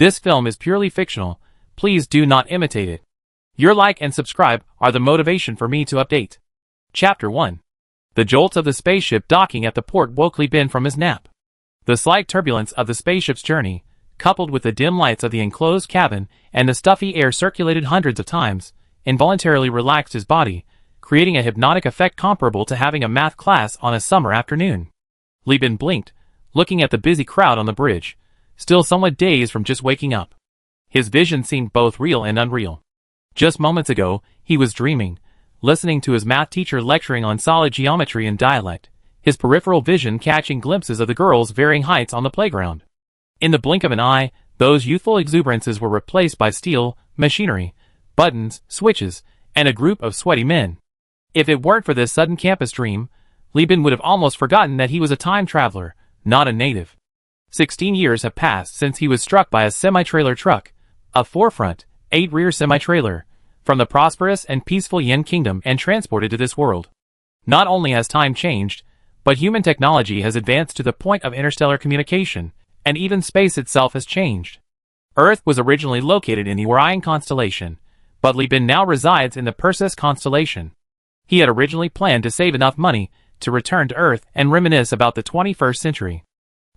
This film is purely fictional. Please do not imitate it. Your like and subscribe are the motivation for me to update. Chapter 1. The jolts of the spaceship docking at the port woke Li Bin from his nap. The slight turbulence of the spaceship's journey, coupled with the dim lights of the enclosed cabin and the stuffy air circulated hundreds of times, involuntarily relaxed his body, creating a hypnotic effect comparable to having a math class on a summer afternoon. Li Bin blinked, looking at the busy crowd on the bridge, still somewhat dazed from just waking up. His vision seemed both real and unreal. Just moments ago, he was dreaming, listening to his math teacher lecturing on solid geometry and dialect, his peripheral vision catching glimpses of the girls' varying heights on the playground. In the blink of an eye, those youthful exuberances were replaced by steel, machinery, buttons, switches, and a group of sweaty men. If it weren't for this sudden campus dream, Li Bin would have almost forgotten that he was a time traveler, not a native. 16 years have passed since he was struck by a semi-trailer truck, a 4-front, 8-rear semi-trailer, from the prosperous and peaceful Yin Kingdom and transported to this world. Not only has time changed, but human technology has advanced to the point of interstellar communication, and even space itself has changed. Earth was originally located in the Orion constellation, but Li Bin now resides in the Perseus constellation. He had originally planned to save enough money to return to Earth and reminisce about the 21st century.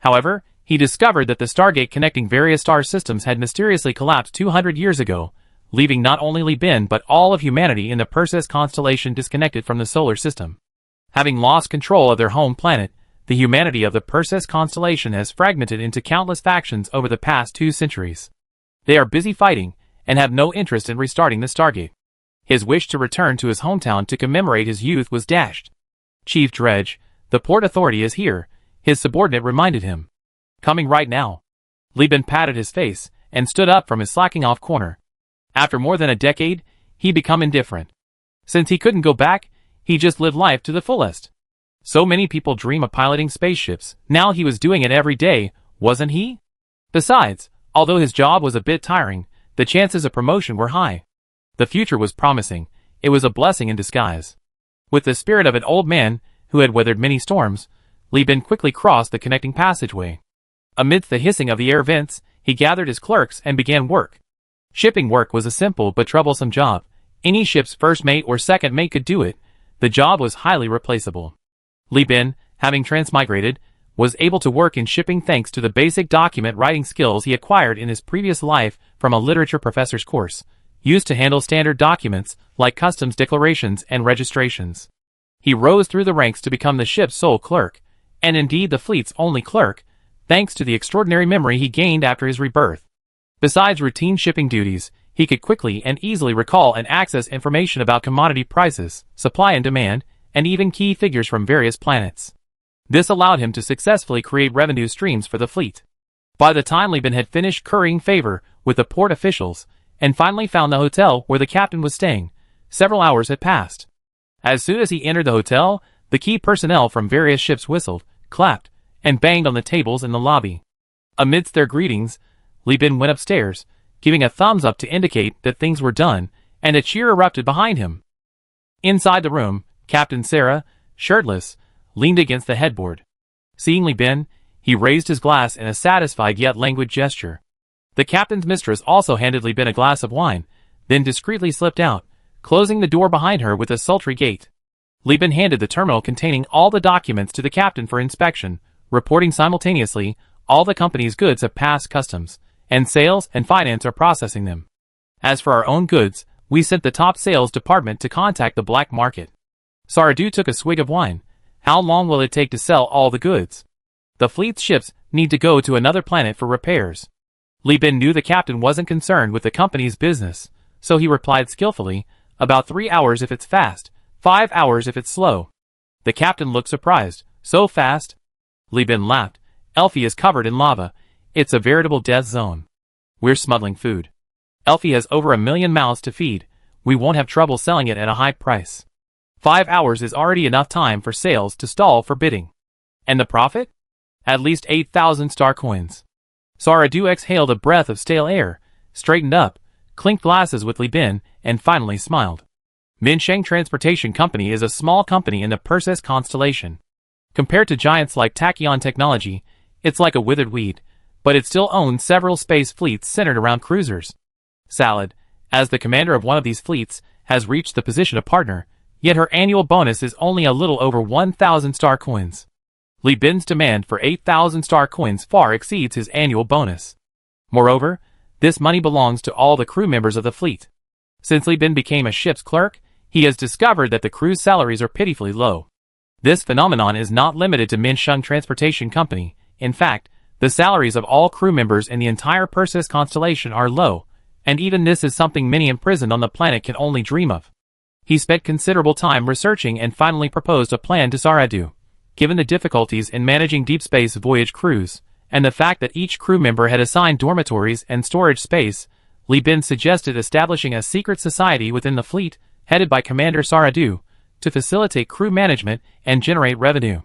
However, he discovered that the Stargate connecting various star systems had mysteriously collapsed 200 years ago, leaving not only Li Bin but all of humanity in the Perseus constellation disconnected from the solar system. Having lost control of their home planet, the humanity of the Perseus constellation has fragmented into countless factions over the past 2 centuries. They are busy fighting, and have no interest in restarting the Stargate. His wish to return to his hometown to commemorate his youth was dashed. "Chief Dredge, the port authority is here," his subordinate reminded him. "Coming right now." Li Bin patted his face, and stood up from his slacking-off corner. After more than a decade, he'd become indifferent. Since he couldn't go back, he just lived life to the fullest. So many people dream of piloting spaceships, now he was doing it every day, wasn't he? Besides, although his job was a bit tiring, the chances of promotion were high. The future was promising. It was a blessing in disguise. With the spirit of an old man who had weathered many storms, Li Bin quickly crossed the connecting passageway. Amidst the hissing of the air vents, he gathered his clerks and began work. Shipping work was a simple but troublesome job. Any ship's first mate or second mate could do it. The job was highly replaceable. Li Bin, having transmigrated, was able to work in shipping thanks to the basic document writing skills he acquired in his previous life from a literature professor's course, used to handle standard documents like customs declarations and registrations. He rose through the ranks to become the ship's sole clerk, and indeed the fleet's only clerk, thanks to the extraordinary memory he gained after his rebirth. Besides routine shipping duties, he could quickly and easily recall and access information about commodity prices, supply and demand, and even key figures from various planets. This allowed him to successfully create revenue streams for the fleet. By the time Li Bin had finished currying favor with the port officials, and finally found the hotel where the captain was staying, several hours had passed. As soon as he entered the hotel, the key personnel from various ships whistled, clapped, and banged on the tables in the lobby. Amidst their greetings, Li Bin went upstairs, giving a thumbs up to indicate that things were done, and a cheer erupted behind him. Inside the room, Captain Sarah, shirtless, leaned against the headboard. Seeing Li Bin, he raised his glass in a satisfied yet languid gesture. The captain's mistress also handed Li Bin a glass of wine, then discreetly slipped out, closing the door behind her with a sultry gate. Li Bin handed the terminal containing all the documents to the captain for inspection, reporting simultaneously, all the company's goods have passed customs, and sales and finance are processing them. As for our own goods, we sent the top sales department to contact the black market. Saradu took a swig of wine. How long will it take to sell all the goods? The fleet's ships need to go to another planet for repairs. Li Bin knew the captain wasn't concerned with the company's business, so he replied skillfully, about 3 hours if it's fast, 5 hours if it's slow. The captain looked surprised. So fast? Li Bin laughed. Elfie is covered in lava. It's a veritable death zone. We're smuggling food. Elfie has over 1 million mouths to feed. We won't have trouble selling it at a high price. 5 hours is already enough time for sales to stall for bidding. And the profit? At least 8,000 star coins. Saradu exhaled a breath of stale air, straightened up, clinked glasses with Li Bin, and finally smiled. Minsheng Transportation Company is a small company in the Perseus constellation. Compared to giants like Tachyon Technology, it's like a withered weed, but it still owns several space fleets centered around cruisers. Salad, as the commander of one of these fleets, has reached the position of partner, yet her annual bonus is only a little over 1,000 star coins. Li Bin's demand for 8,000 star coins far exceeds his annual bonus. Moreover, this money belongs to all the crew members of the fleet. Since Li Bin became a ship's clerk, he has discovered that the crew's salaries are pitifully low. This phenomenon is not limited to Minsheng Transportation Company. In fact, the salaries of all crew members in the entire Perseus constellation are low, and even this is something many imprisoned on the planet can only dream of. He spent considerable time researching and finally proposed a plan to Saradu. Given the difficulties in managing deep space voyage crews, and the fact that each crew member had assigned dormitories and storage space, Li Bin suggested establishing a secret society within the fleet, headed by Commander Saradu, to facilitate crew management and generate revenue.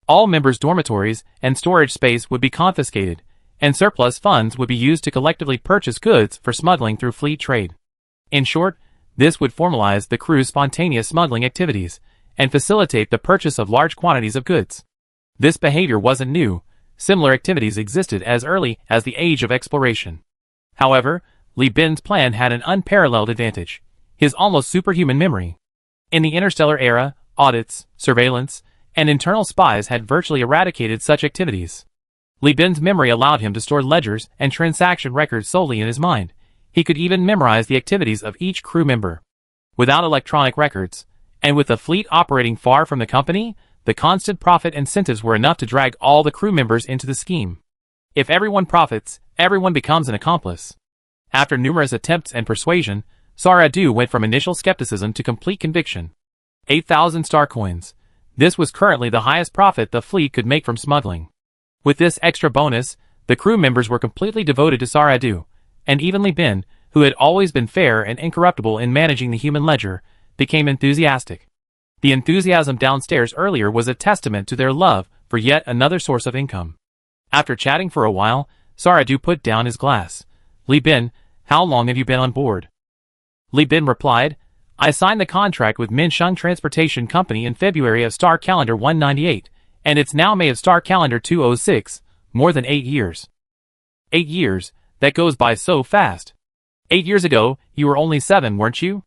All members' dormitories and storage space would be confiscated, and surplus funds would be used to collectively purchase goods for smuggling through fleet trade. In short, this would formalize the crew's spontaneous smuggling activities, and facilitate the purchase of large quantities of goods. This behavior wasn't new. Similar activities existed as early as the Age of Exploration. However, Li Bin's plan had an unparalleled advantage: his almost superhuman memory. In the Interstellar era, audits, surveillance, and internal spies had virtually eradicated such activities. Li Bin's memory allowed him to store ledgers and transaction records solely in his mind. He could even memorize the activities of each crew member. Without electronic records, and with the fleet operating far from the company, the constant profit incentives were enough to drag all the crew members into the scheme. If everyone profits, everyone becomes an accomplice. After numerous attempts and persuasion, Saradu went from initial skepticism to complete conviction. 8,000 star coins. This was currently the highest profit the fleet could make from smuggling. With this extra bonus, the crew members were completely devoted to Saradu, and even Li Bin, who had always been fair and incorruptible in managing the human ledger, became enthusiastic. The enthusiasm downstairs earlier was a testament to their love for yet another source of income. After chatting for a while, Saradu put down his glass. Li Bin, how long have you been on board? Li Bin replied, I signed the contract with Minsheng Transportation Company in February of Star Calendar 198, and it's now May of Star Calendar 206, more than 8 years. 8 years, that goes by so fast. 8 years ago, you were only 7, weren't you?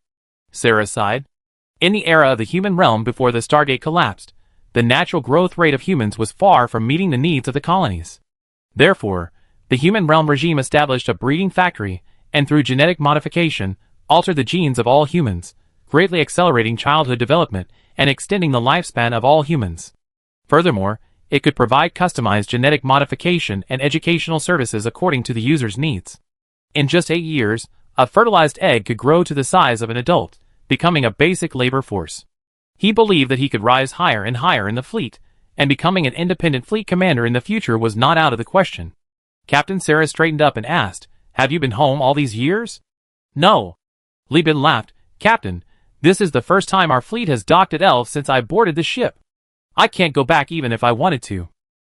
Sarah sighed. In the era of the human realm before the Stargate collapsed, the natural growth rate of humans was far from meeting the needs of the colonies. Therefore, the human realm regime established a breeding factory, and through genetic modification, altered the genes of all humans, greatly accelerating childhood development and extending the lifespan of all humans. Furthermore, it could provide customized genetic modification and educational services according to the user's needs. In just 8 years, a fertilized egg could grow to the size of an adult, becoming a basic labor force. He believed that he could rise higher and higher in the fleet, and becoming an independent fleet commander in the future was not out of the question. Captain Sarah straightened up and asked, Have you been home all these years? No. Li Bin laughed. Captain, this is the first time our fleet has docked at Elf since I boarded the ship. I can't go back even if I wanted to.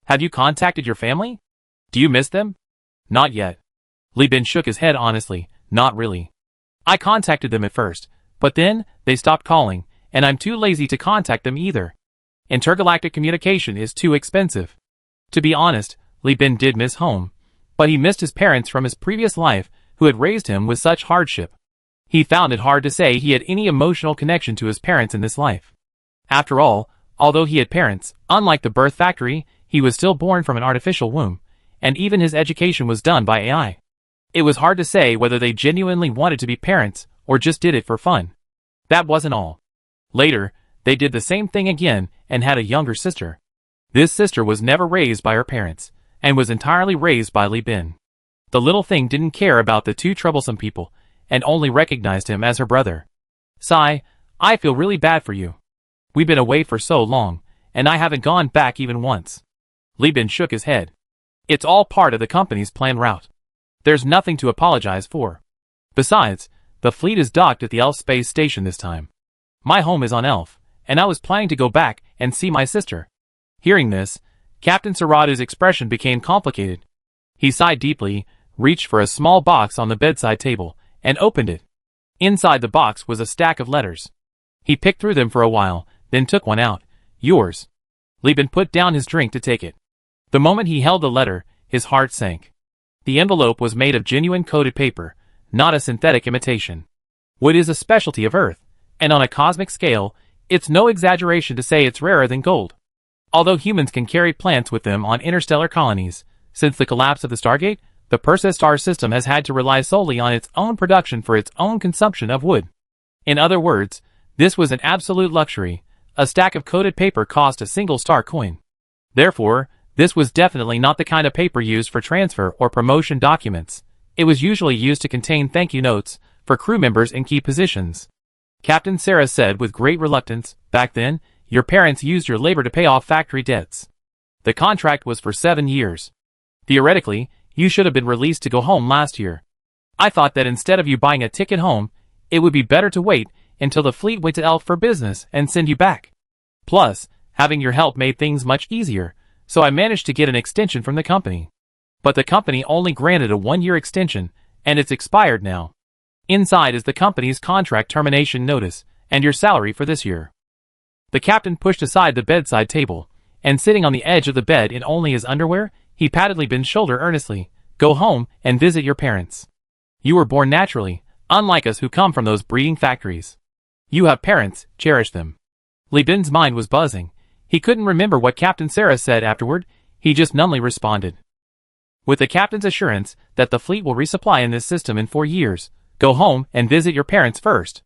Have you contacted your family? Do you miss them? Not yet. Li Bin shook his head honestly. Not really. I contacted them at first, but then they stopped calling, and I'm too lazy to contact them either. Intergalactic communication is too expensive. To be honest, Li Bin did miss home, but he missed his parents from his previous life who had raised him with such hardship. He found it hard to say he had any emotional connection to his parents in this life. After all, although he had parents, unlike the birth factory, he was still born from an artificial womb, and even his education was done by AI. It was hard to say whether they genuinely wanted to be parents or just did it for fun. That wasn't all. Later, they did the same thing again and had a younger sister. This sister was never raised by her parents, and was entirely raised by Li Bin. The little thing didn't care about the two troublesome people, and only recognized him as her brother. Sigh, I feel really bad for you. We've been away for so long, and I haven't gone back even once. Li Bin shook his head. It's all part of the company's planned route. There's nothing to apologize for. Besides, the fleet is docked at the Elf space station this time. My home is on Elf, and I was planning to go back and see my sister. Hearing this, Captain Saradu's expression became complicated. He sighed deeply, reached for a small box on the bedside table, and opened it. Inside the box was a stack of letters. He picked through them for a while, then took one out. Yours. Li Bin put down his drink to take it. The moment he held the letter, his heart sank. The envelope was made of genuine coated paper, not a synthetic imitation. Wood is a specialty of Earth, and on a cosmic scale, it's no exaggeration to say it's rarer than gold. Although humans can carry plants with them on interstellar colonies, since the collapse of the Stargate, the Perseus star system has had to rely solely on its own production for its own consumption of wood. In other words, this was an absolute luxury. A stack of coated paper cost a single star coin. Therefore, this was definitely not the kind of paper used for transfer or promotion documents. It was usually used to contain thank you notes for crew members in key positions. Captain Sarah said with great reluctance, "Back then, your parents used your labor to pay off factory debts. The contract was for 7 years. Theoretically, you should have been released to go home last year. I thought that instead of you buying a ticket home, it would be better to wait until the fleet went to Elf for business and send you back. Plus, having your help made things much easier, so I managed to get an extension from the company. But the company only granted a 1-year extension, and it's expired now. Inside is the company's contract termination notice, and your salary for this year." The captain pushed aside the bedside table, and sitting on the edge of the bed in only his underwear, he patted Li Bin's shoulder earnestly. "Go home and visit your parents. You were born naturally, unlike us who come from those breeding factories. You have parents, cherish them." Li Bin's mind was buzzing. He couldn't remember what Captain Sarah said afterward, he just numbly responded. With the captain's assurance that the fleet will resupply in this system in 4 years, "Go home and visit your parents first.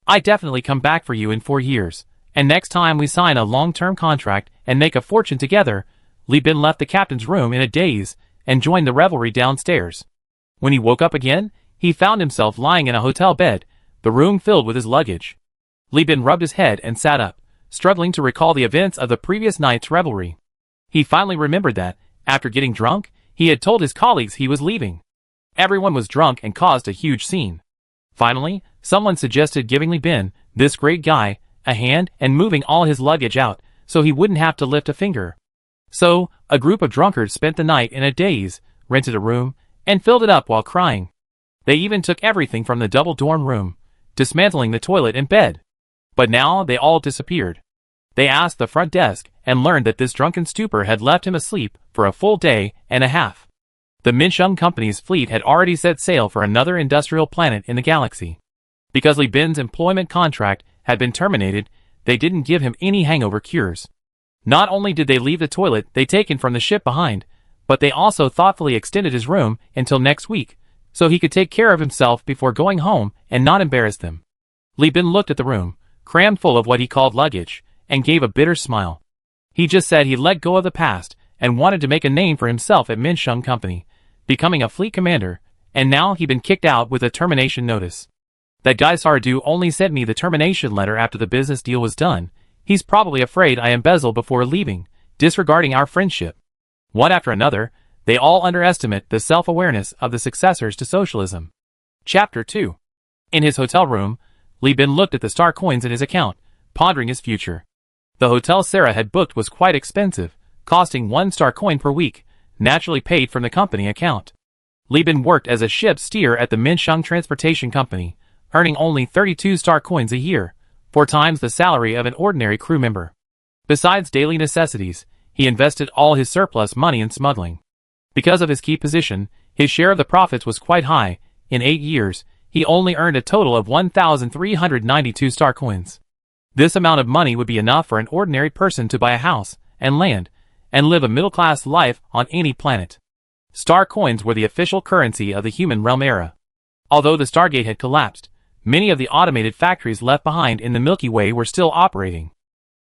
I definitely come back for you in 4 years, and next time we sign a long-term contract and make a fortune together." Li Bin left the captain's room in a daze and joined the revelry downstairs. When he woke up again, he found himself lying in a hotel bed, the room filled with his luggage. Li Bin rubbed his head and sat up, struggling to recall the events of the previous night's revelry. He finally remembered that, after getting drunk, he had told his colleagues he was leaving. Everyone was drunk and caused a huge scene. Finally, someone suggested giving Li Bin, this great guy, a hand and moving all his luggage out, so he wouldn't have to lift a finger. So, a group of drunkards spent the night in a daze, rented a room, and filled it up while crying. They even took everything from the double dorm room, dismantling the toilet and bed. But now they all disappeared. They asked the front desk and learned that this drunken stupor had left him asleep for a full day and a half. The Minsheng Company's fleet had already set sail for another industrial planet in the galaxy. Because Li Bin's employment contract had been terminated, they didn't give him any hangover cures. Not only did they leave the toilet they'd taken from the ship behind, but they also thoughtfully extended his room until next week, so he could take care of himself before going home and not embarrass them. Li Bin looked at the room, crammed full of what he called luggage, and gave a bitter smile. He just said he'd let go of the past and wanted to make a name for himself at Minsheng Company, becoming a fleet commander, and now he'd been kicked out with a termination notice. That guy Sardu only sent me the termination letter after the business deal was done. He's probably afraid I embezzle before leaving, disregarding our friendship. One after another, they all underestimate the self-awareness of the successors to socialism. Chapter 2. In his hotel room, Li Bin looked at the star coins in his account, pondering his future. The hotel Sarah had booked was quite expensive, costing 1 star coin per week, naturally paid from the company account. Li Bin worked as a ship steer at the Minsheng Transportation Company, earning only 32 star coins a year, 4 times the salary of an ordinary crew member. Besides daily necessities, he invested all his surplus money in smuggling. Because of his key position, his share of the profits was quite high. In 8 years, he only earned a total of 1,392 star coins. This amount of money would be enough for an ordinary person to buy a house and land, and live a middle-class life on any planet. Star coins were the official currency of the human realm era. Although the Stargate had collapsed, many of the automated factories left behind in the Milky Way were still operating.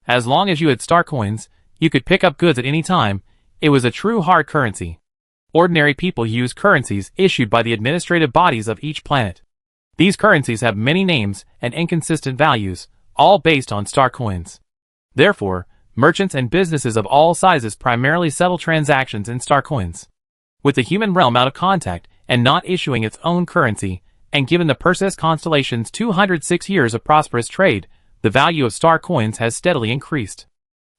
As long as you had star coins, you could pick up goods at any time. It was a true hard currency. Ordinary people use currencies issued by the administrative bodies of each planet. These currencies have many names and inconsistent values, all based on star coins. Therefore, merchants and businesses of all sizes primarily settle transactions in star coins. With the human realm out of contact and not issuing its own currency, and given the Perseus constellation's 206 years of prosperous trade, the value of star coins has steadily increased.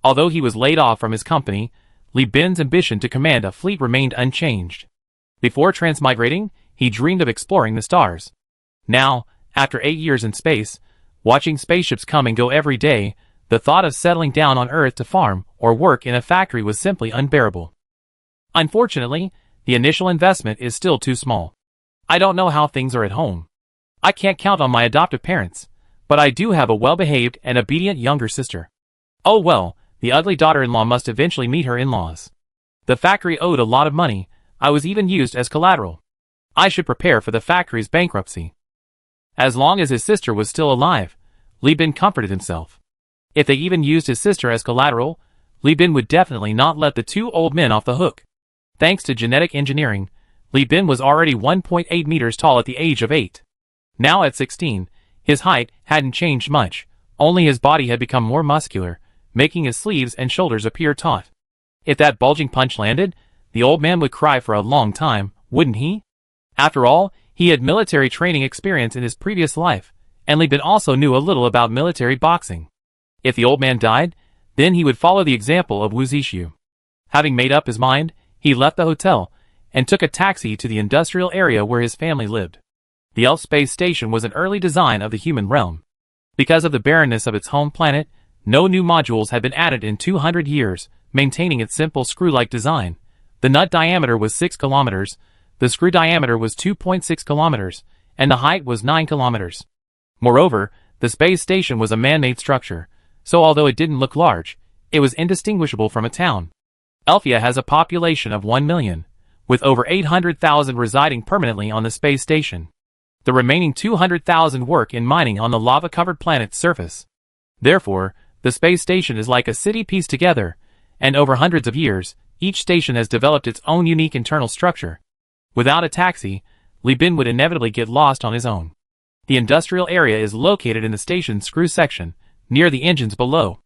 Although he was laid off from his company, Li Bin's ambition to command a fleet remained unchanged. Before transmigrating, he dreamed of exploring the stars. Now, after 8 years in space, watching spaceships come and go every day, the thought of settling down on Earth to farm or work in a factory was simply unbearable. Unfortunately, The initial investment is still too small. I don't know how things are at home. I can't count on my adoptive parents, but I do have a well-behaved and obedient younger sister. Oh well, the ugly daughter-in-law must eventually meet her in-laws. The factory owed a lot of money. I was even used as collateral. I should prepare for the factory's bankruptcy. As long as his sister was still alive, Li Bin comforted himself. If they even used his sister as collateral, Li Bin would definitely not let the two old men off the hook. Thanks to genetic engineering, Li Bin was already 1.8 meters tall at the age of 8. Now at 16, his height hadn't changed much, only his body had become more muscular, making his sleeves and shoulders appear taut. If that bulging punch landed, the old man would cry for a long time, wouldn't he? After all, he had military training experience in his previous life, and Li Bin also knew a little about military boxing. If the old man died, then he would follow the example of Wu Zixu. Having made up his mind, he left the hotel and took a taxi to the industrial area where his family lived. The Elf space station was an early design of the human realm. Because of the barrenness of its home planet, no new modules had been added in 200 years, maintaining its simple screw-like design. The nut diameter was 6 kilometers, the screw diameter was 2.6 kilometers, and the height was 9 kilometers. Moreover, the space station was a man-made structure, so although it didn't look large, it was indistinguishable from a town. Elfia has a population of 1 million, with over 800,000 residing permanently on the space station. The remaining 200,000 work in mining on the lava-covered planet's surface. Therefore, the space station is like a city pieced together, and over hundreds of years, each station has developed its own unique internal structure. Without a taxi, Li Bin would inevitably get lost on his own. The industrial area is located in the station's screw section, near the engines below.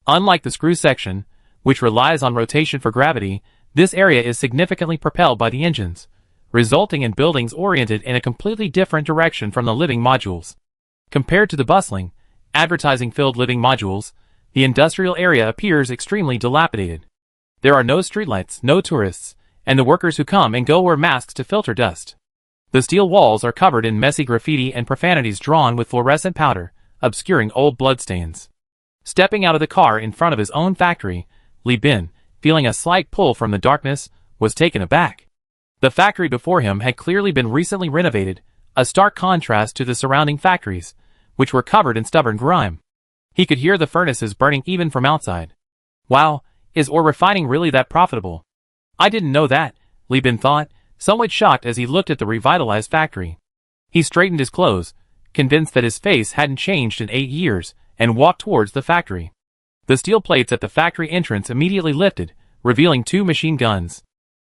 Unlike the screw section, which relies on rotation for gravity, this area is significantly propelled by the engines, resulting in buildings oriented in a completely different direction from the living modules. Compared to the bustling, advertising-filled living modules, the industrial area appears extremely dilapidated. There are no streetlights, no tourists, and the workers who come and go wear masks to filter dust. The steel walls are covered in messy graffiti and profanities drawn with fluorescent powder, obscuring old bloodstains. Stepping out of the car in front of his own factory, Li Bin, feeling a slight pull from the darkness, was taken aback. The factory before him had clearly been recently renovated, a stark contrast to the surrounding factories, which were covered in stubborn grime. He could hear the furnaces burning even from outside. Wow, is ore refining really that profitable? I didn't know that, Li Bin thought, somewhat shocked as he looked at the revitalized factory. He straightened his clothes, convinced that his face hadn't changed in 8 years, and walked towards the factory. The steel plates at the factory entrance immediately lifted, revealing 2 machine guns.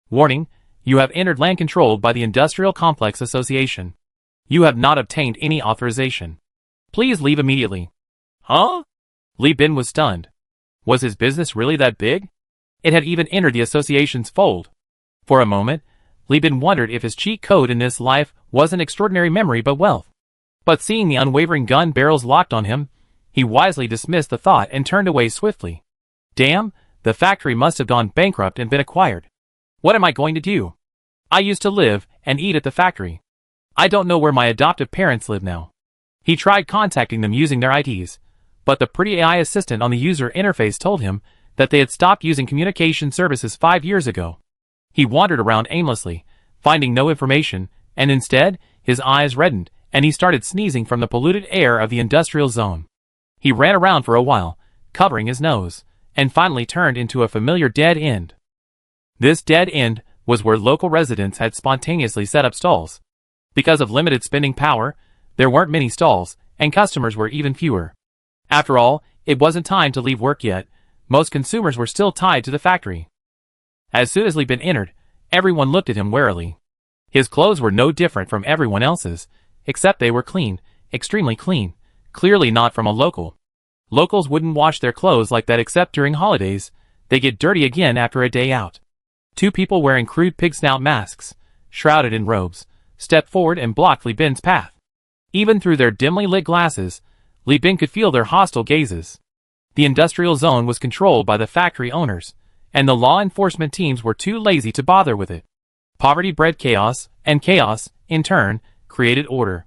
Warning, you have entered land controlled by the Industrial Complex Association. You have not obtained any authorization. Please leave immediately. Huh? Li Bin was stunned. Was his business really that big? It had even entered the association's fold. For a moment, Li Bin wondered if his cheat code in this life wasn't extraordinary memory but wealth. But seeing the unwavering gun barrels locked on him, he wisely dismissed the thought and turned away swiftly. Damn, the factory must have gone bankrupt and been acquired. What am I going to do? I used to live and eat at the factory. I don't know where my adoptive parents live now. He tried contacting them using their IDs, but the pretty AI assistant on the user interface told him that they had stopped using communication services 5 years ago. He wandered around aimlessly, finding no information, and instead, his eyes reddened, and he started sneezing from the polluted air of the industrial zone. He ran around for a while, covering his nose, and finally turned into a familiar dead end. This dead end was where local residents had spontaneously set up stalls. Because of limited spending power, there weren't many stalls, and customers were even fewer. After all, it wasn't time to leave work yet. Most consumers were still tied to the factory. As soon as Li Bin entered, everyone looked at him warily. His clothes were no different from everyone else's, except they were clean, extremely clean, clearly not from a local. Locals wouldn't wash their clothes like that except during holidays. They get dirty again after a day out. 2 people wearing crude pig snout masks, shrouded in robes, stepped forward and blocked Li Bin's path. Even through their dimly lit glasses, Li Bin could feel their hostile gazes. The industrial zone was controlled by the factory owners, and the law enforcement teams were too lazy to bother with it. Poverty bred chaos, and chaos, in turn, created order.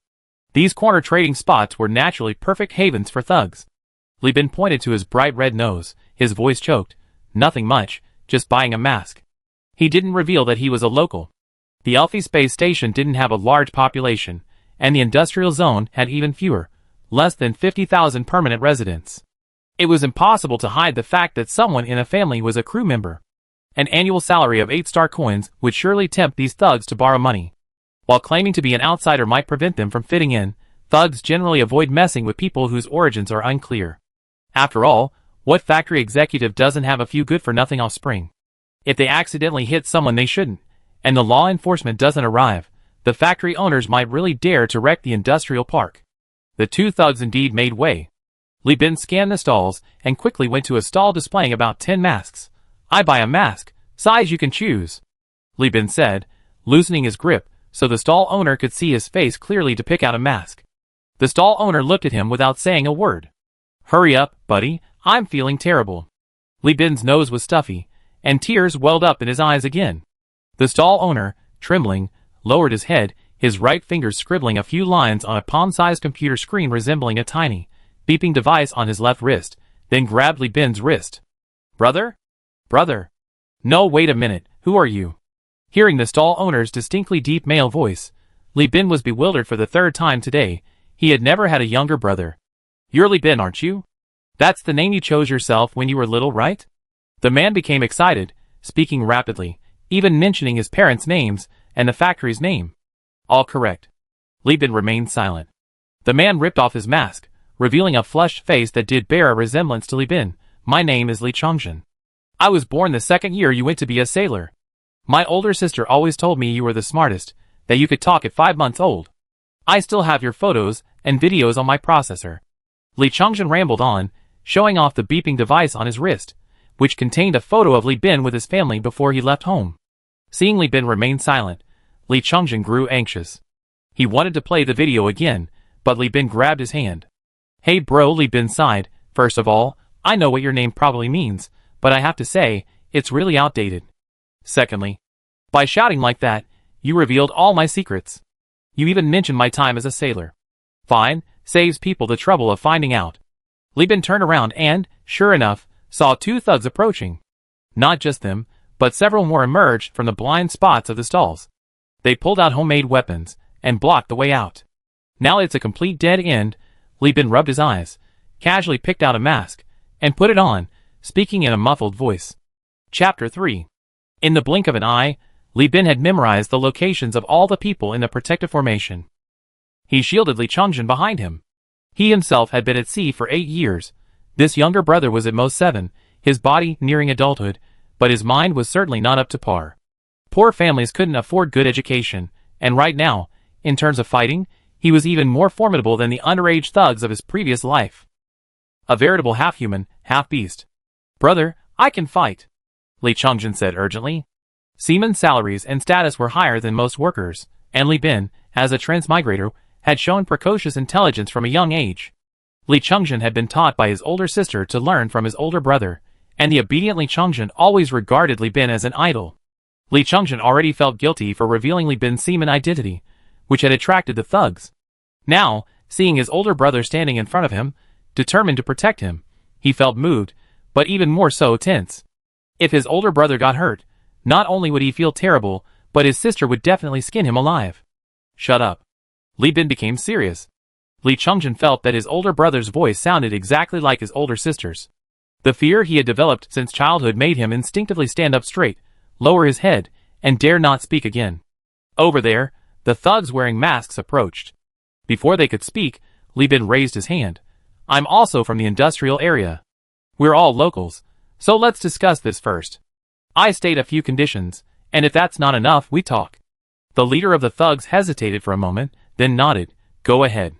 These corner trading spots were naturally perfect havens for thugs. Li Bin pointed to his bright red nose, his voice choked. Nothing much, just buying a mask. He didn't reveal that he was a local. The Alfie space station didn't have a large population, and the industrial zone had even fewer, less than 50,000 permanent residents. It was impossible to hide the fact that someone in a family was a crew member. An annual salary of 8-star coins would surely tempt these thugs to borrow money. While claiming to be an outsider might prevent them from fitting in, thugs generally avoid messing with people whose origins are unclear. After all, what factory executive doesn't have a few good-for-nothing offspring? If they accidentally hit someone they shouldn't, and the law enforcement doesn't arrive, the factory owners might really dare to wreck the industrial park. The two thugs indeed made way. Li Bin scanned the stalls and quickly went to a stall displaying about 10 masks. "I buy a mask, size you can choose," Li Bin said, loosening his grip so the stall owner could see his face clearly to pick out a mask. The stall owner looked at him without saying a word. "Hurry up, buddy, I'm feeling terrible." Li Bin's nose was stuffy, and tears welled up in his eyes again. The stall owner, trembling, lowered his head, his right fingers scribbling a few lines on a palm-sized computer screen resembling a tiny, beeping device on his left wrist, then grabbed Li Bin's wrist. "Brother? Brother? No, wait a minute, who are you?" Hearing the stall owner's distinctly deep male voice, Li Bin was bewildered for the third time today. He had never had a younger brother. "You're Li Bin, aren't you? That's the name you chose yourself when you were little, right?" The man became excited, speaking rapidly, even mentioning his parents' names and the factory's name. "All correct." Li Bin remained silent. The man ripped off his mask, revealing a flushed face that did bear a resemblance to Li Bin. "My name is Li Chongjin. I was born the second year you went to be a sailor. My older sister always told me you were the smartest, that you could talk at 5 months old. I still have your photos and videos on my processor." Li Chongjin rambled on, showing off the beeping device on his wrist, which contained a photo of Li Bin with his family before he left home. Seeing Li Bin remain silent, Li Chongjin grew anxious. He wanted to play the video again, but Li Bin grabbed his hand. "Hey bro," Li Bin sighed, "first of all, I know what your name probably means, but I have to say, it's really outdated. Secondly, by shouting like that, you revealed all my secrets. You even mentioned my time as a sailor. Fine, saves people the trouble of finding out." Li Bin turned around and, sure enough, saw two thugs approaching. Not just them, but several more emerged from the blind spots of the stalls. They pulled out homemade weapons and blocked the way out. "Now it's a complete dead end." Li Bin rubbed his eyes, casually picked out a mask, and put it on, speaking in a muffled voice. Chapter 3. In the blink of an eye, Li Bin had memorized the locations of all the people in the protective formation. He shielded Li Chongjin behind him. He himself had been at sea for 8 years. This younger brother was at most 7, his body nearing adulthood, but his mind was certainly not up to par. Poor families couldn't afford good education, and right now, in terms of fighting, he was even more formidable than the underage thugs of his previous life. A veritable half-human, half-beast. "Brother, I can fight," Li Chongjin said urgently. Seaman salaries and status were higher than most workers, and Li Bin, as a transmigrator, had shown precocious intelligence from a young age. Li Chongjin had been taught by his older sister to learn from his older brother, and the obedient Li Chongjin always regarded Li Bin as an idol. Li Chongjin already felt guilty for revealing Li Bin's seaman identity, which had attracted the thugs. Now, seeing his older brother standing in front of him, determined to protect him, he felt moved, but even more so tense. If his older brother got hurt, not only would he feel terrible, but his sister would definitely skin him alive. "Shut up." Li Bin became serious. Li Chongjin felt that his older brother's voice sounded exactly like his older sister's. The fear he had developed since childhood made him instinctively stand up straight, lower his head, and dare not speak again. Over there, the thugs wearing masks approached. Before they could speak, Li Bin raised his hand. "I'm also from the industrial area. We're all locals, so let's discuss this first. I state a few conditions, and if that's not enough, we talk." The leader of the thugs hesitated for a moment, then nodded. "Go ahead."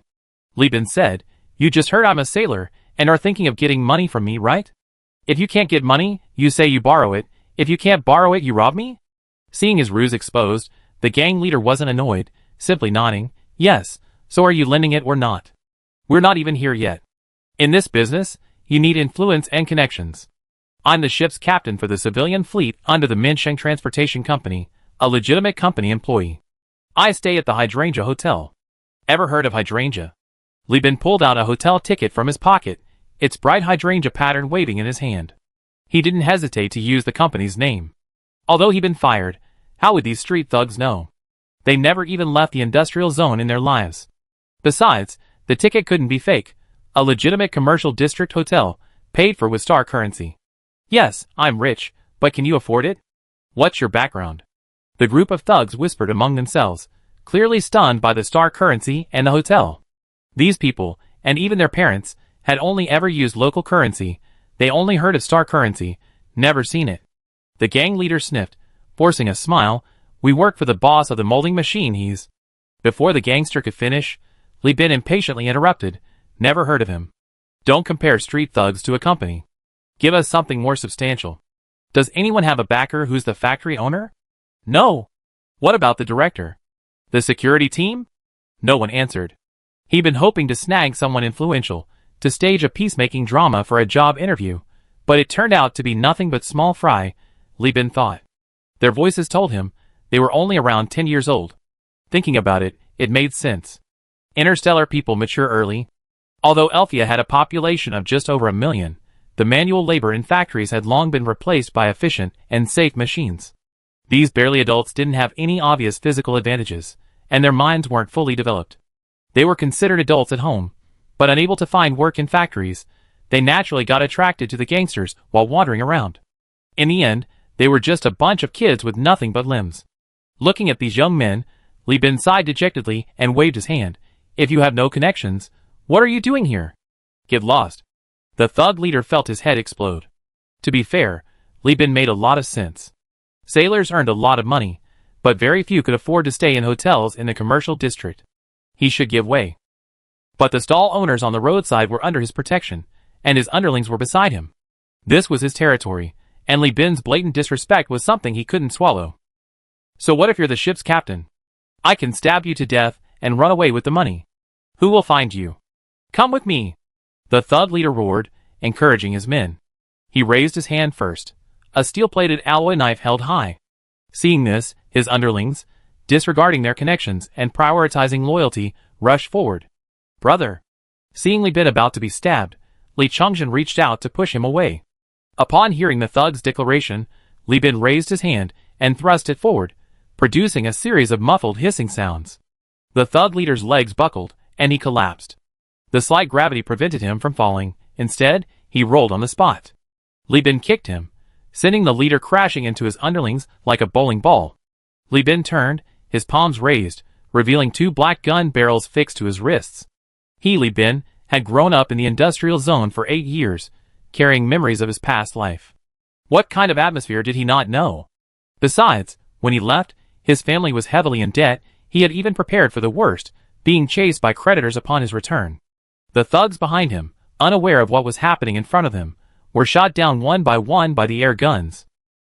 Li Bin said, "You just heard I'm a sailor, and are thinking of getting money from me, right? If you can't get money, you say you borrow it. If you can't borrow it, you rob me?" Seeing his ruse exposed, the gang leader wasn't annoyed, simply nodding. "Yes, so are you lending it or not? We're not even here yet. In this business, you need influence and connections. I'm the ship's captain for the civilian fleet under the Minsheng Transportation Company, a legitimate company employee. I stay at the Hydrangea Hotel. Ever heard of Hydrangea?" Li Bin pulled out a hotel ticket from his pocket, its bright hydrangea pattern waving in his hand. He didn't hesitate to use the company's name. Although he'd been fired, how would these street thugs know? They never even left the industrial zone in their lives. Besides, the ticket couldn't be fake. A legitimate commercial district hotel, paid for with star currency. Yes, I'm rich, but can you afford it? What's your background? The group of thugs whispered among themselves, clearly stunned by the star currency and the hotel. These people, and even their parents, had only ever used local currency. They only heard of star currency, never seen it. The gang leader sniffed, forcing a smile. We work for the boss of the molding machine. He's... Before the gangster could finish, Li Bin impatiently interrupted. Never heard of him. Don't compare street thugs to a company. Give us something more substantial. Does anyone have a backer who's the factory owner? No. What about the director? The security team? No one answered. He'd been hoping to snag someone influential, to stage a peacemaking drama for a job interview, but it turned out to be nothing but small fry, Li Bin thought. Their voices told him they were only around 10 years old. Thinking about it, it made sense. Interstellar people mature early. Although Elphia had a population of just over 1 million, the manual labor in factories had long been replaced by efficient and safe machines. These barely adults didn't have any obvious physical advantages, and their minds weren't fully developed. They were considered adults at home, but unable to find work in factories. They naturally got attracted to the gangsters while wandering around. In the end, they were just a bunch of kids with nothing but limbs. Looking at these young men, Li Bin sighed dejectedly and waved his hand. If you have no connections, what are you doing here? Get lost. The thug leader felt his head explode. To be fair, Li Bin made a lot of sense. Sailors earned a lot of money, but very few could afford to stay in hotels in the commercial district. He should give way. But the stall owners on the roadside were under his protection, and his underlings were beside him. This was his territory, and Li Bin's blatant disrespect was something he couldn't swallow. So what if you're the ship's captain? I can stab you to death and run away with the money. Who will find you? Come with me. The thug leader roared, encouraging his men. He raised his hand first, a steel-plated alloy knife held high. Seeing this, his underlings, disregarding their connections and prioritizing loyalty, rushed forward. Brother. Seeing Li Bin about to be stabbed, Li Chongjin reached out to push him away. Upon hearing the thug's declaration, Li Bin raised his hand and thrust it forward, producing a series of muffled hissing sounds. The thug leader's legs buckled, and he collapsed. The slight gravity prevented him from falling. Instead, he rolled on the spot. Li Bin kicked him, sending the leader crashing into his underlings like a bowling ball. Li Bin turned, his palms raised, revealing 2 black gun barrels fixed to his wrists. He, Li Bin, had grown up in the industrial zone for 8 years, carrying memories of his past life. What kind of atmosphere did he not know? Besides, when he left, his family was heavily in debt. He had even prepared for the worst, being chased by creditors upon his return. The thugs behind him, unaware of what was happening in front of him, were shot down one by the air guns.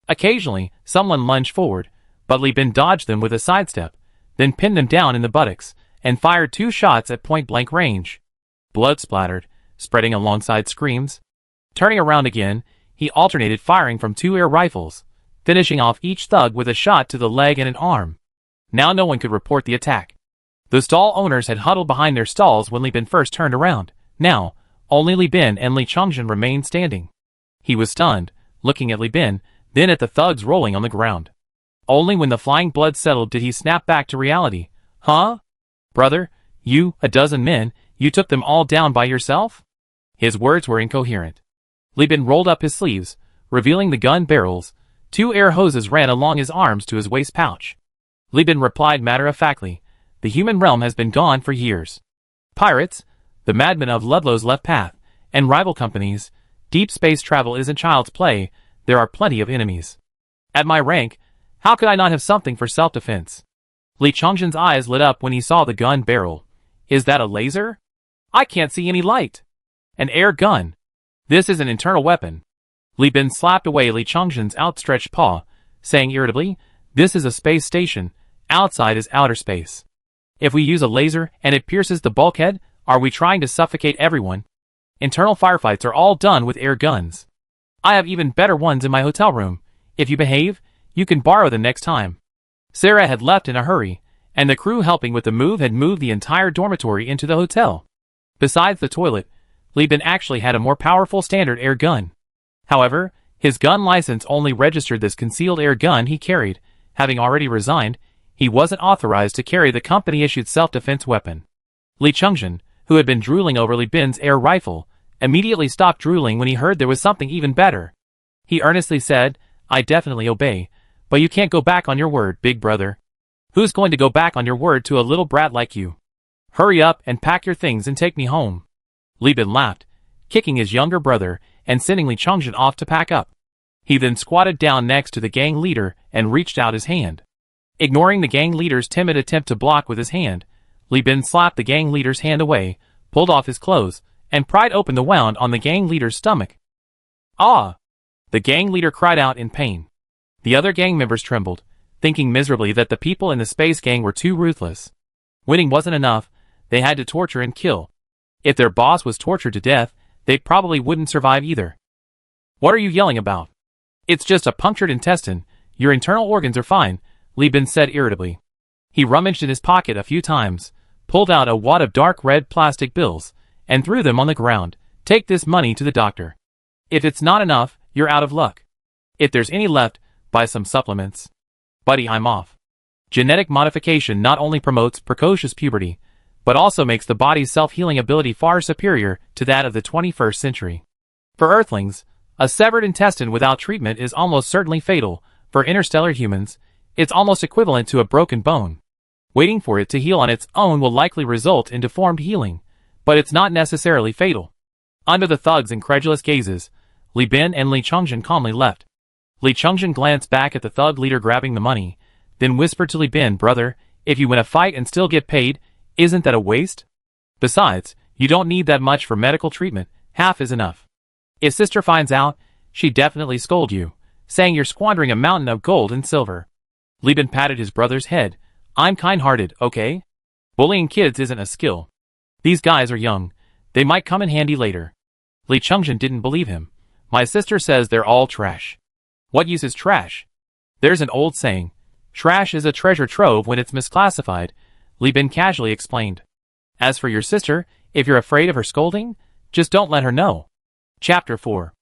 Occasionally, someone lunged forward, but Li Bin dodged them with a sidestep, then pinned them down in the buttocks, and fired 2 shots at point-blank range. Blood splattered, spreading alongside screams. Turning around again, he alternated firing from 2 air rifles, finishing off each thug with a shot to the leg and an arm. Now no one could report the attack. The stall owners had huddled behind their stalls when Li Bin first turned around. Now, only Li Bin and Li Chongjin remained standing. He was stunned, looking at Li Bin, then at the thugs rolling on the ground. Only when the flying blood settled did he snap back to reality. Huh? Brother, you, a dozen men, you took them all down by yourself? His words were incoherent. Li Bin rolled up his sleeves, revealing the gun barrels. 2 air hoses ran along his arms to his waist pouch. Li Bin replied matter-of-factly, the human realm has been gone for years. Pirates, the madmen of Ludlow's left path, and rival companies, deep space travel isn't child's play, there are plenty of enemies. At my rank, how could I not have something for self-defense? Li Chongjin's eyes lit up when he saw the gun barrel. Is that a laser? I can't see any light. An air gun. This is an internal weapon. Li Bin slapped away Li Chongjin's outstretched paw, saying irritably, this is a space station, outside is outer space. If we use a laser and it pierces the bulkhead, are we trying to suffocate everyone? Internal firefights are all done with air guns. I have even better ones in my hotel room. If you behave, you can borrow them next time. Sarah had left in a hurry, and the crew helping with the move had moved the entire dormitory into the hotel. Besides the toilet, Li Bin actually had a more powerful standard air gun. However, his gun license only registered this concealed air gun he carried. Having already resigned, He wasn't authorized to carry the company-issued self-defense weapon. Li Chungjin, who had been drooling over Li Bin's air rifle, immediately stopped drooling when he heard there was something even better. He earnestly said, "I definitely obey, but you can't go back on your word, big brother. Who's going to go back on your word to a little brat like you? Hurry up and pack your things and take me home." Li Bin laughed, kicking his younger brother and sending Li Chungjin off to pack up. He then squatted down next to the gang leader and reached out his hand. Ignoring the gang leader's timid attempt to block with his hand, Li Bin slapped the gang leader's hand away, pulled off his clothes, and pried open the wound on the gang leader's stomach. "Ah!" The gang leader cried out in pain. The other gang members trembled, thinking miserably that the people in the space gang were too ruthless. Winning wasn't enough, they had to torture and kill. If their boss was tortured to death, they probably wouldn't survive either. "What are you yelling about? It's just a punctured intestine, your internal organs are fine," Li Bin said irritably. He rummaged in his pocket a few times, pulled out a wad of dark red plastic bills, and threw them on the ground. "Take this money to the doctor. If it's not enough, you're out of luck. If there's any left, buy some supplements. Buddy, I'm off." Genetic modification not only promotes precocious puberty, but also makes the body's self-healing ability far superior to that of the 21st century. For Earthlings, a severed intestine without treatment is almost certainly fatal. For interstellar humans, it's almost equivalent to a broken bone. Waiting for it to heal on its own will likely result in deformed healing, but it's not necessarily fatal. Under the thug's incredulous gazes, Li Bin and Li Chungjin calmly left. Li Chungjin glanced back at the thug leader grabbing the money, then whispered to Li Bin, "Brother, if you win a fight and still get paid, isn't that a waste? Besides, you don't need that much for medical treatment, half is enough. If sister finds out, she'd definitely scold you, saying you're squandering a mountain of gold and silver." Li Bin patted his brother's head. "I'm kind-hearted, okay? Bullying kids isn't a skill. These guys are young, they might come in handy later." Li Chungjin didn't believe him. "My sister says they're all trash." "What use is trash? There's an old saying, trash is a treasure trove when it's misclassified," Li Bin casually explained. "As for your sister, if you're afraid of her scolding, just don't let her know." Chapter 4.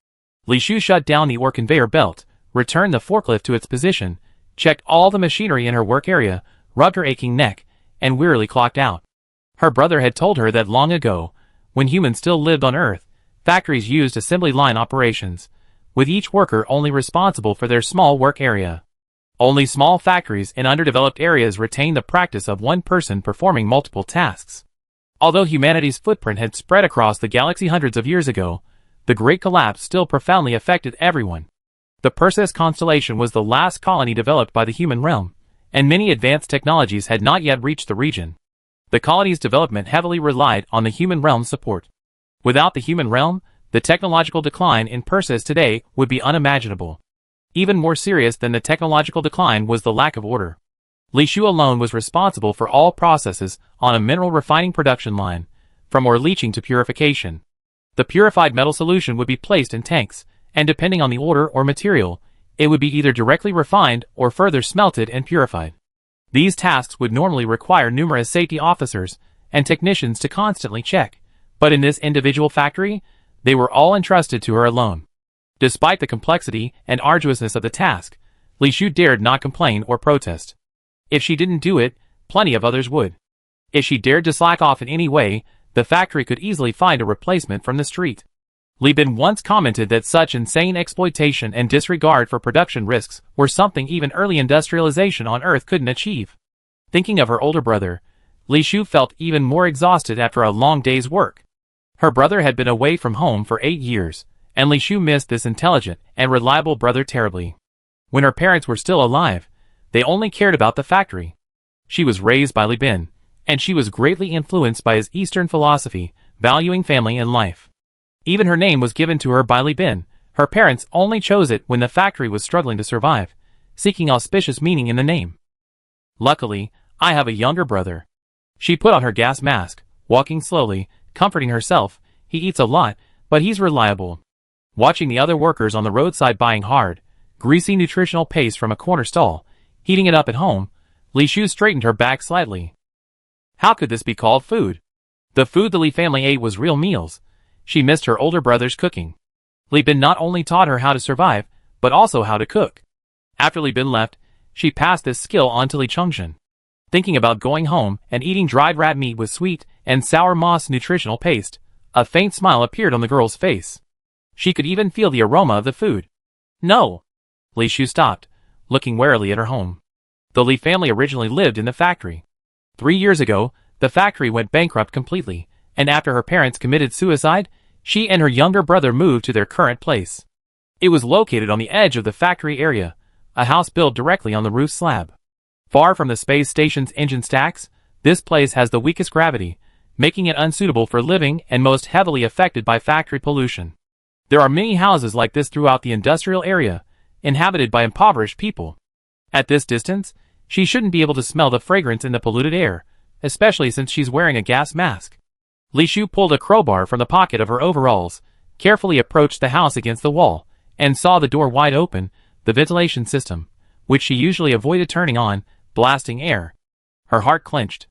Li Shu shut down the ore conveyor belt, returned the forklift to its position, checked all the machinery in her work area, rubbed her aching neck, and wearily clocked out. Her brother had told her that long ago, when humans still lived on Earth, factories used assembly line operations, with each worker only responsible for their small work area. Only small factories in underdeveloped areas retained the practice of one person performing multiple tasks. Although humanity's footprint had spread across the galaxy hundreds of years ago, the Great Collapse still profoundly affected everyone. The Perseus constellation was the last colony developed by the human realm, and many advanced technologies had not yet reached the region. The colony's development heavily relied on the human realm's support. Without the human realm, the technological decline in Perseus today would be unimaginable. Even more serious than the technological decline was the lack of order. Li Shu alone was responsible for all processes on a mineral refining production line, from ore leaching to purification. The purified metal solution would be placed in tanks, and depending on the order or material, it would be either directly refined or further smelted and purified. These tasks would normally require numerous safety officers and technicians to constantly check, but in this individual factory, they were all entrusted to her alone. Despite the complexity and arduousness of the task, Li Shu dared not complain or protest. If she didn't do it, plenty of others would. If she dared to slack off in any way, the factory could easily find a replacement from the street. Li Bin once commented that such insane exploitation and disregard for production risks were something even early industrialization on Earth couldn't achieve. Thinking of her older brother, Li Shu felt even more exhausted after a long day's work. Her brother had been away from home for 8 years, and Li Shu missed this intelligent and reliable brother terribly. When her parents were still alive, they only cared about the factory. She was raised by Li Bin, and she was greatly influenced by his Eastern philosophy, valuing family and life. Even her name was given to her by Li Bin. Her parents only chose it when the factory was struggling to survive, seeking auspicious meaning in the name. "Luckily, I have a younger brother." She put on her gas mask, walking slowly, comforting herself. "He eats a lot, but he's reliable." Watching the other workers on the roadside buying hard, greasy nutritional paste from a corner stall, heating it up at home, Li Shu straightened her back slightly. How could this be called food? The food the Li family ate was real meals. She missed her older brother's cooking. Li Bin not only taught her how to survive, but also how to cook. After Li Bin left, she passed this skill on to Li Chungjin. Thinking about going home and eating dried rat meat with sweet and sour moss nutritional paste, a faint smile appeared on the girl's face. She could even feel the aroma of the food. No! Li Shu stopped, looking warily at her home. The Li family originally lived in the factory. 3 years ago, the factory went bankrupt completely, and after her parents committed suicide, she and her younger brother moved to their current place. It was located on the edge of the factory area, a house built directly on the roof slab. Far from the space station's engine stacks, this place has the weakest gravity, making it unsuitable for living and most heavily affected by factory pollution. There are many houses like this throughout the industrial area, inhabited by impoverished people. At this distance, she shouldn't be able to smell the fragrance in the polluted air, especially since she's wearing a gas mask. Li Shu pulled a crowbar from the pocket of her overalls, carefully approached the house against the wall, and saw the door wide open, the ventilation system, which she usually avoided turning on, blasting air. Her heart clenched.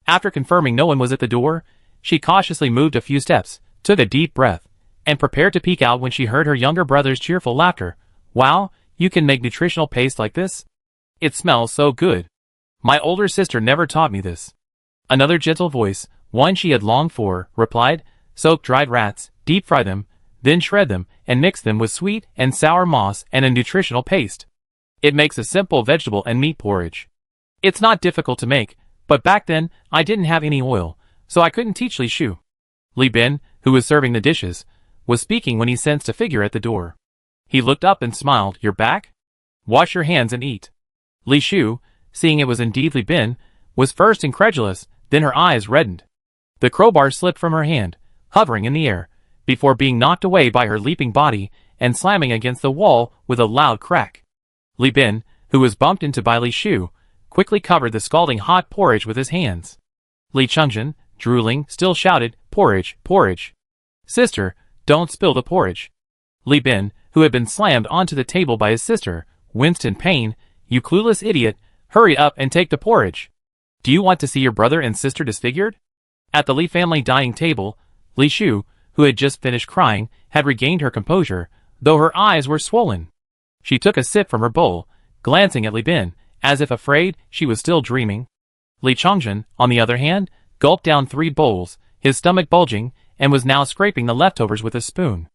After confirming no one was at the door, she cautiously moved a few steps, took a deep breath, and prepared to peek out when she heard her younger brother's cheerful laughter. Wow, you can make nutritional paste like this? It smells so good. My older sister never taught me this. Another gentle voice, one she had longed for, replied, soak dried rats, deep fry them, then shred them, and mix them with sweet and sour moss and a nutritional paste. It makes a simple vegetable and meat porridge. It's not difficult to make, but back then, I didn't have any oil, so I couldn't teach Li Shu. Li Bin, who was serving the dishes, was speaking when he sensed a figure at the door. He looked up and smiled. You're back? Wash your hands and eat. Li Shu, seeing it was indeed Li Bin, was first incredulous, then her eyes reddened. The crowbar slipped from her hand, hovering in the air, before being knocked away by her leaping body and slamming against the wall with a loud crack. Li Bin, who was bumped into by Li Shu, quickly covered the scalding hot porridge with his hands. Li Chungjin, drooling, still shouted, porridge, porridge. Sister, don't spill the porridge. Li Bin, who had been slammed onto the table by his sister, winced in pain. You clueless idiot, hurry up and take the porridge. Do you want to see your brother and sister disfigured? At the Li family dining table, Li Shu, who had just finished crying, had regained her composure, though her eyes were swollen. She took a sip from her bowl, glancing at Li Bin, as if afraid she was still dreaming. Li Chongjin, on the other hand, gulped down 3 bowls, his stomach bulging, and was now scraping the leftovers with a spoon.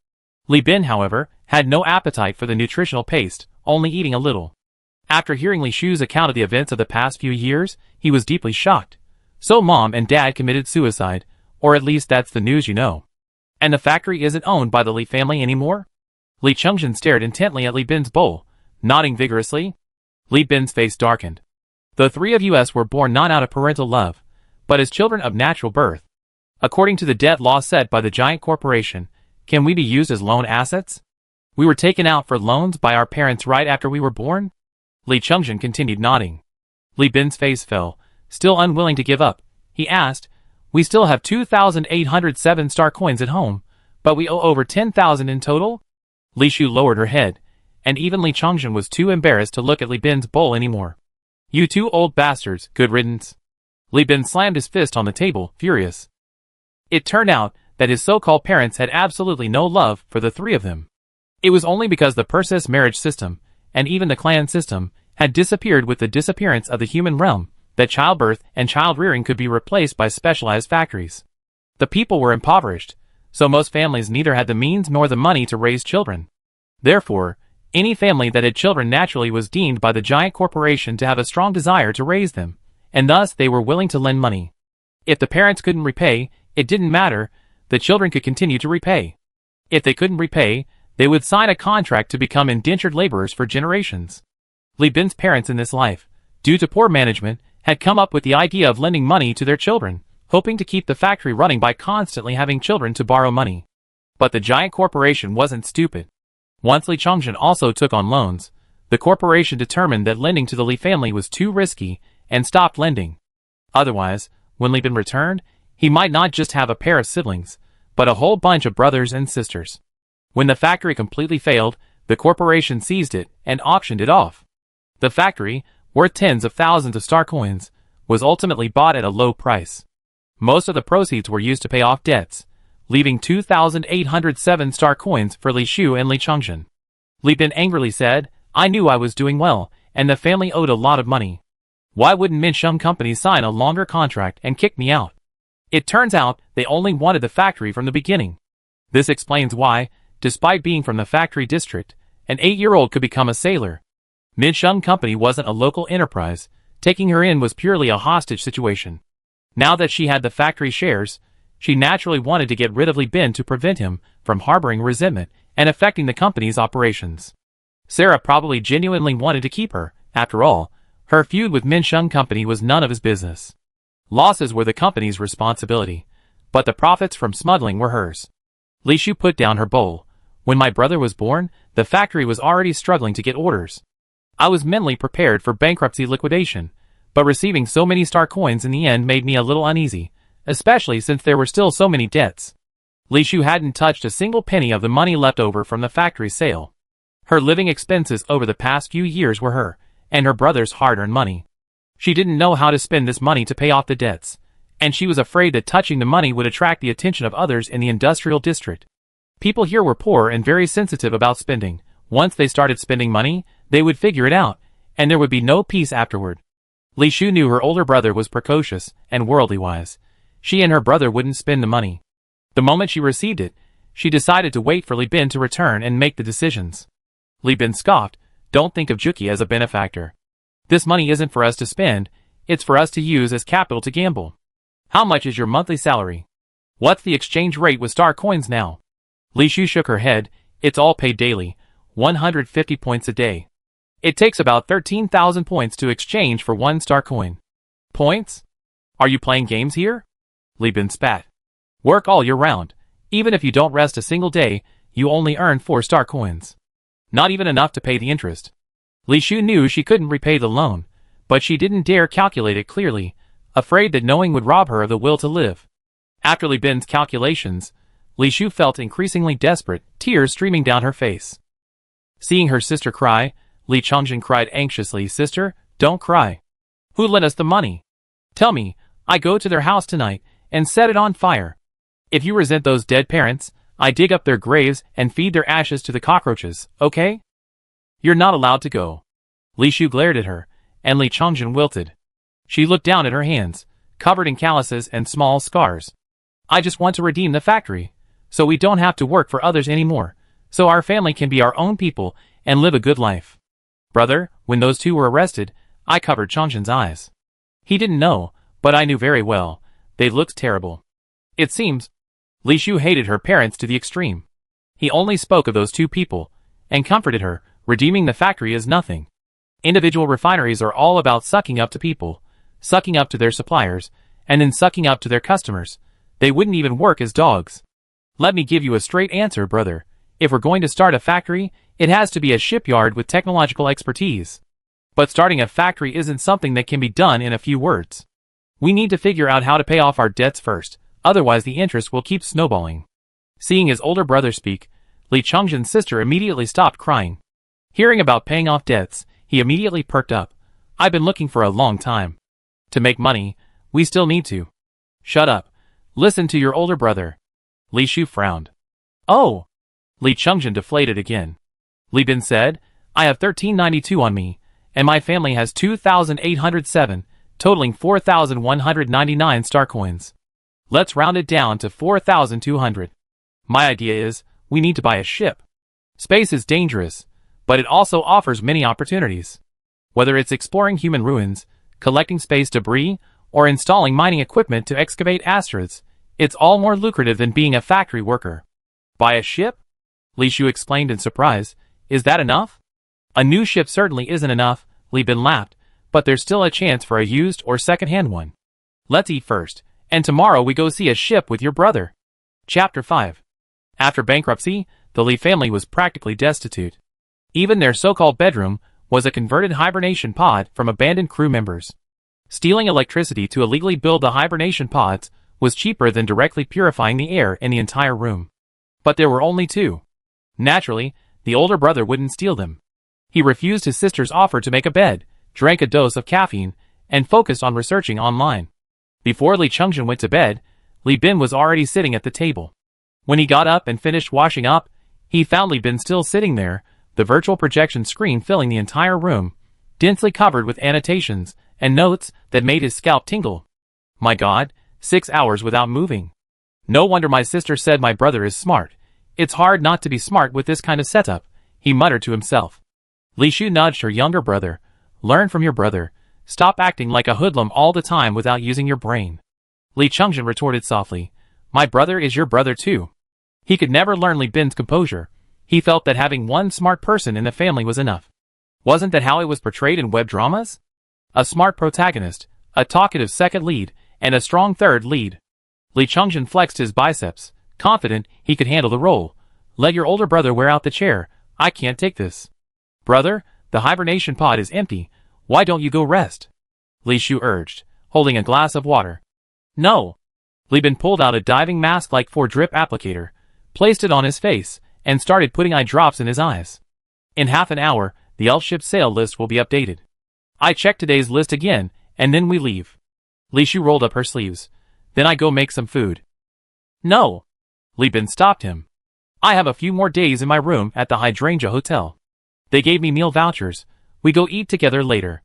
Li Bin, however, had no appetite for the nutritional paste, only eating a little. After hearing Li Shu's account of the events of the past few years, he was deeply shocked. So Mom and Dad committed suicide, or at least that's the news you know. And the factory isn't owned by the Li family anymore? Li Chongjin stared intently at Li Bin's bowl, nodding vigorously. Li Bin's face darkened. The 3 of us were born not out of parental love, but as children of natural birth. According to the debt law set by the giant corporation, can we be used as loan assets? We were taken out for loans by our parents right after we were born? Li Chongjin continued nodding. Li Bin's face fell, still unwilling to give up. He asked, we still have 2,807 star coins at home, but we owe over 10,000 in total? Li Shu lowered her head, and even Li Chongjin was too embarrassed to look at Li Bin's bowl anymore. You 2 old bastards, good riddance. Li Bin slammed his fist on the table, furious. It turned out that his so-called parents had absolutely no love for the 3 of them. It was only because the Persis marriage system, and even the clan system, had disappeared with the disappearance of the human realm, that childbirth and child-rearing could be replaced by specialized factories. The people were impoverished, so most families neither had the means nor the money to raise children. Therefore, any family that had children naturally was deemed by the giant corporation to have a strong desire to raise them, and thus they were willing to lend money. If the parents couldn't repay, it didn't matter, the children could continue to repay. If they couldn't repay, they would sign a contract to become indentured laborers for generations. Li Bin's parents in this life, due to poor management, had come up with the idea of lending money to their children, hoping to keep the factory running by constantly having children to borrow money. But the giant corporation wasn't stupid. Once Li Chongjin also took on loans, the corporation determined that lending to the Li family was too risky and stopped lending. Otherwise, when Li Bin returned, he might not just have a pair of siblings, but a whole bunch of brothers and sisters. When the factory completely failed, the corporation seized it and auctioned it off. The factory, worth tens of thousands of star coins, was ultimately bought at a low price. Most of the proceeds were used to pay off debts, leaving 2,807 star coins for Li Shu and Li Chongjin. Li Bin angrily said, I knew I was doing well, and the family owed a lot of money. Why wouldn't Minsheng Company sign a longer contract and kick me out? It turns out they only wanted the factory from the beginning. This explains why, despite being from the factory district, an 8-year-old could become a sailor. Minsheng Company wasn't a local enterprise. Taking her in was purely a hostage situation. Now that she had the factory shares, she naturally wanted to get rid of Li Bin to prevent him from harboring resentment and affecting the company's operations. Sarah probably genuinely wanted to keep her. After all, her feud with Minsheng Company was none of his business. Losses were the company's responsibility, but the profits from smuggling were hers. Li Shu put down her bowl. When my brother was born, the factory was already struggling to get orders. I was mentally prepared for bankruptcy liquidation, but receiving so many star coins in the end made me a little uneasy, especially since there were still so many debts. Li Shu hadn't touched a single penny of the money left over from the factory sale. Her living expenses over the past few years were her and her brother's hard-earned money. She didn't know how to spend this money to pay off the debts, and she was afraid that touching the money would attract the attention of others in the industrial district. People here were poor and very sensitive about spending. Once they started spending money, they would figure it out, and there would be no peace afterward. Li Shu knew her older brother was precocious and worldly-wise. She and her brother wouldn't spend the money. The moment she received it, she decided to wait for Li Bin to return and make the decisions. Li Bin scoffed, "Don't think of Juki as a benefactor. This money isn't for us to spend, it's for us to use as capital to gamble. How much is your monthly salary? What's the exchange rate with star coins now?" Li Shu shook her head. "It's all paid daily, 150 points a day. It takes about 13,000 points to exchange for 1 star coin." "Points? Are you playing games here?" Li Bin spat. "Work all year round. Even if you don't rest a single day, you only earn 4 star coins. Not even enough to pay the interest." Li Shu knew she couldn't repay the loan, but she didn't dare calculate it clearly, afraid that knowing would rob her of the will to live. After Li Bin's calculations, Li Shu felt increasingly desperate, tears streaming down her face. Seeing her sister cry, Li Chongjin cried anxiously, "Sister, don't cry. Who lent us the money? Tell me, I go to their house tonight and set it on fire. If you resent those dead parents, I dig up their graves and feed their ashes to the cockroaches, okay? You're not allowed to go." Li Shu glared at her, and Li Chongjin wilted. She looked down at her hands, covered in calluses and small scars. "I just want to redeem the factory, so we don't have to work for others anymore, so our family can be our own people and live a good life." "Brother, when those two were arrested, I covered Chongjin's eyes. He didn't know, but I knew very well. They looked terrible. It seems Li Shu hated her parents to the extreme. He only spoke of those two people, and comforted her. Redeeming the factory is nothing. Individual refineries are all about sucking up to people, sucking up to their suppliers, and then sucking up to their customers. They wouldn't even work as dogs. Let me give you a straight answer, brother. If we're going to start a factory, it has to be a shipyard with technological expertise. But starting a factory isn't something that can be done in a few words. We need to figure out how to pay off our debts first, otherwise the interest will keep snowballing." Seeing his older brother speak, Li Chongjin's sister immediately stopped crying. Hearing about paying off debts, he immediately perked up. "I've been looking for a long time. To make money, we still need to." "Shut up. Listen to your older brother." Li Shu frowned. "Oh!" Li Chongjin deflated again. Li Bin said, "I have 1392 on me, and my family has 2,807, totaling 4,199 star coins. Let's round it down to 4,200. My idea is, we need to buy a ship. Space is dangerous, but it also offers many opportunities. Whether it's exploring human ruins, collecting space debris, or installing mining equipment to excavate asteroids, it's all more lucrative than being a factory worker." "Buy a ship?" Li Shu explained in surprise. "Is that enough?" "A new ship certainly isn't enough," Li Bin laughed, "but there's still a chance for a used or second-hand one. Let's eat first, and tomorrow we go see a ship with your brother." Chapter 5. After bankruptcy, the Li family was practically destitute. Even their so-called bedroom was a converted hibernation pod from abandoned crew members. Stealing electricity to illegally build the hibernation pods was cheaper than directly purifying the air in the entire room. But there were only 2. Naturally, the older brother wouldn't steal them. He refused his sister's offer to make a bed, drank a dose of caffeine, and focused on researching online. Before Li Chongjin went to bed, Li Bin was already sitting at the table. When he got up and finished washing up, he found Li Bin still sitting there, the virtual projection screen filling the entire room, densely covered with annotations and notes that made his scalp tingle. My God, 6 hours without moving. No wonder my sister said my brother is smart. It's hard not to be smart with this kind of setup, he muttered to himself. Li Shu nudged her younger brother. Learn from your brother. Stop acting like a hoodlum all the time without using your brain. Li Chungjin retorted softly. My brother is your brother too. He could never learn Li Bin's composure. He felt that having one smart person in the family was enough. Wasn't that how it was portrayed in web dramas? A smart protagonist, a talkative second lead, and a strong third lead. Li Chungjin flexed his biceps, confident he could handle the role. Let your older brother wear out the chair. I can't take this. Brother, the hibernation pod is empty. Why don't you go rest? Li Shu urged, holding a glass of water. No. Li Bin pulled out a diving mask-like drip applicator, placed it on his face, and started putting eye drops in his eyes. In half an hour, the elf ship sail list will be updated. I check today's list again, and then we leave. Li Shu rolled up her sleeves. Then I go make some food. No. Li Bin stopped him. I have a few more days in my room at the Hydrangea Hotel. They gave me meal vouchers. We go eat together later.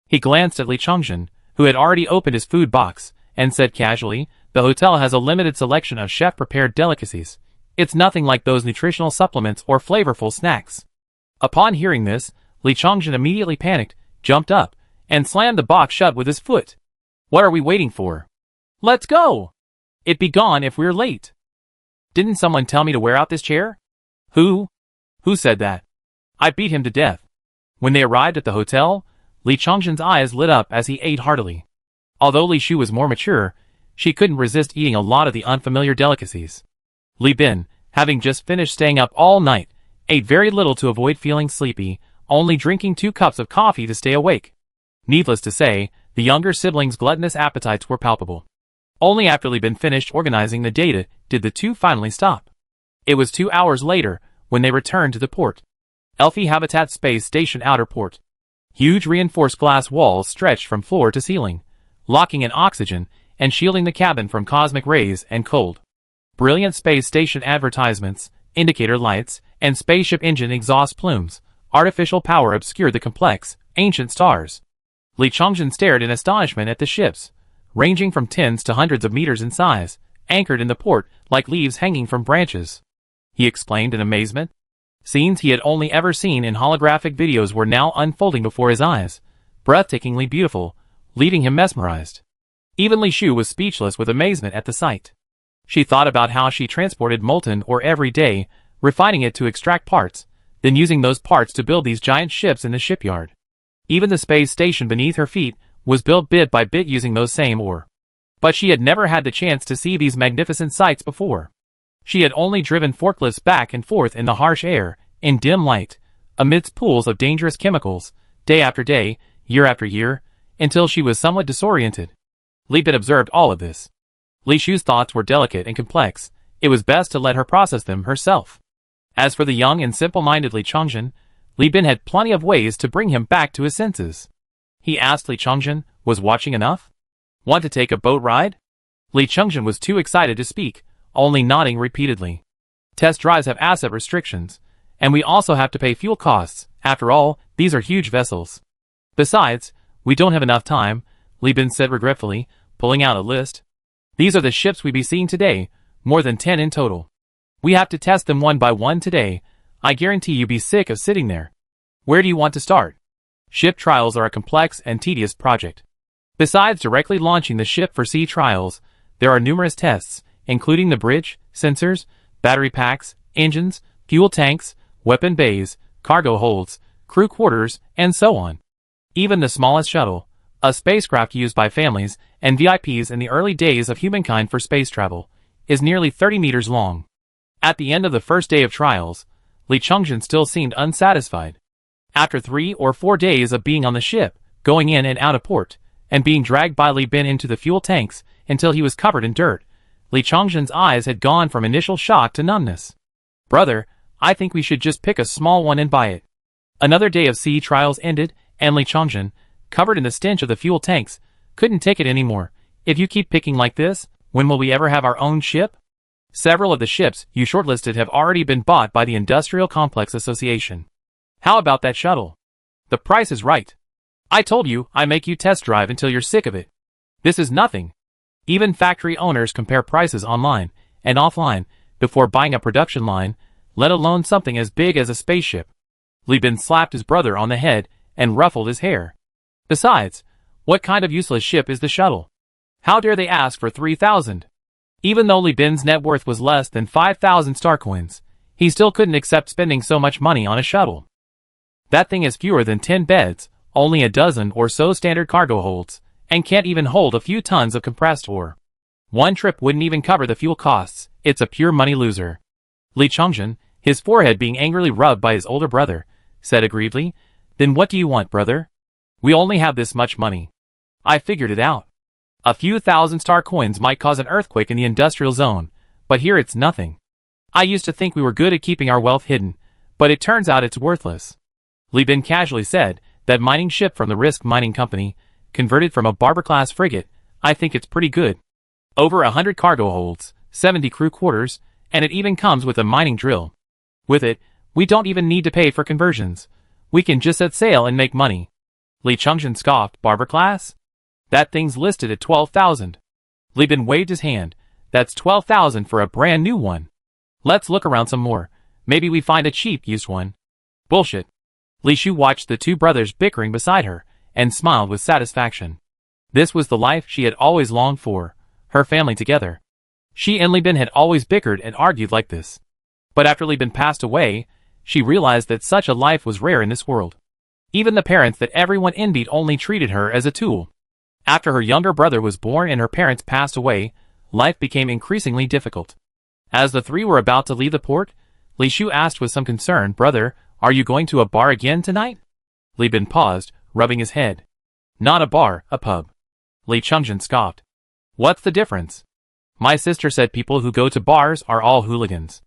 He glanced at Li Chungjin, who had already opened his food box, and said casually, the hotel has a limited selection of chef-prepared delicacies. It's nothing like those nutritional supplements or flavorful snacks. Upon hearing this, Li Chungjin immediately panicked, jumped up, and slammed the box shut with his foot. What are we waiting for? Let's go! It'd be gone if we're late. Didn't someone tell me to wear out this chair? Who? Who said that? I beat him to death. When they arrived at the hotel, Li Chungjin's eyes lit up as he ate heartily. Although Li Shu was more mature, she couldn't resist eating a lot of the unfamiliar delicacies. Li Bin, having just finished staying up all night, ate very little to avoid feeling sleepy, only drinking 2 cups of coffee to stay awake. Needless to say, the younger siblings' gluttonous appetites were palpable. Only after Li Bin finished organizing the data did the two finally stop. It was 2 hours later when they returned to the port. Elfie Habitat Space Station Outer Port. Huge reinforced glass walls stretched from floor to ceiling, locking in oxygen and shielding the cabin from cosmic rays and cold. Brilliant space station advertisements, indicator lights, and spaceship engine exhaust plumes, artificial power obscured the complex, ancient stars. Li Chungjin stared in astonishment at the ships, ranging from tens to hundreds of meters in size, anchored in the port like leaves hanging from branches. He exclaimed in amazement. Scenes he had only ever seen in holographic videos were now unfolding before his eyes, breathtakingly beautiful, leaving him mesmerized. Even Li Shu was speechless with amazement at the sight. She thought about how she transported molten ore every day, refining it to extract parts, then using those parts to build these giant ships in the shipyard. Even the space station beneath her feet was built bit by bit using those same ore. But she had never had the chance to see these magnificent sights before. She had only driven forklifts back and forth in the harsh air, in dim light, amidst pools of dangerous chemicals, day after day, year after year, until she was somewhat disoriented. Li Bin observed all of this. Li Shu's thoughts were delicate and complex. It was best to let her process them herself. As for the young and simple-minded Li Chungjin, Li Bin had plenty of ways to bring him back to his senses. He asked Li Chungjin, was watching enough? Want to take a boat ride? Li Chungjin was too excited to speak, only nodding repeatedly. Test drives have asset restrictions, and we also have to pay fuel costs. After all, these are huge vessels. Besides, we don't have enough time, Li Bin said regretfully, pulling out a list. These are the ships we be seeing today, more than 10 in total. We have to test them one by one today. I guarantee you be sick of sitting there. Where do you want to start? Ship trials are a complex and tedious project. Besides directly launching the ship for sea trials, there are numerous tests, including the bridge, sensors, battery packs, engines, fuel tanks, weapon bays, cargo holds, crew quarters, and so on. Even the smallest shuttle, a spacecraft used by families and VIPs in the early days of humankind for space travel, is nearly 30 meters long. At the end of the first day of trials, Li Chungjin still seemed unsatisfied. After 3 or 4 days of being on the ship, going in and out of port, and being dragged by Li Bin into the fuel tanks until he was covered in dirt, Li Chungjin's eyes had gone from initial shock to numbness. Brother, I think we should just pick a small one and buy it. Another day of sea trials ended, and Li Chungjin, covered in the stench of the fuel tanks, couldn't take it anymore. If you keep picking like this, when will we ever have our own ship? Several of the ships you shortlisted have already been bought by the Industrial Complex Association. How about that shuttle? The price is right. I told you I make you test drive until you're sick of it. This is nothing. Even factory owners compare prices online and offline before buying a production line, let alone something as big as a spaceship. Li Bin slapped his brother on the head and ruffled his hair. Besides, what kind of useless ship is the shuttle? How dare they ask for 3,000? Even though Li Bin's net worth was less than 5,000 star coins, he still couldn't accept spending so much money on a shuttle. That thing has fewer than 10 beds, only a dozen or so standard cargo holds, and can't even hold a few tons of compressed ore. One trip wouldn't even cover the fuel costs. It's a pure money loser. Li Chongjin, his forehead being angrily rubbed by his older brother, said aggrievedly, Then what do you want, brother? We only have this much money. I figured it out. A few thousand star coins might cause an earthquake in the industrial zone, but here it's nothing. I used to think we were good at keeping our wealth hidden, but it turns out it's worthless. Li Bin casually said, that mining ship from the Risk Mining Company, converted from a Barber-class frigate, I think it's pretty good. Over 100 cargo holds, 70 crew quarters, and it even comes with a mining drill. With it, we don't even need to pay for conversions. We can just set sail and make money. Li Chongjin scoffed, Barber-class? That thing's listed at 12,000. Li Bin waved his hand. That's 12,000 for a brand new one. Let's look around some more. Maybe we find a cheap used one. Bullshit. Li Shu watched the two brothers bickering beside her, and smiled with satisfaction. This was the life she had always longed for, her family together. She and Li Bin had always bickered and argued like this. But after Li Bin passed away, she realized that such a life was rare in this world. Even the parents that everyone envied only treated her as a tool. After her younger brother was born and her parents passed away, life became increasingly difficult. As the three were about to leave the port, Li Shu asked with some concern, Brother, are you going to a bar again tonight? Li Bin paused, rubbing his head. Not a bar, a pub. Li Chongjin scoffed. What's the difference? My sister said people who go to bars are all hooligans.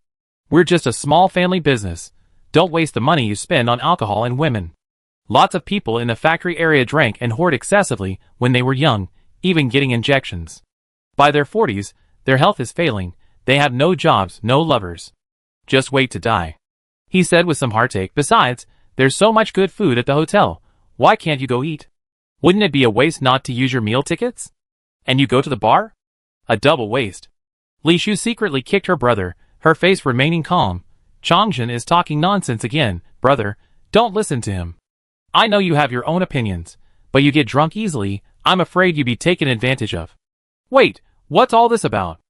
We're just a small family business. Don't waste the money you spend on alcohol and women. Lots of people in the factory area drank and hoard excessively when they were young, even getting injections. By their 40s, their health is failing, they have no jobs, no lovers. Just wait to die. He said with some heartache, besides, there's so much good food at the hotel, why can't you go eat? Wouldn't it be a waste not to use your meal tickets? And you go to the bar? A double waste. Li Shu secretly kicked her brother, her face remaining calm. Chongjin is talking nonsense again, brother, don't listen to him. I know you have your own opinions, but you get drunk easily, I'm afraid you'd be taken advantage of. Wait, what's all this about?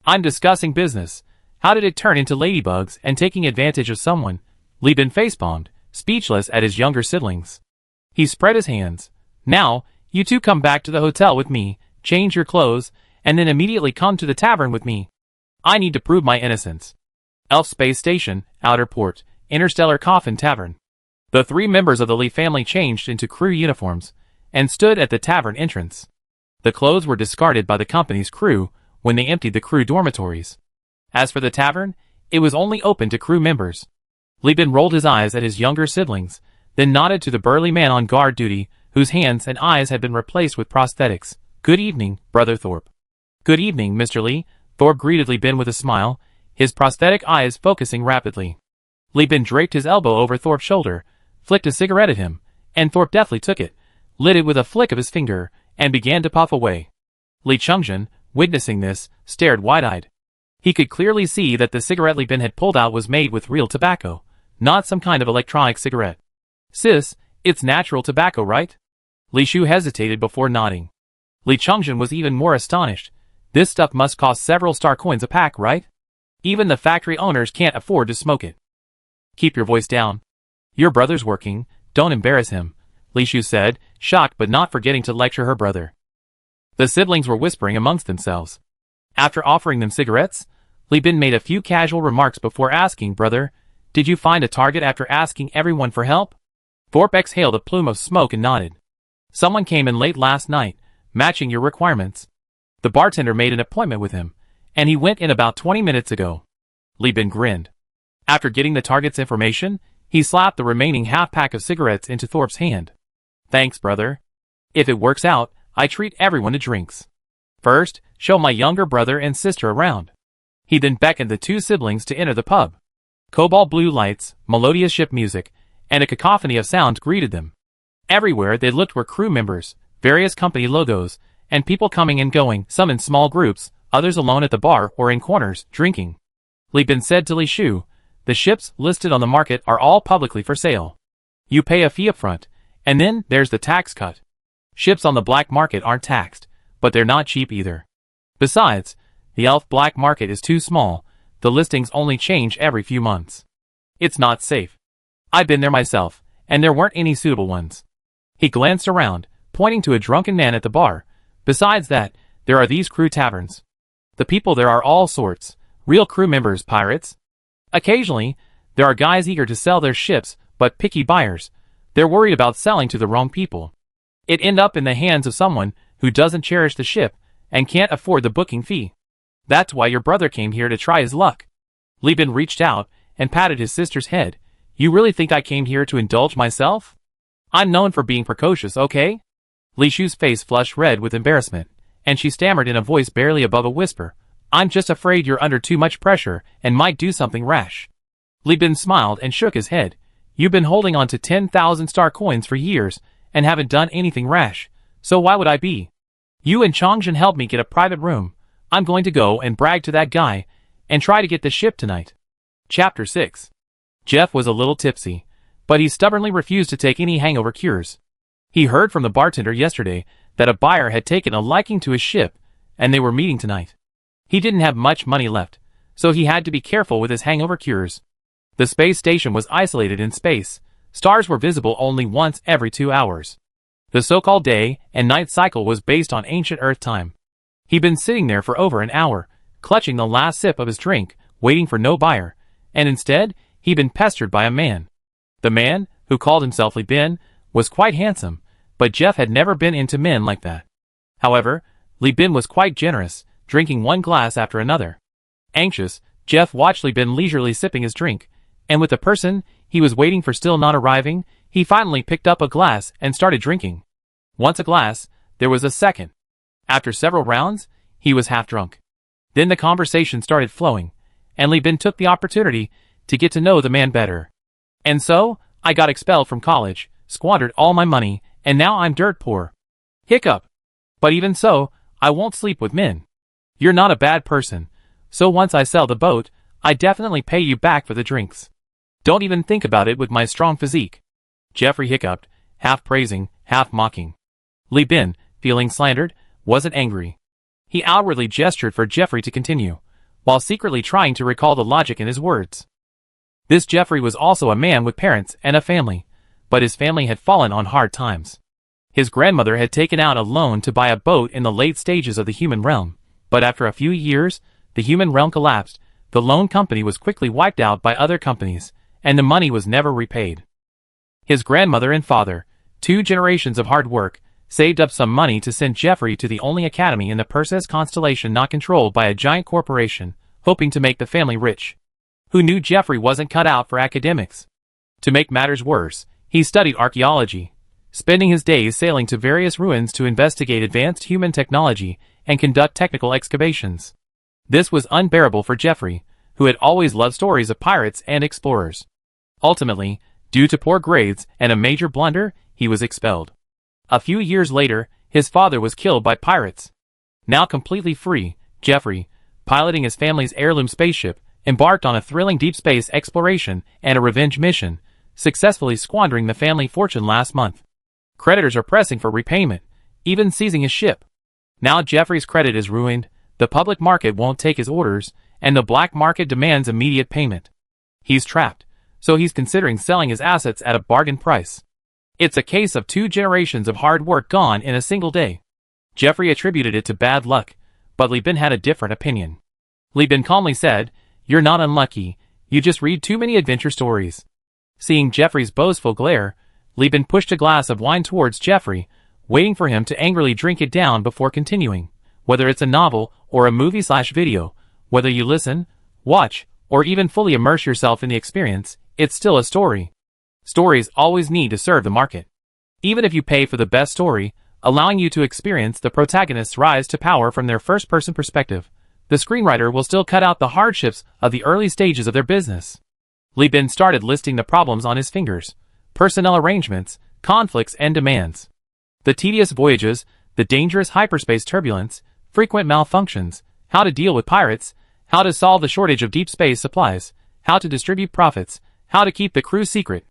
I'm discussing business. How did it turn into ladybugs and taking advantage of someone? Li Bin facepalmed, speechless at his younger siblings. He spread his hands. Now, you two come back to the hotel with me, change your clothes, and then immediately come to the tavern with me. I need to prove my innocence. Elf Space Station, Outer Port, Interstellar Coffin Tavern. The three members of the Li family changed into crew uniforms and stood at the tavern entrance. The clothes were discarded by the company's crew when they emptied the crew dormitories. As for the tavern, it was only open to crew members. Li Bin rolled his eyes at his younger siblings, then nodded to the burly man on guard duty, whose hands and eyes had been replaced with prosthetics. Good evening, Brother Thorpe. Good evening, Mr. Li. Thorpe greeted Li Bin with a smile, his prosthetic eyes focusing rapidly. Li Bin draped his elbow over Thorpe's shoulder, flicked a cigarette at him, and Thorpe deftly took it, lit it with a flick of his finger, and began to puff away. Li Chongjin, witnessing this, stared wide-eyed. He could clearly see that the cigarette Li Bin had pulled out was made with real tobacco, not some kind of electronic cigarette. Sis, it's natural tobacco, right? Li Shu hesitated before nodding. Li Chongjin was even more astonished. This stuff must cost several star coins a pack, right? Even the factory owners can't afford to smoke it. Keep your voice down. Your brother's working, don't embarrass him, Li Shu said, shocked but not forgetting to lecture her brother. The siblings were whispering amongst themselves. After offering them cigarettes, Li Bin made a few casual remarks before asking, Brother, did you find a target after asking everyone for help? Thorpe exhaled a plume of smoke and nodded. Someone came in late last night, matching your requirements. The bartender made an appointment with him, and he went in about 20 minutes ago. Li Bin grinned. After getting the target's information, he slapped the remaining half-pack of cigarettes into Thorpe's hand. Thanks, brother. If it works out, I treat everyone to drinks. First, show my younger brother and sister around. He then beckoned the two siblings to enter the pub. Cobalt blue lights, melodious ship music, and a cacophony of sounds greeted them. Everywhere they looked were crew members, various company logos, and people coming and going, some in small groups, others alone at the bar or in corners, drinking. Li Bin said to Li Shu, "The ships listed on the market are all publicly for sale. You pay a fee upfront, and then there's the tax cut. Ships on the black market aren't taxed, but they're not cheap either. Besides, the elf black market is too small, the listings only change every few months. It's not safe. I've been there myself, and there weren't any suitable ones." He glanced around, pointing to a drunken man at the bar. "Besides that, there are these crew taverns. The people there are all sorts, real crew members, pirates. Occasionally, there are guys eager to sell their ships, but picky buyers. They're worried about selling to the wrong people. It end up in the hands of someone who doesn't cherish the ship and can't afford the booking fee. That's why your brother came here to try his luck." Li Bin reached out and patted his sister's head. "You really think I came here to indulge myself? I'm known for being precocious, okay?" Li Shu's face flushed red with embarrassment, and she stammered in a voice barely above a whisper, "I'm just afraid you're under too much pressure and might do something rash." Li Bin smiled and shook his head. "You've been holding on to 10,000 star coins for years and haven't done anything rash, so why would I be? You and Chongzhen helped me get a private room. I'm going to go and brag to that guy and try to get the ship tonight." Chapter 6. Jeff was a little tipsy, but he stubbornly refused to take any hangover cures. He heard from the bartender yesterday that a buyer had taken a liking to his ship, and they were meeting tonight. He didn't have much money left, so he had to be careful with his hangover cures. The space station was isolated in space. Stars were visible only once every 2 hours. The so-called day and night cycle was based on ancient Earth time. He'd been sitting there for over an hour, clutching the last sip of his drink, waiting for no buyer, and instead, he'd been pestered by a man. The man, who called himself Li Bin, was quite handsome, but Jeff had never been into men like that. However, Li Bin was quite generous, drinking one glass after another. Anxious, Jeff watched Li Bin leisurely sipping his drink, and with the person he was waiting for still not arriving, he finally picked up a glass and started drinking. Once a glass, there was a second. After several rounds, he was half drunk. Then the conversation started flowing, and Li Bin took the opportunity to get to know the man better. "And so, I got expelled from college, squandered all my money, and now I'm dirt poor. Hiccup. But even so, I won't sleep with men. You're not a bad person, so once I sell the boat, I definitely pay you back for the drinks. Don't even think about it with my strong physique." Jeffrey hiccuped, half praising, half mocking. Li Bin, feeling slandered, wasn't angry. He outwardly gestured for Jeffrey to continue, while secretly trying to recall the logic in his words. This Jeffrey was also a man with parents and a family, but his family had fallen on hard times. His grandmother had taken out a loan to buy a boat in the late stages of the human realm, but after a few years, the human realm collapsed, the loan company was quickly wiped out by other companies, and the money was never repaid. His grandmother and father, 2 generations of hard work, saved up some money to send Jeffrey to the only academy in the Perseus constellation not controlled by a giant corporation, hoping to make the family rich. Who knew Jeffrey wasn't cut out for academics? To make matters worse, he studied archaeology, spending his days sailing to various ruins to investigate advanced human technology and conduct technical excavations. This was unbearable for Jeffrey, who had always loved stories of pirates and explorers. Ultimately, due to poor grades and a major blunder, he was expelled. A few years later, his father was killed by pirates. Now completely free, Jeffrey, piloting his family's heirloom spaceship, embarked on a thrilling deep space exploration and a revenge mission, successfully squandering the family fortune last month. Creditors are pressing for repayment, even seizing his ship. Now Jeffrey's credit is ruined, the public market won't take his orders, and the black market demands immediate payment. He's trapped, so he's considering selling his assets at a bargain price. It's a case of 2 generations of hard work gone in a single day. Jeffrey attributed it to bad luck, but Li Bin had a different opinion. Li Bin calmly said, "You're not unlucky, you just read too many adventure stories." Seeing Jeffrey's boastful glare, Li Bin pushed a glass of wine towards Jeffrey, waiting for him to angrily drink it down before continuing. Whether it's a novel or a movie/video, whether you listen, watch, or even fully immerse yourself in the experience, it's still a story. Stories always need to serve the market. Even if you pay for the best story, allowing you to experience the protagonist's rise to power from their first-person perspective, the screenwriter will still cut out the hardships of the early stages of their business. Li Bin started listing the problems on his fingers: personnel arrangements, conflicts and demands. The tedious voyages, the dangerous hyperspace turbulence, frequent malfunctions, how to deal with pirates, how to solve the shortage of deep space supplies, how to distribute profits, how to keep the crew secret.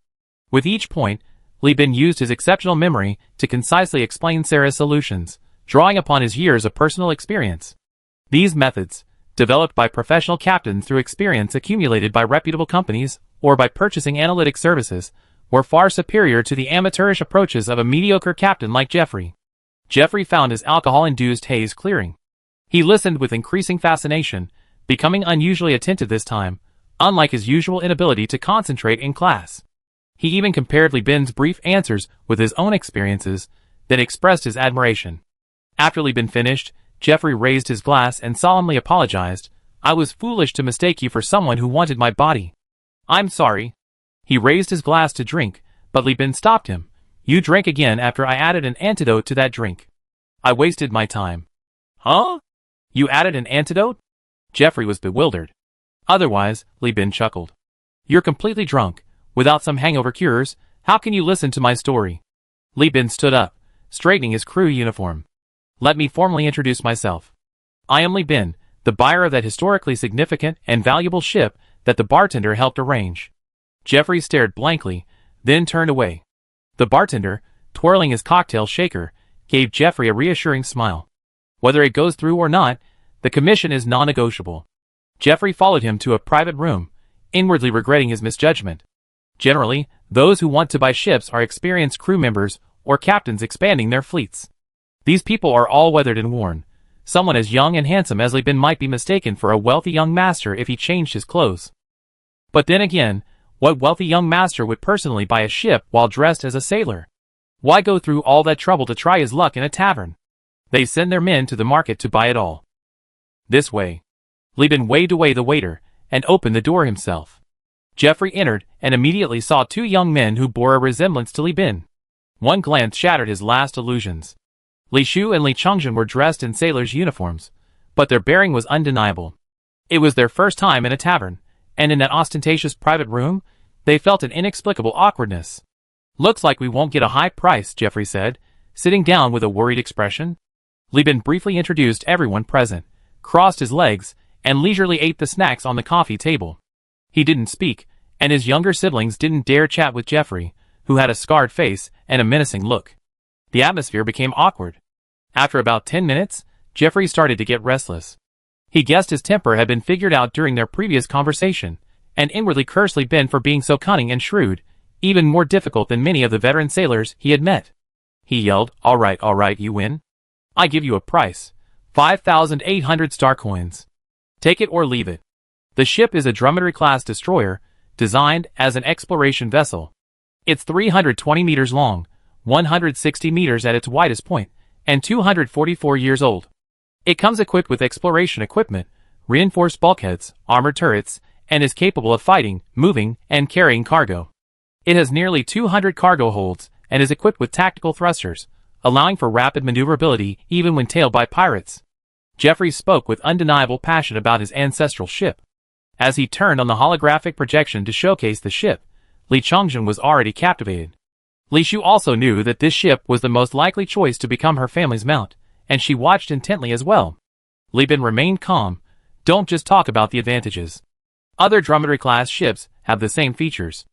With each point, Li Bin used his exceptional memory to concisely explain Sarah's solutions, drawing upon his years of personal experience. These methods, developed by professional captains through experience accumulated by reputable companies or by purchasing analytic services, were far superior to the amateurish approaches of a mediocre captain like Jeffrey. Jeffrey found his alcohol-induced haze clearing. He listened with increasing fascination, becoming unusually attentive this time, unlike his usual inability to concentrate in class. He even compared Li Bin's brief answers with his own experiences, then expressed his admiration. After Li Bin finished, Jeffrey raised his glass and solemnly apologized. "I was foolish to mistake you for someone who wanted my body. I'm sorry." He raised his glass to drink, but Li Bin stopped him. "You drank again after I added an antidote to that drink. I wasted my time." "Huh? You added an antidote?" Jeffrey was bewildered. Otherwise, Li Bin chuckled. "You're completely drunk. Without some hangover cures, how can you listen to my story?" Li Bin stood up, straightening his crew uniform. "Let me formally introduce myself. I am Li Bin, the buyer of that historically significant and valuable ship that the bartender helped arrange." Jeffrey stared blankly, then turned away. The bartender, twirling his cocktail shaker, gave Jeffrey a reassuring smile. "Whether it goes through or not, the commission is non-negotiable." Jeffrey followed him to a private room, inwardly regretting his misjudgment. Generally, those who want to buy ships are experienced crew members or captains expanding their fleets. These people are all weathered and worn. Someone as young and handsome as Li Bin might be mistaken for a wealthy young master if he changed his clothes. But then again, what wealthy young master would personally buy a ship while dressed as a sailor? Why go through all that trouble to try his luck in a tavern? They send their men to the market to buy it all. "This way." Li Bin waved away the waiter and opened the door himself. Jeffrey entered and immediately saw two young men who bore a resemblance to Li Bin. One glance shattered his last illusions. Li Shu and Li Chongjin were dressed in sailors' uniforms, but their bearing was undeniable. It was their first time in a tavern, and in that ostentatious private room, they felt an inexplicable awkwardness. "Looks like we won't get a high price," Jeffrey said, sitting down with a worried expression. Li Bin briefly introduced everyone present, crossed his legs, and leisurely ate the snacks on the coffee table. He didn't speak, and his younger siblings didn't dare chat with Jeffrey, who had a scarred face and a menacing look. The atmosphere became awkward. After about 10 minutes, Jeffrey started to get restless. He guessed his temper had been figured out during their previous conversation, and inwardly cursed Li Bin for being so cunning and shrewd, even more difficult than many of the veteran sailors he had met. He yelled, all right, you win. I give you a price. 5,800 star coins. Take it or leave it. The ship is a dromedary-class destroyer, designed as an exploration vessel. It's 320 meters long, 160 meters at its widest point, and 244 years old. It comes equipped with exploration equipment, reinforced bulkheads, armored turrets, and is capable of fighting, moving, and carrying cargo. It has nearly 200 cargo holds, and is equipped with tactical thrusters, allowing for rapid maneuverability even when tailed by pirates. Jeffrey spoke with undeniable passion about his ancestral ship. As he turned on the holographic projection to showcase the ship, Li Chongjin was already captivated. Li Shu also knew that this ship was the most likely choice to become her family's mount, and she watched intently as well. Li Bin remained calm. Don't just talk about the advantages. Other dromedary-class ships have the same features.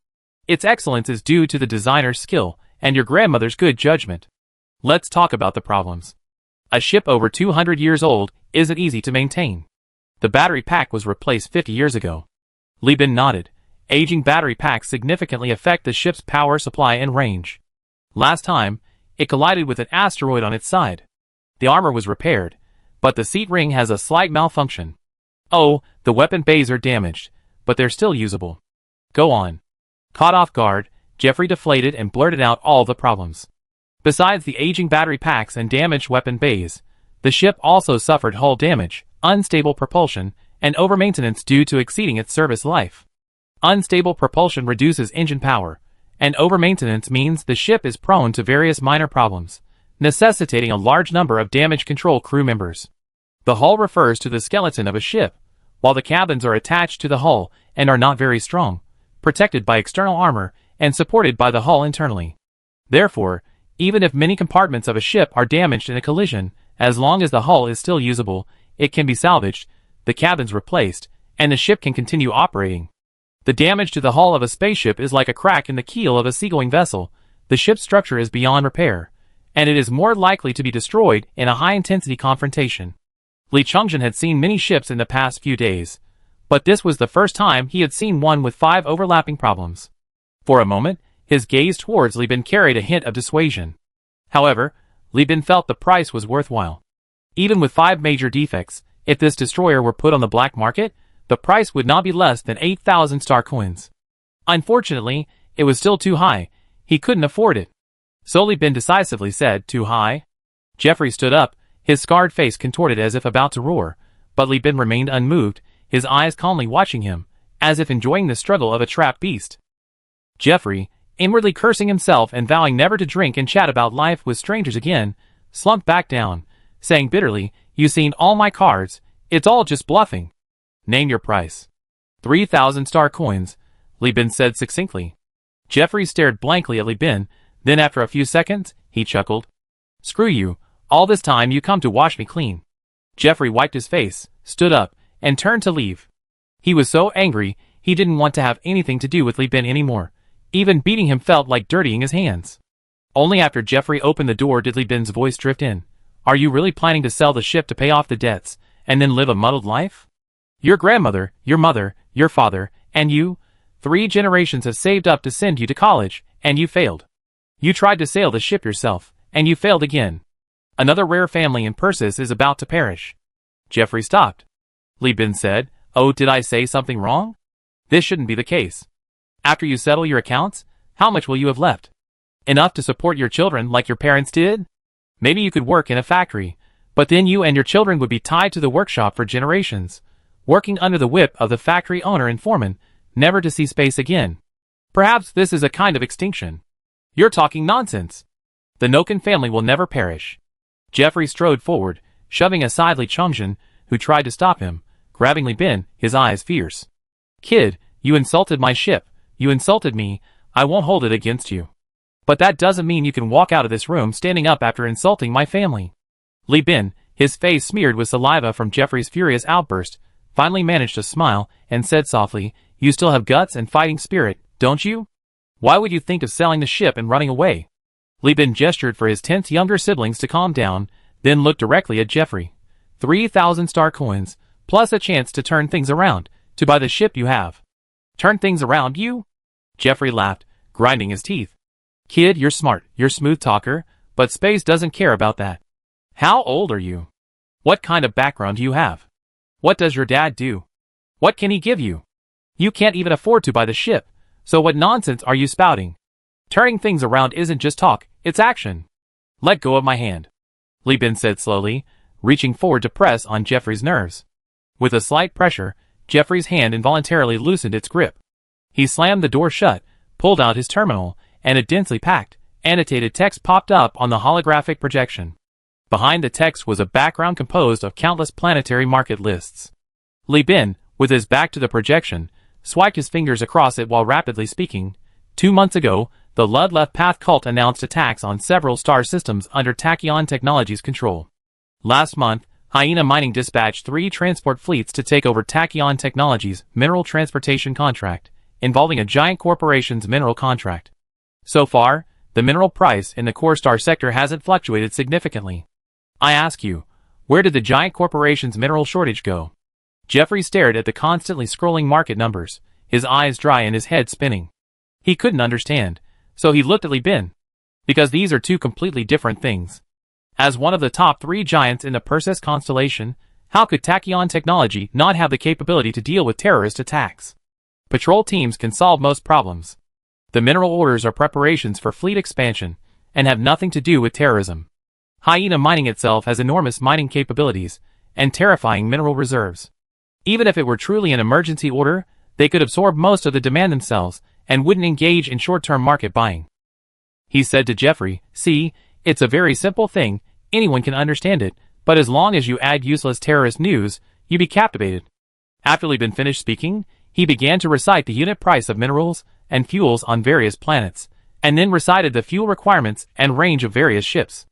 Its excellence is due to the designer's skill and your grandmother's good judgment. Let's talk about the problems. A ship over 200 years old isn't easy to maintain. The battery pack was replaced 50 years ago. Li Bin nodded. Aging battery packs significantly affect the ship's power supply and range. Last time, it collided with an asteroid on its side. The armor was repaired, but the seat ring has a slight malfunction. Oh, the weapon bays are damaged, but they're still usable. Go on. Caught off guard, Jeffrey deflated and blurted out all the problems. Besides the aging battery packs and damaged weapon bays, the ship also suffered hull damage, unstable propulsion, and overmaintenance due to exceeding its service life. Unstable propulsion reduces engine power, and overmaintenance means the ship is prone to various minor problems, necessitating a large number of damage control crew members. The hull refers to the skeleton of a ship, while the cabins are attached to the hull and are not very strong, protected by external armor and supported by the hull internally. Therefore, even if many compartments of a ship are damaged in a collision, as long as the hull is still usable, it can be salvaged, the cabins replaced, and the ship can continue operating. The damage to the hull of a spaceship is like a crack in the keel of a seagoing vessel. The ship's structure is beyond repair, and it is more likely to be destroyed in a high-intensity confrontation. Li Chungjin had seen many ships in the past few days, but this was the first time he had seen one with 5 overlapping problems. For a moment, his gaze towards Li Bin carried a hint of dissuasion. However, Li Bin felt the price was worthwhile. Even with 5 major defects, if this destroyer were put on the black market, the price would not be less than 8,000 star coins. Unfortunately, it was still too high. He couldn't afford it. So Li Bin decisively said, "Too high?" Jeffrey stood up, his scarred face contorted as if about to roar, but Li Bin remained unmoved, his eyes calmly watching him, as if enjoying the struggle of a trapped beast. Jeffrey, inwardly cursing himself and vowing never to drink and chat about life with strangers again, slumped back down, saying bitterly, "You've seen all my cards, it's all just bluffing. Name your price." 3,000 star coins, Li Bin said succinctly. Jeffrey stared blankly at Li Bin, then after a few seconds, he chuckled. "Screw you, all this time you come to wash me clean." Jeffrey wiped his face, stood up, and turned to leave. He was so angry, he didn't want to have anything to do with Li Bin anymore. Even beating him felt like dirtying his hands. Only after Jeffrey opened the door did Li Bin's voice drift in. "Are you really planning to sell the ship to pay off the debts, and then live a muddled life? Your grandmother, your mother, your father, and you, 3 generations have saved up to send you to college, and you failed. You tried to sail the ship yourself, and you failed again. Another rare family in Persis is about to perish." Jeffrey stopped. Li Bin said, "Oh, did I say something wrong? This shouldn't be the case. After you settle your accounts, how much will you have left? Enough to support your children like your parents did? Maybe you could work in a factory, but then you and your children would be tied to the workshop for generations, working under the whip of the factory owner and foreman, never to see space again. Perhaps this is a kind of extinction." "You're talking nonsense. The Noken family will never perish." Jeffrey strode forward, shoving aside Li Chungjin, who tried to stop him, grabbing Li Bin, his eyes fierce. "Kid, you insulted my ship. You insulted me. I won't hold it against you. But that doesn't mean you can walk out of this room standing up after insulting my family." Li Bin, his face smeared with saliva from Jeffrey's furious outburst, finally managed to smile and said softly, "You still have guts and fighting spirit, don't you? Why would you think of selling the ship and running away?" Li Bin gestured for his tense younger siblings to calm down, then looked directly at Jeffrey. 3,000 star coins, plus a chance to turn things around, to buy the ship you have. "Turn things around, you?" Jeffrey laughed, grinding his teeth. "Kid, you're smart, you're smooth talker, but space doesn't care about that. How old are you? What kind of background do you have? What does your dad do? What can he give you? You can't even afford to buy the ship, so what nonsense are you spouting? Turning things around isn't just talk, it's action. Let go of my hand," Li Bin said slowly, reaching forward to press on Jeffrey's nerves. With a slight pressure, Jeffrey's hand involuntarily loosened its grip. He slammed the door shut, pulled out his terminal, and a densely packed, annotated text popped up on the holographic projection. Behind the text was a background composed of countless planetary market lists. Li Bin, with his back to the projection, swiped his fingers across it while rapidly speaking. 2 months ago, the Ludleth Path cult announced attacks on several star systems under Tachyon Technologies' control. Last month, Hyena Mining dispatched 3 transport fleets to take over Tachyon Technologies' mineral transportation contract, involving a giant corporation's mineral contract. So far, the mineral price in the core star sector hasn't fluctuated significantly. I ask you, where did the giant corporation's mineral shortage go? Jeffrey stared at the constantly scrolling market numbers, his eyes dry and his head spinning. He couldn't understand, so he looked at Li Bin. Because these are 2 completely different things. As one of the top 3 giants in the Perseus constellation, how could Tachyon Technology not have the capability to deal with terrorist attacks? Patrol teams can solve most problems. The mineral orders are preparations for fleet expansion, and have nothing to do with terrorism. Hyena Mining itself has enormous mining capabilities, and terrifying mineral reserves. Even if it were truly an emergency order, they could absorb most of the demand themselves, and wouldn't engage in short-term market buying. He said to Jeffrey, "See, it's a very simple thing, anyone can understand it, but as long as you add useless terrorist news, you be captivated." After Li Bin finished speaking, he began to recite the unit price of minerals and fuels on various planets, and then recited the fuel requirements and range of various ships.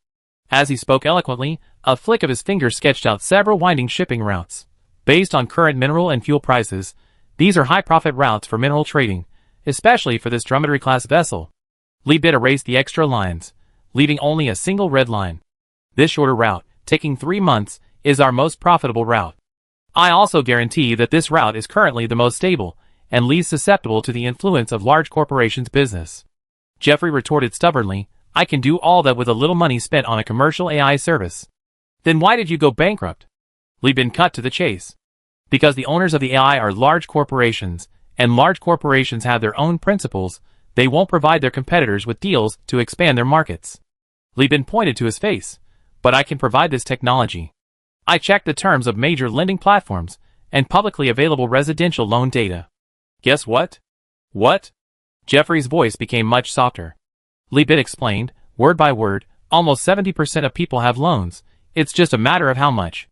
As he spoke eloquently, a flick of his finger sketched out several winding shipping routes. Based on current mineral and fuel prices, these are high-profit routes for mineral trading, especially for this dromedary-class vessel. Li Bin erased the extra lines, leaving only a single red line. This shorter route, taking 3 months, is our most profitable route. I also guarantee that this route is currently the most stable and least susceptible to the influence of large corporations' business. Jeffrey retorted stubbornly, I can do all that with a little money spent on a commercial AI service. Then why did you go bankrupt? Li Bin cut to the chase. Because the owners of the AI are large corporations, and large corporations have their own principles, they won't provide their competitors with deals to expand their markets. Li Bin pointed to his face. But I can provide this technology. I checked the terms of major lending platforms and publicly available residential loan data. Guess what? What? Jeffrey's voice became much softer. Li Bin explained, word by word, almost 70% of people have loans. It's just a matter of how much.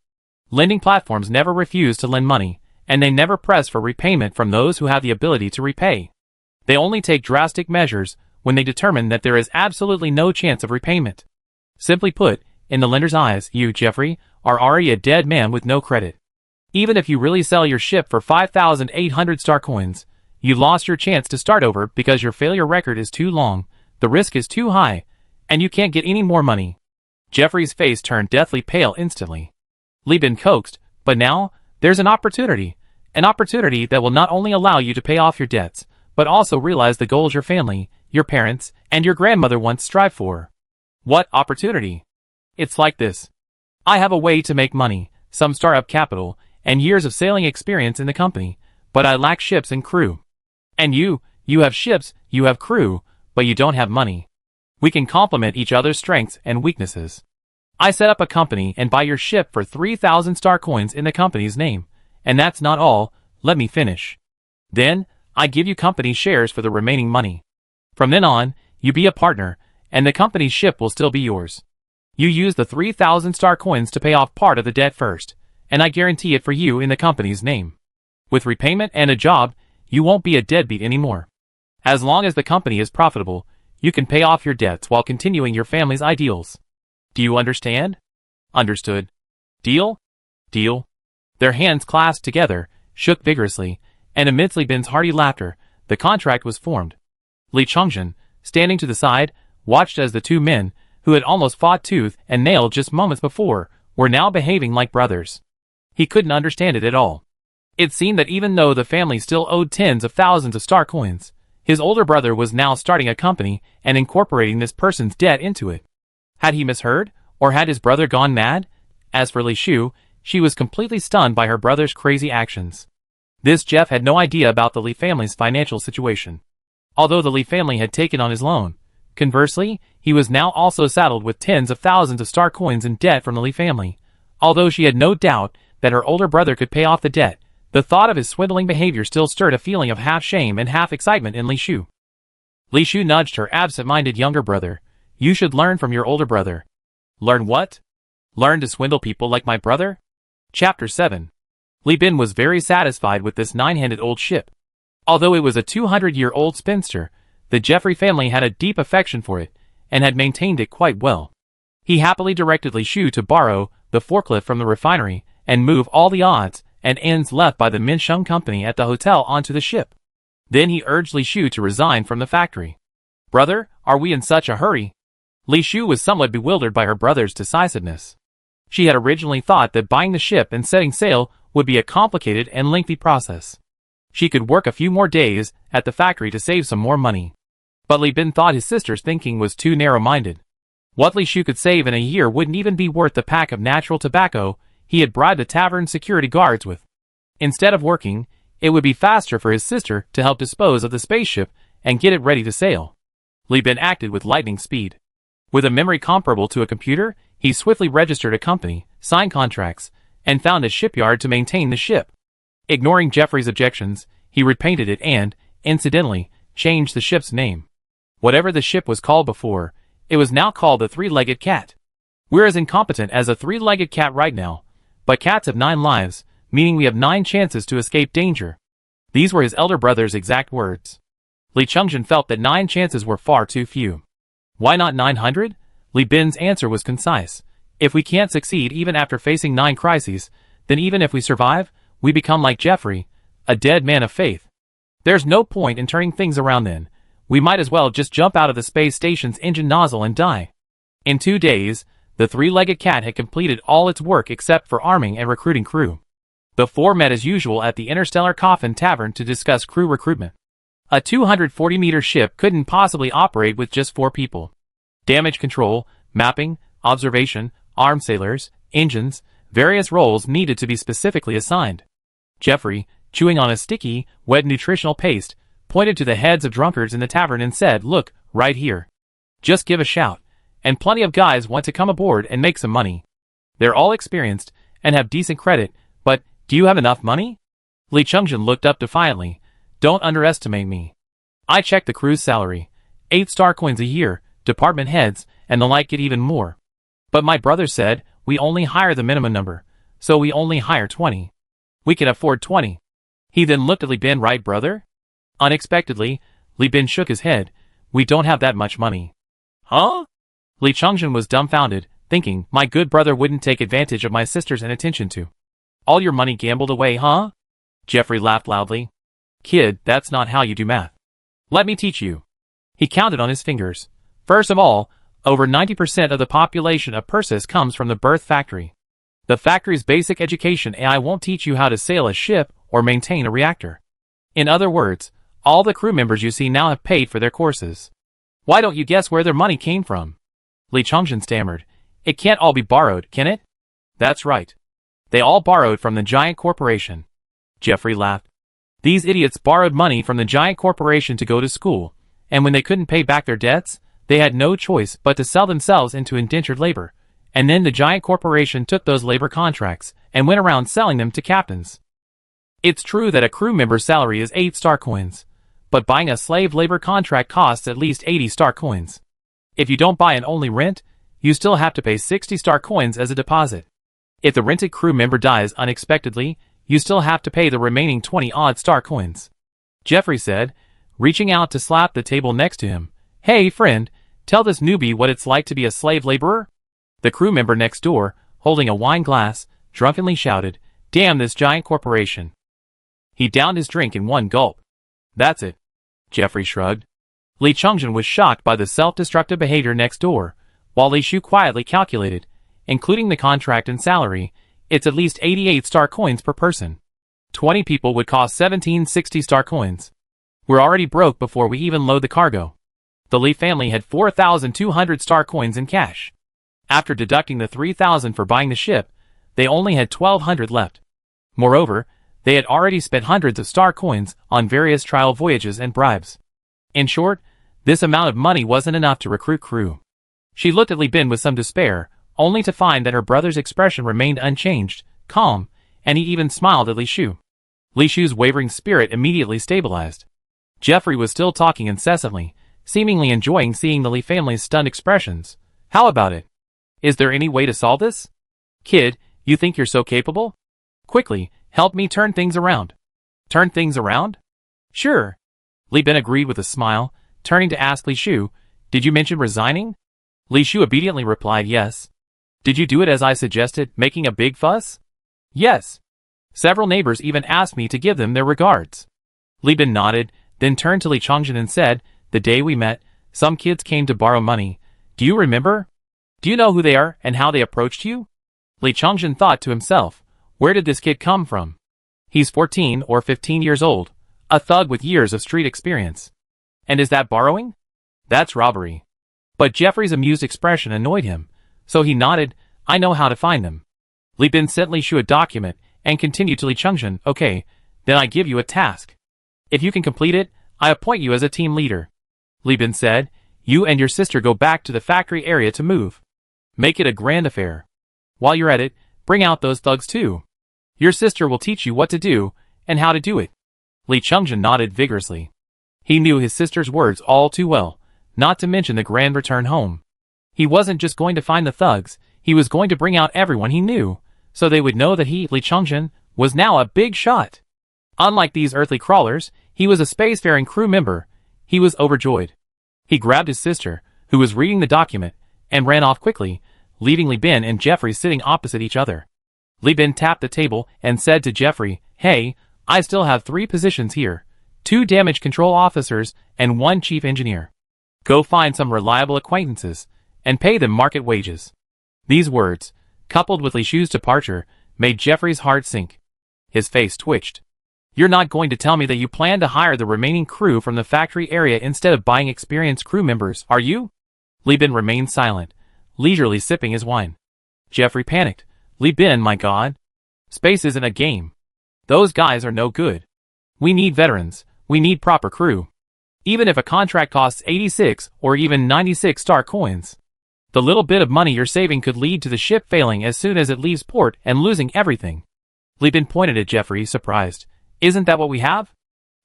Lending platforms never refuse to lend money, and they never press for repayment from those who have the ability to repay. They only take drastic measures when they determine that there is absolutely no chance of repayment. Simply put, in the lender's eyes, you, Jeffrey, are already a dead man with no credit. Even if you really sell your ship for 5,800 star coins, you lost your chance to start over because your failure record is too long, the risk is too high, and you can't get any more money. Jeffrey's face turned deathly pale instantly. Li Bin coaxed, but now, there's an opportunity that will not only allow you to pay off your debts, but also realize the goals your family, your parents, and your grandmother once strived for. What opportunity? It's like this. I have a way to make money, some startup capital, and years of sailing experience in the company, but I lack ships and crew. And you have ships, you have crew, but you don't have money. We can complement each other's strengths and weaknesses. I set up a company and buy your ship for 3,000 star coins in the company's name, and that's not all, let me finish. Then, I give you company shares for the remaining money. From then on, you be a partner, and the company's ship will still be yours. You use the 3,000 star coins to pay off part of the debt first, and I guarantee it for you in the company's name. With repayment and a job, you won't be a deadbeat anymore. As long as the company is profitable, you can pay off your debts while continuing your family's ideals. Do you understand? Understood. Deal? Deal. Their hands clasped together, shook vigorously, and amidst Li Bin's hearty laughter, the contract was formed. Li Chongjin, standing to the side, watched as the two men, who had almost fought tooth and nail just moments before, were now behaving like brothers. He couldn't understand it at all. It seemed that even though the family still owed tens of thousands of star coins, his older brother was now starting a company and incorporating this person's debt into it. Had he misheard, or had his brother gone mad? As for Li Shu, she was completely stunned by her brother's crazy actions. This Jeff had no idea about the Li family's financial situation. Although the Li family had taken on his loan, conversely, he was now also saddled with tens of thousands of star coins in debt from the Li family. Although she had no doubt that her older brother could pay off the debt, the thought of his swindling behavior still stirred a feeling of half shame and half excitement in Li Shu. Li Shu nudged her absent-minded younger brother. You should learn from your older brother. Learn what? Learn to swindle people like my brother? Chapter 7. Li Bin was very satisfied with this 9-handed old ship. Although it was a 200-year-old spinster, the Jeffrey family had a deep affection for it, and had maintained it quite well. He happily directed Li Shu to borrow the forklift from the refinery, and move all the odds and ends left by the Minsheng company at the hotel onto the ship. Then he urged Li Shu to resign from the factory. Brother, are we in such a hurry? Li Shu was somewhat bewildered by her brother's decisiveness. She had originally thought that buying the ship and setting sail would be a complicated and lengthy process. She could work a few more days at the factory to save some more money. But Li Bin thought his sister's thinking was too narrow-minded. What Li Shu could save in a year wouldn't even be worth the pack of natural tobacco he had bribed the tavern security guards with. Instead of working, it would be faster for his sister to help dispose of the spaceship and get it ready to sail. Li Bin acted with lightning speed. With a memory comparable to a computer, he swiftly registered a company, signed contracts, and found a shipyard to maintain the ship. Ignoring Jeffrey's objections, he repainted it and, incidentally, changed the ship's name. Whatever the ship was called before, it was now called the Three-Legged Cat. We're as incompetent as a three-legged cat right now, but cats have 9 lives, meaning we have 9 chances to escape danger. These were his elder brother's exact words. Li Chungjin felt that 9 chances were far too few. Why not 900? Li Bin's answer was concise. If we can't succeed even after facing 9 crises, then even if we survive, we become like Jeffrey, a dead man of faith. There's no point in turning things around then. We might as well just jump out of the space station's engine nozzle and die. In 2 days, the 3-legged cat had completed all its work except for arming and recruiting crew. The 4 met as usual at the Interstellar Coffin Tavern to discuss crew recruitment. A 240-meter ship couldn't possibly operate with just 4 people. Damage control, mapping, observation, armed sailors, engines, various roles needed to be specifically assigned. Jeffrey, chewing on a sticky, wet nutritional paste, pointed to the heads of drunkards in the tavern and said, "Look, right here. Just give a shout, and plenty of guys want to come aboard and make some money. They're all experienced and have decent credit, but do you have enough money?" Li Chungjin looked up defiantly. "Don't underestimate me. I checked the crew's salary. 8 star coins a year, department heads, and the like get even more. But my brother said we only hire the minimum number, so we only hire 20. We can afford 20. He then looked at Li Bin. "Right, brother?" Unexpectedly, Li Bin shook his head. "We don't have that much money." "Huh?" Li Chungjin was dumbfounded, thinking, my good brother wouldn't take advantage of my sister's inattention to. "All your money gambled away, huh?" Jeffrey laughed loudly. "Kid, that's not how you do math. Let me teach you." He counted on his fingers. First of all, over 90% of the population of Persis comes from the birth factory. The factory's basic education AI won't teach you how to sail a ship or maintain a reactor. In other words, all the crew members you see now have paid for their courses. Why don't you guess where their money came from? Li Chungjin stammered. "It can't all be borrowed, can it?" "That's right. They all borrowed from the giant corporation." Jeffrey laughed. "These idiots borrowed money from the giant corporation to go to school, and when they couldn't pay back their debts, they had no choice but to sell themselves into indentured labor, and then the giant corporation took those labor contracts and went around selling them to captains. It's true that a crew member's salary is 8 star coins, but buying a slave labor contract costs at least 80 star coins. If you don't buy and only rent, you still have to pay 60 star coins as a deposit. If the rented crew member dies unexpectedly, you still have to pay the remaining 20-odd star coins." Jeffrey said, reaching out to slap the table next to him. "Hey, friend, tell this newbie what it's like to be a slave laborer." The crew member next door, holding a wine glass, drunkenly shouted, "Damn this giant corporation." He downed his drink in one gulp. "That's it." Jeffrey shrugged. Li Chungjin was shocked by the self-destructive behavior next door, while Li Shu quietly calculated, including the contract and salary, it's at least 88 star coins per person. 20 people would cost 1760 star coins. We're already broke before we even load the cargo. The Li family had 4,200 star coins in cash. After deducting the 3,000 for buying the ship, they only had 1,200 left. Moreover, they had already spent hundreds of star coins on various trial voyages and bribes. In short, this amount of money wasn't enough to recruit crew. She looked at Li Bin with some despair, only to find that her brother's expression remained unchanged, calm, and he even smiled at Li Shu. Li Shu's wavering spirit immediately stabilized. Jeffrey was still talking incessantly, seemingly enjoying seeing the Li family's stunned expressions. "How about it? Is there any way to solve this? Kid, you think you're so capable? Quickly, help me turn things around." "Turn things around?" "Sure." Li Bin agreed with a smile, turning to ask Li Shu, "Did you mention resigning?" Li Shu obediently replied yes. "Did you do it as I suggested, making a big fuss?" "Yes. Several neighbors even asked me to give them their regards." Li Bin nodded, then turned to Li Chungjin and said, "The day we met, some kids came to borrow money. Do you remember? Do you know who they are and how they approached you?" Li Chungjin thought to himself, where did this kid come from? He's 14 or 15 years old, a thug with years of street experience. And is that borrowing? That's robbery. But Jeffrey's amused expression annoyed him, so he nodded, "I know how to find them." Li Bin sent Li Shu a document and continued to Li Chungjin, "Okay, then I give you a task. If you can complete it, I appoint you as a team leader." Li Bin said, "You and your sister go back to the factory area to move. Make it a grand affair. While you're at it, bring out those thugs too. Your sister will teach you what to do and how to do it." Li Chungjin nodded vigorously. He knew his sister's words all too well, not to mention the grand return home. He wasn't just going to find the thugs, he was going to bring out everyone he knew, so they would know that he, Li Chungjin, was now a big shot. Unlike these earthly crawlers, he was a spacefaring crew member. He was overjoyed. He grabbed his sister, who was reading the document, and ran off quickly, leaving Li Bin and Jeffrey sitting opposite each other. Li Bin tapped the table and said to Jeffrey, "Hey, I still have 3 positions here. 2 damage control officers and 1 chief engineer. Go find some reliable acquaintances, and pay them market wages." These words, coupled with Li Shu's departure, made Jeffrey's heart sink. His face twitched. "You're not going to tell me that you plan to hire the remaining crew from the factory area instead of buying experienced crew members, are you?" Li Bin remained silent, leisurely sipping his wine. Jeffrey panicked. "Li Bin, my God. Space isn't a game. Those guys are no good. We need veterans. We need proper crew. Even if a contract costs 86 or even 96 star coins. The little bit of money you're saving could lead to the ship failing as soon as it leaves port and losing everything." Li Bin pointed at Jeffrey, surprised. "Isn't that what we have?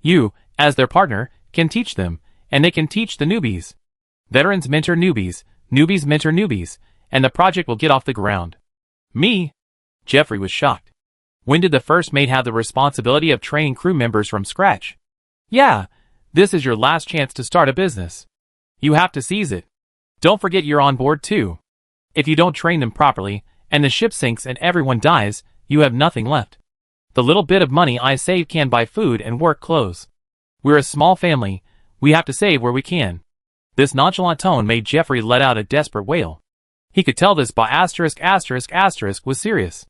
You, as their partner, can teach them, and they can teach the newbies. Veterans mentor newbies, newbies mentor newbies, and the project will get off the ground." "Me?" Jeffrey was shocked. "When did the first mate have the responsibility of training crew members from scratch?" "Yeah, this is your last chance to start a business. You have to seize it. Don't forget you're on board too. If you don't train them properly, and the ship sinks and everyone dies, you have nothing left. The little bit of money I save can buy food and work clothes. We're a small family, we have to save where we can." This nonchalant tone made Jeffrey let out a desperate wail. He could tell this by **** was serious.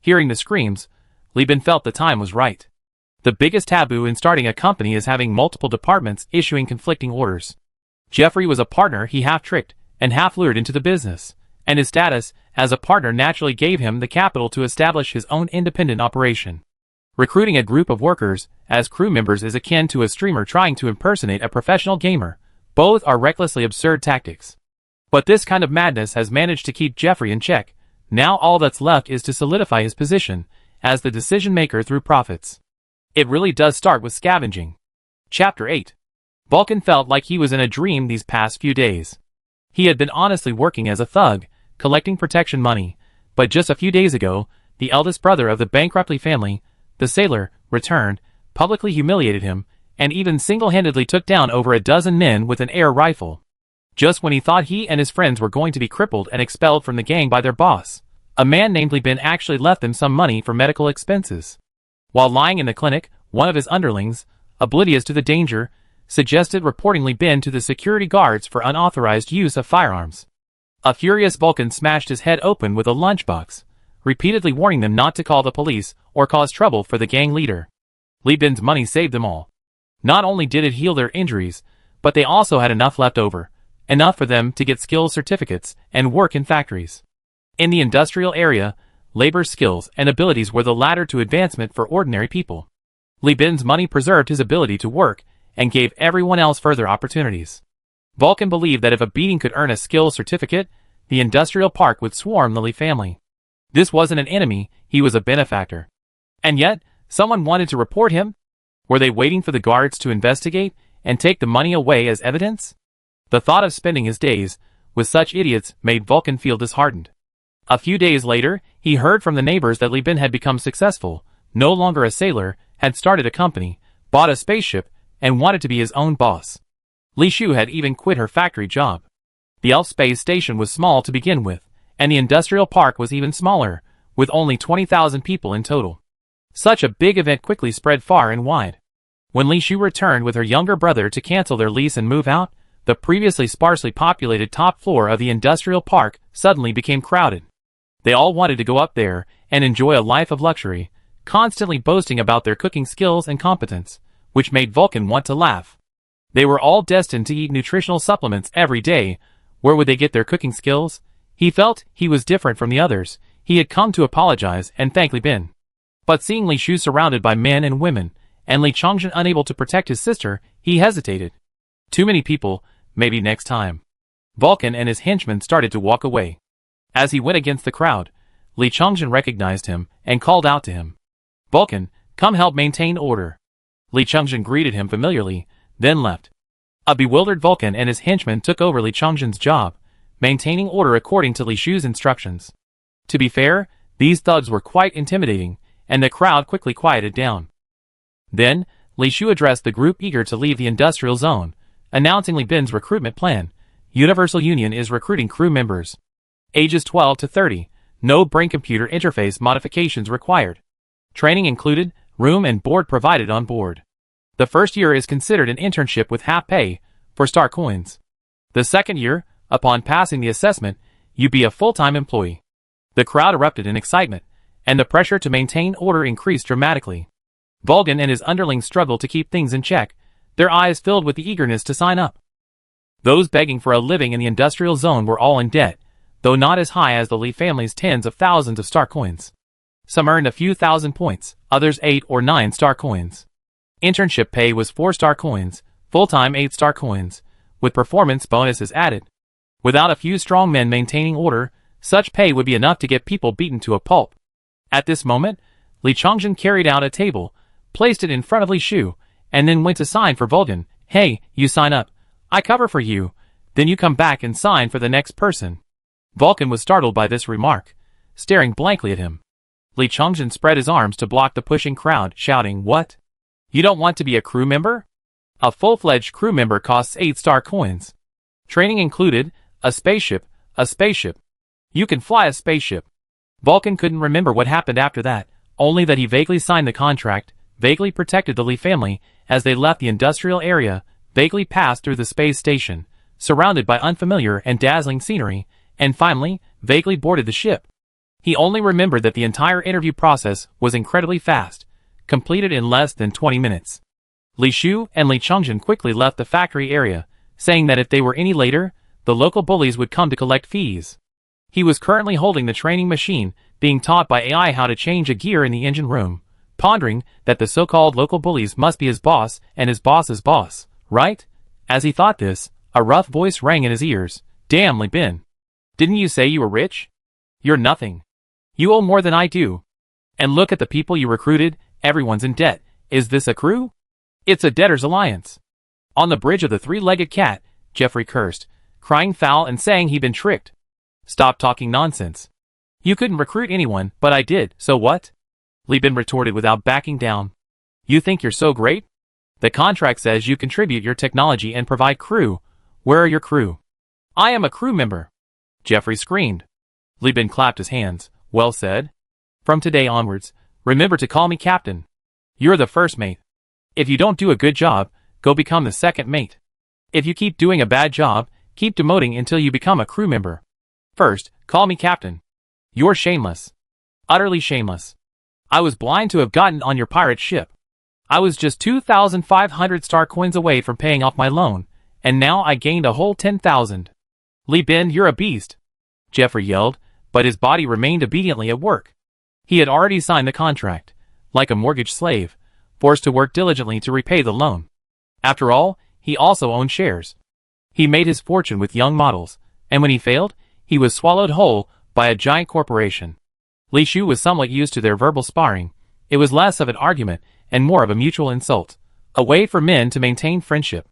Hearing the screams, Li Bin felt the time was right. The biggest taboo in starting a company is having multiple departments issuing conflicting orders. Jeffrey was a partner he half-tricked and half-lured into the business, and his status as a partner naturally gave him the capital to establish his own independent operation. Recruiting a group of workers as crew members is akin to a streamer trying to impersonate a professional gamer. Both are recklessly absurd tactics. But this kind of madness has managed to keep Jeffrey in check. Now all that's left is to solidify his position as the decision-maker through profits. It really does start with scavenging. Chapter 8. Vulcan felt like he was in a dream these past few days. He had been honestly working as a thug, collecting protection money, but just a few days ago, the eldest brother of the bankruptly family, the sailor, returned, publicly humiliated him, and even single-handedly took down over a dozen men with an air rifle. Just when he thought he and his friends were going to be crippled and expelled from the gang by their boss, a man named Li Bin actually left them some money for medical expenses. While lying in the clinic, one of his underlings, oblivious to the danger, suggested reporting Li Bin to the security guards for unauthorized use of firearms. A furious Vulcan smashed his head open with a lunchbox, repeatedly warning them not to call the police or cause trouble for the gang leader. Li Bin's money saved them all. Not only did it heal their injuries, but they also had enough left over, enough for them to get skills certificates and work in factories. In the industrial area, labor skills and abilities were the ladder to advancement for ordinary people. Li Bin's money preserved his ability to work and gave everyone else further opportunities. Vulcan believed that if a beating could earn a skills certificate, the industrial park would swarm the Li family. This wasn't an enemy, he was a benefactor. And yet, someone wanted to report him? Were they waiting for the guards to investigate and take the money away as evidence? The thought of spending his days with such idiots made Vulcan feel disheartened. A few days later, he heard from the neighbors that Li Bin had become successful, no longer a sailor, had started a company, bought a spaceship, and wanted to be his own boss. Li Shu had even quit her factory job. The Elf space station was small to begin with, and the industrial park was even smaller, with only 20,000 people in total. Such a big event quickly spread far and wide. When Li Shu returned with her younger brother to cancel their lease and move out, the previously sparsely populated top floor of the industrial park suddenly became crowded. They all wanted to go up there and enjoy a life of luxury, constantly boasting about their cooking skills and competence, which made Vulcan want to laugh. They were all destined to eat nutritional supplements every day. Where would they get their cooking skills? He felt he was different from the others. He had come to apologize and thank Li Bin. But seeing Li Shu surrounded by men and women, and Li Chongjin unable to protect his sister, he hesitated. Too many people, maybe next time. Vulcan and his henchmen started to walk away. As he went against the crowd, Li Chongjin recognized him and called out to him. "Vulcan, come help maintain order." Li Chongjin greeted him familiarly, then left. A bewildered Vulcan and his henchmen took over Li Chongjin's job, maintaining order according to Li Shu's instructions. To be fair, these thugs were quite intimidating, and the crowd quickly quieted down. Then, Li Shu addressed the group eager to leave the industrial zone, announcing Li Bin's recruitment plan. Universal Union is recruiting crew members. Ages 12 to 30, no brain-computer interface modifications required. Training included, room and board provided on board. The first year is considered an internship with half pay, for star coins. The second year, upon passing the assessment, you be a full-time employee. The crowd erupted in excitement, and the pressure to maintain order increased dramatically. Vulcan and his underlings struggled to keep things in check, their eyes filled with the eagerness to sign up. Those begging for a living in the industrial zone were all in debt, though not as high as the Li family's tens of thousands of star coins. Some earned a few thousand points, others 8 or 9 star coins. Internship pay was 4 star coins, full-time 8 star coins, with performance bonuses added. Without a few strong men maintaining order, such pay would be enough to get people beaten to a pulp. At this moment, Li Chongjin carried out a table, placed it in front of Li Shu, and then went to sign for Vulcan. Hey, you sign up. I cover for you. Then you come back and sign for the next person. Vulcan was startled by this remark, staring blankly at him. Li Chongjin spread his arms to block the pushing crowd, shouting, "What? You don't want to be a crew member? A full-fledged crew member costs 8 star coins. Training included, a spaceship. You can fly a spaceship." Vulcan couldn't remember what happened after that, only that he vaguely signed the contract, vaguely protected the Li family as they left the industrial area, vaguely passed through the space station, surrounded by unfamiliar and dazzling scenery, and finally, vaguely boarded the ship. He only remembered that the entire interview process was incredibly fast, completed in less than 20 minutes. Li Shu and Li Chongjin quickly left the factory area, saying that if they were any later, the local bullies would come to collect fees. He was currently holding the training machine, being taught by AI how to change a gear in the engine room, pondering that the so-called local bullies must be his boss and his boss's boss, right? As he thought this, a rough voice rang in his ears. "Damn, Li Bin. Didn't you say you were rich? You're nothing. You owe more than I do. And look at the people you recruited, everyone's in debt. Is this a crew? It's a debtor's alliance." On the bridge of the three-legged cat, Jeffrey cursed, crying foul and saying he'd been tricked. "Stop talking nonsense. You couldn't recruit anyone, but I did, so what?" Li Bin retorted without backing down. "You think you're so great? The contract says you contribute your technology and provide crew. Where are your crew?" "I am a crew member," Jeffrey screamed. Li Bin clapped his hands. "Well said. From today onwards, remember to call me Captain. You're the first mate. If you don't do a good job, go become the second mate. If you keep doing a bad job, keep demoting until you become a crew member. First, call me Captain. You're shameless. Utterly shameless. I was blind to have gotten on your pirate ship. I was just 2,500 star coins away from paying off my loan, and now I gained a whole 10,000. Li Bin, you're a beast," Jeffrey yelled, but his body remained obediently at work. He had already signed the contract, like a mortgage slave, forced to work diligently to repay the loan. After all, he also owned shares. He made his fortune with young models, and when he failed, he was swallowed whole by a giant corporation. Li Shu was somewhat used to their verbal sparring. It was less of an argument and more of a mutual insult, a way for men to maintain friendship.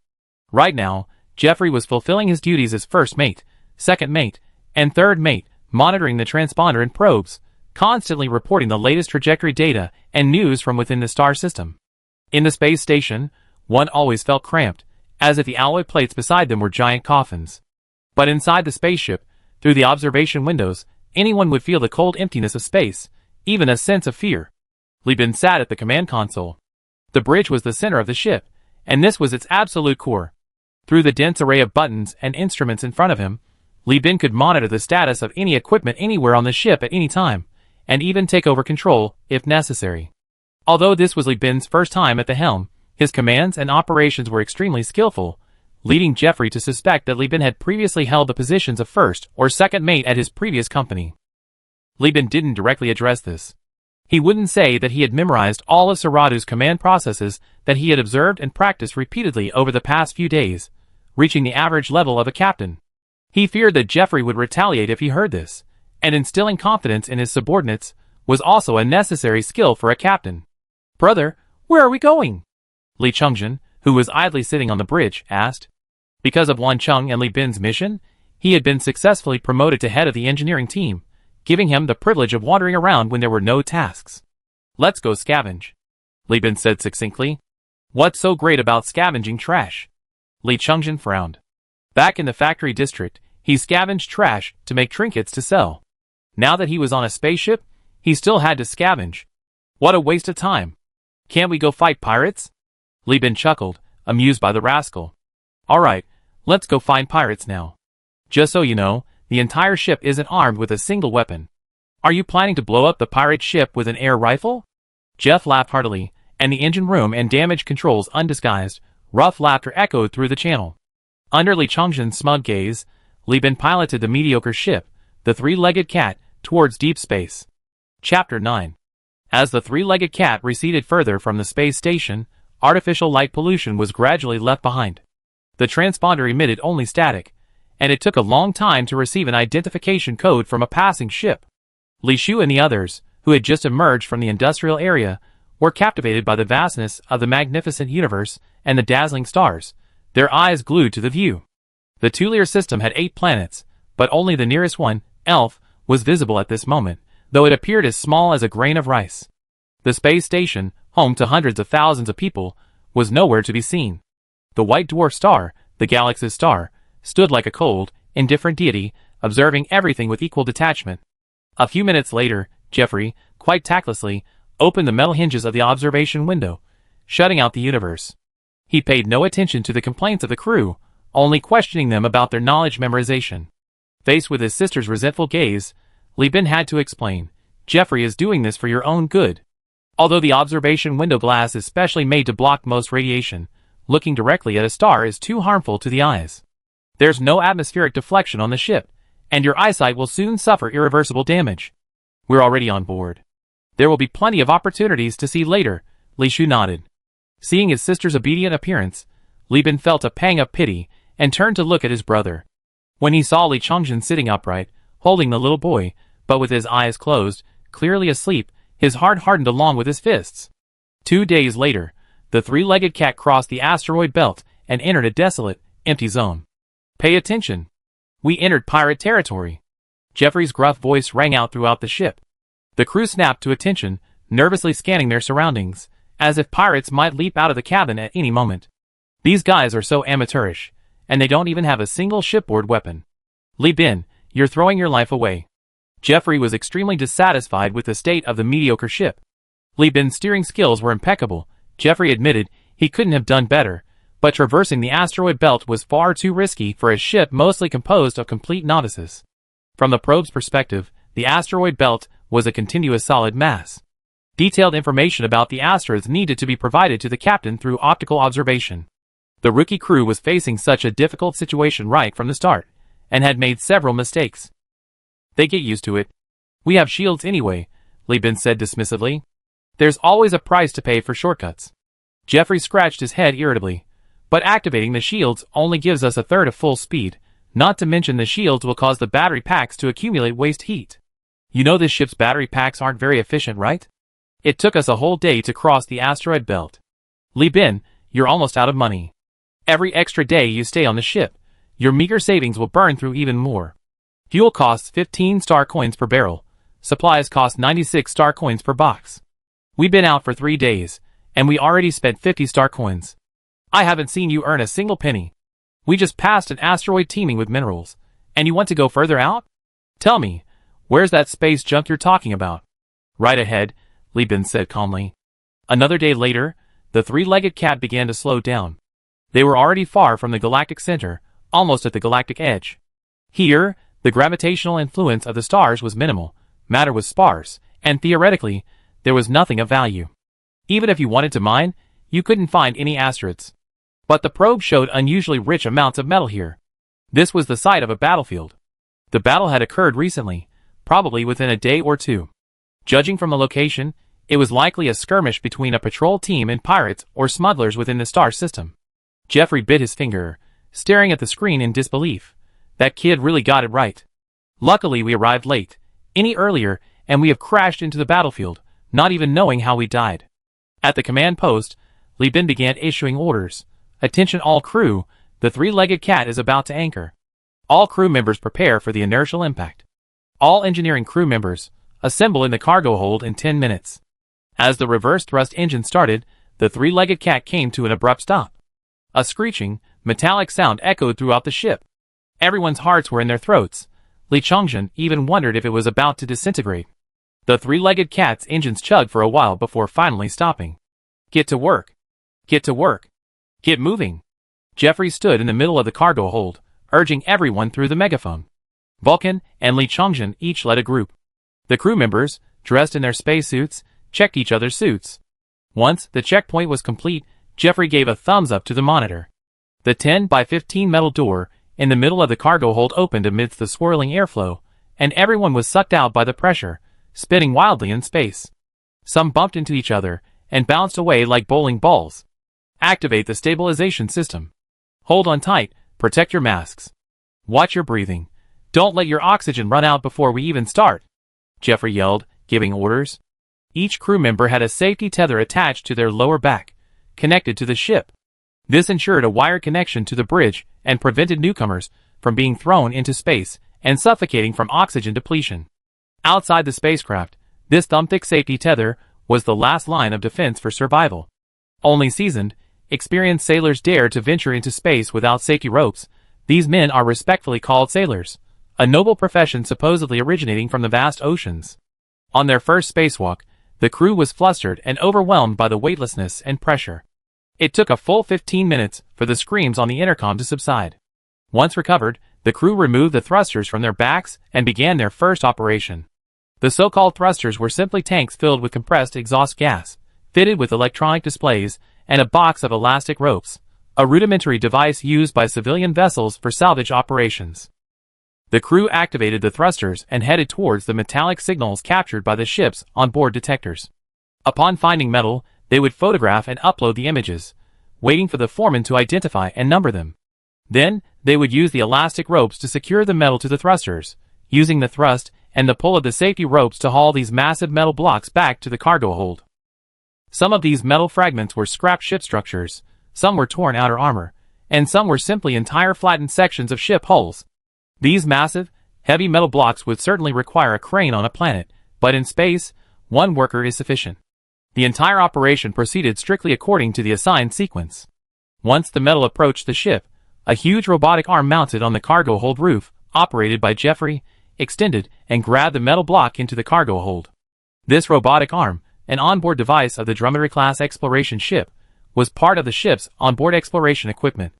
Right now, Jeffrey was fulfilling his duties as first mate, second mate, and third mate, monitoring the transponder and probes, constantly reporting the latest trajectory data and news from within the star system. In the space station, one always felt cramped, as if the alloy plates beside them were giant coffins. But inside the spaceship, through the observation windows, anyone would feel the cold emptiness of space, even a sense of fear. Li Bin sat at the command console. The bridge was the center of the ship, and this was its absolute core. Through the dense array of buttons and instruments in front of him, Li Bin could monitor the status of any equipment anywhere on the ship at any time, and even take over control, if necessary. Although this was Li Bin's first time at the helm, his commands and operations were extremely skillful, leading Jeffrey to suspect that Li Bin had previously held the positions of first or second mate at his previous company. Li Bin didn't directly address this. He wouldn't say that he had memorized all of Saradu's command processes that he had observed and practiced repeatedly over the past few days, reaching the average level of a captain. He feared that Jeffrey would retaliate if he heard this, and instilling confidence in his subordinates was also a necessary skill for a captain. "Brother, where are we going?" Li Chongjin, who was idly sitting on the bridge, asked. Because of Wan Chung and Li Bin's mission, he had been successfully promoted to head of the engineering team, giving him the privilege of wandering around when there were no tasks. "Let's go scavenge," Li Bin said succinctly. What's so great about scavenging trash? Li Chungjin frowned. Back in the factory district, he scavenged trash to make trinkets to sell. Now that he was on a spaceship, he still had to scavenge. What a waste of time. Can't we go fight pirates? Li Bin chuckled, amused by the rascal. Alright, let's go find pirates now. Just so you know, the entire ship isn't armed with a single weapon. Are you planning to blow up the pirate ship with an air rifle? Jeff laughed heartily, and the engine room and damage controls undisguised, rough laughter echoed through the channel. Under Li Chongjin's smug gaze, Li Bin piloted the mediocre ship, the three-legged cat, towards deep space. Chapter 9. As the three-legged cat receded further from the space station, artificial light pollution was gradually left behind. The transponder emitted only static, and it took a long time to receive an identification code from a passing ship. Li Shu and the others, who had just emerged from the industrial area, were captivated by the vastness of the magnificent universe and the dazzling stars, their eyes glued to the view. The Tulier system had 8 planets, but only the nearest one, Elf, was visible at this moment, though it appeared as small as a grain of rice. The space station, home to hundreds of thousands of people, was nowhere to be seen. The white dwarf star, the galaxy's star, stood like a cold, indifferent deity, observing everything with equal detachment. A few minutes later, Jeffrey, quite tactlessly, opened the metal hinges of the observation window, shutting out the universe. He paid no attention to the complaints of the crew, only questioning them about their knowledge memorization. Faced with his sister's resentful gaze, Li Bin had to explain, Jeffrey is doing this for your own good. Although the observation window glass is specially made to block most radiation, looking directly at a star is too harmful to the eyes. There's no atmospheric deflection on the ship, and your eyesight will soon suffer irreversible damage. We're already on board. There will be plenty of opportunities to see later, Li Shu nodded. Seeing his sister's obedient appearance, Li Bin felt a pang of pity and turned to look at his brother. When he saw Li Chongjin sitting upright, holding the little boy, but with his eyes closed, clearly asleep, his heart hardened along with his fists. 2 days later, the three-legged cat crossed the asteroid belt and entered a desolate, empty zone. Pay attention. We entered pirate territory. Jeffrey's gruff voice rang out throughout the ship. The crew snapped to attention, nervously scanning their surroundings, as if pirates might leap out of the cabin at any moment. These guys are so amateurish, and they don't even have a single shipboard weapon. Li Bin, you're throwing your life away. Jeffrey was extremely dissatisfied with the state of the mediocre ship. Li Bin's steering skills were impeccable. Jeffrey admitted he couldn't have done better, but traversing the asteroid belt was far too risky for a ship mostly composed of complete novices. From the probe's perspective, the asteroid belt was a continuous solid mass. Detailed information about the asteroids needed to be provided to the captain through optical observation. The rookie crew was facing such a difficult situation right from the start, and had made several mistakes. They get used to it. We have shields anyway, Li Bin said dismissively. There's always a price to pay for shortcuts. Jeffrey scratched his head irritably. But activating the shields only gives us a third of full speed, not to mention the shields will cause the battery packs to accumulate waste heat. You know this ship's battery packs aren't very efficient, right? It took us a whole day to cross the asteroid belt. Li Bin, you're almost out of money. Every extra day you stay on the ship, your meager savings will burn through even more. Fuel costs 15 star coins per barrel. Supplies cost 96 star coins per box. We've been out for 3 days, and we already spent 50 star coins. I haven't seen you earn a single penny. We just passed an asteroid teeming with minerals, and you want to go further out? Tell me, where's that space junk you're talking about? Right ahead, Li Bin said calmly. Another day later, the three-legged cat began to slow down. They were already far from the galactic center, almost at the galactic edge. Here, the gravitational influence of the stars was minimal, matter was sparse, and theoretically, there was nothing of value. Even if you wanted to mine, you couldn't find any asteroids. But the probe showed unusually rich amounts of metal here. This was the site of a battlefield. The battle had occurred recently, probably within a day or two. Judging from the location, it was likely a skirmish between a patrol team and pirates or smugglers within the star system. Jeffrey bit his finger, staring at the screen in disbelief. That kid really got it right. Luckily we arrived late, any earlier, and we have crashed into the battlefield, not even knowing how we died. At the command post, Li Bin began issuing orders. Attention all crew, the three-legged cat is about to anchor. All crew members prepare for the inertial impact. All engineering crew members, assemble in the cargo hold in 10 minutes. As the reverse thrust engine started, the three-legged cat came to an abrupt stop. A screeching, metallic sound echoed throughout the ship. Everyone's hearts were in their throats. Li Changzhen even wondered if it was about to disintegrate. The three-legged cat's engines chugged for a while before finally stopping. Get to work. Get to work. Get moving. Jeffrey stood in the middle of the cargo hold, urging everyone through the megaphone. Vulcan and Li Changzhen each led a group. The crew members, dressed in their spacesuits, checked each other's suits. Once the checkpoint was complete, Jeffrey gave a thumbs up to the monitor. The 10 by 15 metal door in the middle of the cargo hold opened amidst the swirling airflow, and everyone was sucked out by the pressure, spinning wildly in space. Some bumped into each other and bounced away like bowling balls. Activate the stabilization system. Hold on tight, protect your masks. Watch your breathing. Don't let your oxygen run out before we even start, Jeffrey yelled, giving orders. Each crew member had a safety tether attached to their lower back, connected to the ship. This ensured a wired connection to the bridge and prevented newcomers from being thrown into space and suffocating from oxygen depletion. Outside the spacecraft, this thumb-thick safety tether was the last line of defense for survival. Only seasoned, experienced sailors dared to venture into space without safety ropes. These men are respectfully called sailors, a noble profession supposedly originating from the vast oceans. On their first spacewalk, the crew was flustered and overwhelmed by the weightlessness and pressure. It took a full 15 minutes for the screams on the intercom to subside. Once recovered, the crew removed the thrusters from their backs and began their first operation. The so-called thrusters were simply tanks filled with compressed exhaust gas, fitted with electronic displays and a box of elastic ropes, a rudimentary device used by civilian vessels for salvage operations. The crew activated the thrusters and headed towards the metallic signals captured by the ship's onboard detectors. Upon finding metal, they would photograph and upload the images, waiting for the foreman to identify and number them. Then, they would use the elastic ropes to secure the metal to the thrusters, using the thrust and the pull of the safety ropes to haul these massive metal blocks back to the cargo hold. Some of these metal fragments were scrap ship structures, some were torn outer armor, and some were simply entire flattened sections of ship hulls. These massive, heavy metal blocks would certainly require a crane on a planet, but in space, one worker is sufficient. The entire operation proceeded strictly according to the assigned sequence. Once the metal approached the ship, a huge robotic arm mounted on the cargo hold roof, operated by Jeffrey, extended and grabbed the metal block into the cargo hold. This robotic arm, an onboard device of the Dromedary-class exploration ship, was part of the ship's onboard exploration equipment.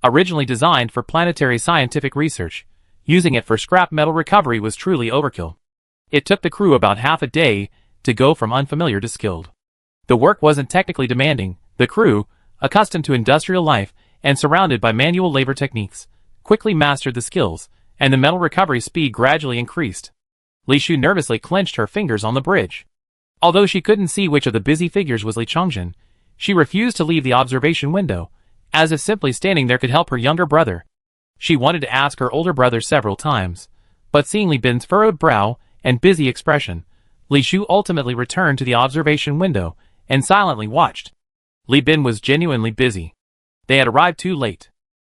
Originally designed for planetary scientific research, using it for scrap metal recovery was truly overkill. It took the crew about half a day to go from unfamiliar to skilled. The work wasn't technically demanding. The crew, accustomed to industrial life and surrounded by manual labor techniques, quickly mastered the skills, and the metal recovery speed gradually increased. Li Shu nervously clenched her fingers on the bridge. Although she couldn't see which of the busy figures was Li Changzhen, she refused to leave the observation window, as if simply standing there could help her younger brother. She wanted to ask her older brother several times, but seeing Li Bin's furrowed brow and busy expression, Li Shu ultimately returned to the observation window and silently watched. Li Bin was genuinely busy. They had arrived too late.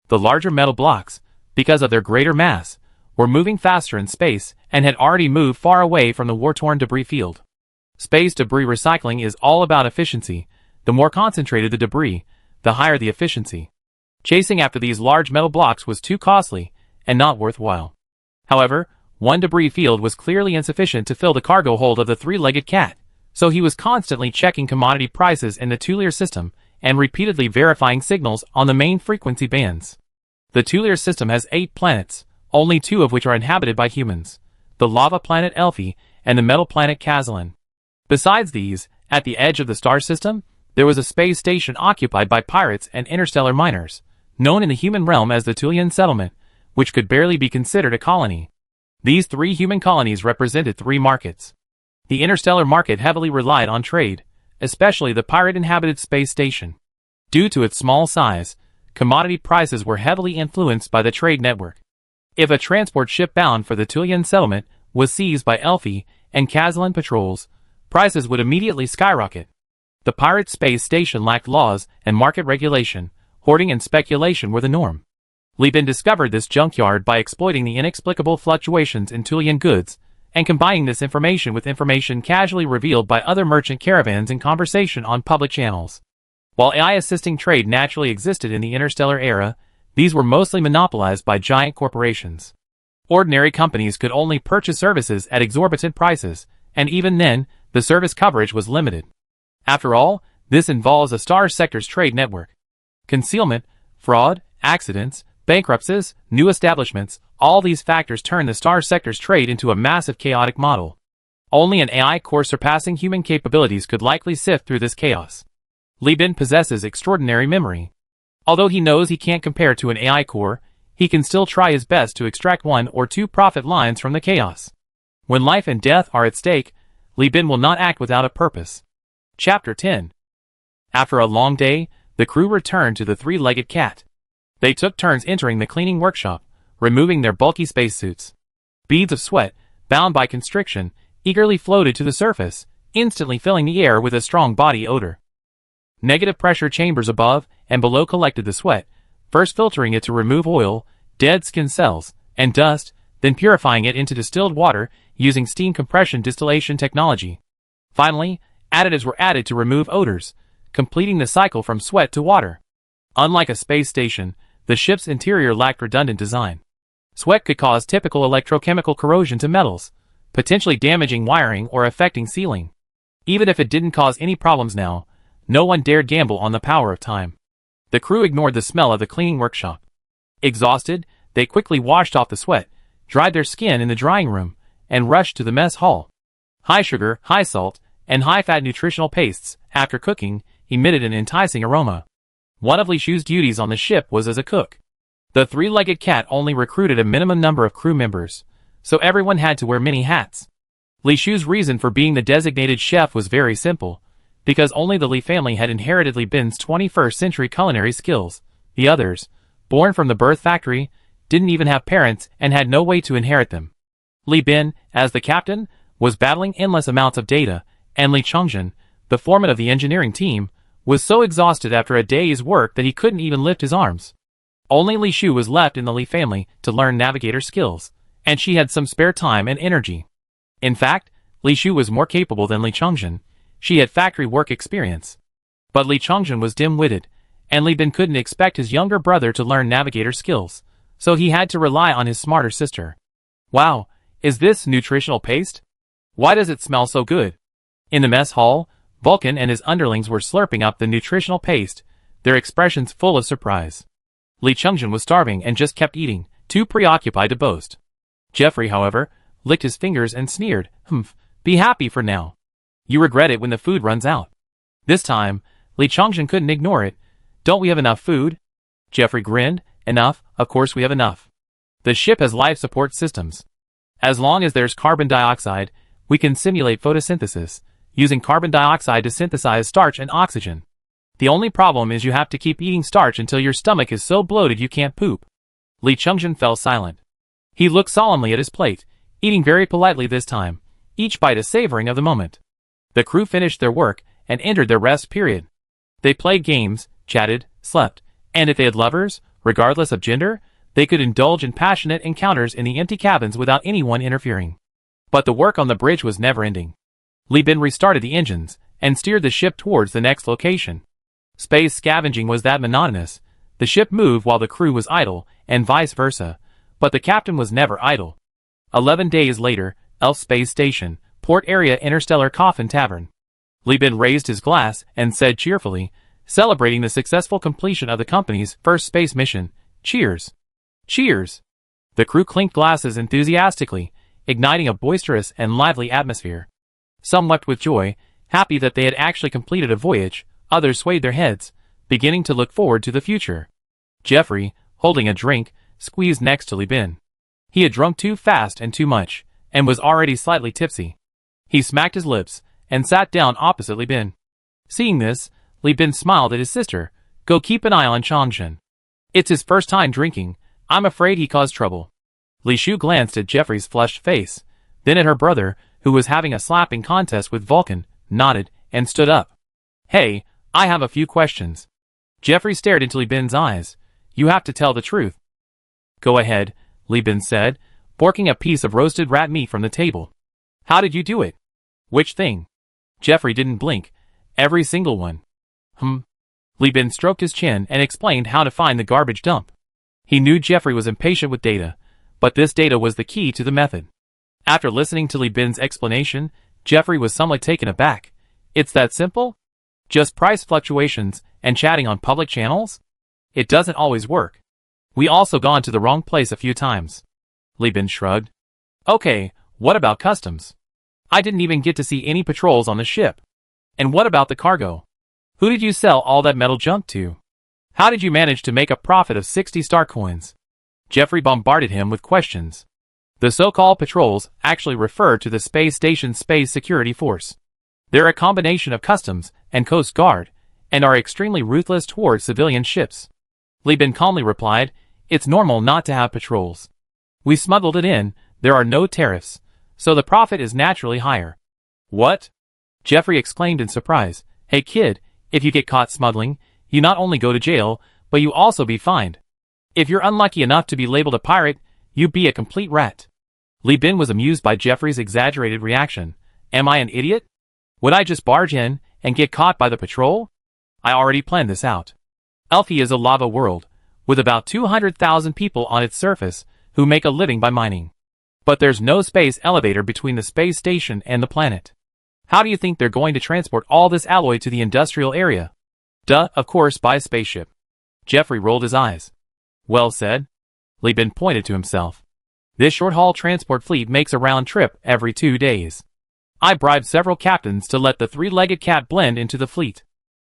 The larger metal blocks, because of their greater mass, were moving faster in space and had already moved far away from the war-torn debris field. Space debris recycling is all about efficiency. The more concentrated the debris, the higher the efficiency. Chasing after these large metal blocks was too costly and not worthwhile. However, one debris field was clearly insufficient to fill the cargo hold of the three-legged cat, so he was constantly checking commodity prices in the Tulier system and repeatedly verifying signals on the main frequency bands. The Tulier system has 8 planets, only 2 of which are inhabited by humans, the lava planet Elphi and the metal planet Kazalin. Besides these, at the edge of the star system, there was a space station occupied by pirates and interstellar miners, known in the human realm as the Tulian settlement, which could barely be considered a colony. These 3 human colonies represented 3 markets. The interstellar market heavily relied on trade, especially the pirate-inhabited space station. Due to its small size, commodity prices were heavily influenced by the trade network. If a transport ship bound for the Tulian settlement was seized by Elphi and Kazalin patrols, prices would immediately skyrocket. The pirate space station lacked laws and market regulation. Hoarding and speculation were the norm. Li Bin discovered this junkyard by exploiting the inexplicable fluctuations in Tulian goods and combining this information with information casually revealed by other merchant caravans in conversation on public channels. While AI-assisting trade naturally existed in the interstellar era, these were mostly monopolized by giant corporations. Ordinary companies could only purchase services at exorbitant prices, and even then, the service coverage was limited. After all, this involves a star sector's trade network. Concealment, fraud, accidents, bankruptcies, new establishments, all these factors turn the star sector's trade into a massive chaotic model. Only an AI core surpassing human capabilities could likely sift through this chaos. Li Bin possesses extraordinary memory. Although he knows he can't compare to an AI core, he can still try his best to extract one or two profit lines from the chaos. When life and death are at stake, Li Bin will not act without a purpose. Chapter 10. After a long day, the crew returned to the three-legged cat. They took turns entering the cleaning workshop, removing their bulky spacesuits. Beads of sweat, bound by constriction, eagerly floated to the surface, instantly filling the air with a strong body odor. Negative pressure chambers above and below collected the sweat, first filtering it to remove oil, dead skin cells, and dust, then purifying it into distilled water using steam compression distillation technology. Finally, additives were added to remove odors, completing the cycle from sweat to water. Unlike a space station, the ship's interior lacked redundant design. Sweat could cause typical electrochemical corrosion to metals, potentially damaging wiring or affecting sealing. Even if it didn't cause any problems now, no one dared gamble on the power of time. The crew ignored the smell of the cleaning workshop. Exhausted, they quickly washed off the sweat, dried their skin in the drying room, and rushed to the mess hall. High sugar, high salt, and high-fat nutritional pastes, after cooking, emitted an enticing aroma. One of Li Shu's duties on the ship was as a cook. The three-legged cat only recruited a minimum number of crew members, so everyone had to wear many hats. Li Shu's reason for being the designated chef was very simple, because only the Li family had inherited Li Bin's 21st century culinary skills. The others, born from the birth factory, didn't even have parents and had no way to inherit them. Li Bin, as the captain, was battling endless amounts of data, and Li Chongjin, the foreman of the engineering team, was so exhausted after a day's work that he couldn't even lift his arms. Only Li Shu was left in the Li family to learn navigator skills, and she had some spare time and energy. In fact, Li Shu was more capable than Li Chongjin. She had factory work experience. But Li Chongjin was dim-witted, and Li Bin couldn't expect his younger brother to learn navigator skills, so he had to rely on his smarter sister. Wow, is this nutritional paste? Why does it smell so good? In the mess hall, Vulcan and his underlings were slurping up the nutritional paste, their expressions full of surprise. Li Chongjin was starving and just kept eating, too preoccupied to boast. Jeffrey, however, licked his fingers and sneered, be happy for now. You regret it when the food runs out. This time, Li Chongjin couldn't ignore it. Don't we have enough food? Jeffrey grinned. Enough, of course we have enough. The ship has life support systems. As long as there's carbon dioxide, we can simulate photosynthesis, using carbon dioxide to synthesize starch and oxygen. The only problem is you have to keep eating starch until your stomach is so bloated you can't poop. Li Chongjin fell silent. He looked solemnly at his plate, eating very politely this time, each bite a savoring of the moment. The crew finished their work and entered their rest period. They played games, chatted, slept, and if they had lovers, regardless of gender, they could indulge in passionate encounters in the empty cabins without anyone interfering. But the work on the bridge was never-ending. Li Bin restarted the engines and steered the ship towards the next location. Space scavenging was that monotonous. The ship moved while the crew was idle, and vice versa, but the captain was never idle. 11 days later, Elf Space Station, Port Area Interstellar Coffin Tavern. Li Bin raised his glass and said cheerfully, celebrating the successful completion of the company's first space mission, cheers. Cheers. The crew clinked glasses enthusiastically, igniting a boisterous and lively atmosphere. Some wept with joy, happy that they had actually completed a voyage. Others swayed their heads, beginning to look forward to the future. Jeffrey, holding a drink, squeezed next to Li Bin. He had drunk too fast and too much, and was already slightly tipsy. He smacked his lips, and sat down opposite Li Bin. Seeing this, Li Bin smiled at his sister. Go keep an eye on Chongjin. It's his first time drinking. I'm afraid he caused trouble. Li Shu glanced at Jeffrey's flushed face, then at her brother, who was having a slapping contest with Vulcan, nodded, and stood up. Hey, I have a few questions. Jeffrey stared into Li Bin's eyes. You have to tell the truth. Go ahead, Li Bin said, forking a piece of roasted rat meat from the table. How did you do it? Which thing? Jeffrey didn't blink. Every single one. Li Bin stroked his chin and explained how to find the garbage dump. He knew Jeffrey was impatient with data, but this data was the key to the method. After listening to Li Bin's explanation, Jeffrey was somewhat taken aback. It's that simple? Just price fluctuations and chatting on public channels? It doesn't always work. We also gone to the wrong place a few times. Li Bin shrugged. Okay, what about customs? I didn't even get to see any patrols on the ship. And what about the cargo? Who did you sell all that metal junk to? How did you manage to make a profit of 60 star coins? Jeffrey bombarded him with questions. The so-called patrols actually refer to the space station's space security force. They're a combination of customs and coast guard, and are extremely ruthless towards civilian ships. Li Bin calmly replied, it's normal not to have patrols. We smuggled it in, there are no tariffs, so the profit is naturally higher. What? Jeffrey exclaimed in surprise. Hey kid, if you get caught smuggling, you not only go to jail, but you also be fined. If you're unlucky enough to be labeled a pirate, you be a complete rat. Li Bin was amused by Jeffrey's exaggerated reaction. Am I an idiot? Would I just barge in and get caught by the patrol? I already planned this out. Elfie is a lava world, with about 200,000 people on its surface who make a living by mining. But there's no space elevator between the space station and the planet. How do you think they're going to transport all this alloy to the industrial area? Duh, of course by spaceship. Jeffrey rolled his eyes. Well said. Li Bin pointed to himself. This short-haul transport fleet makes a round trip every 2 days. I bribed several captains to let the three-legged cat blend into the fleet.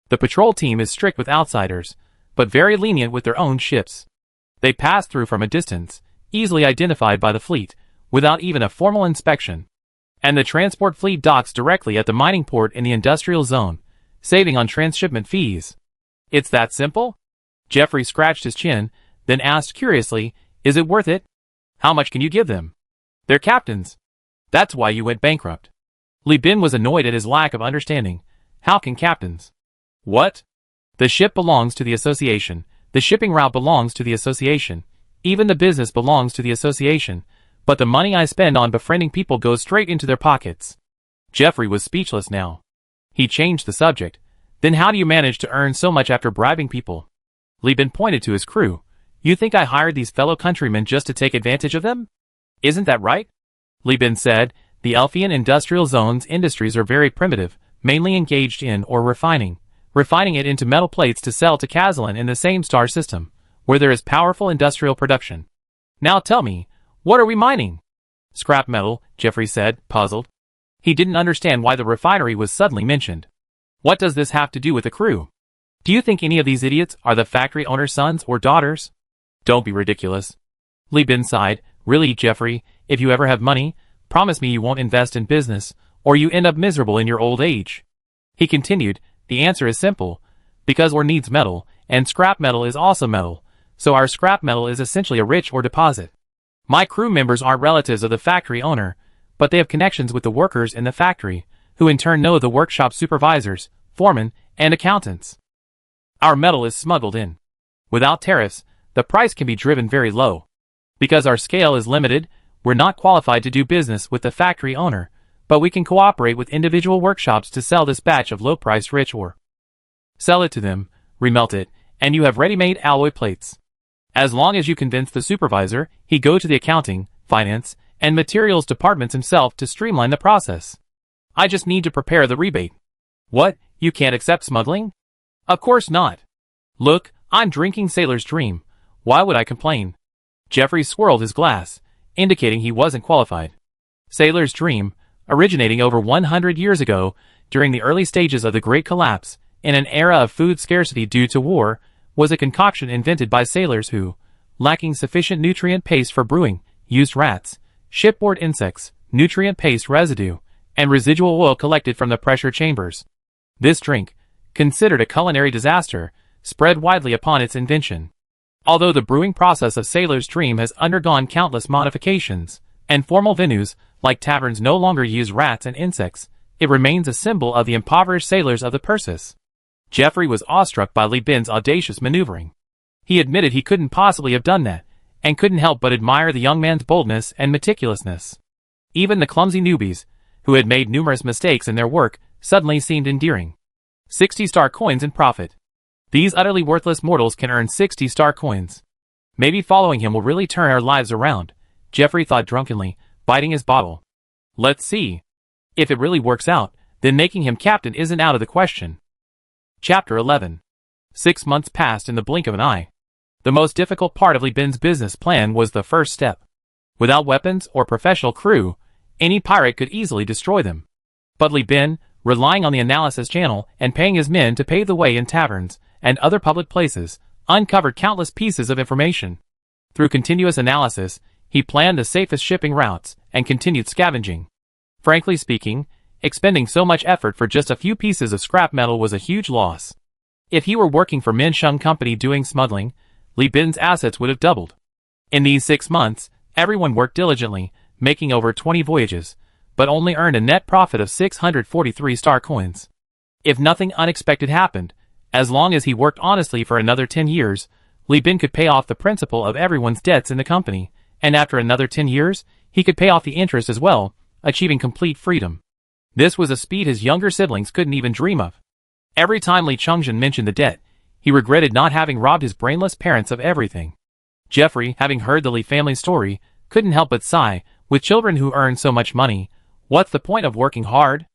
The patrol team is strict with outsiders, but very lenient with their own ships. They pass through from a distance, easily identified by the fleet, without even a formal inspection. And the transport fleet docks directly at the mining port in the industrial zone, saving on transshipment fees. It's that simple? Jeffrey scratched his chin, then asked curiously, is it worth it? How much can you give them? They're captains. That's why you went bankrupt. Li Bin was annoyed at his lack of understanding. How can captains? What? The ship belongs to the association, the shipping route belongs to the association, even the business belongs to the association, but the money I spend on befriending people goes straight into their pockets. Jeffrey was speechless now. He changed the subject. Then how do you manage to earn so much after bribing people? Li Bin pointed to his crew. You think I hired these fellow countrymen just to take advantage of them? Isn't that right? Li Bin said, the Elfian industrial zone's industries are very primitive, mainly engaged in or refining it into metal plates to sell to Kazlan in the same star system, where there is powerful industrial production. Now tell me, what are we mining? Scrap metal, Jeffrey said, puzzled. He didn't understand why the refinery was suddenly mentioned. What does this have to do with the crew? Do you think any of these idiots are the factory owner's sons or daughters? Don't be ridiculous. Li Bin sighed. Really, Jeffrey, if you ever have money, promise me you won't invest in business, or you end up miserable in your old age. He continued, the answer is simple. Because ore needs metal, and scrap metal is also metal, so our scrap metal is essentially a rich ore deposit. My crew members are relatives of the factory owner, but they have connections with the workers in the factory, who in turn know the workshop supervisors, foremen, and accountants. Our metal is smuggled in. Without tariffs, the price can be driven very low. Because our scale is limited, we're not qualified to do business with the factory owner, but we can cooperate with individual workshops to sell this batch of low-priced rich ore. Sell it to them, remelt it, and you have ready-made alloy plates. As long as you convince the supervisor, he go to the accounting, finance, and materials departments himself to streamline the process. I just need to prepare the rebate. What, you can't accept smuggling? Of course not. Look, I'm drinking Sailor's Dream. Why would I complain? Jeffrey swirled his glass, indicating he wasn't qualified. Sailor's Dream, originating over 100 years ago, during the early stages of the Great Collapse, in an era of food scarcity due to war, was a concoction invented by sailors who, lacking sufficient nutrient paste for brewing, used rats, shipboard insects, nutrient paste residue, and residual oil collected from the pressure chambers. This drink, considered a culinary disaster, spread widely upon its invention. Although the brewing process of Sailor's Dream has undergone countless modifications, and formal venues, like taverns, no longer use rats and insects, it remains a symbol of the impoverished sailors of the Persis. Jeffrey was awestruck by Li Bin's audacious maneuvering. He admitted he couldn't possibly have done that, and couldn't help but admire the young man's boldness and meticulousness. Even the clumsy newbies, who had made numerous mistakes in their work, suddenly seemed endearing. 60 star coins in profit. These utterly worthless mortals can earn 60 star coins. Maybe following him will really turn our lives around, Jeffrey thought drunkenly, biting his bottle. Let's see. If it really works out, then making him captain isn't out of the question. Chapter 11. 6 months passed in the blink of an eye. The most difficult part of Li Bin's business plan was the first step. Without weapons or professional crew, any pirate could easily destroy them. But Li Bin, relying on the analysis channel and paying his men to pave the way in taverns and other public places, uncovered countless pieces of information. Through continuous analysis, he planned the safest shipping routes and continued scavenging. Frankly speaking, expending so much effort for just a few pieces of scrap metal was a huge loss. If he were working for Min Sheng Company doing smuggling, Li Bin's assets would have doubled. In these 6 months, everyone worked diligently, making over 20 voyages, but only earned a net profit of 643 star coins. If nothing unexpected happened, as long as he worked honestly for another 10 years, Li Bin could pay off the principal of everyone's debts in the company, and after another 10 years, he could pay off the interest as well, achieving complete freedom. This was a speed his younger siblings couldn't even dream of. Every time Li Chengzhen mentioned the debt, he regretted not having robbed his brainless parents of everything. Jeffrey, having heard the Li family story, couldn't help but sigh. With children who earn so much money, what's the point of working hard?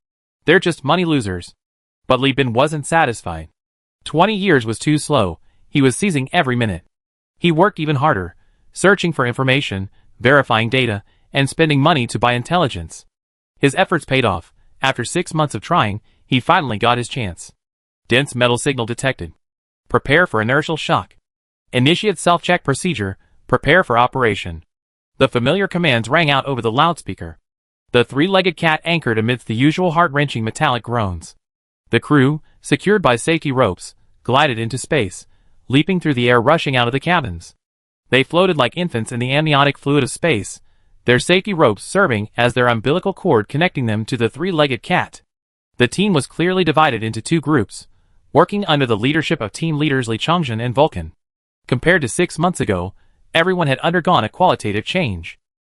They're just money losers. But Li Bin wasn't satisfied. 20 years was too slow. He was seizing every minute. He worked even harder, searching for information, verifying data, and spending money to buy intelligence. His efforts paid off. After 6 months of trying, he finally got his chance. Dense metal signal detected. Prepare for inertial shock. Initiate self-check procedure. Prepare for operation. The familiar commands rang out over the loudspeaker. The three-legged cat anchored amidst the usual heart-wrenching metallic groans. The crew, secured by safety ropes, glided into space, leaping through the air, rushing out of the cabins. They floated like infants in the amniotic fluid of space, their safety ropes serving as their umbilical cord connecting them to the three-legged cat. The team was clearly divided into 2 groups, working under the leadership of team leaders Li Chengzhen and Vulcan. Compared to 6 months ago, everyone had undergone a qualitative change.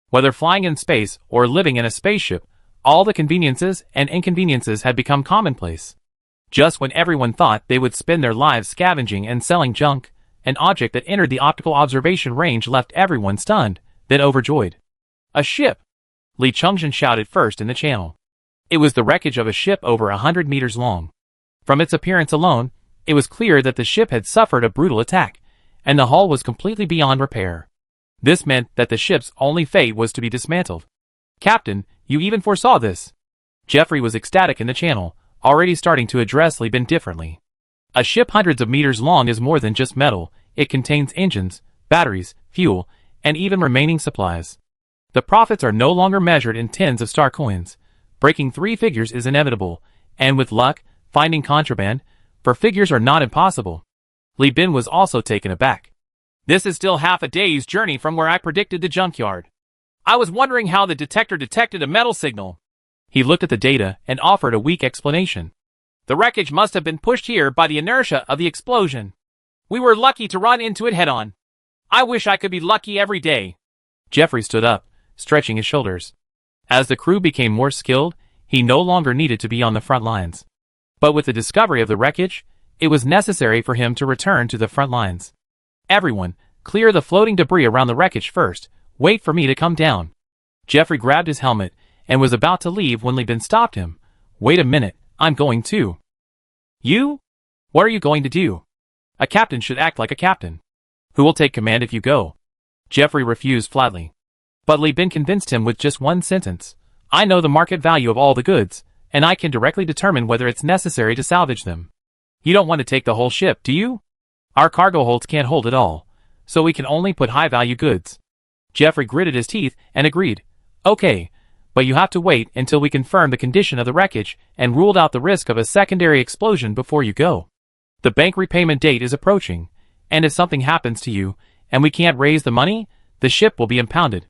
Whether flying in space or living in a spaceship, all the conveniences and inconveniences had become commonplace. Just when everyone thought they would spend their lives scavenging and selling junk, an object that entered the optical observation range left everyone stunned, then overjoyed. A ship! Li Chengzhen shouted first in the channel. It was the wreckage of a ship over 100 meters long. From its appearance alone, it was clear that the ship had suffered a brutal attack, and the hull was completely beyond repair. This meant that the ship's only fate was to be dismantled. Captain, you even foresaw this. Jeffrey was ecstatic in the channel, already starting to address Li Bin differently. A ship hundreds of meters long is more than just metal. It contains engines, batteries, fuel, and even remaining supplies. The profits are no longer measured in tens of star coins. Breaking 3 figures is inevitable, and with luck, finding contraband, for figures are not impossible. Li Bin was also taken aback. This is still half a day's journey from where I predicted the junkyard. I was wondering how the detector detected a metal signal. He looked at the data and offered a weak explanation. The wreckage must have been pushed here by the inertia of the explosion. We were lucky to run into it head-on. I wish I could be lucky every day. Jeffrey stood up, stretching his shoulders. As the crew became more skilled, he no longer needed to be on the front lines. But with the discovery of the wreckage, it was necessary for him to return to the front lines. Everyone, clear the floating debris around the wreckage first. Wait for me to come down. Jeffrey grabbed his helmet and was about to leave when Li Bin stopped him. Wait a minute, I'm going too. You? What are you going to do? A captain should act like a captain. Who will take command if you go? Jeffrey refused flatly. But Li Bin convinced him with just one sentence. I know the market value of all the goods, and I can directly determine whether it's necessary to salvage them. You don't want to take the whole ship, do you? Our cargo holds can't hold it all, so we can only put high-value goods. Jeffrey gritted his teeth and agreed. Okay, but you have to wait until we confirm the condition of the wreckage and ruled out the risk of a secondary explosion before you go. The bank repayment date is approaching, and if something happens to you, and we can't raise the money, the ship will be impounded.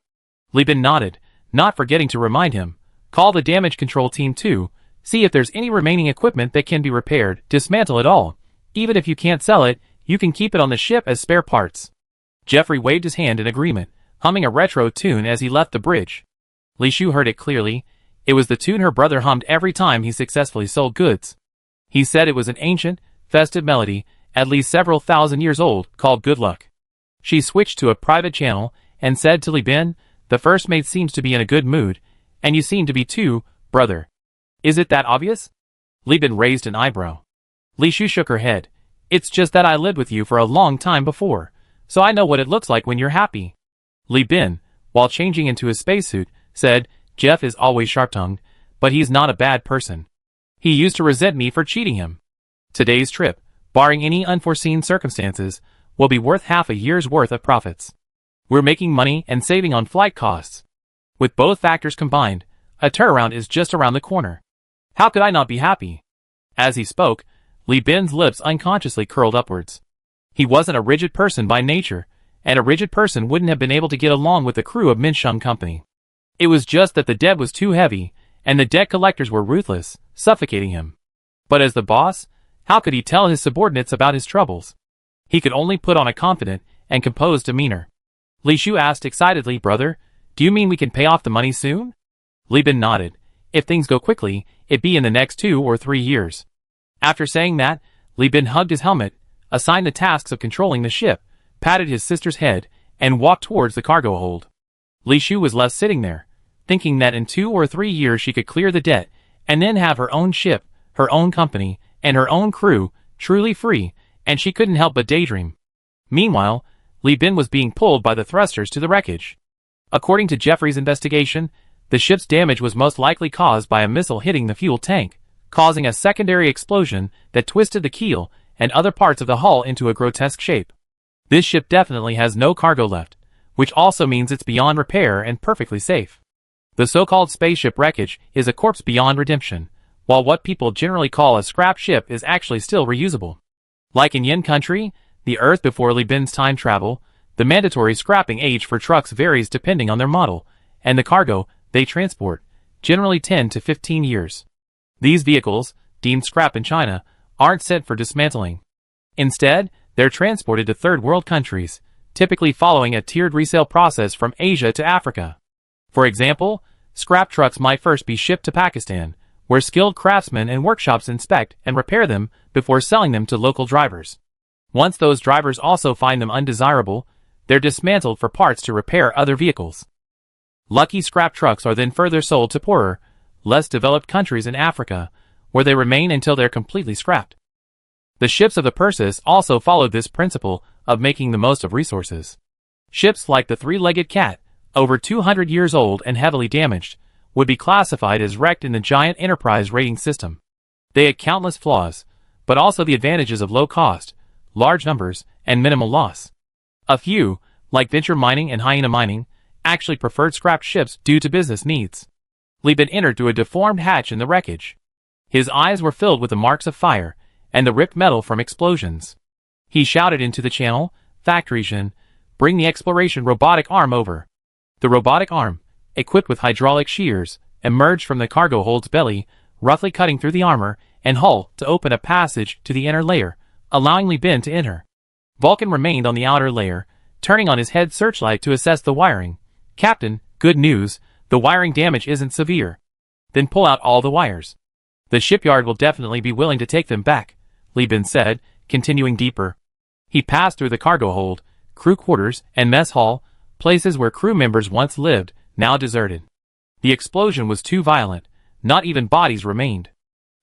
Li Bin nodded, not forgetting to remind him. Call the damage control team too, see if there's any remaining equipment that can be repaired, dismantle it all. Even if you can't sell it, you can keep it on the ship as spare parts. Jeffrey waved his hand in agreement, humming a retro tune as he left the bridge. Li Shu heard it clearly. It was the tune her brother hummed every time he successfully sold goods. He said it was an ancient, festive melody, at least several thousand years old, called Good Luck. She switched to a private channel and said to Li Bin, "The first mate seems to be in a good mood, and you seem to be too, brother. Is it that obvious?" Li Bin raised an eyebrow. Li Shu shook her head. "It's just that I lived with you for a long time before, so I know what it looks like when you're happy." Li Bin, while changing into his spacesuit, said, "Jeff is always sharp-tongued, but he's not a bad person. He used to resent me for cheating him. Today's trip, barring any unforeseen circumstances, will be worth half a year's worth of profits. We're making money and saving on flight costs. With both factors combined, a turnaround is just around the corner. How could I not be happy?" As he spoke, Li Bin's lips unconsciously curled upwards. He wasn't a rigid person by nature, and a rigid person wouldn't have been able to get along with the crew of Minsheng Company. It was just that the debt was too heavy, and the debt collectors were ruthless, suffocating him. But as the boss, how could he tell his subordinates about his troubles? He could only put on a confident and composed demeanor. Li Shu asked excitedly, "Brother, do you mean we can pay off the money soon?" Li Bin nodded. "If things go quickly, it'd be in the next 2 or 3 years. After saying that, Li Bin hugged his helmet, assigned the tasks of controlling the ship, patted his sister's head, and walked towards the cargo hold. Li Shu was left sitting there, thinking that in 2 or 3 years she could clear the debt, and then have her own ship, her own company, and her own crew, truly free, and she couldn't help but daydream. Meanwhile, Li Bin was being pulled by the thrusters to the wreckage. According to Jeffrey's investigation, the ship's damage was most likely caused by a missile hitting the fuel tank, causing a secondary explosion that twisted the keel and other parts of the hull into a grotesque shape. This ship definitely has no cargo left, which also means it's beyond repair and perfectly safe. The so-called spaceship wreckage is a corpse beyond redemption, while what people generally call a scrap ship is actually still reusable. Like in Yin Country, the Earth before Li Bin's time travel, the mandatory scrapping age for trucks varies depending on their model, and the cargo they transport, generally 10 to 15 years. These vehicles, deemed scrap in China, aren't sent for dismantling. Instead, they're transported to third world countries, typically following a tiered resale process from Asia to Africa. For example, scrap trucks might first be shipped to Pakistan, where skilled craftsmen and workshops inspect and repair them before selling them to local drivers. Once those drivers also find them undesirable, they're dismantled for parts to repair other vehicles. Lucky scrap trucks are then further sold to poorer, less developed countries in Africa, where they remain until they're completely scrapped. The ships of the Perseus also followed this principle of making the most of resources. Ships like the three-legged cat, over 200 years old and heavily damaged, would be classified as wrecked in the giant enterprise rating system. They had countless flaws, but also the advantages of low cost, large numbers, and minimal loss. A few, like venture mining and hyena mining, actually preferred scrapped ships due to business needs. Li Bin entered through a deformed hatch in the wreckage. His eyes were filled with the marks of fire and the ripped metal from explosions. He shouted into the channel, "Factory-Jin, bring the exploration robotic arm over." The robotic arm, equipped with hydraulic shears, emerged from the cargo hold's belly, roughly cutting through the armor and hull to open a passage to the inner layer, allowing Li Bin to enter. Vulcan remained on the outer layer, turning on his head searchlight to assess the wiring. "Captain, good news, the wiring damage isn't severe." "Then pull out all the wires. The shipyard will definitely be willing to take them back," Li Bin said, continuing deeper. He passed through the cargo hold, crew quarters, and mess hall, places where crew members once lived, now deserted. The explosion was too violent, not even bodies remained.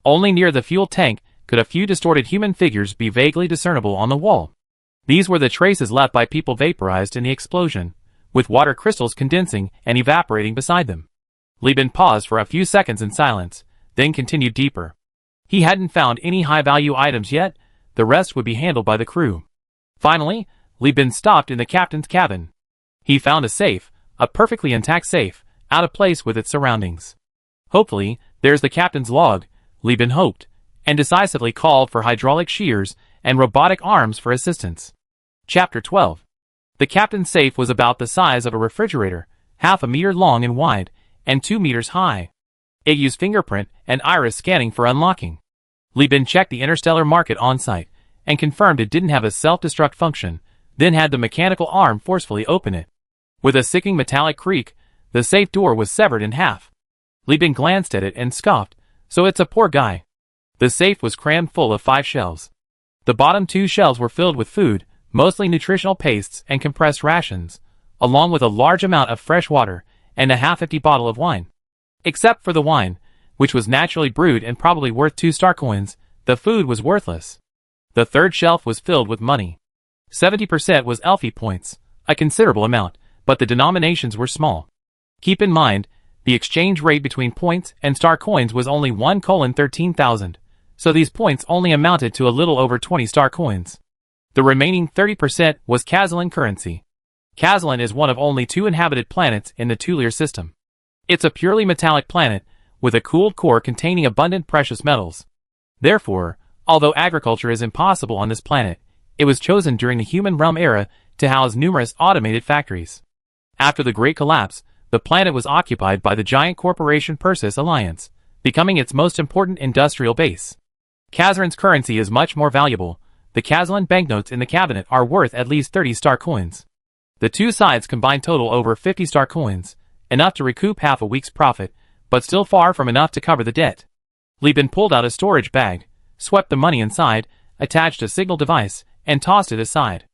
Only near the fuel tank could a few distorted human figures be vaguely discernible on the wall. These were the traces left by people vaporized in the explosion, with water crystals condensing and evaporating beside them. Li Bin paused for a few seconds in silence, then continued deeper. He hadn't found any high-value items yet, the rest would be handled by the crew. Finally, Li Bin stopped in the captain's cabin. He found a safe, a perfectly intact safe, out of place with its surroundings. "Hopefully, there's the captain's log," Li Bin hoped, and decisively called for hydraulic shears and robotic arms for assistance. Chapter 12. The captain's safe was about the size of a refrigerator, half a meter long and wide, and 2 meters high. It used fingerprint and iris scanning for unlocking. Li Bin checked the Interstellar market on-site, and confirmed it didn't have a self-destruct function, then had the mechanical arm forcefully open it. With a sickening metallic creak, the safe door was severed in half. Li Bin glanced at it and scoffed, "So it's a poor guy." The safe was crammed full of 5 shelves. The bottom two shelves were filled with food, mostly nutritional pastes and compressed rations, along with a large amount of fresh water and a half-empty bottle of wine. Except for the wine, which was naturally brewed and probably worth 2-star coins, the food was worthless. The third shelf was filled with money. 70% was Elfie points, a considerable amount, but the denominations were small. Keep in mind, the exchange rate between points and star coins was only 1:13,000, so these points only amounted to a little over 20 star coins. The remaining 30% was Kazalin currency. Kazalin is one of only 2 inhabited planets in the Tulier system. It's a purely metallic planet, with a cooled core containing abundant precious metals. Therefore, although agriculture is impossible on this planet, it was chosen during the human realm era to house numerous automated factories. After the Great Collapse, the planet was occupied by the giant corporation Persis Alliance, becoming its most important industrial base. Kazarin's currency is much more valuable. The Kazalin banknotes in the cabinet are worth at least 30 star coins. The two sides combined total over 50 star coins, enough to recoup half a week's profit, but still far from enough to cover the debt. Lieben pulled out a storage bag, swept the money inside, attached a signal device, and tossed it aside.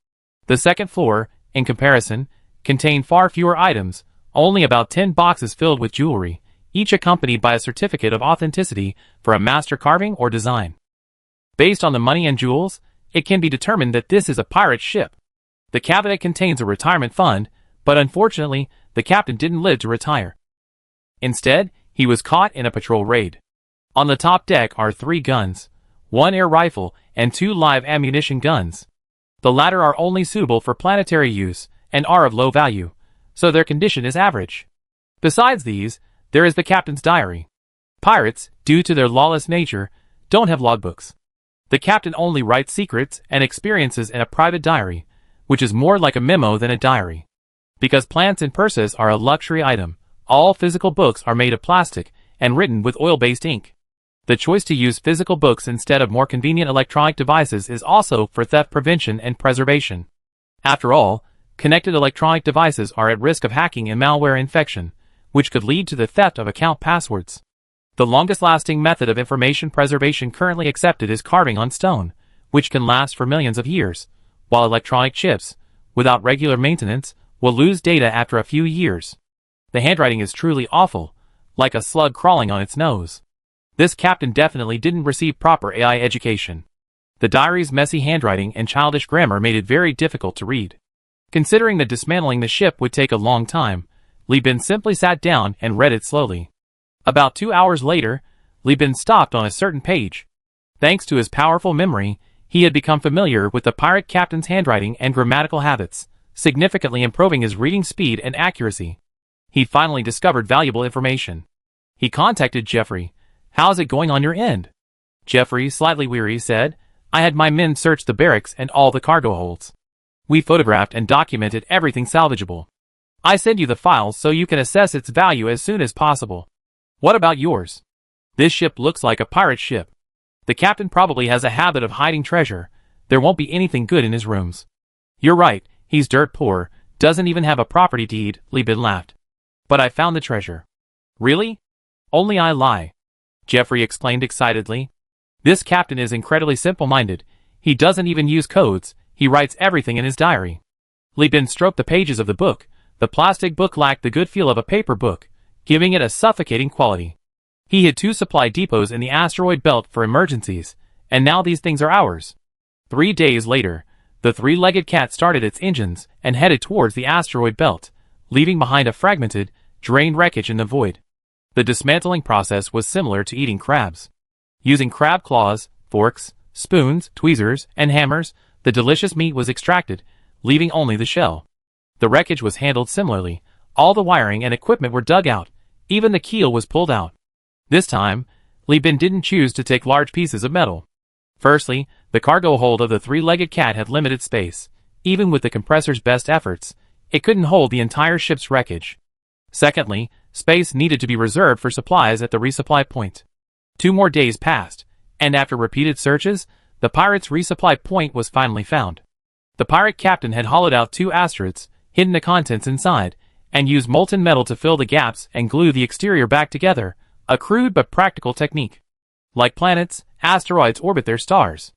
The second floor, in comparison, contained far fewer items, only about 10 boxes filled with jewelry, each accompanied by a certificate of authenticity for a master carving or design. Based on the money and jewels, it can be determined that this is a pirate ship. The cabinet contains a retirement fund, but unfortunately, the captain didn't live to retire. Instead, he was caught in a patrol raid. On the top deck are 3 guns, 1 air rifle, and 2 live ammunition guns. The latter are only suitable for planetary use and are of low value, so their condition is average. Besides these, there is the captain's diary. Pirates, due to their lawless nature, don't have logbooks. The captain only writes secrets and experiences in a private diary, which is more like a memo than a diary. Because plants in Persis are a luxury item, all physical books are made of plastic and written with oil-based ink. The choice to use physical books instead of more convenient electronic devices is also for theft prevention and preservation. After all, connected electronic devices are at risk of hacking and malware infection, which could lead to the theft of account passwords. The longest-lasting method of information preservation currently accepted is carving on stone, which can last for millions of years, while electronic chips, without regular maintenance, will lose data after a few years. The handwriting is truly awful, like a slug crawling on its nose. This captain definitely didn't receive proper AI education. The diary's messy handwriting and childish grammar made it very difficult to read. Considering that dismantling the ship would take a long time, Lieben simply sat down and read it slowly. About 2 hours later, Lieben stopped on a certain page. Thanks to his powerful memory, he had become familiar with the pirate captain's handwriting and grammatical habits, significantly improving his reading speed and accuracy. He finally discovered valuable information. He contacted Jeffrey. "How's it going on your end?" Jeffrey, slightly weary, said, "I had my men search the barracks and all the cargo holds. We photographed and documented everything salvageable. I send you the files so you can assess its value as soon as possible. What about yours? This ship looks like a pirate ship. The captain probably has a habit of hiding treasure. There won't be anything good in his rooms." "You're right, he's dirt poor, doesn't even have a property deed," Lieben laughed. "But I found the treasure." "Really? Only I lie," Jeffrey exclaimed excitedly. "This captain is incredibly simple-minded. He doesn't even use codes, he writes everything in his diary." Lieben stroked the pages of the book. The plastic book lacked the good feel of a paper book, giving it a suffocating quality. He had 2 supply depots in the asteroid belt for emergencies, and now these things are ours. 3 days later, the 3-legged cat started its engines and headed towards the asteroid belt, leaving behind a fragmented, drained wreckage in the void. The dismantling process was similar to eating crabs. Using crab claws, forks, spoons, tweezers, and hammers, the delicious meat was extracted, leaving only the shell. The wreckage was handled similarly. All the wiring and equipment were dug out, even the keel was pulled out. This time, Lieben didn't choose to take large pieces of metal. Firstly, the cargo hold of the 3-legged cat had limited space. Even with the compressor's best efforts, it couldn't hold the entire ship's wreckage. Secondly, space needed to be reserved for supplies at the resupply point. 2 more days passed, and after repeated searches, the pirates' resupply point was finally found. The pirate captain had hollowed out 2 asteroids, hidden the contents inside, and used molten metal to fill the gaps and glue the exterior back together, a crude but practical technique. Like planets, asteroids orbit their stars.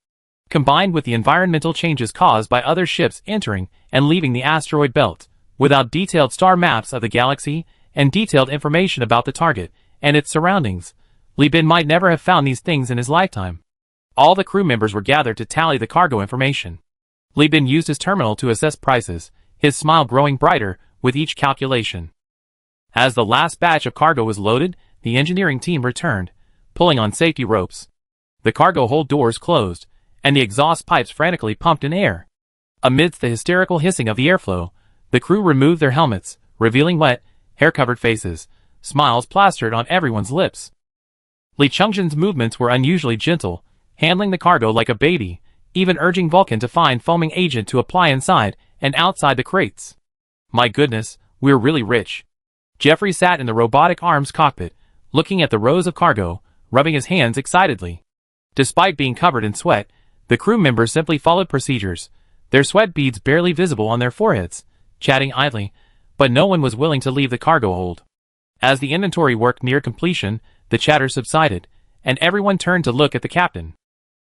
combined with the environmental changes caused by other ships entering and leaving the asteroid belt, without detailed star maps of the galaxy and detailed information about the target and its surroundings, Li Bin might never have found these things in his lifetime. All the crew members were gathered to tally the cargo information. Li Bin used his terminal to assess prices, his smile growing brighter with each calculation. As the last batch of cargo was loaded, the engineering team returned, pulling on safety ropes. The cargo hold doors closed, and the exhaust pipes frantically pumped in air. Amidst the hysterical hissing of the airflow, the crew removed their helmets, revealing wet, hair-covered faces, smiles plastered on everyone's lips. Li Chengzhen's movements were unusually gentle, handling the cargo like a baby, even urging Vulcan to find foaming agent to apply inside and outside the crates. My goodness, we're really rich. Jeffrey sat in the robotic arms cockpit, looking at the rows of cargo, rubbing his hands excitedly. Despite being covered in sweat, the crew members simply followed procedures, their sweat beads barely visible on their foreheads, chatting idly, but no one was willing to leave the cargo hold. As the inventory work neared completion, the chatter subsided, and everyone turned to look at the captain.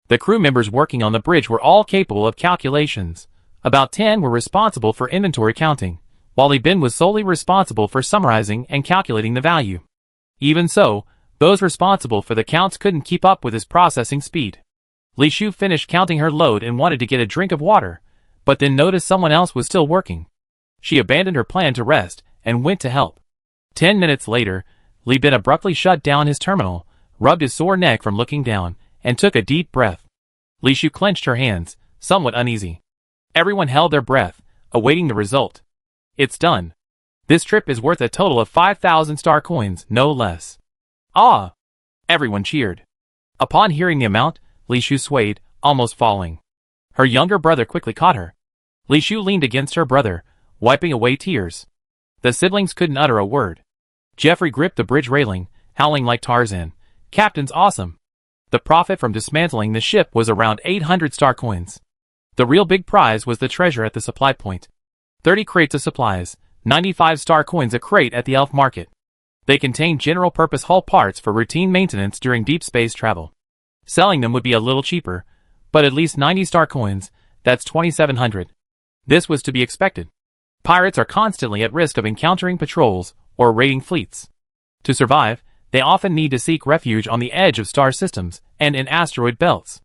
The crew members working on the bridge were all capable of calculations. About 10 were responsible for inventory counting, while Li Bin was solely responsible for summarizing and calculating the value. Even so, those responsible for the counts couldn't keep up with his processing speed. Li Shu finished counting her load and wanted to get a drink of water, but then noticed someone else was still working. She abandoned her plan to rest and went to help. 10 minutes later, Li Bin abruptly shut down his terminal, rubbed his sore neck from looking down, and took a deep breath. Li Shu clenched her hands, somewhat uneasy. Everyone held their breath, awaiting the result. It's done. This trip is worth a total of 5,000 star coins, no less. Ah! Everyone cheered. Upon hearing the amount, Li Shu swayed, almost falling. Her younger brother quickly caught her. Li Shu leaned against her brother, wiping away tears. The siblings couldn't utter a word. Jeffrey gripped the bridge railing, howling like Tarzan. Captain's awesome. The profit from dismantling the ship was around 800 star coins. The real big prize was the treasure at the supply point. 30 crates of supplies, 95 star coins a crate at the elf market. They contained general-purpose hull parts for routine maintenance during deep space travel. Selling them would be a little cheaper, but at least 90 star coins, that's 2,700. This was to be expected. Pirates are constantly at risk of encountering patrols or raiding fleets. To survive, they often need to seek refuge on the edge of star systems and in asteroid belts.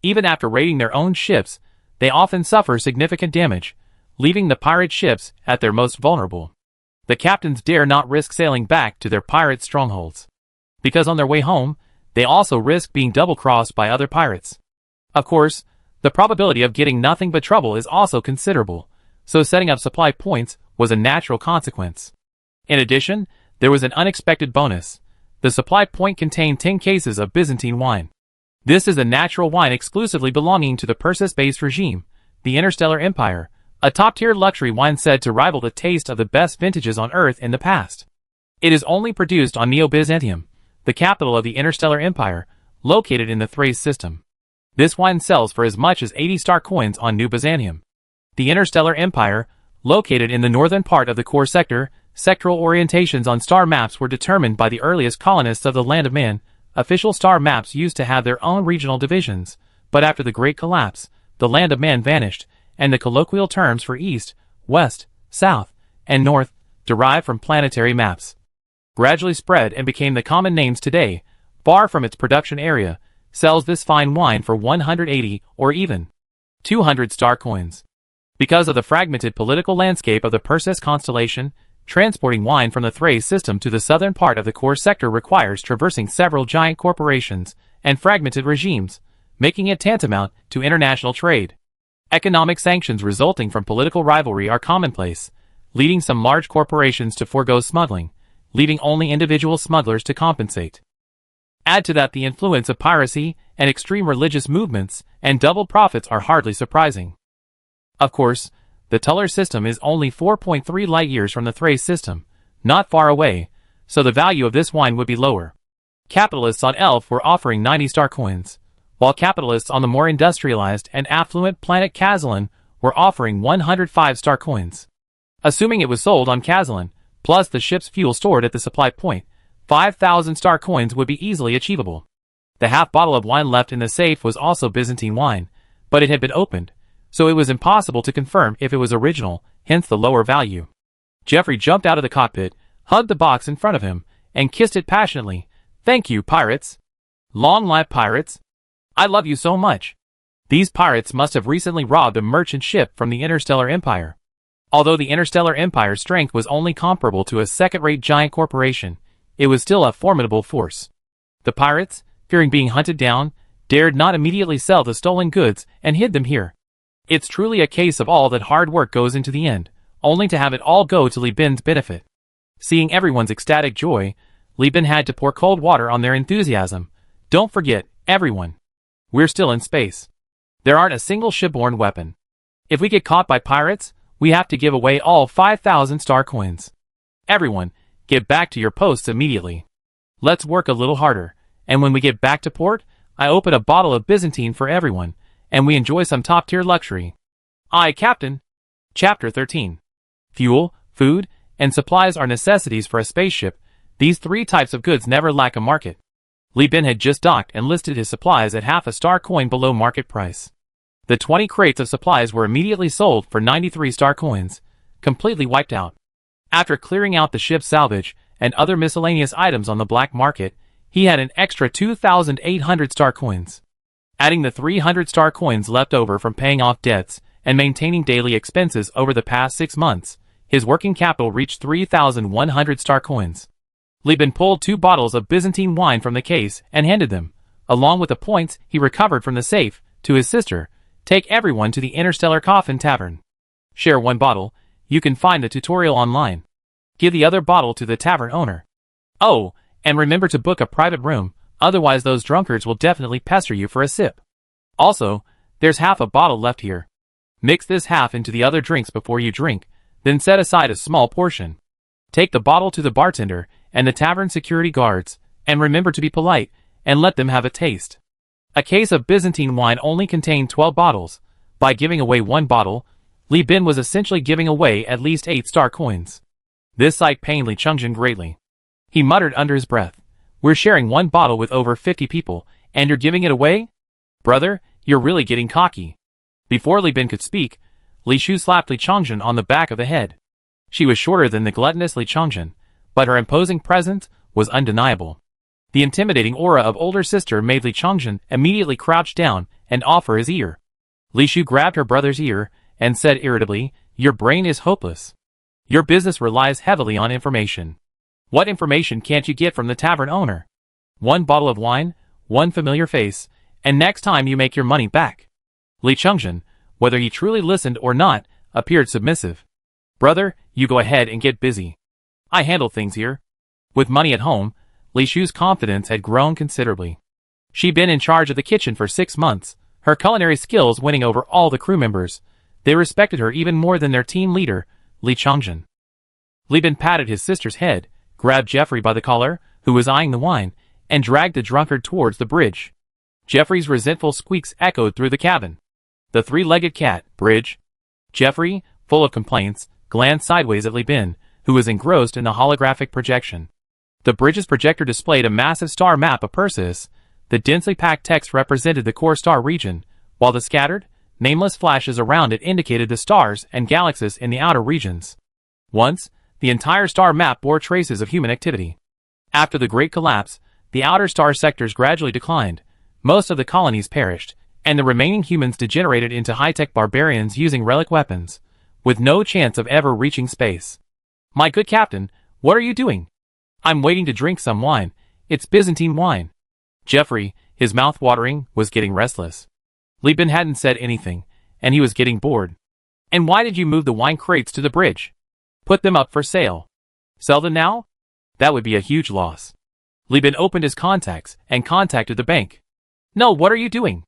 Even after raiding their own ships, they often suffer significant damage, leaving the pirate ships at their most vulnerable. The captains dare not risk sailing back to their pirate strongholds, because on their way home, they also risk being double-crossed by other pirates. Of course, the probability of getting nothing but trouble is also considerable, so setting up supply points was a natural consequence. In addition, there was an unexpected bonus. The supply point contained 10 cases of Byzantine wine. This is a natural wine exclusively belonging to the Perseus-based regime, the Interstellar Empire, a top-tier luxury wine said to rival the taste of the best vintages on Earth in the past. It is only produced on Neo-Byzantium, the capital of the Interstellar Empire, located in the Thrace system. This wine sells for as much as 80 star coins on New Byzantium. The Interstellar Empire, located in the northern part of the core sector, sectoral orientations on star maps were determined by the earliest colonists of the Land of Man. Official star maps used to have their own regional divisions, but after the Great Collapse, the Land of Man vanished, and the colloquial terms for east, west, south, and north, derived from planetary maps, gradually spread and became the common names today. Far from its production area, sells this fine wine for 180 or even 200 star coins. Because of the fragmented political landscape of the Perseus constellation, transporting wine from the Thrace system to the southern part of the core sector requires traversing several giant corporations and fragmented regimes, making it tantamount to international trade. Economic sanctions resulting from political rivalry are commonplace, leading some large corporations to forego smuggling, leaving only individual smugglers to compensate. Add to that the influence of piracy and extreme religious movements, and double profits are hardly surprising. Of course, the Tuller system is only 4.3 light-years from the Thrace system, not far away, so the value of this wine would be lower. Capitalists on Elf were offering 90 star coins, while capitalists on the more industrialized and affluent planet Kazalan were offering 105 star coins. Assuming it was sold on Kazalan, plus the ship's fuel stored at the supply point, 5,000 star coins would be easily achievable. The half bottle of wine left in the safe was also Byzantine wine, but it had been opened, so it was impossible to confirm if it was original, hence the lower value. Jeffrey jumped out of the cockpit, hugged the box in front of him, and kissed it passionately. "Thank you, pirates. Long live pirates. I love you so much." These pirates must have recently robbed a merchant ship from the Interstellar Empire. Although the Interstellar Empire's strength was only comparable to a second-rate giant corporation, it was still a formidable force. The pirates, fearing being hunted down, dared not immediately sell the stolen goods and hid them here. It's truly a case of all that hard work goes into the end, only to have it all go to Li Bin's benefit. Seeing everyone's ecstatic joy, Li Bin had to pour cold water on their enthusiasm. "Don't forget, everyone. We're still in space. There aren't a single shipborne weapon. If we get caught by pirates, we have to give away all 5,000 star coins. Everyone, get back to your posts immediately. Let's work a little harder, and when we get back to port, I open a bottle of Byzantine for everyone, and we enjoy some top-tier luxury." "Aye, Captain." Chapter 13. Fuel, food, and supplies are necessities for a spaceship. These three types of goods never lack a market. Li Bin had just docked and listed his supplies at half a star coin below market price. The 20 crates of supplies were immediately sold for 93 star coins, completely wiped out. After clearing out the ship's salvage and other miscellaneous items on the black market, he had an extra 2,800 star coins. Adding the 300 star coins left over from paying off debts and maintaining daily expenses over the past 6 months, his working capital reached 3,100 star coins. Li Bin pulled 2 bottles of Byzantine wine from the case and handed them, along with the points he recovered from the safe, to his sister. "Take everyone to the Interstellar Coffin Tavern. Share 1 bottle. You can find the tutorial online. Give the other bottle to the tavern owner. Oh, and remember to book a private room, otherwise those drunkards will definitely pester you for a sip. Also, there's half a bottle left here. Mix this half into the other drinks before you drink, then set aside a small portion. Take the bottle to the bartender and the tavern security guards, and remember to be polite, and let them have a taste." A case of Byzantine wine only contained 12 bottles. By giving away 1 bottle, Li Bin was essentially giving away at least 8 star coins. This sight pained Li Chungjin greatly. He muttered under his breath, "We're sharing 1 bottle with over 50 people, and you're giving it away? Brother, you're really getting cocky." Before Li Bin could speak, Li Shu slapped Li Chungjin on the back of the head. She was shorter than the gluttonous Li Chungjin, but her imposing presence was undeniable. The intimidating aura of older sister made Li Chungjin immediately crouch down and offer his ear. Li Shu grabbed her brother's ear and said irritably, "Your brain is hopeless. Your business relies heavily on information. What information can't you get from the tavern owner? 1 bottle of wine, 1 familiar face, and next time you make your money back." Li Chungjin, whether he truly listened or not, appeared submissive. "Brother, you go ahead and get busy. I handle things here." With money at home, Li Shu's confidence had grown considerably. She'd been in charge of the kitchen for 6 months, her culinary skills winning over all the crew members. They respected her even more than their team leader, Li Chungjin. Li Bin patted his sister's head, grabbed Jeffrey by the collar, who was eyeing the wine, and dragged the drunkard towards the bridge. Jeffrey's resentful squeaks echoed through the cabin. The 3-legged cat, Bridge. Jeffrey, full of complaints, glanced sideways at Li Bin, who was engrossed in the holographic projection. The bridge's projector displayed a massive star map of Perseus. The densely packed text represented the core star region, while the scattered, nameless flashes around it indicated the stars and galaxies in the outer regions. Once, the entire star map bore traces of human activity. After the Great Collapse, the outer star sectors gradually declined, most of the colonies perished, and the remaining humans degenerated into high-tech barbarians using relic weapons, with no chance of ever reaching space. "My good captain, what are you doing?" "I'm waiting to drink some wine. It's Byzantine wine." Jeffrey, his mouth watering, was getting restless. Li Bin hadn't said anything, and he was getting bored. "And why did you move the wine crates to the bridge? Put them up for sale. Sell them now? That would be a huge loss." Li Bin opened his contacts and contacted the bank. "No, what are you doing?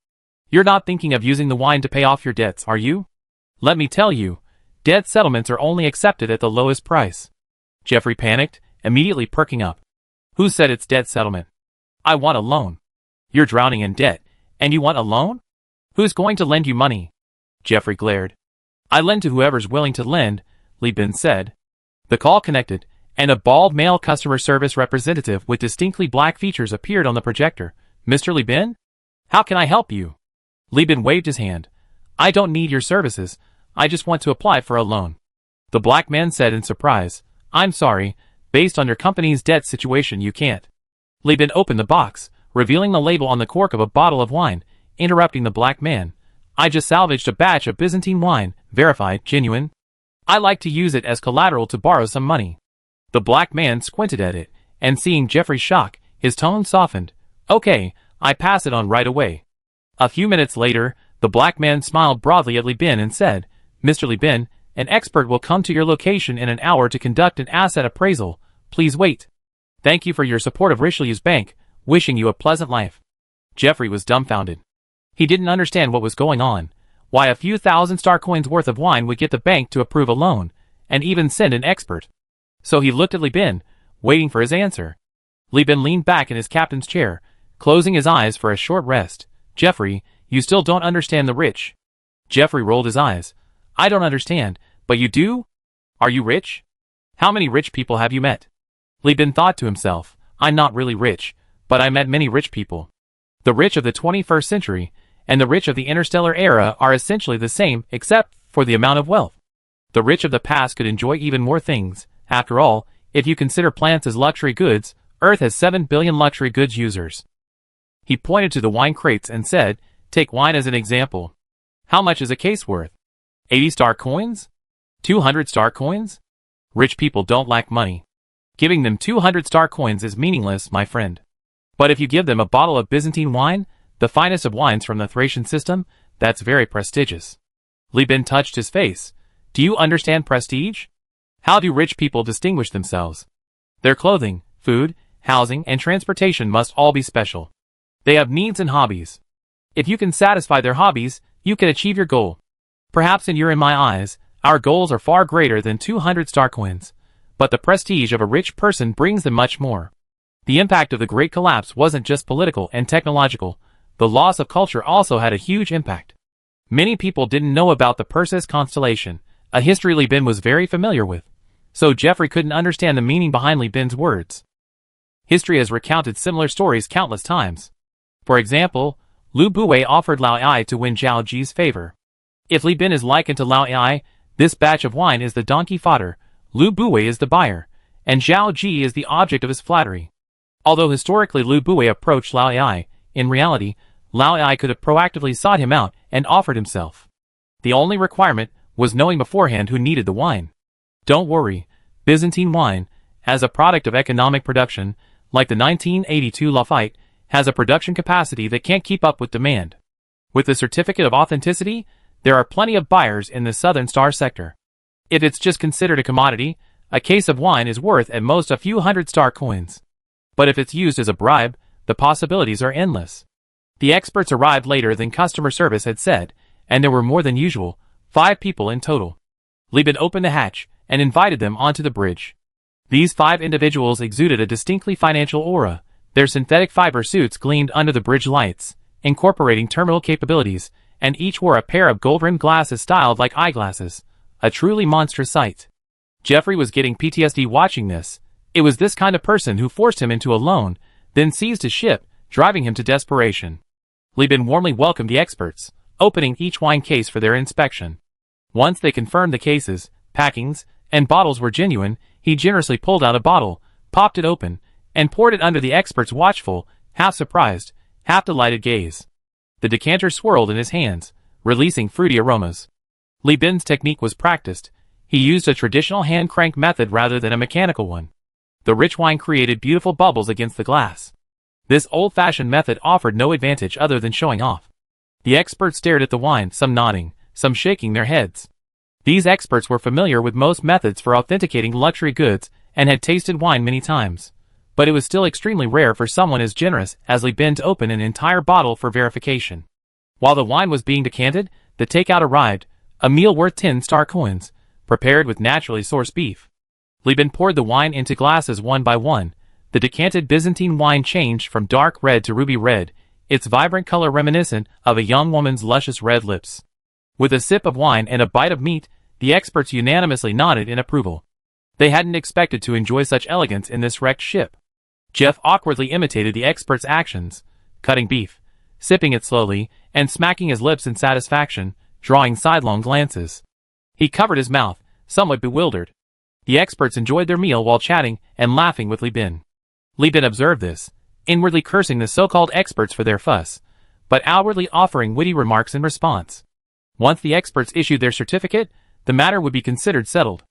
You're not thinking of using the wine to pay off your debts, are you? Let me tell you, debt settlements are only accepted at the lowest price." Jeffrey panicked, immediately perking up. "Who said it's debt settlement? I want a loan." "You're drowning in debt, and you want a loan? Who's going to lend you money?" Jeffrey glared. "I lend to whoever's willing to lend," Li Bin said. The call connected, and a bald male customer service representative with distinctly black features appeared on the projector. "Mr. Li Bin? How can I help you?" Li Bin waved his hand, I don't need your services, I just want to apply for a loan. The black man said in surprise, I'm sorry, based on your company's debt situation you can't. Li Bin opened the box, revealing the label on the cork of a bottle of wine, interrupting the black man. I just salvaged a batch of Byzantine wine, verified, genuine. I like to use it as collateral to borrow some money. The black man squinted at it, and seeing Jeffrey's shock, his tone softened. Okay, I pass it on right away. A few minutes later, the black man smiled broadly at Li Bin and said, Mr. Li Bin, an expert will come to your location in an hour to conduct an asset appraisal. Please wait. Thank you for your support of Richelieu's bank, wishing you a pleasant life. Jeffrey was dumbfounded. He didn't understand what was going on, why a few thousand star coins worth of wine would get the bank to approve a loan, and even send an expert. So he looked at Li Bin, waiting for his answer. Li Bin leaned back in his captain's chair, closing his eyes for a short rest. Jeffrey, you still don't understand the rich. Jeffrey rolled his eyes. I don't understand, but you do? Are you rich? How many rich people have you met? Li Bin thought to himself, I'm not really rich, but I met many rich people. The rich of the 21st century, and the rich of the Interstellar era are essentially the same except for the amount of wealth. The rich of the past could enjoy even more things. After all, if you consider plants as luxury goods, Earth has 7 billion luxury goods users. He pointed to the wine crates and said, take wine as an example. How much is a case worth? 80 star coins? 200 star coins? Rich people don't lack money. Giving them 200 star coins is meaningless, my friend. But if you give them a bottle of Byzantine wine, the finest of wines from the Thracian system, that's very prestigious. Li Bin touched his face. Do you understand prestige? How do rich people distinguish themselves? Their clothing, food, housing, and transportation must all be special. They have needs and hobbies. If you can satisfy their hobbies, you can achieve your goal. Perhaps in my eyes, our goals are far greater than 200 star coins, but the prestige of a rich person brings them much more. The impact of the Great Collapse wasn't just political and technological, the loss of culture also had a huge impact. Many people didn't know about the Perseus constellation, a history Li Bin was very familiar with, so Jeffrey couldn't understand the meaning behind Li Bin's words. History has recounted similar stories countless times. For example, Lu Buwei offered Lao Ai to win Zhao Ji's favor. If Li Bin is likened to Lao Ai, this batch of wine is the donkey fodder, Lu Buwei is the buyer, and Zhao Ji is the object of his flattery. Although historically Lu Buwei approached Lao Ai, in reality, Lao Ai could have proactively sought him out and offered himself. The only requirement was knowing beforehand who needed the wine. Don't worry, Byzantine wine, as a product of economic production, like the 1982 Lafite, has a production capacity that can't keep up with demand. With the certificate of authenticity, there are plenty of buyers in the Southern Star sector. If it's just considered a commodity, a case of wine is worth at most a few hundred star coins. But if it's used as a bribe, the possibilities are endless. The experts arrived later than customer service had said, and there were more than usual, 5 people in total. Li Bin opened the hatch and invited them onto the bridge. These 5 individuals exuded a distinctly financial aura. Their synthetic fiber suits gleamed under the bridge lights, incorporating terminal capabilities, and each wore a pair of gold-rimmed glasses styled like eyeglasses. A truly monstrous sight. Jeffrey was getting PTSD watching this. It was this kind of person who forced him into a loan, then seized his ship, driving him to desperation. Li Bin warmly welcomed the experts, opening each wine case for their inspection. Once they confirmed the cases, packings, and bottles were genuine, he generously pulled out a bottle, popped it open, and poured it under the expert's watchful, half-surprised, half-delighted gaze. The decanter swirled in his hands, releasing fruity aromas. Li Bin's technique was practiced. He used a traditional hand-crank method rather than a mechanical one. The rich wine created beautiful bubbles against the glass. This old-fashioned method offered no advantage other than showing off. The experts stared at the wine, some nodding, some shaking their heads. These experts were familiar with most methods for authenticating luxury goods and had tasted wine many times. But it was still extremely rare for someone as generous as Li Bin to open an entire bottle for verification. While the wine was being decanted, the takeout arrived, a meal worth 10 star coins, prepared with naturally sourced beef. Li Bin poured the wine into glasses one by one. The decanted Byzantine wine changed from dark red to ruby red, its vibrant color reminiscent of a young woman's luscious red lips. With a sip of wine and a bite of meat, the experts unanimously nodded in approval. They hadn't expected to enjoy such elegance in this wrecked ship. Jeff awkwardly imitated the expert's actions, cutting beef, sipping it slowly, and smacking his lips in satisfaction. drawing sidelong glances. He covered his mouth, somewhat bewildered. The experts enjoyed their meal while chatting and laughing with Li Bin. Li Bin observed this, inwardly cursing the so-called experts for their fuss, but outwardly offering witty remarks in response. Once the experts issued their certificate, the matter would be considered settled.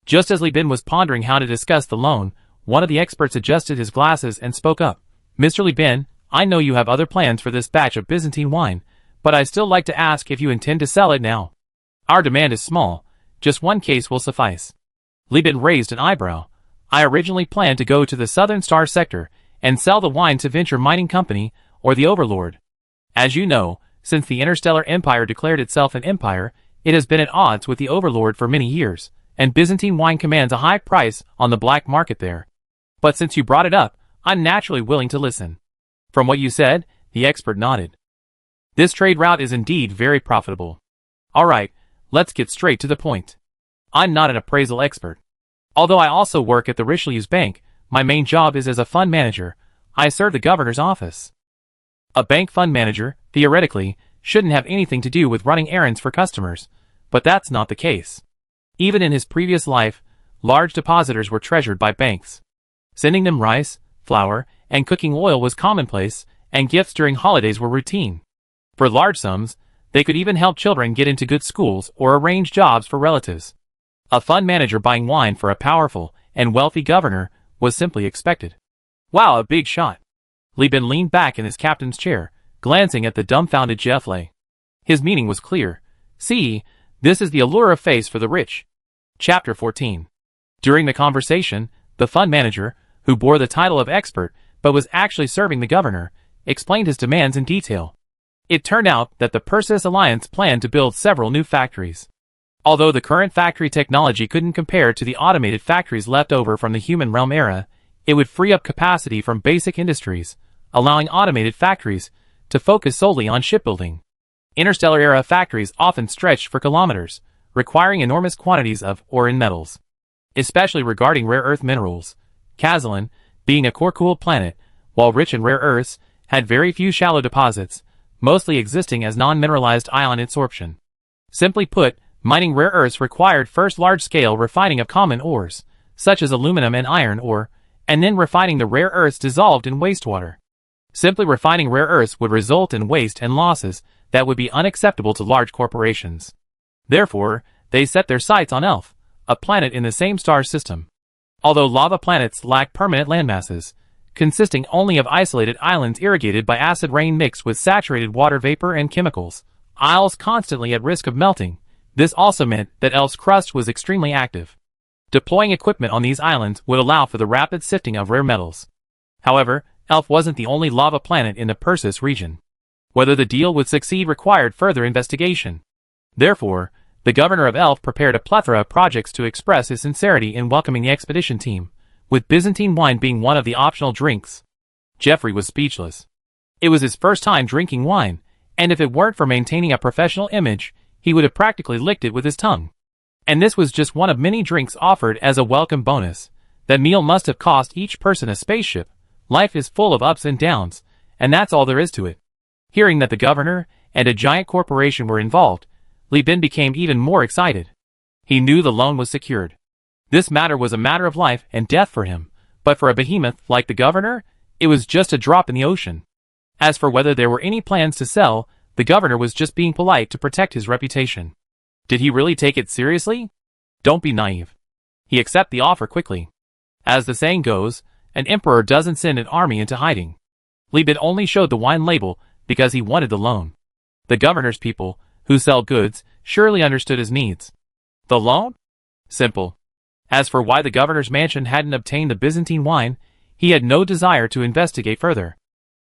Just as Li Bin was pondering how to discuss the loan, one of the experts adjusted his glasses and spoke up. "Mr. Li Bin, I know you have other plans for this batch of Byzantine wine, but I'd still like to ask if you intend to sell it now. Our demand is small, just one case will suffice." Li Bin raised an eyebrow. "I originally planned to go to the Southern Star sector and sell the wine to Venture Mining Company or the Overlord. As you know, since the Interstellar Empire declared itself an empire, it has been at odds with the Overlord for many years, and Byzantine wine commands a high price on the black market there. But since you brought it up, I'm naturally willing to listen." "From what you said," the expert nodded, "this trade route is indeed very profitable. Alright, let's get straight to the point. I'm not an appraisal expert. Although I also work at the Richelieu's Bank, my main job is as a fund manager. I serve the governor's office. A bank fund manager, theoretically, shouldn't have anything to do with running errands for customers, but that's not the case. Even in his previous life, large depositors were treasured by banks. Sending them rice, flour, and cooking oil was commonplace, and gifts during holidays were routine. For large sums, they could even help children get into good schools or arrange jobs for relatives. A fund manager buying wine for a powerful and wealthy governor was simply expected. "Wow, a big shot." Li Bin leaned back in his captain's chair, glancing at the dumbfounded Jeff Lay. His meaning was clear. "See, this is the allure of face for the rich." Chapter 14. During the conversation, the fund manager, who bore the title of expert but was actually serving the governor, explained his demands in detail. It turned out that the Persis Alliance planned to build several new factories. Although the current factory technology couldn't compare to the automated factories left over from the human realm era, it would free up capacity from basic industries, allowing automated factories to focus solely on shipbuilding. Interstellar era factories often stretched for kilometers, requiring enormous quantities of ore and metals. Especially regarding rare earth minerals, Kazalin, being a core-cooled planet, while rich in rare earths, had very few shallow deposits, mostly existing as non-mineralized ion adsorption. Simply put, mining rare earths required first large-scale refining of common ores, such as aluminum and iron ore, and then refining the rare earths dissolved in wastewater. Simply refining rare earths would result in waste and losses that would be unacceptable to large corporations. Therefore, they set their sights on Elf, a planet in the same star system. Although lava planets lack permanent landmasses, consisting only of isolated islands irrigated by acid rain mixed with saturated water vapor and chemicals, isles constantly at risk of melting, this also meant that Elf's crust was extremely active. Deploying equipment on these islands would allow for the rapid sifting of rare metals. However, Elf wasn't the only lava planet in the Persis region. Whether the deal would succeed required further investigation. Therefore, the governor of Elf prepared a plethora of projects to express his sincerity in welcoming the expedition team, with Byzantine wine being one of the optional drinks. Jeffrey was speechless. It was his first time drinking wine, and if it weren't for maintaining a professional image, he would have practically licked it with his tongue. And this was just one of many drinks offered as a welcome bonus. That meal must have cost each person a spaceship. Life is full of ups and downs, and that's all there is to it. Hearing that the governor and a giant corporation were involved, Li Bin became even more excited. He knew the loan was secured. This matter was a matter of life and death for him, but for a behemoth like the governor, it was just a drop in the ocean. As for whether there were any plans to sell, the governor was just being polite to protect his reputation. Did he really take it seriously? Don't be naive. He accepted the offer quickly. As the saying goes, an emperor doesn't send an army into hiding. Li Bin only showed the wine label because he wanted the loan. The governor's people, who sell goods, surely understood his needs. The loan? Simple. As for why the governor's mansion hadn't obtained the Byzantine wine, he had no desire to investigate further.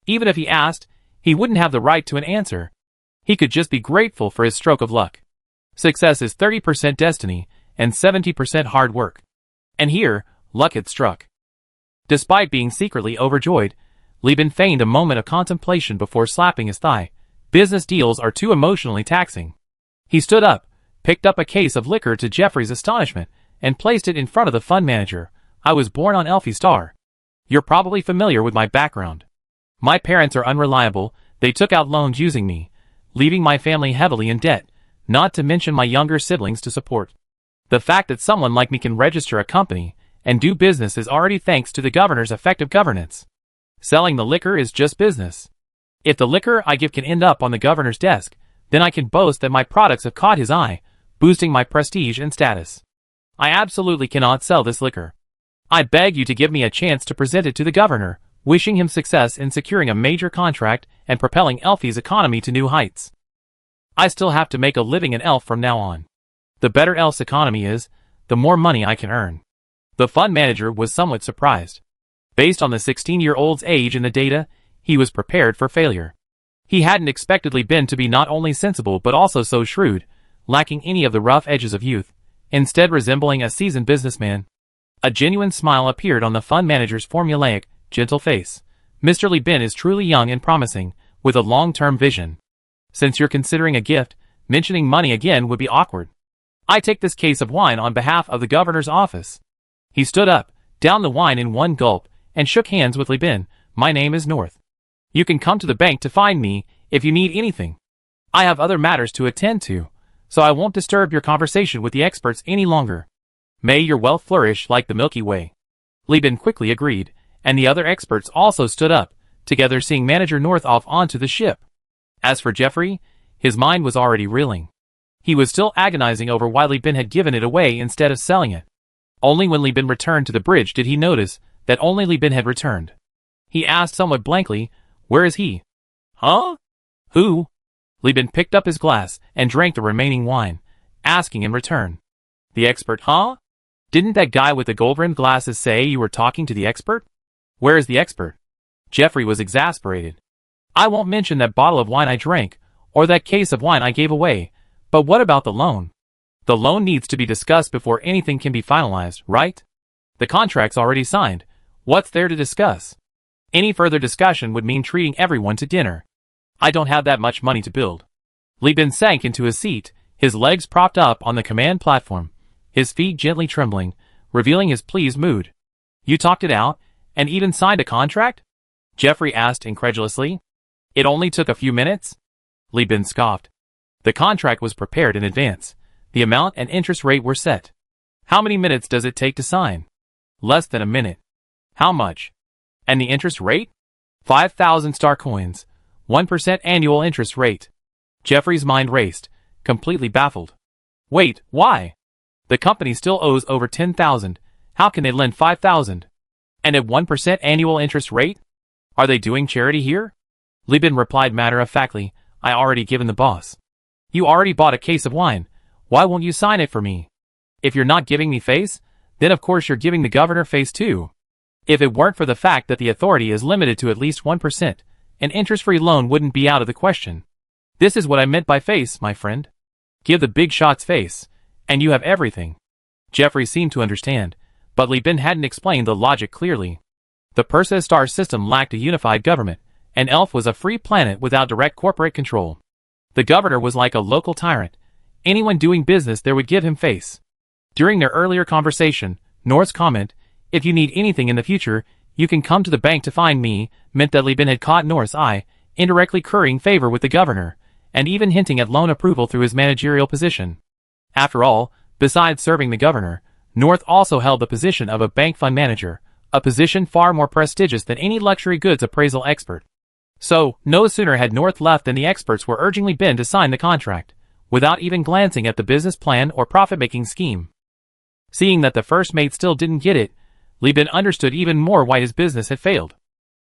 Even if he asked, he wouldn't have the right to an answer. He could just be grateful for his stroke of luck. Success is 30% destiny and 70% hard work. And here, luck had struck. Despite being secretly overjoyed, Li Bin feigned a moment of contemplation before slapping his thigh. Business deals are too emotionally taxing. He stood up, picked up a case of liquor to Jeffrey's astonishment, and placed it in front of the fund manager. "I was born on Elfie Star. You're probably familiar with my background. My parents are unreliable, they took out loans using me, leaving my family heavily in debt. not to mention my younger siblings to support. The fact that someone like me can register a company and do business is already thanks to the governor's effective governance. Selling the liquor is just business. If the liquor I give can end up on the governor's desk, then I can boast that my products have caught his eye, boosting my prestige and status. I absolutely cannot sell this liquor. I beg you to give me a chance to present it to the governor, wishing him success in securing a major contract and propelling Elfie's economy to new heights. I still have to make a living in Elf from now on. The better Elf's economy is, the more money I can earn. The fund manager was somewhat surprised. Based on the 16-year-old's age and the data, he was prepared for failure. He hadn't expectedly been to be not only sensible but also so shrewd, lacking any of the rough edges of youth, instead resembling a seasoned businessman. A genuine smile appeared on the fund manager's formulaic, gentle face. Mr. Li Bin is truly young and promising, with a long-term vision. Since you're considering a gift, mentioning money again would be awkward. I take this case of wine on behalf of the governor's office. He stood up, downed the wine in one gulp, and shook hands with Li Bin. My name is North. You can come to the bank to find me if you need anything. I have other matters to attend to, so I won't disturb your conversation with the experts any longer. May your wealth flourish like the Milky Way. Li Bin quickly agreed, and the other experts also stood up, together seeing Manager North off onto the ship. As for Jeffrey, his mind was already reeling. He was still agonizing over why Li Bin had given it away instead of selling it. Only when Li Bin returned to the bridge did he notice that only Li Bin had returned. He asked somewhat blankly, "Where is he?" "Huh? Who?" Li Bin picked up his glass and drank the remaining wine, asking in return. "The expert, huh? Didn't that guy with the gold-rimmed glasses say you were talking to the expert? Where is the expert?" Jeffrey was exasperated. "I won't mention that bottle of wine I drank, or that case of wine I gave away, but what about the loan? The loan needs to be discussed before anything can be finalized, right? The contract's already signed. What's there to discuss? Any further discussion would mean treating everyone to dinner. I don't have that much money to build." Li Bin sank into his seat, his legs propped up on the command platform, his feet gently trembling, revealing his pleased mood. "You talked it out, and even signed a contract?" Jeffrey asked incredulously. "It only took a few minutes?" Li Bin scoffed. "The contract was prepared in advance. The amount and interest rate were set. How many minutes does it take to sign?" "Less than a minute." "How much? And the interest rate?" 5,000 star coins, 1% annual interest rate. Jeffrey's mind raced, completely baffled. "Wait, why? The company still owes over 10,000. How can they lend 5,000? And at 1% annual interest rate? Are they doing charity here?" Li Bin replied matter-of-factly, "I already given the boss." "You already bought a case of wine. Why won't you sign it for me? If you're not giving me face, then of course you're giving the governor face too. If it weren't for the fact that the authority is limited to at least 1%, an interest-free loan wouldn't be out of the question. This is what I meant by face, my friend. Give the big shots face, and you have everything." Jeffrey seemed to understand, but Li Bin hadn't explained the logic clearly. The Perseus star system lacked a unified government, and Elf was a free planet without direct corporate control. The governor was like a local tyrant. Anyone doing business there would give him face. During their earlier conversation, North's comment, "If you need anything in the future, you can come to the bank to find me," meant that Li Bin had caught North's eye, indirectly currying favor with the governor, and even hinting at loan approval through his managerial position. After all, besides serving the governor, North also held the position of a bank fund manager, a position far more prestigious than any luxury goods appraisal expert. So, no sooner had North left than the experts were urging Li Bin to sign the contract, without even glancing at the business plan or profit-making scheme. Seeing that the first mate still didn't get it, Li Bin understood even more why his business had failed.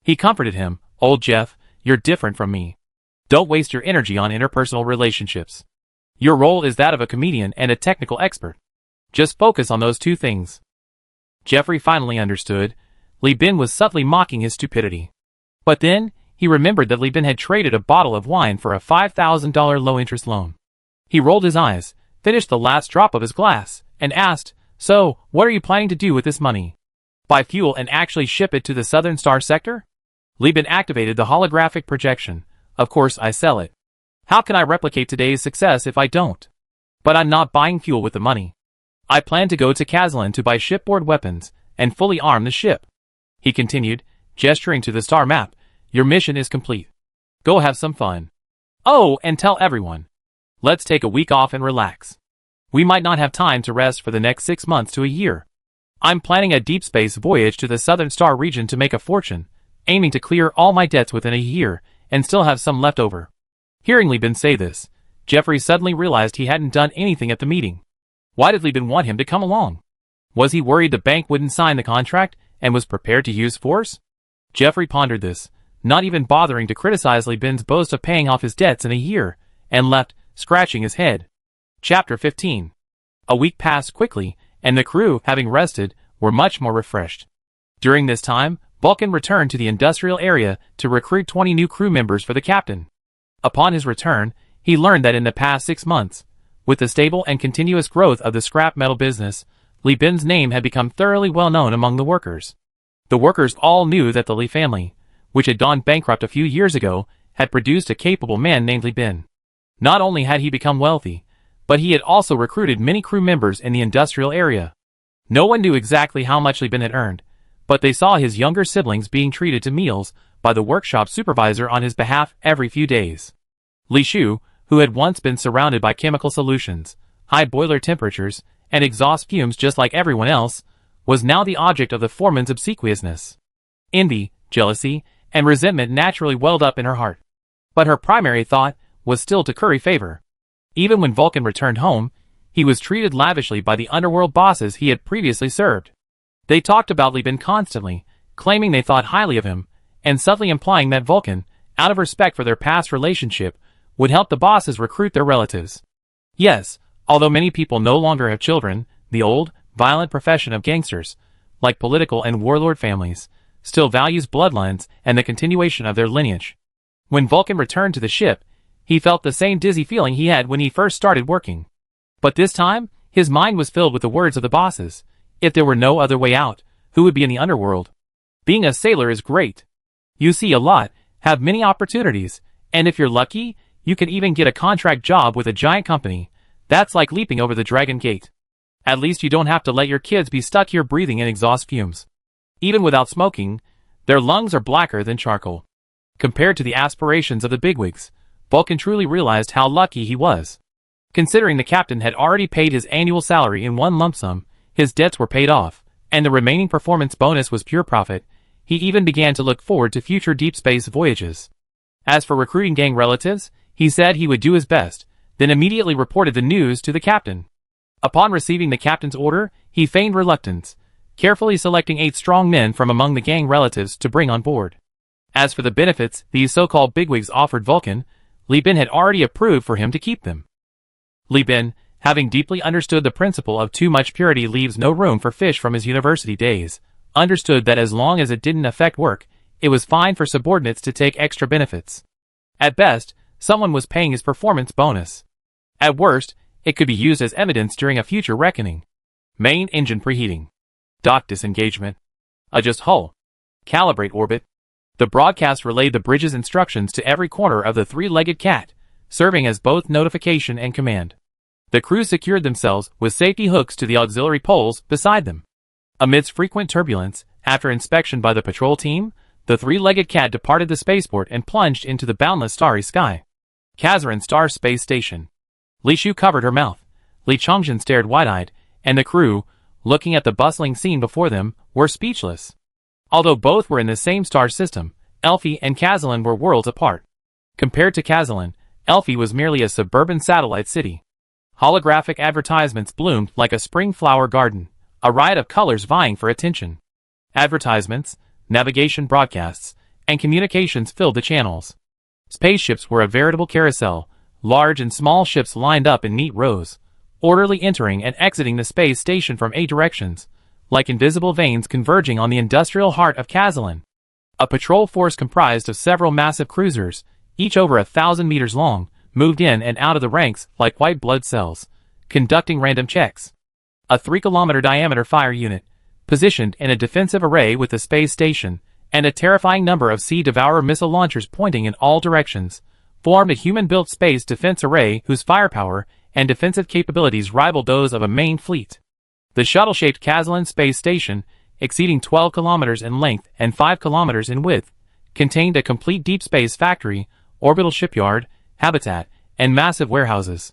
He comforted him, "Old Jeff, you're different from me. Don't waste your energy on interpersonal relationships. Your role is that of a comedian and a technical expert. Just focus on those two things." Jeffrey finally understood. Li Bin was subtly mocking his stupidity. But then, he remembered that Li Bin had traded a bottle of wine for a $5,000 low-interest loan. He rolled his eyes, finished the last drop of his glass, and asked, "So, what are you planning to do with this money? Buy fuel and actually ship it to the Southern Star sector?" Li Bin activated the holographic projection. "Of course I sell it. How can I replicate today's success if I don't? But I'm not buying fuel with the money. I plan to go to Kazlan to buy shipboard weapons and fully arm the ship." He continued, gesturing to the star map, "Your mission is complete. Go have some fun. Oh, and tell everyone. Let's take a week off and relax. We might not have time to rest for the next 6 months to a year. I'm planning a deep space voyage to the Southern Star region to make a fortune, aiming to clear all my debts within a year and still have some left over. Hearing Li Bin say this, Jeffrey suddenly realized he hadn't done anything at the meeting. Why did Li Bin want him to come along? Was he worried the bank wouldn't sign the contract and was prepared to use force? Jeffrey pondered this, not even bothering to criticize Li Bin's boast of paying off his debts in a year, and left, scratching his head. Chapter 15. A week passed quickly, and the crew, having rested, were much more refreshed. During this time, Vulcan returned to the industrial area to recruit 20 new crew members for the captain. Upon his return, he learned that in the past 6 months, with the stable and continuous growth of the scrap metal business, Li Bin's name had become thoroughly well known among the workers. The workers all knew that the Li family, which had gone bankrupt a few years ago, had produced a capable man named Li Bin. Not only had he become wealthy, but he had also recruited many crew members in the industrial area. No one knew exactly how much Li Bin had earned, but they saw his younger siblings being treated to meals by the workshop supervisor on his behalf every few days. Li Shu, who had once been surrounded by chemical solutions, high boiler temperatures, and exhaust fumes just like everyone else, was now the object of the foreman's obsequiousness. Envy, jealousy, and resentment naturally welled up in her heart. But her primary thought was still to curry favor. Even when Vulcan returned home, he was treated lavishly by the underworld bosses he had previously served. They talked about Li Bin constantly, claiming they thought highly of him, and subtly implying that Vulcan, out of respect for their past relationship, would help the bosses recruit their relatives. Yes, although many people no longer have children, the old, violent profession of gangsters, like political and warlord families, still values bloodlines and the continuation of their lineage. When Vulcan returned to the ship, he felt the same dizzy feeling he had when he first started working. But this time, his mind was filled with the words of the bosses. If there were no other way out, who would be in the underworld? Being a sailor is great. You see a lot, have many opportunities, and if you're lucky, you can even get a contract job with a giant company. That's like leaping over the Dragon Gate. At least you don't have to let your kids be stuck here breathing in exhaust fumes. Even without smoking, their lungs are blacker than charcoal. Compared to the aspirations of the bigwigs, Vulcan truly realized how lucky he was. Considering the captain had already paid his annual salary in one lump sum, his debts were paid off, and the remaining performance bonus was pure profit, he even began to look forward to future deep space voyages. As for recruiting gang relatives, he said he would do his best, then immediately reported the news to the captain. Upon receiving the captain's order, he feigned reluctance, carefully selecting 8 strong men from among the gang relatives to bring on board. As for the benefits these so-called bigwigs offered Vulcan, Li Bin had already approved for him to keep them. Li Bin, having deeply understood the principle of too much purity leaves no room for fish from his university days, understood that as long as it didn't affect work, it was fine for subordinates to take extra benefits. At best, someone was paying his performance bonus. At worst, it could be used as evidence during a future reckoning. Main engine preheating. Dock disengagement. Adjust hull. Calibrate orbit. The broadcast relayed the bridge's instructions to every corner of the 3-legged cat, serving as both notification and command. The crew secured themselves with safety hooks to the auxiliary poles beside them. Amidst frequent turbulence, after inspection by the patrol team, the 3-legged cat departed the spaceport and plunged into the boundless starry sky. Kazaran Star Space Station. Li Shu covered her mouth. Li Chongjin stared wide-eyed, and the crew, looking at the bustling scene before them, were speechless. Although both were in the same star system, Elphi and Kazalan were worlds apart. Compared to Kazalan, Elphi was merely a suburban satellite city. Holographic advertisements bloomed like a spring flower garden, a riot of colors vying for attention. Advertisements, navigation broadcasts, and communications filled the channels. Spaceships were a veritable carousel, large and small ships lined up in neat rows, orderly entering and exiting the space station from 8 directions, like invisible veins converging on the industrial heart of Kazalan. A patrol force comprised of several massive cruisers, each over 1,000 meters long, moved in and out of the ranks like white blood cells, conducting random checks. A 3-kilometer diameter fire unit, positioned in a defensive array with the space station, and a terrifying number of Sea Devourer missile launchers pointing in all directions, formed a human-built space defense array whose firepower and defensive capabilities rivaled those of a main fleet. The shuttle-shaped Kazalan space station, exceeding 12 kilometers in length and 5 kilometers in width, contained a complete deep space factory, orbital shipyard, habitat, and massive warehouses.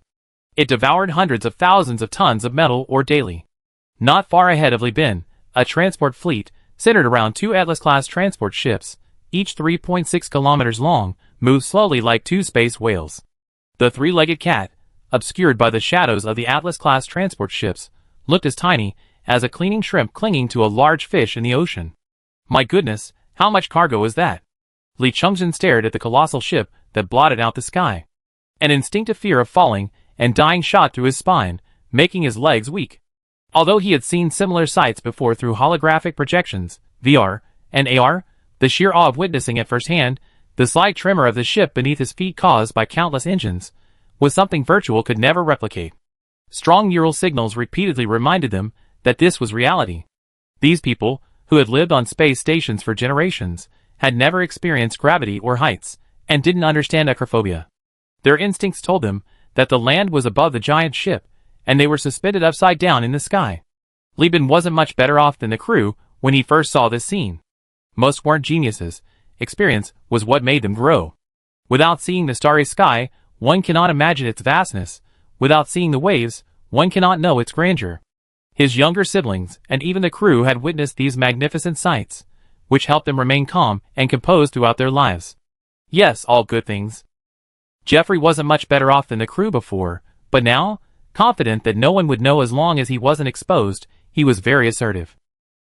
It devoured hundreds of thousands of tons of metal ore daily. Not far ahead of Li Bin, a transport fleet, centered around two Atlas-class transport ships, each 3.6 kilometers long, moved slowly like two space whales. The three-legged cat, obscured by the shadows of the Atlas-class transport ships, looked as tiny as a cleaning shrimp clinging to a large fish in the ocean. My goodness, how much cargo is that? Li Chungjin stared at the colossal ship that blotted out the sky. An instinctive fear of falling and dying shot through his spine, making his legs weak. Although he had seen similar sights before through holographic projections, VR, and AR, the sheer awe of witnessing it firsthand, the slight tremor of the ship beneath his feet caused by countless engines, was something virtual could never replicate. Strong neural signals repeatedly reminded them that this was reality. These people, who had lived on space stations for generations, had never experienced gravity or heights, and didn't understand acrophobia. Their instincts told them that the land was above the giant ship, and they were suspended upside down in the sky. Li Bin wasn't much better off than the crew when he first saw this scene. Most weren't geniuses. Experience was what made them grow. Without seeing the starry sky, one cannot imagine its vastness. Without seeing the waves, one cannot know its grandeur. His younger siblings and even the crew had witnessed these magnificent sights, which helped them remain calm and composed throughout their lives. Yes, all good things. Jeffrey wasn't much better off than the crew before, but now, confident that no one would know as long as he wasn't exposed, he was very assertive.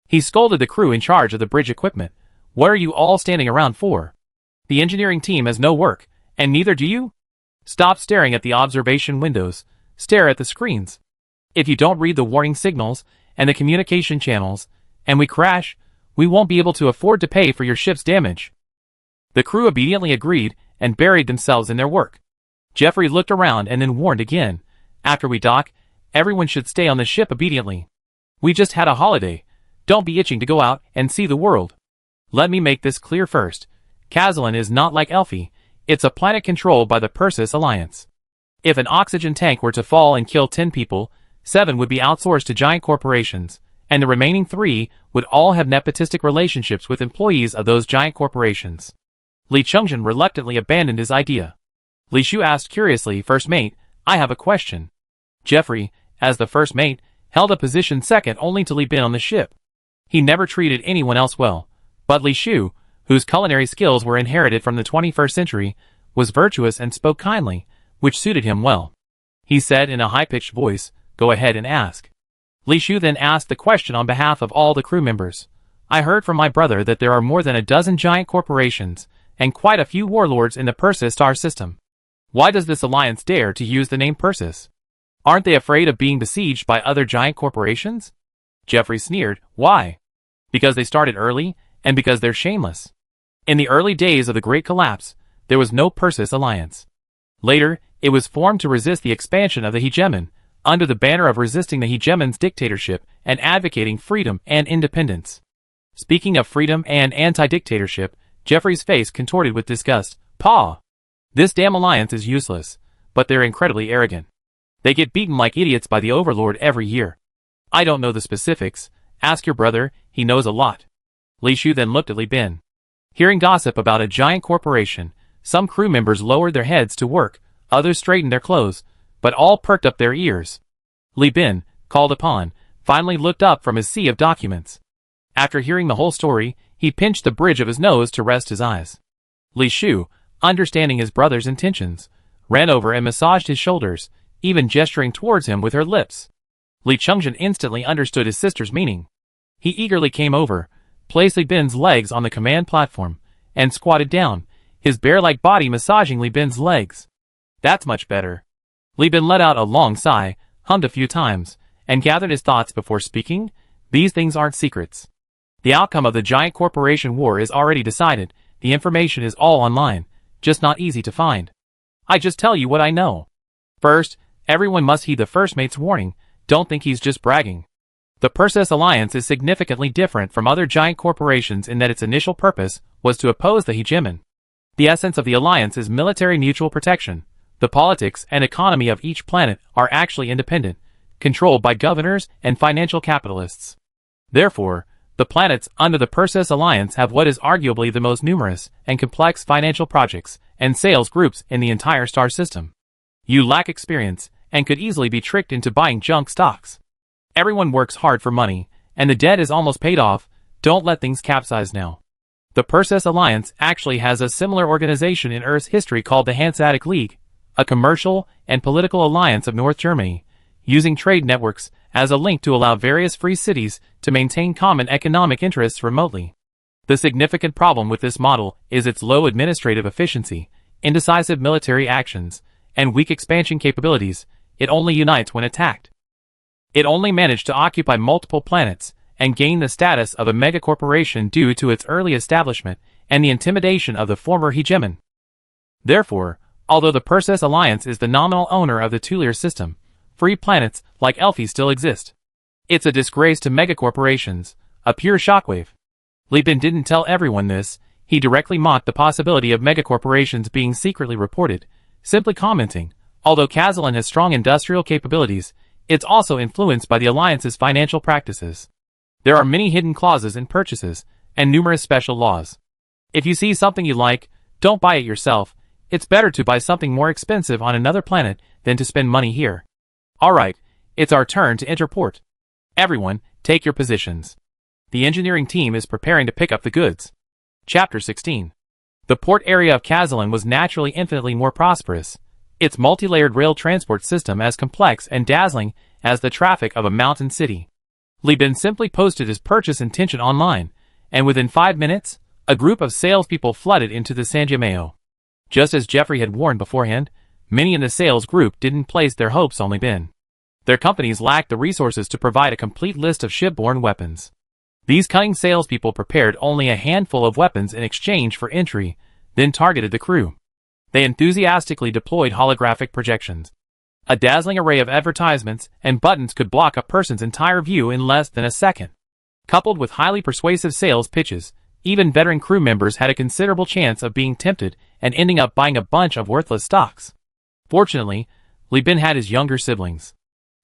He scolded the crew in charge of the bridge equipment. What are you all standing around for? The engineering team has no work, and neither do you? Stop staring at the observation windows. Stare at the screens. If you don't read the warning signals and the communication channels, and we crash, we won't be able to afford to pay for your ship's damage. The crew obediently agreed and buried themselves in their work. Jeffrey looked around and then warned again. After we dock, everyone should stay on the ship obediently. We just had a holiday. Don't be itching to go out and see the world. Let me make this clear first. Kazalin is not like Elfie. It's a planet controlled by the Persis Alliance. If an oxygen tank were to fall and kill 10 people, 7 would be outsourced to giant corporations, and the remaining 3 would all have nepotistic relationships with employees of those giant corporations. Li Chungjin reluctantly abandoned his idea. Li Shu asked curiously, First Mate, I have a question. Jeffrey, as the first mate, held a position second only to Li Bin on the ship. He never treated anyone else well, but Li Shu, whose culinary skills were inherited from the 21st century, was virtuous and spoke kindly, which suited him well. He said in a high-pitched voice, Go ahead and ask. Li Shu then asked the question on behalf of all the crew members. I heard from my brother that there are more than a dozen giant corporations, and quite a few warlords in the Persis star system. Why does this alliance dare to use the name Persis? Aren't they afraid of being besieged by other giant corporations? Jeffrey sneered, Why? Because they started early, and because they're shameless. In the early days of the Great Collapse, there was no Persis alliance. Later, it was formed to resist the expansion of the hegemon, under the banner of resisting the hegemon's dictatorship and advocating freedom and independence. Speaking of freedom and anti-dictatorship, Jeffrey's face contorted with disgust. Paw! This damn alliance is useless, but they're incredibly arrogant. They get beaten like idiots by the Overlord every year. I don't know the specifics. Ask your brother, he knows a lot. Li Shu then looked at Li Bin. Hearing gossip about a giant corporation, some crew members lowered their heads to work, others straightened their clothes, but all perked up their ears. Li Bin, called upon, finally looked up from his sea of documents. After hearing the whole story, he pinched the bridge of his nose to rest his eyes. Li Shu, understanding his brother's intentions, ran over and massaged his shoulders, even gesturing towards him with her lips. Li Chungjin instantly understood his sister's meaning. He eagerly came over, placed Li Bin's legs on the command platform, and squatted down, his bear-like body massaging Li Bin's legs. That's much better. Li Bin let out a long sigh, hummed a few times, and gathered his thoughts before speaking. These things aren't secrets. The outcome of the giant corporation war is already decided. The information is all online, just not easy to find. I just tell you what I know. First, everyone must heed the first mate's warning. Don't think he's just bragging. The Persis Alliance is significantly different from other giant corporations in that its initial purpose was to oppose the hegemon. The essence of the alliance is military mutual protection. The politics and economy of each planet are actually independent, controlled by governors and financial capitalists. Therefore, the planets under the Persis Alliance have what is arguably the most numerous and complex financial projects and sales groups in the entire star system. You lack experience, and could easily be tricked into buying junk stocks. Everyone works hard for money, and the debt is almost paid off. Don't let things capsize now. The Perseus Alliance actually has a similar organization in Earth's history called the Hanseatic League, a commercial and political alliance of North Germany, using trade networks as a link to allow various free cities to maintain common economic interests remotely. The significant problem with this model is its low administrative efficiency, indecisive military actions, and weak expansion capabilities. It only unites when attacked. It only managed to occupy multiple planets and gain the status of a megacorporation due to its early establishment and the intimidation of the former hegemon. Therefore, although the Perseus Alliance is the nominal owner of the Tulier system, free planets like Elphi still exist. It's a disgrace to megacorporations, a pure shockwave. Li Bin didn't tell everyone this. He directly mocked the possibility of megacorporations being secretly reported, simply commenting, although Kazalin has strong industrial capabilities, it's also influenced by the Alliance's financial practices. There are many hidden clauses in purchases, and numerous special laws. If you see something you like, don't buy it yourself. It's better to buy something more expensive on another planet than to spend money here. Alright, it's our turn to enter port. Everyone, take your positions. The engineering team is preparing to pick up the goods. Chapter 16. The port area of Kazalin was naturally infinitely more prosperous. Its multi-layered rail transport system as complex and dazzling as the traffic of a mountain city. Li Bin simply posted his purchase intention online, and within 5 minutes, a group of salespeople flooded into the Sanjiameo. Just as Jeffrey had warned beforehand, many in the sales group didn't place their hopes on Li Bin. Their companies lacked the resources to provide a complete list of shipborne weapons. These cunning salespeople prepared only a handful of weapons in exchange for entry, then targeted the crew. They enthusiastically deployed holographic projections. A dazzling array of advertisements and buttons could block a person's entire view in less than a second. Coupled with highly persuasive sales pitches, even veteran crew members had a considerable chance of being tempted and ending up buying a bunch of worthless stocks. Fortunately, Li Bin had his younger siblings.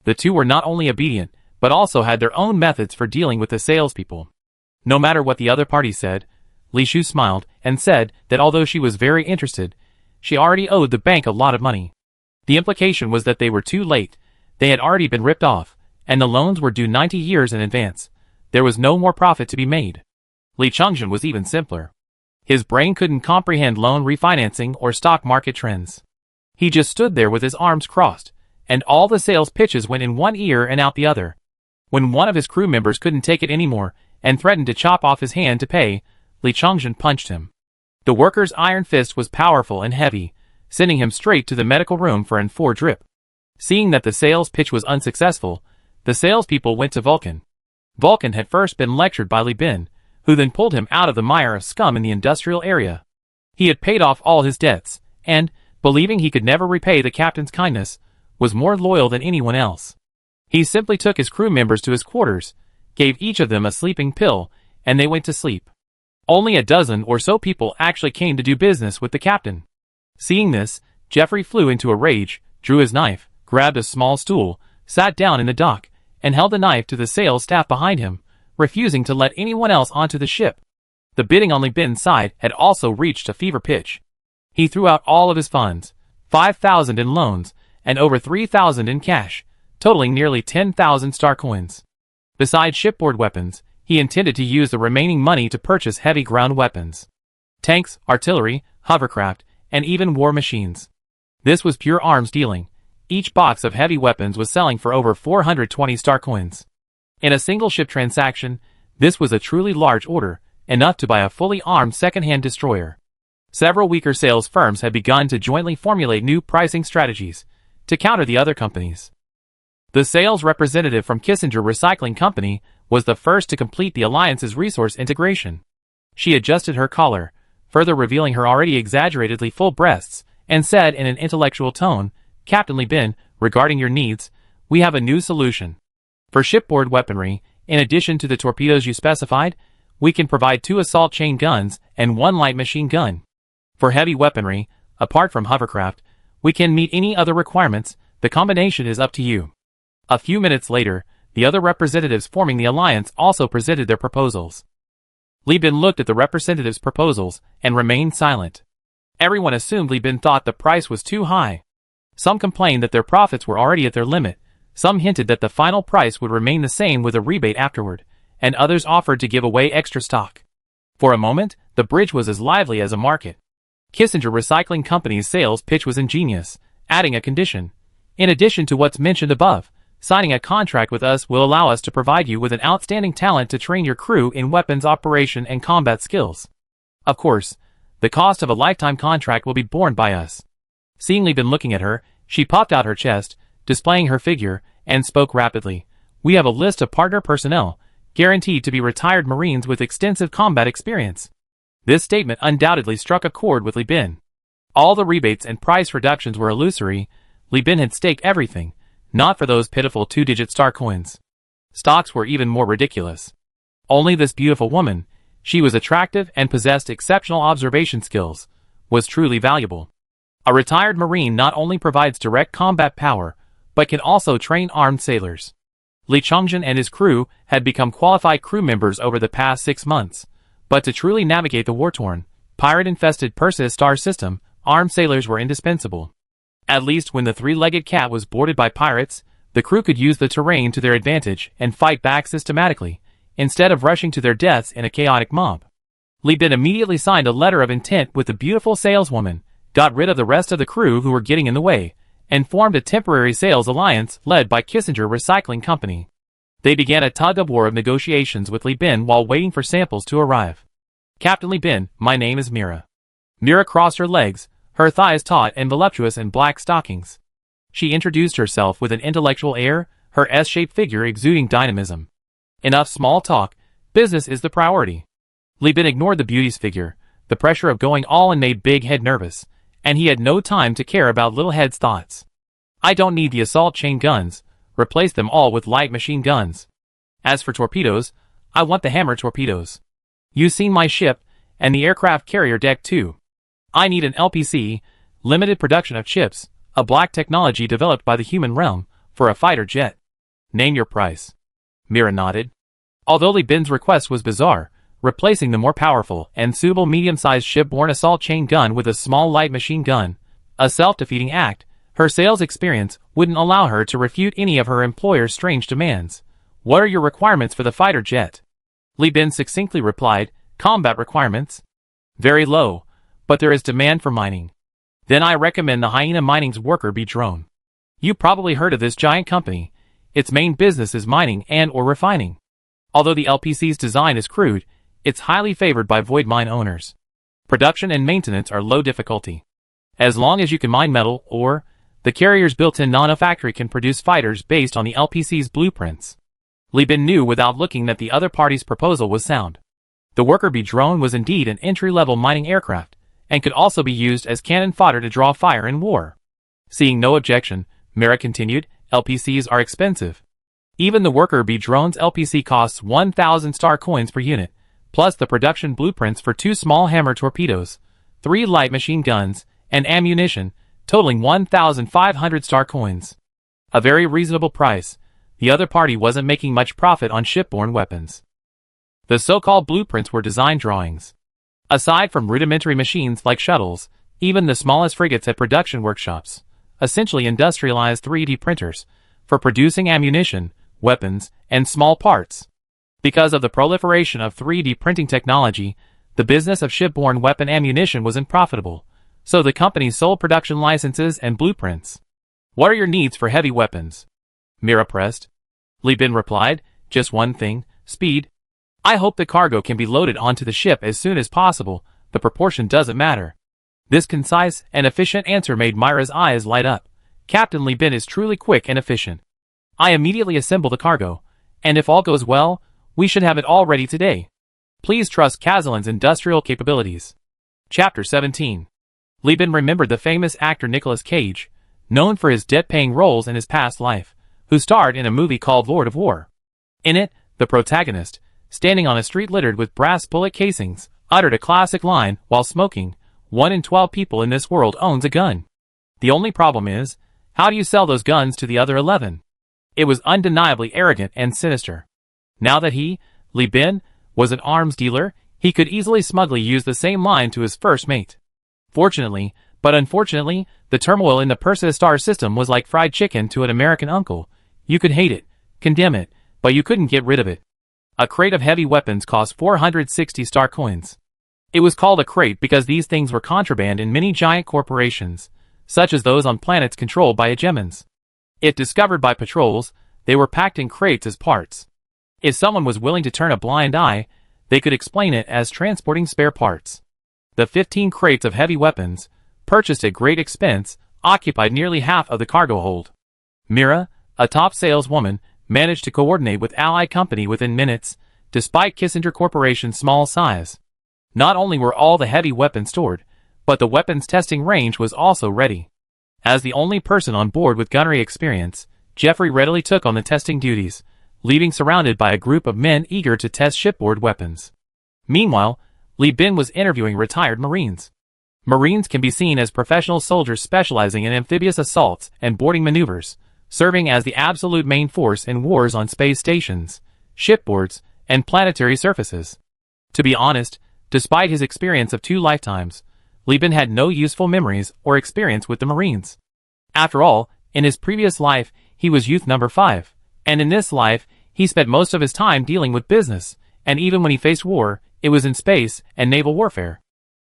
The two were not only obedient, but also had their own methods for dealing with the salespeople. No matter what the other party said, Li Shu smiled and said that although she was very interested, she already owed the bank a lot of money. The implication was that they were too late, they had already been ripped off, and the loans were due 90 years in advance. There was no more profit to be made. Li Chongjun was even simpler. His brain couldn't comprehend loan refinancing or stock market trends. He just stood there with his arms crossed, and all the sales pitches went in one ear and out the other. When one of his crew members couldn't take it anymore and threatened to chop off his hand to pay, Li Chongjun punched him. The worker's iron fist was powerful and heavy, sending him straight to the medical room for an 4 drip. Seeing that the sales pitch was unsuccessful, the salespeople went to Vulcan. Vulcan had first been lectured by Li Bin, who then pulled him out of the mire of scum in the industrial area. He had paid off all his debts, and, believing he could never repay the captain's kindness, was more loyal than anyone else. He simply took his crew members to his quarters, gave each of them a sleeping pill, and they went to sleep. Only a dozen or so people actually came to do business with the captain. Seeing this, Jeffrey flew into a rage, drew his knife, grabbed a small stool, sat down in the dock, and held the knife to the sales staff behind him, refusing to let anyone else onto the ship. The bidding on Li Bin's side had also reached a fever pitch. He threw out all of his funds, 5,000 in loans, and over 3,000 in cash, totaling nearly 10,000 star coins. Besides shipboard weapons, he intended to use the remaining money to purchase heavy ground weapons. Tanks, artillery, hovercraft, and even war machines. This was pure arms dealing. Each box of heavy weapons was selling for over 420 star coins. In a single ship transaction, this was a truly large order, enough to buy a fully armed second-hand destroyer. Several weaker sales firms had begun to jointly formulate new pricing strategies to counter the other companies. The sales representative from Kissinger Recycling Company was the first to complete the alliance's resource integration. She adjusted her collar, further revealing her already exaggeratedly full breasts, and said in an intellectual tone, "Captain Li Bin, regarding your needs, we have a new solution. For shipboard weaponry, in addition to the torpedoes you specified, we can provide 2 assault chain guns and 1 light machine gun. For heavy weaponry, apart from hovercraft, we can meet any other requirements. The combination is up to you." A few minutes later, the other representatives forming the alliance also presented their proposals. Li Bin looked at the representatives' proposals and remained silent. Everyone assumed Li Bin thought the price was too high. Some complained that their profits were already at their limit, some hinted that the final price would remain the same with a rebate afterward, and others offered to give away extra stock. For a moment, the bridge was as lively as a market. Kissinger Recycling Company's sales pitch was ingenious, adding a condition. In addition to what's mentioned above, signing a contract with us will allow us to provide you with an outstanding talent to train your crew in weapons operation and combat skills. Of course, the cost of a lifetime contract will be borne by us. Seeing Li Bin looking at her, she popped out her chest, displaying her figure, and spoke rapidly. We have a list of partner personnel, guaranteed to be retired Marines with extensive combat experience. This statement undoubtedly struck a chord with Li Bin. All the rebates and price reductions were illusory. Li Bin had staked everything, not for those pitiful 2-digit star coins. Stocks were even more ridiculous. Only this beautiful woman, she was attractive and possessed exceptional observation skills, was truly valuable. A retired Marine not only provides direct combat power, but can also train armed sailors. Li Chongjin and his crew had become qualified crew members over the past 6 months, but to truly navigate the war-torn, pirate-infested Perseus star system, armed sailors were indispensable. At least when the 3-legged cat was boarded by pirates, the crew could use the terrain to their advantage and fight back systematically, instead of rushing to their deaths in a chaotic mob. Li Bin immediately signed a letter of intent with the beautiful saleswoman, got rid of the rest of the crew who were getting in the way, and formed a temporary sales alliance led by Kissinger Recycling Company. They began a tug-of-war of negotiations with Li Bin while waiting for samples to arrive. Captain Li Bin, my name is Mira. Mira crossed her legs, her thighs taut and voluptuous in black stockings. She introduced herself with an intellectual air, her S-shaped figure exuding dynamism. Enough small talk, business is the priority. Li Bin ignored the beauty's figure, the pressure of going all in made Big Head nervous, and he had no time to care about Little Head's thoughts. I don't need the assault chain guns, replace them all with light machine guns. As for torpedoes, I want the hammer torpedoes. You've seen my ship, and the aircraft carrier deck too. I need an LPC, limited production of chips, a black technology developed by the human realm, for a fighter jet. Name your price. Mira nodded. Although Li Bin's request was bizarre, replacing the more powerful and suitable medium-sized shipborne assault chain gun with a small light machine gun, a self-defeating act, her sales experience wouldn't allow her to refute any of her employer's strange demands. What are your requirements for the fighter jet? Li Bin succinctly replied, combat requirements? Very low, but there is demand for mining. Then I recommend the Hyena Mining's worker bee drone. You probably heard of this giant company. Its main business is mining and or refining. Although the LPC's design is crude, it's highly favored by void mine owners. Production and maintenance are low difficulty. As long as you can mine metal ore, the carrier's built-in nano-factory can produce fighters based on the LPC's blueprints. Li Bin knew without looking that the other party's proposal was sound. The worker bee drone was indeed an entry-level mining aircraft, and could also be used as cannon fodder to draw fire in war. Seeing no objection, Mira continued, LPCs are expensive. Even the worker bee drone's LPC costs 1,000 star coins per unit, plus the production blueprints for 2 small hammer torpedoes, 3 light machine guns, and ammunition, totaling 1,500 star coins. A very reasonable price. The other party wasn't making much profit on shipborne weapons. The so-called blueprints were design drawings. Aside from rudimentary machines like shuttles, even the smallest frigates had production workshops, essentially industrialized 3D printers, for producing ammunition, weapons, and small parts. Because of the proliferation of 3D printing technology, the business of shipborne weapon ammunition was unprofitable, so the company sold production licenses and blueprints. What are your needs for heavy weapons? Mira pressed. Li Bin replied, just one thing, speed. I hope the cargo can be loaded onto the ship as soon as possible, the proportion doesn't matter. This concise and efficient answer made Mira's eyes light up. Captain Li Bin is truly quick and efficient. I immediately assemble the cargo, and if all goes well, we should have it all ready today. Please trust Kazalin's industrial capabilities. Chapter 17. Li Bin remembered the famous actor Nicolas Cage, known for his debt-paying roles in his past life, who starred in a movie called Lord of War. In it, the protagonist, standing on a street littered with brass bullet casings, uttered a classic line while smoking, 1 in 12 people in this world owns a gun. The only problem is, how do you sell those guns to the other 11? It was undeniably arrogant and sinister. Now that he, Li Bin, was an arms dealer, he could easily smugly use the same line to his first mate. Fortunately, But unfortunately, the turmoil in the Perseus star system was like fried chicken to an American uncle. You could hate it, condemn it, but you couldn't get rid of it. A crate of heavy weapons cost 460 star coins. It was called a crate because these things were contraband in many giant corporations, such as those on planets controlled by hegemons. If discovered by patrols, they were packed in crates as parts. If someone was willing to turn a blind eye, they could explain it as transporting spare parts. The 15 crates of heavy weapons, purchased at great expense, occupied nearly half of the cargo hold. Mira, a top saleswoman, managed to coordinate with Allied Company within minutes, despite Kissinger Corporation's small size. Not only were all the heavy weapons stored, but the weapons testing range was also ready. As the only person on board with gunnery experience, Jeffrey readily took on the testing duties, leaving surrounded by a group of men eager to test shipboard weapons. Meanwhile, Li Bin was interviewing retired Marines. Marines can be seen as professional soldiers specializing in amphibious assaults and boarding maneuvers, serving as the absolute main force in wars on space stations, shipboards, and planetary surfaces. To be honest, despite his experience of 2 lifetimes, Li Bin had no useful memories or experience with the Marines. After all, in his previous life, he was youth number 5, and in this life, he spent most of his time dealing with business, and even when he faced war, it was in space and naval warfare.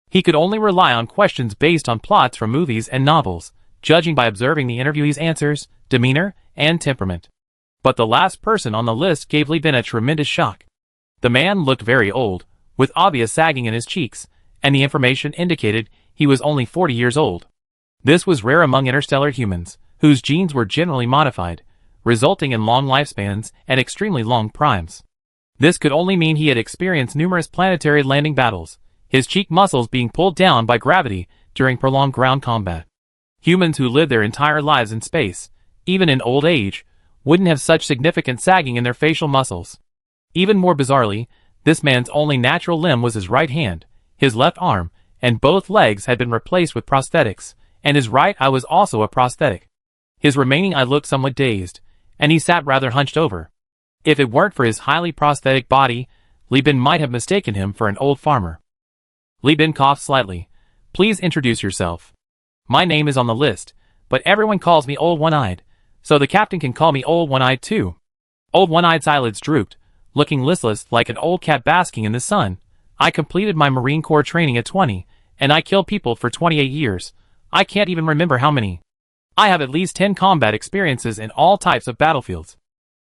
He could only rely on questions based on plots from movies and novels, judging by observing the interviewee's answers, demeanor, and temperament. But the last person on the list gave Li Bin a tremendous shock. The man looked very old, with obvious sagging in his cheeks, and the information indicated he was only 40 years old. This was rare among interstellar humans, whose genes were generally modified, resulting in long lifespans and extremely long primes. This could only mean he had experienced numerous planetary landing battles, his cheek muscles being pulled down by gravity during prolonged ground combat. Humans who lived their entire lives in space, even in old age, wouldn't have such significant sagging in their facial muscles. Even more bizarrely, this man's only natural limb was his right hand. His left arm and both legs had been replaced with prosthetics, and his right eye was also a prosthetic. His remaining eye looked somewhat dazed, and he sat rather hunched over. If it weren't for his highly prosthetic body, Li Bin might have mistaken him for an old farmer. Li Bin coughed slightly. Please introduce yourself. My name is on the list, but everyone calls me Old One-Eyed, so the captain can call me Old One-Eyed too. Old One-Eyede's eyelids drooped, looking listless like an old cat basking in the sun. I completed my Marine Corps training at 20, and I killed people for 28 years. I can't even remember how many. I have at least 10 combat experiences in all types of battlefields.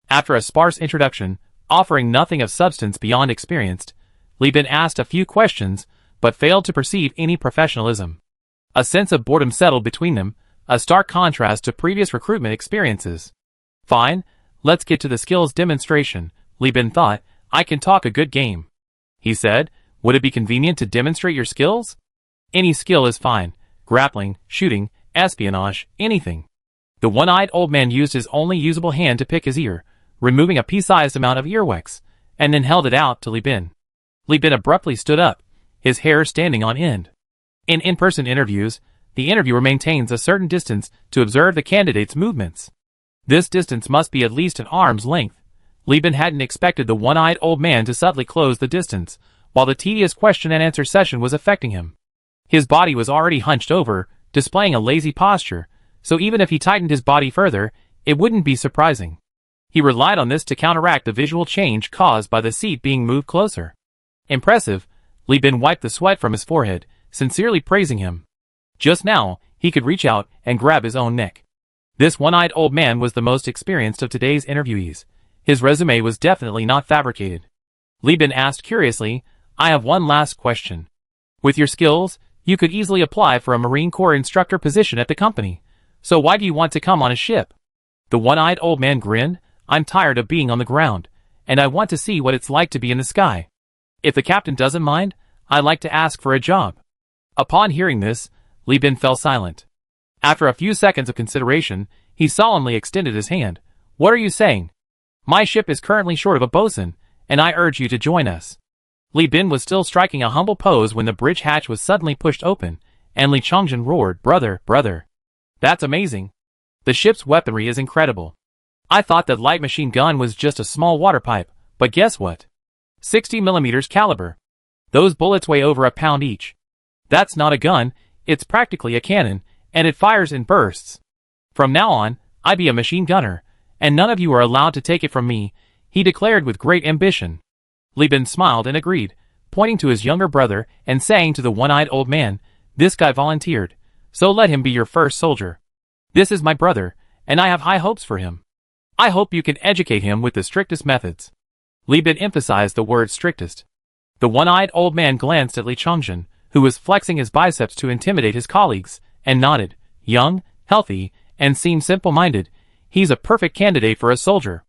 After a sparse introduction, offering nothing of substance beyond experienced, Li Bin asked a few questions, but failed to perceive any professionalism. A sense of boredom settled between them, a stark contrast to previous recruitment experiences. Fine, let's get to the skills demonstration, Li Bin thought. I can talk a good game. He said, would it be convenient to demonstrate your skills? Any skill is fine. Grappling, shooting, espionage, anything. The one-eyed old man used his only usable hand to pick his ear, removing a pea-sized amount of earwax, and then held it out to Li Bin. Li Bin abruptly stood up, his hair standing on end. In in-person interviews, the interviewer maintains a certain distance to observe the candidate's movements. This distance must be at least an arm's length. Li Bin hadn't expected the one-eyed old man to subtly close the distance, while the tedious question-and-answer session was affecting him. His body was already hunched over, displaying a lazy posture, so even if he tightened his body further, it wouldn't be surprising. He relied on this to counteract the visual change caused by the seat being moved closer. Impressive, Li Bin wiped the sweat from his forehead, sincerely praising him. Just now, he could reach out and grab his own neck. This one-eyed old man was the most experienced of today's interviewees. His resume was definitely not fabricated. Li Bin asked curiously, I have one last question. With your skills, you could easily apply for a Marine Corps instructor position at the company. So why do you want to come on a ship? The one-eyed old man grinned. I'm tired of being on the ground, and I want to see what it's like to be in the sky. If the captain doesn't mind, I'd like to ask for a job. Upon hearing this, Li Bin fell silent. After a few seconds of consideration, he solemnly extended his hand. What are you saying? My ship is currently short of a bosun, and I urge you to join us. Li Bin was still striking a humble pose when the bridge hatch was suddenly pushed open, and Li Chongjin roared, Brother, brother. That's amazing. The ship's weaponry is incredible. I thought that light machine gun was just a small water pipe, but guess what? 60 mm caliber. Those bullets weigh over a pound each. That's not a gun, It's practically a cannon, and it fires in bursts. From now on, I be a machine gunner, and none of you are allowed to take it from me, he declared with great ambition. Li Bin smiled and agreed, pointing to his younger brother and saying to the one-eyed old man, "This guy volunteered, so let him be your first soldier. This is my brother, and I have high hopes for him. I hope you can educate him with the strictest methods." Li Bin emphasized the word strictest. The one-eyed old man glanced at Li Chongjin, who was flexing his biceps to intimidate his colleagues, and nodded. Young, healthy, and seemed simple-minded, he's a perfect candidate for a soldier.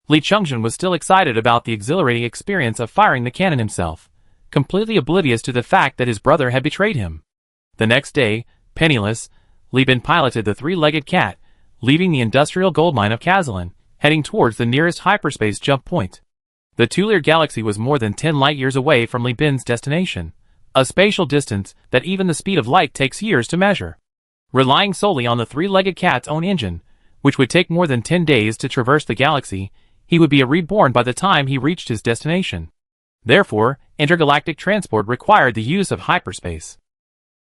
Li Chongjin was still excited about the exhilarating experience of firing the cannon himself, completely oblivious to the fact that his brother had betrayed him. The next day, penniless, Li Bin piloted the three-legged cat, leaving the industrial gold mine of Kazalin, heading towards the nearest hyperspace jump point. The Tulir galaxy was more than 10 light-years away from Li Bin's destination, a spatial distance that even the speed of light takes years to measure. Relying solely on the three-legged cat's own engine, which would take more than 10 days to traverse the galaxy, he would be reborn by the time he reached his destination. Therefore, intergalactic transport required the use of hyperspace.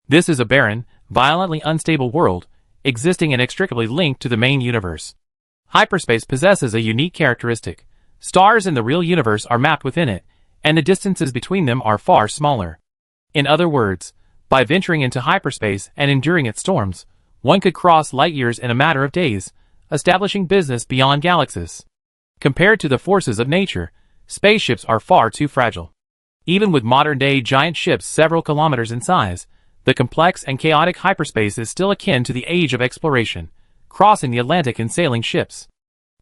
This is a barren, violently unstable world, existing inextricably linked to the main universe. Hyperspace possesses a unique characteristic. Stars in the real universe are mapped within it, and the distances between them are far smaller. In other words, by venturing into hyperspace and enduring its storms, one could cross light years in a matter of days, establishing business beyond galaxies. Compared to the forces of nature, spaceships are far too fragile. Even with modern-day giant ships several kilometers in size, the complex and chaotic hyperspace is still akin to the age of exploration, crossing the Atlantic in sailing ships.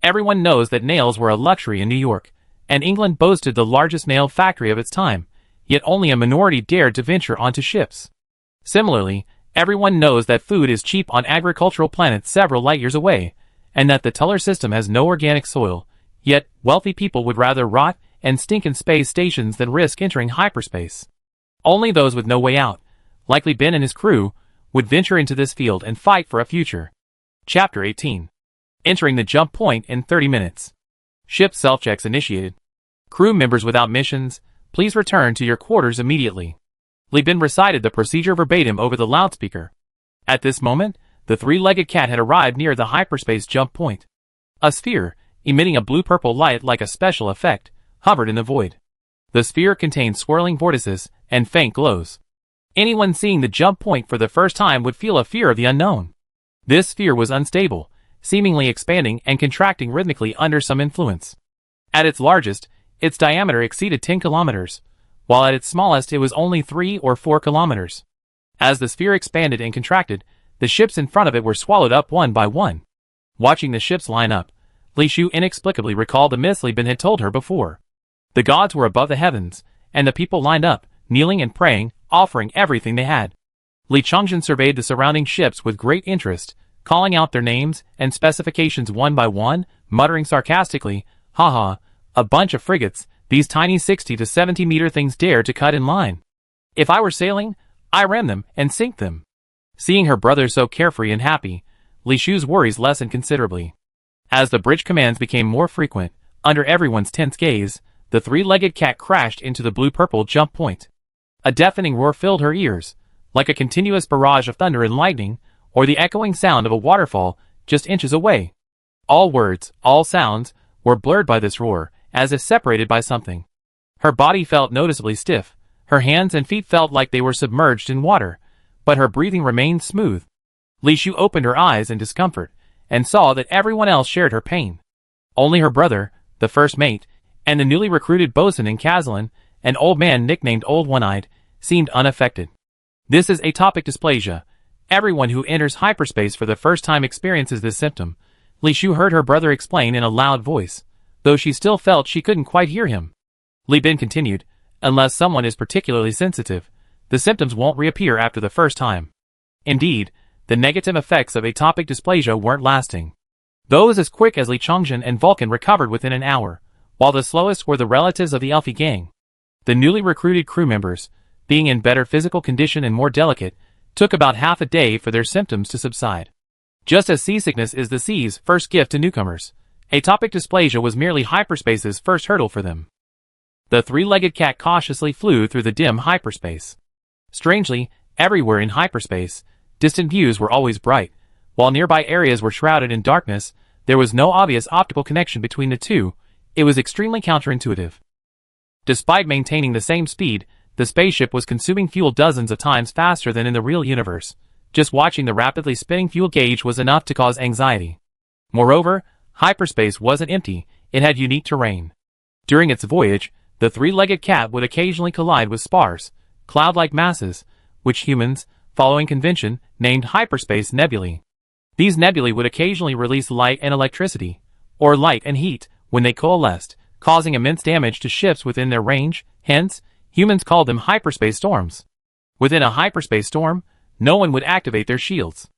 Everyone knows that nails were a luxury in New York, and England boasted the largest nail factory of its time, yet only a minority dared to venture onto ships. Similarly, everyone knows that food is cheap on agricultural planets several light-years away, and that the Tuller system has no organic soil, yet wealthy people would rather rot and stink in space stations than risk entering hyperspace. Only those with no way out, like Li Bin and his crew, would venture into this field and fight for a future. Chapter 18. Entering the jump point in 30 minutes. Ship self-checks initiated. Crew members without missions, please return to your quarters immediately. Li Bin recited the procedure verbatim over the loudspeaker. At this moment, the three-legged cat had arrived near the hyperspace jump point. A sphere, emitting a blue-purple light like a special effect, hovered in the void. The sphere contained swirling vortices and faint glows. Anyone seeing the jump point for the first time would feel a fear of the unknown. This sphere was unstable, seemingly expanding and contracting rhythmically under some influence. At its largest, its diameter exceeded 10 kilometers, while at its smallest it was only 3 or 4 kilometers. As the sphere expanded and contracted, the ships in front of it were swallowed up one by one. Watching the ships line up, Li Shu inexplicably recalled the myths Li Bin had told her before. The gods were above the heavens, and the people lined up, kneeling and praying, offering everything they had. Li Chongjin surveyed the surrounding ships with great interest, calling out their names and specifications one by one, muttering sarcastically, "Haha, a bunch of frigates, these tiny 60 to 70 meter things dare to cut in line. If I were sailing, I ram them and sink them." Seeing her brother so carefree and happy, Li Shu's worries lessened considerably. As the bridge commands became more frequent, under everyone's tense gaze, the three-legged cat crashed into the blue-purple jump point. A deafening roar filled her ears, like a continuous barrage of thunder and lightning, or the echoing sound of a waterfall just inches away. All words, all sounds, were blurred by this roar, as if separated by something. Her body felt noticeably stiff, her hands and feet felt like they were submerged in water, but her breathing remained smooth. Li Shu opened her eyes in discomfort, and saw that everyone else shared her pain. Only her brother, the first mate, and the newly recruited bosun in Kazalin, an old man nicknamed Old One-Eyed, seemed unaffected. This is atopic dysplasia. Everyone who enters hyperspace for the first time experiences this symptom, Li Shu heard her brother explain in a loud voice, though she still felt she couldn't quite hear him. Li Bin continued, "Unless someone is particularly sensitive, the symptoms won't reappear after the first time. Indeed, the negative effects of atopic dysplasia weren't lasting. Those as quick as Li Chongjin and Vulcan recovered within an hour, while the slowest were the relatives of the Elfie gang. The newly recruited crew members, being in better physical condition and more delicate, took about half a day for their symptoms to subside. Just as seasickness is the sea's first gift to newcomers, atopic dysplasia was merely hyperspace's first hurdle for them. The three-legged cat cautiously flew through the dim hyperspace. Strangely, Everywhere in hyperspace, distant views were always bright, while nearby areas were shrouded in darkness. There was no obvious optical connection between the two. It was extremely counterintuitive. Despite maintaining the same speed, the spaceship was consuming fuel dozens of times faster than in the real universe. Just watching the rapidly spinning fuel gauge was enough to cause anxiety. Moreover, hyperspace wasn't empty, it had unique terrain. During its voyage, the three-legged cat would occasionally collide with sparse, cloud-like masses, which humans, following convention, named hyperspace nebulae. These nebulae would occasionally release light and electricity, or light and heat, when they coalesced, causing immense damage to ships within their range. Hence, humans called them hyperspace storms. Within a hyperspace storm, no one would activate their shields.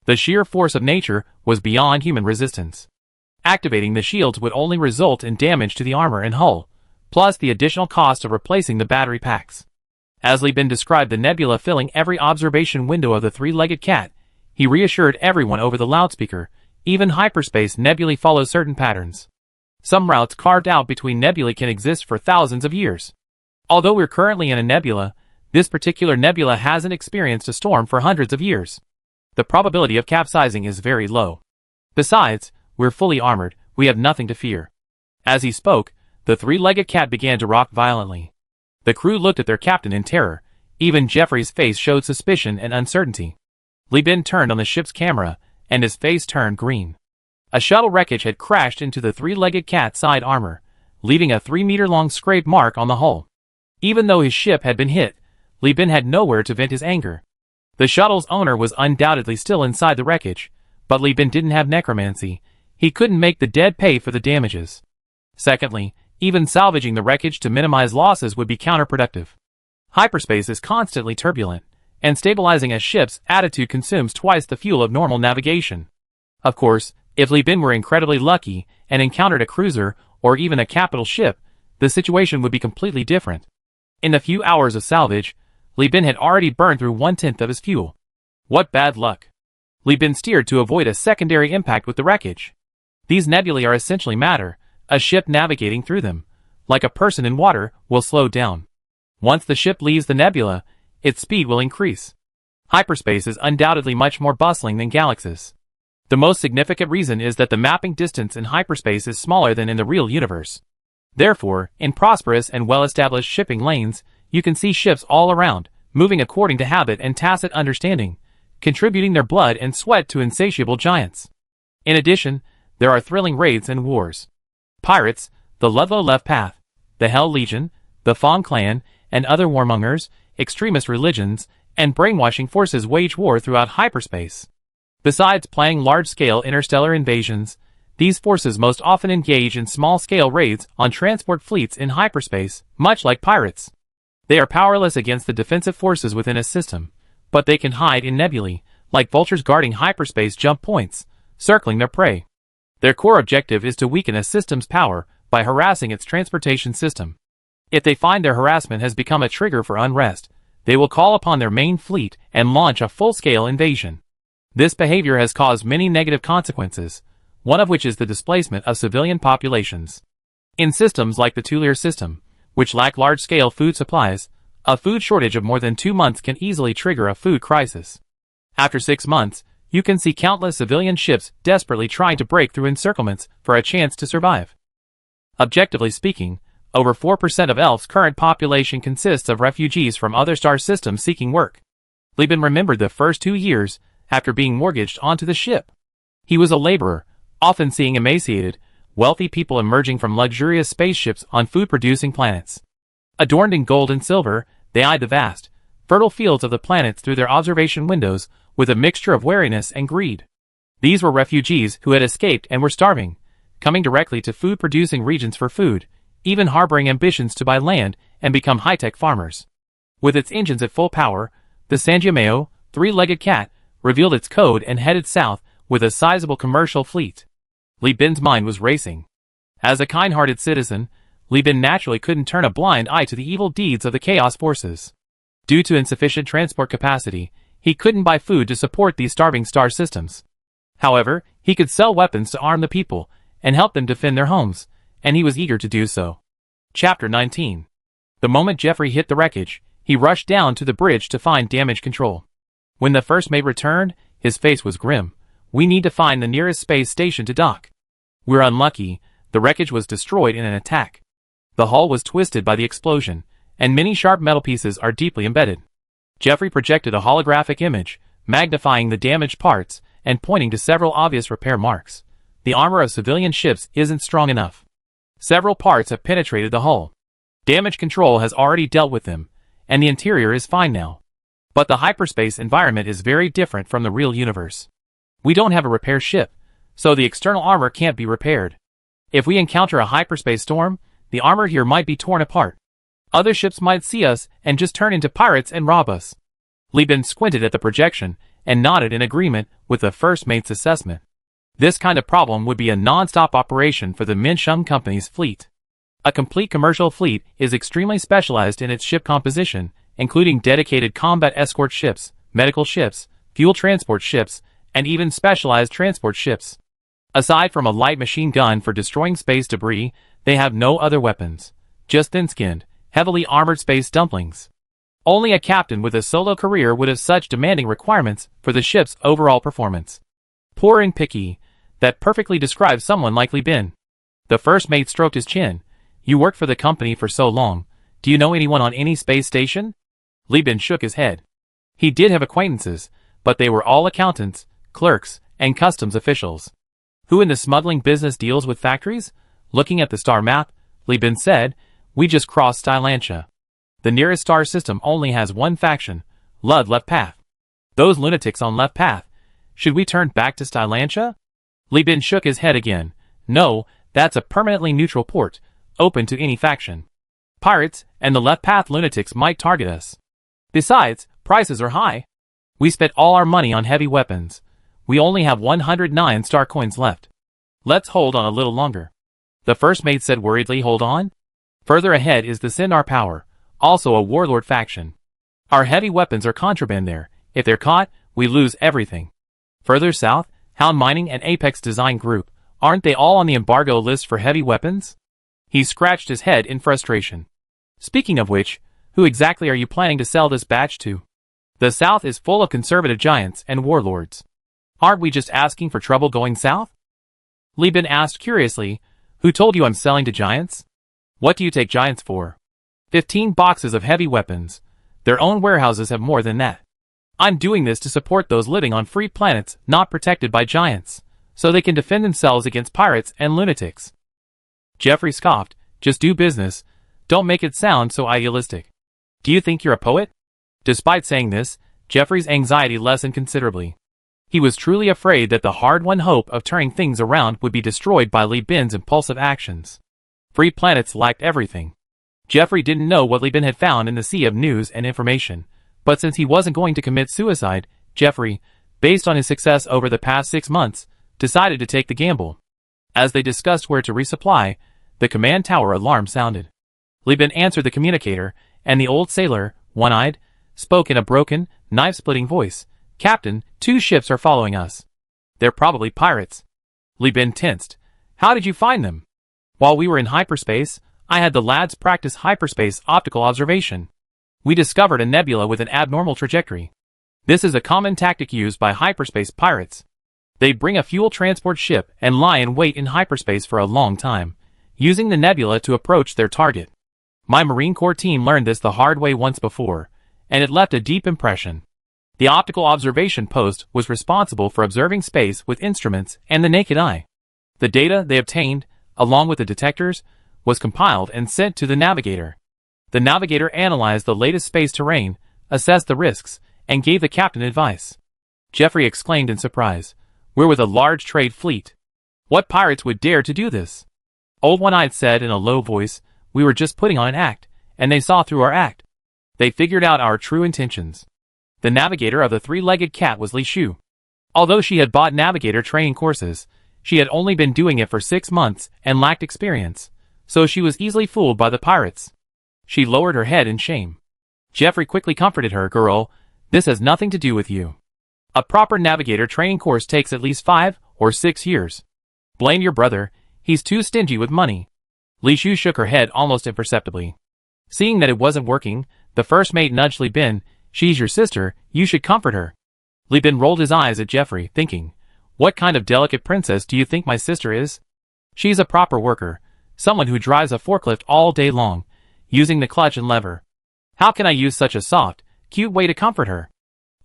The sheer force of nature was beyond human resistance. Activating the shields would only result in damage to the armor and hull, plus the additional cost of replacing the battery packs. As Li Bin described the nebula filling every observation window of the three-legged cat, he reassured everyone over the loudspeaker. Even hyperspace nebulae follow certain patterns. Some routes carved out between nebulae can exist for thousands of years. Although we're currently in a nebula, this particular nebula hasn't experienced a storm for hundreds of years. The probability of capsizing is very low. Besides, we're fully armored, we have nothing to fear. As he spoke, the three-legged cat began to rock violently. The crew looked at their captain in terror. Even Jeffrey's face showed suspicion and uncertainty. Li Bin turned on the ship's camera, and his face turned green. A shuttle wreckage had crashed into the three-legged cat's side armor, leaving a 3-meter-long scrape mark on the hull. Even though his ship had been hit, Li Bin had nowhere to vent his anger. The shuttle's owner was undoubtedly still inside the wreckage, but Li Bin didn't have necromancy. He couldn't make the dead pay for the damages. Secondly, even salvaging the wreckage to minimize losses would be counterproductive. Hyperspace is constantly turbulent, and stabilizing a ship's attitude consumes twice the fuel of normal navigation. Of course, if Li Bin were incredibly lucky and encountered a cruiser or even a capital ship, the situation would be completely different. In the few hours of salvage, Li Bin had already burned through 1/10 of his fuel. What bad luck! Li Bin steered to avoid a secondary impact with the wreckage. These nebulae are essentially matter. A ship navigating through them, like a person in water, will slow down. Once the ship leaves the nebula, its speed will increase. Hyperspace is undoubtedly much more bustling than galaxies. The most significant reason is that the mapping distance in hyperspace is smaller than in the real universe. Therefore, in prosperous and well-established shipping lanes, you can see ships all around, moving according to habit and tacit understanding, contributing their blood and sweat to insatiable giants. In addition, there are thrilling raids and wars. Pirates, the Ludlow Left Path, the Hell Legion, the Fong Clan, and other warmongers, extremist religions, and brainwashing forces wage war throughout hyperspace. Besides planning large-scale interstellar invasions, these forces most often engage in small-scale raids on transport fleets in hyperspace, much like pirates. They are powerless against the defensive forces within a system, but they can hide in nebulae, like vultures guarding hyperspace jump points, circling their prey. Their core objective is to weaken a system's power by harassing its transportation system. If they find their harassment has become a trigger for unrest, they will call upon their main fleet and launch a full-scale invasion. This behavior has caused many negative consequences, one of which is the displacement of civilian populations. In systems like the Tulier system, which lack large-scale food supplies, a food shortage of more than 2 months can easily trigger a food crisis. After 6 months, you can see countless civilian ships desperately trying to break through encirclements for a chance to survive. Objectively speaking, over 4% of Elf's current population consists of refugees from other star systems seeking work. Li Bin remembered the first 2 years after being mortgaged onto the ship. He was a laborer, often seeing emaciated, wealthy people emerging from luxurious spaceships on food-producing planets. Adorned in gold and silver, they eyed the vast, fertile fields of the planets through their observation windows with a mixture of wariness and greed. These were refugees who had escaped and were starving, coming directly to food-producing regions for food, even harboring ambitions to buy land and become high-tech farmers. With its engines at full power, the Sanjiameo, three-legged cat, revealed its code and headed south with a sizable commercial fleet. Li Bin's mind was racing. As a kind-hearted citizen, Li Bin naturally couldn't turn a blind eye to the evil deeds of the Chaos Forces. Due to insufficient transport capacity, he couldn't buy food to support these starving star systems. However, he could sell weapons to arm the people and help them defend their homes, and he was eager to do so. Chapter 19. The moment Jeffrey hit the wreckage, He rushed down to the bridge to find damage control. When the first mate returned, his face was grim. We need to find the nearest space station to dock. We're unlucky. The wreckage was destroyed in an attack. The hull was twisted by the explosion, and many sharp metal pieces are deeply embedded. Jeffrey projected a holographic image, magnifying the damaged parts and pointing to several obvious repair marks. The armor of civilian ships isn't strong enough. Several parts have penetrated the hull. Damage control has already dealt with them, and the interior is fine now. But the hyperspace environment is very different from the real universe. We don't have a repair ship, so the external armor can't be repaired. If we encounter a hyperspace storm, the armor here might be torn apart. Other ships might see us and just turn into pirates and rob us. Li Bin squinted at the projection and nodded in agreement with the first mate's assessment. This kind of problem would be a non-stop operation for the Minsheng Company's fleet. A complete commercial fleet is extremely specialized in its ship composition, including dedicated combat escort ships, medical ships, fuel transport ships, and even specialized transport ships. Aside from a light machine gun for destroying space debris, they have no other weapons. Just thin-skinned, heavily armored space dumplings. Only a captain with a solo career would have such demanding requirements for the ship's overall performance. Poor and picky. That perfectly describes someone like Li Bin. The first mate stroked his chin. You worked for the company for so long. Do you know anyone on any space station? Li Bin shook his head. He did have acquaintances, but they were all accountants, clerks, and customs officials. Who in the smuggling business deals with factories? Looking at the star map, Li Bin said, we just crossed Stylantia. The nearest star system only has one faction, Lud Left Path. Those lunatics on Left Path. Should we turn back to Stylantia? Li Bin shook his head again. No, that's a permanently neutral port, open to any faction. Pirates and the Left Path lunatics might target us. Besides, prices are high. We spent all our money on heavy weapons. We only have 109 star coins left. Let's hold on a little longer. The first mate said worriedly. Hold on? Further ahead is the Sindar Power, also a warlord faction. Our heavy weapons are contraband there. If they're caught, we lose everything. Further south, Hound Mining and Apex Design Group, aren't they all on the embargo list for heavy weapons? He scratched his head in frustration. Speaking of which, who exactly are you planning to sell this batch to? The south is full of conservative giants and warlords. Aren't we just asking for trouble going south? Li Bin asked curiously, who told you I'm selling to giants? What do you take giants for? 15 boxes of heavy weapons. Their own warehouses have more than that. I'm doing this to support those living on free planets not protected by giants, so they can defend themselves against pirates and lunatics. Jeffrey scoffed, just do business. Don't make it sound so idealistic. Do you think you're a poet? Despite saying this, Jeffrey's anxiety lessened considerably. He was truly afraid that the hard-won hope of turning things around would be destroyed by Li Bin's impulsive actions. Free planets lacked everything. Jeffrey didn't know what Li Bin had found in the sea of news and information, but since he wasn't going to commit suicide, Jeffrey, based on his success over the past 6 months, decided to take the gamble. As they discussed where to resupply, the command tower alarm sounded. Li Bin answered the communicator, and the old sailor, one-eyed, spoke in a broken, knife-splitting voice. Captain, 2 ships are following us. They're probably pirates. Li Bin tensed. How did you find them? While we were in hyperspace, I had the lads practice hyperspace optical observation. We discovered a nebula with an abnormal trajectory. This is a common tactic used by hyperspace pirates. They bring a fuel transport ship and lie in wait in hyperspace for a long time, using the nebula to approach their target. My Marine Corps team learned this the hard way once before, and it left a deep impression. The optical observation post was responsible for observing space with instruments and the naked eye. The data they obtained, along with the detectors, was compiled and sent to the navigator. The navigator analyzed the latest space terrain, assessed the risks, and gave the captain advice. Jeffrey exclaimed in surprise. We're with a large trade fleet. What pirates would dare to do this? Old One-Eyed said in a low voice, we were just putting on an act, and they saw through our act. They figured out our true intentions. The navigator of the 3-legged cat was Li Shu. Although she had bought navigator training courses, she had only been doing it for 6 months and lacked experience, so she was easily fooled by the pirates. She lowered her head in shame. Jeffrey quickly comforted her. Girl, this has nothing to do with you. A proper navigator training course takes at least 5 or 6 years. Blame your brother, he's too stingy with money. Li Shu shook her head almost imperceptibly. Seeing that it wasn't working, The first mate nudged Li Bin. She's your sister, you should comfort her. Li Bin rolled his eyes at Jeffrey, thinking, what kind of delicate princess do you think my sister is? She's a proper worker, someone who drives a forklift all day long, using the clutch and lever. How can I use such a soft, cute way to comfort her?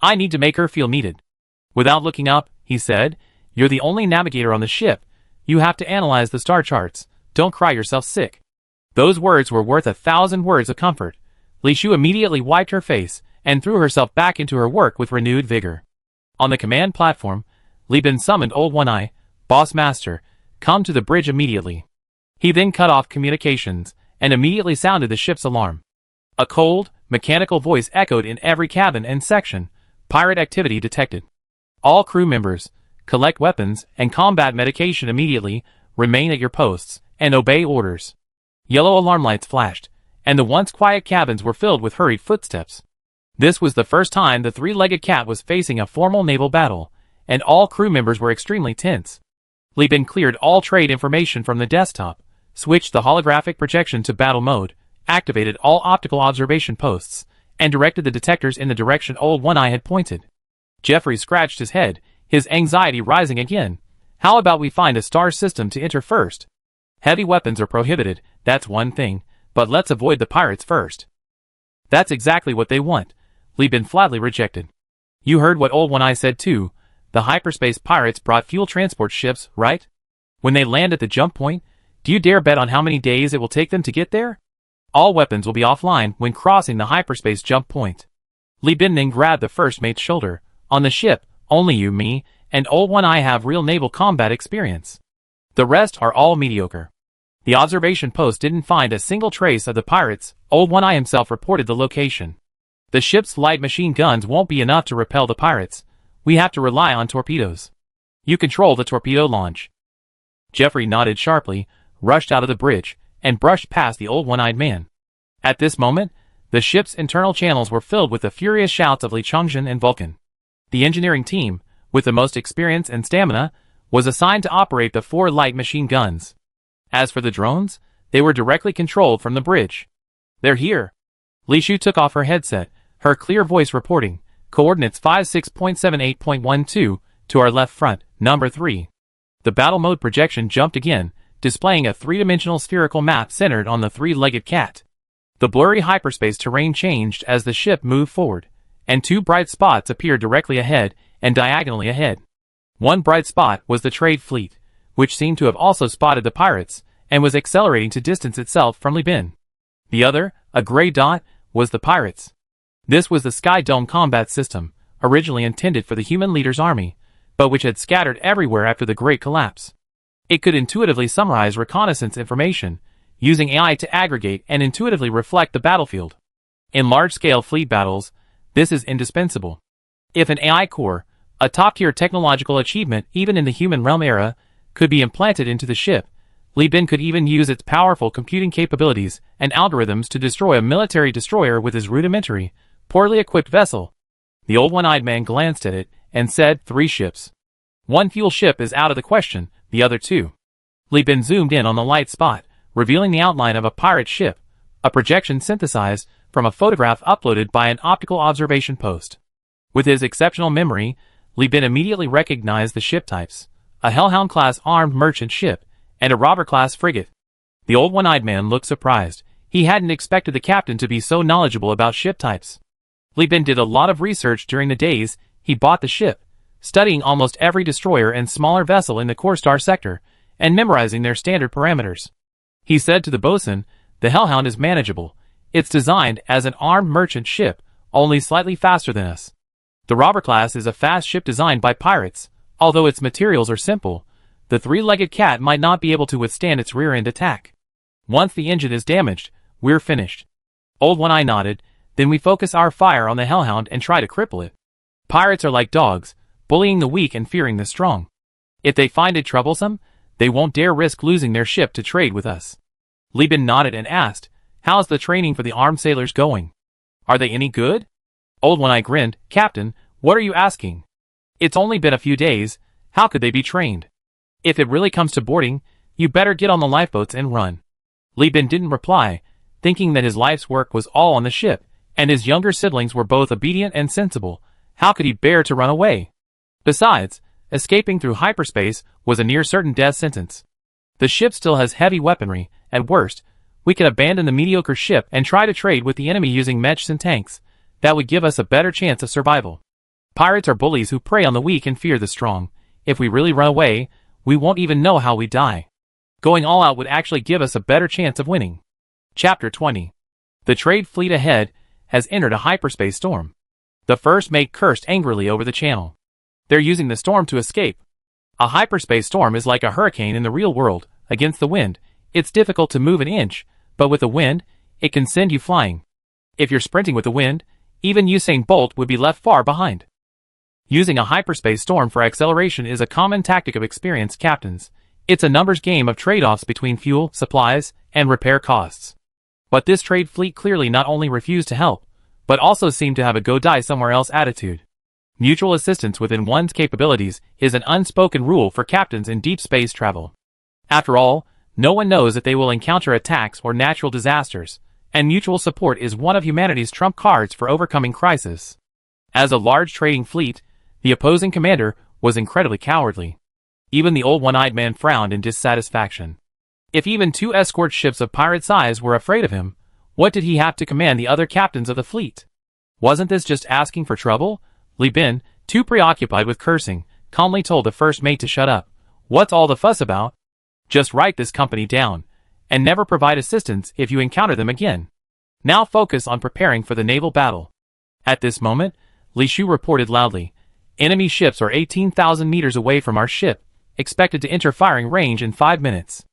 I need to make her feel needed. Without looking up, he said, you're the only navigator on the ship. You have to analyze the star charts. Don't cry yourself sick. Those words were worth 1,000 words of comfort. Li Shu immediately wiped her face and threw herself back into her work with renewed vigor. On the command platform, Li Bin summoned Old One-Eye, Boss Master, come to the bridge immediately. He then cut off communications and immediately sounded the ship's alarm. A cold, mechanical voice echoed in every cabin and section. Pirate activity detected. All crew members, collect weapons and combat medication immediately, remain at your posts, and obey orders. Yellow alarm lights flashed, and the once quiet cabins were filled with hurried footsteps. This was the first time the three-legged cat was facing a formal naval battle, and all crew members were extremely tense. Li Bin cleared all trade information from the desktop, switched the holographic projection to battle mode, activated all optical observation posts, and directed the detectors in the direction Old One-Eye had pointed. Jeffrey scratched his head, his anxiety rising again. How about we find a star system to enter first? Heavy weapons are prohibited, that's one thing, but let's avoid the pirates first. That's exactly what they want, Li Bin flatly rejected. You heard what Old One-Eye said too. The hyperspace pirates brought fuel transport ships, right? When they land at the jump point, do you dare bet on how many days it will take them to get there? All weapons will be offline when crossing the hyperspace jump point. Li Bin then grabbed the first mate's shoulder. On the ship, only you, me, and Old One-Eye have real naval combat experience. The rest are all mediocre. The observation post didn't find a single trace of the pirates. Old One-Eye himself reported the location. The ship's light machine guns won't be enough to repel the pirates. We have to rely on torpedoes. You control the torpedo launch. Jeffrey nodded sharply, rushed out of the bridge, and brushed past the Old One-Eyed man. At this moment, the ship's internal channels were filled with the furious shouts of Li Chongjin and Vulcan. The engineering team, with the most experience and stamina, was assigned to operate the 4 light machine guns. As for the drones, they were directly controlled from the bridge. They're here. Li Shu took off her headset, her clear voice reporting, coordinates 56.78.12, to our left front, number 3. The battle mode projection jumped again, displaying a 3-dimensional spherical map centered on the 3-legged cat. The blurry hyperspace terrain changed as the ship moved forward, and 2 bright spots appeared directly ahead and diagonally ahead. One bright spot was the trade fleet, which seemed to have also spotted the pirates, and was accelerating to distance itself from Li Bin. The other, a gray dot, was the pirates. This was the Sky Dome combat system, originally intended for the human leader's army, but which had scattered everywhere after the Great Collapse. It could intuitively summarize reconnaissance information, using AI to aggregate and intuitively reflect the battlefield. In large-scale fleet battles, this is indispensable. If an AI core, a top-tier technological achievement even in the human realm era, could be implanted into the ship, Li Bin could even use its powerful computing capabilities and algorithms to destroy a military destroyer with his rudimentary, poorly equipped vessel. The Old One-Eyed man glanced at it and said, 3 ships. 1 fuel ship is out of the question, the other 2. Li Bin zoomed in on the light spot, revealing the outline of a pirate ship, a projection synthesized from a photograph uploaded by an optical observation post. With his exceptional memory, Li Bin immediately recognized the ship types: a Hellhound-class armed merchant ship and a robber-class frigate. The Old One-Eyed man looked surprised. He hadn't expected the captain to be so knowledgeable about ship types. Li Bin did a lot of research during the days he bought the ship, studying almost every destroyer and smaller vessel in the core star sector, and memorizing their standard parameters. He said to the bosun, the Hellhound is manageable. It's designed as an armed merchant ship, only slightly faster than us. The robber class is a fast ship designed by pirates. Although its materials are simple, the 3-legged cat might not be able to withstand its rear-end attack. Once the engine is damaged, we're finished. Old One-Eye nodded. Then we focus our fire on the Hellhound and try to cripple it. Pirates are like dogs, bullying the weak and fearing the strong. If they find it troublesome, they won't dare risk losing their ship to trade with us. Li Bin nodded and asked, how's the training for the armed sailors going? Are they any good? Old One-Eye grinned. Captain, what are you asking? It's only been a few days. How could they be trained? If it really comes to boarding, you better get on the lifeboats and run. Li Bin didn't reply, thinking that his life's work was all on the ship. And his younger siblings were both obedient and sensible. How could he bear to run away? Besides, escaping through hyperspace was a near-certain death sentence. The ship still has heavy weaponry. At worst, we can abandon the mediocre ship and try to trade with the enemy using mechs and tanks. That would give us a better chance of survival. Pirates are bullies who prey on the weak and fear the strong. If we really run away, we won't even know how we die. Going all out would actually give us a better chance of winning. Chapter 20. The trade fleet ahead has entered a hyperspace storm. The first mate cursed angrily over the channel. They're using the storm to escape. A hyperspace storm is like a hurricane in the real world. Against the wind, it's difficult to move an inch, but with the wind, it can send you flying. If you're sprinting with the wind, even Usain Bolt would be left far behind. Using a hyperspace storm for acceleration is a common tactic of experienced captains. It's a numbers game of trade-offs between fuel, supplies, and repair costs. But this trade fleet clearly not only refused to help, but also seemed to have a go-die-somewhere-else attitude. Mutual assistance within one's capabilities is an unspoken rule for captains in deep space travel. After all, no one knows if they will encounter attacks or natural disasters, and mutual support is one of humanity's trump cards for overcoming crisis. As a large trading fleet, the opposing commander was incredibly cowardly. Even the old one-eyed man frowned in dissatisfaction. If even 2 escort ships of pirate size were afraid of him, what did he have to command the other captains of the fleet? Wasn't this just asking for trouble? Li Bin, too preoccupied with cursing, calmly told the first mate to shut up. What's all the fuss about? Just write this company down, and never provide assistance if you encounter them again. Now focus on preparing for the naval battle. At this moment, Li Shu reported loudly, enemy ships are 18,000 meters away from our ship, expected to enter firing range in 5 minutes.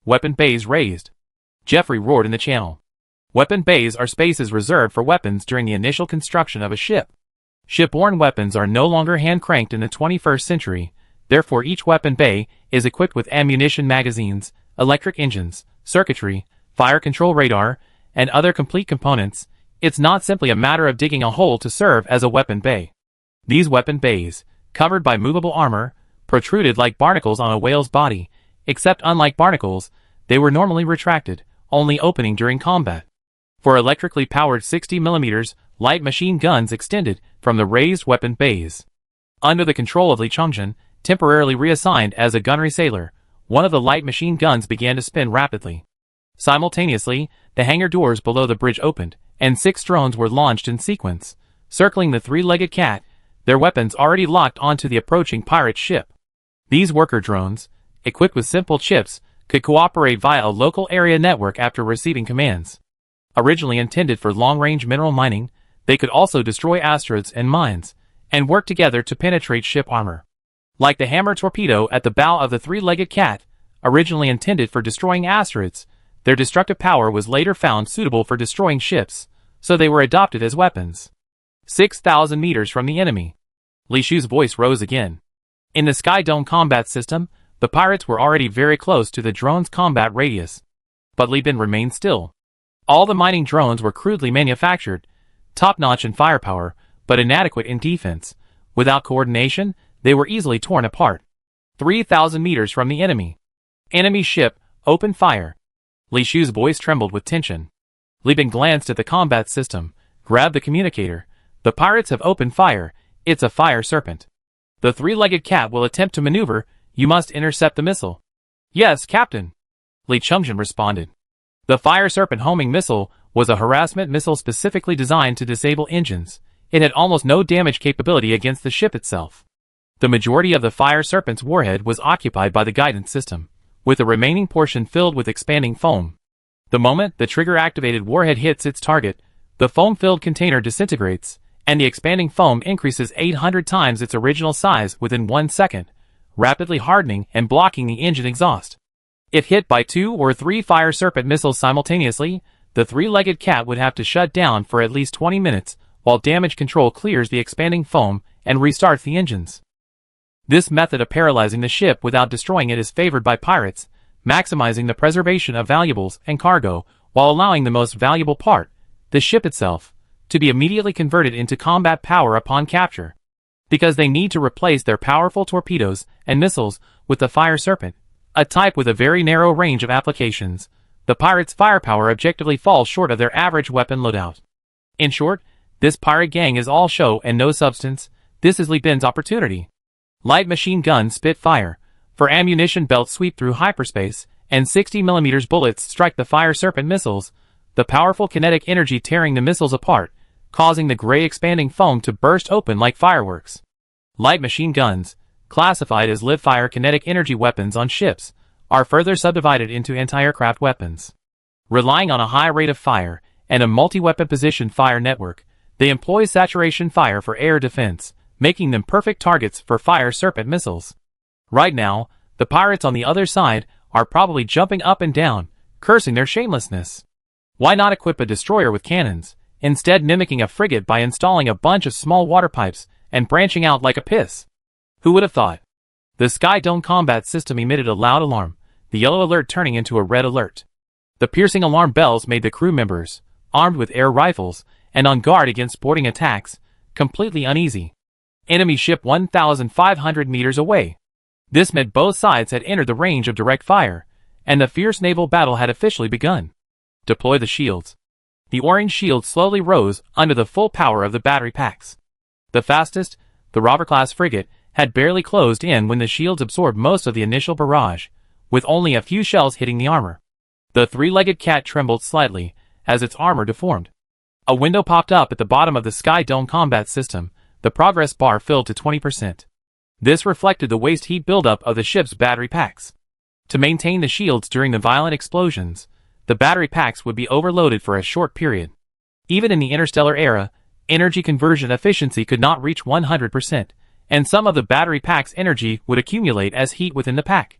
Weapon bays raised. Jeffrey roared in the channel. Weapon bays are spaces reserved for weapons during the initial construction of a ship. Shipborne weapons are no longer hand-cranked in the 21st century, therefore each weapon bay is equipped with ammunition magazines, electric engines, circuitry, fire control radar, and other complete components. It's not simply a matter of digging a hole to serve as a weapon bay. These weapon bays, covered by movable armor, protruded like barnacles on a whale's body, except unlike barnacles, they were normally retracted, only opening during combat. For electrically powered 60mm light machine guns extended from the raised weapon bays. Under the control of Li Chongjin, temporarily reassigned as a gunnery sailor, one of the light machine guns began to spin rapidly. Simultaneously, the hangar doors below the bridge opened, and 6 drones were launched in sequence, circling the 3-legged cat, their weapons already locked onto the approaching pirate ship. These worker drones, equipped with simple chips, could cooperate via a local area network after receiving commands. Originally intended for long-range mineral mining, they could also destroy asteroids and mines, and work together to penetrate ship armor. Like the hammer torpedo at the bow of the 3-legged cat, originally intended for destroying asteroids, their destructive power was later found suitable for destroying ships, so they were adopted as weapons. 6,000 meters from the enemy. Li Shu's voice rose again. In the Sky Dome combat system, the pirates were already very close to the drone's combat radius. But Li Bin remained still. All the mining drones were crudely manufactured, top-notch in firepower, but inadequate in defense. Without coordination, they were easily torn apart. 3,000 meters from the enemy. Enemy ship, open fire. Li Shu's voice trembled with tension. Li Bin glanced at the combat system, grabbed the communicator. The pirates have opened fire. It's a fire serpent. The 3-legged cat will attempt to maneuver. You must intercept the missile. Yes, Captain. Li Chongjin responded. The fire serpent homing missile was a harassment missile specifically designed to disable engines. It had almost no damage capability against the ship itself. The majority of the fire serpent's warhead was occupied by the guidance system, with the remaining portion filled with expanding foam. The moment the trigger-activated warhead hits its target, the foam-filled container disintegrates, and the expanding foam increases 800 times its original size within 1 second, rapidly hardening and blocking the engine exhaust. If hit by 2 or 3 fire serpent missiles simultaneously, the 3-legged cat would have to shut down for at least 20 minutes, while damage control clears the expanding foam and restarts the engines. This method of paralyzing the ship without destroying it is favored by pirates, maximizing the preservation of valuables and cargo, while allowing the most valuable part, the ship itself, to be immediately converted into combat power upon capture. Because they need to replace their powerful torpedoes and missiles with the fire serpent, a type with a very narrow range of applications, the pirates' firepower objectively falls short of their average weapon loadout. In short, this pirate gang is all show and no substance. This is Li Bin's opportunity. Light machine guns spit fire, for ammunition belts sweep through hyperspace, and 60mm bullets strike the Fire Serpent missiles, the powerful kinetic energy tearing the missiles apart, causing the gray expanding foam to burst open like fireworks. Light machine guns, classified as live-fire kinetic energy weapons on ships, are further subdivided into anti-aircraft weapons. Relying on a high rate of fire and a multi-weapon position fire network, they employ saturation fire for air defense, making them perfect targets for Fire Serpent missiles. Right now, the pirates on the other side are probably jumping up and down, cursing their shamelessness. Why not equip a destroyer with cannons, instead mimicking a frigate by installing a bunch of small water pipes and branching out like a piss? Who would have thought? The Sky Dome combat system emitted a loud alarm, the yellow alert turning into a red alert. The piercing alarm bells made the crew members, armed with air rifles and on guard against boarding attacks, completely uneasy. Enemy ship 1,500 meters away. This meant both sides had entered the range of direct fire, and the fierce naval battle had officially begun. Deploy the shields. The orange shield slowly rose under the full power of the battery packs. The fastest, the Robber-class frigate, had barely closed in when the shields absorbed most of the initial barrage, with only a few shells hitting the armor. The three-legged cat trembled slightly as its armor deformed. A window popped up at the bottom of the Sky Dome combat system. The progress bar filled to 20%. This reflected the waste heat buildup of the ship's battery packs. To maintain the shields during the violent explosions, the battery packs would be overloaded for a short period. Even in the interstellar era, energy conversion efficiency could not reach 100%, and some of the battery pack's energy would accumulate as heat within the pack.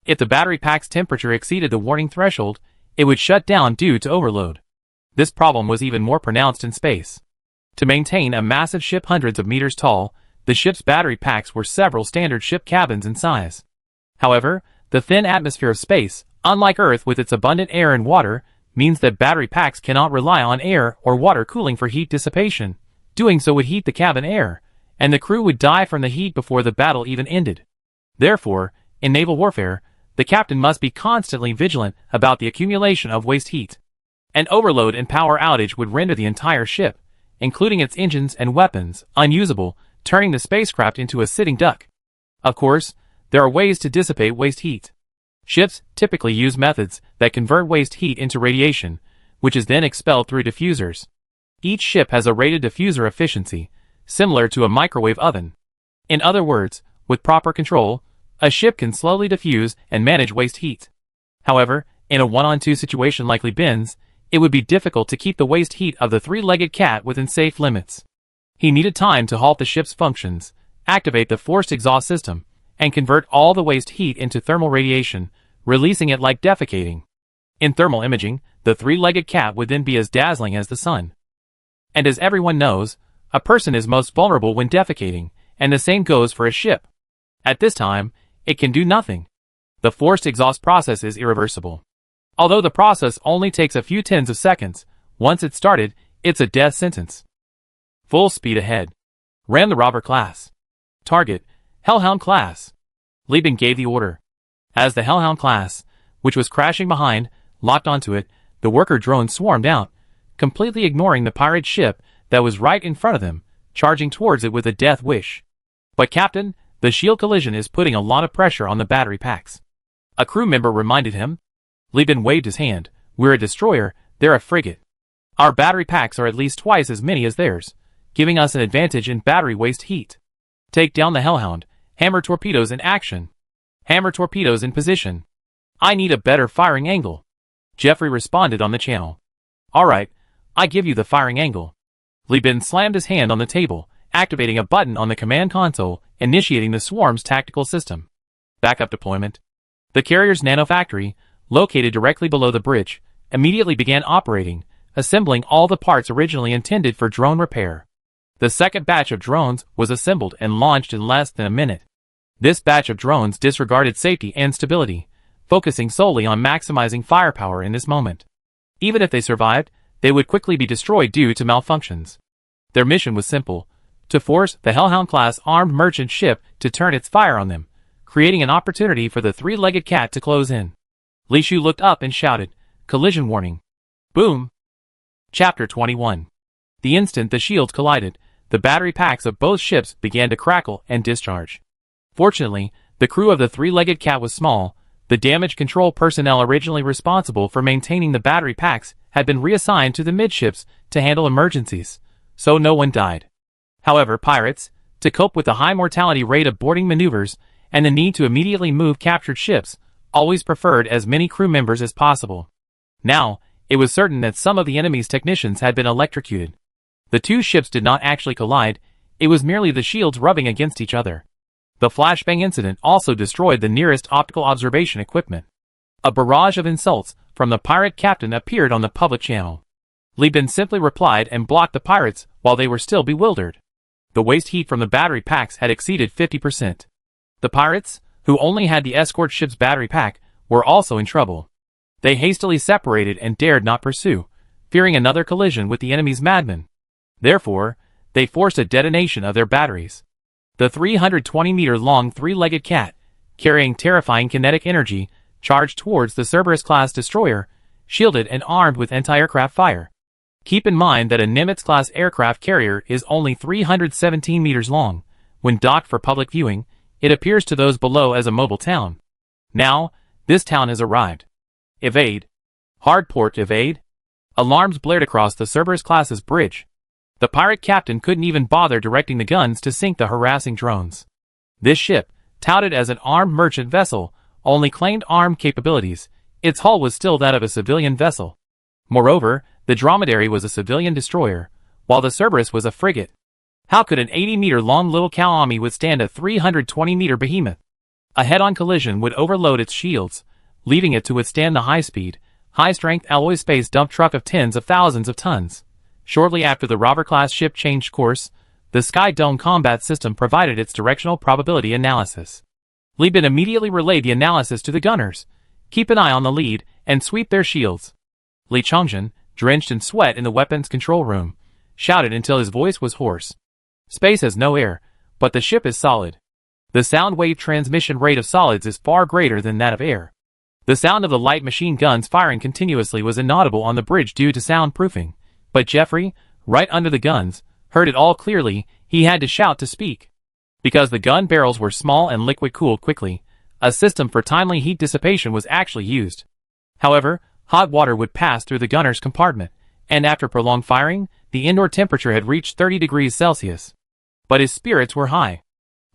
If the battery pack's temperature exceeded the warning threshold, it would shut down due to overload. This problem was even more pronounced in space. To maintain a massive ship hundreds of meters tall, the ship's battery packs were several standard ship cabins in size. However, the thin atmosphere of space, unlike Earth with its abundant air and water, means that battery packs cannot rely on air or water cooling for heat dissipation. Doing so would heat the cabin air, and the crew would die from the heat before the battle even ended. Therefore, in naval warfare, the captain must be constantly vigilant about the accumulation of waste heat. An overload and power outage would render the entire ship, including its engines and weapons, unusable, turning the spacecraft into a sitting duck. Of course, there are ways to dissipate waste heat. Ships typically use methods that convert waste heat into radiation, which is then expelled through diffusers. Each ship has a rated diffuser efficiency, similar to a microwave oven. In other words, with proper control, a ship can slowly diffuse and manage waste heat. However, in a one-on-two situation like Li Bin's, it would be difficult to keep the waste heat of the three-legged cat within safe limits. He needed time to halt the ship's functions, activate the forced exhaust system, and convert all the waste heat into thermal radiation, releasing it like defecating. In thermal imaging, the three-legged cat would then be as dazzling as the sun. And as everyone knows, a person is most vulnerable when defecating, and the same goes for a ship. At this time, it can do nothing. The forced exhaust process is irreversible. Although the process only takes a few tens of seconds, once it's started, it's a death sentence. Full speed ahead. Ran the Robber class. Target, Hellhound class. Li Bin gave the order. As the Hellhound class, which was crashing behind, locked onto it, the worker drones swarmed out, completely ignoring the pirate ship that was right in front of them, charging towards it with a death wish. But Captain, the shield collision is putting a lot of pressure on the battery packs. A crew member reminded him. Li Bin waved his hand. We're a destroyer, they're a frigate. Our battery packs are at least twice as many as theirs, giving us an advantage in battery waste heat. Take down the Hellhound. Hammer torpedoes in action. Hammer torpedoes in position. I need a better firing angle. Jeffrey responded on the channel. Alright, I give you the firing angle. Li Bin slammed his hand on the table, activating a button on the command console, initiating the swarm's tactical system. Backup deployment. The carrier's nanofactory, located directly below the bridge, immediately began operating, assembling all the parts originally intended for drone repair. The second batch of drones was assembled and launched in less than a minute. This batch of drones disregarded safety and stability, focusing solely on maximizing firepower in this moment. Even if they survived, they would quickly be destroyed due to malfunctions. Their mission was simple: to force the Hellhound-class armed merchant ship to turn its fire on them, creating an opportunity for the three-legged cat to close in. Li Shu looked up and shouted, "Collision warning." Boom! Chapter 21. The instant the shields collided, the battery packs of both ships began to crackle and discharge. Fortunately, the crew of the three-legged cat was small. The damage control personnel originally responsible for maintaining the battery packs had been reassigned to the midships to handle emergencies, so no one died. However, pirates, to cope with the high mortality rate of boarding maneuvers and the need to immediately move captured ships, always preferred as many crew members as possible. Now, it was certain that some of the enemy's technicians had been electrocuted. The two ships did not actually collide, it was merely the shields rubbing against each other. The flashbang incident also destroyed the nearest optical observation equipment. A barrage of insults from the pirate captain appeared on the public channel. Li Bin simply replied and blocked the pirates while they were still bewildered. The waste heat from the battery packs had exceeded 50%. The pirates, who only had the escort ship's battery pack, were also in trouble. They hastily separated and dared not pursue, fearing another collision with the enemy's madmen. Therefore, they forced a detonation of their batteries. The 320-meter-long three-legged cat, carrying terrifying kinetic energy, charged towards the Cerberus-class destroyer, shielded and armed with anti-aircraft fire. Keep in mind that a Nimitz-class aircraft carrier is only 317 meters long. When docked for public viewing, it appears to those below as a mobile town. Now, this town has arrived. Evade. Hard port evade. Alarms blared across the Cerberus-class's bridge. The pirate captain couldn't even bother directing the guns to sink the harassing drones. This ship, touted as an armed merchant vessel, only claimed armed capabilities. Its hull was still that of a civilian vessel. Moreover, the Dromedary was a civilian destroyer, while the Cerberus was a frigate. How could an 80-meter-long little Kalami withstand a 320-meter behemoth? A head-on collision would overload its shields, leaving it to withstand the high-speed, high-strength alloy space dump truck of tens of thousands of tons. Shortly after the Robber-class ship changed course, the Sky Dome combat system provided its directional probability analysis. Li Bin immediately relayed the analysis to the gunners. Keep an eye on the lead, and sweep their shields. Li Chongjin, drenched in sweat in the weapons control room, shouted until his voice was hoarse. Space has no air, but the ship is solid. The sound wave transmission rate of solids is far greater than that of air. The sound of the light machine guns firing continuously was inaudible on the bridge due to soundproofing. But Jeffrey, right under the guns, heard it all clearly. He had to shout to speak. Because the gun barrels were small and liquid-cooled quickly, a system for timely heat dissipation was actually used. However, hot water would pass through the gunner's compartment, and after prolonged firing, the indoor temperature had reached 30 degrees Celsius. But his spirits were high.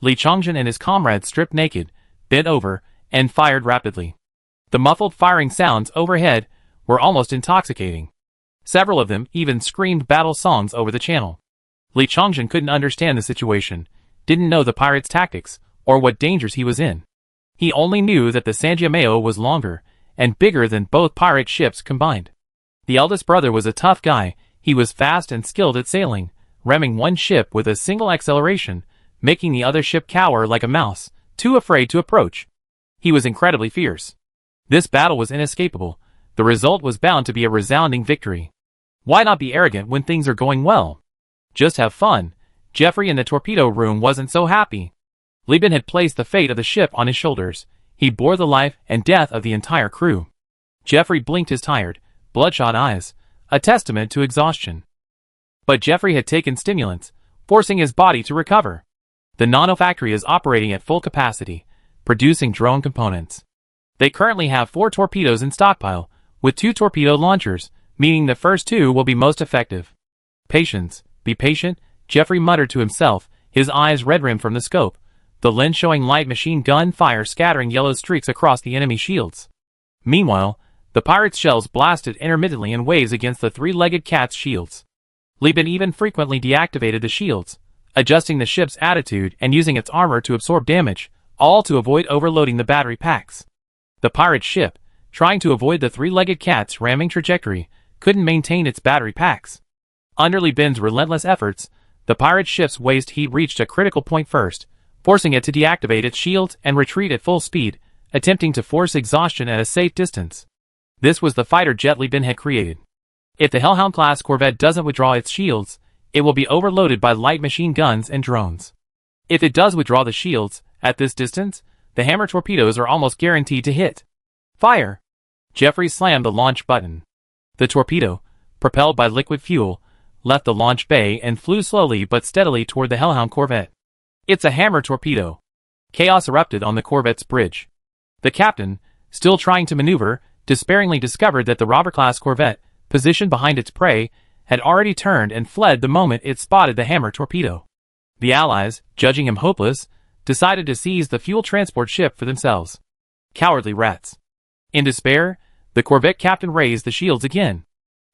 Li Chongjin and his comrades stripped naked, bent over, and fired rapidly. The muffled firing sounds overhead were almost intoxicating. Several of them even screamed battle songs over the channel. Li Chongjin couldn't understand the situation, didn't know the pirate's tactics, or what dangers he was in. He only knew that the Sanjiameo was longer and bigger than both pirate ships combined. The eldest brother was a tough guy. He was fast and skilled at sailing, ramming one ship with a single acceleration, making the other ship cower like a mouse, too afraid to approach. He was incredibly fierce. This battle was inescapable. The result was bound to be a resounding victory. Why not be arrogant when things are going well? Just have fun. Jeffrey in the torpedo room wasn't so happy. Li Bin had placed the fate of the ship on his shoulders. He bore the life and death of the entire crew. Jeffrey blinked his tired, bloodshot eyes, a testament to exhaustion. But Jeffrey had taken stimulants, forcing his body to recover. The Nano factory is operating at full capacity, producing drone components. They currently have 4 torpedoes in stockpile, with 2 torpedo launchers, meaning the first 2 will be most effective. Patience, be patient, Jeffrey muttered to himself, his eyes red-rimmed from the scope, the lens showing light machine gun fire scattering yellow streaks across the enemy shields. Meanwhile, the pirates' shells blasted intermittently in waves against the three-legged cat's shields. Li Bin even frequently deactivated the shields, adjusting the ship's attitude and using its armor to absorb damage, all to avoid overloading the battery packs. The pirate ship, trying to avoid the three-legged cat's ramming trajectory, couldn't maintain its battery packs. Under Li Bin's relentless efforts, the pirate ship's waste heat reached a critical point first, forcing it to deactivate its shields and retreat at full speed, attempting to force exhaustion at a safe distance. This was the fighter jet Li Bin had created. If the Hellhound-class corvette doesn't withdraw its shields, it will be overloaded by light machine guns and drones. If it does withdraw the shields, at this distance, the hammer torpedoes are almost guaranteed to hit. Fire! Jeffrey slammed the launch button. The torpedo, propelled by liquid fuel, left the launch bay and flew slowly but steadily toward the Hellhound corvette. "It's a hammer torpedo." Chaos erupted on the corvette's bridge. The captain, still trying to maneuver, despairingly discovered that the robber-class corvette, positioned behind its prey, had already turned and fled the moment it spotted the hammer torpedo. The Allies, judging him hopeless, decided to seize the fuel transport ship for themselves. Cowardly rats. In despair, the corvette captain raised the shields again.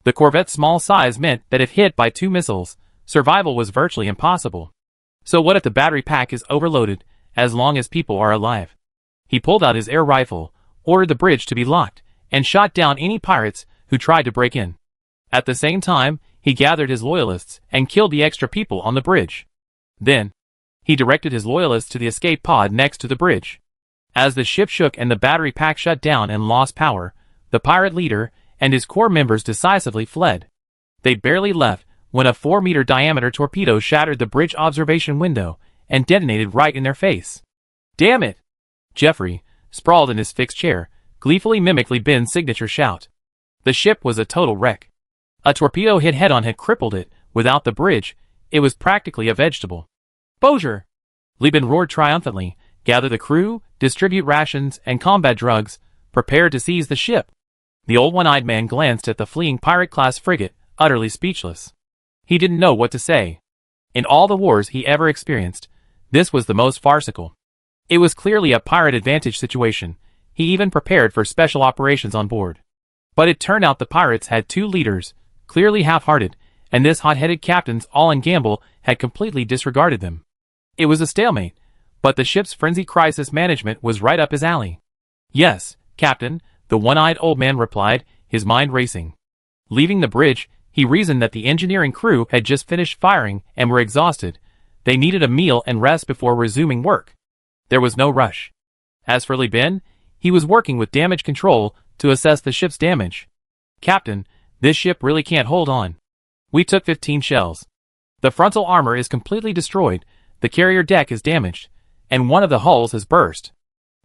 The corvette's small size meant that if hit by 2 missiles, survival was virtually impossible. So what if the battery pack is overloaded, as long as people are alive? He pulled out his air rifle, ordered the bridge to be locked, and shot down any pirates who tried to break in. At the same time, he gathered his loyalists and killed the extra people on the bridge. Then, he directed his loyalists to the escape pod next to the bridge. As the ship shook and the battery pack shut down and lost power, the pirate leader and his core members decisively fled. They barely left when a 4-meter diameter torpedo shattered the bridge observation window and detonated right in their face. "Damn it!" Jeffrey, sprawled in his fixed chair, gleefully mimicked Li Bin's signature shout. The ship was a total wreck. A torpedo hit head-on had crippled it. Without the bridge, it was practically a vegetable. "Bonjour!" Li Bin roared triumphantly, gather the crew, distribute rations and combat drugs, prepared to seize the ship. The old one-eyed man glanced at the fleeing pirate-class frigate, utterly speechless. He didn't know what to say. In all the wars he ever experienced, this was the most farcical. It was clearly a pirate advantage situation. He even prepared for special operations on board. But it turned out the pirates had 2 leaders, clearly half-hearted, and this hot-headed captain's all-in-gamble had completely disregarded them. It was a stalemate, but the ship's frenzied crisis management was right up his alley. "Yes, Captain," the one-eyed old man replied, his mind racing. Leaving the bridge, he reasoned that the engineering crew had just finished firing and were exhausted. They needed a meal and rest before resuming work. There was no rush. As for Li Bin, he was working with damage control to assess the ship's damage. "Captain, this ship really can't hold on. We took 15 shells. The frontal armor is completely destroyed, the carrier deck is damaged, and one of the hulls has burst.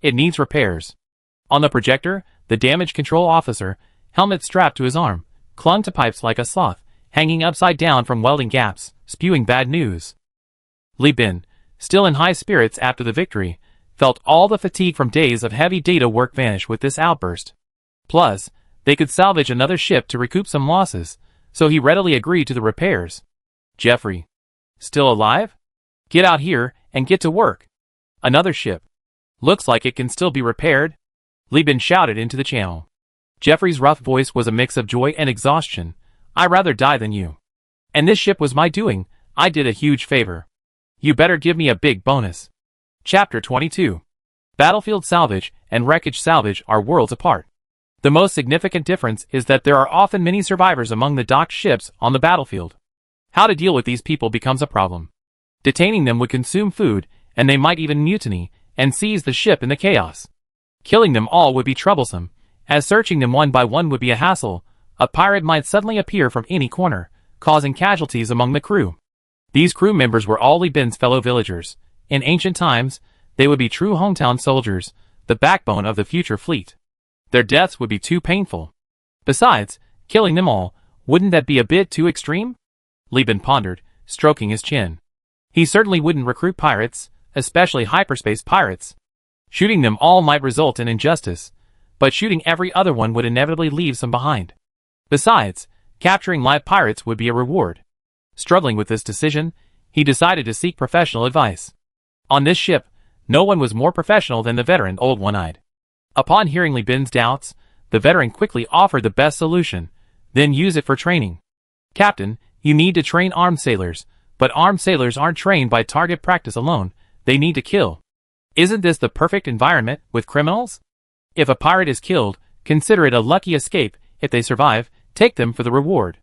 It needs repairs." On the projector, the damage control officer, helmet strapped to his arm, clung to pipes like a sloth, hanging upside down from welding gaps, spewing bad news. Li Bin, still in high spirits after the victory, felt all the fatigue from days of heavy data work vanish with this outburst. Plus, they could salvage another ship to recoup some losses, so he readily agreed to the repairs. "Jeffrey, still alive? Get out here and get to work. Another ship. Looks like it can still be repaired," Li Bin shouted into the channel. Jeffrey's rough voice was a mix of joy and exhaustion. "I'd rather die than you. And this ship was my doing. I did a huge favor. You better give me a big bonus." Chapter 22. Battlefield salvage and wreckage salvage are worlds apart. The most significant difference is that there are often many survivors among the docked ships on the battlefield. How to deal with these people becomes a problem. Detaining them would consume food, and they might even mutiny and seize the ship in the chaos. Killing them all would be troublesome, as searching them one by one would be a hassle. A pirate might suddenly appear from any corner, causing casualties among the crew. These crew members were all Li Bin's fellow villagers. In ancient times, they would be true hometown soldiers, the backbone of the future fleet. Their deaths would be too painful. Besides, killing them all, wouldn't that be a bit too extreme? Li Bin pondered, stroking his chin. He certainly wouldn't recruit pirates, especially hyperspace pirates. Shooting them all might result in injustice, but shooting every other one would inevitably leave some behind. Besides, capturing live pirates would be a reward. Struggling with this decision, he decided to seek professional advice. On this ship, no one was more professional than the veteran Old One-Eyed. Upon hearing Li Bin's doubts, the veteran quickly offered the best solution, then use it for training. "Captain, you need to train armed sailors, but armed sailors aren't trained by target practice alone, they need to kill. Isn't this the perfect environment with criminals? If a pirate is killed, consider it a lucky escape. If they survive, take them for the reward."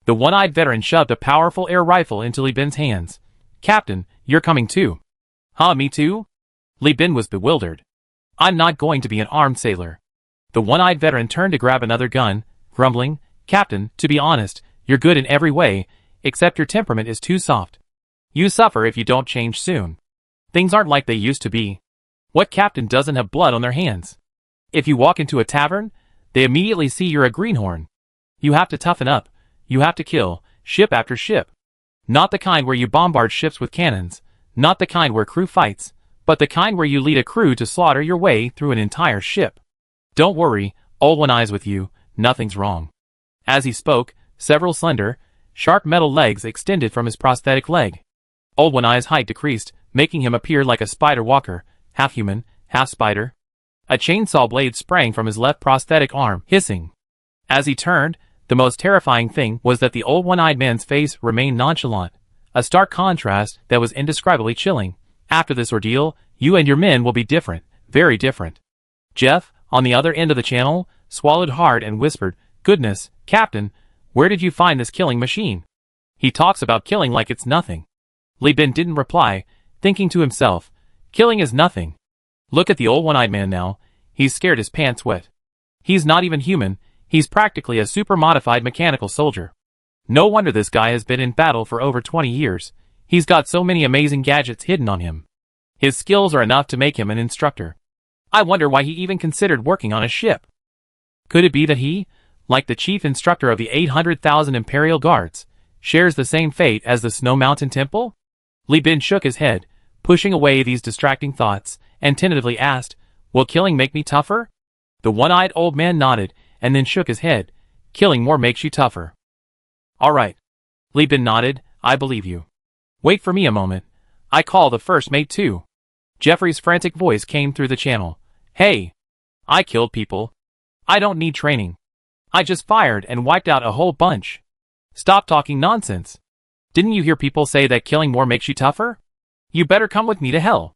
The one-eyed veteran shoved a powerful air rifle into Li Bin's hands. "Captain, you're coming too." "Huh, me too?" Li Bin was bewildered. "I'm not going to be an armed sailor." The one-eyed veteran turned to grab another gun, grumbling, "Captain, to be honest, you're good in every way, except your temperament is too soft. You suffer if you don't change soon. Things aren't like they used to be. What captain doesn't have blood on their hands? If you walk into a tavern, they immediately see you're a greenhorn. You have to toughen up, you have to kill, ship after ship. Not the kind where you bombard ships with cannons, not the kind where crew fights, but the kind where you lead a crew to slaughter your way through an entire ship. Don't worry, Old One Eye's with you, nothing's wrong. As he spoke, several slender, sharp metal legs extended from his prosthetic leg. Old One Eye's height decreased, making him appear like a spider walker, half human, half spider. A chainsaw blade sprang from his left prosthetic arm, hissing. As he turned, the most terrifying thing was that the Old One-Eyed Man's face remained nonchalant, a stark contrast that was indescribably chilling. After this ordeal, you and your men will be different, very different. Jeff, on the other end of the channel, swallowed hard and whispered, "Goodness, Captain, where did you find this killing machine? He talks about killing like it's nothing." Li Bin didn't reply, thinking to himself, killing is nothing. Look at the Old One-Eyed Man now, he's scared his pants wet. He's not even human, he's practically a super-modified mechanical soldier. No wonder this guy has been in battle for over 20 years, he's got so many amazing gadgets hidden on him. His skills are enough to make him an instructor. I wonder why he even considered working on a ship. Could it be that he, like the chief instructor of the 800,000 Imperial Guards, shares the same fate as the Snow Mountain Temple? Li Bin shook his head, pushing away these distracting thoughts, and tentatively asked, "Will killing make me tougher?" The one-eyed old man nodded, and then shook his head. "Killing more makes you tougher." "All right." Li Bin nodded, "I believe you. Wait for me a moment. I call the first mate too." Jeffrey's frantic voice came through the channel. "Hey! I killed people. I don't need training. I just fired and wiped out a whole bunch. Stop talking nonsense. Didn't you hear people say that killing more makes you tougher? You better come with me to hell."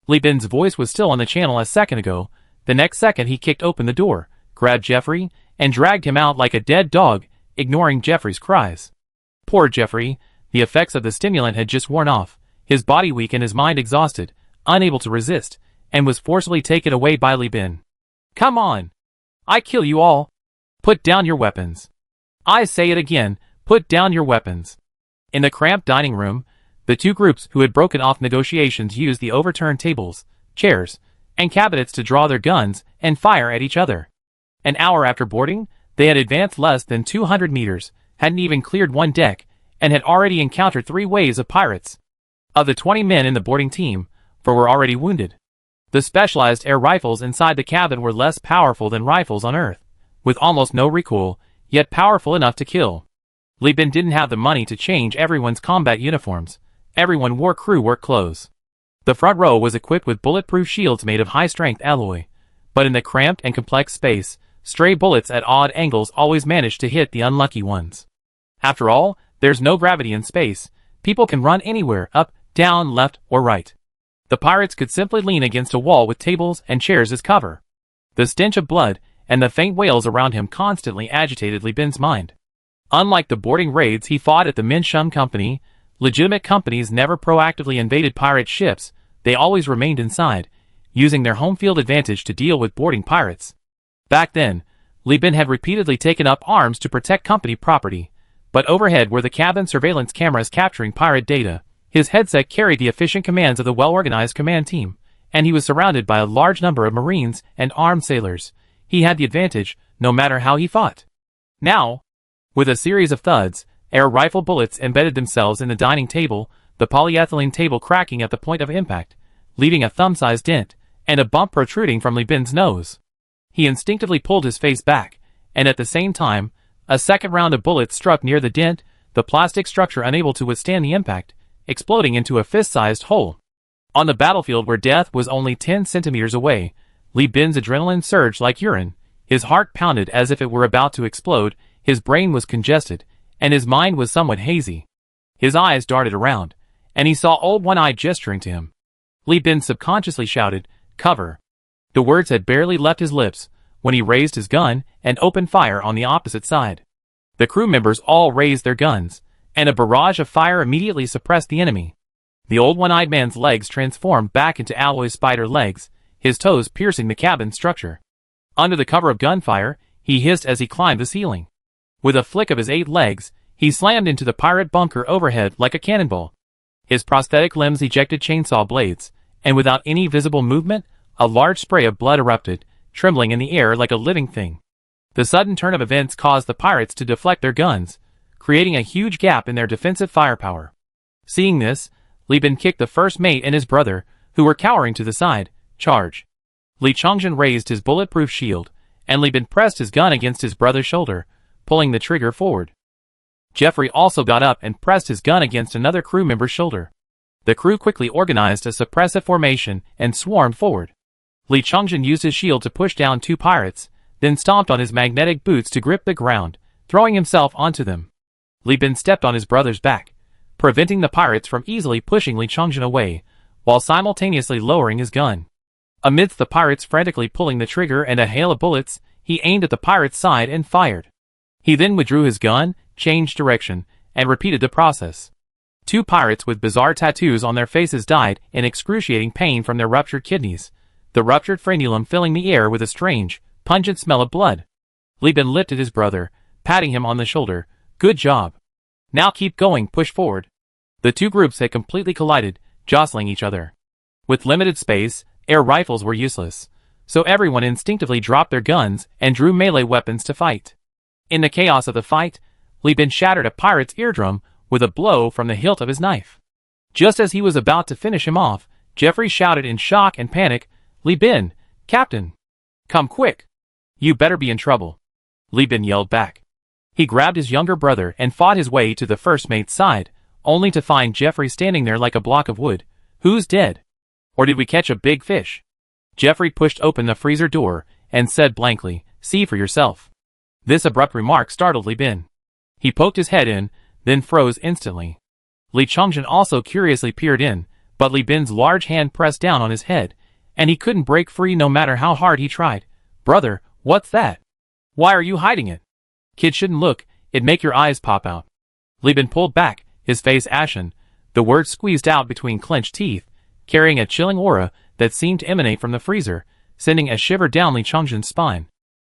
Li Bin's voice was still on the channel a second ago. The next second he kicked open the door, grabbed Jeffrey, and dragged him out like a dead dog, ignoring Jeffrey's cries. Poor Jeffrey, the effects of the stimulant had just worn off, his body weak and his mind exhausted, unable to resist, and was forcibly taken away by Li Bin. "Come on! I kill you all! Put down your weapons! I say it again, put down your weapons!" In the cramped dining room, the two groups who had broken off negotiations used the overturned tables, chairs, and cabinets to draw their guns and fire at each other. An hour after boarding, they had advanced less than 200 meters, hadn't even cleared one deck, and had already encountered 3 waves of pirates. Of the 20 men in the boarding team, 4 were already wounded. The specialized air rifles inside the cabin were less powerful than rifles on Earth, with almost no recoil, yet powerful enough to kill. Li Bin didn't have the money to change everyone's combat uniforms. Everyone wore crew work clothes. The front row was equipped with bulletproof shields made of high-strength alloy, but in the cramped and complex space, stray bullets at odd angles always managed to hit the unlucky ones. After all, there's no gravity in space. People can run anywhere, up, down, left, or right. The pirates could simply lean against a wall with tables and chairs as cover. The stench of blood and the faint wails around him constantly agitated Li Bin's mind. Unlike the boarding raids he fought at the Min Shum Company, legitimate companies never proactively invaded pirate ships, they always remained inside, using their home field advantage to deal with boarding pirates. Back then, Li Bin had repeatedly taken up arms to protect company property, but overhead were the cabin surveillance cameras capturing pirate data. His headset carried the efficient commands of the well-organized command team, and he was surrounded by a large number of Marines and armed sailors. He had the advantage, no matter how he fought. Now, with a series of thuds, air rifle bullets embedded themselves in the dining table, the polyethylene table cracking at the point of impact, leaving a thumb-sized dent, and a bump protruding from Li Bin's nose. He instinctively pulled his face back, and at the same time, a second round of bullets struck near the dent, the plastic structure unable to withstand the impact, exploding into a fist-sized hole. On the battlefield where death was only 10 centimeters away, Li Bin's adrenaline surged like urine, his heart pounded as if it were about to explode, his brain was congested, and his mind was somewhat hazy. His eyes darted around, and he saw Old One-Eye gesturing to him. Li Bin subconsciously shouted, "Cover." The words had barely left his lips when he raised his gun and opened fire on the opposite side. The crew members all raised their guns, and a barrage of fire immediately suppressed the enemy. The Old One-Eyed Man's legs transformed back into alloy spider legs, his toes piercing the cabin structure. Under the cover of gunfire, he hissed as he climbed the ceiling. With a flick of his 8 legs, he slammed into the pirate bunker overhead like a cannonball. His prosthetic limbs ejected chainsaw blades, and without any visible movement, a large spray of blood erupted, trembling in the air like a living thing. The sudden turn of events caused the pirates to deflect their guns, creating a huge gap in their defensive firepower. Seeing this, Li Bin kicked the first mate and his brother, who were cowering to the side. Charge. Li Chongjin raised his bulletproof shield, and Li Bin pressed his gun against his brother's shoulder, pulling the trigger forward. Jeffrey also got up and pressed his gun against another crew member's shoulder. The crew quickly organized a suppressive formation and swarmed forward. Li Chongjin used his shield to push down two pirates, then stomped on his magnetic boots to grip the ground, throwing himself onto them. Li Bin stepped on his brother's back, preventing the pirates from easily pushing Li Chongjin away, while simultaneously lowering his gun. Amidst the pirates frantically pulling the trigger and a hail of bullets, he aimed at the pirate's side and fired. He then withdrew his gun, changed direction, and repeated the process. Two pirates with bizarre tattoos on their faces died in excruciating pain from their ruptured kidneys, the ruptured frenulum filling the air with a strange, pungent smell of blood. Li Bin lifted his brother, patting him on the shoulder. Good job. Now keep going, push forward. The two groups had completely collided, jostling each other. With limited space, air rifles were useless, so everyone instinctively dropped their guns and drew melee weapons to fight. In the chaos of the fight, Li Bin shattered a pirate's eardrum with a blow from the hilt of his knife. Just as he was about to finish him off, Jeffrey shouted in shock and panic, "Li Bin, Captain! Come quick! You better be in trouble!" Li Bin yelled back. He grabbed his younger brother and fought his way to the first mate's side, only to find Jeffrey standing there like a block of wood. Who's dead? Or did we catch a big fish? Jeffrey pushed open the freezer door and said blankly, "See for yourself." This abrupt remark startled Li Bin. He poked his head in, then froze instantly. Li Chongjin also curiously peered in, but Li Bin's large hand pressed down on his head, and he couldn't break free no matter how hard he tried. "Brother, what's that? Why are you hiding it? Kid shouldn't look, it'd make your eyes pop out." Li Bin pulled back, his face ashen, the words squeezed out between clenched teeth, carrying a chilling aura that seemed to emanate from the freezer, sending a shiver down Li Chongjin's spine.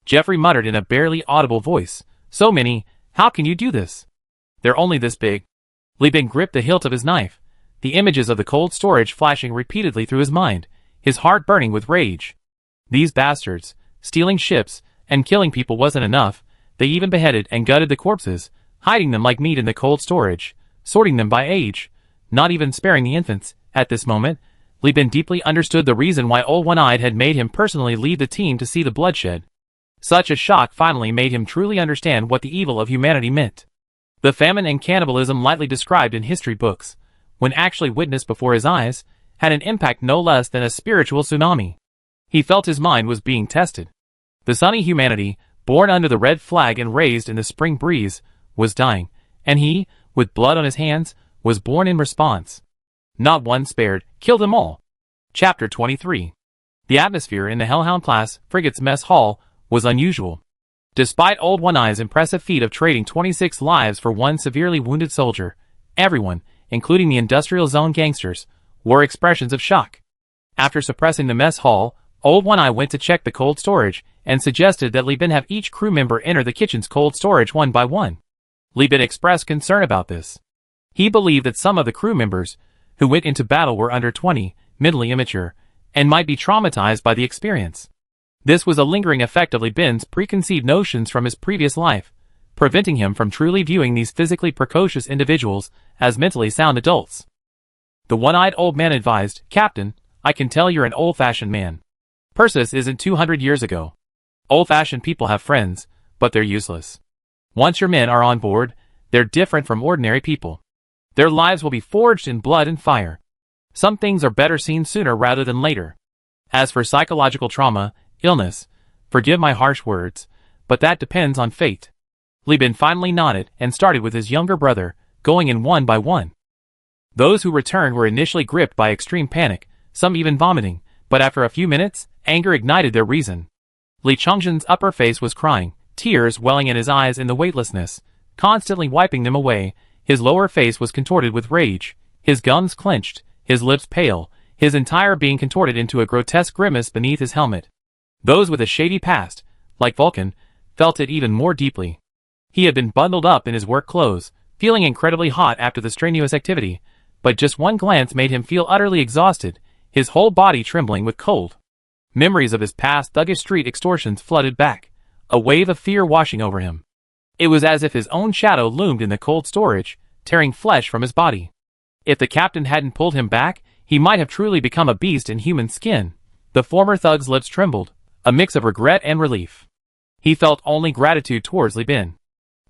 Jeffrey muttered in a barely audible voice, "So many, how can you do this? They're only this big." Li Bin gripped the hilt of his knife, the images of the cold storage flashing repeatedly through his mind, his heart burning with rage. These bastards, stealing ships and killing people wasn't enough, they even beheaded and gutted the corpses, hiding them like meat in the cold storage, sorting them by age, not even sparing the infants. At this moment, Li Bin deeply understood the reason why Old One-Eyed had made him personally lead the team to see the bloodshed. Such a shock finally made him truly understand what the evil of humanity meant. The famine and cannibalism lightly described in history books, when actually witnessed before his eyes, had an impact no less than a spiritual tsunami. He felt his mind was being tested. The sunny humanity, born under the red flag and raised in the spring breeze, was dying, and he, with blood on his hands, was born in response. Not one spared, killed them all. Chapter 23. The atmosphere in the Hellhound-class frigate's mess hall was unusual. Despite Old One-Eye's impressive feat of trading 26 lives for one severely wounded soldier, everyone, including the industrial zone gangsters, wore expressions of shock. After suppressing the mess hall, Old One-Eye went to check the cold storage and suggested that Li Bin have each crew member enter the kitchen's cold storage one by one. Li Bin expressed concern about this. He believed that some of the crew members who went into battle were under 20, mentally immature, and might be traumatized by the experience. This was a lingering effect of Li Bin's preconceived notions from his previous life, preventing him from truly viewing these physically precocious individuals as mentally sound adults. The one-eyed old man advised, "Captain, I can tell you're an old-fashioned man. Persis isn't 200 years ago. Old-fashioned people have friends, but they're useless. Once your men are on board, they're different from ordinary people. Their lives will be forged in blood and fire. Some things are better seen sooner rather than later. As for psychological trauma, illness, forgive my harsh words, but that depends on fate." Li Bin finally nodded and started with his younger brother, going in one by one. Those who returned were initially gripped by extreme panic, some even vomiting, but after a few minutes, anger ignited their reason. Li Chongjin's upper face was crying, tears welling in his eyes in the weightlessness, constantly wiping them away. His lower face was contorted with rage, his gums clenched, his lips pale, his entire being contorted into a grotesque grimace beneath his helmet. Those with a shady past, like Vulcan, felt it even more deeply. He had been bundled up in his work clothes, feeling incredibly hot after the strenuous activity, but just one glance made him feel utterly exhausted, his whole body trembling with cold. Memories of his past thuggish street extortions flooded back, a wave of fear washing over him. It was as if his own shadow loomed in the cold storage, tearing flesh from his body. If the captain hadn't pulled him back, he might have truly become a beast in human skin. The former thug's lips trembled, a mix of regret and relief. He felt only gratitude towards Li Bin.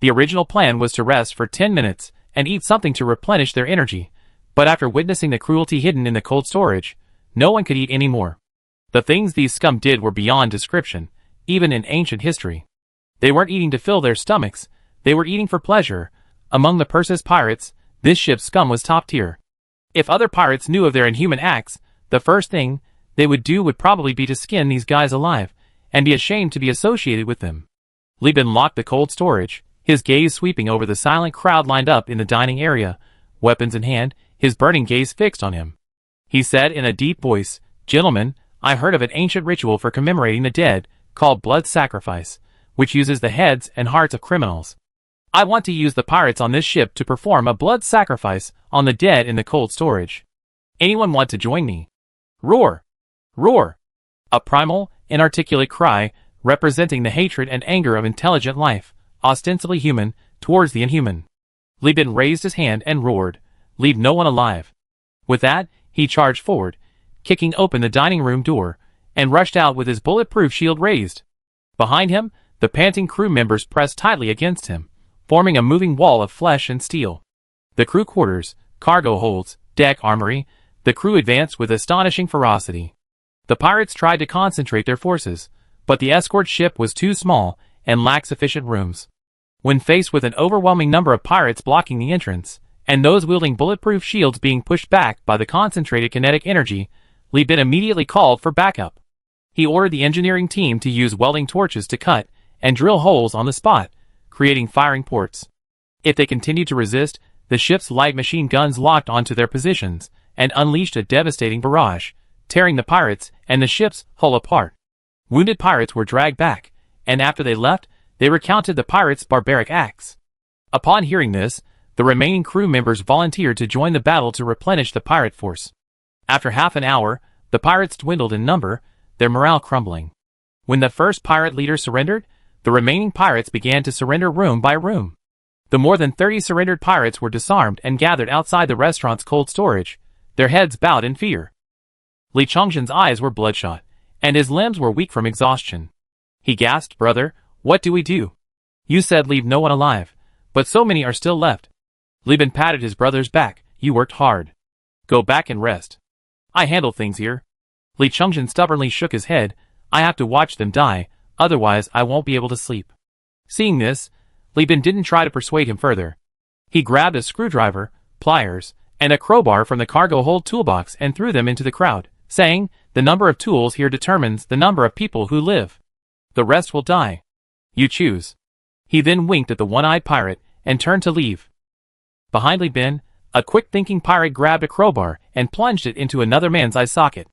The original plan was to rest for 10 minutes and eat something to replenish their energy, but after witnessing the cruelty hidden in the cold storage, no one could eat any more. The things these scum did were beyond description, even in ancient history. They weren't eating to fill their stomachs, they were eating for pleasure. Among the Perseus pirates, this ship's scum was top tier. If other pirates knew of their inhuman acts, the first thing they would do would probably be to skin these guys alive, and be ashamed to be associated with them. Li Bin locked the cold storage, his gaze sweeping over the silent crowd lined up in the dining area, weapons in hand, his burning gaze fixed on him. He said in a deep voice, "Gentlemen, I heard of an ancient ritual for commemorating the dead, called blood sacrifice, which uses the heads and hearts of criminals. I want to use the pirates on this ship to perform a blood sacrifice on the dead in the cold storage. Anyone want to join me?" Roar! Roar! A primal, inarticulate cry, representing the hatred and anger of intelligent life, ostensibly human, towards the inhuman. Li Bin raised his hand and roared, "Leave no one alive." With that, he charged forward, kicking open the dining room door, and rushed out with his bulletproof shield raised. Behind him, the panting crew members pressed tightly against him, forming a moving wall of flesh and steel. The crew quarters, cargo holds, deck armory, the crew advanced with astonishing ferocity. The pirates tried to concentrate their forces, but the escort ship was too small and lacked sufficient rooms. When faced with an overwhelming number of pirates blocking the entrance, and those wielding bulletproof shields being pushed back by the concentrated kinetic energy, Li Bin immediately called for backup. He ordered the engineering team to use welding torches to cut and drill holes on the spot, creating firing ports. If they continued to resist, the ship's light machine guns locked onto their positions and unleashed a devastating barrage, tearing the pirates and the ship's hull apart. Wounded pirates were dragged back, and after they left, they recounted the pirates' barbaric acts. Upon hearing this, the remaining crew members volunteered to join the battle to replenish the pirate force. After half an hour, the pirates dwindled in number, their morale crumbling. When the first pirate leader surrendered, the remaining pirates began to surrender room by room. The more than 30 surrendered pirates were disarmed and gathered outside the restaurant's cold storage, their heads bowed in fear. Li Chongzhen's eyes were bloodshot, and his limbs were weak from exhaustion. He gasped, "Brother, what do we do? You said leave no one alive, but so many are still left." Li Bin patted his brother's back. "You worked hard. Go back and rest. I handle things here." Li Chongzhen stubbornly shook his head. "I have to watch them die, otherwise I won't be able to sleep." Seeing this, Li Bin didn't try to persuade him further. He grabbed a screwdriver, pliers, and a crowbar from the cargo hold toolbox and threw them into the crowd, saying, "The number of tools here determines the number of people who live. The rest will die. You choose." He then winked at the one-eyed pirate and turned to leave. Behind Li Bin, a quick-thinking pirate grabbed a crowbar and plunged it into another man's eye socket.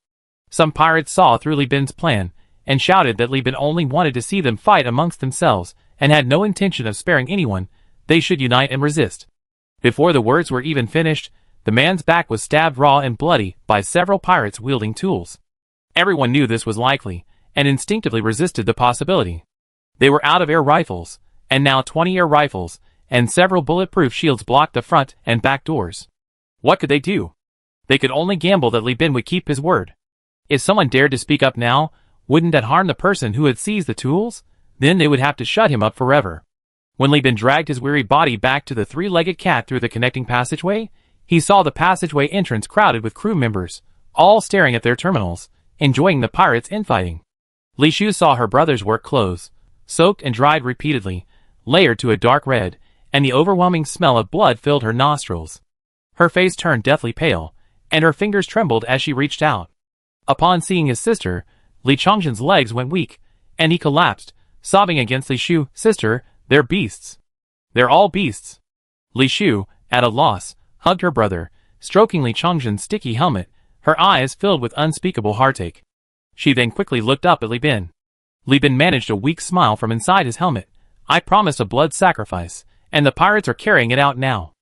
Some pirates saw through Li Bin's plan and shouted that Li Bin only wanted to see them fight amongst themselves and had no intention of sparing anyone. They should unite and resist. Before the words were even finished, the man's back was stabbed raw and bloody by several pirates wielding tools. Everyone knew this was likely, and instinctively resisted the possibility. They were out of air rifles, and now 20 air rifles, and several bulletproof shields blocked the front and back doors. What could they do? They could only gamble that Li Bin would keep his word. If someone dared to speak up now, wouldn't that harm the person who had seized the tools? Then they would have to shut him up forever. When Li Bin dragged his weary body back to the three-legged cat through the connecting passageway, he saw the passageway entrance crowded with crew members, all staring at their terminals, enjoying the pirates' infighting. Li Shu saw her brother's work clothes, soaked and dried repeatedly, layered to a dark red, and the overwhelming smell of blood filled her nostrils. Her face turned deathly pale, and her fingers trembled as she reached out. Upon seeing his sister, Li Chongzhen's legs went weak, and he collapsed, sobbing against Li Shu. "Sister, they're beasts. They're all beasts." Li Shu, at a loss, hugged her brother, stroking Li Chongzhen's sticky helmet, her eyes filled with unspeakable heartache. She then quickly looked up at Li Bin. Li Bin managed a weak smile from inside his helmet. "I promised a blood sacrifice, and the pirates are carrying it out now."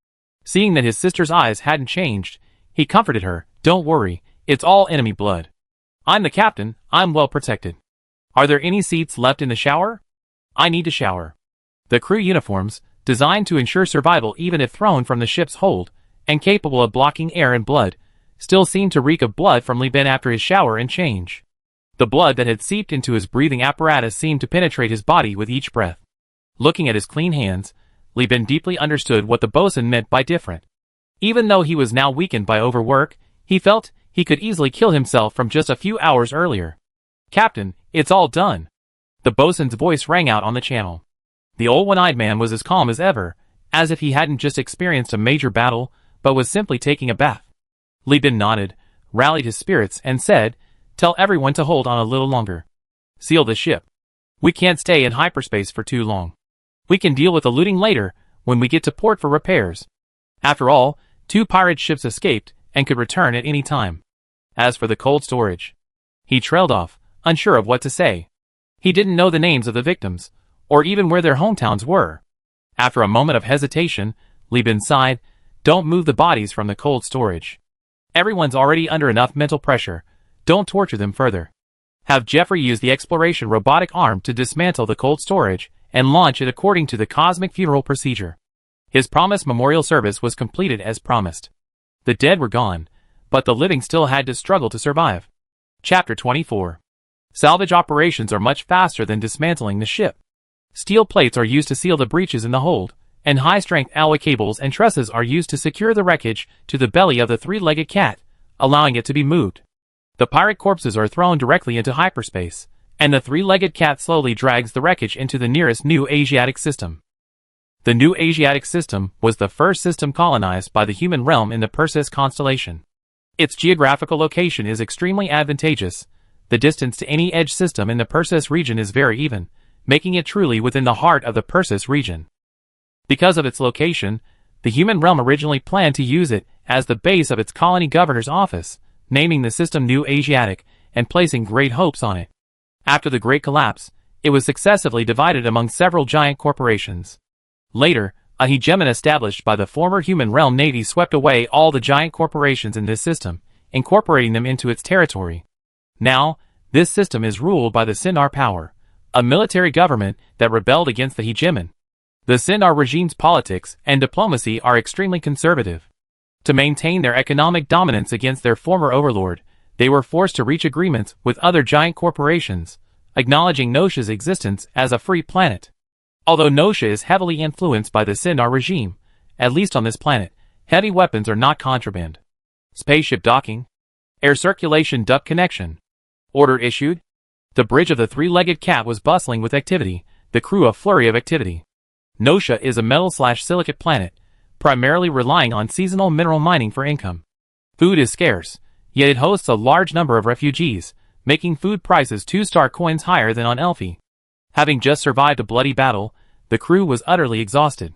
Seeing that his sister's eyes hadn't changed, he comforted her. "Don't worry, it's all enemy blood. I'm the captain, I'm well protected. Are there any seats left in the shower? I need to shower." The crew uniforms, designed to ensure survival even if thrown from the ship's hold, and capable of blocking air and blood, still seemed to reek of blood from Li Bin after his shower and change. The blood that had seeped into his breathing apparatus seemed to penetrate his body with each breath. Looking at his clean hands, Li Bin deeply understood what the bosun meant by different. Even though he was now weakened by overwork, he felt he could easily kill himself from just a few hours earlier. "Captain, it's all done." The bosun's voice rang out on the channel. The old one-eyed man was as calm as ever, as if he hadn't just experienced a major battle, but was simply taking a bath. Li Bin nodded, rallied his spirits, and said, "Tell everyone to hold on a little longer. Seal the ship. We can't stay in hyperspace for too long. We can deal with the looting later, when we get to port for repairs." After all, 2 pirate ships escaped, and could return at any time. As for the cold storage, he trailed off, unsure of what to say. He didn't know the names of the victims, or even where their hometowns were. After a moment of hesitation, Li Bin sighed, "Don't move the bodies from the cold storage. Everyone's already under enough mental pressure. Don't torture them further. Have Jeffrey use the exploration robotic arm to dismantle the cold storage, and launch it according to the cosmic funeral procedure." His promised memorial service was completed as promised. The dead were gone, but the living still had to struggle to survive. Chapter 24. Salvage operations are much faster than dismantling the ship. Steel plates are used to seal the breaches in the hold, and high-strength alloy cables and trusses are used to secure the wreckage to the belly of the 3-legged cat, allowing it to be moved. The pirate corpses are thrown directly into hyperspace, and the 3-legged cat slowly drags the wreckage into the nearest New Asiatic system. The New Asiatic system was the first system colonized by the human realm in the Perseus constellation. Its geographical location is extremely advantageous. The distance to any edge system in the Perseus region is very even, making it truly within the heart of the Perseus region. Because of its location, the human realm originally planned to use it as the base of its colony governor's office, naming the system New Asiatic and placing great hopes on it. After the Great Collapse, it was successively divided among several giant corporations. Later, a hegemon established by the former human realm navy swept away all the giant corporations in this system, incorporating them into its territory. Now, this system is ruled by the Sindar power, a military government that rebelled against the hegemon. The Sindar regime's politics and diplomacy are extremely conservative. To maintain their economic dominance against their former overlord, they were forced to reach agreements with other giant corporations, acknowledging Nosha's existence as a free planet. Although Nosha is heavily influenced by the Sindar regime, at least on this planet, heavy weapons are not contraband. Spaceship docking. Air circulation duct connection. Order issued. The bridge of the 3-legged cat was bustling with activity, the crew a flurry of activity. Nosha is a metal/silicate planet, primarily relying on seasonal mineral mining for income. Food is scarce, yet it hosts a large number of refugees, making food prices 2-star coins higher than on Elphi. Having just survived a bloody battle, the crew was utterly exhausted.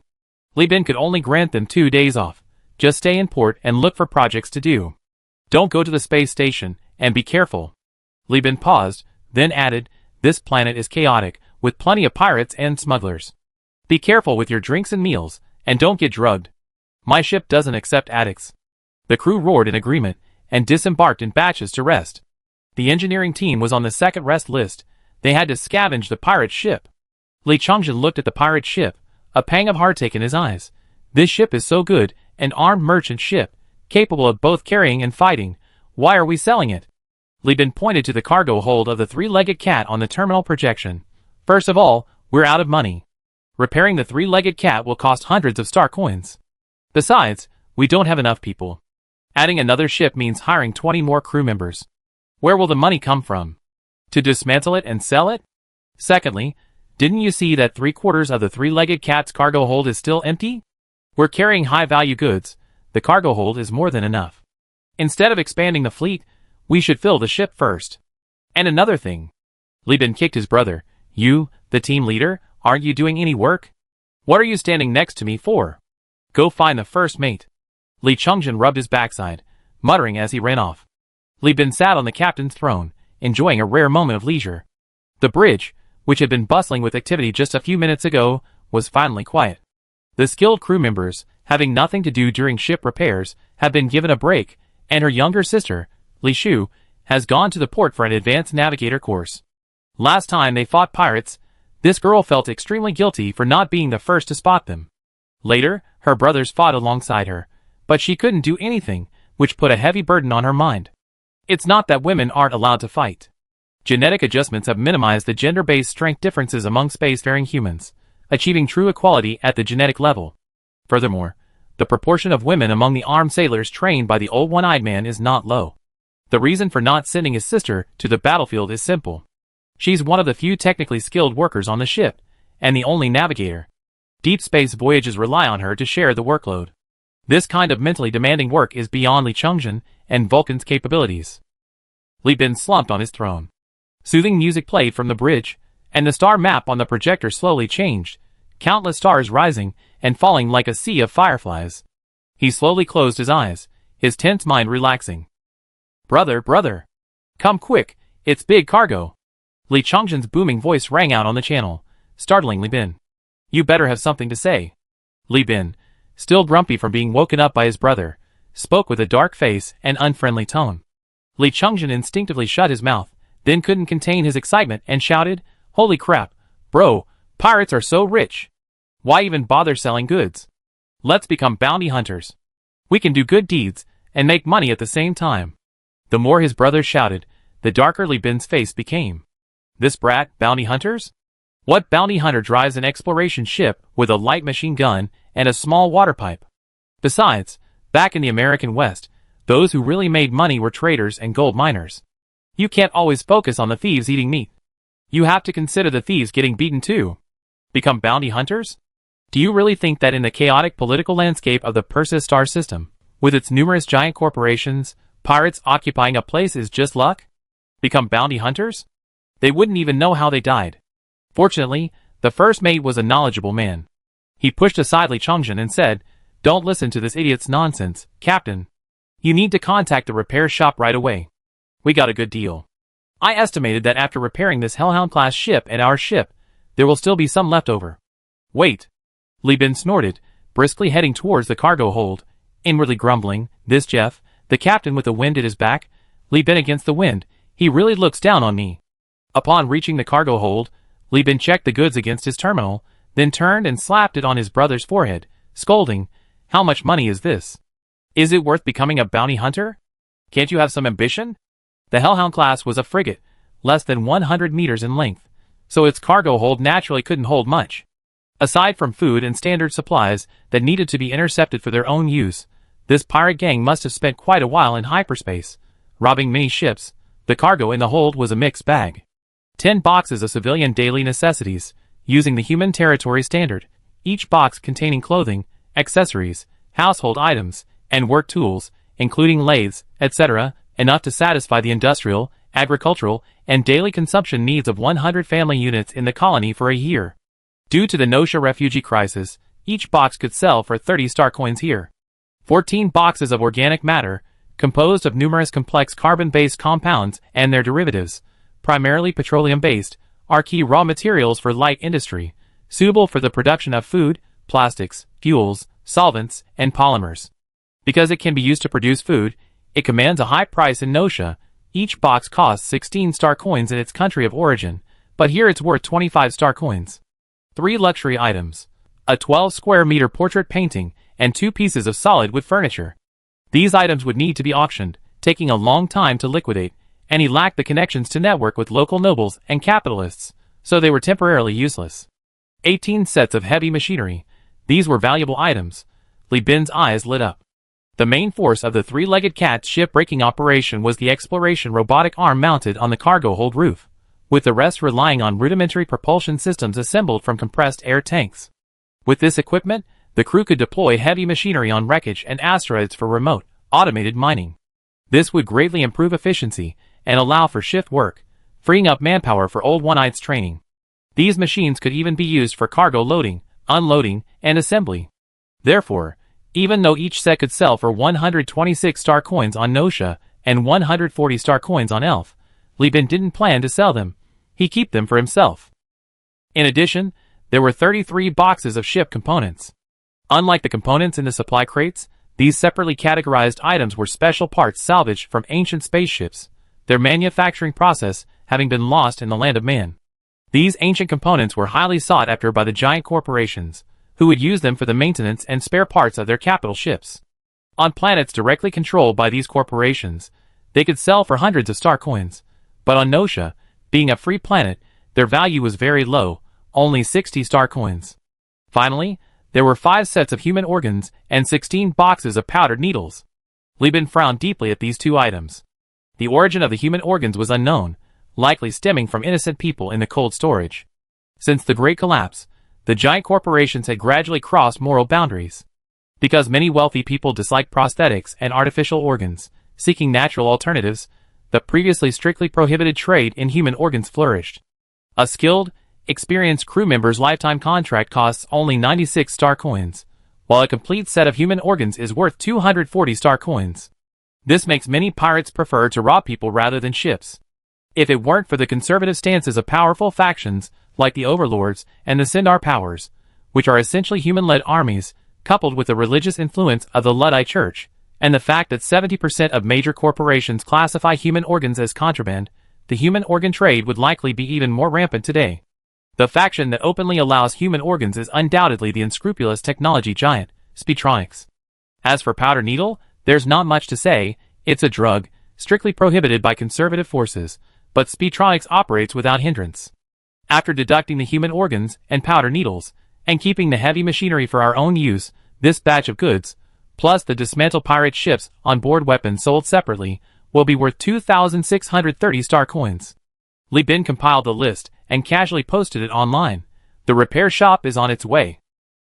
Li Bin could only grant them 2 days off. Just stay in port and look for projects to do. Don't go to the space station, and be careful. Li Bin paused, then added, "This planet is chaotic, with plenty of pirates and smugglers. Be careful with your drinks and meals, and don't get drugged. My ship doesn't accept addicts." The crew roared in agreement, and disembarked in batches to rest. The engineering team was on the second rest list. They had to scavenge the pirate ship. Li Changzhen looked at the pirate ship, a pang of heartache in his eyes. This ship is so good, an armed merchant ship, capable of both carrying and fighting. Why are we selling it? Li Bin pointed to the cargo hold of the 3-legged cat on the terminal projection. "First of all, we're out of money. Repairing the 3-legged cat will cost hundreds of star coins. Besides, we don't have enough people. Adding another ship means hiring 20 more crew members. Where will the money come from? To dismantle it and sell it? Secondly, didn't you see that 3/4 of the 3-legged cat's cargo hold is still empty? We're carrying high-value goods. The cargo hold is more than enough. Instead of expanding the fleet, we should fill the ship first. And another thing." Li Bin kicked his brother. "You, the team leader, aren't you doing any work? What are you standing next to me for? Go find the first mate." Li Changzhen rubbed his backside, muttering as he ran off. Li Bin sat on the captain's throne, enjoying a rare moment of leisure. The bridge, which had been bustling with activity just a few minutes ago, was finally quiet. The skilled crew members, having nothing to do during ship repairs, have been given a break, and her younger sister, Li Shu, has gone to the port for an advanced navigator course. Last time they fought pirates, This girl felt extremely guilty for not being the first to spot them. Later, her brothers fought alongside her, but she couldn't do anything, which put a heavy burden on her mind. It's not that women aren't allowed to fight. Genetic adjustments have minimized the gender-based strength differences among spacefaring humans, achieving true equality at the genetic level. Furthermore, the proportion of women among the armed sailors trained by the old one-eyed man is not low. The reason for not sending his sister to the battlefield is simple. She's one of the few technically skilled workers on the ship, and the only navigator. Deep space voyages rely on her to share the workload. This kind of mentally demanding work is beyond Li Chongjin and Vulcan's capabilities. Li Bin slumped on his throne. Soothing music played from the bridge, and the star map on the projector slowly changed, countless stars rising and falling like a sea of fireflies. He slowly closed his eyes, his tense mind relaxing. Brother. Come quick, it's big cargo. Li Chongjin's booming voice rang out on the channel, startling Li Bin. You better have something to say. Li Bin, still grumpy from being woken up by his brother, spoke with a dark face and unfriendly tone. Li Chongjin instinctively shut his mouth, then couldn't contain his excitement and shouted, Holy crap, bro, pirates are so rich. Why even bother selling goods? Let's become bounty hunters. We can do good deeds and make money at the same time. The more his brother shouted, the darker Li Bin's face became. This brat, bounty hunters? What bounty hunter drives an exploration ship with a light machine gun and a small water pipe? Besides, back in the American West, those who really made money were traders and gold miners. You can't always focus on the thieves eating meat. You have to consider the thieves getting beaten too. Become bounty hunters? Do you really think that in the chaotic political landscape of the Persis star system, with its numerous giant corporations, pirates occupying a place is just luck? Become bounty hunters? They wouldn't even know how they died. Fortunately, the first mate was a knowledgeable man. He pushed aside Li Chongjin and said, Don't listen to this idiot's nonsense, Captain. You need to contact the repair shop right away. We got a good deal. I estimated that after repairing this Hellhound-class ship and our ship, there will still be some left over. Wait. Li Bin snorted, briskly heading towards the cargo hold, inwardly grumbling, This Jeff, the captain with the wind at his back, Li Bin against the wind, he really looks down on me. Upon reaching the cargo hold, Li Bin checked the goods against his terminal, then turned and slapped it on his brother's forehead, scolding, How much money is this? Is it worth becoming a bounty hunter? Can't you have some ambition? The Hellhound class was a frigate, less than 100 meters in length, so its cargo hold naturally couldn't hold much. Aside from food and standard supplies that needed to be intercepted for their own use, this pirate gang must have spent quite a while in hyperspace, robbing many ships. The cargo in the hold was a mixed bag. 10 boxes of civilian daily necessities, using the human territory standard, each box containing clothing, accessories, household items, and work tools, including lathes, etc., enough to satisfy the industrial, agricultural, and daily consumption needs of 100 family units in the colony for a year. Due to the Nosha refugee crisis, each box could sell for 30 star coins here. 14 boxes of organic matter, composed of numerous complex carbon-based compounds and their derivatives, primarily petroleum-based, are key raw materials for light industry, suitable for the production of food, plastics, fuels, solvents, and polymers. Because it can be used to produce food, it commands a high price in Nosha. Each box costs 16 star coins in its country of origin, but here it's worth 25 star coins. 3 luxury items, a 12 square meter portrait painting, and 2 pieces of solid wood furniture. These items would need to be auctioned, taking a long time to liquidate, and he lacked the connections to network with local nobles and capitalists, so they were temporarily useless. 18 sets of heavy machinery. These were valuable items. Li Bin's eyes lit up. The main force of the 3-legged cat ship-breaking operation was the exploration robotic arm mounted on the cargo hold roof, with the rest relying on rudimentary propulsion systems assembled from compressed air tanks. With this equipment, the crew could deploy heavy machinery on wreckage and asteroids for remote, automated mining. This would greatly improve efficiency and allow for shift work, freeing up manpower for old one-eyed's training. These machines could even be used for cargo loading, unloading, and assembly. Therefore, even though each set could sell for 126 star coins on Nosha and 140 star coins on Elf, Li Bin didn't plan to sell them. He kept them for himself. In addition, there were 33 boxes of ship components. Unlike the components in the supply crates, these separately categorized items were special parts salvaged from ancient spaceships, their manufacturing process having been lost in the land of man. These ancient components were highly sought after by the giant corporations, who would use them for the maintenance and spare parts of their capital ships. On planets directly controlled by these corporations, they could sell for hundreds of star coins, but on Nosha, being a free planet, their value was very low, only 60 star coins. Finally, there were 5 sets of human organs and 16 boxes of powdered needles. Li Bin frowned deeply at these 2 items. The origin of the human organs was unknown, likely stemming from innocent people in the cold storage. Since the Great Collapse, the giant corporations had gradually crossed moral boundaries. Because many wealthy people disliked prosthetics and artificial organs, seeking natural alternatives, the previously strictly prohibited trade in human organs flourished. A skilled, experienced crew member's lifetime contract costs only 96 star coins, while a complete set of human organs is worth 240 star coins. This makes many pirates prefer to rob people rather than ships. If it weren't for the conservative stances of powerful factions like the Overlords and the Sindar Powers, which are essentially human-led armies, coupled with the religious influence of the Luddite Church, and the fact that 70% of major corporations classify human organs as contraband, the human organ trade would likely be even more rampant today. The faction that openly allows human organs is undoubtedly the unscrupulous technology giant, Speedtronics. As for powder needle, there's not much to say. It's a drug, strictly prohibited by conservative forces, but Speedtronics operates without hindrance. After deducting the human organs and powder needles, and keeping the heavy machinery for our own use, this batch of goods, plus the dismantled pirate ships on board weapons sold separately, will be worth 2,630 star coins. Li Bin compiled the list and casually posted it online. The repair shop is on its way.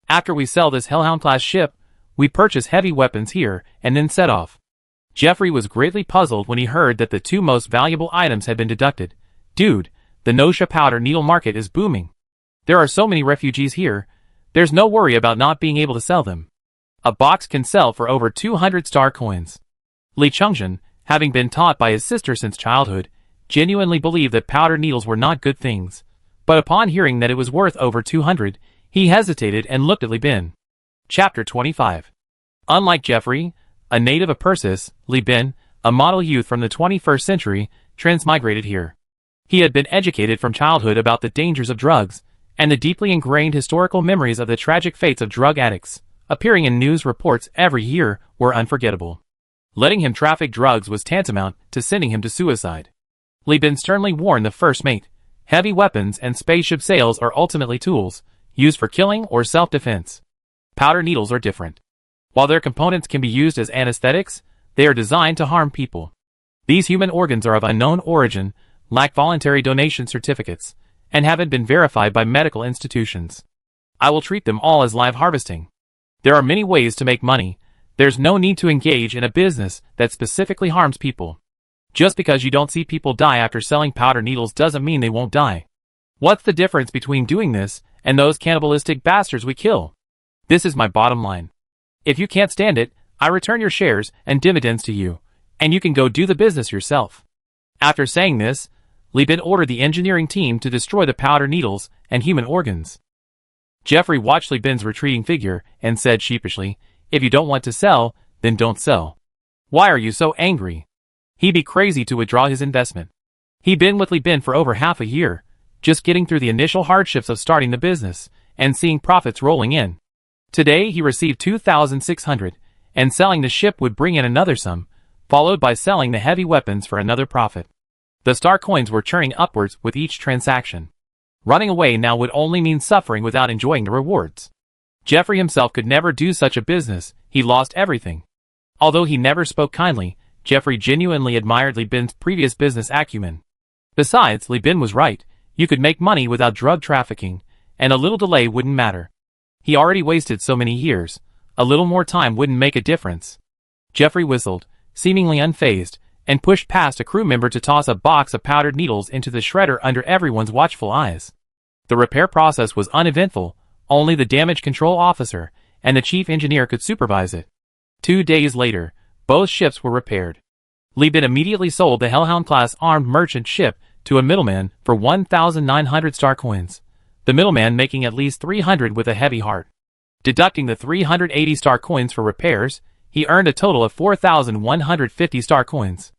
After we sell this Hellhound-class ship, we purchase heavy weapons here and then set off. Jeffrey was greatly puzzled when he heard that the 2 most valuable items had been deducted. Dude, the Nosha powder needle market is booming. There are so many refugees here, there's no worry about not being able to sell them. A box can sell for over 200 star coins. Li Chengzhen, having been taught by his sister since childhood, genuinely believed that powder needles were not good things, but upon hearing that it was worth over 200, he hesitated and looked at Li Bin. Chapter 25. Unlike Jeffrey, a native of Persis, Li Bin, a model youth from the 21st century, transmigrated here. He had been educated from childhood about the dangers of drugs, and the deeply ingrained historical memories of the tragic fates of drug addicts, appearing in news reports every year, were unforgettable. Letting him traffic drugs was tantamount to sending him to suicide. Li Bin sternly warned the first mate, heavy weapons and spaceship sales are ultimately tools, used for killing or self-defense. Powder needles are different. While their components can be used as anesthetics, they are designed to harm people. These human organs are of unknown origin, lack voluntary donation certificates, and haven't been verified by medical institutions. I will treat them all as live harvesting. There are many ways to make money. There's no need to engage in a business that specifically harms people. Just because you don't see people die after selling powder needles doesn't mean they won't die. What's the difference between doing this and those cannibalistic bastards we kill? This is my bottom line. If you can't stand it, I return your shares and dividends to you, and you can go do the business yourself. After saying this, Li Bin ordered the engineering team to destroy the powder needles and human organs. Jeffrey watched Li Bin's retreating figure and said sheepishly, "If you don't want to sell, then don't sell. Why are you so angry?" He'd be crazy to withdraw his investment. He'd been with Li Bin for over half a year, just getting through the initial hardships of starting the business and seeing profits rolling in. Today he received 2,600, and selling the ship would bring in another sum, followed by selling the heavy weapons for another profit. The star coins were churning upwards with each transaction. Running away now would only mean suffering without enjoying the rewards. Jeffrey himself could never do such a business. He lost everything. Although he never spoke kindly, Jeffrey genuinely admired Li Bin's previous business acumen. Besides, Li Bin was right. You could make money without drug trafficking, and a little delay wouldn't matter. He already wasted so many years. A little more time wouldn't make a difference. Jeffrey whistled, seemingly unfazed, and pushed past a crew member to toss a box of powdered needles into the shredder under everyone's watchful eyes. The repair process was uneventful. Only the damage control officer and the chief engineer could supervise it. 2 days later, both ships were repaired. Li Bin immediately sold the Hellhound-class armed merchant ship to a middleman for 1,900 star coins, the middleman making at least 300 with a heavy heart. Deducting the 380 star coins for repairs, he earned a total of 4,150 star coins.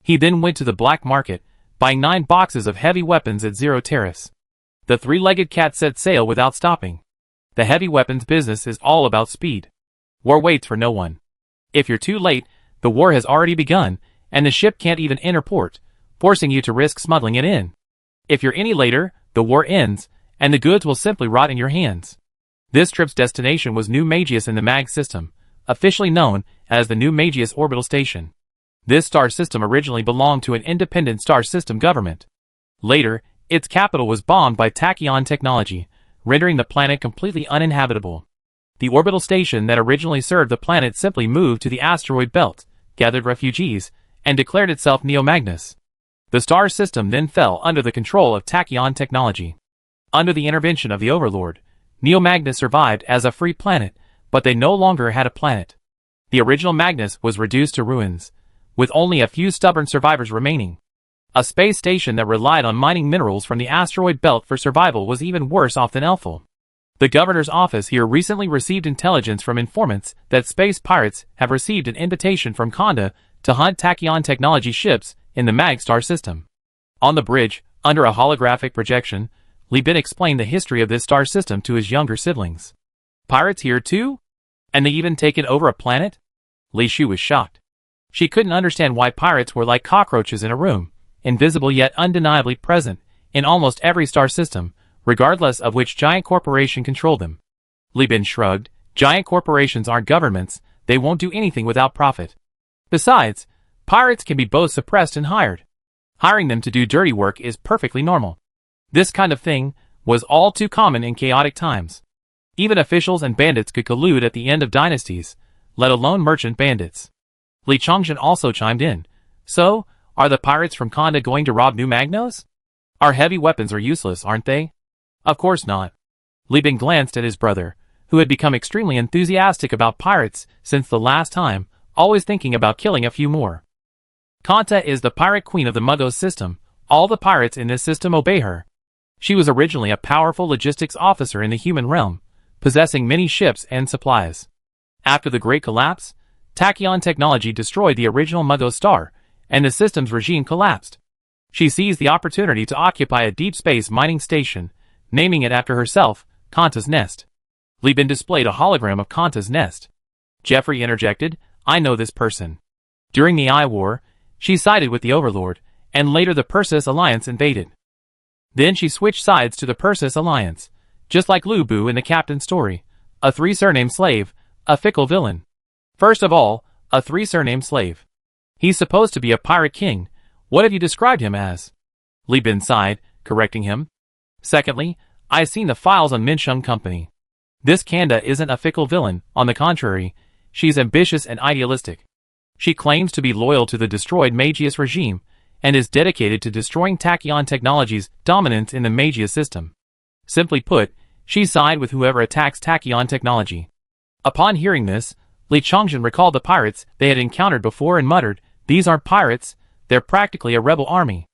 He then went to the black market, buying 9 boxes of heavy weapons at 0 tariffs. The three-legged cat set sail without stopping. The heavy weapons business is all about speed. War waits for no one. If you're too late, the war has already begun, and the ship can't even enter port, forcing you to risk smuggling it in. If you're any later, the war ends, and the goods will simply rot in your hands. This trip's destination was New Magius in the MAG system, officially known as the New Magius Orbital Station. This star system originally belonged to an independent star system government. Later, its capital was bombed by tachyon technology, rendering the planet completely uninhabitable. The orbital station that originally served the planet simply moved to the asteroid belt, gathered refugees, and declared itself Neo-Magnus. The star system then fell under the control of tachyon technology. Under the intervention of the Overlord, Neo-Magnus survived as a free planet, but they no longer had a planet. The original Magnus was reduced to ruins, with only a few stubborn survivors remaining. A space station that relied on mining minerals from the asteroid belt for survival was even worse off than Elful. The governor's office here recently received intelligence from informants that space pirates have received an invitation from Konda to hunt tachyon technology ships in the MAG star system. On the bridge, under a holographic projection, Li Bin explained the history of this star system to his younger siblings. Pirates here too? And they even taken over a planet? Li Shu was shocked. She couldn't understand why pirates were like cockroaches in a room, invisible yet undeniably present in almost every star system, regardless of which giant corporation controlled them. Li Bin shrugged. Giant corporations aren't governments, they won't do anything without profit. Besides, pirates can be both suppressed and hired. Hiring them to do dirty work is perfectly normal. This kind of thing was all too common in chaotic times. Even officials and bandits could collude at the end of dynasties, let alone merchant bandits. Li Chongzhen also chimed in. So, are the pirates from Konda going to rob New Magnos? Our heavy weapons are useless, aren't they? Of course not. Li Bin glanced at his brother, who had become extremely enthusiastic about pirates since the last time, always thinking about killing a few more. Kanta is the pirate queen of the Mugos system. All the pirates in this system obey her. She was originally a powerful logistics officer in the human realm, possessing many ships and supplies. After the Great Collapse, tachyon technology destroyed the original Mugos star, and the system's regime collapsed. She seized the opportunity to occupy a deep space mining station, naming it after herself, Kanta's Nest. Li Bin displayed a hologram of Kanta's Nest. Jeffrey interjected, I know this person. During the Eye War, she sided with the Overlord, and later the Persis Alliance invaded. Then she switched sides to the Persis Alliance, just like Lu Bu in the Captain story, a three-surname slave, a fickle villain. First of all, a three-surname slave. He's supposed to be a pirate king. What have you described him as? Li Bin sighed, correcting him. Secondly, I've seen the files on Minsheng Company. This Kanda isn't a fickle villain, on the contrary, she's ambitious and idealistic. She claims to be loyal to the destroyed Magius regime, and is dedicated to destroying tachyon technology's dominance in the Magius system. Simply put, she sided with whoever attacks tachyon technology. Upon hearing this, Li Chongzhen recalled the pirates they had encountered before and muttered, these aren't pirates, they're practically a rebel army.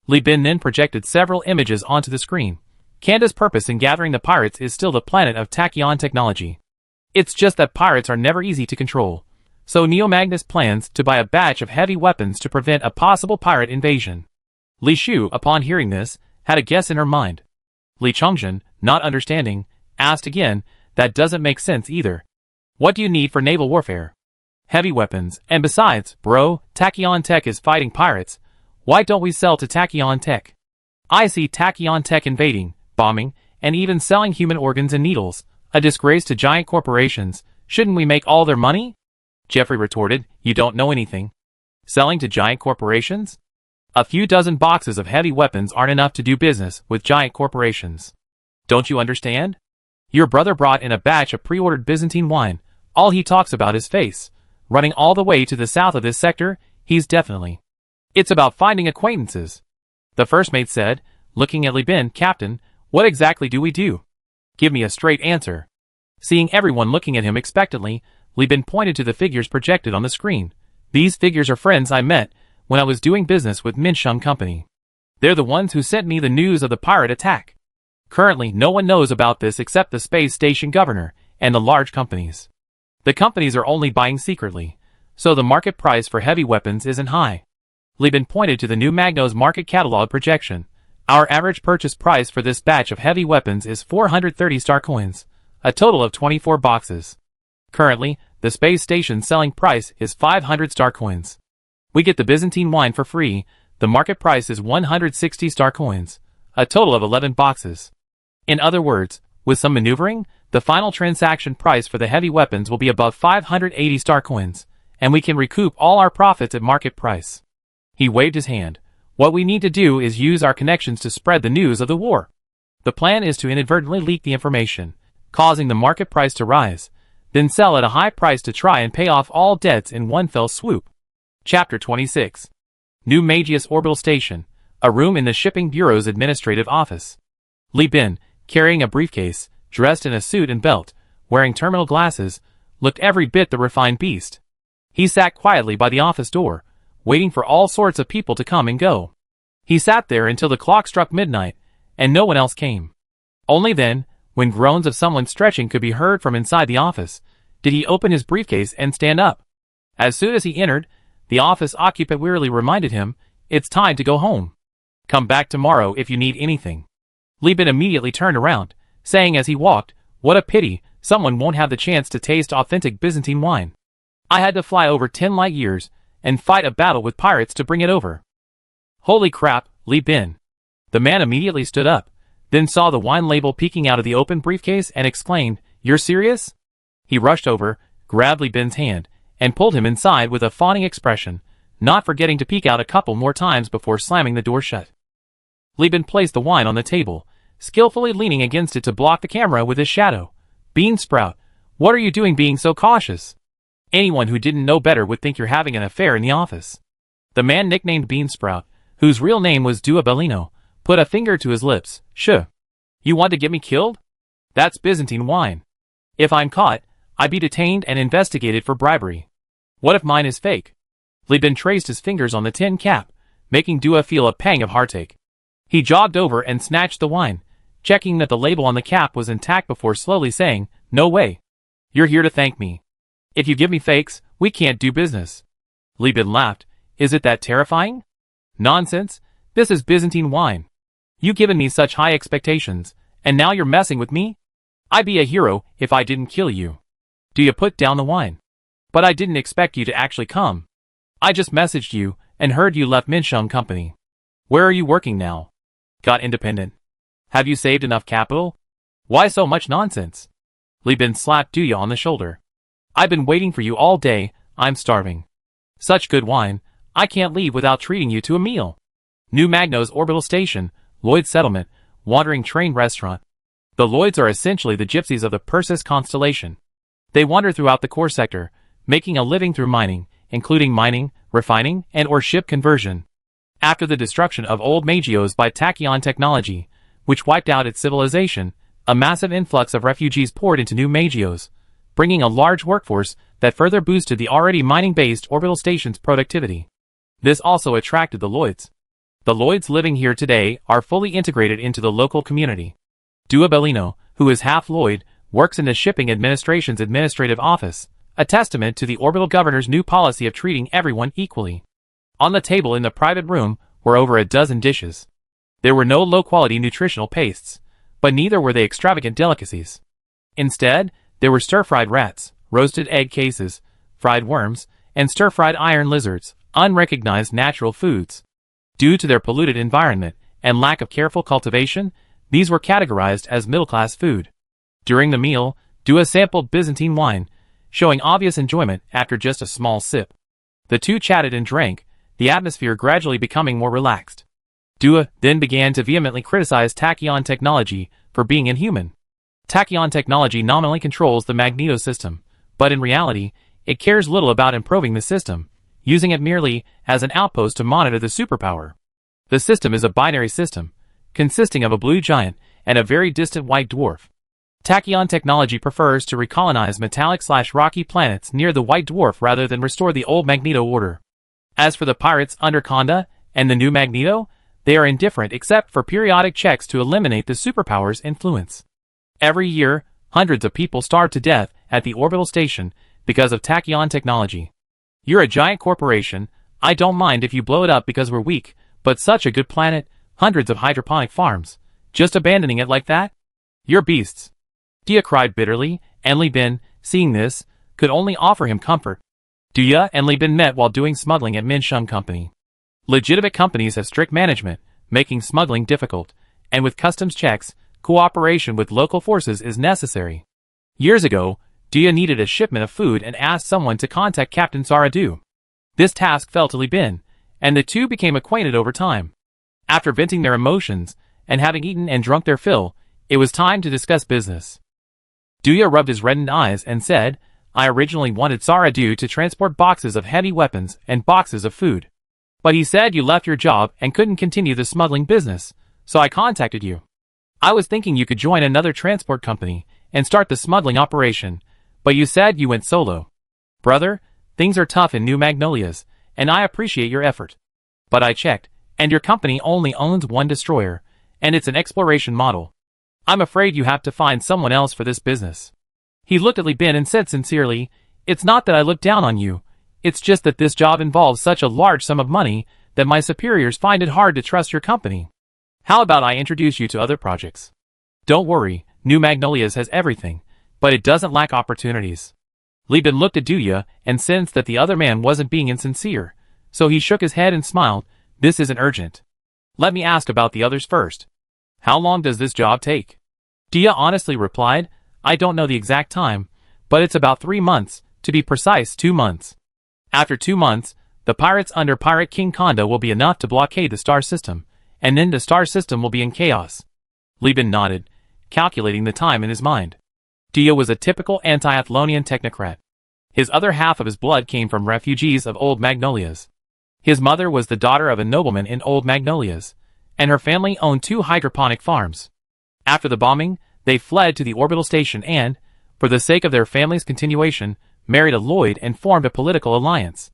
Li Bin then projected several images onto the screen. Kanda's purpose in gathering the pirates is still the planet of tachyon technology. It's just that pirates are never easy to control. So Neo-Magnus plans to buy a batch of heavy weapons to prevent a possible pirate invasion. Li Shu, upon hearing this, had a guess in her mind. Li Chongzhen, not understanding, asked again, that doesn't make sense either. What do you need for naval warfare? Heavy weapons, and besides, bro, tachyon tech is fighting pirates. Why don't we sell to tachyon tech? I see tachyon tech invading, bombing, and even selling human organs and needles, a disgrace to giant corporations. Shouldn't we make all their money? Jeffrey retorted, you don't know anything. Selling to giant corporations? A few dozen boxes of heavy weapons aren't enough to do business with giant corporations. Don't you understand? Your brother brought in a batch of pre-ordered Byzantine wine. All he talks about is face. Running all the way to the south of this sector, he's definitely. It's about finding acquaintances. The first mate said, looking at Li Bin, Captain, what exactly do we do? Give me a straight answer. Seeing everyone looking at him expectantly, Li Bin pointed to the figures projected on the screen. These figures are friends I met when I was doing business with Minsheng Company. They're the ones who sent me the news of the pirate attack. Currently, no one knows about this except the space station governor and the large companies. The companies are only buying secretly, so the market price for heavy weapons isn't high. Li Bin pointed to the new Magno's market catalog projection. Our average purchase price for this batch of heavy weapons is 430 star coins, a total of 24 boxes. Currently, the space station's selling price is 500 star coins. We get the Byzantine wine for free. The market price is 160 star coins, a total of 11 boxes. In other words, with some maneuvering, the final transaction price for the heavy weapons will be above 580 star coins, and we can recoup all our profits at market price. He waved his hand. What we need to do is use our connections to spread the news of the war. The plan is to inadvertently leak the information, causing the market price to rise, then sell at a high price to try and pay off all debts in one fell swoop. Chapter 26. New Magius Orbital Station, a room in the Shipping Bureau's administrative office. Li Bin, carrying a briefcase, dressed in a suit and belt, wearing terminal glasses, looked every bit the refined beast. He sat quietly by the office door, waiting for all sorts of people to come and go. He sat there until the clock struck midnight, and no one else came. Only then, when groans of someone stretching could be heard from inside the office, did he open his briefcase and stand up. As soon as he entered, the office occupant wearily reminded him, "It's time to go home. Come back tomorrow if you need anything." Li Bin immediately turned around, saying as he walked, "What a pity, someone won't have the chance to taste authentic Byzantine wine. I had to fly over 10 light years and fight a battle with pirates to bring it over." "Holy crap, Li Bin." The man immediately stood up, then saw the wine label peeking out of the open briefcase and exclaimed, "You're serious?" He rushed over, grabbed Li Bin's hand, and pulled him inside with a fawning expression, not forgetting to peek out a couple more times before slamming the door shut. Li Bin placed the wine on the table, skillfully leaning against it to block the camera with his shadow. "Beansprout, what are you doing being so cautious? Anyone who didn't know better would think you're having an affair in the office." The man nicknamed Beansprout, whose real name was Dua Bellino, put a finger to his lips. "Shh. You want to get me killed? That's Byzantine wine. If I'm caught, I'd be detained and investigated for bribery. What if mine is fake?" Li Bin traced his fingers on the tin cap, making Dua feel a pang of heartache. He jogged over and snatched the wine, checking that the label on the cap was intact before slowly saying, "No way. You're here to thank me. If you give me fakes, we can't do business." Li Bin laughed. "Is it that terrifying? Nonsense. This is Byzantine wine. You've given me such high expectations, and now you're messing with me? I'd be a hero if I didn't kill you. Do you put down the wine? But I didn't expect you to actually come. I just messaged you and heard you left Minshung Company. Where are you working now? Got independent? Have you saved enough capital? Why so much nonsense?" Li Bin slapped Duya on the shoulder. "I've been waiting for you all day. I'm starving. Such good wine, I can't leave without treating you to a meal." New Magnos Orbital Station, Lloyd's Settlement, Wandering Train Restaurant. The Lloyds are essentially the gypsies of the Perseus constellation. They wander throughout the core sector, making a living through mining, including mining, refining, and or ship conversion. After the destruction of old Magios by Tachyon technology, which wiped out its civilization, a massive influx of refugees poured into New Magios, bringing a large workforce that further boosted the already mining-based orbital station's productivity. This also attracted the Lloyds. The Lloyds living here today are fully integrated into the local community. Dua Bellino, who is half Lloyd, works in the Shipping Administration's administrative office, a testament to the orbital governor's new policy of treating everyone equally. On the table in the private room were over a dozen dishes. There were no low-quality nutritional pastes, but neither were they extravagant delicacies. Instead, there were stir-fried rats, roasted egg cases, fried worms, and stir-fried iron lizards, unrecognized natural foods. Due to their polluted environment and lack of careful cultivation, these were categorized as middle-class food. During the meal, Dua sampled Byzantine wine, showing obvious enjoyment after just a small sip. The two chatted and drank, the atmosphere gradually becoming more relaxed. Dua then began to vehemently criticize Tachyon technology for being inhuman. Tachyon technology nominally controls the Magneto system, but in reality, it cares little about improving the system, using it merely as an outpost to monitor the superpower. The system is a binary system, consisting of a blue giant and a very distant white dwarf. Tachyon technology prefers to recolonize metallic/rocky planets near the white dwarf rather than restore the old Magneto order. As for the pirates under Conda and the new Magneto, they are indifferent except for periodic checks to eliminate the superpower's influence. Every year, hundreds of people starve to death at the orbital station because of Tachyon technology. You're a giant corporation. I don't mind if you blow it up because we're weak, but such a good planet, Hundreds of hydroponic farms. Just abandoning it like that? You're beasts. Dia cried bitterly, and Li Bin, seeing this, could only offer him comfort. Dia and Li Bin met while doing smuggling at Min Sheng Company. Legitimate companies have strict management, making smuggling difficult, and with customs checks, cooperation with local forces is necessary. Years ago, Dia needed a shipment of food and asked someone to contact Captain Saradu. This task fell to Li Bin, and the two became acquainted over time. After venting their emotions, and having eaten and drunk their fill, it was time to discuss business. Dia rubbed his reddened eyes and said, I originally wanted Saradu to transport boxes of heavy weapons and boxes of food. But he said you left your job and couldn't continue the smuggling business, so I contacted you. I was thinking you could join another transport company and start the smuggling operation, but you said you went solo. Brother, things are tough in New Magnolias, and I appreciate your effort. But I checked, and your company only owns one destroyer, and it's an exploration model. I'm afraid you have to find someone else for this business. He looked at Li Bin and said sincerely, It's not that I look down on you, it's just that this job involves such a large sum of money that my superiors find it hard to trust your company. How about I introduce you to other projects? Don't worry, New Magnolias has everything, but it doesn't lack opportunities. Li Bin looked at Duya and sensed that the other man wasn't being insincere, so he shook his head and smiled, This isn't urgent. Let me ask about the others first. How long does this job take? Dia honestly replied, I don't know the exact time, but it's about 3 months, to be precise 2 months. After 2 months, the pirates under Pirate King Konda will be enough to blockade the star system, and then the star system will be in chaos. Li Bin nodded, calculating the time in his mind. Dia was a typical anti-Athlonian technocrat. His other half of his blood came from refugees of Old Magnolias. His mother was the daughter of a nobleman in Old Magnolias, and her family owned 2 hydroponic farms. After the bombing, they fled to the orbital station and, for the sake of their family's continuation, married a Lloyd and formed a political alliance.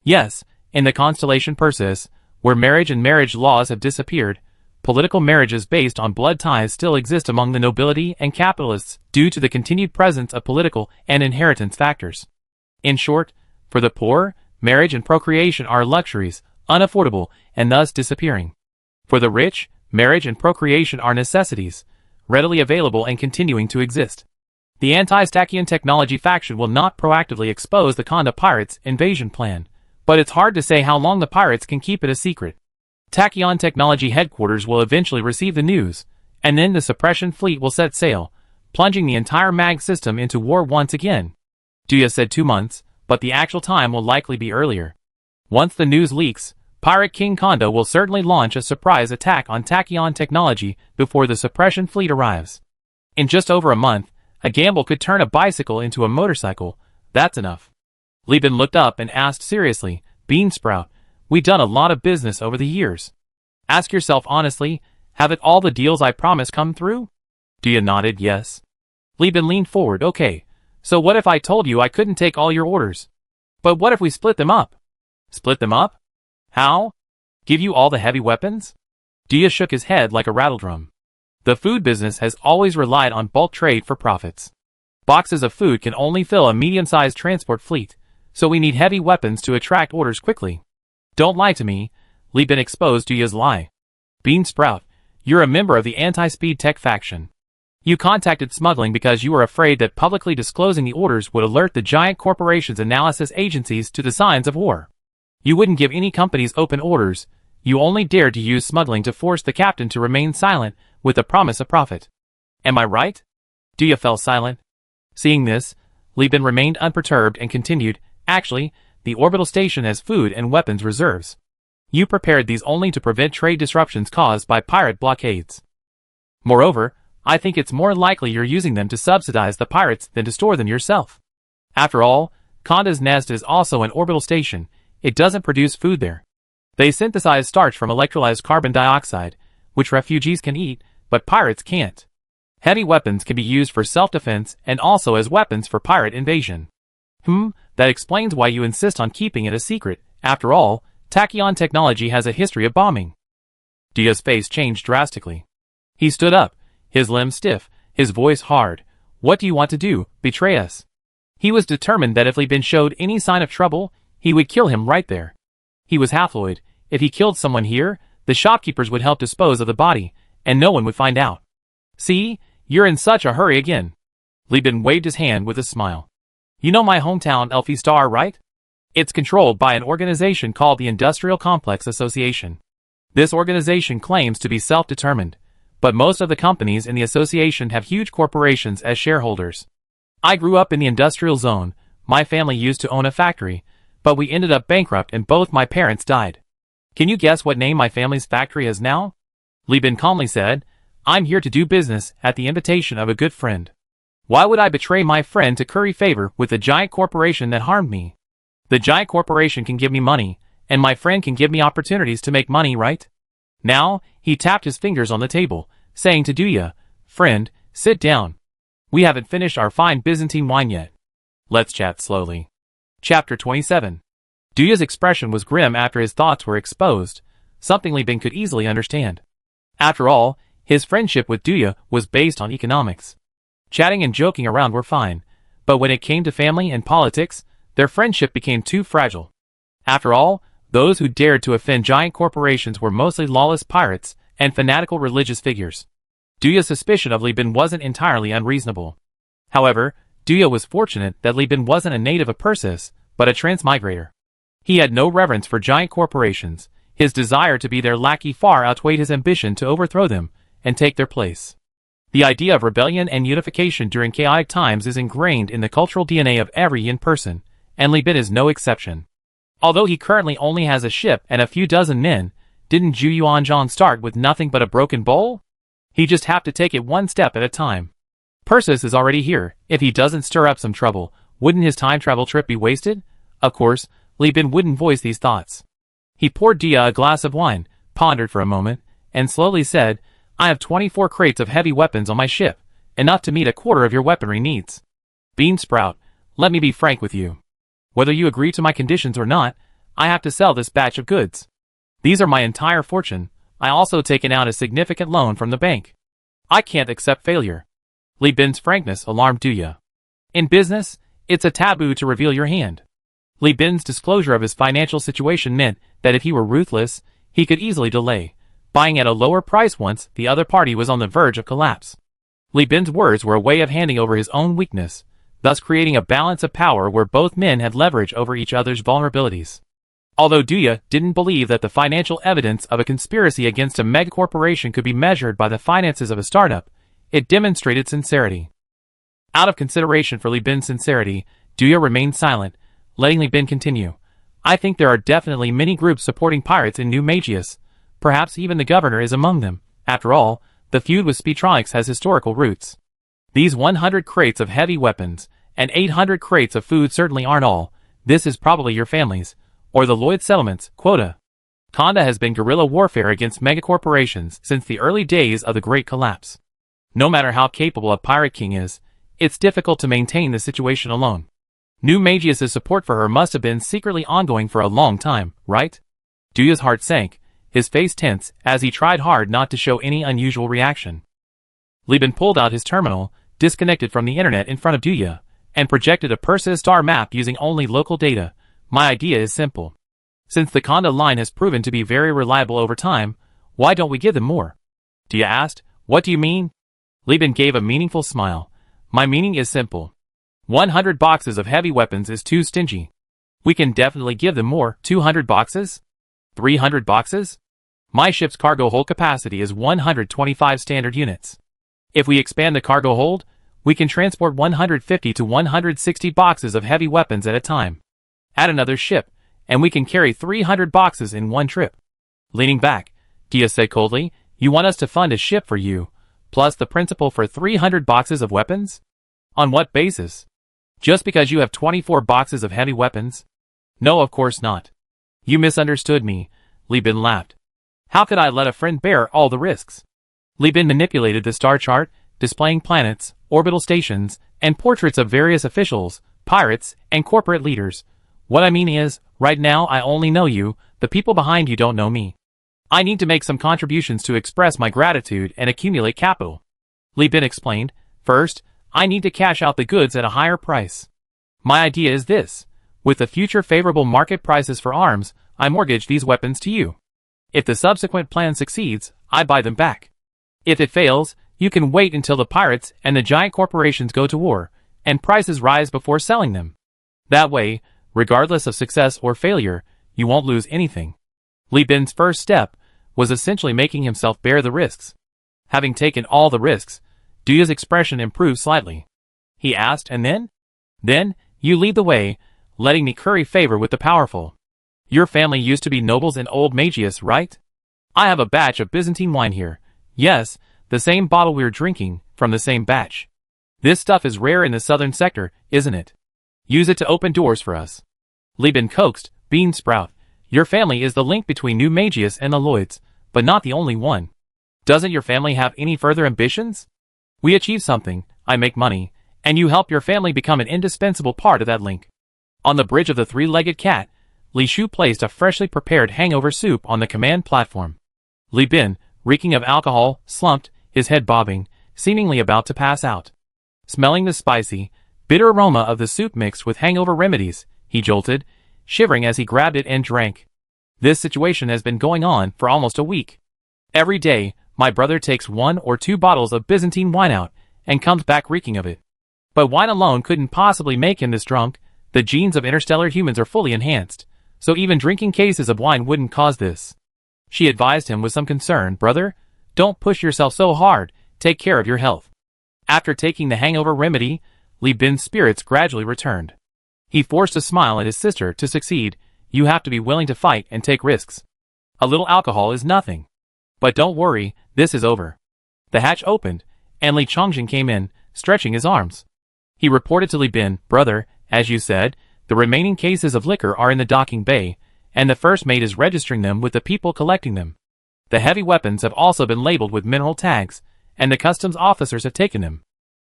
Yes, in the constellation Perseus, where marriage and marriage laws have disappeared, political marriages based on blood ties still exist among the nobility and capitalists due to the continued presence of political and inheritance factors. In short, for the poor, marriage and procreation are luxuries, unaffordable, and thus disappearing. For the rich, marriage and procreation are necessities, readily available and continuing to exist. The anti-Stachyon technology faction will not proactively expose the Konda pirates' invasion plan, but it's hard to say how long the pirates can keep it a secret. Tachyon Technology headquarters will eventually receive the news, and then the suppression fleet will set sail, plunging the entire mag system into war once again. Duya said 2 months, but the actual time will likely be earlier. Once the news leaks, Pirate King Konda will certainly launch a surprise attack on Tachyon Technology before the suppression fleet arrives. In just over a month, a gamble could turn a bicycle into a motorcycle. That's enough. Li Bin looked up and asked seriously, Beansprout, we've done a lot of business over the years. Ask yourself honestly, haven't all the deals I promised come through? Dia nodded yes. Li Bin leaned forward, okay, so what if I told you I couldn't take all your orders? But what if we split them up? Split them up? How? Give you all the heavy weapons? Dia shook his head like a rattledrum. The food business has always relied on bulk trade for profits. Boxes of food can only fill a medium-sized transport fleet, so we need heavy weapons to attract orders quickly. Don't lie to me, Li Bin exposed Dia's lie. Beansprout, you're a member of the anti-speed tech faction. You contacted smuggling because you were afraid that publicly disclosing the orders would alert the giant corporations' analysis agencies to the signs of war. You wouldn't give any companies open orders, you only dared to use smuggling to force the captain to remain silent with the promise of profit. Am I right? Dia fell silent. Seeing this, Li Bin remained unperturbed and continued, actually, the orbital station has food and weapons reserves. You prepared these only to prevent trade disruptions caused by pirate blockades. Moreover, I think it's more likely you're using them to subsidize the pirates than to store them yourself. After all, Konda's nest is also an orbital station, it doesn't produce food there. They synthesize starch from electrolyzed carbon dioxide, which refugees can eat, but pirates can't. Heavy weapons can be used for self-defense and also as weapons for pirate invasion. That explains why you insist on keeping it a secret. After all, Tachyon Technology has a history of bombing. Dia's face changed drastically. He stood up, his limbs stiff, his voice hard. What do you want to do, betray us? He was determined that if Li Bin showed any sign of trouble, he would kill him right there. He was Haploid. If he killed someone here, The shopkeepers would help dispose of the body, and no one would find out. See, you're in such a hurry again. Li Bin waved his hand with a smile. You know my hometown Elfie Star, right? It's controlled by an organization called the Industrial Complex Association. This organization claims to be self-determined, but most of the companies in the association have huge corporations as shareholders. I grew up in the industrial zone. My family used to own a factory, but we ended up bankrupt and both my parents died. Can you guess what name my family's factory is now? Li Bin calmly said, I'm here to do business at the invitation of a good friend. Why would I betray my friend to curry favor with the giant corporation that harmed me? The giant corporation can give me money, and my friend can give me opportunities to make money, right? Now, he tapped his fingers on the table, saying to Duya, Friend, sit down. We haven't finished our fine Byzantine wine yet. Let's chat slowly. Chapter 27. Duya's expression was grim after his thoughts were exposed, something Li Bin could easily understand. After all, his friendship with Duya was based on economics. Chatting and joking around were fine, but when it came to family and politics, their friendship became too fragile. After all, those who dared to offend giant corporations were mostly lawless pirates and fanatical religious figures. Duya's suspicion of Li Bin wasn't entirely unreasonable. However, Duya was fortunate that Li Bin wasn't a native of Persis, but a transmigrator. He had no reverence for giant corporations. His desire to be their lackey far outweighed his ambition to overthrow them and take their place. The idea of rebellion and unification during chaotic times is ingrained in the cultural DNA of every Yin person, and Li Bin is no exception. Although he currently only has a ship and a few dozen men, didn't Zhu Yuanzhang start with nothing but a broken bowl? He just have to take it one step at a time. Persis is already here. If he doesn't stir up some trouble, wouldn't his time travel trip be wasted? Of course, Li Bin wouldn't voice these thoughts. He poured Duya a glass of wine, pondered for a moment, and slowly said, I have 24 crates of heavy weapons on my ship, enough to meet a quarter of your weaponry needs. Bean Sprout, let me be frank with you. Whether you agree to my conditions or not, I have to sell this batch of goods. These are my entire fortune. I also taken out a significant loan from the bank. I can't accept failure. Li Bin's frankness alarmed Duya. In business, it's a taboo to reveal your hand. Li Bin's disclosure of his financial situation meant that if he were ruthless, he could easily delay buying at a lower price once the other party was on the verge of collapse. Li Bin's words were a way of handing over his own weakness, thus creating a balance of power where both men had leverage over each other's vulnerabilities. Although Duya didn't believe that the financial evidence of a conspiracy against a megacorporation could be measured by the finances of a startup, it demonstrated sincerity. Out of consideration for Li Bin's sincerity, Duya remained silent, letting Li Bin continue. I think there are definitely many groups supporting pirates in New Magius. Perhaps even the governor is among them. After all, the feud with Speetronics has historical roots. These 100 crates of heavy weapons and 800 crates of food certainly aren't all. This is probably your family's, or the Lloyd settlement's, quota. Kanda has been guerrilla warfare against megacorporations since the early days of the Great Collapse. No matter how capable a pirate king is, it's difficult to maintain the situation alone. New Magius's support for her must have been secretly ongoing for a long time, right? Duya's heart sank, his face tense as he tried hard not to show any unusual reaction. Li Bin pulled out his terminal, disconnected from the internet in front of Duya, and projected a Persis star map using only local data. My idea is simple. Since the Kanda line has proven to be very reliable over time, why don't we give them more? Duya asked. What do you mean? Li Bin gave a meaningful smile. My meaning is simple. 100 boxes of heavy weapons is too stingy. We can definitely give them more. 200 boxes? 300 boxes? My ship's cargo hold capacity is 125 standard units. If we expand the cargo hold, we can transport 150 to 160 boxes of heavy weapons at a time. Add another ship, and we can carry 300 boxes in one trip. Leaning back, Duya said coldly, you want us to fund a ship for you, plus the principal for 300 boxes of weapons? On what basis? Just because you have 24 boxes of heavy weapons? No, of course not. You misunderstood me, Li Bin laughed. How could I let a friend bear all the risks? Li Bin manipulated the star chart, displaying planets, orbital stations, and portraits of various officials, pirates, and corporate leaders. What I mean is, right now I only know you, the people behind you don't know me. I need to make some contributions to express my gratitude and accumulate capital. Li Bin explained. First, I need to cash out the goods at a higher price. My idea is this. With the future favorable market prices for arms, I mortgage these weapons to you. If the subsequent plan succeeds, I buy them back. If it fails, you can wait until the pirates and the giant corporations go to war, and prices rise before selling them. That way, regardless of success or failure, you won't lose anything. Li Bin's first step was essentially making himself bear the risks. Having taken all the risks, Duya's expression improved slightly. He asked, and then? Then, you lead the way, letting me curry favor with the powerful. Your family used to be nobles in old Magius, right? I have a batch of Byzantine wine here. Yes, the same bottle we're drinking, from the same batch. This stuff is rare in the southern sector, isn't it? Use it to open doors for us. Li Bin coaxed, Bean Sprout. Your family is the link between New Magius and the Lloyds, but not the only one. Doesn't your family have any further ambitions? We achieve something, I make money, and you help your family become an indispensable part of that link. On the bridge of the three-legged cat, Li Shu placed a freshly prepared hangover soup on the command platform. Li Bin, reeking of alcohol, slumped, his head bobbing, seemingly about to pass out. Smelling the spicy, bitter aroma of the soup mixed with hangover remedies, he jolted, shivering as he grabbed it and drank. This situation has been going on for almost a week. Every day, my brother takes 1 or 2 bottles of Byzantine wine out, and comes back reeking of it. But wine alone couldn't possibly make him this drunk. The genes of interstellar humans are fully enhanced, so even drinking cases of wine wouldn't cause this. She advised him with some concern, brother, don't push yourself so hard, take care of your health. After taking the hangover remedy, Li Bin's spirits gradually returned. He forced a smile at his sister. To succeed, you have to be willing to fight and take risks. A little alcohol is nothing. But don't worry, this is over. The hatch opened, and Li Chongjin came in, stretching his arms. He reported to Li Bin, brother, as you said, the remaining cases of liquor are in the docking bay, and the first mate is registering them with the people collecting them. The heavy weapons have also been labeled with mineral tags, and the customs officers have taken them.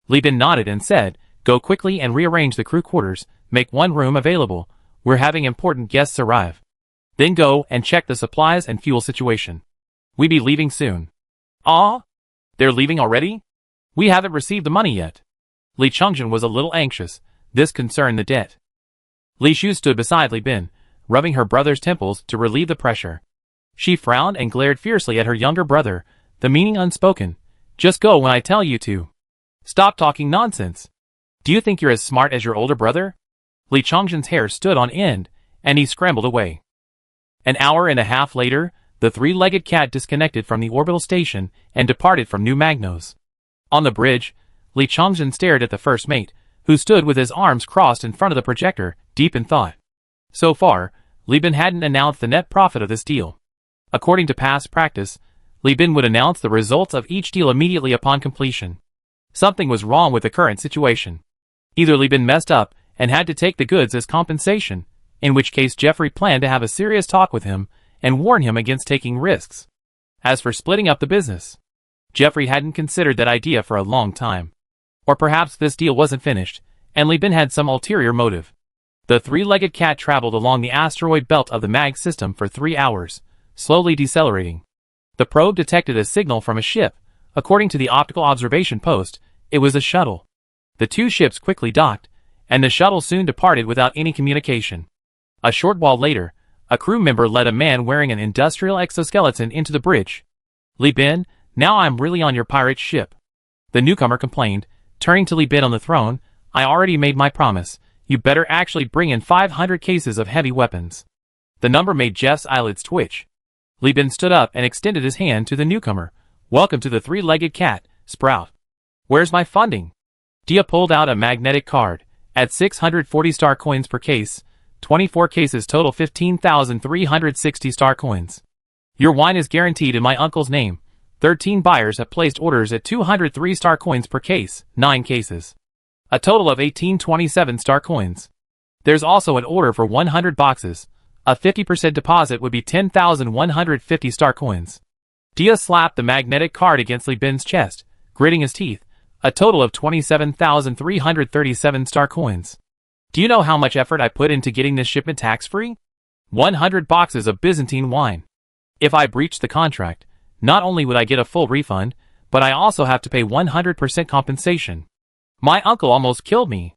Li Bin nodded and said, go quickly and rearrange the crew quarters, make 1 room available, we're having important guests arrive. Then go and check the supplies and fuel situation. We be leaving soon. Ah? They're leaving already? We haven't received the money yet. Li Chongjin was a little anxious. This concerned the debt. Li Shu stood beside Li Bin, rubbing her brother's temples to relieve the pressure. She frowned and glared fiercely at her younger brother, the meaning unspoken. Just go when I tell you to. Stop talking nonsense. Do you think you're as smart as your older brother? Li Chongjin's hair stood on end, and he scrambled away. An hour and a half later, the three-legged cat disconnected from the orbital station and departed from New Magnos. On the bridge, Li Chongjin stared at the first mate, who stood with his arms crossed in front of the projector, deep in thought. So far, Li Bin hadn't announced the net profit of this deal. According to past practice, Li Bin would announce the results of each deal immediately upon completion. Something was wrong with the current situation. Either Li Bin messed up and had to take the goods as compensation, in which case Jeffrey planned to have a serious talk with him and warn him against taking risks. As for splitting up the business, Jeffrey hadn't considered that idea for a long time. Or perhaps this deal wasn't finished, and Li Bin had some ulterior motive. The three-legged cat traveled along the asteroid belt of the MAG system for 3 hours, slowly decelerating. The probe detected a signal from a ship. According to the optical observation post, it was a shuttle. The 2 ships quickly docked, and the shuttle soon departed without any communication. A short while later, a crew member led a man wearing an industrial exoskeleton into the bridge. Li Bin, now I'm really on your pirate ship. The newcomer complained, turning to Li Bin on the throne, I already made my promise. You better actually bring in 500 cases of heavy weapons. The number made Jeff's eyelids twitch. Li Bin stood up and extended his hand to the newcomer. Welcome to the three-legged cat, Sprout. Where's my funding? Dia pulled out a magnetic card. At 640 star coins per case, 24 cases total 15,360 star coins. Your wine is guaranteed in my uncle's name. 13 buyers have placed orders at 203 star coins per case, 9 cases. A total of 1827 star coins. There's also an order for 100 boxes. A 50% deposit would be 10,150 star coins. Dia slapped the magnetic card against Li Bin's chest, gritting his teeth. A total of 27,337 star coins. Do you know how much effort I put into getting this shipment tax-free? 100 boxes of Byzantine wine. If I breached the contract, not only would I get a full refund, but I also have to pay 100% compensation. My uncle almost killed me.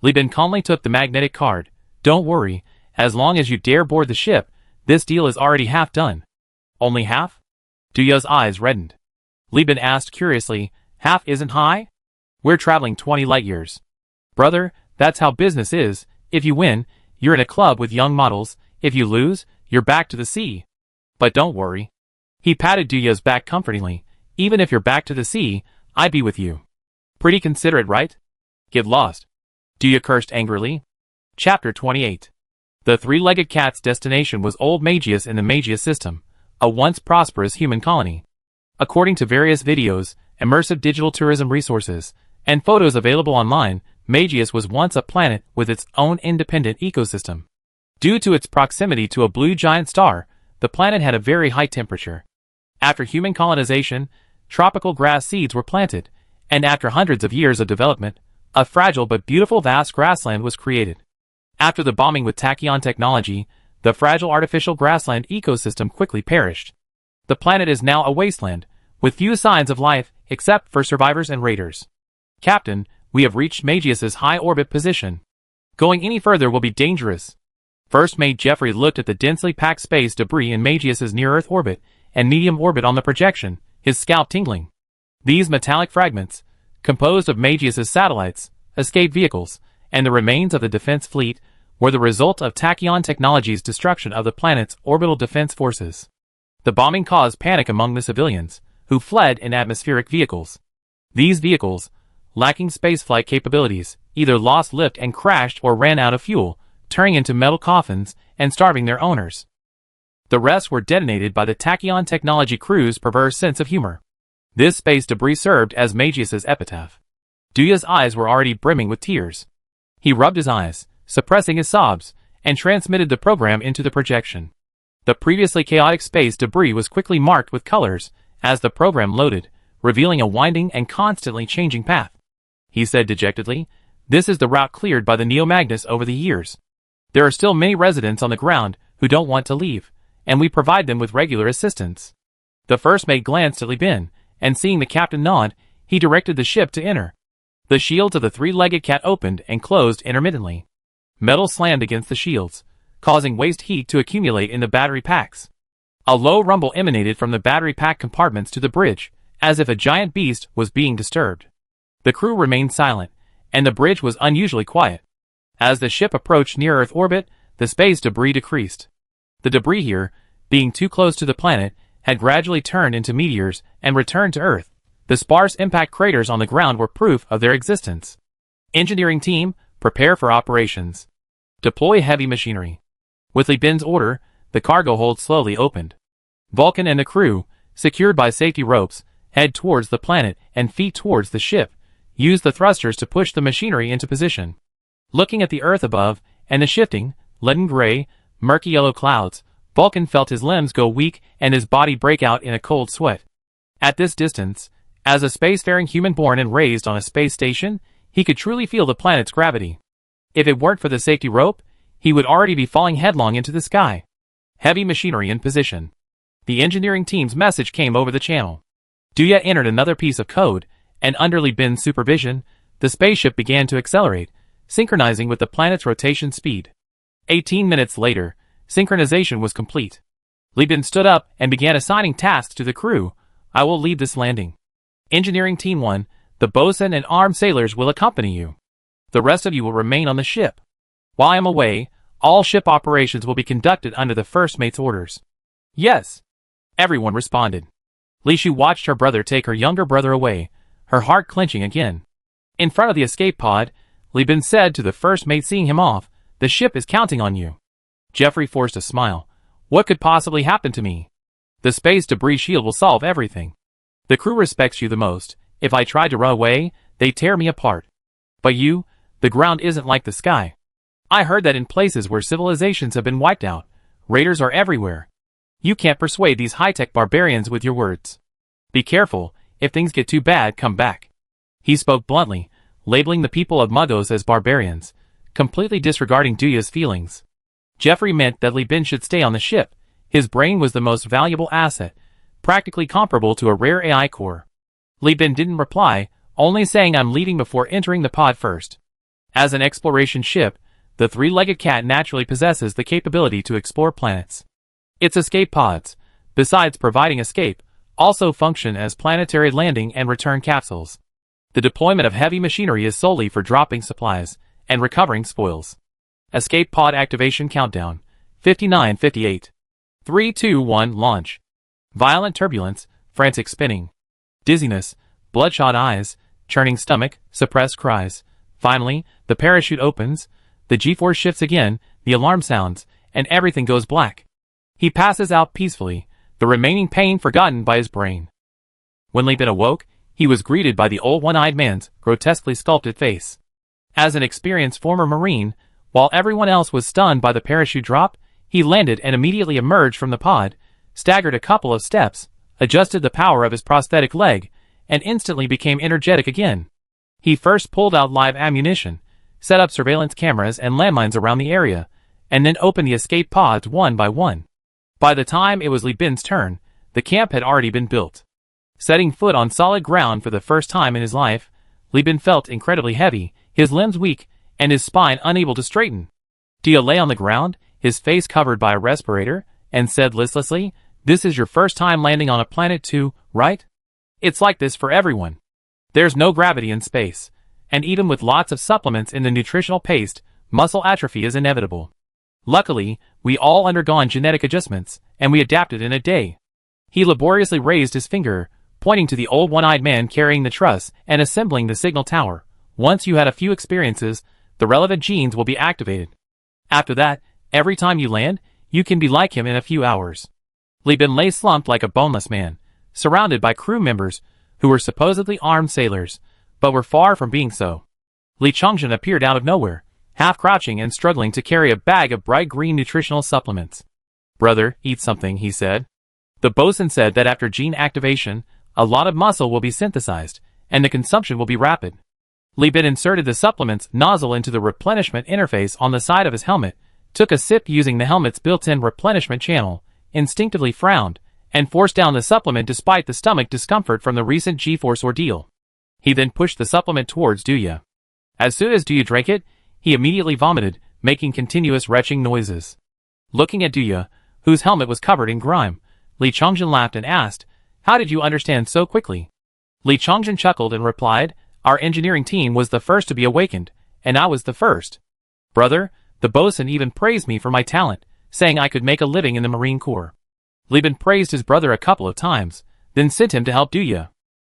Li Bin calmly took the magnetic card. Don't worry, as long as you dare board the ship, this deal is already half done. Only half? Duya's eyes reddened. Li Bin asked curiously, half isn't high? We're traveling 20 light years. Brother, that's how business is. If you win, you're in a club with young models. If you lose, you're back to the sea. But don't worry. He patted Duya's back comfortingly. Even if you're back to the sea, I'd be with you. Pretty considerate, right? Get lost. Duya cursed angrily. Chapter 28. The three-legged cat's destination was Old Magius in the Magius system, a once prosperous human colony. According to various videos, immersive digital tourism resources, and photos available online, Magius was once a planet with its own independent ecosystem. Due to its proximity to a blue giant star, the planet had a very high temperature. After human colonization, tropical grass seeds were planted, and after hundreds of years of development, a fragile but beautiful vast grassland was created. After the bombing with tachyon technology, the fragile artificial grassland ecosystem quickly perished. The planet is now a wasteland, with few signs of life except for survivors and raiders. Captain, we have reached Magius's high orbit position. Going any further will be dangerous. First Mate Jeffrey looked at the densely packed space debris in Magius's near-Earth orbit and medium orbit on the projection, his scalp tingling. These metallic fragments, composed of Magius's satellites, escape vehicles, and the remains of the defense fleet, were the result of tachyon technology's destruction of the planet's orbital defense forces. The bombing caused panic among the civilians, who fled in atmospheric vehicles. These vehicles, lacking spaceflight capabilities, either lost lift and crashed or ran out of fuel, turning into metal coffins and starving their owners. The rest were detonated by the tachyon technology crew's perverse sense of humor. This space debris served as Magius's epitaph. Duya's eyes were already brimming with tears. He rubbed his eyes, suppressing his sobs, and transmitted the program into the projection. The previously chaotic space debris was quickly marked with colors as the program loaded, revealing a winding and constantly changing path. He said dejectedly, "This is the route cleared by the Neo-Magnus over the years. There are still many residents on the ground who don't want to leave, and we provide them with regular assistance." The first mate glanced at Li Bin, and seeing the captain nod, he directed the ship to enter. The shields of the three-legged cat opened and closed intermittently. Metal slammed against the shields, causing waste heat to accumulate in the battery packs. A low rumble emanated from the battery pack compartments to the bridge, as if a giant beast was being disturbed. The crew remained silent, and the bridge was unusually quiet. As the ship approached near-Earth orbit, the space debris decreased. The debris here, being too close to the planet, had gradually turned into meteors and returned to Earth. The sparse impact craters on the ground were proof of their existence. Engineering team, prepare for operations. Deploy heavy machinery. With Li Bin's order, the cargo hold slowly opened. Vulcan and the crew, secured by safety ropes, head towards the planet and feet towards the ship, use the thrusters to push the machinery into position. Looking at the Earth above, and the shifting, leaden gray, murky yellow clouds, Vulcan felt his limbs go weak and his body break out in a cold sweat. At this distance, as a spacefaring human born and raised on a space station, he could truly feel the planet's gravity. If it weren't for the safety rope, he would already be falling headlong into the sky. Heavy machinery in position. The engineering team's message came over the channel. Duya entered another piece of code, and under Li Bin's supervision, the spaceship began to accelerate, synchronizing with the planet's rotation speed. 18 minutes later, synchronization was complete. Li Bin stood up and began assigning tasks to the crew. "I will lead this landing. Engineering Team 1, the bosun and armed sailors will accompany you. The rest of you will remain on the ship. While I am away, all ship operations will be conducted under the first mate's orders." "Yes," everyone responded. Li Shu watched her brother take her younger brother away, her heart clenching again. In front of the escape pod, Li Bin said to the first mate seeing him off, "The ship is counting on you." Jeffrey forced a smile. "What could possibly happen to me? The space debris shield will solve everything. The crew respects you the most. If I tried to run away, they'd tear me apart. But you, the ground isn't like the sky. I heard that in places where civilizations have been wiped out, raiders are everywhere. You can't persuade these high-tech barbarians with your words. Be careful, if things get too bad, come back." He spoke bluntly, labeling the people of Mugos as barbarians, completely disregarding Duya's feelings. Jeffrey meant that Li Bin should stay on the ship. His brain was the most valuable asset, practically comparable to a rare AI core. Li Bin didn't reply, only saying, "I'm leaving before entering the pod first." As an exploration ship, the three-legged cat naturally possesses the capability to explore planets. Its escape pods, besides providing escape, also function as planetary landing and return capsules. The deployment of heavy machinery is solely for dropping supplies and recovering spoils. Escape pod activation countdown. 59:58. 3, 2, 1, launch. Violent turbulence, frantic spinning. Dizziness, bloodshot eyes, churning stomach, suppressed cries. Finally, the parachute opens, the G-force shifts again, the alarm sounds, and everything goes black. He passes out peacefully, the remaining pain forgotten by his brain. When Li Bin awoke, he was greeted by the old one-eyed man's grotesquely sculpted face. As an experienced former Marine, while everyone else was stunned by the parachute drop, he landed and immediately emerged from the pod, staggered a couple of steps, adjusted the power of his prosthetic leg, and instantly became energetic again. He first pulled out live ammunition, set up surveillance cameras and landmines around the area, and then opened the escape pods one by one. By the time it was Li Bin's turn, the camp had already been built. Setting foot on solid ground for the first time in his life, Li Bin felt incredibly heavy, his limbs weak, and his spine unable to straighten. Dia lay on the ground, his face covered by a respirator, and said listlessly, "This is your first time landing on a planet too, right? It's like this for everyone. There's no gravity in space, and even with lots of supplements in the nutritional paste, muscle atrophy is inevitable. Luckily, we all undergone genetic adjustments, and we adapted in a day." He laboriously raised his finger, pointing to the old one-eyed man carrying the truss and assembling the signal tower. "Once you had a few experiences, the relevant genes will be activated. After that, every time you land, you can be like him in a few hours." Li Bin lay slumped like a boneless man, surrounded by crew members who were supposedly armed sailors, but were far from being so. Li Chongjin appeared out of nowhere, half crouching and struggling to carry a bag of bright green nutritional supplements. "Brother, eat something," he said. The bosun said that after gene activation, a lot of muscle will be synthesized, and the consumption will be rapid. Li Bin inserted the supplement's nozzle into the replenishment interface on the side of his helmet, took a sip using the helmet's built-in replenishment channel, instinctively frowned, and forced down the supplement despite the stomach discomfort from the recent G-force ordeal. He then pushed the supplement towards Duya. As soon as Duya drank it, he immediately vomited, making continuous retching noises. Looking at Duya, whose helmet was covered in grime, Li Chongjin laughed and asked, "How did you understand so quickly?" Li Chongjin chuckled and replied, "Our engineering team was the first to be awakened, and I was the first. Brother, the bosun even praised me for my talent, saying I could make a living in the Marine Corps." Li Bin praised his brother a couple of times, then sent him to help Duya.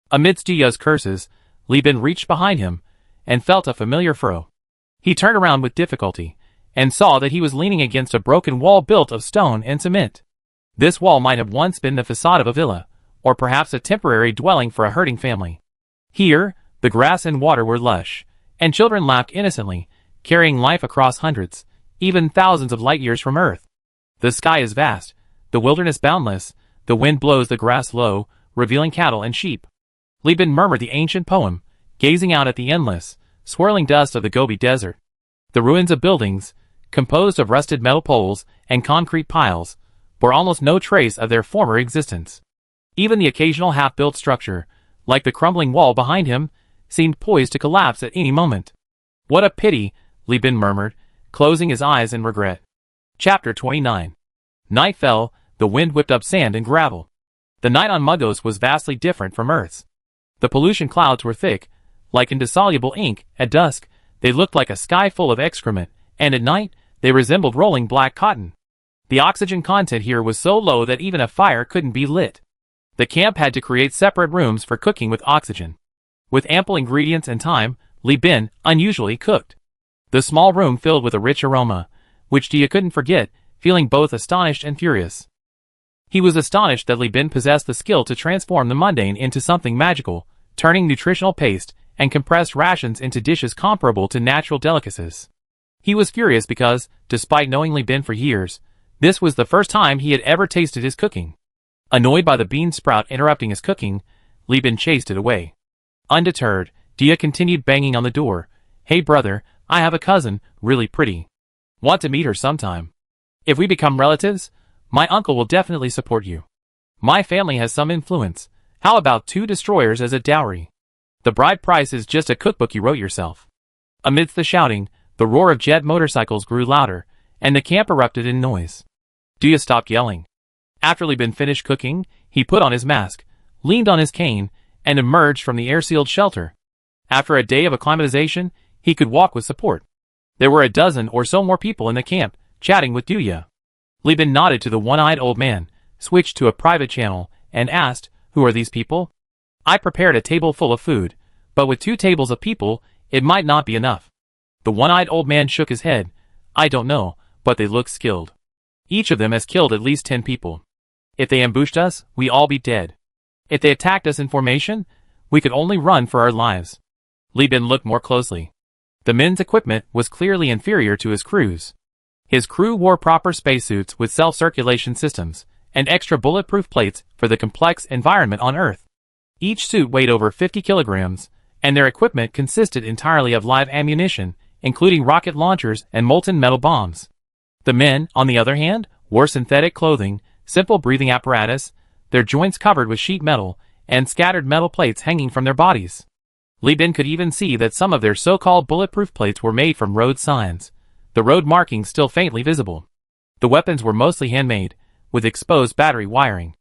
Amidst Duya's curses, Li Bin reached behind him, and felt a familiar furrow. He turned around with difficulty, and saw that he was leaning against a broken wall built of stone and cement. This wall might have once been the facade of a villa, or perhaps a temporary dwelling for a herding family. Here, the grass and water were lush, and children laughed innocently, carrying life across hundreds, even thousands of light years from Earth. The sky is vast, the wilderness boundless, the wind blows the grass low, revealing cattle and sheep. Li Bin murmured the ancient poem, gazing out at the endless, swirling dust of the Gobi Desert. The ruins of buildings, composed of rusted metal poles and concrete piles, bore almost no trace of their former existence. Even the occasional half-built structure, like the crumbling wall behind him, seemed poised to collapse at any moment. "What a pity," Li Bin murmured, closing his eyes in regret. Chapter 29. Night fell, the wind whipped up sand and gravel. The night on Mugos was vastly different from Earth's. The pollution clouds were thick, like indissoluble ink. At dusk, they looked like a sky full of excrement, and at night, they resembled rolling black cotton. The oxygen content here was so low that even a fire couldn't be lit. The camp had to create separate rooms for cooking with oxygen. With ample ingredients and time, Li Bin unusually cooked. The small room filled with a rich aroma, which Dia couldn't forget, feeling both astonished and furious. He was astonished that Li Bin possessed the skill to transform the mundane into something magical, turning nutritional paste and compressed rations into dishes comparable to natural delicacies. He was furious because, despite knowing Li Bin for years, this was the first time he had ever tasted his cooking. Annoyed by the bean sprout interrupting his cooking, Li Bin chased it away. Undeterred, Dia continued banging on the door. "Hey brother, I have a cousin, really pretty. Want to meet her sometime? If we become relatives, my uncle will definitely support you. My family has some influence. How about 2 destroyers as a dowry? The bride price is just a cookbook you wrote yourself." Amidst the shouting, the roar of jet motorcycles grew louder, and the camp erupted in noise. Dia stopped yelling. After Li Bin finished cooking, he put on his mask, leaned on his cane, and emerged from the air-sealed shelter. After a day of acclimatization, he could walk with support. There were a dozen or so more people in the camp, chatting with Duya. Li Bin nodded to the one-eyed old man, switched to a private channel, and asked, "Who are these people?" "I prepared a table full of food, but with 2 tables of people, it might not be enough." The one-eyed old man shook his head. "I don't know, but they look skilled. Each of them has killed at least 10 people. If they ambushed us, we all be dead. If they attacked us in formation, we could only run for our lives." Li Bin looked more closely. The men's equipment was clearly inferior to his crew's. His crew wore proper spacesuits with self-circulation systems, and extra bulletproof plates for the complex environment on Earth. Each suit weighed over 50 kilograms, and their equipment consisted entirely of live ammunition, including rocket launchers and molten metal bombs. The men, on the other hand, wore synthetic clothing, simple breathing apparatus, their joints covered with sheet metal, and scattered metal plates hanging from their bodies. Li Bin could even see that some of their so-called bulletproof plates were made from road signs, the road markings still faintly visible. The weapons were mostly handmade, with exposed battery wiring.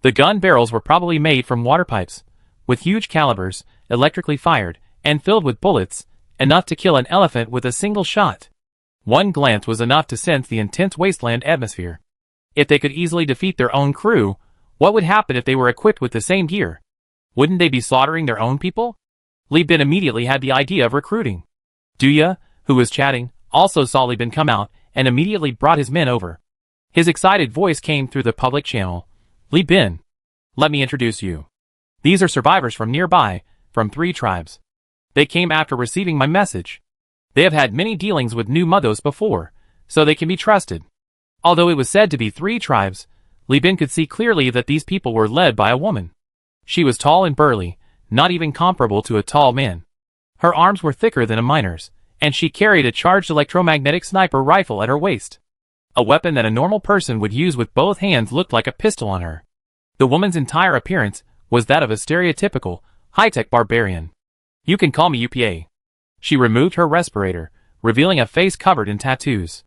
The gun barrels were probably made from water pipes, with huge calibers, electrically fired, and filled with bullets, enough to kill an elephant with a single shot. One glance was enough to sense the intense wasteland atmosphere. If they could easily defeat their own crew, what would happen if they were equipped with the same gear? Wouldn't they be slaughtering their own people? Li Bin immediately had the idea of recruiting. Duya, who was chatting, also saw Li Bin come out, and immediately brought his men over. His excited voice came through the public channel. "Li Bin, let me introduce you. These are survivors from nearby, from 3 tribes. They came after receiving my message. They have had many dealings with new Mudos before, so they can be trusted." Although it was said to be 3 tribes, Li Bin could see clearly that these people were led by a woman. She was tall and burly, not even comparable to a tall man. Her arms were thicker than a miner's, and she carried a charged electromagnetic sniper rifle at her waist. A weapon that a normal person would use with both hands looked like a pistol on her. The woman's entire appearance was that of a stereotypical, high-tech barbarian. "You can call me UPA." She removed her respirator, revealing a face covered in tattoos.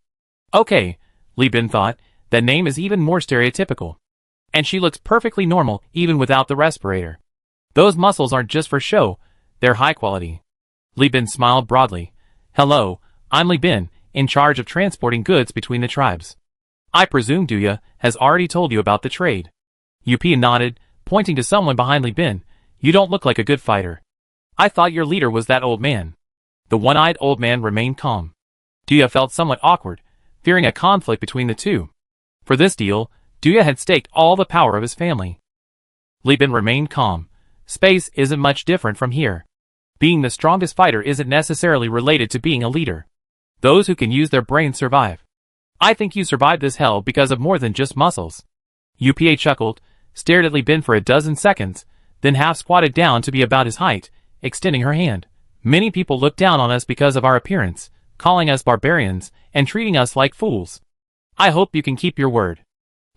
"Okay," Li Bin thought, "that name is even more stereotypical. And she looks perfectly normal even without the respirator. Those muscles aren't just for show, they're high quality." Li Bin smiled broadly. "Hello, I'm Li Bin, in charge of transporting goods between the tribes. I presume Duya has already told you about the trade." UP nodded, pointing to someone behind Li Bin. "You don't look like a good fighter. I thought your leader was that old man." The one-eyed old man remained calm. Duya felt somewhat awkward, fearing a conflict between the two. For this deal, Duya had staked all the power of his family. Li Bin remained calm. "Space isn't much different from here. Being the strongest fighter isn't necessarily related to being a leader. Those who can use their brains survive. I think you survived this hell because of more than just muscles." UPA chuckled, stared at Li Bin for a dozen seconds, then half squatted down to be about his height, extending her hand. "Many people look down on us because of our appearance, calling us barbarians, and treating us like fools. I hope you can keep your word."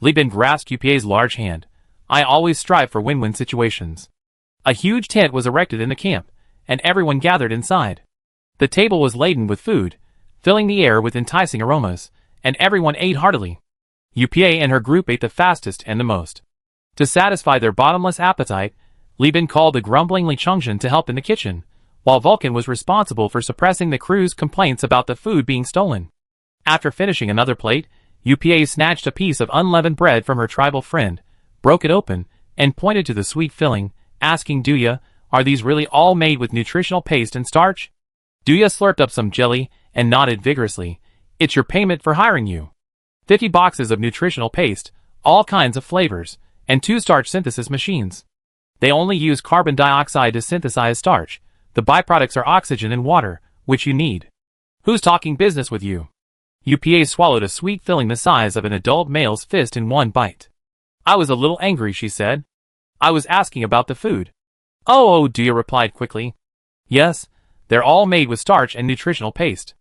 Li Bin grasped UPA's large hand. "I always strive for win-win situations." A huge tent was erected in the camp, and everyone gathered inside. The table was laden with food, filling the air with enticing aromas, and everyone ate heartily. UPA and her group ate the fastest and the most. To satisfy their bottomless appetite, Li Bin called the grumbling Li Chongzhen to help in the kitchen, while Vulcan was responsible for suppressing the crew's complaints about the food being stolen. After finishing another plate, UPA snatched a piece of unleavened bread from her tribal friend, broke it open, and pointed to the sweet filling, asking Duya, "Are these really all made with nutritional paste and starch?" Duya slurped up some jelly and nodded vigorously. "It's your payment for hiring you. 50 boxes of nutritional paste, all kinds of flavors, and 2 starch synthesis machines. They only use carbon dioxide to synthesize starch. The byproducts are oxygen and water, which you need. Who's talking business with you?" UPA swallowed a sweet filling the size of an adult male's fist in one bite. "I was a little angry," she said. "I was asking about the food." Oh, Duya replied quickly. "Yes, they're all made with starch and nutritional paste.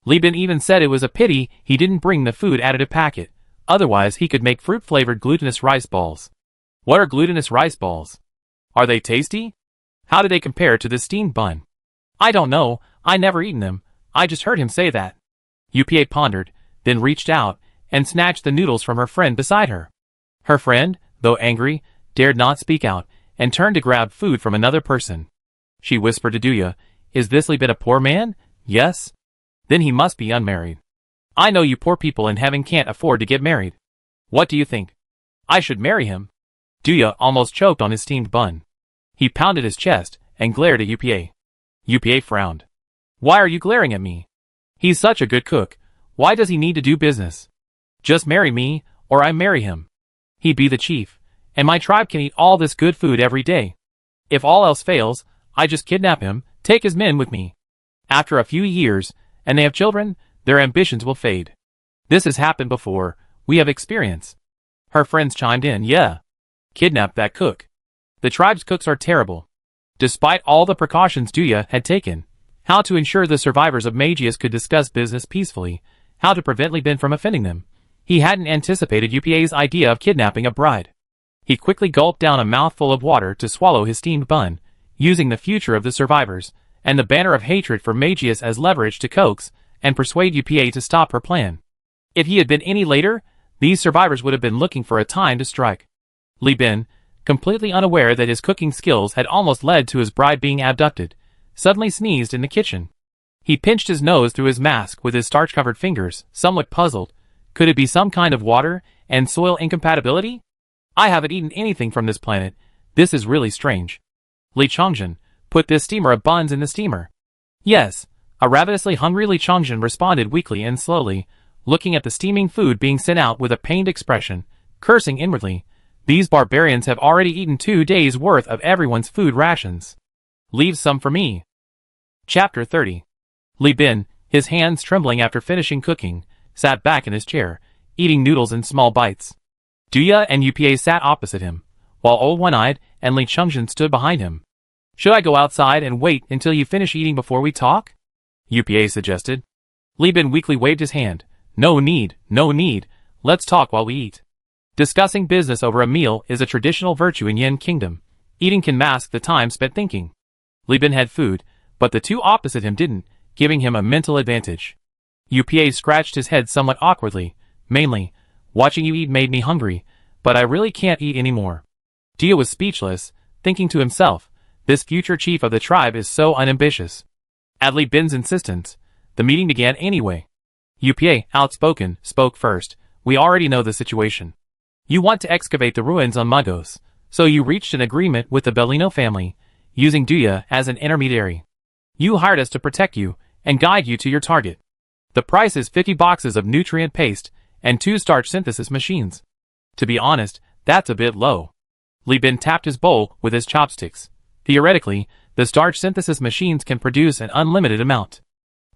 Li Bin even said it was a pity he didn't bring the food additive packet, otherwise he could make fruit-flavored glutinous rice balls." "What are glutinous rice balls? Are they tasty? How do they compare to the steamed bun?" "I don't know, I never eaten them, I just heard him say that." UPA pondered, then reached out, and snatched the noodles from her friend beside her. Her friend, though angry, dared not speak out, and turned to grab food from another person. She whispered to Duya, "Is this Li Bin a poor man? Yes? Then he must be unmarried. I know you poor people in heaven can't afford to get married. What do you think? I should marry him." Duya almost choked on his steamed bun. He pounded his chest and glared at UPA. UPA frowned. "Why are you glaring at me? He's such a good cook. Why does he need to do business? Just marry me, or I marry him. He'd be the chief, and my tribe can eat all this good food every day. If all else fails, I just kidnap him, take his men with me. After a few years, and they have children, their ambitions will fade. This has happened before, we have experience." Her friends chimed in, "Yeah. Kidnap that cook. The tribe's cooks are terrible." Despite all the precautions Duya had taken, how to ensure the survivors of Magius could discuss business peacefully, how to prevent Li Bin from offending them, he hadn't anticipated UPA's idea of kidnapping a bride. He quickly gulped down a mouthful of water to swallow his steamed bun, using the future of the survivors, and the banner of hatred for Magius as leverage to coax and persuade UPA to stop her plan. If he had been any later, these survivors would have been looking for a time to strike. Li Bin, completely unaware that his cooking skills had almost led to his bride being abducted, suddenly sneezed in the kitchen. He pinched his nose through his mask with his starch-covered fingers, somewhat puzzled. Could it be some kind of water and soil incompatibility? I haven't eaten anything from this planet. This is really strange. Li Chongjin, put this steamer of buns in the steamer. Yes, a ravenously hungry Li Chongjin responded weakly and slowly, looking at the steaming food being sent out with a pained expression, cursing inwardly. These barbarians have already eaten 2 days' worth of everyone's food rations. Leave some for me. Chapter 30. Li Bin, his hands trembling after finishing cooking, sat back in his chair, eating noodles in small bites. Duya and UPA sat opposite him, while Old One-Eyed and Li Chongjin stood behind him. Should I go outside and wait until you finish eating before we talk? UPA suggested. Li Bin weakly waved his hand. No need, no need. Let's talk while we eat. Discussing business over a meal is a traditional virtue in Yin Kingdom. Eating can mask the time spent thinking. Li Bin had food, but the two opposite him didn't, giving him a mental advantage. UPA scratched his head somewhat awkwardly. Mainly, watching you eat made me hungry, but I really can't eat anymore. Duya was speechless, thinking to himself, this future chief of the tribe is so unambitious. At Li Bin's insistence, the meeting began anyway. UPA, outspoken, spoke first. We already know the situation. You want to excavate the ruins on Magos, so you reached an agreement with the Bellino family, using Duya as an intermediary. You hired us to protect you and guide you to your target. The price is 50 boxes of nutrient paste and 2 starch synthesis machines. To be honest, that's a bit low. Li Bin tapped his bowl with his chopsticks. Theoretically, the starch synthesis machines can produce an unlimited amount.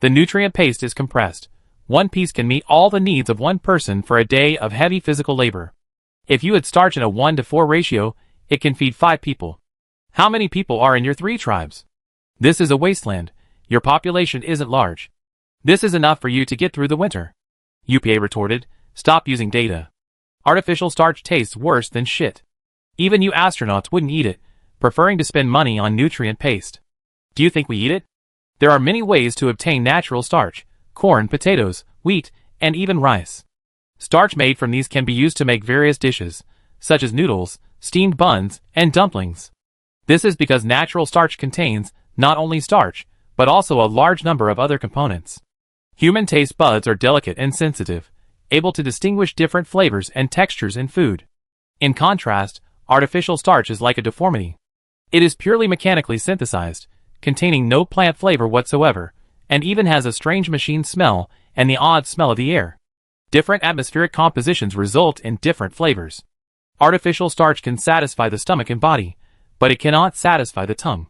The nutrient paste is compressed. 1 piece can meet all the needs of 1 person for a day of heavy physical labor. If you had starch in a 1-to-4 ratio, it can feed 5 people. How many people are in your 3 tribes? This is a wasteland. Your population isn't large. This is enough for you to get through the winter. UPA retorted. Stop using data. Artificial starch tastes worse than shit. Even you astronauts wouldn't eat it, preferring to spend money on nutrient paste. Do you think we eat it? There are many ways to obtain natural starch: corn, potatoes, wheat, and even rice. Starch made from these can be used to make various dishes, such as noodles, steamed buns, and dumplings. This is because natural starch contains not only starch, but also a large number of other components. Human taste buds are delicate and sensitive, able to distinguish different flavors and textures in food. In contrast, artificial starch is like a deformity. It is purely mechanically synthesized, containing no plant flavor whatsoever, and even has a strange machine smell and the odd smell of the air. Different atmospheric compositions result in different flavors. Artificial starch can satisfy the stomach and body, but it cannot satisfy the tongue.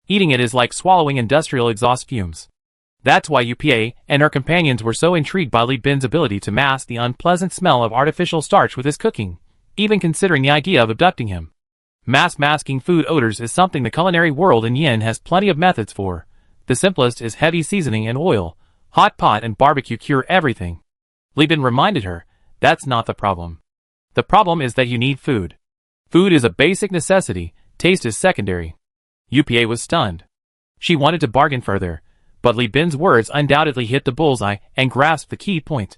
Eating it is like swallowing industrial exhaust fumes. That's why UPA and her companions were so intrigued by Li Bin's ability to mask the unpleasant smell of artificial starch with his cooking, even considering the idea of abducting him. Masking food odors is something the culinary world in Yin has plenty of methods for. The simplest is heavy seasoning and oil. Hot pot and barbecue cure everything. Li Bin reminded her, that's not the problem. The problem is that you need food. Food is a basic necessity, taste is secondary. UPA was stunned. She wanted to bargain further, but Li Bin's words undoubtedly hit the bullseye and grasped the key point.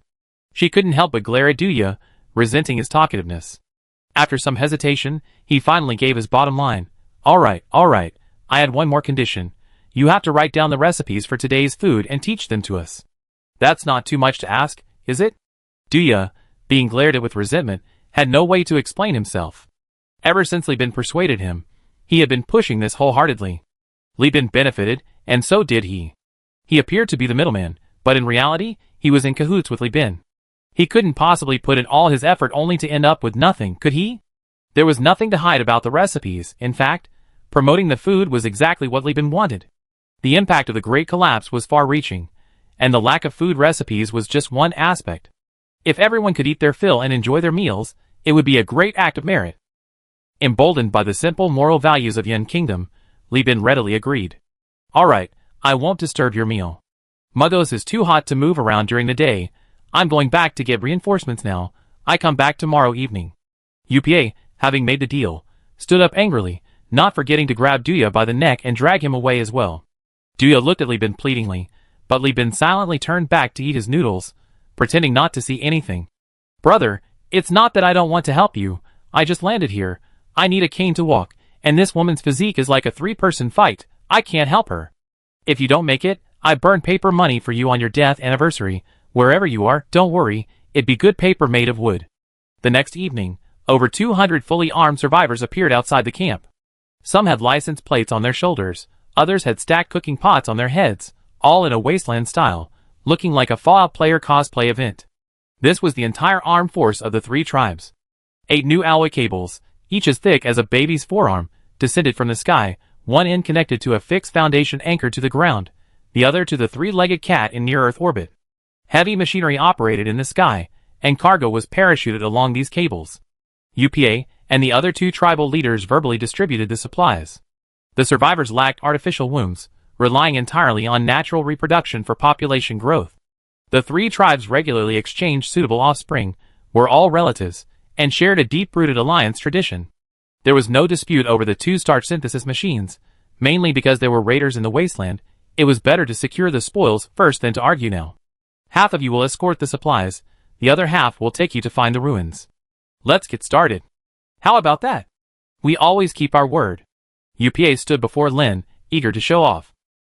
She couldn't help but glare at Duya, resenting his talkativeness. After some hesitation, he finally gave his bottom line. All right. I had one more condition. You have to write down the recipes for today's food and teach them to us. That's not too much to ask, is it? Duya, being glared at with resentment, had no way to explain himself. Ever since Li Bin persuaded him, he had been pushing this wholeheartedly. Li Bin benefited, and so did he. He appeared to be the middleman, but in reality, he was in cahoots with Li Bin. He couldn't possibly put in all his effort only to end up with nothing, could he? There was nothing to hide about the recipes. In fact, promoting the food was exactly what Li Bin wanted. The impact of the Great Collapse was far-reaching, and the lack of food recipes was just one aspect. If everyone could eat their fill and enjoy their meals, it would be a great act of merit. Emboldened by the simple moral values of Yan Kingdom, Li Bin readily agreed. All right, I won't disturb your meal. Mugos is too hot to move around during the day. I'm going back to get reinforcements now. I come back tomorrow evening. UPA, having made the deal, stood up angrily, not forgetting to grab Duya by the neck and drag him away as well. Duya looked at Li Bin pleadingly, but Li Bin silently turned back to eat his noodles, pretending not to see anything. Brother, it's not that I don't want to help you. I just landed here. I need a cane to walk, and this woman's physique is like a three-person fight. I can't help her. If you don't make it, I burn paper money for you on your death anniversary. Wherever you are, don't worry, it'd be good paper made of wood. The next evening, over 200 fully armed survivors appeared outside the camp. Some had license plates on their shoulders, others had stacked cooking pots on their heads, all in a wasteland style, looking like a Fallout player cosplay event. This was the entire armed force of the three tribes. 8 new alloy cables, each as thick as a baby's forearm, descended from the sky, one end connected to a fixed foundation anchored to the ground, the other to the three-legged cat in near-Earth orbit. Heavy machinery operated in the sky, and cargo was parachuted along these cables. UPA and the other 2 tribal leaders verbally distributed the supplies. The survivors lacked artificial wombs, relying entirely on natural reproduction for population growth. The 3 tribes regularly exchanged suitable offspring, were all relatives, and shared a deep-rooted alliance tradition. There was no dispute over the 2 starch synthesis machines, mainly because there were raiders in the wasteland. It was better to secure the spoils first than to argue now. Half of you will escort the supplies, the other half will take you to find the ruins. Let's get started. How about that? We always keep our word. UPA stood before Lin, eager to show off.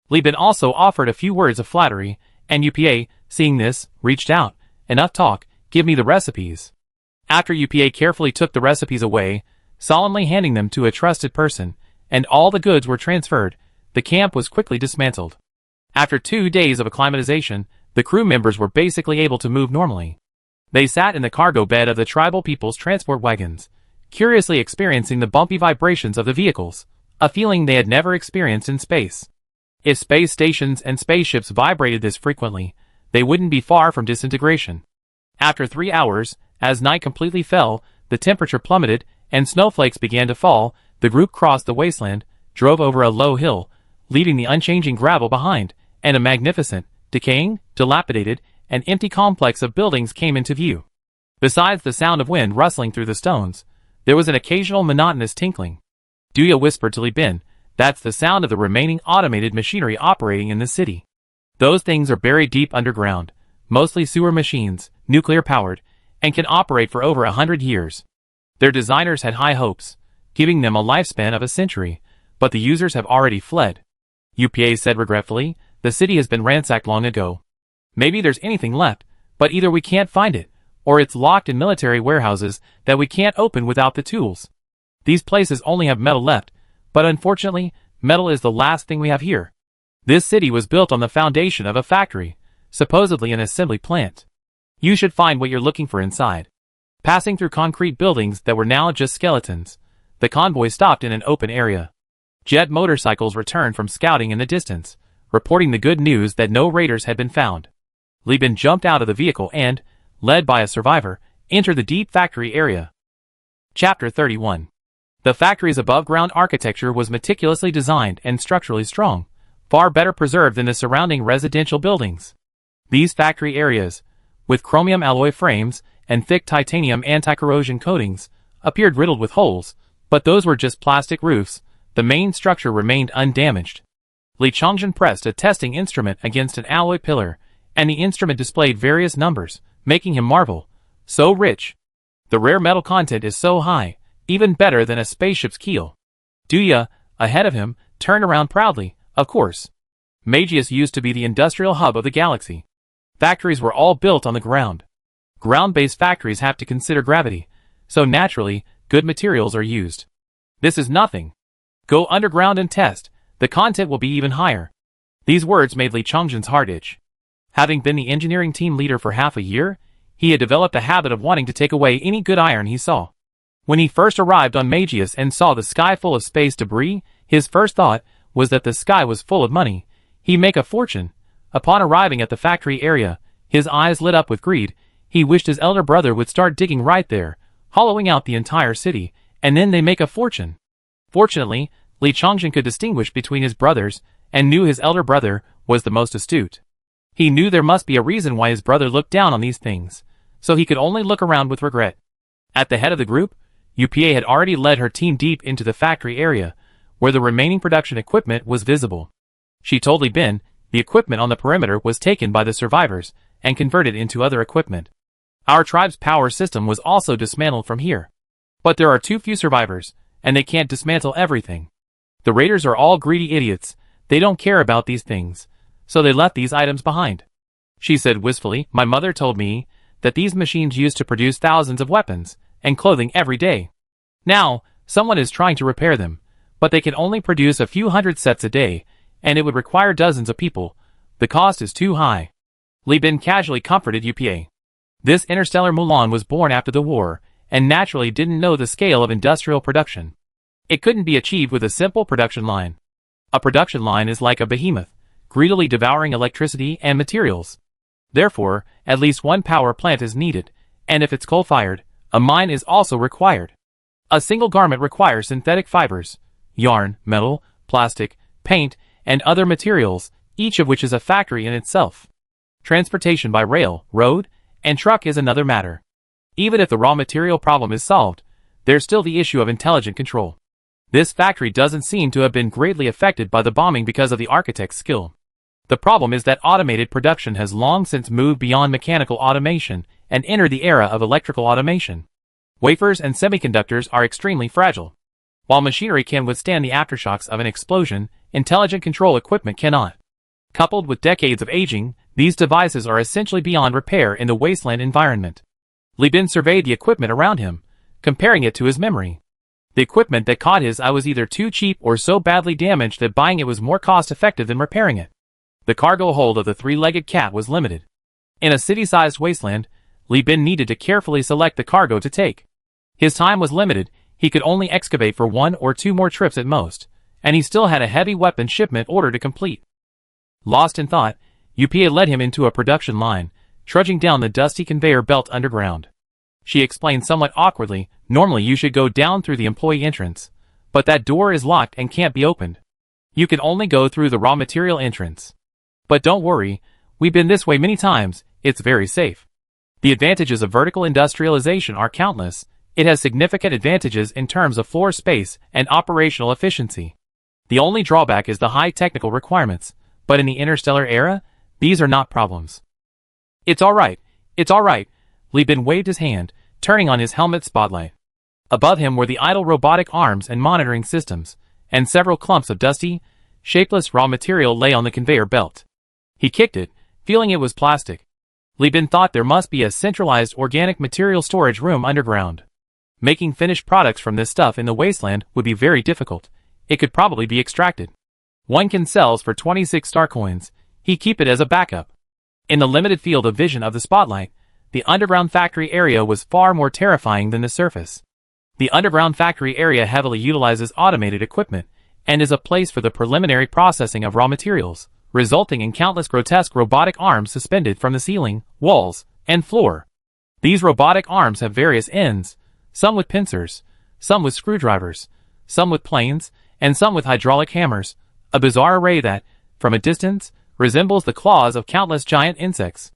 Li Bin also offered a few words of flattery, and UPA, seeing this, reached out. Enough talk, give me the recipes. After UPA carefully took the recipes away, solemnly handing them to a trusted person, and all the goods were transferred, the camp was quickly dismantled. After 2 days of acclimatization, the crew members were basically able to move normally. They sat in the cargo bed of the tribal people's transport wagons, curiously experiencing the bumpy vibrations of the vehicles, a feeling they had never experienced in space. If space stations and spaceships vibrated this frequently, they wouldn't be far from disintegration. After 3 hours, as night completely fell, the temperature plummeted, and snowflakes began to fall, the group crossed the wasteland, drove over a low hill, leaving the unchanging gravel behind, and a magnificent, decaying, dilapidated, and empty complex of buildings came into view. Besides the sound of wind rustling through the stones, there was an occasional monotonous tinkling. Duya whispered to Li Bin, "That's the sound of the remaining automated machinery operating in the city. Those things are buried deep underground, mostly sewer machines, nuclear-powered, and can operate for over 100 years. Their designers had high hopes, giving them a lifespan of a century, but the users have already fled." UPA said regretfully, "The city has been ransacked long ago. Maybe there's anything left, but either we can't find it, or it's locked in military warehouses that we can't open without the tools. These places only have metal left, but unfortunately, metal is the last thing we have here. This city was built on the foundation of a factory, supposedly an assembly plant. You should find what you're looking for inside." Passing through concrete buildings that were now just skeletons, the convoy stopped in an open area. Jet motorcycles returned from scouting in the distance, reporting the good news that no raiders had been found. Li Bin jumped out of the vehicle and, led by a survivor, entered the deep factory area. Chapter 31. The factory's above-ground architecture was meticulously designed and structurally strong, far better preserved than the surrounding residential buildings. These factory areas, with chromium alloy frames and thick titanium anti-corrosion coatings, appeared riddled with holes, but those were just plastic roofs. The main structure remained undamaged. Li Changzhen pressed a testing instrument against an alloy pillar, and the instrument displayed various numbers, making him marvel. So rich. The rare metal content is so high, even better than a spaceship's keel. Duya, ahead of him, turned around proudly, of course. Magius used to be the industrial hub of the galaxy. Factories were all built on the ground. Ground-based factories have to consider gravity, so naturally, good materials are used. This is nothing. Go underground and test, the content will be even higher. These words made Li Chongjin's heart itch. Having been the engineering team leader for half a year, he had developed a habit of wanting to take away any good iron he saw. When he first arrived on Magius and saw the sky full of space debris, his first thought was that the sky was full of money. He'd make a fortune. Upon arriving at the factory area, his eyes lit up with greed. He wished his elder brother would start digging right there, hollowing out the entire city, and then they make a fortune. Fortunately, Li Chongjin could distinguish between his brothers, and knew his elder brother was the most astute. He knew there must be a reason why his brother looked down on these things, so he could only look around with regret. At the head of the group, UPA had already led her team deep into the factory area, where the remaining production equipment was visible. She told Li Bin, the equipment on the perimeter was taken by the survivors, and converted into other equipment. Our tribe's power system was also dismantled from here. But there are too few survivors, and they can't dismantle everything. The raiders are all greedy idiots, they don't care about these things, so they left these items behind. She said wistfully, my mother told me that these machines used to produce thousands of weapons and clothing every day. Now, someone is trying to repair them, but they can only produce a few hundred sets a day, and it would require dozens of people. The cost is too high. Li Bin casually comforted UPA. This interstellar Mulan was born after the war, and naturally didn't know the scale of industrial production. It couldn't be achieved with a simple production line. A production line is like a behemoth, greedily devouring electricity and materials. Therefore, at least one power plant is needed, and if it's coal-fired, a mine is also required. A single garment requires synthetic fibers, yarn, metal, plastic, paint, and other materials, each of which is a factory in itself. Transportation by rail, road, and truck is another matter. Even if the raw material problem is solved, there's still the issue of intelligent control. This factory doesn't seem to have been greatly affected by the bombing because of the architect's skill. The problem is that automated production has long since moved beyond mechanical automation and entered the era of electrical automation. Wafers and semiconductors are extremely fragile. While machinery can withstand the aftershocks of an explosion, intelligent control equipment cannot. Coupled with decades of aging, these devices are essentially beyond repair in the wasteland environment. Li Bin surveyed the equipment around him, comparing it to his memory. The equipment that caught his eye was either too cheap or so badly damaged that buying it was more cost-effective than repairing it. The cargo hold of the three-legged cat was limited. In a city-sized wasteland, Li Bin needed to carefully select the cargo to take. His time was limited, he could only excavate for 1 or 2 more trips at most, and he still had a heavy weapon shipment order to complete. Lost in thought, UPA led him into a production line, trudging down the dusty conveyor belt underground. She explained somewhat awkwardly, normally you should go down through the employee entrance, but that door is locked and can't be opened. You can only go through the raw material entrance. But don't worry, we've been this way many times, it's very safe. The advantages of vertical industrialization are countless. It has significant advantages in terms of floor space and operational efficiency. The only drawback is the high technical requirements, but in the interstellar era, these are not problems. It's alright, Li Bin waved his hand, turning on his helmet spotlight. Above him were the idle robotic arms and monitoring systems, and several clumps of dusty, shapeless raw material lay on the conveyor belt. He kicked it, feeling it was plastic. Li Bin thought there must be a centralized organic material storage room underground. Making finished products from this stuff in the wasteland would be very difficult. It could probably be extracted. One can sell for 26 star coins. He keep it as a backup. In the limited field of vision of the spotlight, the underground factory area was far more terrifying than the surface. The underground factory area heavily utilizes automated equipment, and is a place for the preliminary processing of raw materials, resulting in countless grotesque robotic arms suspended from the ceiling, walls, and floor. These robotic arms have various ends, some with pincers, some with screwdrivers, some with planes, and some with hydraulic hammers, a bizarre array that, from a distance, resembles the claws of countless giant insects.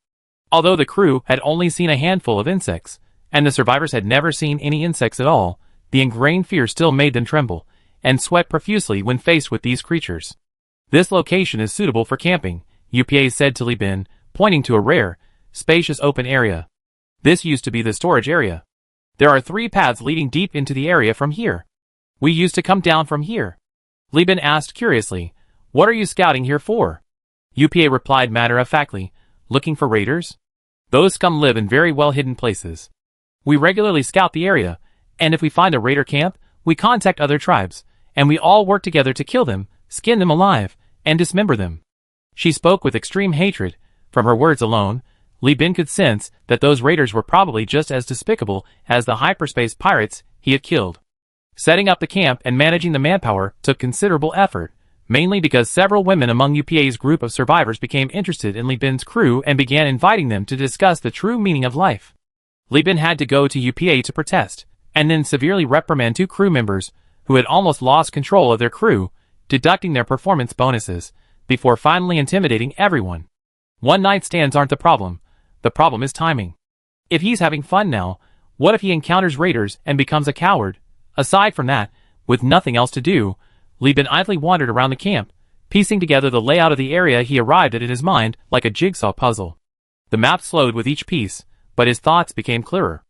Although the crew had only seen a handful of insects, and the survivors had never seen any insects at all, the ingrained fear still made them tremble, and sweat profusely when faced with these creatures. This location is suitable for camping, UPA said to Li Bin, pointing to a rare, spacious open area. This used to be the storage area. There are 3 paths leading deep into the area from here. We used to come down from here. Li Bin asked curiously, "What are you scouting here for?" UPA replied matter-of-factly, "Looking for raiders? Those scum live in very well-hidden places. We regularly scout the area, and if we find a raider camp, we contact other tribes, and we all work together to kill them, skin them alive, and dismember them." She spoke with extreme hatred. From her words alone, Li Bin could sense that those raiders were probably just as despicable as the hyperspace pirates he had killed. Setting up the camp and managing the manpower took considerable effort, mainly because several women among UPA's group of survivors became interested in Li Bin's crew and began inviting them to discuss the true meaning of life. Li Bin had to go to UPA to protest, and then severely reprimand 2 crew members who had almost lost control of their crew, deducting their performance bonuses, before finally intimidating everyone. One-night stands aren't the problem is timing. If he's having fun now, what if he encounters raiders and becomes a coward? Aside from that, with nothing else to do, Li Bin idly wandered around the camp, piecing together the layout of the area he arrived at in his mind like a jigsaw puzzle. The map slowed with each piece, but his thoughts became clearer.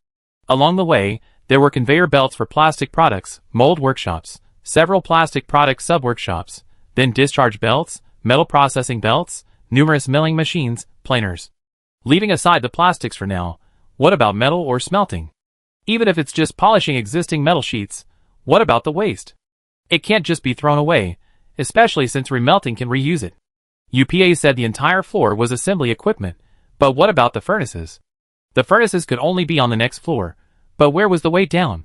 Along the way, there were conveyor belts for plastic products, mold workshops, several plastic product sub-workshops, then discharge belts, metal processing belts, numerous milling machines, planers. Leaving aside the plastics for now, what about metal or smelting? Even if it's just polishing existing metal sheets, what about the waste? It can't just be thrown away, especially since remelting can reuse it. UPA said the entire floor was assembly equipment, but what about the furnaces? The furnaces could only be on the next floor, but where was the way down?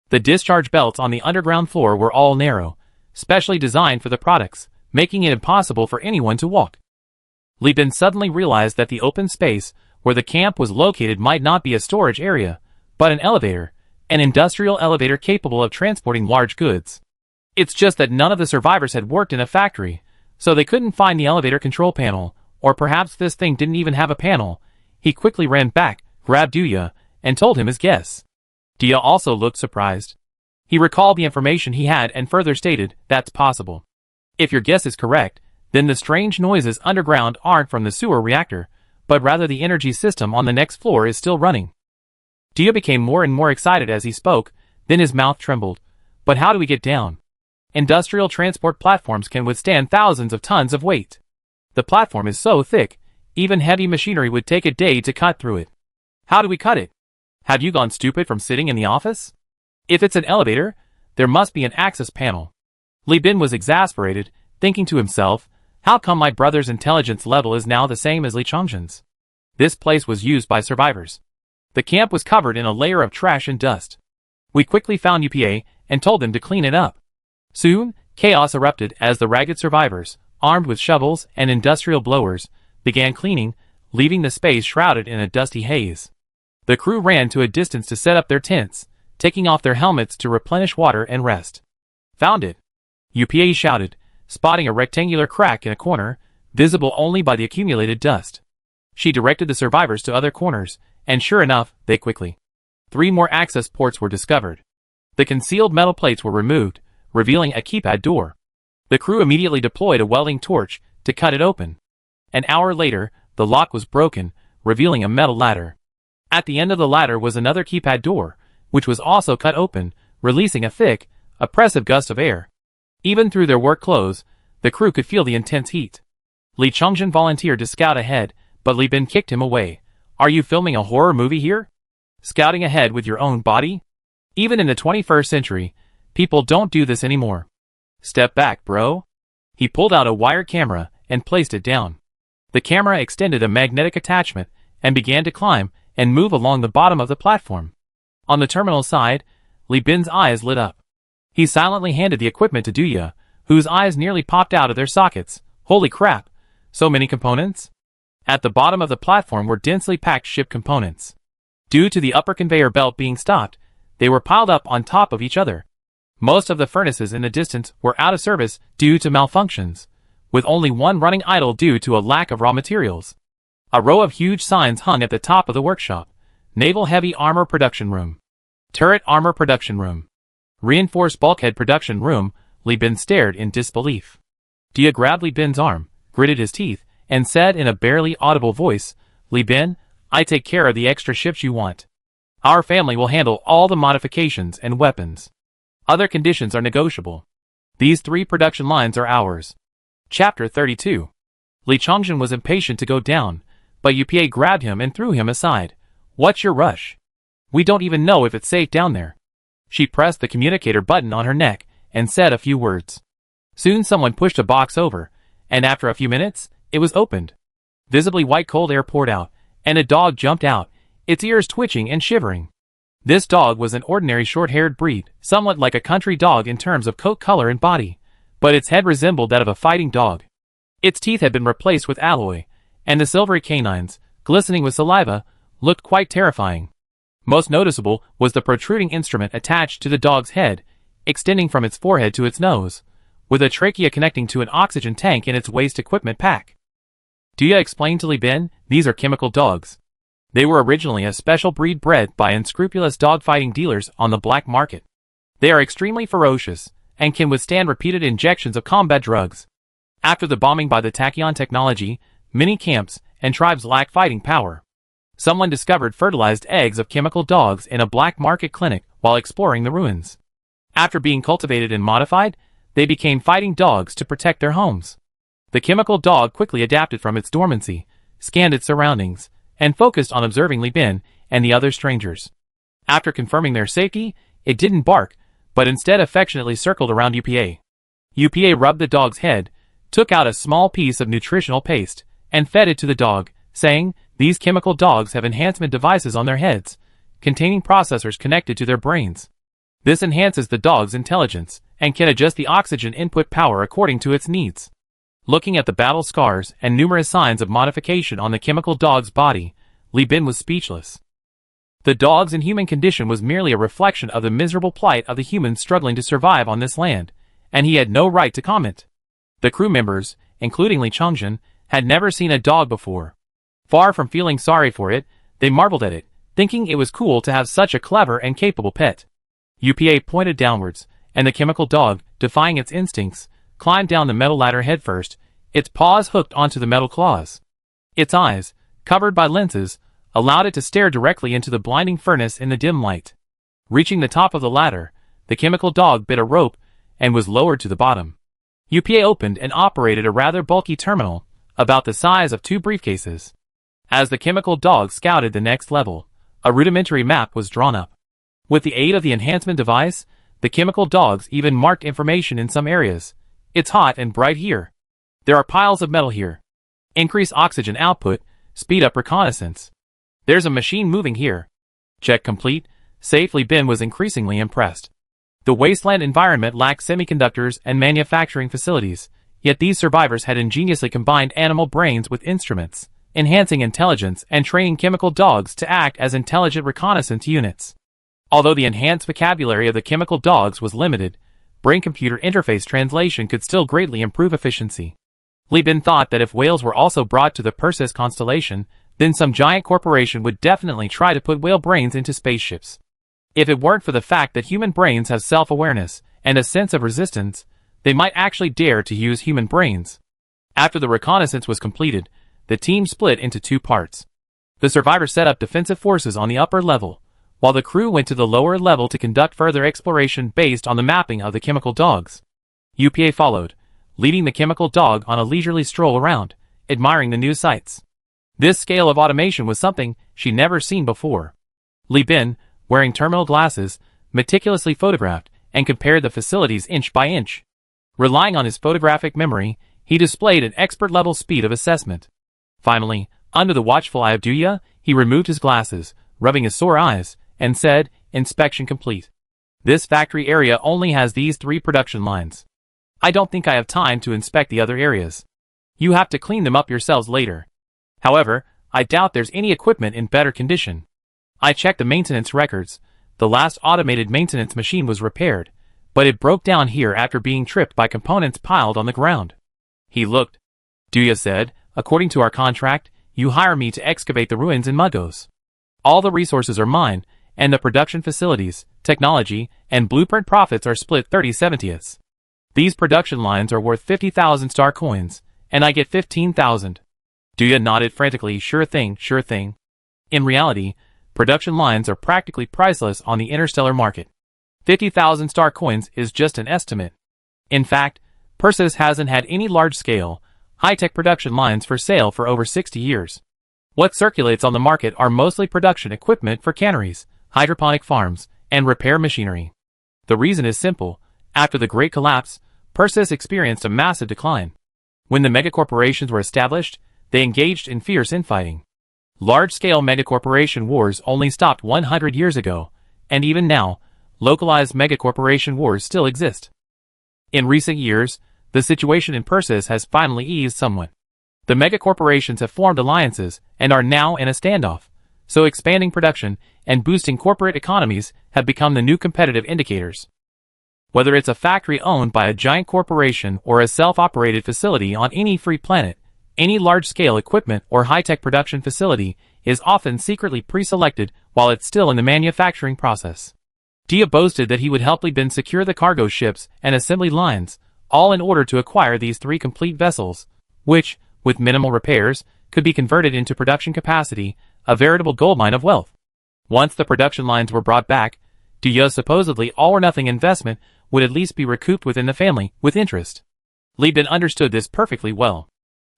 The discharge belts on the underground floor were all narrow, specially designed for the products, making it impossible for anyone to walk. Li Bin suddenly realized that the open space where the camp was located might not be a storage area, but an elevator, an industrial elevator capable of transporting large goods. It's just that none of the survivors had worked in a factory, so they couldn't find the elevator control panel, or perhaps this thing didn't even have a panel. He quickly ran back, grabbed Duya, and told him his guess. Dia also looked surprised. He recalled the information he had and further stated, "That's possible. If your guess is correct, then the strange noises underground aren't from the sewer reactor, but rather the energy system on the next floor is still running." Dia became more and more excited as he spoke, then his mouth trembled. "But how do we get down? Industrial transport platforms can withstand thousands of tons of weight. The platform is so thick, even heavy machinery would take a day to cut through it. How do we cut it? Have you gone stupid from sitting in the office? If it's an elevator, there must be an access panel." Li Bin was exasperated, thinking to himself, how come my brother's intelligence level is now the same as Li Chongzhen's? This place was used by survivors. The camp was covered in a layer of trash and dust. We quickly found UPA and told them to clean it up. Soon, chaos erupted as the ragged survivors, armed with shovels and industrial blowers, began cleaning, leaving the space shrouded in a dusty haze. The crew ran to a distance to set up their tents, taking off their helmets to replenish water and rest. "Found it!" UPA shouted, spotting a rectangular crack in a corner, visible only by the accumulated dust. She directed the survivors to other corners, and sure enough, they quickly. 3 more access ports were discovered. The concealed metal plates were removed, revealing a keypad door. The crew immediately deployed a welding torch to cut it open. An hour later, the lock was broken, revealing a metal ladder. At the end of the ladder was another keypad door, which was also cut open, releasing a thick, oppressive gust of air. Even through their work clothes, the crew could feel the intense heat. Li Chongzhen volunteered to scout ahead, but Li Bin kicked him away. "Are you filming a horror movie here? Scouting ahead with your own body? Even in the 21st century, people don't do this anymore. Step back, bro." He pulled out a wired camera and placed it down. The camera extended a magnetic attachment and began to climb and move along the bottom of the platform. On the terminal side, Li Bin's eyes lit up. He silently handed the equipment to Duya, whose eyes nearly popped out of their sockets. Holy crap! So many components? At the bottom of the platform were densely packed ship components. Due to the upper conveyor belt being stopped, they were piled up on top of each other. Most of the furnaces in the distance were out of service due to malfunctions, with only one running idle due to a lack of raw materials. A row of huge signs hung at the top of the workshop. Naval Heavy Armor Production Room. Turret Armor Production Room. Reinforced Bulkhead Production Room. Li Bin stared in disbelief. Dia grabbed Li Bin's arm, gritted his teeth, and said in a barely audible voice, "Li Bin, I take care of the extra ships you want. Our family will handle all the modifications and weapons. Other conditions are negotiable. These 3 production lines are ours. Chapter 32. Li Chongjin was impatient to go down, but UPA grabbed him and threw him aside. What's your rush? We don't even know if it's safe down there. She pressed the communicator button on her neck and said a few words. Soon someone pushed a box over, and after a few minutes, it was opened. Visibly white cold air poured out, and a dog jumped out, its ears twitching and shivering. This dog was an ordinary short-haired breed, somewhat like a country dog in terms of coat color and body, but its head resembled that of a fighting dog. Its teeth had been replaced with alloy, and the silvery canines, glistening with saliva, looked quite terrifying. Most noticeable was the protruding instrument attached to the dog's head, extending from its forehead to its nose, with a trachea connecting to an oxygen tank in its waist equipment pack. Duya explained to Li Bin, these are chemical dogs. They were originally a special breed bred by unscrupulous dog-fighting dealers on the black market. They are extremely ferocious, and can withstand repeated injections of combat drugs. After the bombing by the Tachyon technology, many camps and tribes lack fighting power. Someone discovered fertilized eggs of chemical dogs in a black market clinic while exploring the ruins. After being cultivated and modified, they became fighting dogs to protect their homes. The chemical dog quickly adapted from its dormancy, scanned its surroundings, and focused on observing Li Bin and the other strangers. After confirming their safety, it didn't bark, but instead affectionately circled around UPA. UPA rubbed the dog's head, took out a small piece of nutritional paste, and fed it to the dog, saying, these chemical dogs have enhancement devices on their heads, containing processors connected to their brains. This enhances the dog's intelligence, and can adjust the oxygen input power according to its needs. Looking at the battle scars and numerous signs of modification on the chemical dog's body, Li Bin was speechless. The dog's inhuman condition was merely a reflection of the miserable plight of the humans struggling to survive on this land, and he had no right to comment. The crew members, including Li Chongjin, had never seen a dog before. Far from feeling sorry for it, they marveled at it, thinking it was cool to have such a clever and capable pet. UPA pointed downwards, and the chemical dog, defying its instincts, climbed down the metal ladder headfirst, its paws hooked onto the metal claws. Its eyes, covered by lenses, allowed it to stare directly into the blinding furnace in the dim light. Reaching the top of the ladder, the chemical dog bit a rope and was lowered to the bottom. UPA opened and operated a rather bulky terminal, about the size of 2 briefcases. As the chemical dog scouted the next level, a rudimentary map was drawn up. With the aid of the enhancement device, the chemical dogs even marked information in some areas. It's hot and bright here. There are piles of metal here. Increase oxygen output, speed up reconnaissance. There's a machine moving here. Check complete. Li Bin was increasingly impressed. The wasteland environment lacked semiconductors and manufacturing facilities, yet these survivors had ingeniously combined animal brains with instruments, enhancing intelligence and training chemical dogs to act as intelligent reconnaissance units. Although the enhanced vocabulary of the chemical dogs was limited, brain-computer interface translation could still greatly improve efficiency. Li Bin thought that if whales were also brought to the Perseus constellation, then some giant corporation would definitely try to put whale brains into spaceships. If it weren't for the fact that human brains have self-awareness and a sense of resistance, they might actually dare to use human brains. After the reconnaissance was completed, the team split into 2 parts. The survivors set up defensive forces on the upper level, while the crew went to the lower level to conduct further exploration based on the mapping of the chemical dogs. UPA followed, leading the chemical dog on a leisurely stroll around, admiring the new sights. This scale of automation was something she'd never seen before. Li Bin, wearing terminal glasses, meticulously photographed and compared the facilities inch by inch. Relying on his photographic memory, he displayed an expert-level speed of assessment. Finally, under the watchful eye of Duya, he removed his glasses, rubbing his sore eyes, and said, inspection complete. This factory area only has these 3 production lines. I don't think I have time to inspect the other areas. You have to clean them up yourselves later. However, I doubt there's any equipment in better condition. I checked the maintenance records. The last automated maintenance machine was repaired, but it broke down here after being tripped by components piled on the ground. He looked. Duya said, according to our contract, you hire me to excavate the ruins in Mudgos. All the resources are mine, and the production facilities, technology, and blueprint profits are split 30/70ths. These production lines are worth 50,000 star coins, and I get 15,000. Duya nodded frantically, sure thing, sure thing. In reality, Production lines are practically priceless on the interstellar market. 50,000 star coins is just an estimate. In fact, Persis hasn't had any large-scale, high-tech production lines for sale for over 60 years. What circulates on the market are mostly production equipment for canneries, hydroponic farms, and repair machinery. The reason is simple. After the Great Collapse, Persis experienced a massive decline. When the megacorporations were established, they engaged in fierce infighting. Large-scale megacorporation wars only stopped 100 years ago, and even now, localized megacorporation wars still exist. In recent years, the situation in Persis has finally eased somewhat. The megacorporations have formed alliances and are now in a standoff, so expanding production and boosting corporate economies have become the new competitive indicators. Whether it's a factory owned by a giant corporation or a self-operated facility on any free planet, any large-scale equipment or high-tech production facility is often secretly pre-selected while it's still in the manufacturing process. Dia boasted that he would help Li Bin secure the cargo ships and assembly lines, all in order to acquire these 3 complete vessels, which, with minimal repairs, could be converted into production capacity, a veritable goldmine of wealth. Once the production lines were brought back, Dia's supposedly all-or-nothing investment would at least be recouped within the family, with interest. Li Bin understood this perfectly well.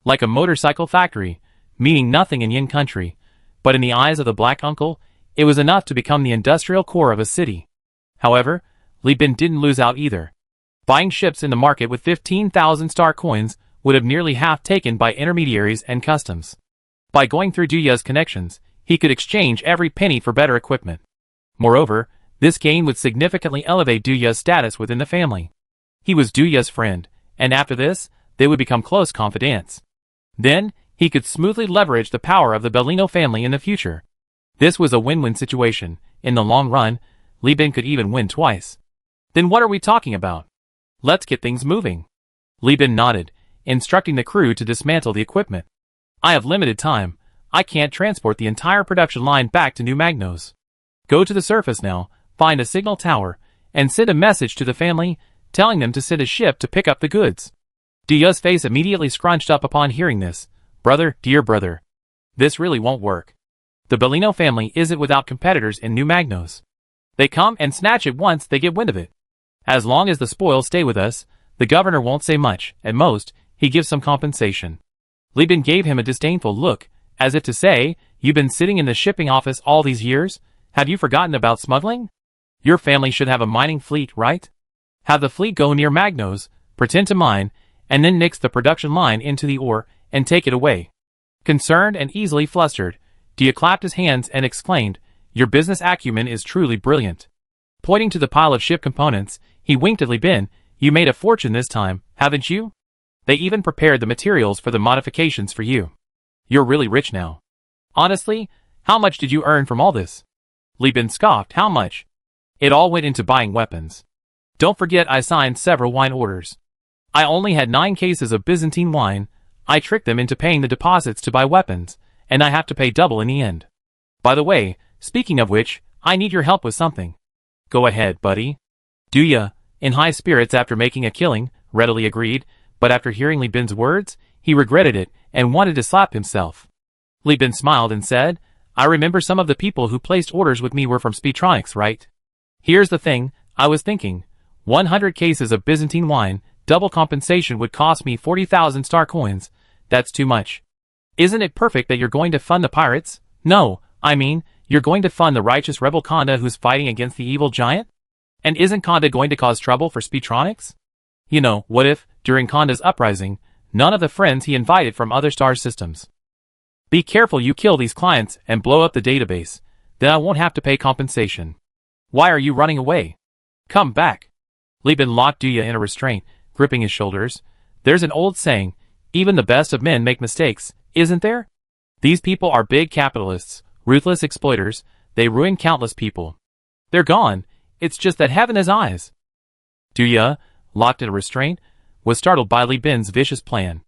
Like a motorcycle factory, meaning nothing in Yin country, but in the eyes of the black uncle, it was enough to become the industrial core of a city. However, Li Bin didn't lose out either. Buying ships in the market with 15,000 star coins would have nearly half taken by intermediaries and customs. By going through Dia's connections, he could exchange every penny for better equipment. Moreover, this gain would significantly elevate Dia's status within the family. He was Dia's friend, and after this, they would become close confidants. Then, he could smoothly leverage the power of the Bellino family in the future. This was a win-win situation. In the long run, Li Bin could even win twice. Then what are we talking about? Let's get things moving. Li Bin nodded, instructing the crew to dismantle the equipment. I have limited time. I can't transport the entire production line back to New Magnos. Go to the surface now, find a signal tower, and send a message to the family, telling them to send a ship to pick up the goods. Dia's face immediately scrunched up upon hearing this. Brother, dear brother. This really won't work. The Bellino family isn't without competitors in New Magnos. They come and snatch it once they get wind of it. As long as the spoils stay with us, the governor won't say much. At most, he gives some compensation. Li Bin gave him a disdainful look, as if to say, you've been sitting in the shipping office all these years? Have you forgotten about smuggling? Your family should have a mining fleet, right? Have the fleet go near Magnos, pretend to mine, and then nix the production line into the ore and take it away. Concerned and easily flustered, Dia clapped his hands and exclaimed, your business acumen is truly brilliant. Pointing to the pile of ship components, he winked at Li Bin. You made a fortune this time, haven't you? They even prepared the materials for the modifications for you. You're really rich now. Honestly, how much did you earn from all this? Li Bin scoffed. How much? It all went into buying weapons. Don't forget I signed several wine orders. I only had 9 cases of Byzantine wine. I tricked them into paying the deposits to buy weapons, and I have to pay double in the end. By the way, speaking of which, I need your help with something. Go ahead, buddy. Dia, in high spirits after making a killing, readily agreed, but after hearing Li Bin's words, he regretted it and wanted to slap himself. Li Bin smiled and said, I remember some of the people who placed orders with me were from Speedtronics, right? Here's the thing, I was thinking, 100 cases of Byzantine wine, double compensation would cost me 40,000 star coins. That's too much. Isn't it perfect that you're going to fund the pirates? No, I mean, you're going to fund the righteous rebel Conda who's fighting against the evil giant? And isn't Conda going to cause trouble for Speedtronics? You know, what if, during Conda's uprising, none of the friends he invited from other star systems? Be careful you kill these clients and blow up the database, then I won't have to pay compensation. Why are you running away? Come back. Li Bin locked Dia in a restraint, gripping his shoulders. There's an old saying, even the best of men make mistakes, isn't there? These people are big capitalists, ruthless exploiters, they ruin countless people. They're gone, it's just that heaven has eyes. Dia, locked in a restraint, was startled by Li Bin's vicious plan.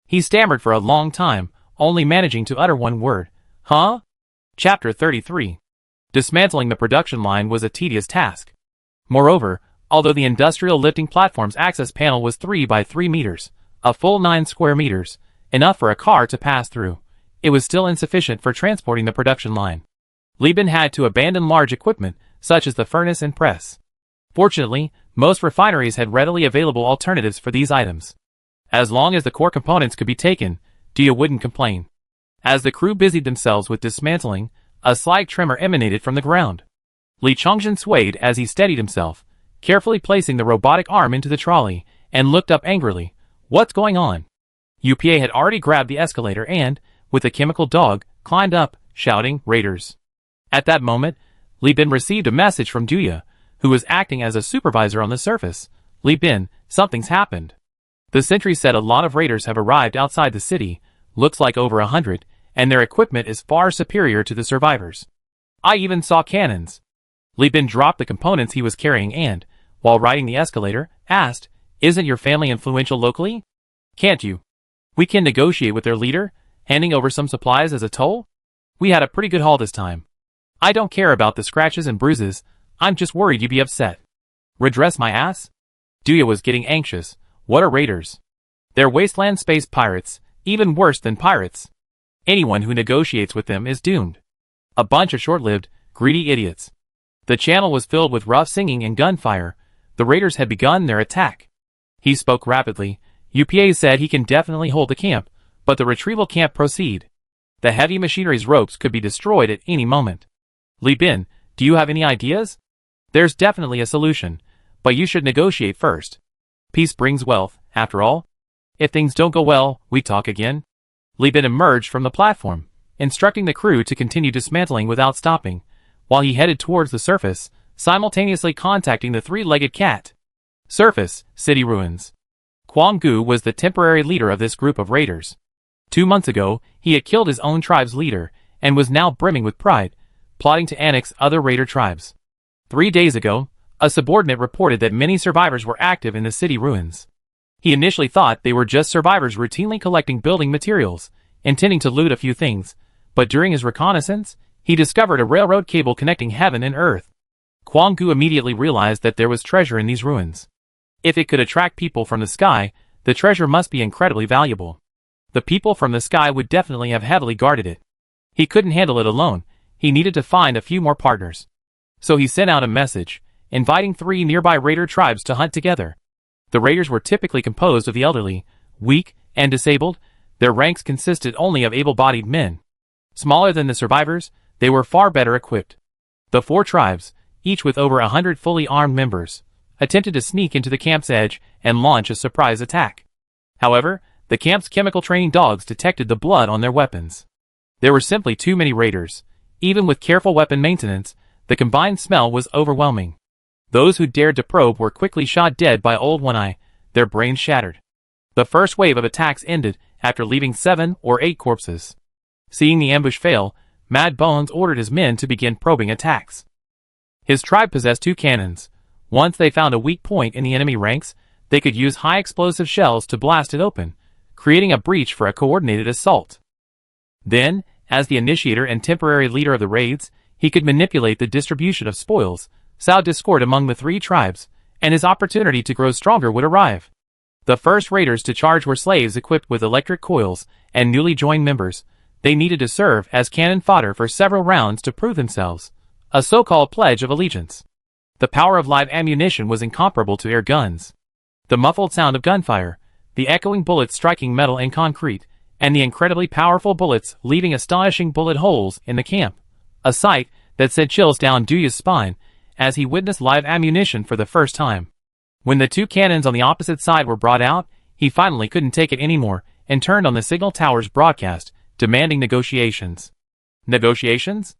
He stammered for a long time, only managing to utter one word. Huh? Chapter 33. Dismantling the production line was a tedious task. Moreover, although the industrial lifting platform's access panel was 3 by 3 meters, a full 9 square meters, enough for a car to pass through, it was still insufficient for transporting the production line. Li Bin had to abandon large equipment, such as the furnace and press. Fortunately, most refineries had readily available alternatives for these items. As long as the core components could be taken, Dia wouldn't complain. As the crew busied themselves with dismantling, a slight tremor emanated from the ground. Li Chongjin swayed as he steadied himself, carefully placing the robotic arm into the trolley, and looked up angrily. What's going on? UPA had already grabbed the escalator and, with a chemical dog, climbed up, shouting, Raiders. At that moment, Li Bin received a message from Duya, who was acting as a supervisor on the surface. Li Bin, something's happened. The sentry said a lot of raiders have arrived outside the city, looks like over 100, and their equipment is far superior to the survivors. I even saw cannons. Li Bin dropped the components he was carrying and, while riding the escalator, asked, Isn't your family influential locally? Can't you? We can negotiate with their leader, handing over some supplies as a toll? We had a pretty good haul this time. I don't care about the scratches and bruises, I'm just worried you'd be upset. Redress my ass? Duya was getting anxious. What are raiders? They're wasteland space pirates, even worse than pirates. Anyone who negotiates with them is doomed. A bunch of short-lived, greedy idiots. The channel was filled with rough singing and gunfire. The raiders had begun their attack. He spoke rapidly. UPA said he can definitely hold the camp, but the retrieval can't proceed. The heavy machinery's ropes could be destroyed at any moment. Li Bin, do you have any ideas? There's definitely a solution, but you should negotiate first. Peace brings wealth, after all. If things don't go well, we talk again. Li Bin emerged from the platform, instructing the crew to continue dismantling without stopping, while he headed towards the surface, simultaneously contacting the three-legged cat. Surface, city ruins. Quang Gu was the temporary leader of this group of raiders. 2 months ago, he had killed his own tribe's leader, and was now brimming with pride, plotting to annex other raider tribes. 3 days ago, a subordinate reported that many survivors were active in the city ruins. He initially thought they were just survivors routinely collecting building materials, intending to loot a few things, but during his reconnaissance, he discovered a railroad cable connecting heaven and earth. Quang Gu immediately realized that there was treasure in these ruins. If it could attract people from the sky, the treasure must be incredibly valuable. The people from the sky would definitely have heavily guarded it. He couldn't handle it alone, he needed to find a few more partners. So he sent out a message, inviting 3 nearby raider tribes to hunt together. The raiders were typically composed of the elderly, weak, and disabled. Their ranks consisted only of able-bodied men. Smaller than the survivors, they were far better equipped. The 4 tribes, each with over 100 fully armed members, attempted to sneak into the camp's edge and launch a surprise attack. However, the camp's chemical training dogs detected the blood on their weapons. There were simply too many raiders. Even with careful weapon maintenance, the combined smell was overwhelming. Those who dared to probe were quickly shot dead by Old One-Eye, their brains shattered. The first wave of attacks ended after leaving 7 or 8 corpses. Seeing the ambush fail, Mad Bones ordered his men to begin probing attacks. His tribe possessed 2 cannons. Once they found a weak point in the enemy ranks, they could use high explosive shells to blast it open, creating a breach for a coordinated assault. Then, as the initiator and temporary leader of the raids, he could manipulate the distribution of spoils, sow discord among the 3 tribes, and his opportunity to grow stronger would arrive. The first raiders to charge were slaves equipped with electric coils, and newly joined members. They needed to serve as cannon fodder for several rounds to prove themselves, a so-called pledge of allegiance. The power of live ammunition was incomparable to air guns. The muffled sound of gunfire, the echoing bullets striking metal and concrete, and the incredibly powerful bullets leaving astonishing bullet holes in the camp, a sight that sent chills down Duya's spine as he witnessed live ammunition for the first time. When the 2 cannons on the opposite side were brought out, he finally couldn't take it anymore and turned on the signal tower's broadcast, demanding negotiations. Negotiations?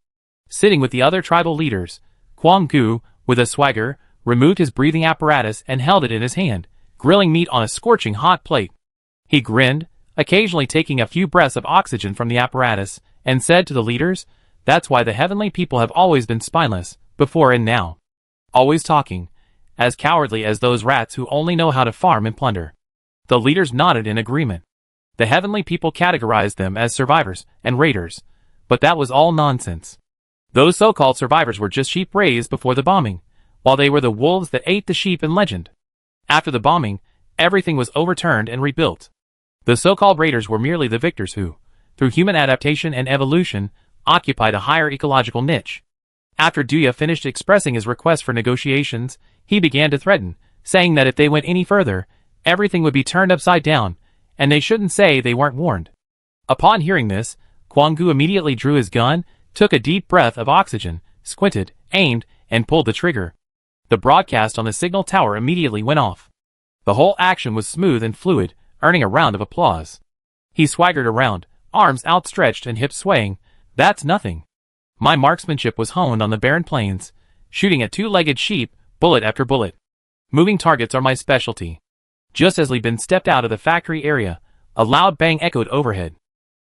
Sitting with the other tribal leaders, Quang Gu, with a swagger, removed his breathing apparatus and held it in his hand, grilling meat on a scorching hot plate. He grinned, occasionally taking a few breaths of oxygen from the apparatus, and said to the leaders, "That's why the heavenly people have always been spineless, before and now. Always talking, as cowardly as those rats who only know how to farm and plunder." The leaders nodded in agreement. The heavenly people categorized them as survivors and raiders, but that was all nonsense. Those so-called survivors were just sheep raised before the bombing, while they were the wolves that ate the sheep in legend. After the bombing, everything was overturned and rebuilt. The so-called raiders were merely the victors who, through human adaptation and evolution, occupied a higher ecological niche. After Duya finished expressing his request for negotiations, he began to threaten, saying that if they went any further, everything would be turned upside down, and they shouldn't say they weren't warned. Upon hearing this, Guanggu immediately drew his gun, took a deep breath of oxygen, squinted, aimed, and pulled the trigger. The broadcast on the signal tower immediately went off. The whole action was smooth and fluid, earning a round of applause. He swaggered around, arms outstretched and hips swaying. That's nothing. My marksmanship was honed on the barren plains, shooting at two-legged sheep, bullet after bullet. Moving targets are my specialty. Just as Li Bin stepped out of the factory area, a loud bang echoed overhead.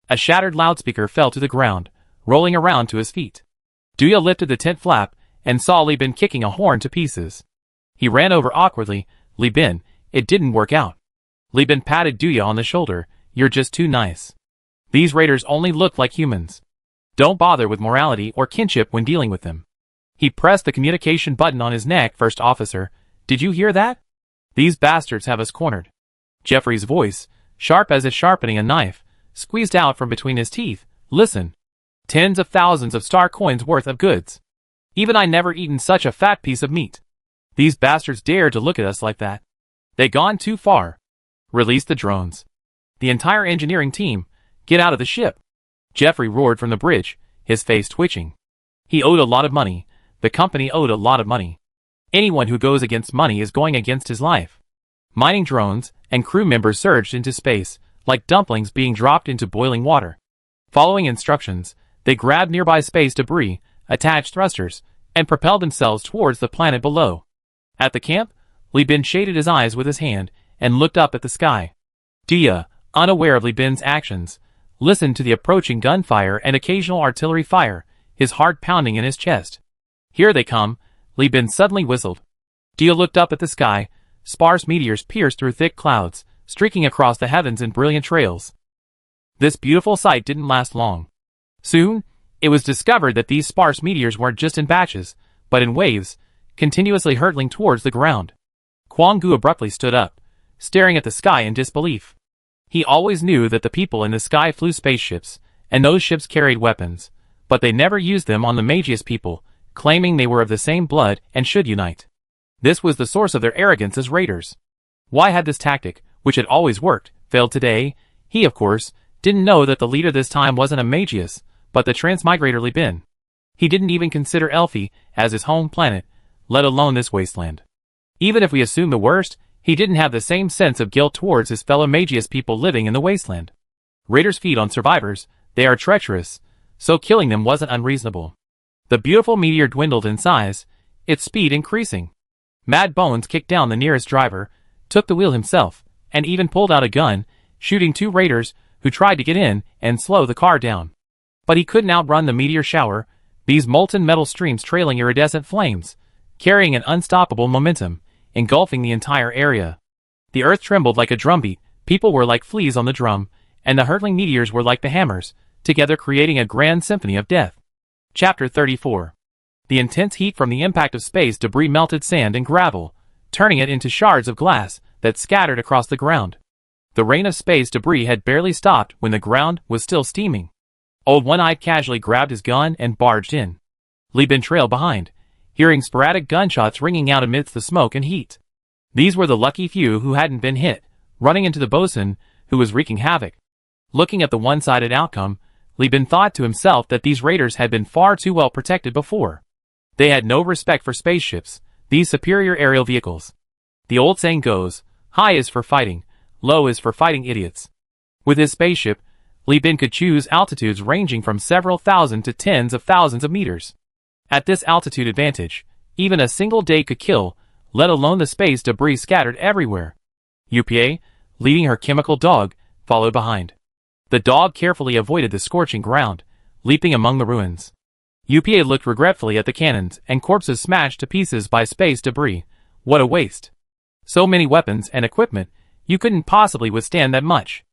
A shattered loudspeaker fell to the ground, rolling around to his feet. Duya lifted the tent flap and saw Li Bin kicking a horn to pieces. He ran over awkwardly. Li Bin, it didn't work out. Li Bin patted Duya on the shoulder. You're just too nice. These raiders only look like humans. Don't bother with morality or kinship when dealing with them. He pressed the communication button on his neck. First officer, did you hear that? These bastards have us cornered. Jeffrey's voice, sharp as if sharpening a knife, squeezed out from between his teeth. Listen. Tens of thousands of star coins worth of goods. Even I never eaten such a fat piece of meat. These bastards dared to look at us like that. They gone too far. Release the drones. The entire engineering team, get out of the ship. Jeffrey roared from the bridge, his face twitching. He owed a lot of money. The company owed a lot of money. Anyone who goes against money is going against his life. Mining drones and crew members surged into space, like dumplings being dropped into boiling water. Following instructions, they grabbed nearby space debris, attached thrusters, and propelled themselves towards the planet below. At the camp, Li Bin shaded his eyes with his hand and looked up at the sky. Duya, unaware of Li Bin's actions, listened to the approaching gunfire and occasional artillery fire, his heart pounding in his chest. Here they come, Li Bin suddenly whistled. Duya looked up at the sky. Sparse meteors pierced through thick clouds, streaking across the heavens in brilliant trails. This beautiful sight didn't last long. Soon, it was discovered that these sparse meteors weren't just in batches, but in waves, continuously hurtling towards the ground. Guanggu abruptly stood up, staring at the sky in disbelief. He always knew that the people in the sky flew spaceships, and those ships carried weapons, but they never used them on the Magius people, claiming they were of the same blood and should unite. This was the source of their arrogance as raiders. Why had this tactic, which had always worked, failed today? He, of course, didn't know that the leader this time wasn't a Magius, but the transmigrator Li Bin. He didn't even consider Elphi as his home planet, let alone this wasteland. Even if we assume the worst, he didn't have the same sense of guilt towards his fellow Magius people living in the wasteland. Raiders feed on survivors, they are treacherous, so killing them wasn't unreasonable. The beautiful meteor dwindled in size, its speed increasing. Mad Bones kicked down the nearest driver, took the wheel himself, and even pulled out a gun, shooting two raiders who tried to get in and slow the car down. But he couldn't outrun the meteor shower, these molten metal streams trailing iridescent flames, carrying an unstoppable momentum, engulfing the entire area. The earth trembled like a drumbeat, people were like fleas on the drum, and the hurtling meteors were like the hammers, together creating a grand symphony of death. Chapter 34. The intense heat from the impact of space debris melted sand and gravel, turning it into shards of glass that scattered across the ground. The rain of space debris had barely stopped when the ground was still steaming. Old One-Eyed casually grabbed his gun and barged in. Li Bin trailed behind, hearing sporadic gunshots ringing out amidst the smoke and heat. These were the lucky few who hadn't been hit, running into the bosun, who was wreaking havoc. Looking at the one-sided outcome, Li Bin thought to himself that these raiders had been far too well protected before. They had no respect for spaceships, these superior aerial vehicles. The old saying goes, high is for fighting, low is for fighting idiots. With his spaceship, Li Bin could choose altitudes ranging from several thousand to tens of thousands of meters. At this altitude advantage, even a single day could kill, let alone the space debris scattered everywhere. UPA, leading her chemical dog, followed behind. The dog carefully avoided the scorching ground, leaping among the ruins. UPA looked regretfully at the cannons and corpses smashed to pieces by space debris. What a waste. So many weapons and equipment, you couldn't possibly withstand that much.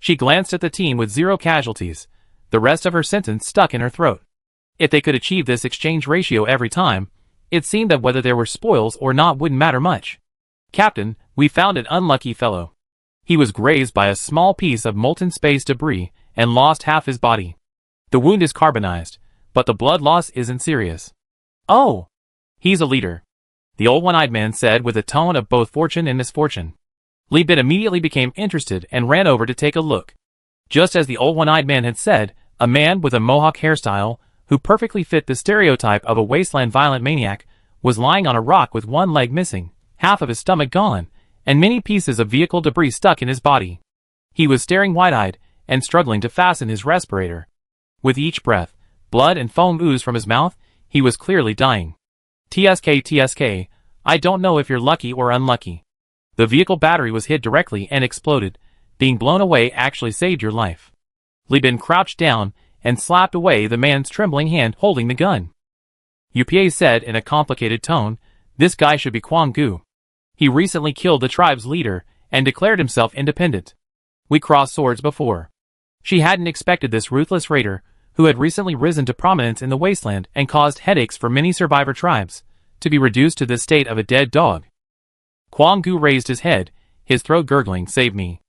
She glanced at the team with 0 casualties, the rest of her sentence stuck in her throat. If they could achieve this exchange ratio every time, it seemed that whether there were spoils or not wouldn't matter much. Captain, we found an unlucky fellow. He was grazed by a small piece of molten space debris and lost half his body. The wound is carbonized, but the blood loss isn't serious. Oh! He's a leader, the old one-eyed man said with a tone of both fortune and misfortune. Li Bin immediately became interested and ran over to take a look. Just as the old one-eyed man had said, a man with a mohawk hairstyle, who perfectly fit the stereotype of a wasteland violent maniac, was lying on a rock with one leg missing, half of his stomach gone, and many pieces of vehicle debris stuck in his body. He was staring wide-eyed and struggling to fasten his respirator. With each breath, blood and foam oozed from his mouth. He was clearly dying. TSK, I don't know if you're lucky or unlucky. The vehicle battery was hit directly and exploded. Being blown away actually saved your life. Li Bin crouched down and slapped away the man's trembling hand holding the gun. UPA said in a complicated tone, this guy should be Kwang Gu. He recently killed the tribe's leader and declared himself independent. We crossed swords before. She hadn't expected this ruthless raider, who had recently risen to prominence in the wasteland and caused headaches for many survivor tribes, to be reduced to the state of a dead dog. Kwang Gu raised his head, his throat gurgling, "Save me."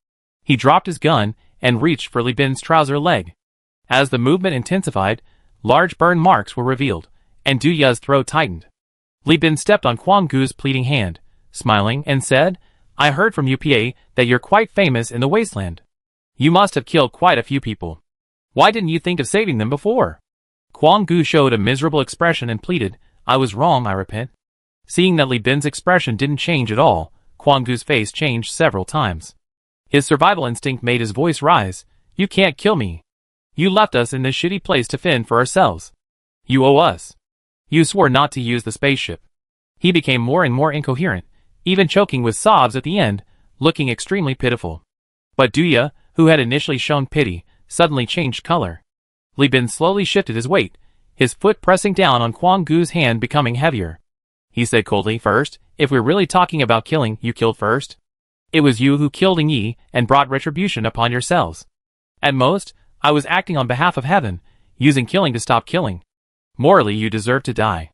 He dropped his gun and reached for Li Bin's trouser leg. As the movement intensified, large burn marks were revealed, and Du Ya's throat tightened. Li Bin stepped on Kwang Gu's pleading hand, smiling, and said, I heard from UPA that you're quite famous in the wasteland. You must have killed quite a few people. Why didn't you think of saving them before? Kwang Gu showed a miserable expression and pleaded, I was wrong, I repent. Seeing that Li Bin's expression didn't change at all, Kwang Gu's face changed several times. His survival instinct made his voice rise. You can't kill me. You left us in this shitty place to fend for ourselves. You owe us. You swore not to use the spaceship. He became more and more incoherent, even choking with sobs at the end, looking extremely pitiful. But Du Ya, who had initially shown pity, suddenly changed color. Li Bin slowly shifted his weight, his foot pressing down on Kwang Gu's hand, becoming heavier. He said coldly, first, if we're really talking about killing, you killed first. It was you who killed Ing Yi and brought retribution upon yourselves. At most, I was acting on behalf of heaven, using killing to stop killing. Morally, you deserve to die.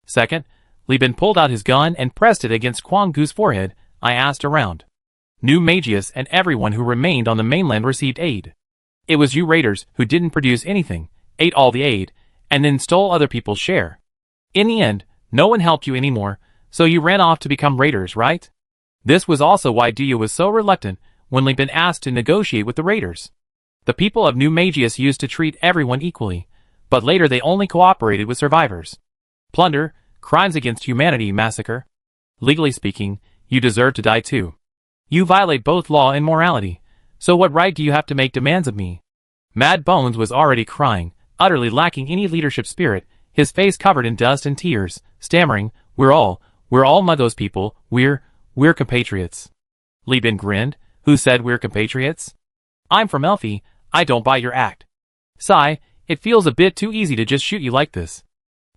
Second, Li Bin pulled out his gun and pressed it against Kwang Gu's forehead. I asked around. New Magius and everyone who remained on the mainland received aid. It was you raiders who didn't produce anything, ate all the aid, and then stole other people's share. In the end, no one helped you anymore, so you ran off to become raiders, right? This was also why Du Ya was so reluctant when Li Bin asked to negotiate with the raiders. The people of New Magius used to treat everyone equally, but later they only cooperated with survivors. Plunder, crimes against humanity, massacre. Legally speaking, you deserve to die too. You violate both law and morality, so what right do you have to make demands of me? Mad Bones was already crying, utterly lacking any leadership spirit, his face covered in dust and tears, stammering, we're all Mugos people, we're compatriots. Li Bin grinned, who said we're compatriots? I'm from Elfie, I don't buy your act. Sigh, it feels a bit too easy to just shoot you like this.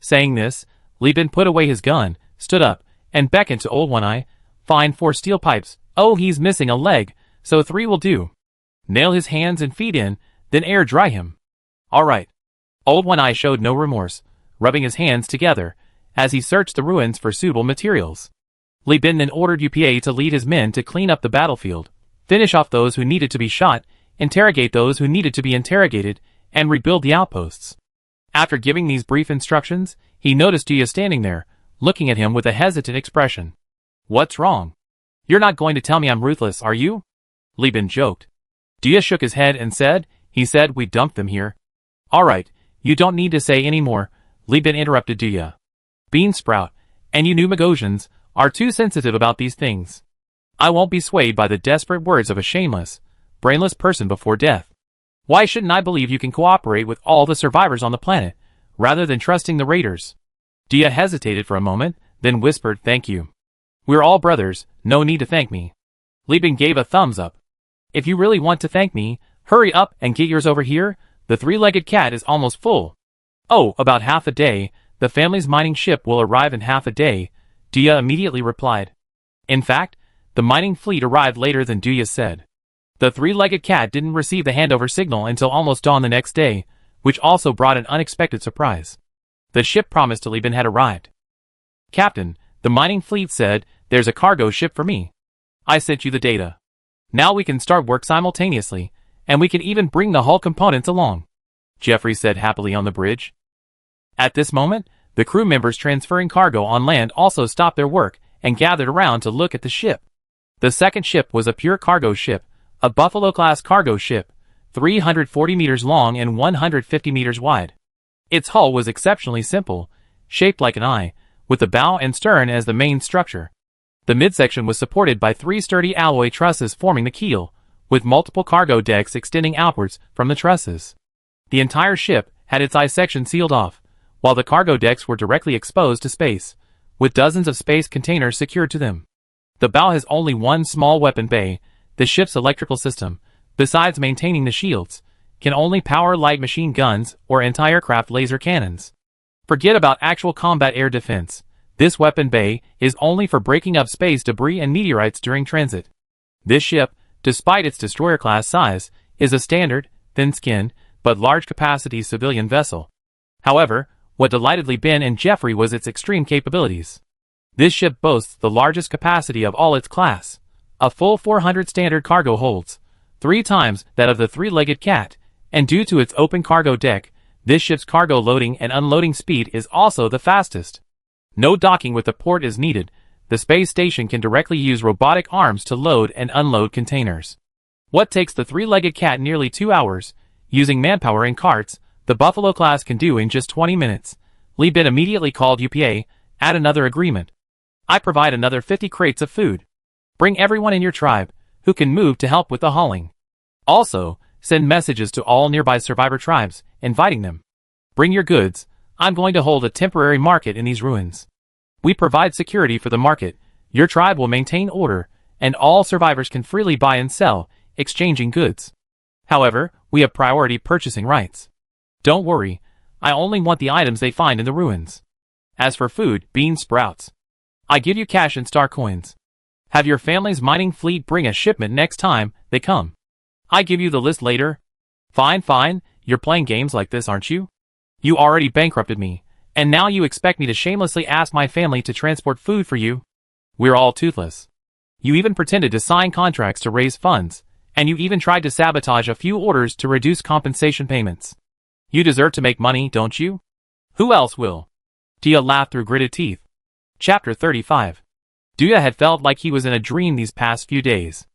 Saying this, Li Bin put away his gun, stood up, and beckoned to Old One-Eye. Fine 4 steel pipes. Oh, he's missing a leg, so 3 will do. Nail his hands and feet in, then air dry him. All right. Old One-Eye showed no remorse, rubbing his hands together, as he searched the ruins for suitable materials. Li Bin then ordered UPA to lead his men to clean up the battlefield, finish off those who needed to be shot, interrogate those who needed to be interrogated, and rebuild the outposts. After giving these brief instructions, he noticed Du Ya standing there, looking at him with a hesitant expression. What's wrong? You're not going to tell me I'm ruthless, are you? Li Bin joked. Du Ya shook his head and said, he said we dumped them here. All right, you don't need to say any more, Li Bin interrupted Du Ya. Bean Sprout, and you new Magosians, are too sensitive about these things. I won't be swayed by the desperate words of a shameless, brainless person before death. Why shouldn't I believe you can cooperate with all the survivors on the planet, rather than trusting the raiders? Du Ya hesitated for a moment, then whispered, thank you. We're all brothers, no need to thank me. Li Bin gave a thumbs up. If you really want to thank me, hurry up and get yours over here, the 3-legged cat is almost full. Oh, about half a day, the family's mining ship will arrive in half a day, Du Ya immediately replied. In fact, the mining fleet arrived later than Du Ya said. The 3-legged cat didn't receive the handover signal until almost dawn the next day, which also brought an unexpected surprise. The ship promised to Li Bin had arrived. Captain, the mining fleet said, there's a cargo ship for me. I sent you the data. Now we can start work simultaneously, and we can even bring the hull components along. Jeffrey said happily on the bridge. At this moment, the crew members transferring cargo on land also stopped their work and gathered around to look at the ship. The second ship was a pure cargo ship, a Buffalo-class cargo ship, 340 meters long and 150 meters wide. Its hull was exceptionally simple, shaped like an eye, with the bow and stern as the main structure. The midsection was supported by 3 sturdy alloy trusses forming the keel, with multiple cargo decks extending outwards from the trusses. The entire ship had its eye section sealed off, while the cargo decks were directly exposed to space, with dozens of space containers secured to them. The bow has only one small weapon bay. The ship's electrical system, besides maintaining the shields, can only power light machine guns or anti-aircraft laser cannons. Forget about actual combat air defense. This weapon bay is only for breaking up space debris and meteorites during transit. This ship, despite its destroyer-class size, is a standard, thin-skinned, but large-capacity civilian vessel. However, what delighted Li Bin and Jeffrey was its extreme capabilities. This ship boasts the largest capacity of all its class. A full 400 standard cargo holds, 3 times that of the 3-legged cat, and due to its open cargo deck, this ship's cargo loading and unloading speed is also the fastest. No docking with the port is needed. The space station can directly use robotic arms to load and unload containers. What takes the 3-legged cat nearly 2 hours, using manpower and carts, the Buffalo class can do in just 20 minutes. Li Bin immediately called UPA, add another agreement. I provide another 50 crates of food. Bring everyone in your tribe, who can move to help with the hauling. Also, send messages to all nearby survivor tribes, inviting them. Bring your goods. I'm going to hold a temporary market in these ruins. We provide security for the market. Your tribe will maintain order, and all survivors can freely buy and sell, exchanging goods. However, we have priority purchasing rights. Don't worry, I only want the items they find in the ruins. As for food, bean sprouts. I give you cash and star coins. Have your family's mining fleet bring a shipment next time they come. I give you the list later. Fine, you're playing games like this, aren't you? You already bankrupted me, and now you expect me to shamelessly ask my family to transport food for you? We're all toothless. You even pretended to sign contracts to raise funds, and you even tried to sabotage a few orders to reduce compensation payments. You deserve to make money, don't you? Who else will? Dia laughed through gritted teeth. Chapter 35. Dia had felt like he was in a dream these past few days.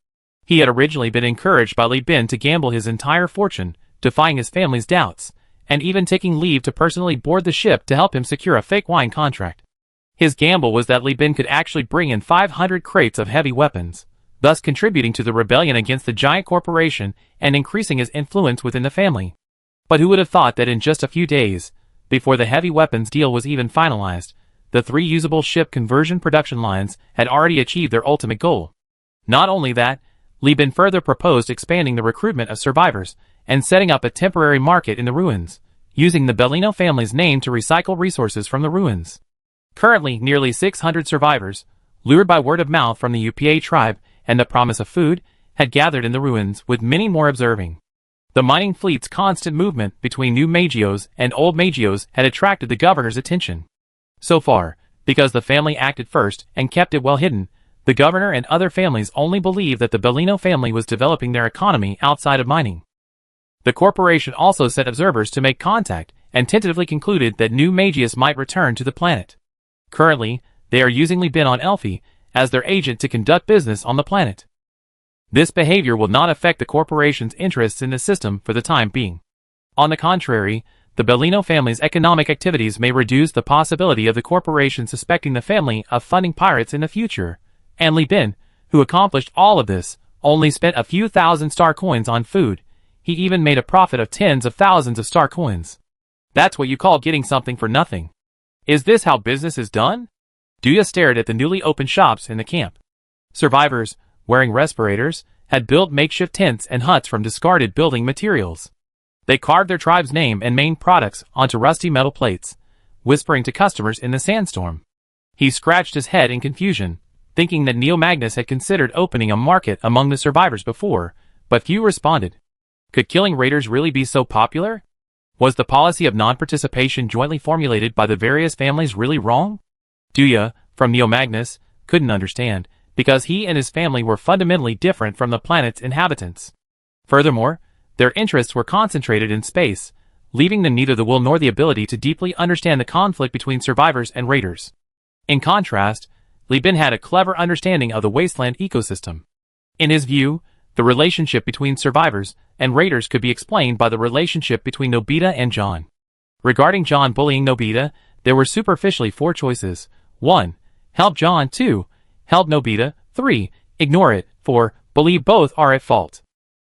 He had originally been encouraged by Li Bin to gamble his entire fortune, defying his family's doubts, and even taking leave to personally board the ship to help him secure a fake wine contract. His gamble was that Li Bin could actually bring in 500 crates of heavy weapons, thus contributing to the rebellion against the giant corporation and increasing his influence within the family. But who would have thought that in just a few days, before the heavy weapons deal was even finalized, the 3 usable ship conversion production lines had already achieved their ultimate goal. Not only that, Li Bin further proposed expanding the recruitment of survivors and setting up a temporary market in the ruins, using the Bellino family's name to recycle resources from the ruins. Currently, nearly 600 survivors, lured by word of mouth from the UPA tribe and the promise of food, had gathered in the ruins, with many more observing. The mining fleet's constant movement between new Magios and old Magios had attracted the governor's attention. So far, because the family acted first and kept it well hidden, the governor and other families only believed that the Bellino family was developing their economy outside of mining. The corporation also sent observers to make contact and tentatively concluded that new Magius might return to the planet. Currently, they are using Li Bin on Elphi as their agent to conduct business on the planet. This behavior will not affect the corporation's interests in the system for the time being. On the contrary, the Bellino family's economic activities may reduce the possibility of the corporation suspecting the family of funding pirates in the future, and Li Bin, who accomplished all of this, only spent a few thousand star coins on food. He even made a profit of tens of thousands of star coins. That's what you call getting something for nothing. Is this how business is done? Dia stared at the newly opened shops in the camp. Survivors, wearing respirators, had built makeshift tents and huts from discarded building materials. They carved their tribe's name and main products onto rusty metal plates, whispering to customers in the sandstorm. He scratched his head in confusion, thinking that Neo Magnus had considered opening a market among the survivors before, but few responded. Could killing raiders really be so popular? Was the policy of non-participation jointly formulated by the various families really wrong? Dia, from Neo Magnus, couldn't understand, because he and his family were fundamentally different from the planet's inhabitants. Furthermore, their interests were concentrated in space, leaving them neither the will nor the ability to deeply understand the conflict between survivors and raiders. In contrast, Li Bin had a clever understanding of the wasteland ecosystem. In his view, the relationship between survivors and raiders could be explained by the relationship between Nobita and John. Regarding John bullying Nobita, there were superficially 4 choices. 1. Help John. 2. Help Nobita. 3. Ignore it. 4. Believe both are at fault.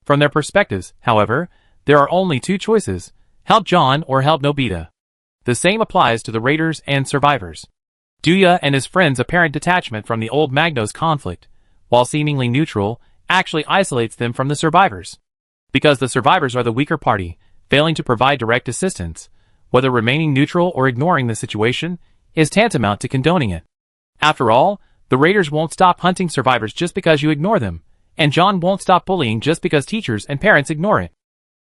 From their perspectives, however, there are only 2 choices: help John or help Nobita. The same applies to the raiders and survivors. Duya and his friends' apparent detachment from the old Magnos conflict, while seemingly neutral, actually isolates them from the survivors. Because the survivors are the weaker party, failing to provide direct assistance, whether remaining neutral or ignoring the situation, is tantamount to condoning it. After all, the raiders won't stop hunting survivors just because you ignore them, and John won't stop bullying just because teachers and parents ignore it.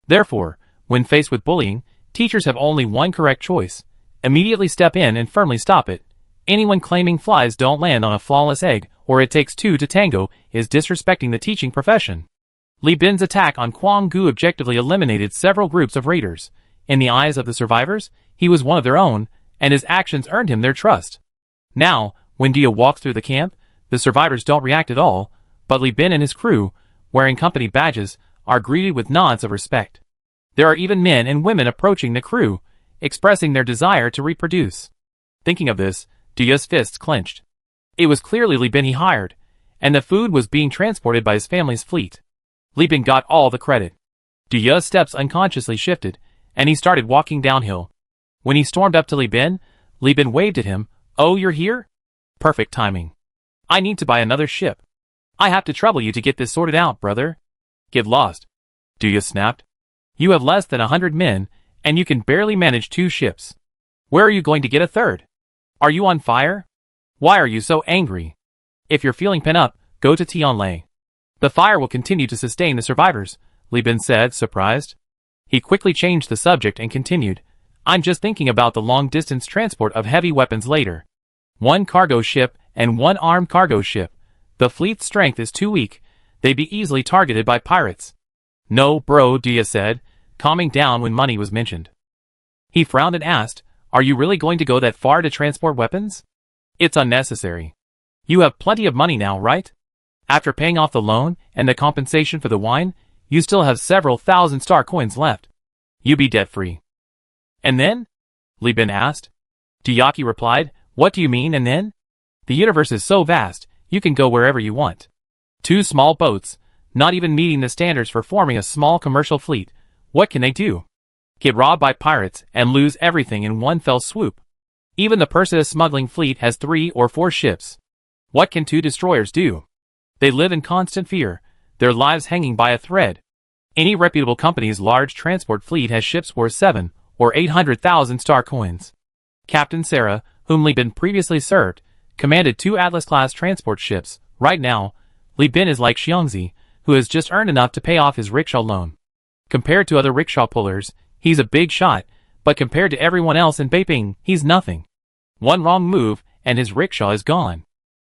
Therefore, when faced with bullying, teachers have only one correct choice: immediately step in and firmly stop it. Anyone claiming flies don't land on a flawless egg, or it takes 2 to tango, is disrespecting the teaching profession. Li Bin's attack on Quang Gu objectively eliminated several groups of raiders. In the eyes of the survivors, he was one of their own, and his actions earned him their trust. Now, when Dia walks through the camp, the survivors don't react at all, but Li Bin and his crew, wearing company badges, are greeted with nods of respect. There are even men and women approaching the crew, expressing their desire to reproduce. Thinking of this, Dia's fists clenched. It was clearly Li Bin he hired, and the food was being transported by his family's fleet. Li Bin got all the credit. Dia's steps unconsciously shifted, and he started walking downhill. When he stormed up to Li Bin waved at him. "Oh, you're here? Perfect timing. I need to buy another ship. I have to trouble you to get this sorted out, brother." "Get lost," Dia snapped. "You have less than 100 men, and you can barely manage 2 ships. Where are you going to get a third? Are you on fire? Why are you so angry? If you're feeling pent up, go to Tianlai. The fire will continue to sustain the survivors," Li Bin said, surprised. He quickly changed the subject and continued, "I'm just thinking about the long-distance transport of heavy weapons later. 1 cargo ship and 1 armed cargo ship. The fleet's strength is too weak. They'd be easily targeted by pirates." "No, bro," Dia said, calming down when money was mentioned. He frowned and asked, "Are you really going to go that far to transport weapons? It's unnecessary. You have plenty of money now, right? After paying off the loan and the compensation for the wine, you still have several thousand star coins left. You be debt-free." "And then?" Li Bin asked. Diaki replied, "What do you mean, and then? The universe is so vast, you can go wherever you want. 2 small boats, not even meeting the standards for forming a small commercial fleet. What can they do? Get robbed by pirates and lose everything in one fell swoop. Even the Perseus smuggling fleet has 3 or 4 ships. What can 2 destroyers do? They live in constant fear, their lives hanging by a thread. Any reputable company's large transport fleet has ships worth 7 or 800,000 star coins." Captain Sarah, whom Li Bin previously served, commanded 2 Atlas-class transport ships. Right now, Li Bin is like Xiangzi, who has just earned enough to pay off his rickshaw loan. Compared to other rickshaw pullers, he's a big shot, but compared to everyone else in Beiping, he's nothing. One wrong move, and his rickshaw is gone.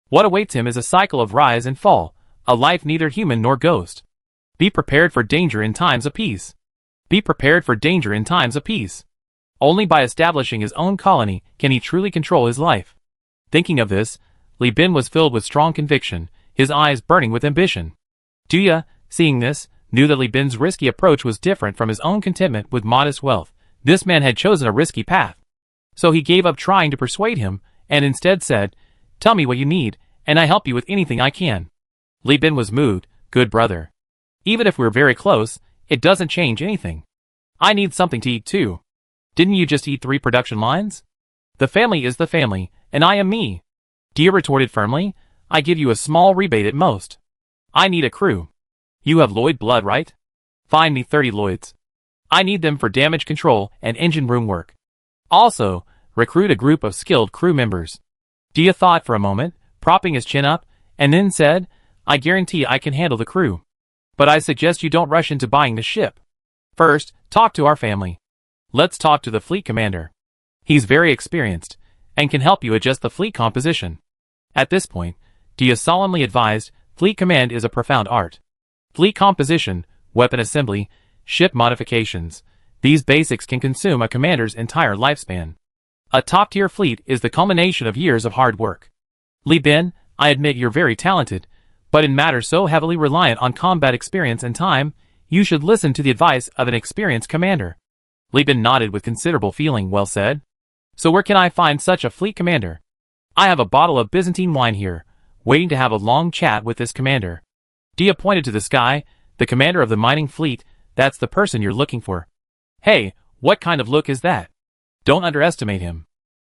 What awaits him is a cycle of rise and fall, a life neither human nor ghost. Be prepared for danger in times of peace. Be prepared for danger in times of peace. Only by establishing his own colony can he truly control his life. Thinking of this, Li Bin was filled with strong conviction, his eyes burning with ambition. Duya, seeing this, knew that Li Bin's risky approach was different from his own contentment with modest wealth. This man had chosen a risky path. So he gave up trying to persuade him, and instead said, "Tell me what you need, and I help you with anything I can." Li Bin was moved. "Good brother. Even if we're very close, it doesn't change anything. I need something to eat too. Didn't you just eat 3 production lines? The family is the family, and I am me." Dia retorted firmly, "I give you a small rebate at most. I need a crew. You have Lloyd blood, right? Find me 30 Lloyds. I need them for damage control and engine room work. Also, recruit a group of skilled crew members." Dia thought for a moment, propping his chin up, and then said, "I guarantee I can handle the crew. But I suggest you don't rush into buying the ship. First, talk to our family. Let's talk to the fleet commander. He's very experienced, and can help you adjust the fleet composition." At this point, Dia solemnly advised, "Fleet command is a profound art. Fleet composition, weapon assembly, ship modifications, These basics can consume a commander's entire lifespan. A top-tier fleet is the culmination of years of hard work. Li Bin, I admit you're very talented, but in matters so heavily reliant on combat experience and time, you should listen to the advice of an experienced commander. Li Bin nodded with considerable feeling. Well said. So where can I find such a fleet commander? I have a bottle of Byzantine wine here, waiting to have a long chat with this commander. Dia pointed to the sky. The commander of the mining fleet, that's the person you're looking for. Hey, what kind of look is that? Don't underestimate him.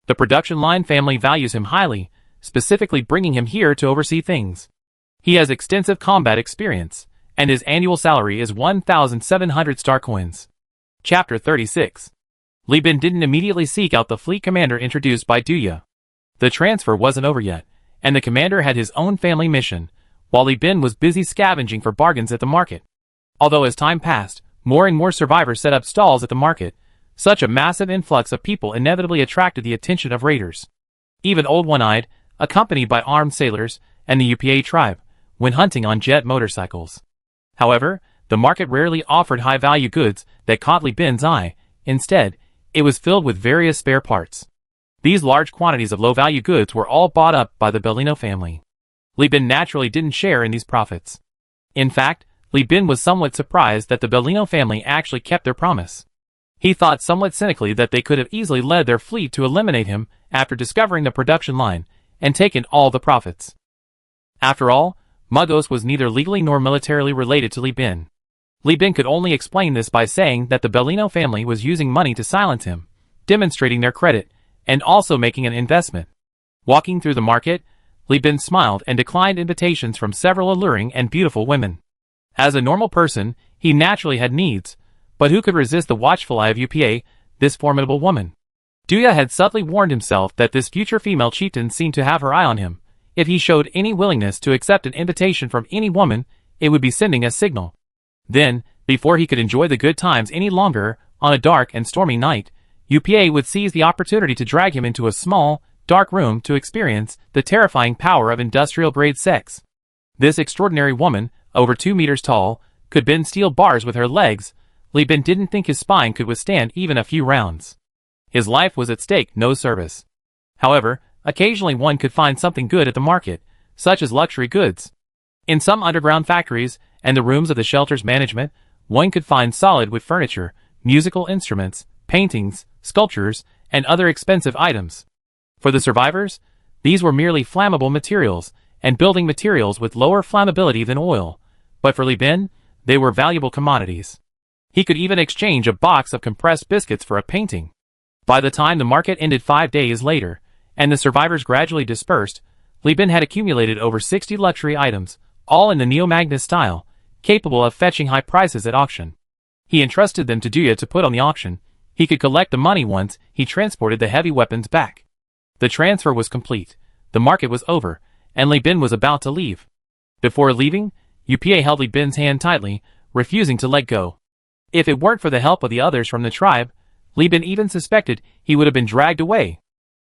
The production line family values him highly, specifically bringing him here to oversee things. He has extensive combat experience, and his annual salary is 1,700 star coins. Chapter 36. Li Bin didn't immediately seek out the fleet commander introduced by Duya. The transfer wasn't over yet, and the commander had his own family mission, while Li Bin was busy scavenging for bargains at the market. Although as time passed, more and more survivors set up stalls at the market, such a massive influx of people inevitably attracted the attention of raiders. Even Old One-Eyed, accompanied by armed sailors, and the UPA tribe, went hunting on jet motorcycles. However, the market rarely offered high-value goods that caught Li Bin's eye. Instead, it was filled with various spare parts. These large quantities of low-value goods were all bought up by the Bellino family. Li Bin naturally didn't share in these profits. In fact, Li Bin was somewhat surprised that the Bellino family actually kept their promise. He thought somewhat cynically that they could have easily led their fleet to eliminate him after discovering the production line and taken all the profits. After all, Mugos was neither legally nor militarily related to Li Bin. Li Bin could only explain this by saying that the Bellino family was using money to silence him, demonstrating their credit, and also making an investment. Walking through the market, Li Bin smiled and declined invitations from several alluring and beautiful women. As a normal person, he naturally had needs, but who could resist the watchful eye of UPA, this formidable woman? Duya had subtly warned himself that this future female chieftain seemed to have her eye on him. If he showed any willingness to accept an invitation from any woman, it would be sending a signal. Then, before he could enjoy the good times any longer, on a dark and stormy night, UPA would seize the opportunity to drag him into a small, dark room to experience the terrifying power of industrial-grade sex. This extraordinary woman, over 2 meters tall, could bend steel bars with her legs. Li Bin didn't think his spine could withstand even a few rounds. His life was at stake, no service. However, occasionally one could find something good at the market, such as luxury goods. In some underground factories and the rooms of the shelter's management, one could find solid wood furniture, musical instruments, paintings, sculptures, and other expensive items. For the survivors, these were merely flammable materials and building materials with lower flammability than oil, but for Li Bin, they were valuable commodities. He could even exchange a box of compressed biscuits for a painting. By the time the market ended 5 days later, and the survivors gradually dispersed, Li Bin had accumulated over 60 luxury items, all in the Neo-Magnus style, capable of fetching high prices at auction. He entrusted them to Duya to put on the auction. He could collect the money once he transported the heavy weapons back. The transfer was complete, the market was over, and Li Bin was about to leave. Before leaving, UPA held Li Bin's hand tightly, refusing to let go. If it weren't for the help of the others from the tribe, Li Bin even suspected he would have been dragged away.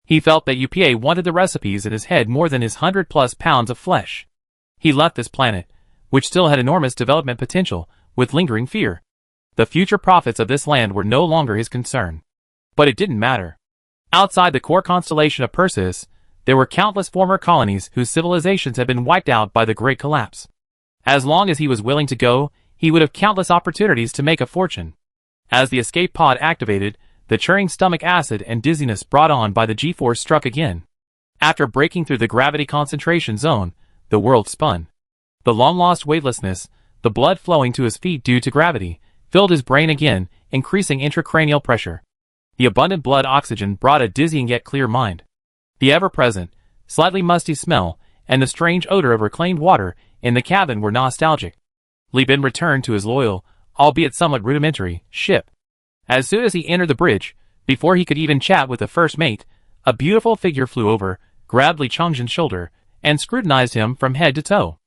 He felt that UPA wanted the recipes in his head more than his 100+ pounds of flesh. He left this planet, which still had enormous development potential, with lingering fear. The future profits of this land were no longer his concern. But it didn't matter. Outside the core constellation of Perseus, there were countless former colonies whose civilizations had been wiped out by the Great Collapse. As long as he was willing to go, he would have countless opportunities to make a fortune. As the escape pod activated, the churning stomach acid and dizziness brought on by the G-force struck again. After breaking through the gravity concentration zone, the world spun. The long-lost weightlessness, the blood flowing to his feet due to gravity, filled his brain again, increasing intracranial pressure. The abundant blood oxygen brought a dizzying yet clear mind. The ever-present, slightly musty smell, and the strange odor of reclaimed water in the cabin were nostalgic. Li Bin returned to his loyal, albeit somewhat rudimentary, ship. As soon as he entered the bridge, before he could even chat with the first mate, a beautiful figure flew over, grabbed Li Chengzhen's shoulder, and scrutinized him from head to toe.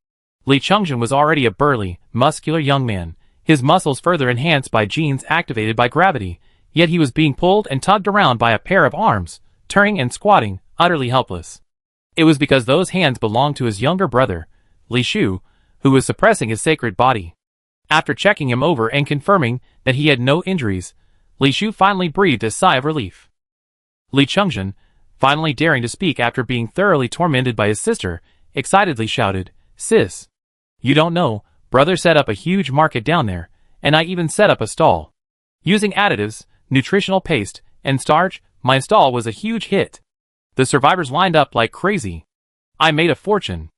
Li Chengzhen was already a burly, muscular young man, his muscles further enhanced by genes activated by gravity, yet he was being pulled and tugged around by a pair of arms, turning and squatting, utterly helpless. It was because those hands belonged to his younger brother, Li Shu, who was suppressing his sacred body. After checking him over and confirming that he had no injuries, Li Shu finally breathed a sigh of relief. Li Chungjin, finally daring to speak after being thoroughly tormented by his sister, excitedly shouted, "Sis! You don't know, brother set up a huge market down there, and I even set up a stall. Using additives, nutritional paste, and starch, my stall was a huge hit. The survivors lined up like crazy. I made a fortune.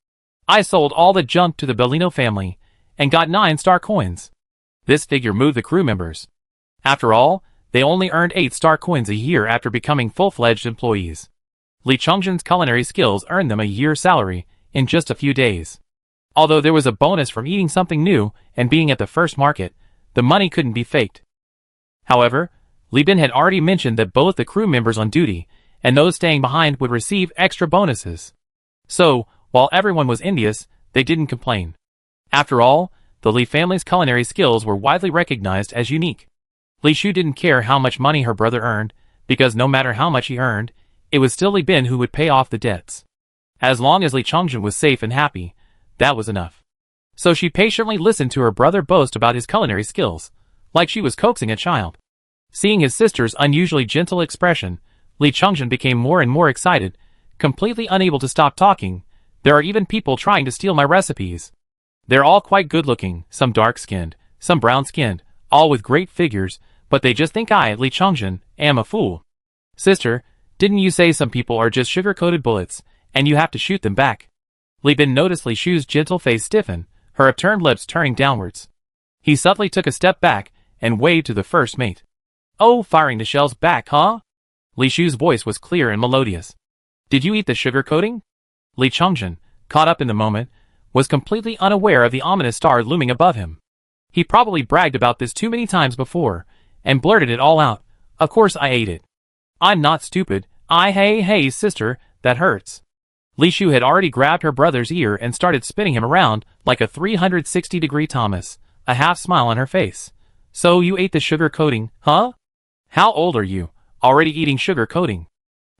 I sold all the junk to the Bellino family, and got 9 star coins." This figure moved the crew members. After all, they only earned 8 star coins a year after becoming full-fledged employees. Li Chungjin's culinary skills earned them a year's salary in just a few days. Although there was a bonus from eating something new and being at the first market, the money couldn't be faked. However, Li Bin had already mentioned that both the crew members on duty and those staying behind would receive extra bonuses. So, while everyone was envious, they didn't complain. After all, the Li family's culinary skills were widely recognized as unique. Li Shu didn't care how much money her brother earned, because no matter how much he earned, it was still Li Bin who would pay off the debts. As long as Li Chungjin was safe and happy, that was enough. So she patiently listened to her brother boast about his culinary skills, like she was coaxing a child. Seeing his sister's unusually gentle expression, Li Chungjin became more and more excited, completely unable to stop talking. "There are even people trying to steal my recipes. They're all quite good-looking, some dark-skinned, some brown-skinned, all with great figures, but they just think I, Li Chungjin, am a fool. Sister, didn't you say some people are just sugar-coated bullets, and you have to shoot them back?" Li Bin noticed Li Shu's gentle face stiffen, her upturned lips turning downwards. He subtly took a step back and waved to the first mate. "Oh, firing the shells back, huh?" Li Shu's voice was clear and melodious. "Did you eat the sugar coating?" Li Chungjin, caught up in the moment, was completely unaware of the ominous star looming above him. He probably bragged about this too many times before, and blurted it all out. "Of course I ate it. I'm not stupid. Hey sister, that hurts." Li Shu had already grabbed her brother's ear and started spinning him around like a 360-degree Thomas, a half smile on her face. "So you ate the sugar coating, huh? How old are you, already eating sugar coating?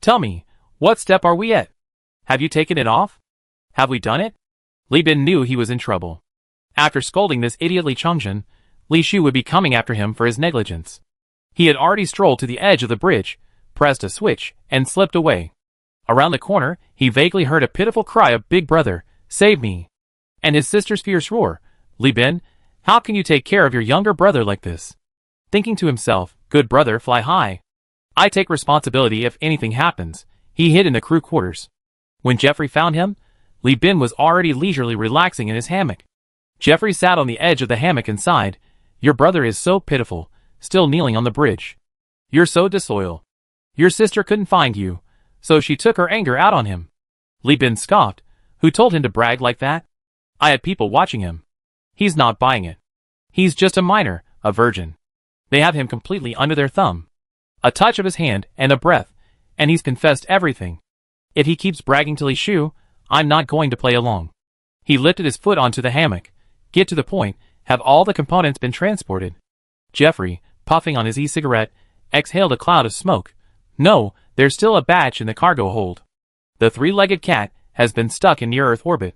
Tell me, what step are we at? Have you taken it off? Have we done it?" Li Bin knew he was in trouble. After scolding this idiot Li Chungjin, Li Shu would be coming after him for his negligence. He had already strolled to the edge of the bridge, pressed a switch, and slipped away. Around the corner, he vaguely heard a pitiful cry of "Big brother, save me!" and his sister's fierce roar, "Li Bin, how can you take care of your younger brother like this?" Thinking to himself, "Good brother, fly high. I take responsibility if anything happens," he hid in the crew quarters. When Jeffrey found him, Li Bin was already leisurely relaxing in his hammock. Jeffrey sat on the edge of the hammock and sighed, "Your brother is so pitiful, still kneeling on the bridge. You're so disloyal. Your sister couldn't find you, so she took her anger out on him." Li Bin scoffed. "Who told him to brag like that? I had people watching him. He's not buying it. He's just a minor, a virgin. They have him completely under their thumb. A touch of his hand and a breath, and he's confessed everything. If he keeps bragging to Li Shu, I'm not going to play along." He lifted his foot onto the hammock. "Get to the point. Have all the components been transported?" Jeffrey, puffing on his e-cigarette, exhaled a cloud of smoke. "No, there's still a batch in the cargo hold. The 3-legged cat has been stuck in near-Earth orbit.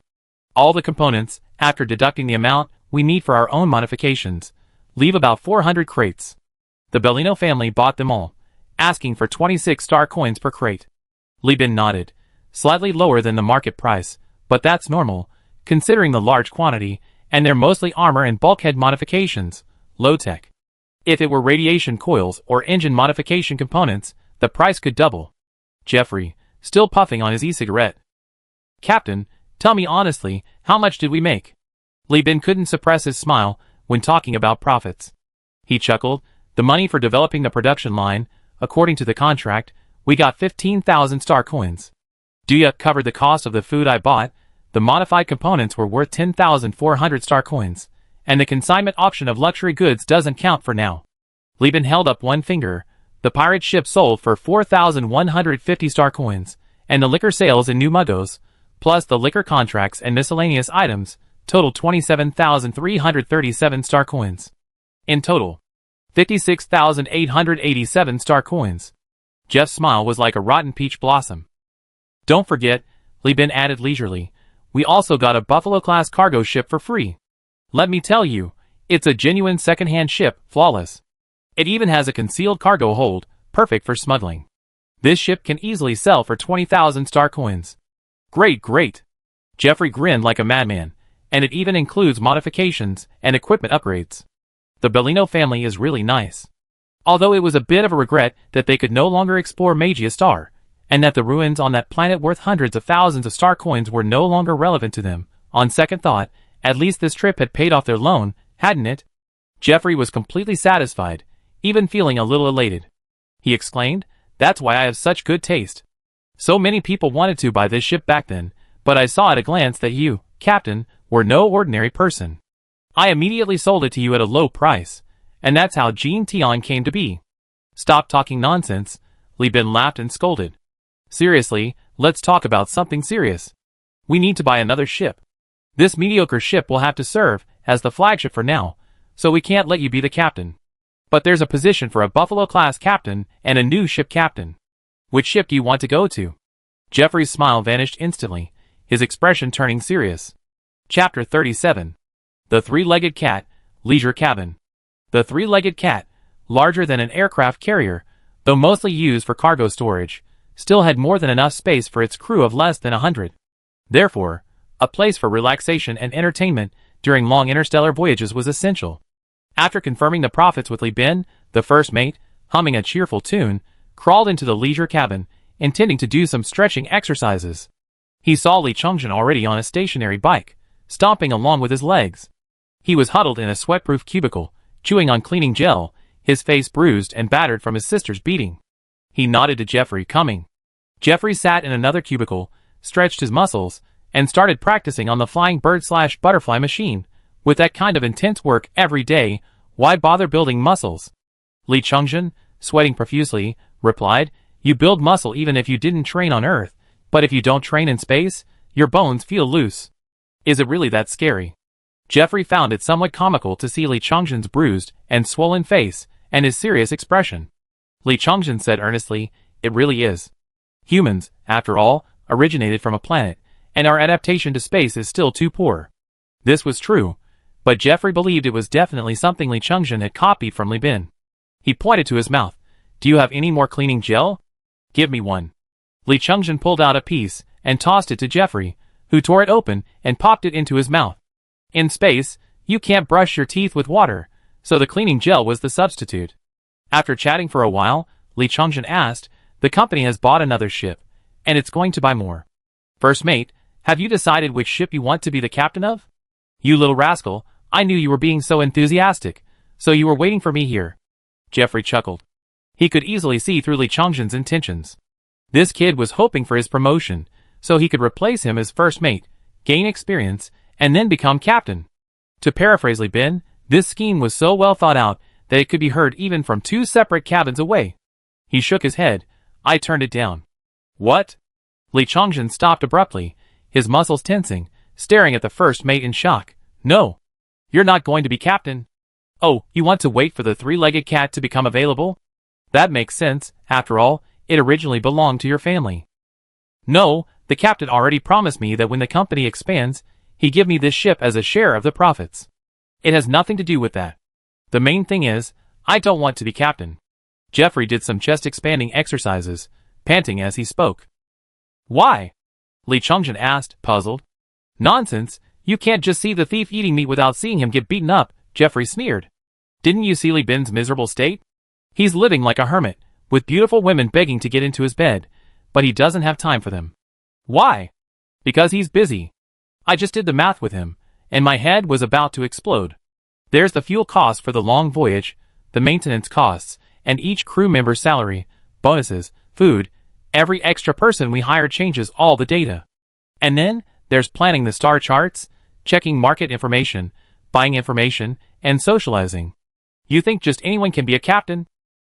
All the components, after deducting the amount we need for our own modifications, leave about 400 crates. The Bellino family bought them all, asking for 26 star coins per crate." Li Bin nodded. "Slightly lower than the market price, but that's normal, considering the large quantity, and they're mostly armor and bulkhead modifications, low-tech. If it were radiation coils or engine modification components, the price could double." Jeffrey, still puffing on his e-cigarette. "Captain, tell me honestly, how much did we make?" Li Bin couldn't suppress his smile when talking about profits. He chuckled. "The money for developing the production line, according to the contract, we got 15,000 star coins. Duya covered the cost of the food I bought. The modified components were worth 10,400 star coins, and the consignment auction of luxury goods doesn't count for now." Li Bin held up one finger. "The pirate ship sold for 4,150 star coins, and the liquor sales in New Mugos, plus the liquor contracts and miscellaneous items, totaled 27,337 star coins. In total, 56,887 star coins." Jeff's smile was like a rotten peach blossom. "Don't forget," Li Bin added leisurely, "we also got a Buffalo-class cargo ship for free. Let me tell you, it's a genuine second-hand ship, flawless. It even has a concealed cargo hold, perfect for smuggling. This ship can easily sell for 20,000 star coins. Great, great. Jeffrey grinned like a madman, and it even includes modifications and equipment upgrades. The Bellino family is really nice. Although it was a bit of a regret that they could no longer explore Magia Star, and that the ruins on that planet worth hundreds of thousands of star coins were no longer relevant to them, on second thought, at least this trip had paid off their loan, hadn't it? Jeffrey was completely satisfied, even feeling a little elated. He exclaimed, "That's why I have such good taste. So many people wanted to buy this ship back then, but I saw at a glance that you, Captain, were no ordinary person. I immediately sold it to you at a low price, and that's how Jean Tion came to be." "Stop talking nonsense," Li Bin laughed and scolded. "Seriously, let's talk about something serious. We need to buy another ship. This mediocre ship will have to serve as the flagship for now, so we can't let you be the captain. But there's a position for a Buffalo-class captain and a new ship captain. Which ship do you want to go to?" Jeffrey's smile vanished instantly, his expression turning serious. Chapter 37. The Three-Legged Cat, Leisure Cabin. The three-legged cat, larger than an aircraft carrier, though mostly used for cargo storage, still had more than enough space for its crew of less than 100. Therefore, a place for relaxation and entertainment during long interstellar voyages was essential. After confirming the profits with Li Bin, the first mate, humming a cheerful tune, crawled into the leisure cabin, intending to do some stretching exercises. He saw Li Chongjin already on a stationary bike, stomping along with his legs. He was huddled in a sweat-proof cubicle, chewing on cleaning gel, his face bruised and battered from his sister's beating. He nodded to Jeffrey, coming. Jeffrey sat in another cubicle, stretched his muscles, and started practicing on the flying bird/butterfly machine. With that kind of intense work every day, why bother building muscles? Li Chongjin, sweating profusely, replied, "You build muscle even if you didn't train on Earth, but if you don't train in space, your bones feel loose. Is it really that scary?" Jeffrey found it somewhat comical to see Li Chongjin's bruised and swollen face and his serious expression. Li Chongjin said earnestly, "It really is. Humans, after all, originated from a planet, and our adaptation to space is still too poor." This was true, but Jeffrey believed it was definitely something Li Chongjin had copied from Li Bin. He pointed to his mouth. "Do you have any more cleaning gel? Give me one." Li Chongjin pulled out a piece and tossed it to Jeffrey, who tore it open and popped it into his mouth. In space, you can't brush your teeth with water, so the cleaning gel was the substitute. After chatting for a while, Li Chongjin asked, "The company has bought another ship, and it's going to buy more. First mate, have you decided which ship you want to be the captain of?" "You little rascal, I knew you were being so enthusiastic, so you were waiting for me here." Jeffrey chuckled. He could easily see through Li Chongjin's intentions. This kid was hoping for his promotion, so he could replace him as first mate, gain experience, and then become captain. To paraphrase Li Bin, this scheme was so well thought out that it could be heard even from 2 separate cabins away. He shook his head. "I turned it down." "What?" Li Chongjin stopped abruptly, his muscles tensing, staring at the first mate in shock. "No. You're not going to be captain." "Oh, you want to wait for the three-legged cat to become available? That makes sense. After all, it originally belonged to your family." "No, the captain already promised me that when the company expands, he'd give me this ship as a share of the profits. It has nothing to do with that. The main thing is, I don't want to be captain." Jeffrey did some chest-expanding exercises, panting as he spoke. "Why?" Li Chongjin asked, puzzled. "Nonsense, you can't just see the thief eating meat without seeing him get beaten up," Jeffrey sneered. "Didn't you see Li Bin's miserable state? He's living like a hermit, with beautiful women begging to get into his bed, but he doesn't have time for them." "Why?" "Because he's busy. I just did the math with him, and my head was about to explode. There's the fuel cost for the long voyage, the maintenance costs, and each crew member's salary, bonuses, food. Every extra person we hire changes all the data. And then, there's planning the star charts, checking market information, buying information, and socializing. You think just anyone can be a captain?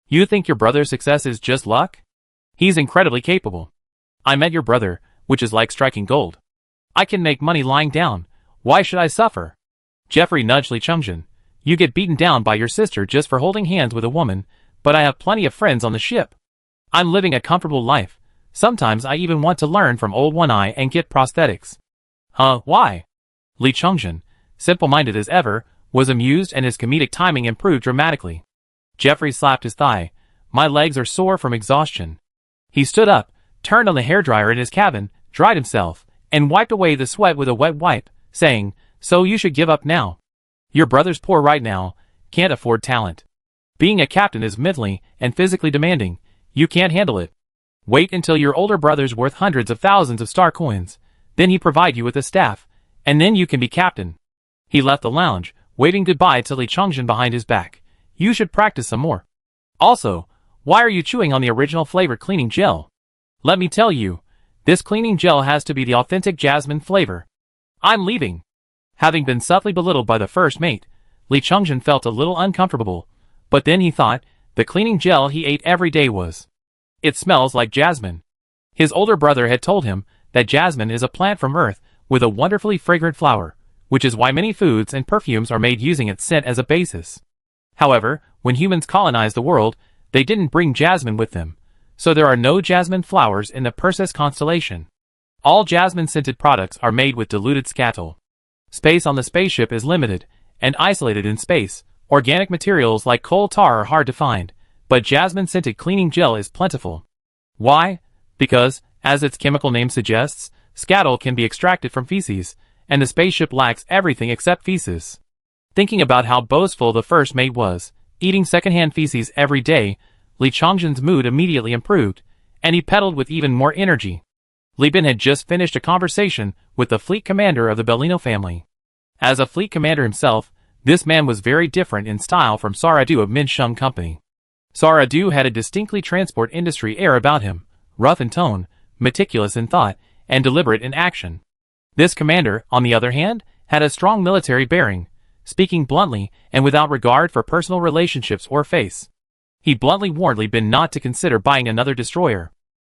You think your brother's success is just luck? He's incredibly capable. I met your brother, which is like striking gold. I can make money lying down. Why should I suffer?" Jeffrey nudged Li Chongjin. "You get beaten down by your sister just for holding hands with a woman, but I have plenty of friends on the ship. I'm living a comfortable life. Sometimes I even want to learn from old One Eye and get prosthetics." "Huh, why?" Li Chongjin, simple-minded as ever, was amused and his comedic timing improved dramatically. Jeffrey slapped his thigh. My legs are sore from exhaustion. He stood up, turned on the hairdryer in his cabin, dried himself, and wiped away the sweat with a wet wipe, saying, "So you should give up now. Your brother's poor right now, can't afford talent. Being a captain is mentally and physically demanding. You can't handle it. Wait until your older brother's worth hundreds of thousands of star coins. Then he provide you with a staff, and then you can be captain." He left the lounge, waving goodbye to Li Chongjin behind his back. "You should practice some more. Also, why are you chewing on the original flavored cleaning gel? Let me tell you, this cleaning gel has to be the authentic jasmine flavor. I'm leaving." Having been subtly belittled by the first mate, Li Chongjin felt a little uncomfortable, but then he thought, the cleaning gel he ate every day was. It smells like jasmine. His older brother had told him that jasmine is a plant from Earth with a wonderfully fragrant flower, which is why many foods and perfumes are made using its scent as a basis. However, when humans colonized the world, they didn't bring jasmine with them, so there are no jasmine flowers in the Perseus constellation. All jasmine-scented products are made with diluted scatol. Space on the spaceship is limited and isolated in space. Organic materials like coal tar are hard to find, but jasmine-scented cleaning gel is plentiful. Why? Because, as its chemical name suggests, scatol can be extracted from feces, and the spaceship lacks everything except feces. Thinking about how boastful the first mate was, eating secondhand feces every day, Li Chongjin's mood immediately improved, and he pedaled with even more energy. Li Bin had just finished a conversation with the fleet commander of the Bellino family. As a fleet commander himself, this man was very different in style from Saradu of Min Shung Company. Saradu had a distinctly transport industry air about him, rough in tone, meticulous in thought, and deliberate in action. This commander, on the other hand, had a strong military bearing, speaking bluntly and without regard for personal relationships or face. He bluntly warned Li Bin not to consider buying another destroyer.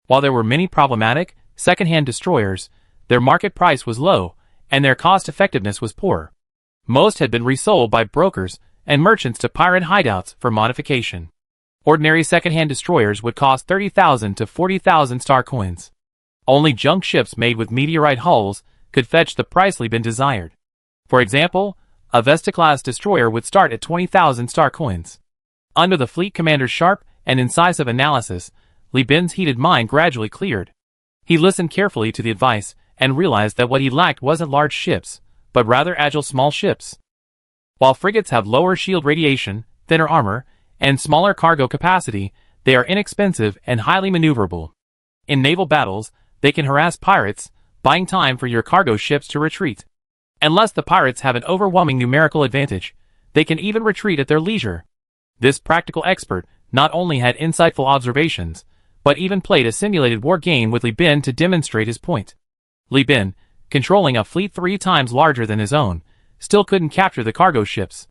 While there were many problematic, second-hand destroyers, their market price was low, and their cost-effectiveness was poor. Most had been resold by brokers and merchants to pirate hideouts for modification. Ordinary second-hand destroyers would cost 30,000 to 40,000 star coins. Only junk ships made with meteorite hulls could fetch the price Li Bin desired. For example, a Vesta-class destroyer would start at 20,000 star coins. Under the fleet commander's sharp and incisive analysis, Li Bin's heated mind gradually cleared. He listened carefully to the advice and realized that what he lacked wasn't large ships, but rather agile small ships. While frigates have lower shield radiation, thinner armor, and smaller cargo capacity, they are inexpensive and highly maneuverable. In naval battles, they can harass pirates, buying time for your cargo ships to retreat. Unless the pirates have an overwhelming numerical advantage, they can even retreat at their leisure. This practical expert not only had insightful observations, but even played a simulated war game with Li Bin to demonstrate his point. Li Bin, controlling a fleet 3 times larger than his own, still couldn't capture the cargo ships.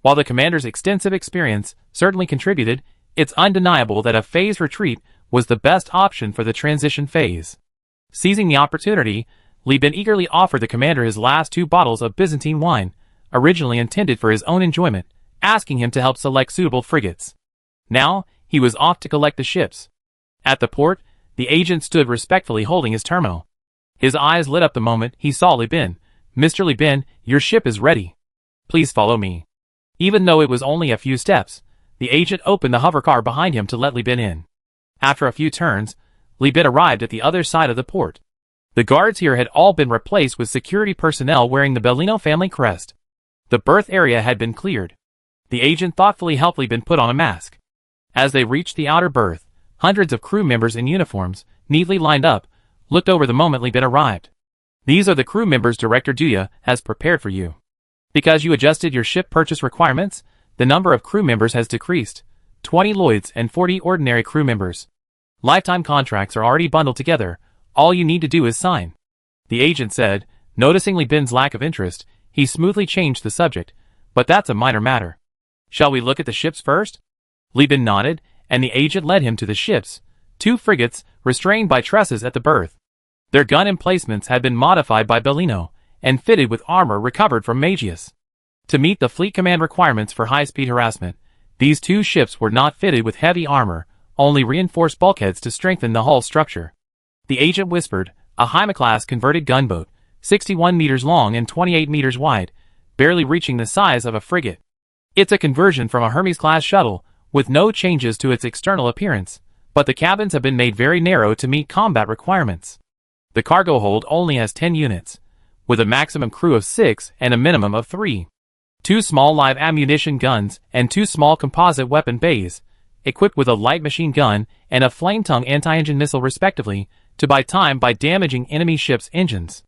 While the commander's extensive experience certainly contributed, it's undeniable that a phased retreat was the best option for the transition phase. Seizing the opportunity, Li Bin eagerly offered the commander his last 2 bottles of Byzantine wine, originally intended for his own enjoyment, asking him to help select suitable frigates. Now, he was off to collect the ships. At the port, the agent stood respectfully holding his terminal. His eyes lit up the moment he saw Li Bin. "Mr. Li Bin, your ship is ready. Please follow me." Even though it was only a few steps, the agent opened the hovercar behind him to let Li Bin in. After a few turns, Li Bin arrived at the other side of the port. The guards here had all been replaced with security personnel wearing the Bellino family crest. The berth area had been cleared. The agent thoughtfully helped Li Bin put on a mask. As they reached the outer berth, hundreds of crew members in uniforms, neatly lined up, looked over the moment Li Bin arrived. "These are the crew members Director Duya has prepared for you. Because you adjusted your ship purchase requirements, the number of crew members has decreased. 20 Lloyds and 40 ordinary crew members. Lifetime contracts are already bundled together. All you need to do is sign." The agent said. Noticing Li Bin's lack of interest, he smoothly changed the subject. "But that's a minor matter. Shall we look at the ships first?" Li Bin nodded, and the agent led him to the ships, 2 frigates restrained by trusses at the berth. Their gun emplacements had been modified by Bellino, and fitted with armor recovered from Magius. To meet the fleet command requirements for high-speed harassment, these 2 ships were not fitted with heavy armor, only reinforced bulkheads to strengthen the hull structure. The agent whispered, "A Hyma-class converted gunboat, 61 meters long and 28 meters wide, barely reaching the size of a frigate. It's a conversion from a Hermes-class shuttle, with no changes to its external appearance, but the cabins have been made very narrow to meet combat requirements. The cargo hold only has 10 units, with a maximum crew of 6 and a minimum of 3. 2 small live ammunition guns and 2 small composite weapon bays, equipped with a light machine gun and a flame-tongue anti-engine missile respectively, to buy time by damaging enemy ships' engines.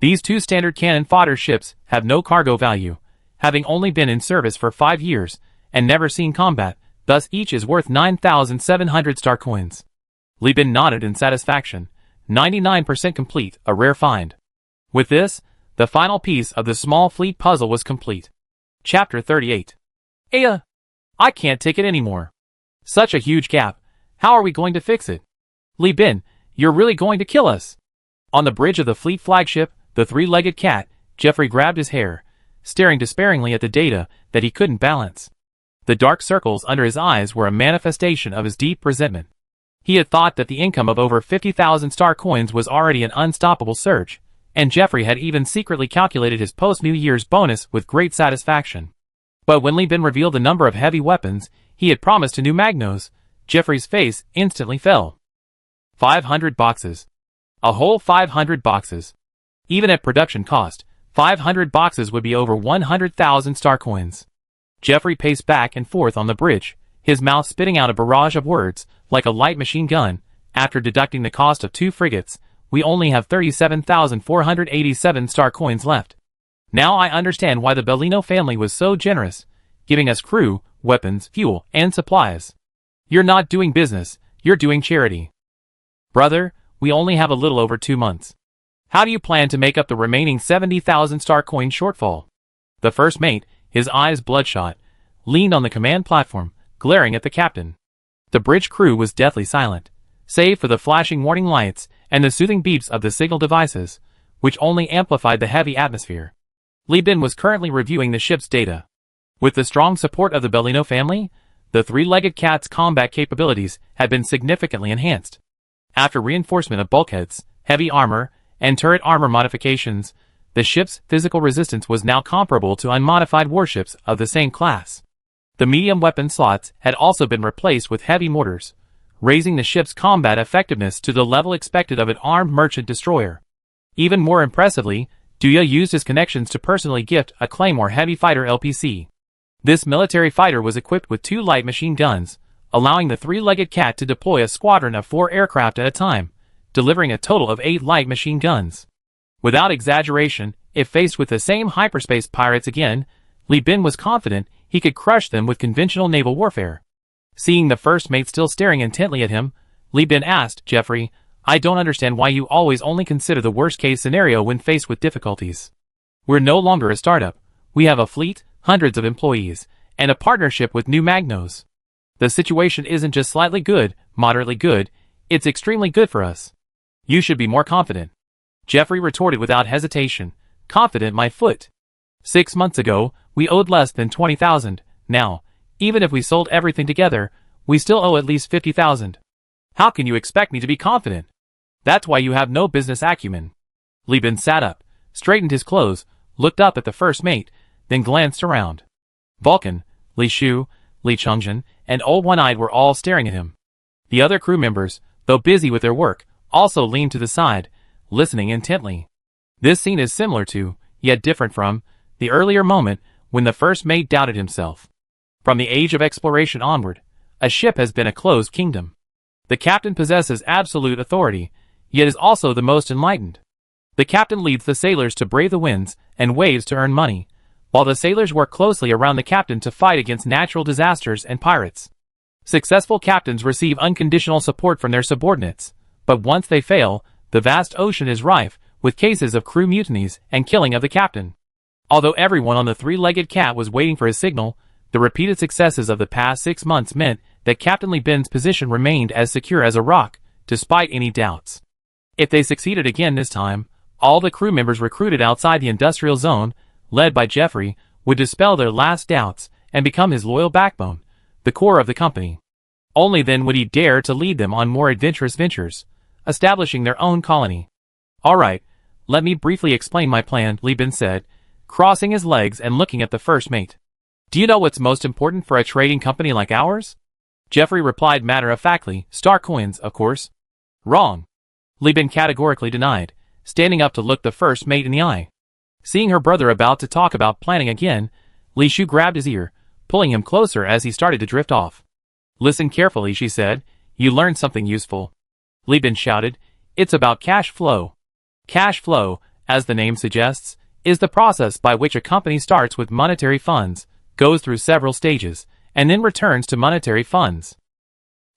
These 2 standard cannon fodder ships have no cargo value, having only been in service for 5 years and never seen combat, thus each is worth 9,700 star coins. Li Bin nodded in satisfaction. 99% complete, a rare find. With this, the final piece of the small fleet puzzle was complete. Chapter 38. Aya! I can't take it anymore. Such a huge gap. How are we going to fix it? Li Bin, you're really going to kill us. On the bridge of the fleet flagship, the 3-legged cat, Jeffrey grabbed his hair, staring despairingly at the data that he couldn't balance. The dark circles under his eyes were a manifestation of his deep resentment. He had thought that the income of over 50,000 star coins was already an unstoppable surge, and Jeffrey had even secretly calculated his post-New Year's bonus with great satisfaction. But when Li Bin revealed the number of heavy weapons he had promised to New Magnos, Jeffrey's face instantly fell. 500 boxes. A whole 500 boxes. Even at production cost, 500 boxes would be over 100,000 star coins. Jeffrey paced back and forth on the bridge, his mouth spitting out a barrage of words, like a light machine gun. After deducting the cost of 2 frigates, we only have 37,487 star coins left. Now I understand why the Bellino family was so generous, giving us crew, weapons, fuel, and supplies. You're not doing business, you're doing charity. Brother, we only have a little over 2 months. How do you plan to make up the remaining 70,000 star coin shortfall? The first mate, his eyes bloodshot, leaned on the command platform, glaring at the captain. The bridge crew was deathly silent, save for the flashing warning lights and the soothing beeps of the signal devices, which only amplified the heavy atmosphere. Li Bin was currently reviewing the ship's data. With the strong support of the Bellino family, the 3-legged cat's combat capabilities had been significantly enhanced. After reinforcement of bulkheads, heavy armor, and turret armor modifications, the ship's physical resistance was now comparable to unmodified warships of the same class. The medium weapon slots had also been replaced with heavy mortars, raising the ship's combat effectiveness to the level expected of an armed merchant destroyer. Even more impressively, Duya used his connections to personally gift a Claymore heavy fighter LPC. This military fighter was equipped with 2 light machine guns, allowing the 3-legged cat to deploy a squadron of 4 aircraft at a time, delivering a total of 8 light machine guns. Without exaggeration, if faced with the same hyperspace pirates again, Li Bin was confident he could crush them with conventional naval warfare. Seeing the first mate still staring intently at him, Li Bin asked, Jeffrey, I don't understand why you always only consider the worst-case scenario when faced with difficulties. We're no longer a startup. We have a fleet, hundreds of employees, and a partnership with New Magnos. The situation isn't just slightly good, moderately good, it's extremely good for us. You should be more confident. Jeffrey retorted without hesitation, confident my foot. 6 months ago, we owed less than 20,000. Now, even if we sold everything together, we still owe at least 50,000. How can you expect me to be confident? That's why you have no business acumen. Li Bin sat up, straightened his clothes, looked up at the first mate, then glanced around. Vulcan, Li Shu, Li Chongjin, and Old One-Eyed were all staring at him. The other crew members, though busy with their work, also leaned to the side, listening intently. This scene is similar to, yet different from, the earlier moment when the first mate doubted himself. From the age of exploration onward, a ship has been a closed kingdom. The captain possesses absolute authority, yet is also the most enlightened. The captain leads the sailors to brave the winds and waves to earn money, while the sailors work closely around the captain to fight against natural disasters and pirates. Successful captains receive unconditional support from their subordinates, but once they fail, the vast ocean is rife with cases of crew mutinies and killing of the captain. Although everyone on the 3-legged cat was waiting for his signal, the repeated successes of the past 6 months meant that Captain Li Bin's position remained as secure as a rock, despite any doubts. If they succeeded again this time, all the crew members recruited outside the industrial zone, led by Jeffrey, would dispel their last doubts and become his loyal backbone, the core of the company. Only then would he dare to lead them on more adventurous ventures, establishing their own colony. Alright, let me briefly explain my plan, Li Bin said, crossing his legs and looking at the first mate. Do you know what's most important for a trading company like ours? Jeffrey replied matter-of-factly, "Star coins, of course." "Wrong." Li Bin categorically denied, standing up to look the first mate in the eye. Seeing her brother about to talk about planning again, Li Shu grabbed his ear, pulling him closer as he started to drift off. "Listen carefully," she said. "You learned something useful." Li Bin shouted, "It's about cash flow." Cash flow, as the name suggests, is the process by which a company starts with monetary funds, goes through several stages, and then returns to monetary funds.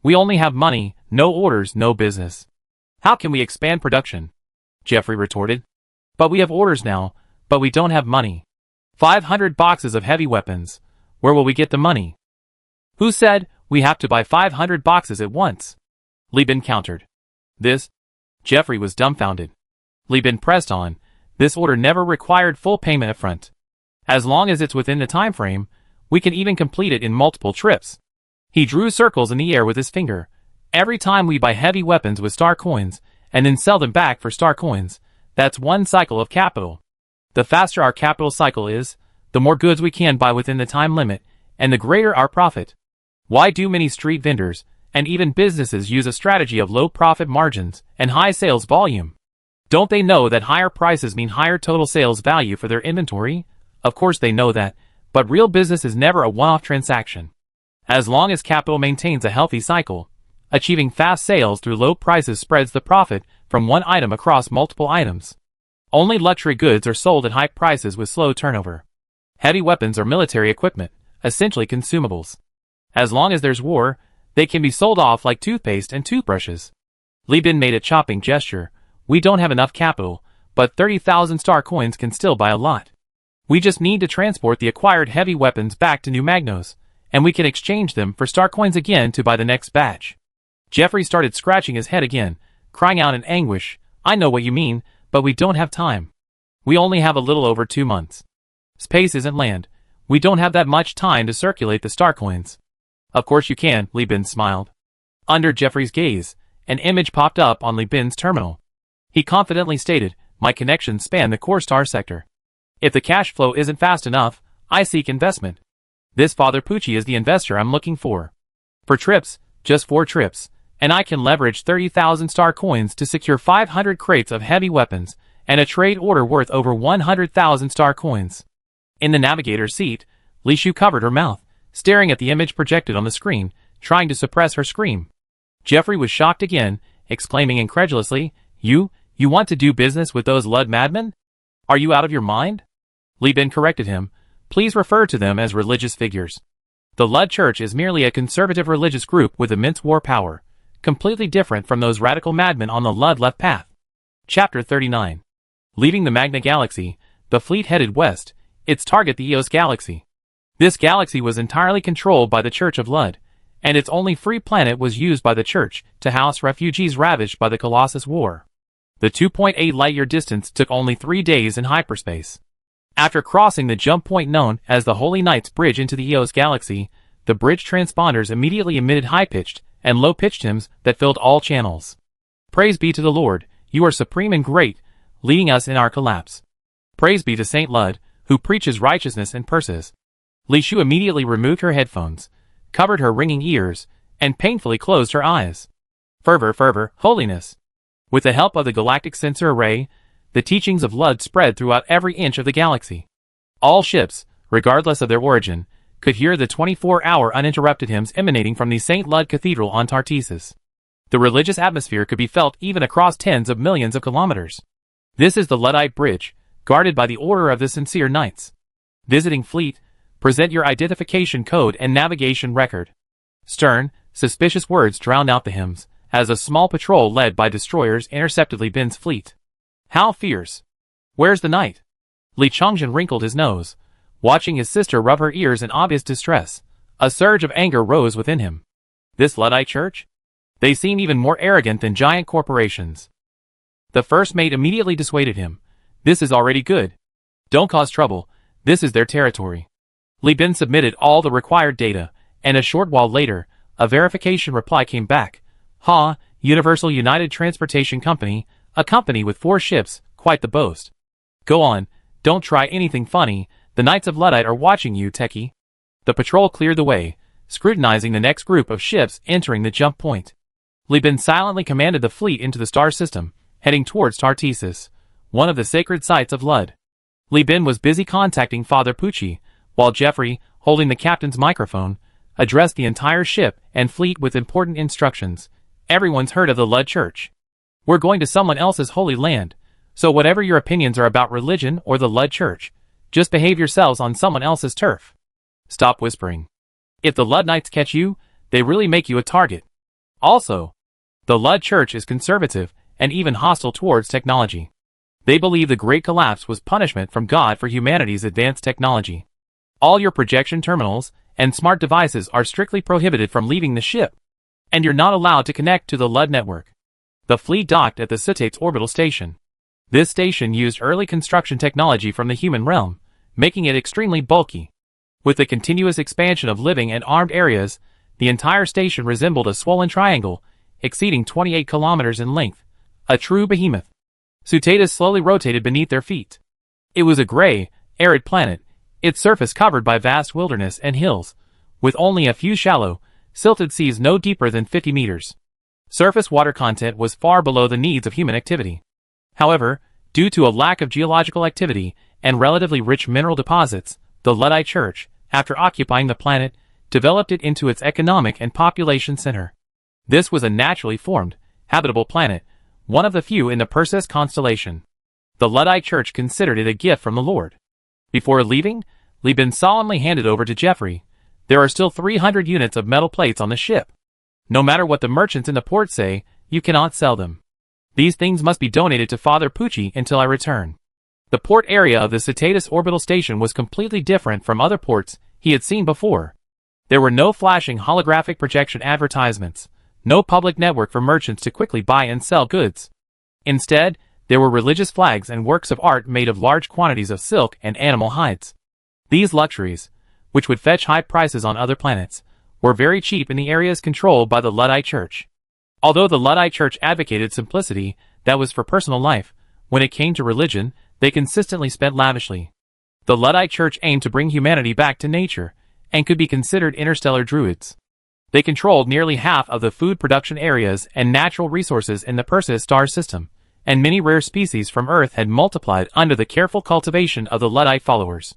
We only have money, no orders, no business. How can we expand production? Jeffrey retorted. But we have orders now, but we don't have money. 500 boxes of heavy weapons. Where will we get the money? Who said we have to buy 500 boxes at once? Li Bin countered. This? Jeffrey was dumbfounded. Li Bin pressed on. This order never required full payment upfront. As long as it's within the time frame, we can even complete it in multiple trips. He drew circles in the air with his finger. Every time we buy heavy weapons with star coins, and then sell them back for star coins, that's one cycle of capital. The faster our capital cycle is, the more goods we can buy within the time limit, and the greater our profit. Why do many street vendors, and even businesses use a strategy of low profit margins and high sales volume? Don't they know that higher prices mean higher total sales value for their inventory? Of course they know that, but real business is never a one-off transaction. As long as capital maintains a healthy cycle, achieving fast sales through low prices spreads the profit from one item across multiple items. Only luxury goods are sold at high prices with slow turnover. Heavy weapons are military equipment, essentially consumables. As long as there's war, they can be sold off like toothpaste and toothbrushes. Li Bin made a chopping gesture. We don't have enough capital, but 30,000 star coins can still buy a lot. We just need to transport the acquired heavy weapons back to New Magnos, and we can exchange them for star coins again to buy the next batch. Jeffrey started scratching his head again, crying out in anguish, I know what you mean, but we don't have time. We only have a little over 2 months. Space isn't land. We don't have that much time to circulate the star coins. Of course you can, Li Bin smiled. Under Jeffrey's gaze, an image popped up on Li Bin's terminal. He confidently stated, my connections span the core star sector. If the cash flow isn't fast enough, I seek investment. This Father Pucci is the investor I'm looking for. For trips, just 4 trips, and I can leverage 30,000 star coins to secure 500 crates of heavy weapons and a trade order worth over 100,000 star coins. In the navigator's seat, Li Shu covered her mouth, staring at the image projected on the screen, trying to suppress her scream. Jeffrey was shocked again, exclaiming incredulously, You want to do business with those Lud madmen? Are you out of your mind? Li Bin corrected him. Please refer to them as religious figures. The Lud Church is merely a conservative religious group with immense war power, completely different from those radical madmen on the Lud left path. Chapter 39. Leaving the Magna Galaxy, the fleet headed west, its target the Eos Galaxy. This galaxy was entirely controlled by the Church of Lud, and its only free planet was used by the Church to house refugees ravaged by the Colossus War. The 2.8 light-year distance took only 3 days in hyperspace. After crossing the jump point known as the Holy Knight's Bridge into the Eos Galaxy, the bridge transponders immediately emitted high-pitched and low-pitched hymns that filled all channels. Praise be to the Lord, you are supreme and great, leading us in our collapse. Praise be to Saint Lud, who preaches righteousness and purses. Li Shu immediately removed her headphones, covered her ringing ears, and painfully closed her eyes. Fervor, holiness. With the help of the galactic sensor array, the teachings of Lud spread throughout every inch of the galaxy. All ships, regardless of their origin, could hear the 24-hour uninterrupted hymns emanating from the St. Lud Cathedral on Tartessus. The religious atmosphere could be felt even across tens of millions of kilometers. This is the Luddite Bridge, guarded by the Order of the Sincere Knights. Visiting fleet, present your identification code and navigation record. Stern, suspicious words drowned out the hymns, as a small patrol led by destroyers intercepted Li Bin's fleet. How fierce! Where's the knight? Li Chongjin wrinkled his nose, watching his sister rub her ears in obvious distress. A surge of anger rose within him. This Luddite church? They seem even more arrogant than giant corporations. The first mate immediately dissuaded him. This is already good. Don't cause trouble, this is their territory. Li Bin submitted all the required data, and a short while later, a verification reply came back. Universal United Transportation Company, a company with 4 ships, quite the boast. Go on, don't try anything funny, the Knights of Luddite are watching you, techie. The patrol cleared the way, scrutinizing the next group of ships entering the jump point. Li Bin silently commanded the fleet into the star system, heading towards Tartessus, one of the sacred sites of Lud. Li Bin was busy contacting Father Pucci, while Jeffrey, holding the captain's microphone, addressed the entire ship and fleet with important instructions. Everyone's heard of the Lud Church. We're going to someone else's holy land, so whatever your opinions are about religion or the Lud Church, just behave yourselves on someone else's turf. Stop whispering. If the Luddites catch you, they really make you a target. Also, the Lud Church is conservative and even hostile towards technology. They believe the Great Collapse was punishment from God for humanity's advanced technology. All your projection terminals and smart devices are strictly prohibited from leaving the ship, and you're not allowed to connect to the Lud network. The fleet docked at the Cetate's orbital station. This station used early construction technology from the human realm, making it extremely bulky. With the continuous expansion of living and armed areas, the entire station resembled a swollen triangle, exceeding 28 kilometers in length, a true behemoth. Cetatus slowly rotated beneath their feet. It was a gray, arid planet, its surface covered by vast wilderness and hills, with only a few shallow, silted seas no deeper than 50 meters. Surface water content was far below the needs of human activity. However, due to a lack of geological activity and relatively rich mineral deposits, the Luddite Church, after occupying the planet, developed it into its economic and population center. This was a naturally formed, habitable planet, one of the few in the Perseus constellation. The Luddite Church considered it a gift from the Lord. Before leaving, Li Bin solemnly handed over to Jeffrey. There are still 300 units of metal plates on the ship. No matter what the merchants in the port say, you cannot sell them. These things must be donated to Father Pucci until I return. The port area of the Cetatus orbital station was completely different from other ports he had seen before. There were no flashing holographic projection advertisements, no public network for merchants to quickly buy and sell goods. Instead, there were religious flags and works of art made of large quantities of silk and animal hides. These luxuries, which would fetch high prices on other planets, were very cheap in the areas controlled by the Luddite Church. Although the Luddite Church advocated simplicity that was for personal life, when it came to religion, they consistently spent lavishly. The Luddite Church aimed to bring humanity back to nature, and could be considered interstellar druids. They controlled nearly half of the food production areas and natural resources in the Perseus star system, and many rare species from Earth had multiplied under the careful cultivation of the Luddite followers.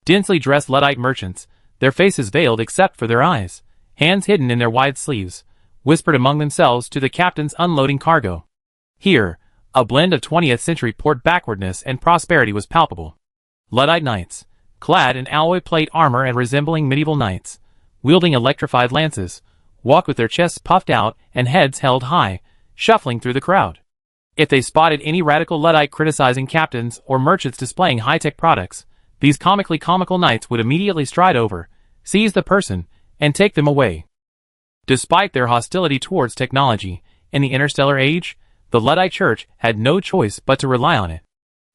Densely dressed Luddite merchants, their faces veiled except for their eyes, hands hidden in their wide sleeves, whispered among themselves to the captains unloading cargo. Here, a blend of 20th century port backwardness and prosperity was palpable. Luddite knights, clad in alloy plate armor and resembling medieval knights, wielding electrified lances, walked with their chests puffed out and heads held high, shuffling through the crowd. If they spotted any radical Luddite criticizing captains or merchants displaying high-tech products, these comically comical knights would immediately stride over, seize the person, and take them away. Despite their hostility towards technology, in the interstellar age, the Luddite Church had no choice but to rely on it.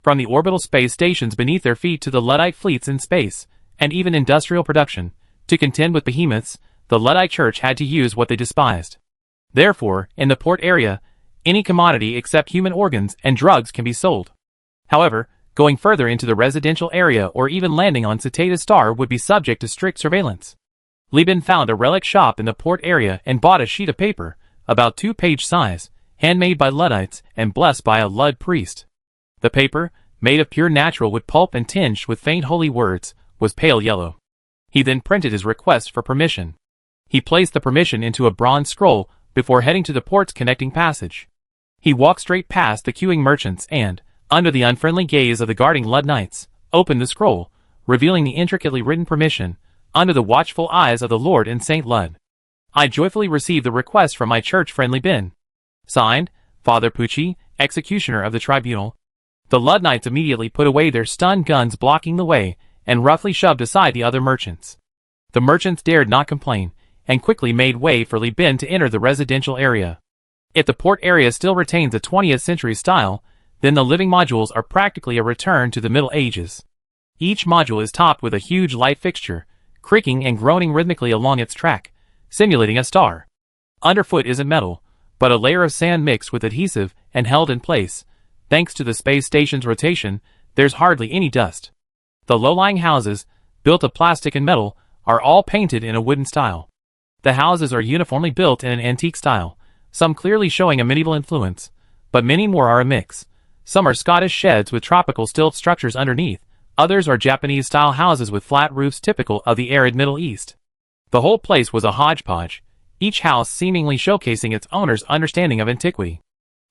From the orbital space stations beneath their feet to the Luddite fleets in space, and even industrial production, to contend with behemoths, the Luddite Church had to use what they despised. Therefore, in the port area, any commodity except human organs and drugs can be sold. However, going further into the residential area or even landing on Cetatus Star would be subject to strict surveillance. Li Bin found a relic shop in the port area and bought a sheet of paper, about 2-page size, handmade by Luddites and blessed by a Lud priest. The paper, made of pure natural wood pulp and tinged with faint holy words, was pale yellow. He then printed his request for permission. He placed the permission into a bronze scroll before heading to the port's connecting passage. He walked straight past the queuing merchants and, under the unfriendly gaze of the guarding Lud knights, opened the scroll, revealing the intricately written permission, under the watchful eyes of the Lord in St. Lud. I joyfully received the request from my church-friendly Bin. Signed, Father Pucci, executioner of the tribunal. The Lud knights immediately put away their stun guns blocking the way, and roughly shoved aside the other merchants. The merchants dared not complain, and quickly made way for Li Bin to enter the residential area. If the port area still retains a 20th century style, then the living modules are practically a return to the Middle Ages. Each module is topped with a huge light fixture, creaking and groaning rhythmically along its track, simulating a star. Underfoot isn't metal, but a layer of sand mixed with adhesive and held in place. Thanks to the space station's rotation, there's hardly any dust. The low-lying houses, built of plastic and metal, are all painted in a wooden style. The houses are uniformly built in an antique style, some clearly showing a medieval influence, but many more are a mix. Some are Scottish sheds with tropical stilt structures underneath, others are Japanese-style houses with flat roofs typical of the arid Middle East. The whole place was a hodgepodge, each house seemingly showcasing its owner's understanding of antiquity.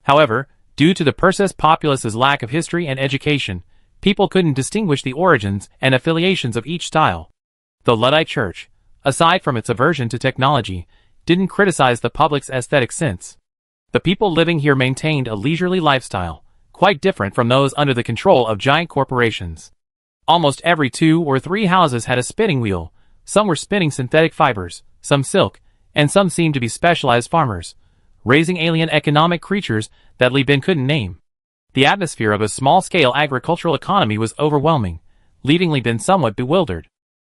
However, due to the Persis populace's lack of history and education, people couldn't distinguish the origins and affiliations of each style. The Luddite Church, aside from its aversion to technology, didn't criticize the public's aesthetic sense. The people living here maintained a leisurely lifestyle, quite different from those under the control of giant corporations. Almost every 2 or 3 houses had a spinning wheel, some were spinning synthetic fibers, some silk, and some seemed to be specialized farmers, raising alien economic creatures that Li Bin couldn't name. The atmosphere of a small-scale agricultural economy was overwhelming, leaving Li Bin somewhat bewildered.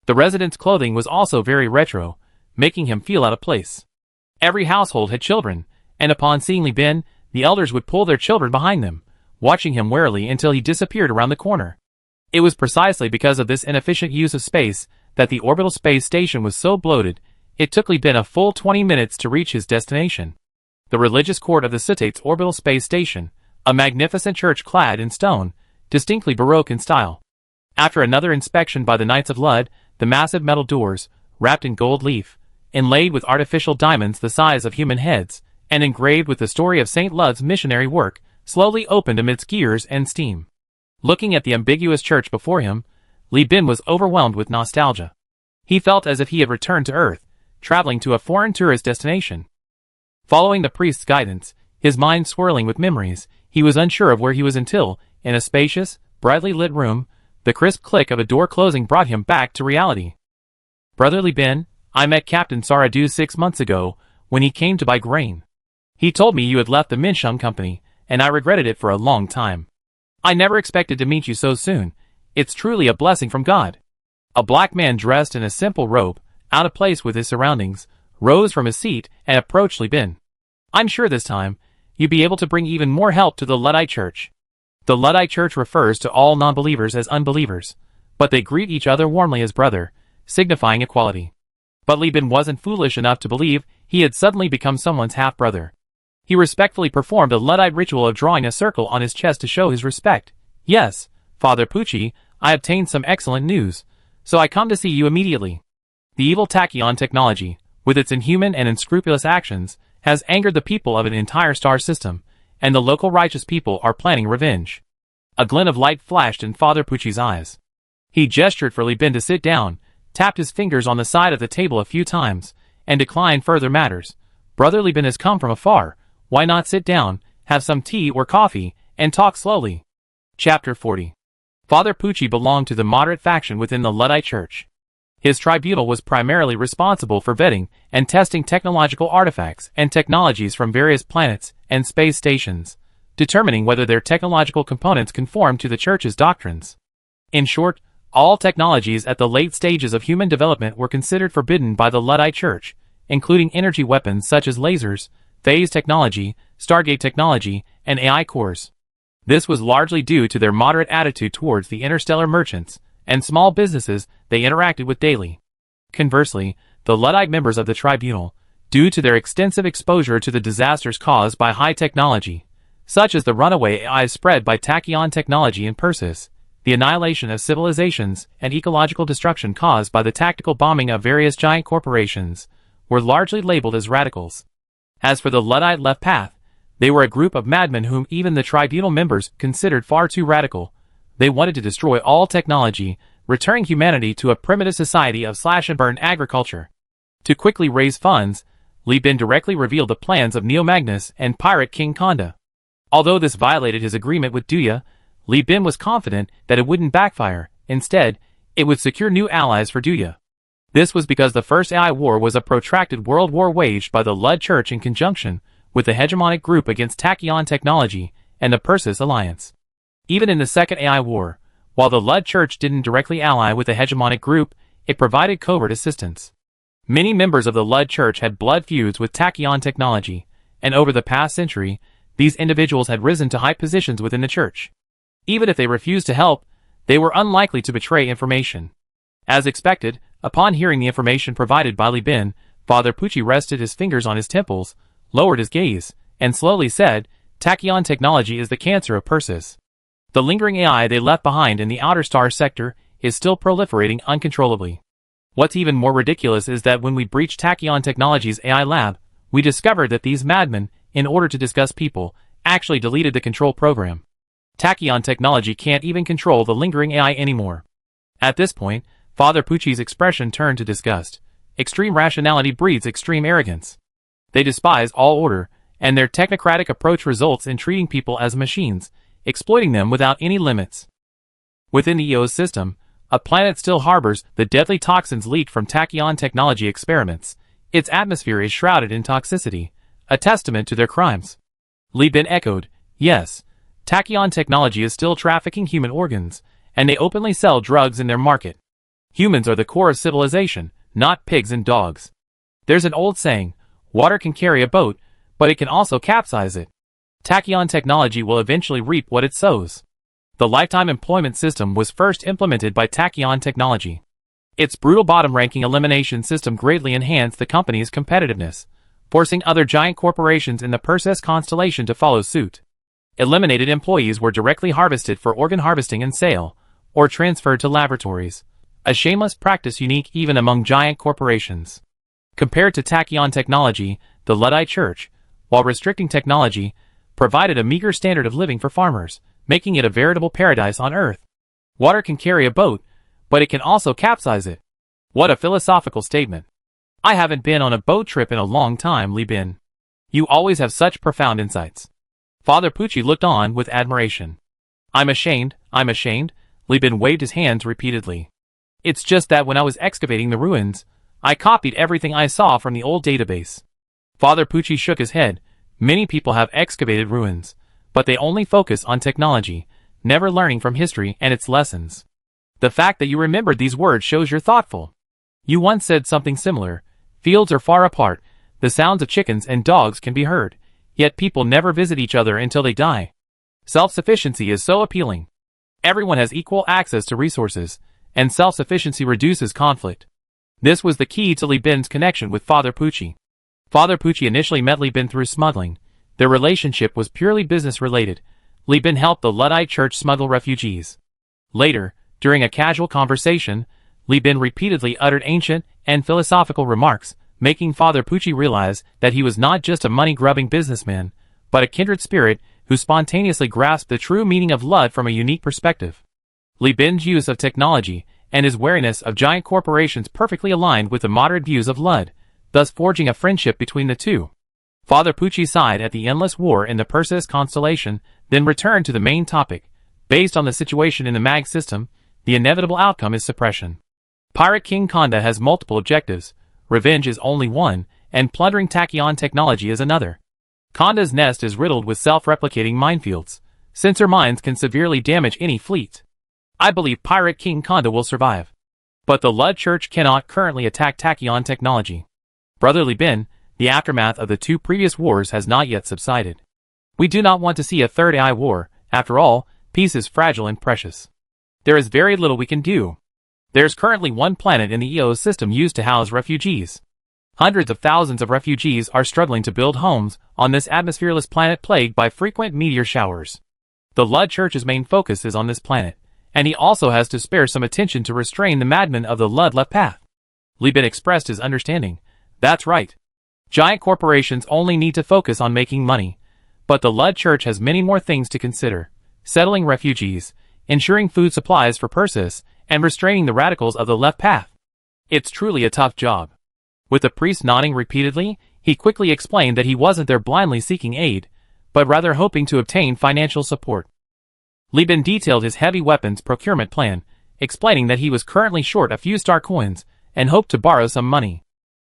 The residents' clothing was also very retro, making him feel out of place. Every household had children, and upon seeing Li Bin, the elders would pull their children behind them, watching him warily until he disappeared around the corner. It was precisely because of this inefficient use of space that the orbital space station was so bloated, it took Li Bin a full 20 minutes to reach his destination. The religious court of the Citate's orbital space station, a magnificent church clad in stone, distinctly Baroque in style. After another inspection by the Knights of Lud, the massive metal doors, wrapped in gold leaf, inlaid with artificial diamonds the size of human heads, and engraved with the story of St. Lud's missionary work, slowly opened amidst gears and steam. Looking at the ambiguous church before him, Li Bin was overwhelmed with nostalgia. He felt as if he had returned to Earth, traveling to a foreign tourist destination. Following the priest's guidance, his mind swirling with memories, he was unsure of where he was until, in a spacious, brightly lit room, the crisp click of a door closing brought him back to reality. "Brother Li Bin, I met Captain Saradu 6 months ago, when he came to buy grain. He told me you had left the Minshung Company, and I regretted it for a long time. I never expected to meet you so soon. It's truly a blessing from God." A black man dressed in a simple robe, out of place with his surroundings, rose from his seat and approached Li Bin. "I'm sure this time, you'll be able to bring even more help to the Luddite Church." The Luddite Church refers to all non-believers as unbelievers, but they greet each other warmly as brother, signifying equality. But Li Bin wasn't foolish enough to believe he had suddenly become someone's half-brother. He respectfully performed a Luddite ritual of drawing a circle on his chest to show his respect. "Yes, Father Pucci, I obtained some excellent news, so I come to see you immediately. The evil tachyon technology, with its inhuman and unscrupulous actions, has angered the people of an entire star system, and the local righteous people are planning revenge." A glint of light flashed in Father Pucci's eyes. He gestured for Li Bin to sit down, tapped his fingers on the side of the table a few times, and declined further matters. "Brother Li Bin has come from afar. Why not sit down, have some tea or coffee, and talk slowly?" Chapter 40. Father Pucci belonged to the moderate faction within the Luddite Church. His tribunal was primarily responsible for vetting and testing technological artifacts and technologies from various planets and space stations, determining whether their technological components conform to the Church's doctrines. In short, all technologies at the late stages of human development were considered forbidden by the Luddite Church, including energy weapons such as lasers, phase technology, Stargate technology, and AI cores. This was largely due to their moderate attitude towards the interstellar merchants and small businesses they interacted with daily. Conversely, the Luddite members of the tribunal, due to their extensive exposure to the disasters caused by high technology, such as the runaway AI spread by tachyon technology in Persis, the annihilation of civilizations and ecological destruction caused by the tactical bombing of various giant corporations, were largely labeled as radicals. As for the Luddite left path, they were a group of madmen whom even the tribunal members considered far too radical. They wanted to destroy all technology, returning humanity to a primitive society of slash-and-burn agriculture. To quickly raise funds, Li Bin directly revealed the plans of Neo-Magnus and pirate King Konda. Although this violated his agreement with Duya, Li Bin was confident that it wouldn't backfire. Instead, it would secure new allies for Duya. This was because the First AI War was a protracted world war waged by the Lud Church in conjunction with the hegemonic group against tachyon technology and the Persis Alliance. Even in the Second AI War, while the Lud Church didn't directly ally with the hegemonic group, it provided covert assistance. Many members of the Lud Church had blood feuds with tachyon technology, and over the past century, these individuals had risen to high positions within the Church. Even if they refused to help, they were unlikely to betray information. As expected, upon hearing the information provided by Li Bin, Father Pucci rested his fingers on his temples, lowered his gaze, and slowly said, Tachyon technology is the cancer of Persis. The lingering AI they left behind in the outer star sector is still proliferating uncontrollably. What's even more ridiculous is that when we breached Tachyon Technology's AI lab, we discovered that these madmen, in order to discuss people, actually deleted the control program. Tachyon Technology can't even control the lingering AI anymore. At this point, Father Pucci's expression turned to disgust. Extreme rationality breeds extreme arrogance. They despise all order, and their technocratic approach results in treating people as machines, exploiting them without any limits. Within the EO's system, a planet still harbors the deadly toxins leaked from Tachyon Technology experiments. Its atmosphere is shrouded in toxicity, a testament to their crimes. Li Bin echoed, yes, Tachyon Technology is still trafficking human organs, and they openly sell drugs in their market. Humans are the core of civilization, not pigs and dogs. There's an old saying, water can carry a boat, but it can also capsize it. Tachyon Technology will eventually reap what it sows. The lifetime employment system was first implemented by Tachyon Technology. Its brutal bottom-ranking elimination system greatly enhanced the company's competitiveness, forcing other giant corporations in the Persis constellation to follow suit. Eliminated employees were directly harvested for organ harvesting and sale, or transferred to laboratories, a shameless practice unique even among giant corporations. Compared to Tachyon Technology, the Luddite Church, while restricting technology, provided a meager standard of living for farmers, making it a veritable paradise on Earth. Water can carry a boat, but it can also capsize it. What a philosophical statement. I haven't been on a boat trip in a long time, Li Bin. You always have such profound insights. Father Pucci looked on with admiration. I'm ashamed, Li Bin waved his hands repeatedly. It's just that when I was excavating the ruins, I copied everything I saw from the old database. Father Pucci shook his head. Many people have excavated ruins, but they only focus on technology, never learning from history and its lessons. The fact that you remembered these words shows you're thoughtful. You once said something similar. Fields are far apart, the sounds of chickens and dogs can be heard, yet people never visit each other until they die. Self-sufficiency is so appealing. Everyone has equal access to resources, and self-sufficiency reduces conflict. This was the key to Li Bin's connection with Father Pucci. Father Pucci initially met Li Bin through smuggling. Their relationship was purely business-related. Li Bin helped the Luddite Church smuggle refugees. Later, during a casual conversation, Li Bin repeatedly uttered ancient and philosophical remarks, making Father Pucci realize that he was not just a money-grubbing businessman, but a kindred spirit who spontaneously grasped the true meaning of Lud from a unique perspective. Li Bin's use of technology and his wariness of giant corporations perfectly aligned with the moderate views of Lud, thus forging a friendship between the two. Father Pucci sighed at the endless war in the Persis constellation, then returned to the main topic. Based on the situation in the MAG system, the inevitable outcome is suppression. Pirate King Konda has multiple objectives. Revenge is only one, and plundering Tachyon Technology is another. Konda's nest is riddled with self-replicating minefields. Sensor mines can severely damage any fleet. I believe Pirate King Konda will survive. But the Lud Church cannot currently attack Tachyon Technology. Brother Li Bin, the aftermath of the two previous wars has not yet subsided. We do not want to see a third AI war. After all, peace is fragile and precious. There is very little we can do. There's currently one planet in the EO's system used to house refugees. Hundreds of thousands of refugees are struggling to build homes on this atmosphereless planet plagued by frequent meteor showers. The Lud Church's main focus is on this planet, and he also has to spare some attention to restrain the madmen of the Lud left path. Li Bin expressed his understanding. That's right. Giant corporations only need to focus on making money, but the Lud Church has many more things to consider. Settling refugees, ensuring food supplies for Persis, and restraining the radicals of the left path. It's truly a tough job. With the priest nodding repeatedly, he quickly explained that he wasn't there blindly seeking aid, but rather hoping to obtain financial support. Li Bin detailed his heavy weapons procurement plan, explaining that he was currently short a few star coins and hoped to borrow some money.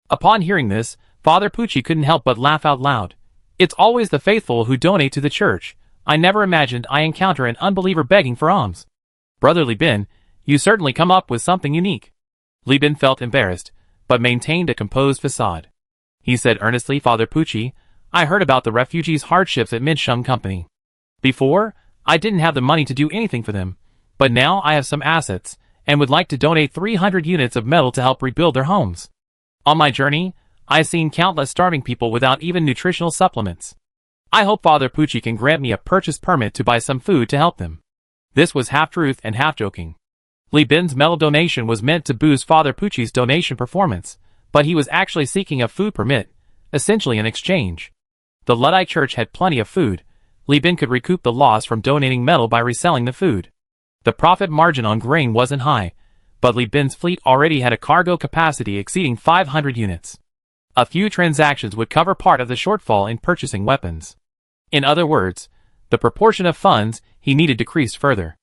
Upon hearing this, Father Pucci couldn't help but laugh out loud. It's always the faithful who donate to the church. I never imagined I encounter an unbeliever begging for alms. Brother Li Bin, you certainly come up with something unique. Li Bin felt embarrassed, but maintained a composed facade. He said earnestly, Father Pucci, I heard about the refugees' hardships at Midshum Company. Before, I didn't have the money to do anything for them, but now I have some assets, and would like to donate 300 units of metal to help rebuild their homes. On my journey, I've seen countless starving people without even nutritional supplements. I hope Father Pucci can grant me a purchase permit to buy some food to help them. This was half truth and half joking. Li Bin's metal donation was meant to boost Father Pucci's donation performance, but he was actually seeking a food permit, essentially an exchange. The Luddite church had plenty of food. Li Bin could recoup the loss from donating metal by reselling the food. The profit margin on grain wasn't high, but Li Bin's fleet already had a cargo capacity exceeding 500 units. A few transactions would cover part of the shortfall in purchasing weapons. In other words, the proportion of funds he needed decreased further.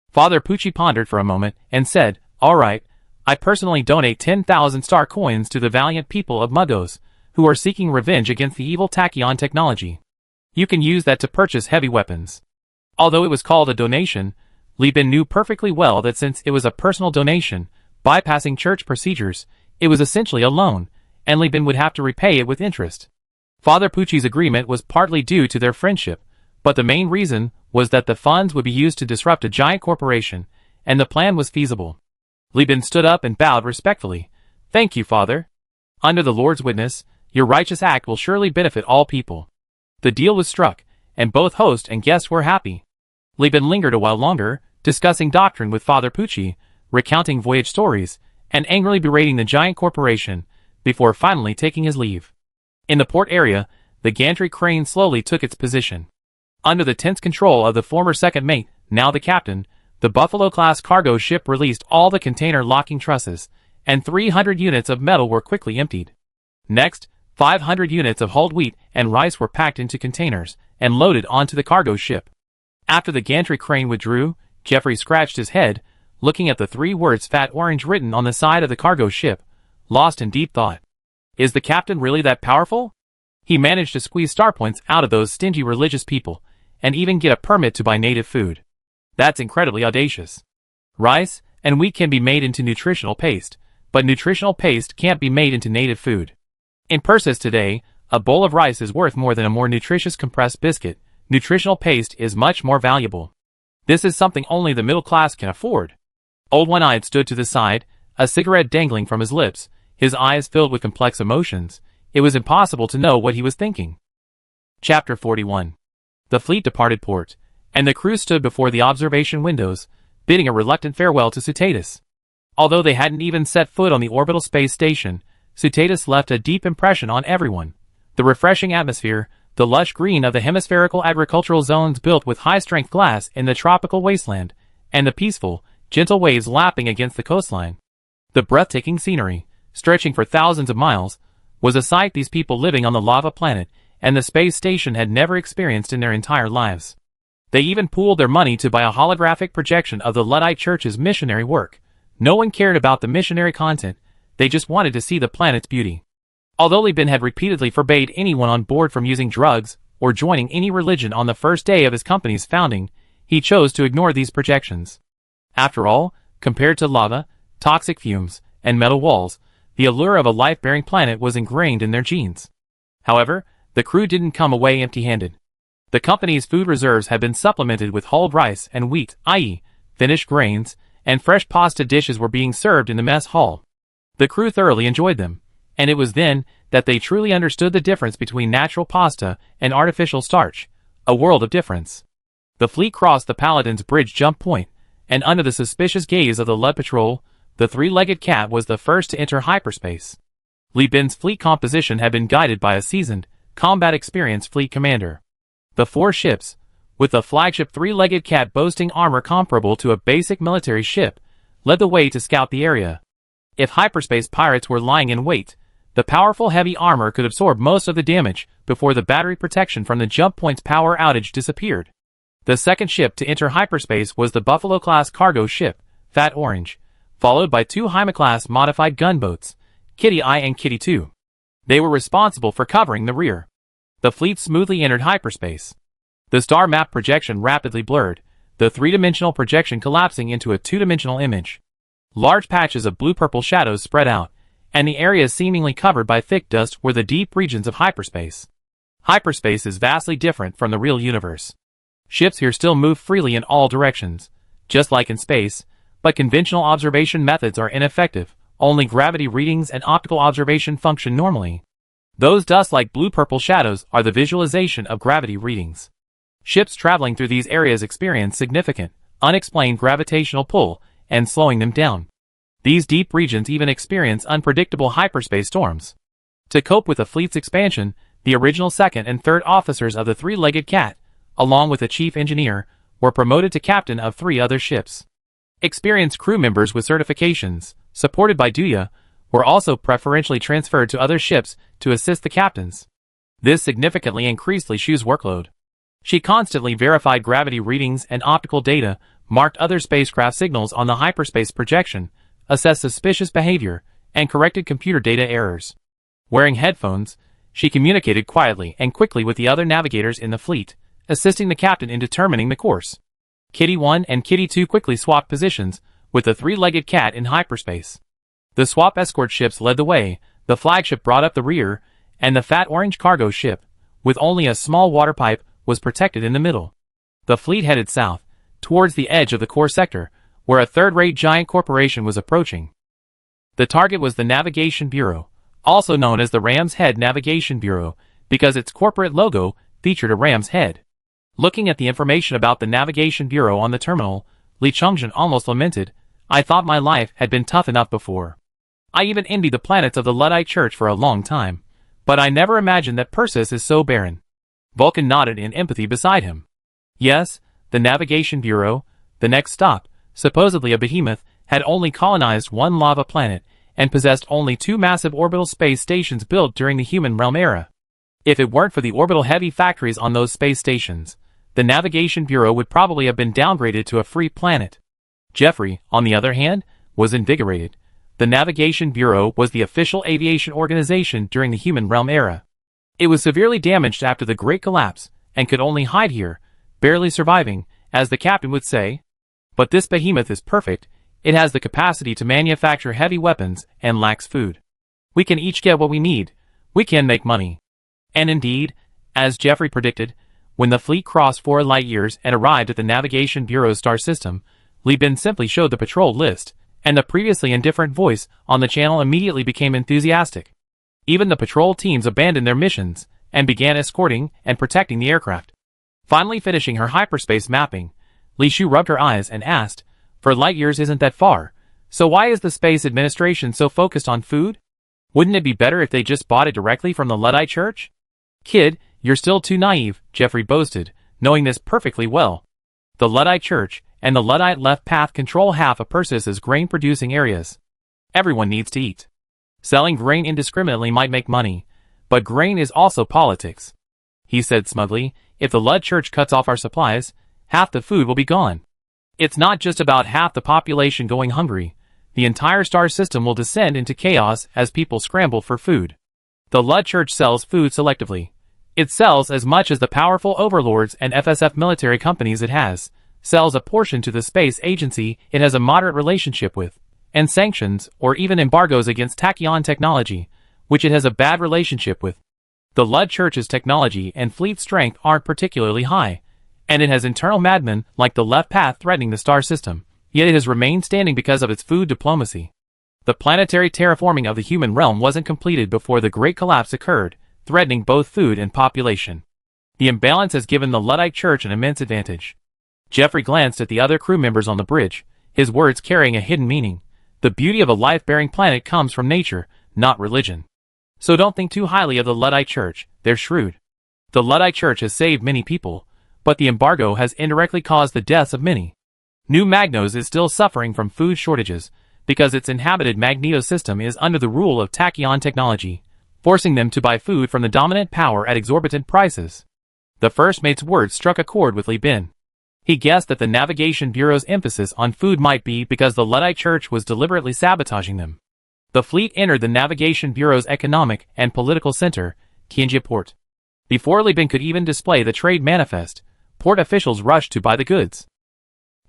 Father Pucci pondered for a moment and said, "All right, I personally donate 10,000 star coins to the valiant people of Mugos, who are seeking revenge against the evil tachyon technology. You can use that to purchase heavy weapons." Although it was called a donation, Li Bin knew perfectly well that since it was a personal donation, bypassing church procedures, it was essentially a loan, and Li Bin would have to repay it with interest. Father Pucci's agreement was partly due to their friendship, but the main reason was that the funds would be used to disrupt a giant corporation, and the plan was feasible. Li Bin stood up and bowed respectfully. "Thank you, Father. Under the Lord's witness, your righteous act will surely benefit all people." The deal was struck, and both host and guests were happy. Li Bin lingered a while longer, discussing doctrine with Father Pucci, recounting voyage stories, and angrily berating the giant corporation, before finally taking his leave. In the port area, the gantry crane slowly took its position. Under the tense control of the former second mate, now the captain, the Buffalo-class cargo ship released all the container locking trusses, and 300 units of metal were quickly emptied. Next, 500 units of hulled wheat and rice were packed into containers and loaded onto the cargo ship. After the gantry crane withdrew, Jeffrey scratched his head, looking at the 3 words Fat Orange written on the side of the cargo ship, lost in deep thought. Is the captain really that powerful? He managed to squeeze star points out of those stingy religious people, and even get a permit to buy native food. That's incredibly audacious. Rice and wheat can be made into nutritional paste, but nutritional paste can't be made into native food. In Persis today, a bowl of rice is worth more than a more nutritious compressed biscuit. Nutritional paste is much more valuable. This is something only the middle class can afford. Old One-Eyed stood to the side, a cigarette dangling from his lips, his eyes filled with complex emotions. It was impossible to know what he was thinking. Chapter 41. The fleet departed port, and the crew stood before the observation windows, bidding a reluctant farewell to Cutatis. Although they hadn't even set foot on the orbital space station, Cutatis left a deep impression on everyone. The refreshing atmosphere, the lush green of the hemispherical agricultural zones built with high-strength glass in the tropical wasteland, and the peaceful, gentle waves lapping against the coastline. The breathtaking scenery, stretching for thousands of miles, was a sight these people living on the lava planet and the space station had never experienced in their entire lives. They even pooled their money to buy a holographic projection of the Luddite Church's missionary work. No one cared about the missionary content, they just wanted to see the planet's beauty. Although Li Bin had repeatedly forbade anyone on board from using drugs or joining any religion on the first day of his company's founding, he chose to ignore these projections. After all, compared to lava, toxic fumes, and metal walls, the allure of a life-bearing planet was ingrained in their genes. However, the crew didn't come away empty-handed. The company's food reserves had been supplemented with hulled rice and wheat, i.e., finished grains, and fresh pasta dishes were being served in the mess hall. The crew thoroughly enjoyed them, and it was then that they truly understood the difference between natural pasta and artificial starch, a world of difference. The fleet crossed the Paladin's bridge jump point, and under the suspicious gaze of the Lud Patrol, the 3-legged cat was the first to enter hyperspace. Li Bin's fleet composition had been guided by a seasoned, combat-experienced fleet commander. The 4 ships, with the flagship 3-legged cat boasting armor comparable to a basic military ship, led the way to scout the area. If hyperspace pirates were lying in wait, the powerful heavy armor could absorb most of the damage before the battery protection from the jump point's power outage disappeared. The second ship to enter hyperspace was the Buffalo-class cargo ship, Fat Orange, followed by 2 Jaime-class modified gunboats, Kitty I and Kitty II. They were responsible for covering the rear. The fleet smoothly entered hyperspace. The star map projection rapidly blurred, the 3-dimensional projection collapsing into a 2-dimensional image. Large patches of blue-purple shadows spread out, and the areas seemingly covered by thick dust were the deep regions of hyperspace. Hyperspace is vastly different from the real universe. Ships here still move freely in all directions, just like in space, but conventional observation methods are ineffective. Only gravity readings and optical observation function normally. Those dust-like blue-purple shadows are the visualization of gravity readings. Ships traveling through these areas experience significant, unexplained gravitational pull and slowing them down. These deep regions even experience unpredictable hyperspace storms. To cope with the fleet's expansion, the original second and third officers of the three-legged cat, along with the chief engineer, were promoted to captain of 3 other ships. Experienced crew members with certifications, supported by Duya, were also preferentially transferred to other ships to assist the captains. This significantly increased Li Shu's workload. She constantly verified gravity readings and optical data, marked other spacecraft signals on the hyperspace projection, assessed suspicious behavior, and corrected computer data errors. Wearing headphones, she communicated quietly and quickly with the other navigators in the fleet, assisting the captain in determining the course. Kitty 1 and Kitty 2 quickly swapped positions, with the three-legged cat in hyperspace. The swap escort ships led the way, the flagship brought up the rear, and the fat orange cargo ship, with only a small water pipe, was protected in the middle. The fleet headed south, towards the edge of the core sector, where a third-rate giant corporation was approaching. The target was the Navigation Bureau, also known as the Ram's Head Navigation Bureau, because its corporate logo featured a ram's head. Looking at the information about the Navigation Bureau on the terminal, Li Chongjin almost lamented, "I thought my life had been tough enough before. I even envied the planets of the Luddite Church for a long time, but I never imagined that Persis is so barren." Vulcan nodded in empathy beside him. Yes, the Navigation Bureau, the next stop, supposedly a behemoth, had only colonized 1 lava planet, and possessed only 2 massive orbital space stations built during the human realm era. If it weren't for the orbital heavy factories on those space stations, the Navigation Bureau would probably have been downgraded to a free planet. Jeffrey, on the other hand, was invigorated. The Navigation Bureau was the official aviation organization during the human realm era. It was severely damaged after the Great Collapse, and could only hide here, barely surviving, as the captain would say. But this behemoth is perfect. It has the capacity to manufacture heavy weapons and lacks food. We can each get what we need. We can make money. And indeed, as Jeffrey predicted, when the fleet crossed 4 light years and arrived at the Navigation Bureau's star system, Li Bin simply showed the patrol list, and the previously indifferent voice on the channel immediately became enthusiastic. Even the patrol teams abandoned their missions and began escorting and protecting the aircraft. Finally finishing her hyperspace mapping, Li Shu rubbed her eyes and asked, "For light years isn't that far, so why is the Space Administration so focused on food? Wouldn't it be better if they just bought it directly from the Luddite Church?" "Kid, you're still too naive," Jeffrey boasted, knowing this perfectly well. The Luddite Church and the Luddite Left Path control half of Persis's grain-producing areas. Everyone needs to eat. Selling grain indiscriminately might make money, but grain is also politics. He said smugly, "If the Lud Church cuts off our supplies, half the food will be gone. It's not just about half the population going hungry. The entire star system will descend into chaos as people scramble for food. The Lud Church sells food selectively. It sells as much as the powerful overlords and FSF military companies it has, sells a portion to the space agency it has a moderate relationship with, and sanctions or even embargoes against tachyon technology, which it has a bad relationship with. The Lud Church's technology and fleet strength aren't particularly high, and it has internal madmen like the Left Path threatening the star system, yet it has remained standing because of its food diplomacy. The planetary terraforming of the human realm wasn't completed before the Great Collapse occurred, threatening both food and population. The imbalance has given the Luddite Church an immense advantage." Jeffrey glanced at the other crew members on the bridge, his words carrying a hidden meaning. The beauty of a life-bearing planet comes from nature, not religion. So don't think too highly of the Luddite Church, they're shrewd. The Luddite Church has saved many people, but the embargo has indirectly caused the deaths of many. New Magnos is still suffering from food shortages, because its inhabited Magneto system is under the rule of tachyon technology, forcing them to buy food from the dominant power at exorbitant prices. The first mate's words struck a chord with Li Bin. He guessed that the Navigation Bureau's emphasis on food might be because the Luddite Church was deliberately sabotaging them. The fleet entered the Navigation Bureau's economic and political center, Tianjia Port. Before Li Bin could even display the trade manifest, port officials rushed to buy the goods.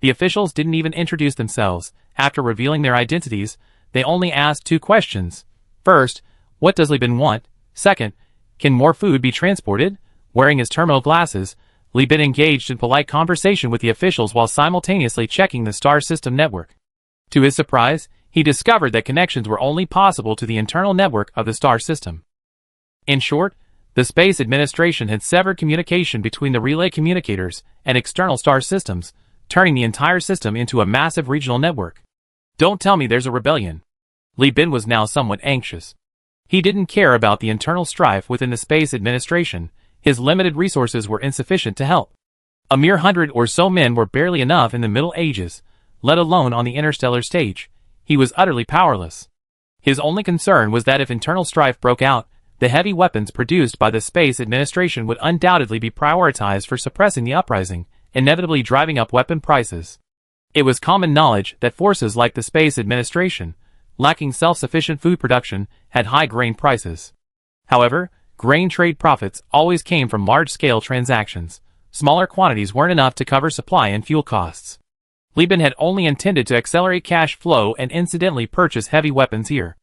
The officials didn't even introduce themselves. After revealing their identities, they only asked 2 questions. First, what does Li Bin want? Second, can more food be transported? Wearing his terminal glasses, Li Bin engaged in polite conversation with the officials while simultaneously checking the star system network. To his surprise, he discovered that connections were only possible to the internal network of the star system. In short, the Space Administration had severed communication between the relay communicators and external star systems, turning the entire system into a massive regional network. Don't tell me there's a rebellion. Li Bin was now somewhat anxious. He didn't care about the internal strife within the Space Administration. His limited resources were insufficient to help. A mere 100 or so men were barely enough in the Middle Ages, let alone on the interstellar stage. He was utterly powerless. His only concern was that if internal strife broke out, the heavy weapons produced by the Space Administration would undoubtedly be prioritized for suppressing the uprising, inevitably driving up weapon prices. It was common knowledge that forces like the Space Administration, lacking self-sufficient food production, had high grain prices. However, grain trade profits always came from large-scale transactions. Smaller quantities weren't enough to cover supply and fuel costs. Li Bin had only intended to accelerate cash flow and incidentally purchase heavy weapons here.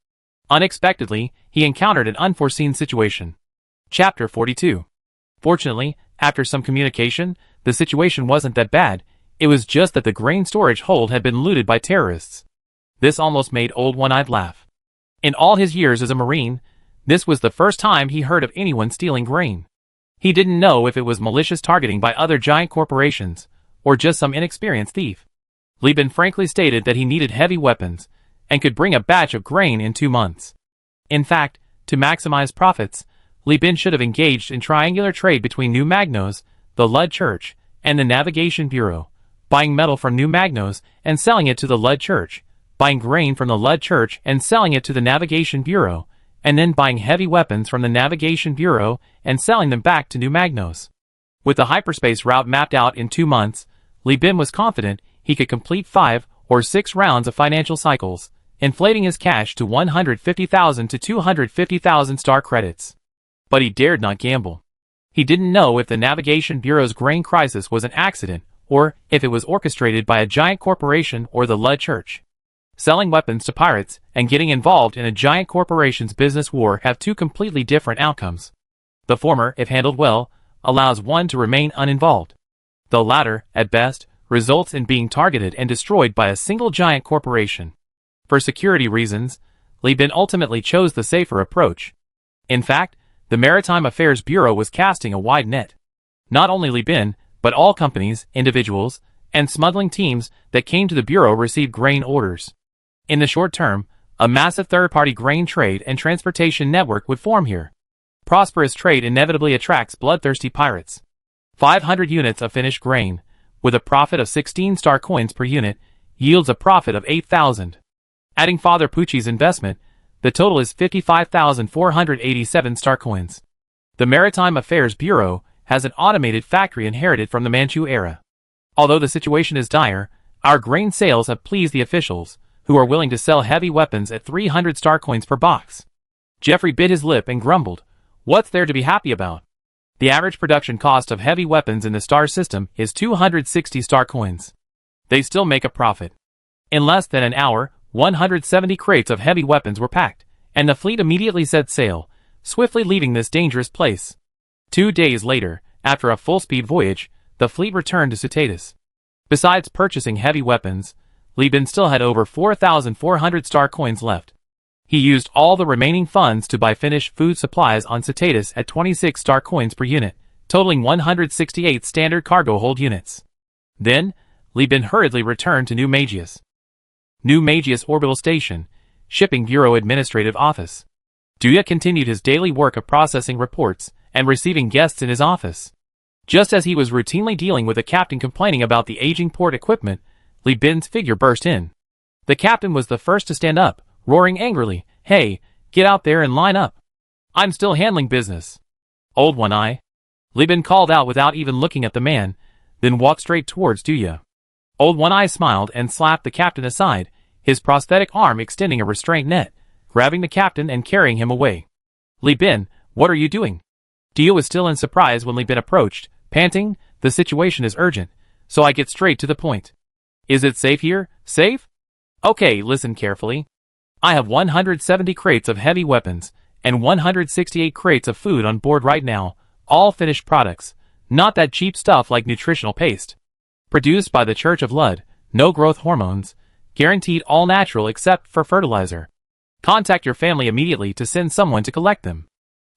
Unexpectedly, he encountered an unforeseen situation. Chapter 42. Fortunately, after some communication, the situation wasn't that bad. It was just that the grain storage hold had been looted by terrorists. This almost made Old One-Eyed laugh. In all his years as a Marine, this was the first time he heard of anyone stealing grain. He didn't know if it was malicious targeting by other giant corporations, or just some inexperienced thief. Li Bin frankly stated that he needed heavy weapons, and could bring a batch of grain in 2 months. In fact, to maximize profits, Li Bin should have engaged in triangular trade between New Magnos, the Lud Church, and the Navigation Bureau, buying metal from New Magnos and selling it to the Lud Church, buying grain from the Lud Church and selling it to the Navigation Bureau, and then buying heavy weapons from the Navigation Bureau and selling them back to New Magnos. With the hyperspace route mapped out in 2 months, Li Bin was confident he could complete 5 or 6 rounds of financial cycles, inflating his cash to 150,000 to 250,000 star credits. But he dared not gamble. He didn't know if the Navigation Bureau's grain crisis was an accident, or if it was orchestrated by a giant corporation or the Lud Church. Selling weapons to pirates and getting involved in a giant corporation's business war have 2 completely different outcomes. The former, if handled well, allows one to remain uninvolved. The latter, at best, results in being targeted and destroyed by a single giant corporation. For security reasons, Li Bin ultimately chose the safer approach. In fact, the Maritime Affairs Bureau was casting a wide net. Not only Li Bin, but all companies, individuals, and smuggling teams that came to the Bureau received grain orders. In the short term, a massive third-party grain trade and transportation network would form here. Prosperous trade inevitably attracts bloodthirsty pirates. 500 units of finished grain, with a profit of 16 star coins per unit, yields a profit of 8,000. Adding Father Pucci's investment, the total is 55,487 star coins. The Maritime Affairs Bureau has an automated factory inherited from the Manchu era. Although the situation is dire, our grain sales have pleased the officials, who are willing to sell heavy weapons at 300 star coins per box. Jeffrey bit his lip and grumbled, "What's there to be happy about? The average production cost of heavy weapons in the star system is 260 star coins. They still make a profit." In less than an hour, 170 crates of heavy weapons were packed, and the fleet immediately set sail, swiftly leaving this dangerous place. 2 days later, after a full-speed voyage, the fleet returned to Citatus. Besides purchasing heavy weapons, Li Bin still had over 4,400 star coins left. He used all the remaining funds to buy finished food supplies on Citatus at 26 star coins per unit, totaling 168 standard cargo hold units. Then, Li Bin hurriedly returned to New Magius. New Magius Orbital Station, Shipping Bureau Administrative Office. Duya continued his daily work of processing reports and receiving guests in his office. Just as he was routinely dealing with a captain complaining about the aging port equipment, Li Bin's figure burst in. The captain was the first to stand up, roaring angrily, "Hey, get out there and line up. I'm still handling business." "Old One-Eye," Li Bin called out without even looking at the man, then walked straight towards Duya. Old One-Eye smiled and slapped the captain aside, his prosthetic arm extending a restraint net, grabbing the captain and carrying him away. "Li Bin, what are you doing?" Duya was still in surprise when Li Bin approached, panting, "The situation is urgent, so I get straight to the point." "Is it safe here? Safe? Okay, listen carefully. I have 170 crates of heavy weapons, and 168 crates of food on board right now, all finished products, not that cheap stuff like nutritional paste. Produced by the Church of Lud, no growth hormones, guaranteed all natural except for fertilizer. Contact your family immediately to send someone to collect them.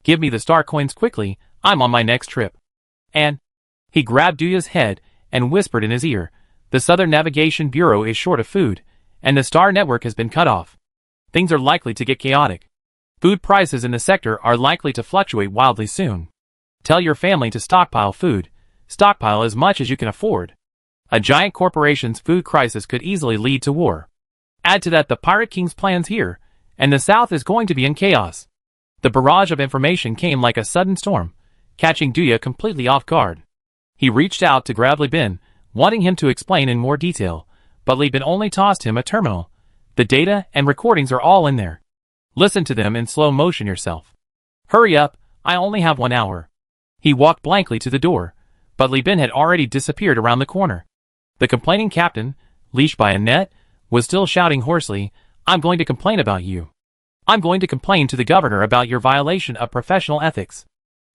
Give me the star coins quickly, I'm on my next trip. And he grabbed Duya's head and whispered in his ear, the Southern Navigation Bureau is short of food, and the star network has been cut off. Things are likely to get chaotic. Food prices in the sector are likely to fluctuate wildly soon. Tell your family to stockpile food. Stockpile as much as you can afford. A giant corporation's food crisis could easily lead to war. Add to that the Pirate King's plans here, and the South is going to be in chaos. The barrage of information came like a sudden storm, catching Duya completely off guard. He reached out to grab Li Bin, wanting him to explain in more detail, but Li Bin only tossed him a terminal. The data and recordings are all in there. Listen to them in slow motion yourself. Hurry up, I only have 1 hour. He walked blankly to the door, but Li Bin had already disappeared around the corner. The complaining captain, leashed by a net, was still shouting hoarsely, I'm going to complain about you. I'm going to complain to the governor about your violation of professional ethics.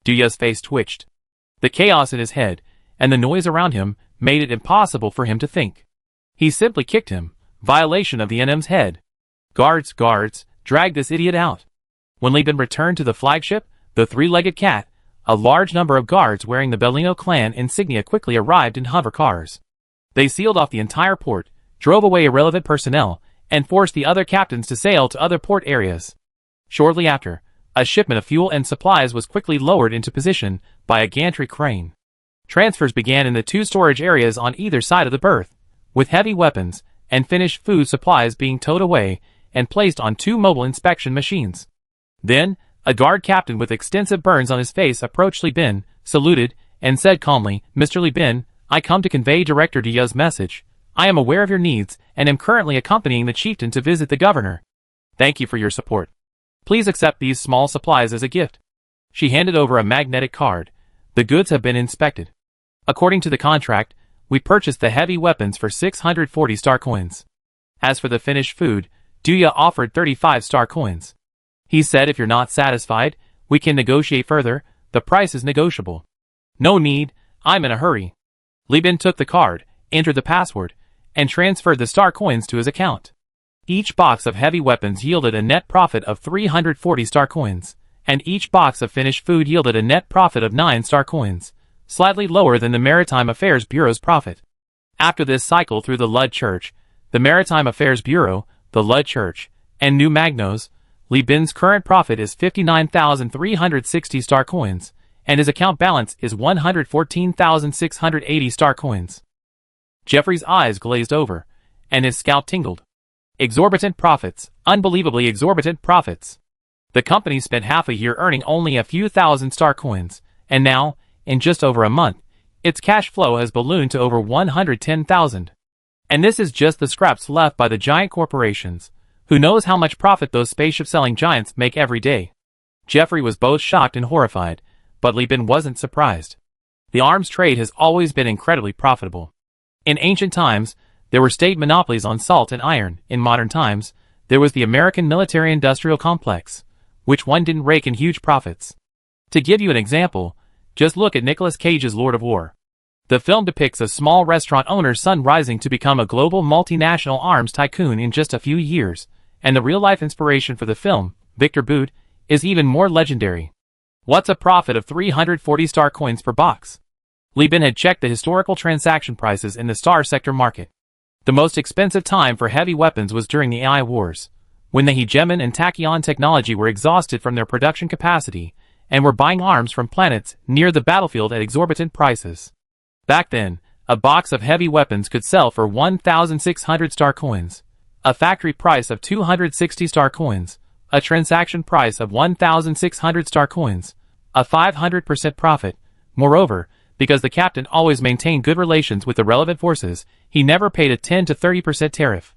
Duya's face twitched. The chaos in his head, and the noise around him, made it impossible for him to think. He simply kicked him, violation of the NM's head. Guards, drag this idiot out. When Li Bin returned to the flagship, the three-legged cat, a large number of guards wearing the Bellino clan insignia quickly arrived in hover cars. They sealed off the entire port, drove away irrelevant personnel, and forced the other captains to sail to other port areas. Shortly after, a shipment of fuel and supplies was quickly lowered into position by a gantry crane. Transfers began in the 2 storage areas on either side of the berth, with heavy weapons and finished food supplies being towed away and placed on 2 mobile inspection machines. Then, a guard captain with extensive burns on his face approached Li Bin, saluted, and said calmly, Mr. Li Bin, I come to convey Director Duya's message. I am aware of your needs and am currently accompanying the chieftain to visit the governor. Thank you for your support. Please accept these small supplies as a gift. She handed over a magnetic card. The goods have been inspected. According to the contract, we purchased the heavy weapons for 640 star coins. As for the finished food, Duya offered 35 star coins. He said if you're not satisfied, we can negotiate further, the price is negotiable. No need, I'm in a hurry. Li Bin took the card, entered the password, and transferred the star coins to his account. Each box of heavy weapons yielded a net profit of 340 star coins, and each box of finished food yielded a net profit of 9 star coins, slightly lower than the Maritime Affairs Bureau's profit. After this cycle through the Lud Church, the Maritime Affairs Bureau, the Lud Church, and New Magnos, Li Bin's current profit is 59,360 star coins, and his account balance is 114,680 star coins. Jeffrey's eyes glazed over, and his scalp tingled. Exorbitant profits, unbelievably exorbitant profits. The company spent half a year earning only a few thousand star coins, and now, in just over a month, its cash flow has ballooned to over 110,000. And this is just the scraps left by the giant corporations. Who knows how much profit those spaceship-selling giants make every day? Jeffrey was both shocked and horrified, but Li Bin wasn't surprised. The arms trade has always been incredibly profitable. In ancient times, there were state monopolies on salt and iron. In modern times, there was the American military-industrial complex, which one didn't rake in huge profits. To give you an example, just look at Nicolas Cage's Lord of War. The film depicts a small restaurant owner's son rising to become a global multinational arms tycoon in just a few years, and the real-life inspiration for the film, Victor Boot, is even more legendary. What's a profit of 340 star coins per box? Li Bin had checked the historical transaction prices in the star sector market. The most expensive time for heavy weapons was during the AI wars, when the hegemon and tachyon technology were exhausted from their production capacity, and were buying arms from planets near the battlefield at exorbitant prices. Back then, a box of heavy weapons could sell for 1,600 star coins, a factory price of 260 star coins, a transaction price of 1,600 star coins, a 500% profit. Moreover, because the captain always maintained good relations with the relevant forces, he never paid a 10 to 30% tariff.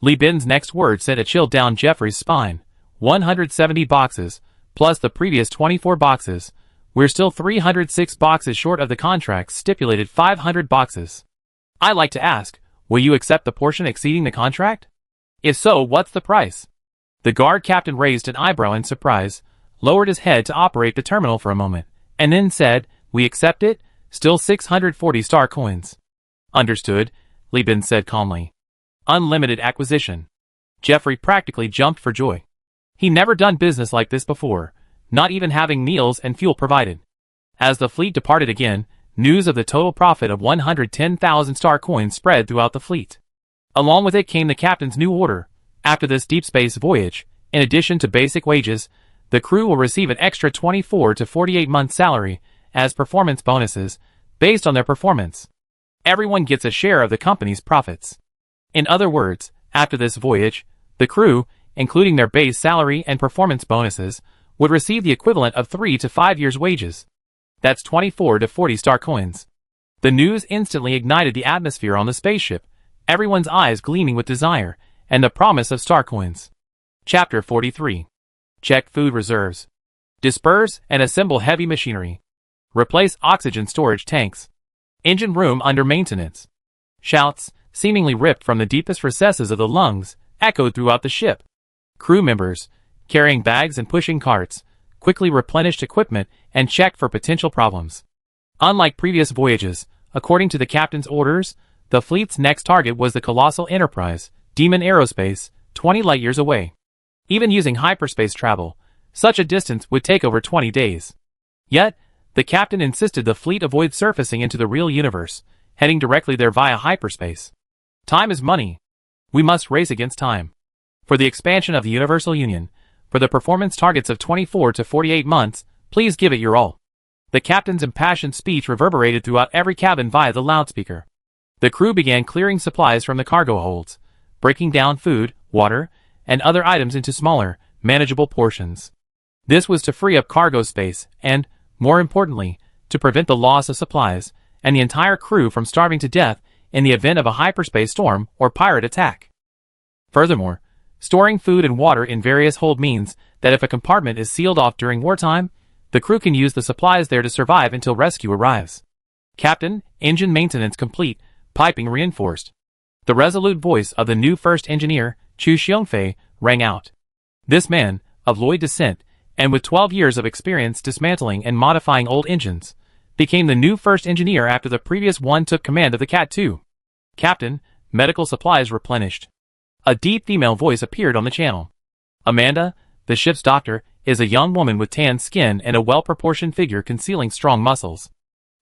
Li Bin's next words sent a chill down Jeffrey's spine. 170 boxes, plus the previous 24 boxes. We're still 306 boxes short of the contract's stipulated 500 boxes. I like to ask, will you accept the portion exceeding the contract? If so, what's the price? The guard captain raised an eyebrow in surprise, lowered his head to operate the terminal for a moment, and then said, we accept it, still 640 star coins. Understood, Li Bin said calmly. Unlimited acquisition. Jeffrey practically jumped for joy. He never done business like this before, not even having meals and fuel provided. As the fleet departed again, news of the total profit of 110,000 star coins spread throughout the fleet. Along with it came the captain's new order. After this deep space voyage, in addition to basic wages, the crew will receive an extra 24 to 48 months salary as performance bonuses based on their performance. Everyone gets a share of the company's profits. In other words, after this voyage, the crew, including their base salary and performance bonuses, would receive the equivalent of 3 to 5 years' wages. That's 24 to 40 star coins. The news instantly ignited the atmosphere on the spaceship, everyone's eyes gleaming with desire and the promise of star coins. Chapter 43. Check food reserves. Disperse and assemble heavy machinery. Replace oxygen storage tanks. Engine room under maintenance. Shouts, seemingly ripped from the deepest recesses of the lungs, echoed throughout the ship. Crew members, carrying bags and pushing carts, quickly replenished equipment and checked for potential problems. Unlike previous voyages, according to the captain's orders, the fleet's next target was the colossal enterprise, Demon Aerospace, 20 light-years away. Even using hyperspace travel, such a distance would take over 20 days. Yet, the captain insisted the fleet avoid surfacing into the real universe, heading directly there via hyperspace. Time is money. We must race against time. For the expansion of the Universal Union, for the performance targets of 24 to 48 months, please give it your all. The captain's impassioned speech reverberated throughout every cabin via the loudspeaker. The crew began clearing supplies from the cargo holds, breaking down food, water, and other items into smaller, manageable portions. This was to free up cargo space and, more importantly, to prevent the loss of supplies and the entire crew from starving to death in the event of a hyperspace storm or pirate attack. Furthermore, storing food and water in various hold means that if a compartment is sealed off during wartime, the crew can use the supplies there to survive until rescue arrives. Captain, engine maintenance complete, piping reinforced. The resolute voice of the new first engineer, Chu Xiongfei, rang out. This man, of Lloyd descent, and with 12 years of experience dismantling and modifying old engines, became the new first engineer after the previous one took command of the Cat-2. Captain, medical supplies replenished. A deep female voice appeared on the channel. Amanda, the ship's doctor, is a young woman with tan skin and a well-proportioned figure concealing strong muscles.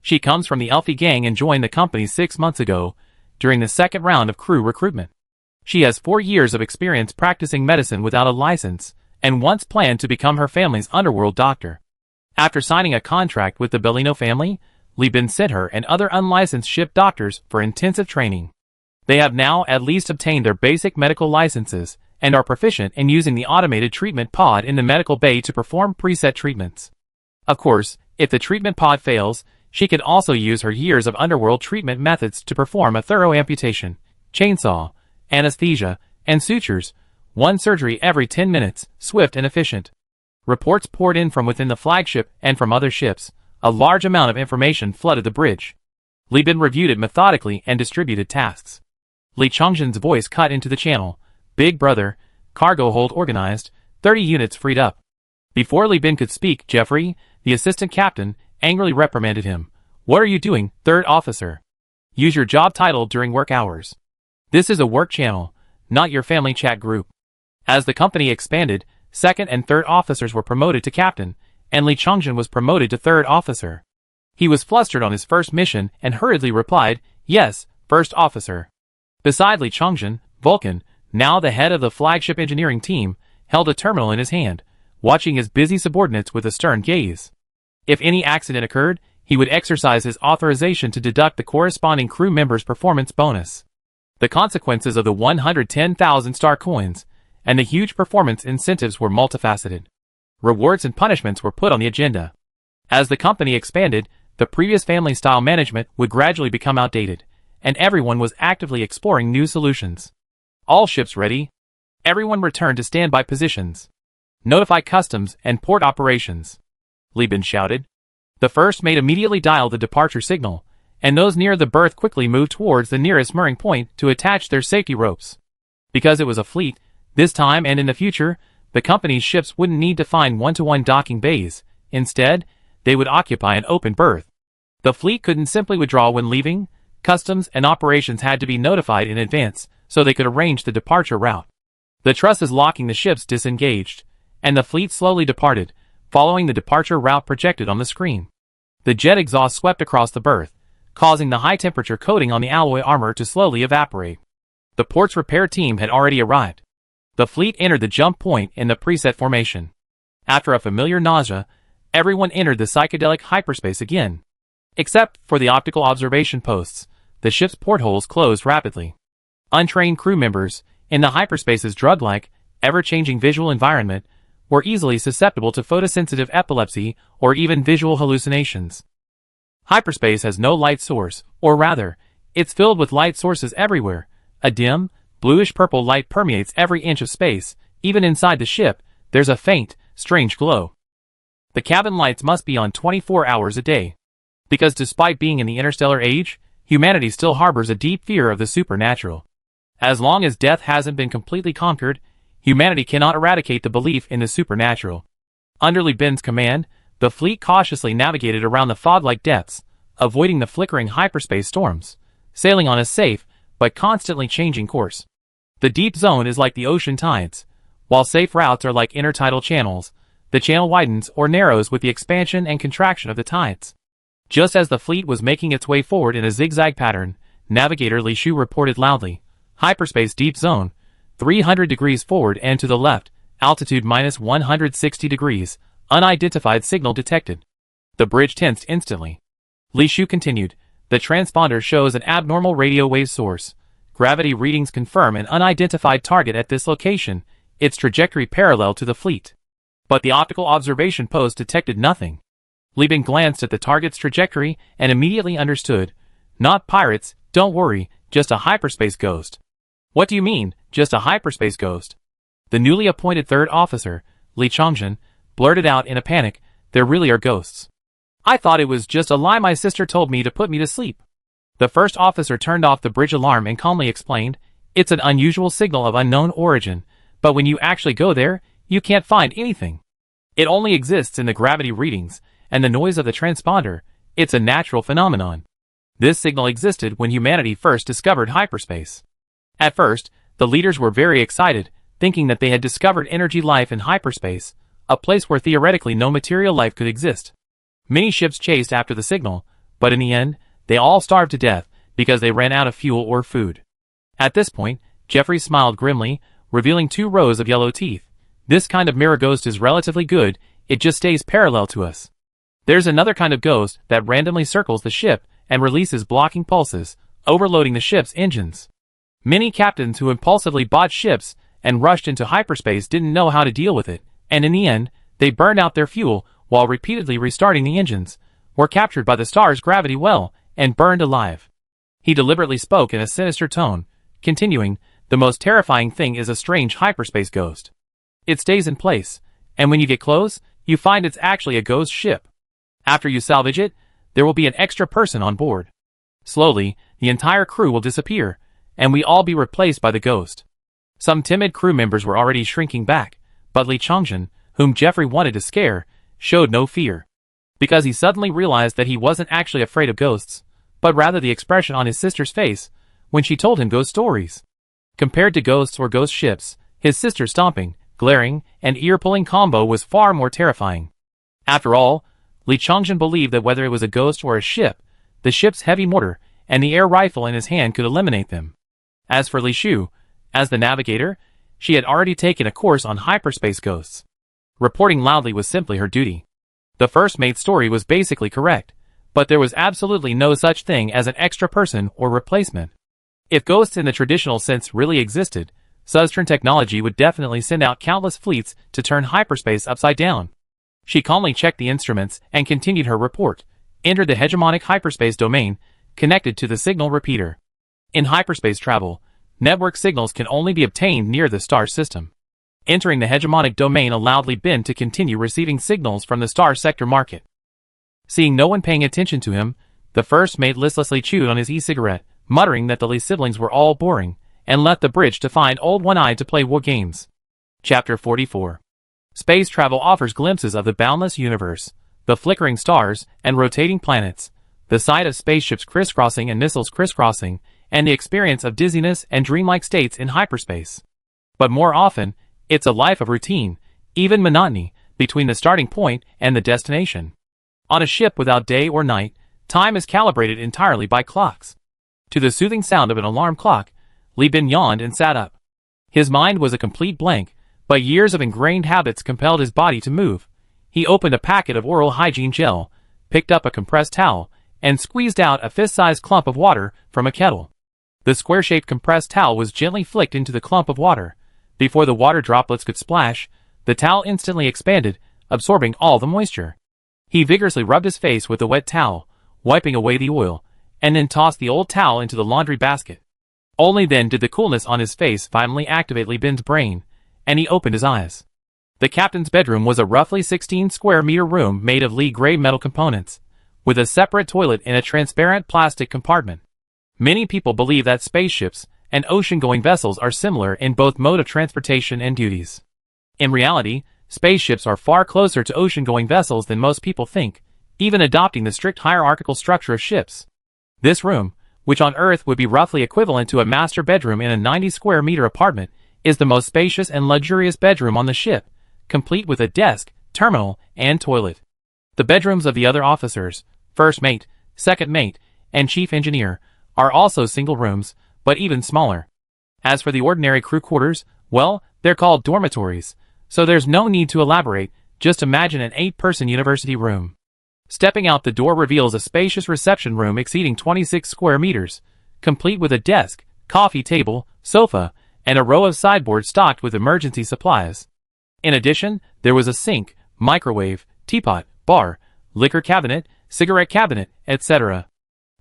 She comes from the Elfie gang and joined the company 6 months ago, during the second round of crew recruitment. She has 4 years of experience practicing medicine without a license, and once planned to become her family's underworld doctor. After signing a contract with the Bellino family, Li Bin sent her and other unlicensed ship doctors for intensive training. They have now at least obtained their basic medical licenses, and are proficient in using the automated treatment pod in the medical bay to perform preset treatments. Of course, if the treatment pod fails, she could also use her years of underworld treatment methods to perform a thorough amputation, chainsaw, anesthesia, and sutures, one surgery every 10 minutes, swift and efficient. Reports poured in from within the flagship and from other ships. A large amount of information flooded the bridge. Li Bin reviewed it methodically and distributed tasks. Li Chongzhen's voice cut into the channel. Big brother, cargo hold organized, 30 units freed up. Before Li Bin could speak, Jeffrey, the assistant captain, angrily reprimanded him. What are you doing, third officer? Use your job title during work hours. This is a work channel, not your family chat group. As the company expanded, second and third officers were promoted to captain, and Li Chongzhen was promoted to third officer. He was flustered on his first mission and hurriedly replied, Yes, first officer. Beside Li Chongzhen, Vulcan, now the head of the flagship engineering team, held a terminal in his hand, watching his busy subordinates with a stern gaze. If any accident occurred, he would exercise his authorization to deduct the corresponding crew member's performance bonus. The consequences of the 110,000 star coins and the huge performance incentives were multifaceted. Rewards and punishments were put on the agenda. As the company expanded, the previous family-style management would gradually become outdated, and everyone was actively exploring new solutions. All ships ready. Everyone returned to standby positions. Notify customs and port operations. Li Bin shouted. The first mate immediately dialed the departure signal, and those near the berth quickly moved towards the nearest mooring point to attach their safety ropes. Because it was a fleet, this time and in the future, the company's ships wouldn't need to find one-to-one docking bays. Instead, they would occupy an open berth. The fleet couldn't simply withdraw when leaving. Customs and operations had to be notified in advance so they could arrange the departure route. The trusses locking the ships disengaged, and the fleet slowly departed, following the departure route projected on the screen. The jet exhaust swept across the berth, causing the high-temperature coating on the alloy armor to slowly evaporate. The port's repair team had already arrived. The fleet entered the jump point in the preset formation. After a familiar nausea, everyone entered the psychedelic hyperspace again. Except for the optical observation posts, the ship's portholes closed rapidly. Untrained crew members, in the hyperspace's drug-like, ever-changing visual environment, were easily susceptible to photosensitive epilepsy or even visual hallucinations. Hyperspace has no light source, or rather, it's filled with light sources everywhere. A dim, bluish-purple light permeates every inch of space. Even inside the ship, there's a faint, strange glow. The cabin lights must be on 24 hours a day. Because despite being in the interstellar age, humanity still harbors a deep fear of the supernatural. As long as death hasn't been completely conquered, humanity cannot eradicate the belief in the supernatural. Under Lee Bin's command, the fleet cautiously navigated around the fog-like depths, avoiding the flickering hyperspace storms, sailing on a safe, but constantly changing course. The deep zone is like the ocean tides. While safe routes are like intertidal channels, the channel widens or narrows with the expansion and contraction of the tides. Just as the fleet was making its way forward in a zigzag pattern, Navigator Li Shu reported loudly, "Hyperspace deep zone, 300 degrees forward and to the left, altitude minus 160 degrees, unidentified signal detected." The bridge tensed instantly. Li Shu continued, "The transponder shows an abnormal radio wave source. Gravity readings confirm an unidentified target at this location, its trajectory parallel to the fleet." But the optical observation post detected nothing. Li Bin glanced at the target's trajectory and immediately understood. "Not pirates, don't worry, just a hyperspace ghost." "What do you mean, just a hyperspace ghost?" The newly appointed third officer, Li Changzhen, blurted out in a panic, "There really are ghosts. I thought it was just a lie my sister told me to put me to sleep." The first officer turned off the bridge alarm and calmly explained, "It's an unusual signal of unknown origin, but when you actually go there, you can't find anything. It only exists in the gravity readings and the noise of the transponder. It's a natural phenomenon. This signal existed when humanity first discovered hyperspace." At first, the leaders were very excited, thinking that they had discovered energy life in hyperspace, a place where theoretically no material life could exist. Many ships chased after the signal, but in the end, they all starved to death because they ran out of fuel or food. At this point, Jeffrey smiled grimly, revealing 2 rows of yellow teeth. "This kind of mirror ghost is relatively good, it just stays parallel to us. There's another kind of ghost that randomly circles the ship and releases blocking pulses, overloading the ship's engines. Many captains who impulsively bought ships and rushed into hyperspace didn't know how to deal with it, and in the end, they burned out their fuel while repeatedly restarting the engines, were captured by the star's gravity well, and burned alive." He deliberately spoke in a sinister tone, continuing, "The most terrifying thing is a strange hyperspace ghost. It stays in place, and when you get close, you find it's actually a ghost ship. After you salvage it, there will be an extra person on board. Slowly, the entire crew will disappear, and we all be replaced by the ghost." Some timid crew members were already shrinking back, but Li Changzhen, whom Jeffrey wanted to scare, showed no fear. Because he suddenly realized that he wasn't actually afraid of ghosts, but rather the expression on his sister's face when she told him ghost stories. Compared to ghosts or ghost ships, his sister's stomping, glaring, and ear-pulling combo was far more terrifying. After all, Li Changzhen believed that whether it was a ghost or a ship, the ship's heavy mortar and the air rifle in his hand could eliminate them. As for Li Shu, as the navigator, she had already taken a course on hyperspace ghosts. Reporting loudly was simply her duty. The first mate's story was basically correct, but there was absolutely no such thing as an extra person or replacement. If ghosts in the traditional sense really existed, Southern technology would definitely send out countless fleets to turn hyperspace upside down. She calmly checked the instruments and continued her report, entered the hegemonic hyperspace domain, connected to the signal repeater. In hyperspace travel, network signals can only be obtained near the star system. Entering the hegemonic domain allowed Li Bin to continue receiving signals from the star sector market. Seeing no one paying attention to him, the first mate listlessly chewed on his e-cigarette, muttering that the Li siblings were all boring, and left the bridge to find old One-Eye to play war games. Chapter 44. Space travel offers glimpses of the boundless universe, the flickering stars and rotating planets, the sight of spaceships crisscrossing and missiles crisscrossing, and the experience of dizziness and dreamlike states in hyperspace. But more often, it's a life of routine, even monotony, between the starting point and the destination. On a ship without day or night, time is calibrated entirely by clocks. To the soothing sound of an alarm clock, Li Bin yawned and sat up. His mind was a complete blank, but years of ingrained habits compelled his body to move. He opened a packet of oral hygiene gel, picked up a compressed towel, and squeezed out a fist-sized clump of water from a kettle. The square-shaped compressed towel was gently flicked into the clump of water. Before the water droplets could splash, the towel instantly expanded, absorbing all the moisture. He vigorously rubbed his face with the wet towel, wiping away the oil, and then tossed the old towel into the laundry basket. Only then did the coolness on his face finally activate Li Bin's brain, and he opened his eyes. The captain's bedroom was a roughly 16 square meter room made of Lee-gray metal components, with a separate toilet in a transparent plastic compartment. Many people believe that spaceships and ocean-going vessels are similar in both mode of transportation and duties. In reality, spaceships are far closer to ocean-going vessels than most people think, even adopting the strict hierarchical structure of ships. This room, which on Earth would be roughly equivalent to a master bedroom in a 90 square meter apartment, is the most spacious and luxurious bedroom on the ship, complete with a desk, terminal, and toilet. The bedrooms of the other officers, first mate, second mate, and chief engineer, are also single rooms, but even smaller. As for the ordinary crew quarters, well, they're called dormitories, so there's no need to elaborate, just imagine an 8-person university room. Stepping out the door reveals a spacious reception room exceeding 26 square meters, complete with a desk, coffee table, sofa, and a row of sideboards stocked with emergency supplies. In addition, there was a sink, microwave, teapot, bar, liquor cabinet, cigarette cabinet, etc.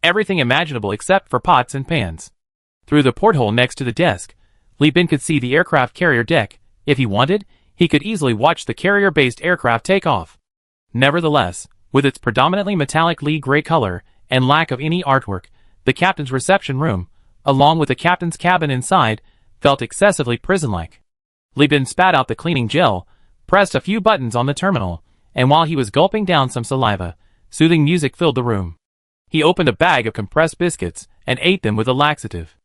Everything imaginable except for pots and pans. Through the porthole next to the desk, Li Bin could see the aircraft carrier deck. If he wanted, he could easily watch the carrier-based aircraft take off. Nevertheless, with its predominantly metallic Lee-gray color and lack of any artwork, the captain's reception room, along with the captain's cabin inside, felt excessively prison-like. Li Bin spat out the cleaning gel, pressed a few buttons on the terminal, and while he was gulping down some saliva, soothing music filled the room. He opened a bag of compressed biscuits and ate them with a laxative.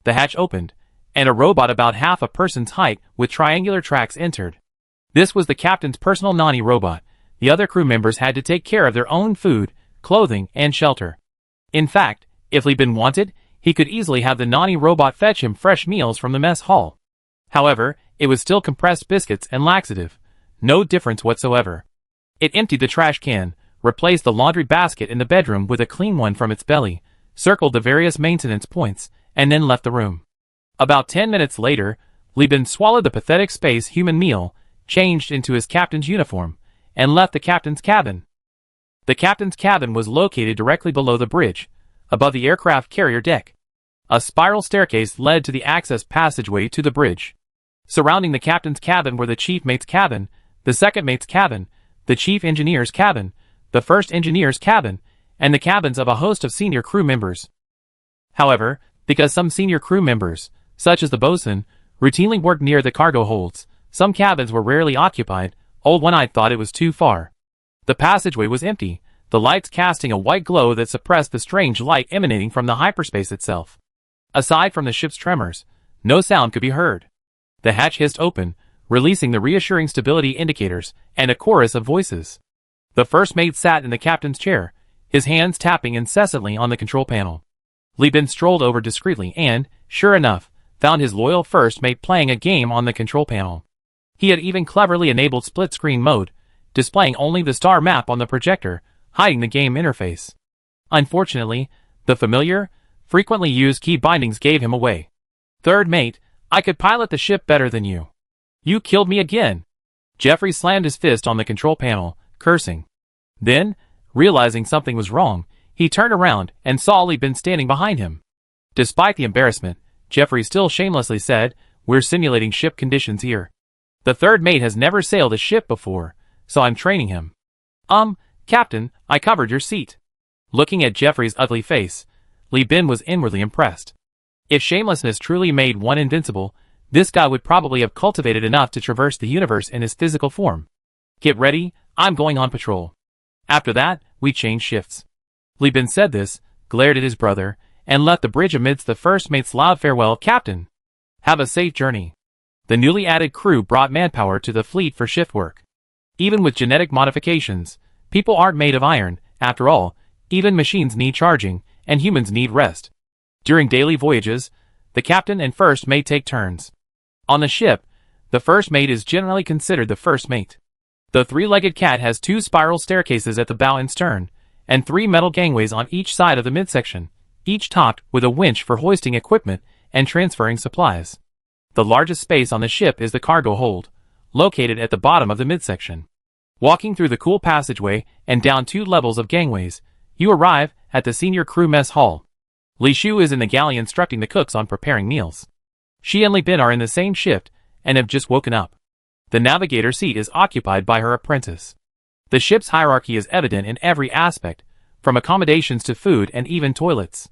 The hatch opened, and a robot about half a person's height with triangular tracks entered. This was the captain's personal nanny robot. The other crew members had to take care of their own food, clothing, and shelter. In fact, if Li Bin wanted, he could easily have the nanny robot fetch him fresh meals from the mess hall. However, it was still compressed biscuits and laxative. No difference whatsoever. It emptied the trash can, replaced the laundry basket in the bedroom with a clean one from its belly, circled the various maintenance points, and then left the room. About 10 minutes later, Li Bin swallowed the pathetic space human meal, changed into his captain's uniform, and left the captain's cabin. The captain's cabin was located directly below the bridge, above the aircraft carrier deck. A spiral staircase led to the access passageway to the bridge. Surrounding the captain's cabin were the chief mate's cabin, the second mate's cabin, the chief engineer's cabin, the first engineer's cabin, and the cabins of a host of senior crew members. However, because some senior crew members, such as the bosun, routinely worked near the cargo holds, some cabins were rarely occupied. Old One-Eyed thought it was too far. The passageway was empty, the lights casting a white glow that suppressed the strange light emanating from the hyperspace itself. Aside from the ship's tremors, no sound could be heard. The hatch hissed open, releasing the reassuring stability indicators and a chorus of voices. The first mate sat in the captain's chair, his hands tapping incessantly on the control panel. Li Bin strolled over discreetly and, sure enough, found his loyal first mate playing a game on the control panel. He had even cleverly enabled split-screen mode, displaying only the star map on the projector, hiding the game interface. Unfortunately, the familiar, frequently used key bindings gave him away. Third mate, I could pilot the ship better than you. You killed me again. Jeffrey slammed his fist on the control panel, cursing. Then, realizing something was wrong, he turned around and saw Li Bin standing behind him. Despite the embarrassment, Jeffrey still shamelessly said, "We're simulating ship conditions here. The third mate has never sailed a ship before, so I'm training him." Captain, I covered your seat." Looking at Jeffrey's ugly face, Li Bin was inwardly impressed. If shamelessness truly made one invincible, this guy would probably have cultivated enough to traverse the universe in his physical form. "Get ready, I'm going on patrol. After that, we change shifts." Li Bin said this, glared at his brother, and left the bridge amidst the first mate's loud farewell. "Captain, have a safe journey." The newly added crew brought manpower to the fleet for shift work. Even with genetic modifications, people aren't made of iron. After all, even machines need charging, and humans need rest. During daily voyages, the captain and first mate take turns. On the ship, the first mate is generally considered the first mate. The three-legged cat has 2 spiral staircases at the bow and stern, and 3 metal gangways on each side of the midsection, each topped with a winch for hoisting equipment and transferring supplies. The largest space on the ship is the cargo hold, located at the bottom of the midsection. Walking through the cool passageway and down 2 levels of gangways, you arrive at the senior crew mess hall. Li Shu is in the galley instructing the cooks on preparing meals. She and Li Bin are in the same shift and have just woken up. The navigator seat is occupied by her apprentice. The ship's hierarchy is evident in every aspect, from accommodations to food and even toilets.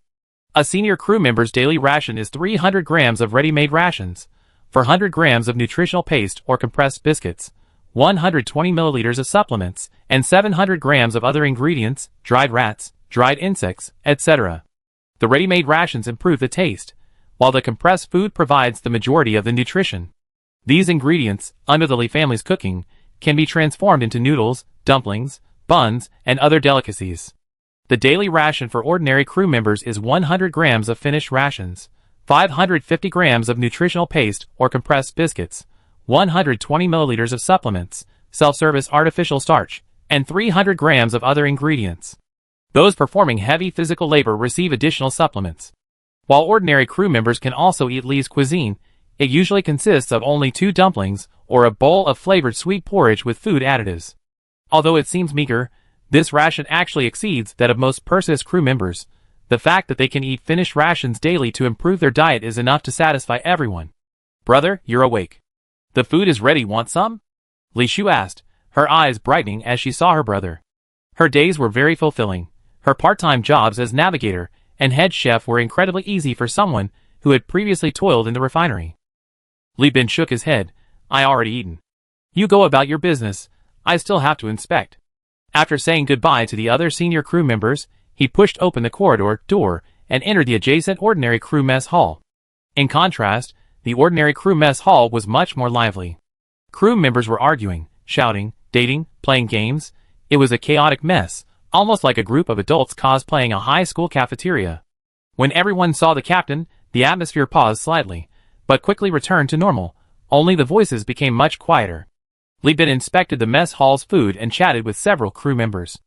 A senior crew member's daily ration is 300 grams of ready-made rations, 400 grams of nutritional paste or compressed biscuits, 120 milliliters of supplements, and 700 grams of other ingredients, dried rats, dried insects, etc. The ready-made rations improve the taste, while the compressed food provides the majority of the nutrition. These ingredients, under the Li family's cooking, can be transformed into noodles, dumplings, buns, and other delicacies. The daily ration for ordinary crew members is 100 grams of finished rations, 550 grams of nutritional paste or compressed biscuits, 120 milliliters of supplements, self-service artificial starch, and 300 grams of other ingredients. Those performing heavy physical labor receive additional supplements. While ordinary crew members can also eat Li's cuisine, it usually consists of only 2 dumplings or a bowl of flavored sweet porridge with food additives. Although it seems meager, this ration actually exceeds that of most Perseus crew members. The fact that they can eat finished rations daily to improve their diet is enough to satisfy everyone. "Brother, you're awake. The food is ready, want some?" Li Shu asked, her eyes brightening as she saw her brother. Her days were very fulfilling. Her part-time jobs as navigator and head chef were incredibly easy for someone who had previously toiled in the refinery. Li Bin shook his head. "I already eaten. You go about your business, I still have to inspect." After saying goodbye to the other senior crew members, he pushed open the corridor door and entered the adjacent ordinary crew mess hall. In contrast, the ordinary crew mess hall was much more lively. Crew members were arguing, shouting, dating, playing games. It was a chaotic mess, almost like a group of adults cosplaying a high school cafeteria. When everyone saw the captain, the atmosphere paused slightly, but quickly returned to normal. Only the voices became much quieter. Li Bin inspected the mess hall's food and chatted with several crew members.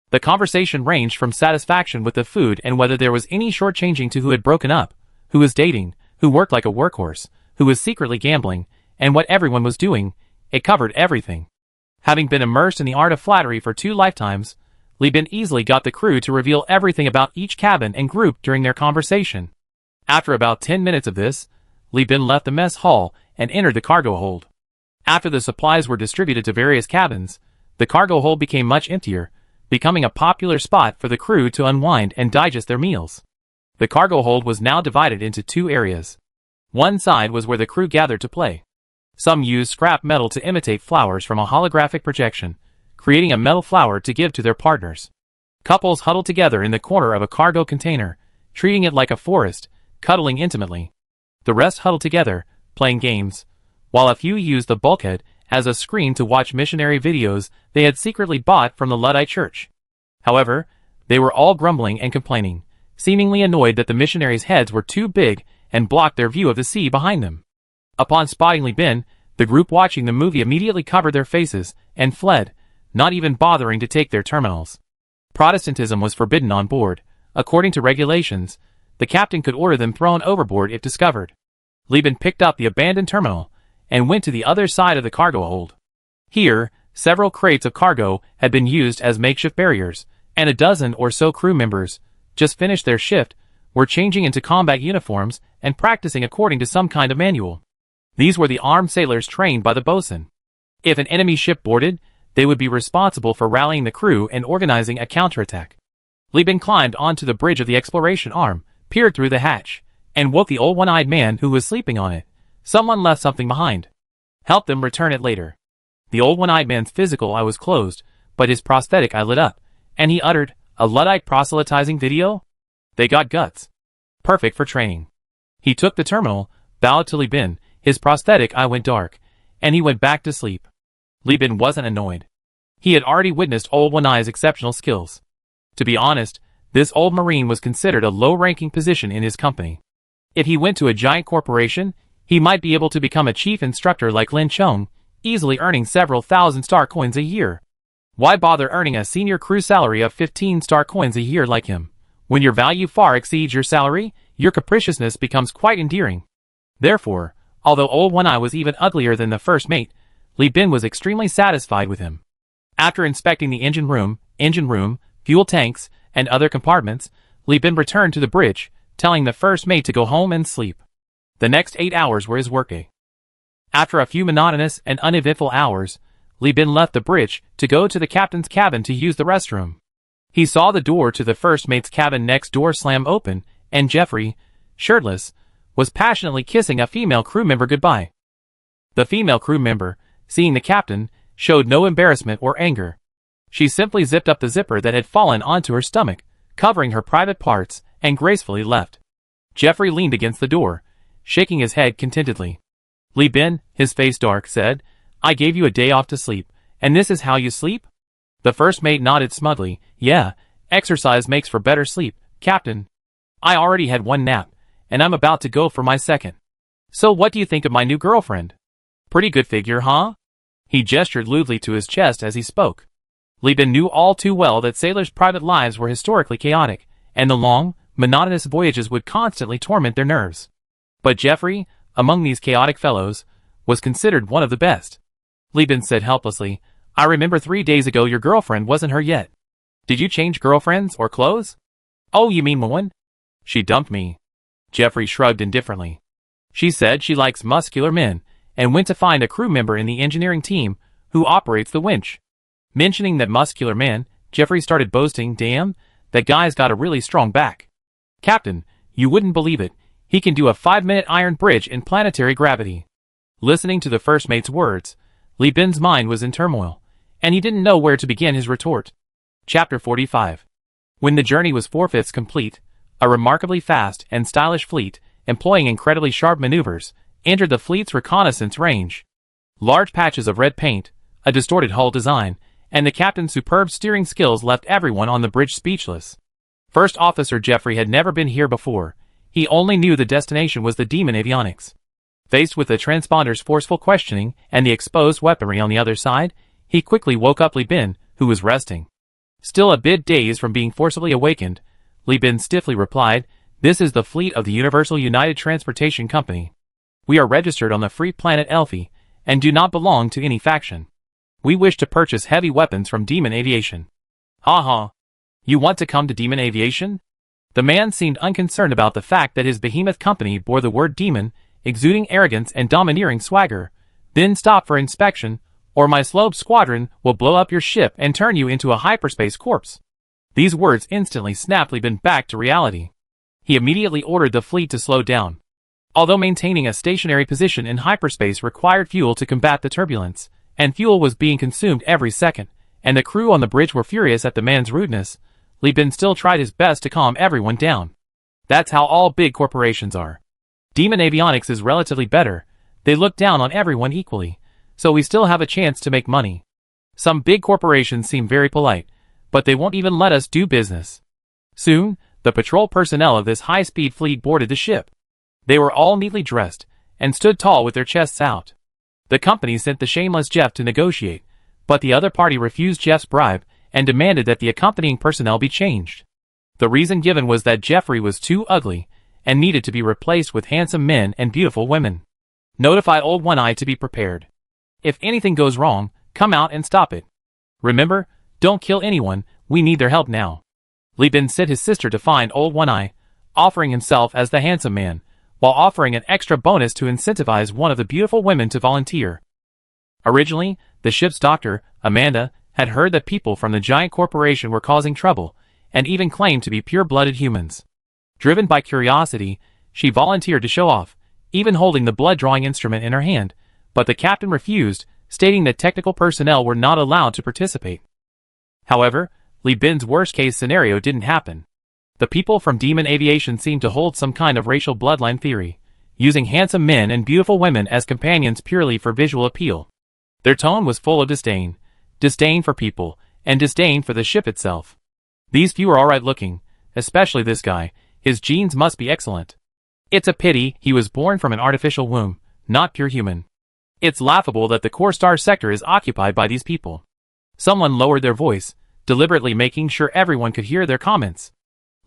The conversation ranged from satisfaction with the food and whether there was any shortchanging to who had broken up, who was dating, who worked like a workhorse, who was secretly gambling, and what everyone was doing. It covered everything. Having been immersed in the art of flattery for 2 lifetimes, Li Bin easily got the crew to reveal everything about each cabin and group during their conversation. After about 10 minutes of this, Li Bin left the mess hall and entered the cargo hold. After the supplies were distributed to various cabins, the cargo hold became much emptier, becoming a popular spot for the crew to unwind and digest their meals. The cargo hold was now divided into 2 areas. One side was where the crew gathered to play. Some used scrap metal to imitate flowers from a holographic projection, creating a metal flower to give to their partners. Couples huddled together in the corner of a cargo container, treating it like a forest, cuddling intimately. The rest huddled together, playing games, while a few used the bulkhead as a screen to watch missionary videos they had secretly bought from the Luddite church. However, they were all grumbling and complaining, seemingly annoyed that the missionaries' heads were too big and blocked their view of the sea behind them. Upon spotting Li Bin, the group watching the movie immediately covered their faces and fled, not even bothering to take their terminals. Protestantism was forbidden on board. According to regulations, the captain could order them thrown overboard if discovered. Li Bin picked up the abandoned terminal and went to the other side of the cargo hold. Here, several crates of cargo had been used as makeshift barriers, and a dozen or so crew members, just finished their shift, were changing into combat uniforms and practicing according to some kind of manual. These were the armed sailors trained by the bosun. If an enemy ship boarded, they would be responsible for rallying the crew and organizing a counterattack. Li Bin climbed onto the bridge of the exploration arm, peered through the hatch, and woke the old one-eyed man who was sleeping on it. Someone left something behind. Help them return it later. The old one-eyed man's physical eye was closed, but his prosthetic eye lit up, and he uttered, "A Luddite proselytizing video? They got guts. Perfect for training." He took the terminal, bowed to Li Bin, his prosthetic eye went dark, and he went back to sleep. Li Bin wasn't annoyed. He had already witnessed Old One-Eye's exceptional skills. To be honest, this old Marine was considered a low-ranking position in his company. If he went to a giant corporation, he might be able to become a chief instructor like Lin Chong, easily earning several thousand star coins a year. Why bother earning a senior crew salary of 15 star coins a year like him? When your value far exceeds your salary, your capriciousness becomes quite endearing. Therefore, although Old One-Eye was even uglier than the first mate, Li Bin was extremely satisfied with him. After inspecting the engine room, fuel tanks, and other compartments, Li Bin returned to the bridge, telling the first mate to go home and sleep. The next 8 hours were his workday. After a few monotonous and uneventful hours, Li Bin left the bridge to go to the captain's cabin to use the restroom. He saw the door to the first mate's cabin next door slam open, and Jeffrey, shirtless, was passionately kissing a female crew member goodbye. The female crew member, seeing the captain, showed no embarrassment or anger. She simply zipped up the zipper that had fallen onto her stomach, covering her private parts, and gracefully left. Jeffrey leaned against the door, shaking his head contentedly. Li Bin, his face dark, said, "I gave you a day off to sleep, and this is how you sleep?" The first mate nodded smugly. "Yeah, exercise makes for better sleep, Captain. I already had one nap, and I'm about to go for my second. So what do you think of my new girlfriend? Pretty good figure, huh?" He gestured lewdly to his chest as he spoke. Li Bin knew all too well that sailors' private lives were historically chaotic, and the long, monotonous voyages would constantly torment their nerves. But Jeffrey, among these chaotic fellows, was considered one of the best. Li Bin said helplessly, "I remember 3 days ago your girlfriend wasn't her yet. Did you change girlfriends or clothes?" "Oh, you mean one? She dumped me." Jeffrey shrugged indifferently. "She said she likes muscular men, and went to find a crew member in the engineering team who operates the winch." Mentioning that muscular man, Jeffrey started boasting, "Damn, that guy's got a really strong back. Captain, you wouldn't believe it, he can do a 5-minute iron bridge in planetary gravity." Listening to the first mate's words, Li Bin's mind was in turmoil, and he didn't know where to begin his retort. Chapter 45. When the journey was 4/5 complete, a remarkably fast and stylish fleet, employing incredibly sharp maneuvers, entered the fleet's reconnaissance range. Large patches of red paint, a distorted hull design, and the captain's superb steering skills left everyone on the bridge speechless. First Officer Jeffrey had never been here before. He only knew the destination was the Demon Avionics. Faced with the transponder's forceful questioning and the exposed weaponry on the other side, he quickly woke up Li Bin, who was resting. Still a bit dazed from being forcibly awakened, Li Bin stiffly replied, "This is the fleet of the Universal United Transportation Company. We are registered on the free planet Elphi, and do not belong to any faction. We wish to purchase heavy weapons from Demon Aviation." "Ha ha. You want to come to Demon Aviation?" The man seemed unconcerned about the fact that his behemoth company bore the word demon, exuding arrogance and domineering swagger. "Then stop for inspection, or my Slobe squadron will blow up your ship and turn you into a hyperspace corpse." These words instantly snapped Li Bin back to reality. He immediately ordered the fleet to slow down. Although maintaining a stationary position in hyperspace required fuel to combat the turbulence, and fuel was being consumed every second, and the crew on the bridge were furious at the man's rudeness, Li Bin still tried his best to calm everyone down. That's how all big corporations are. Demon Avionics is relatively better. They look down on everyone equally, so we still have a chance to make money. Some big corporations seem very polite, but they won't even let us do business. Soon, the patrol personnel of this high-speed fleet boarded the ship. They were all neatly dressed, and stood tall with their chests out. The company sent the shameless Jeff to negotiate, but the other party refused Jeff's bribe, and demanded that the accompanying personnel be changed. The reason given was that Jeffrey was too ugly, and needed to be replaced with handsome men and beautiful women. Notify Old One-Eye to be prepared. If anything goes wrong, come out and stop it. Remember, don't kill anyone, we need their help now. Li Bin sent his sister to find Old One-Eye, offering himself as the handsome man, while offering an extra bonus to incentivize one of the beautiful women to volunteer. Originally, the ship's doctor, Amanda, had heard that people from the giant corporation were causing trouble, and even claimed to be pure-blooded humans. Driven by curiosity, she volunteered to show off, even holding the blood-drawing instrument in her hand, but the captain refused, stating that technical personnel were not allowed to participate. However, Li Bin's worst-case scenario didn't happen. The people from Demon Aviation seemed to hold some kind of racial bloodline theory, using handsome men and beautiful women as companions purely for visual appeal. Their tone was full of disdain, disdain for people, and disdain for the ship itself. These few are alright looking, especially this guy. His genes must be excellent. It's a pity he was born from an artificial womb, not pure human. It's laughable that the core star sector is occupied by these people. Someone lowered their voice, deliberately making sure everyone could hear their comments.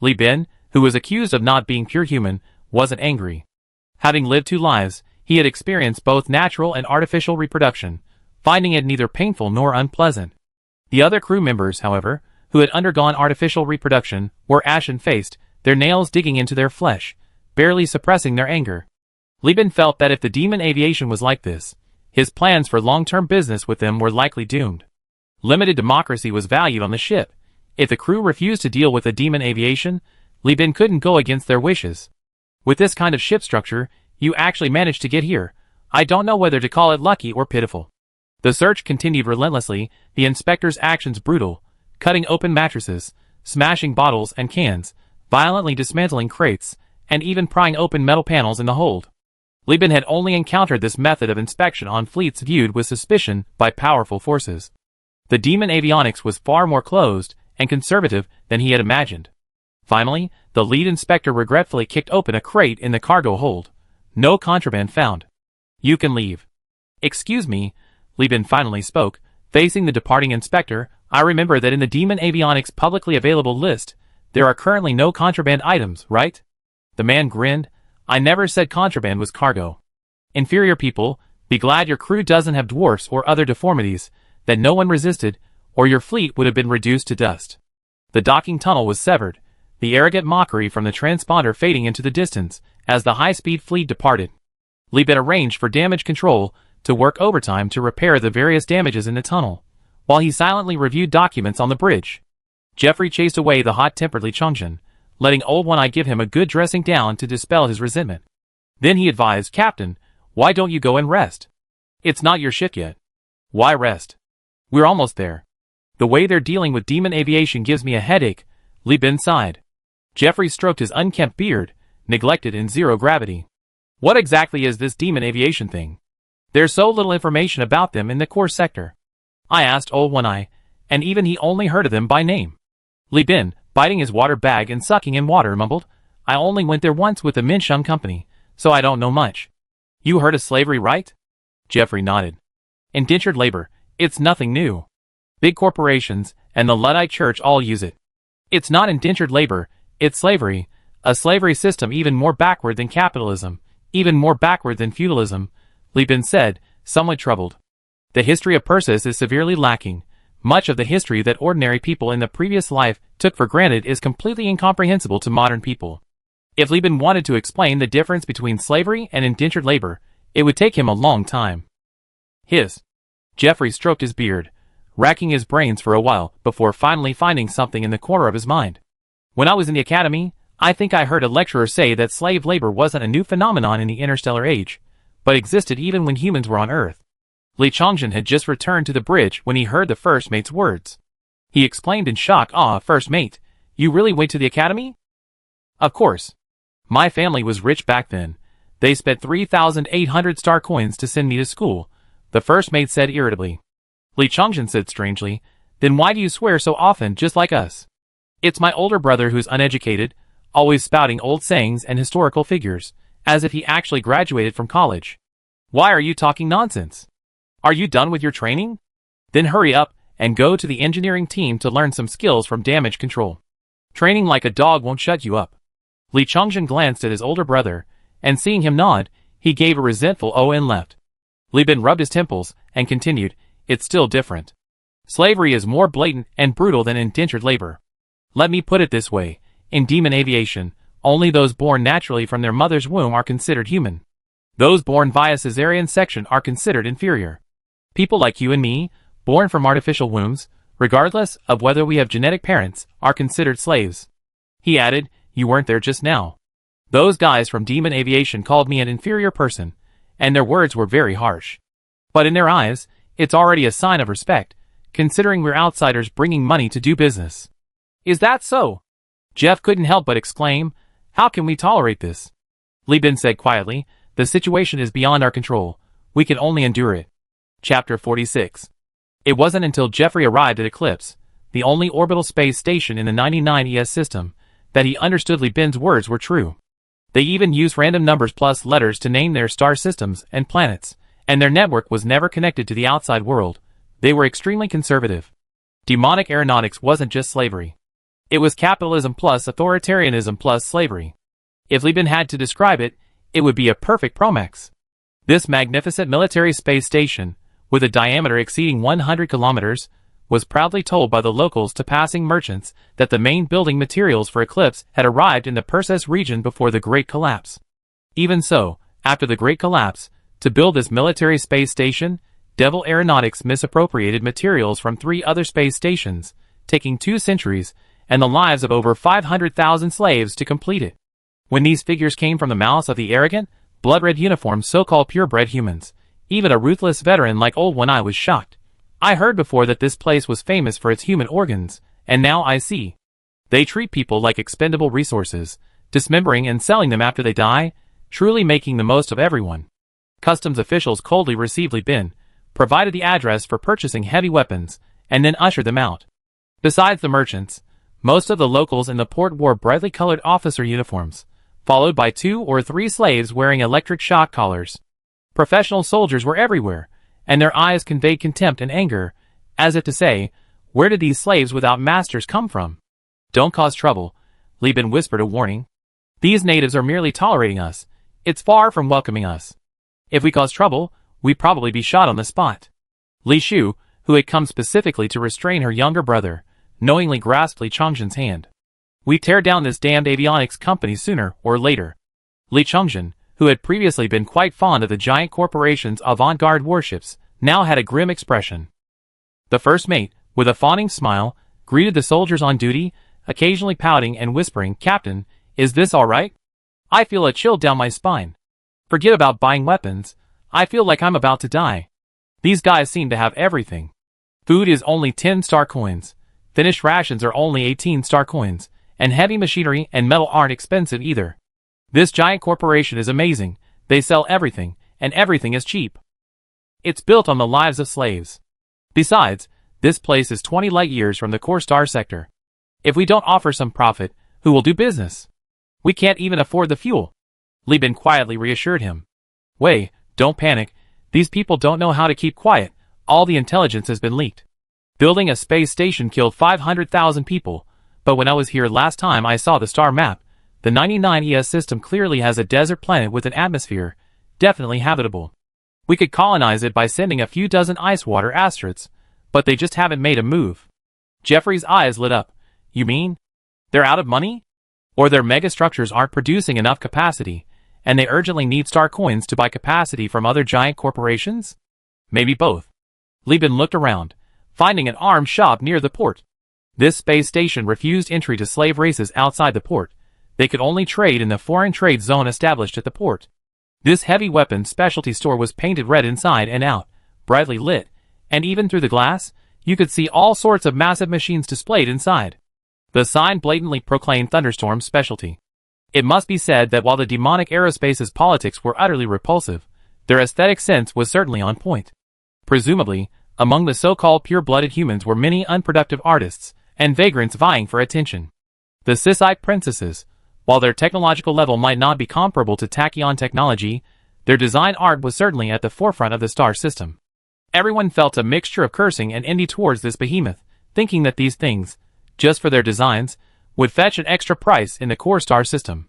Li Bin, who was accused of not being pure human, wasn't angry. Having lived 2 lives, he had experienced both natural and artificial reproduction, finding it neither painful nor unpleasant. The other crew members, however, who had undergone artificial reproduction, were ashen-faced, their nails digging into their flesh, barely suppressing their anger. Li Bin felt that if the Demon Aviation was like this, his plans for long-term business with them were likely doomed. Limited democracy was valued on the ship. If the crew refused to deal with the Demon Aviation, Li Bin couldn't go against their wishes. With this kind of ship structure, you actually managed to get here. I don't know whether to call it lucky or pitiful. The search continued relentlessly, the inspector's actions brutal, cutting open mattresses, smashing bottles and cans, violently dismantling crates, and even prying open metal panels in the hold. Li Bin had only encountered this method of inspection on fleets viewed with suspicion by powerful forces. The Demon Avionics was far more closed and conservative than he had imagined. Finally, the lead inspector regretfully kicked open a crate in the cargo hold. No contraband found. You can leave. Excuse me, Li Bin finally spoke, facing the departing inspector. I remember that in the Demon Avionics publicly available list, there are currently no contraband items, right? The man grinned. I never said contraband was cargo. Inferior people, be glad your crew doesn't have dwarfs or other deformities, that no one resisted, or your fleet would have been reduced to dust. The docking tunnel was severed, the arrogant mockery from the transponder fading into the distance, as the high-speed fleet departed. Li Bin arranged for damage control to work overtime to repair the various damages in the tunnel, while he silently reviewed documents on the bridge. Jeffrey chased away the hot-tempered Li Chongjin, letting Old One-Eye give him a good dressing down to dispel his resentment. Then he advised, Captain, why don't you go and rest? It's not your shift yet. Why rest? We're almost there. The way they're dealing with Demon Aviation gives me a headache, Li Bin sighed. Jeffrey stroked his unkempt beard, neglected in zero gravity. What exactly is this Demon Aviation thing? There's so little information about them in the core sector. I asked Old One-Eye, and even he only heard of them by name. Li Bin, biting his water bag and sucking in water, mumbled, I only went there once with the Minsheng Company, so I don't know much. You heard of slavery, right? Jeffrey nodded. Indentured labor, it's nothing new. Big corporations and the Luddite Church all use it. It's not indentured labor, it's slavery, a slavery system even more backward than capitalism, even more backward than feudalism, Li Bin said, somewhat troubled. The history of Persis is severely lacking. Much of the history that ordinary people in the previous life took for granted is completely incomprehensible to modern people. If Li Bin wanted to explain the difference between slavery and indentured labor, it would take him a long time. Jeffrey stroked his beard, racking his brains for a while before finally finding something in the corner of his mind. When I was in the academy, I think I heard a lecturer say that slave labor wasn't a new phenomenon in the interstellar age, but existed even when humans were on Earth. Li Chongjin had just returned to the bridge when he heard the first mate's words. He exclaimed in shock, Ah, first mate, you really went to the academy? Of course. My family was rich back then. They spent 3,800 star coins to send me to school, the first mate said irritably. Li Chongjin said strangely, then why do you swear so often just like us? It's my older brother who's uneducated, always spouting old sayings and historical figures, as if he actually graduated from college. Why are you talking nonsense? Are you done with your training? Then hurry up and go to the engineering team to learn some skills from damage control. Training like a dog won't shut you up. Li Chongjin glanced at his older brother, and seeing him nod, he gave a resentful "oh" and left. Li Bin rubbed his temples and continued, it's still different. Slavery is more blatant and brutal than indentured labor. Let me put it this way, in Demon Aviation, only those born naturally from their mother's womb are considered human. Those born via cesarean section are considered inferior. People like you and me, born from artificial wombs, regardless of whether we have genetic parents, are considered slaves. He added, you weren't there just now. Those guys from Demon Aviation called me an inferior person, and their words were very harsh. But in their eyes, it's already a sign of respect, considering we're outsiders bringing money to do business. Is that so? Jeff couldn't help but exclaim, how can we tolerate this? Li Bin said quietly, the situation is beyond our control. We can only endure it. Chapter 46. It wasn't until Jeffrey arrived at Eclipse, the only orbital space station in the 99 ES system, that he understood Li Bin's words were true. They even used random numbers plus letters to name their star systems and planets, and their network was never connected to the outside world. They were extremely conservative. Demonic aeronautics wasn't just slavery. It was capitalism plus authoritarianism plus slavery. If Li Bin had to describe it, it would be a perfect promax. This magnificent military space station, with a diameter exceeding 100 kilometers, was proudly told by the locals to passing merchants that the main building materials for Eclipse had arrived in the Perseus region before the Great Collapse. Even so, after the Great Collapse, to build this military space station, Devil Aeronautics misappropriated materials from 3 other space stations, taking 2 centuries and the lives of over 500,000 slaves to complete it. When these figures came from the mouths of the arrogant, blood-red uniformed so-called purebred humans, even a ruthless veteran like Old One Eye was shocked. I heard before that this place was famous for its human organs, and now I see. They treat people like expendable resources, dismembering and selling them after they die, truly making the most of everyone. Customs officials coldly received Li Bin, provided the address for purchasing heavy weapons, and then ushered them out. Besides the merchants, most of the locals in the port wore brightly colored officer uniforms, followed by 2 or 3 slaves wearing electric shock collars. Professional soldiers were everywhere, and their eyes conveyed contempt and anger, as if to say, where did these slaves without masters come from? Don't cause trouble, Li Bin whispered a warning. These natives are merely tolerating us. It's far from welcoming us. If we cause trouble, we'd probably be shot on the spot. Li Shu, who had come specifically to restrain her younger brother, knowingly grasped Li Chongzhen's hand. We tear down this damned avionics company sooner or later. Li Chongzhen, who had previously been quite fond of the giant corporation's avant-garde warships, now had a grim expression. The first mate, with a fawning smile, greeted the soldiers on duty, occasionally pouting and whispering, "Captain, is this all right? I feel a chill down my spine. Forget about buying weapons. I feel like I'm about to die. These guys seem to have everything. Food is only 10 star coins. Finished rations are only 18 star coins, and heavy machinery and metal aren't expensive either. This giant corporation is amazing. They sell everything, and everything is cheap. It's built on the lives of slaves. Besides, this place is 20 light years from the core star sector. If we don't offer some profit, who will do business? We can't even afford the fuel." Li Bin quietly reassured him. "Wei, don't panic. These people don't know how to keep quiet. All the intelligence has been leaked. Building a space station killed 500,000 people, but when I was here last time I saw the star map. The 99 ES system clearly has a desert planet with an atmosphere, definitely habitable. We could colonize it by sending a few dozen ice water asteroids, but they just haven't made a move." Jeffrey's eyes lit up. "You mean they're out of money? Or their megastructures aren't producing enough capacity, and they urgently need star coins to buy capacity from other giant corporations? Maybe both." Li Bin looked around, finding an arms shop near the port. This space station refused entry to slave races outside the port. They could only trade in the foreign trade zone established at the port. This heavy weapons specialty store was painted red inside and out, brightly lit, and even through the glass, you could see all sorts of massive machines displayed inside. The sign blatantly proclaimed Thunderstorm Specialty. It must be said that while the demonic aerospace's politics were utterly repulsive, their aesthetic sense was certainly on point. Presumably, among the so-called pure-blooded humans were many unproductive artists and vagrants vying for attention. The Sisite princesses, while their technological level might not be comparable to tachyon technology, their design art was certainly at the forefront of the star system. Everyone felt a mixture of cursing and envy towards this behemoth, thinking that these things, just for their designs, would fetch an extra price in the core star system.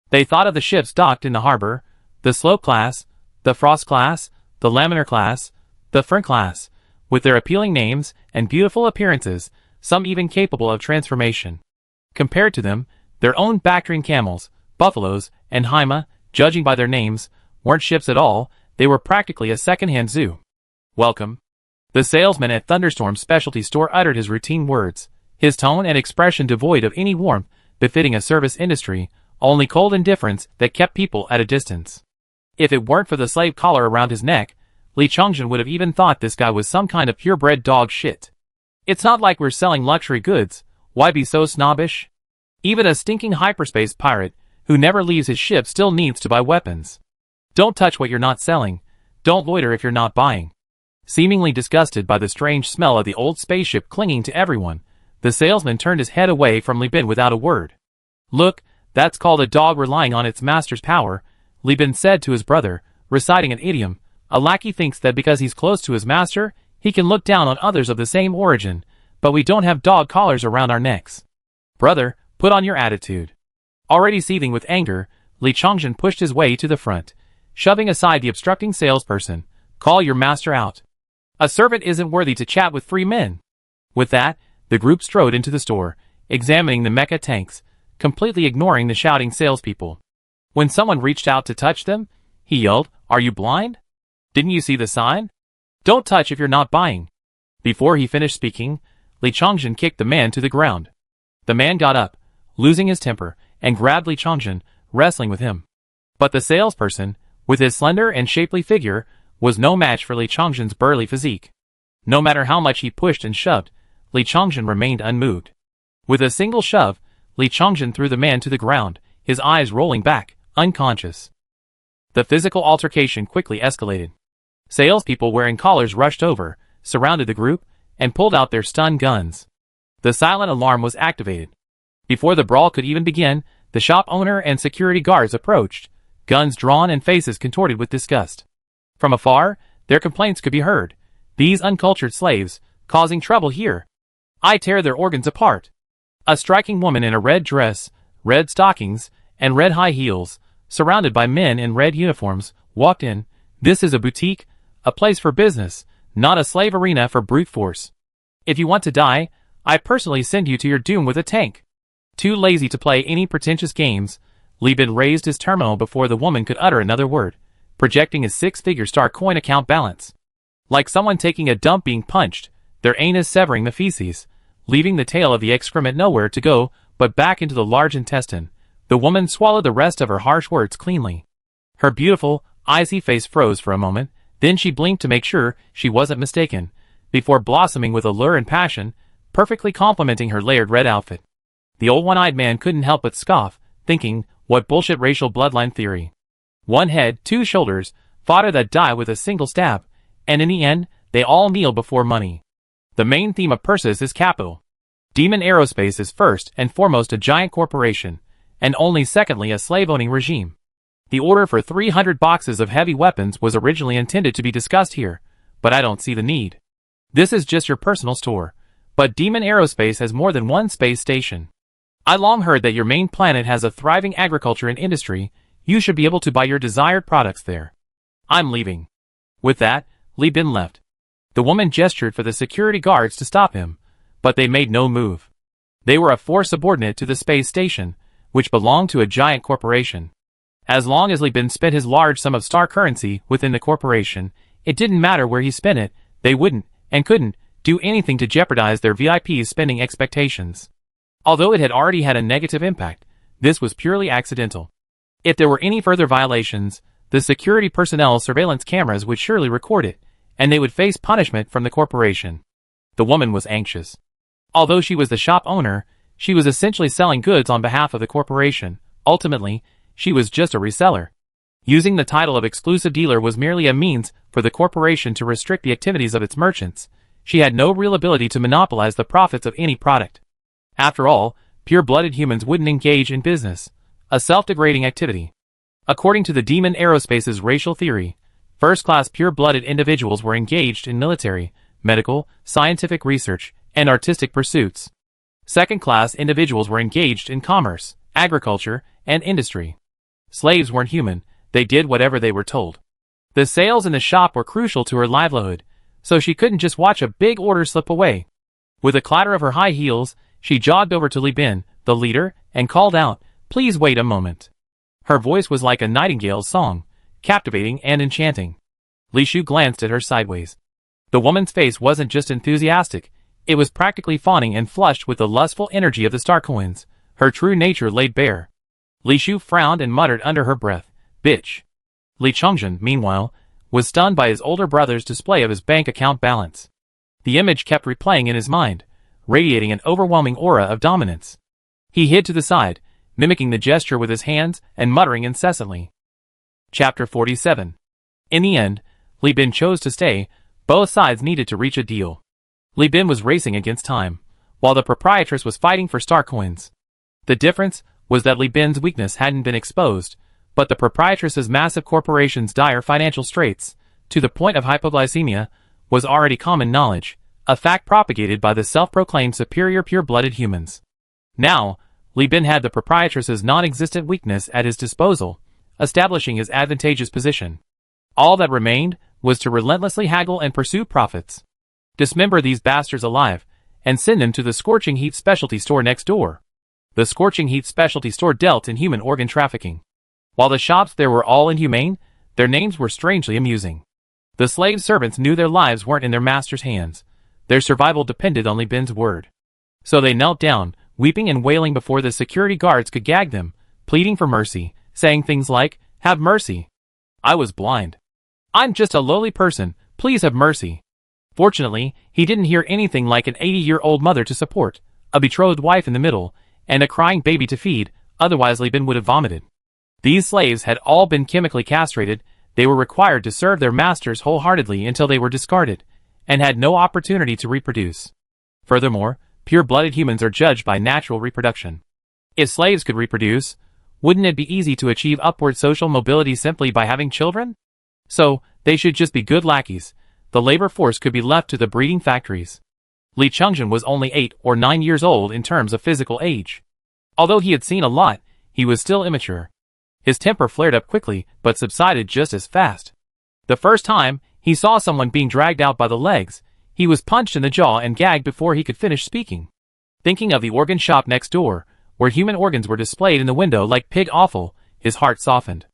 They thought of the ships docked in the harbor, the Slope class, the Frost class, the Laminar class, the Fern class, with their appealing names and beautiful appearances, some even capable of transformation. Compared to them, their own Bactrian camels, buffaloes, and Haima, judging by their names, weren't ships at all. They were practically a second-hand zoo. "Welcome." The salesman at Thunderstorm Specialty Store uttered his routine words, his tone and expression devoid of any warmth befitting a service industry, only cold indifference that kept people at a distance. If it weren't for the slave collar around his neck, Li Chongzhen would have even thought this guy was some kind of purebred dog shit. "It's not like we're selling luxury goods. Why be so snobbish? Even a stinking hyperspace pirate, who never leaves his ship, still needs to buy weapons. Don't touch what you're not selling. Don't loiter if you're not buying. Seemingly disgusted by the strange smell of the old spaceship clinging to everyone, the salesman turned his head away from Li Bin without a word. "Look, that's called a dog relying on its master's power," Li Bin said to his brother, reciting an idiom. "A lackey thinks that because he's close to his master, he can look down on others of the same origin, but we don't have dog collars around our necks. Brother, put on your attitude." Already seething with anger, Li Chongjin pushed his way to the front, shoving aside the obstructing salesperson. "Call your master out. A servant isn't worthy to chat with free men." With that, the group strode into the store, examining the mecha tanks, completely ignoring the shouting salespeople. When someone reached out to touch them, he yelled, "Are you blind? Didn't you see the sign? Don't touch if you're not buying." Before he finished speaking, Li Chongjin kicked the man to the ground. The man got up, losing his temper, and grabbed Li Chongjin, wrestling with him. But the salesperson, with his slender and shapely figure, was no match for Li Chongjin's burly physique. No matter how much he pushed and shoved, Li Chongjin remained unmoved. With a single shove, Li Chongjin threw the man to the ground, his eyes rolling back, unconscious. The physical altercation quickly escalated. Salespeople wearing collars rushed over, surrounded the group, and pulled out their stun guns. The silent alarm was activated. Before the brawl could even begin, the shop owner and security guards approached, guns drawn and faces contorted with disgust. From afar, their complaints could be heard. "These uncultured slaves, causing trouble here. I tear their organs apart." A striking woman in a red dress, red stockings, and red high heels, surrounded by men in red uniforms, walked in. "This is a boutique, a place for business, not a slave arena for brute force. If you want to die, I personally send you to your doom with a tank." Too lazy to play any pretentious games, Li Bin raised his terminal before the woman could utter another word, projecting his six-figure star coin account balance. Like someone taking a dump being punched, their anus severing the feces, leaving the tail of the excrement nowhere to go but back into the large intestine, the woman swallowed the rest of her harsh words cleanly. Her beautiful, icy face froze for a moment, then she blinked to make sure she wasn't mistaken, before blossoming with allure and passion, perfectly complementing her layered red outfit. The old one-eyed man couldn't help but scoff, thinking, what bullshit racial bloodline theory. One head, two shoulders, fodder that die with a single stab, and in the end, they all kneel before money. The main theme of Persis is capital. Demon Aerospace is first and foremost a giant corporation, and only secondly a slave-owning regime. The order for 300 boxes of heavy weapons was originally intended to be discussed here, but I don't see the need. This is just your personal store, but Demon Aerospace has more than one space station. I long heard that your main planet has a thriving agriculture and industry. You should be able to buy your desired products there. I'm leaving." With that, Li Bin left. The woman gestured for the security guards to stop him, but they made no move. They were a force subordinate to the space station, which belonged to a giant corporation. As long as Li Bin spent his large sum of star currency within the corporation, it didn't matter where he spent it, they wouldn't, and couldn't, do anything to jeopardize their VIP's spending expectations. Although it had already had a negative impact, this was purely accidental. If there were any further violations, the security personnel's surveillance cameras would surely record it, and they would face punishment from the corporation. The woman was anxious. Although she was the shop owner, she was essentially selling goods on behalf of the corporation. Ultimately, she was just a reseller. Using the title of exclusive dealer was merely a means for the corporation to restrict the activities of its merchants. She had no real ability to monopolize the profits of any product. After all, pure-blooded humans wouldn't engage in business, a self-degrading activity. According to the Demon Aerospace's racial theory, first-class pure-blooded individuals were engaged in military, medical, scientific research, and artistic pursuits. Second-class individuals were engaged in commerce, agriculture, and industry. Slaves weren't human, they did whatever they were told. The sales in the shop were crucial to her livelihood, so she couldn't just watch a big order slip away. With a clatter of her high heels, she jogged over to Li Bin, the leader, and called out, "Please wait a moment." Her voice was like a nightingale's song, captivating and enchanting. Li Shu glanced at her sideways. The woman's face wasn't just enthusiastic, it was practically fawning and flushed with the lustful energy of the star coins, her true nature laid bare. Li Shu frowned and muttered under her breath, "Bitch." Li Chongjin, meanwhile, was stunned by his older brother's display of his bank account balance. The image kept replaying in his mind, radiating an overwhelming aura of dominance. He hid to the side, mimicking the gesture with his hands and muttering incessantly. Chapter 47. In the end, Li Bin chose to stay, Both sides needed to reach a deal. Li Bin was racing against time, while the proprietress was fighting for star coins. The difference was that Li Bin's weakness hadn't been exposed, but the proprietress's massive corporation's dire financial straits, to the point of hypoglycemia, was already common knowledge, a fact propagated by the self-proclaimed superior pure-blooded humans. Now, Li Bin had the proprietress's non-existent weakness at his disposal, establishing his advantageous position. All that remained was to relentlessly haggle and pursue profits. Dismember these bastards alive, and send them to the Scorching Heat specialty store next door. The Scorching Heat specialty store dealt in human organ trafficking. While the shops there were all inhumane, their names were strangely amusing. The slave servants knew their lives weren't in their master's hands. Their survival depended on Li Bin's word. So they knelt down, weeping and wailing before the security guards could gag them, pleading for mercy, saying things like, "Have mercy. I was blind. I'm just a lowly person, please have mercy." Fortunately, he didn't hear anything like an 80-year-old mother to support, a betrothed wife in the middle, and a crying baby to feed, otherwise Li Bin would have vomited. These slaves had all been chemically castrated, they were required to serve their masters wholeheartedly until they were discarded, and had no opportunity to reproduce. Furthermore, pure-blooded humans are judged by natural reproduction. If slaves could reproduce, wouldn't it be easy to achieve upward social mobility simply by having children? So, they should just be good lackeys. The labor force could be left to the breeding factories. Li Chungjin was only 8 or 9 years old in terms of physical age. Although he had seen a lot, he was still immature. His temper flared up quickly, but subsided just as fast. The first time he saw someone being dragged out by the legs, he was punched in the jaw and gagged before he could finish speaking. Thinking of the organ shop next door, where human organs were displayed in the window like pig offal, his heart softened.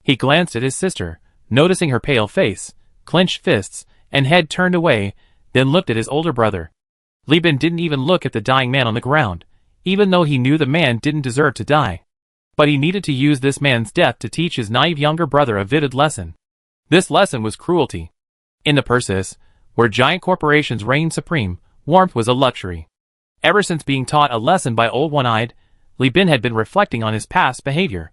He glanced at his sister, noticing her pale face, clenched fists, and head turned away, then looked at his older brother. Li Bin didn't even look at the dying man on the ground, even though he knew the man didn't deserve to die. But he needed to use this man's death to teach his naive younger brother a vivid lesson. This lesson was cruelty. In the Persis, where giant corporations reigned supreme, warmth was a luxury. Ever since being taught a lesson by Old One-Eyed, Li Bin had been reflecting on his past behavior.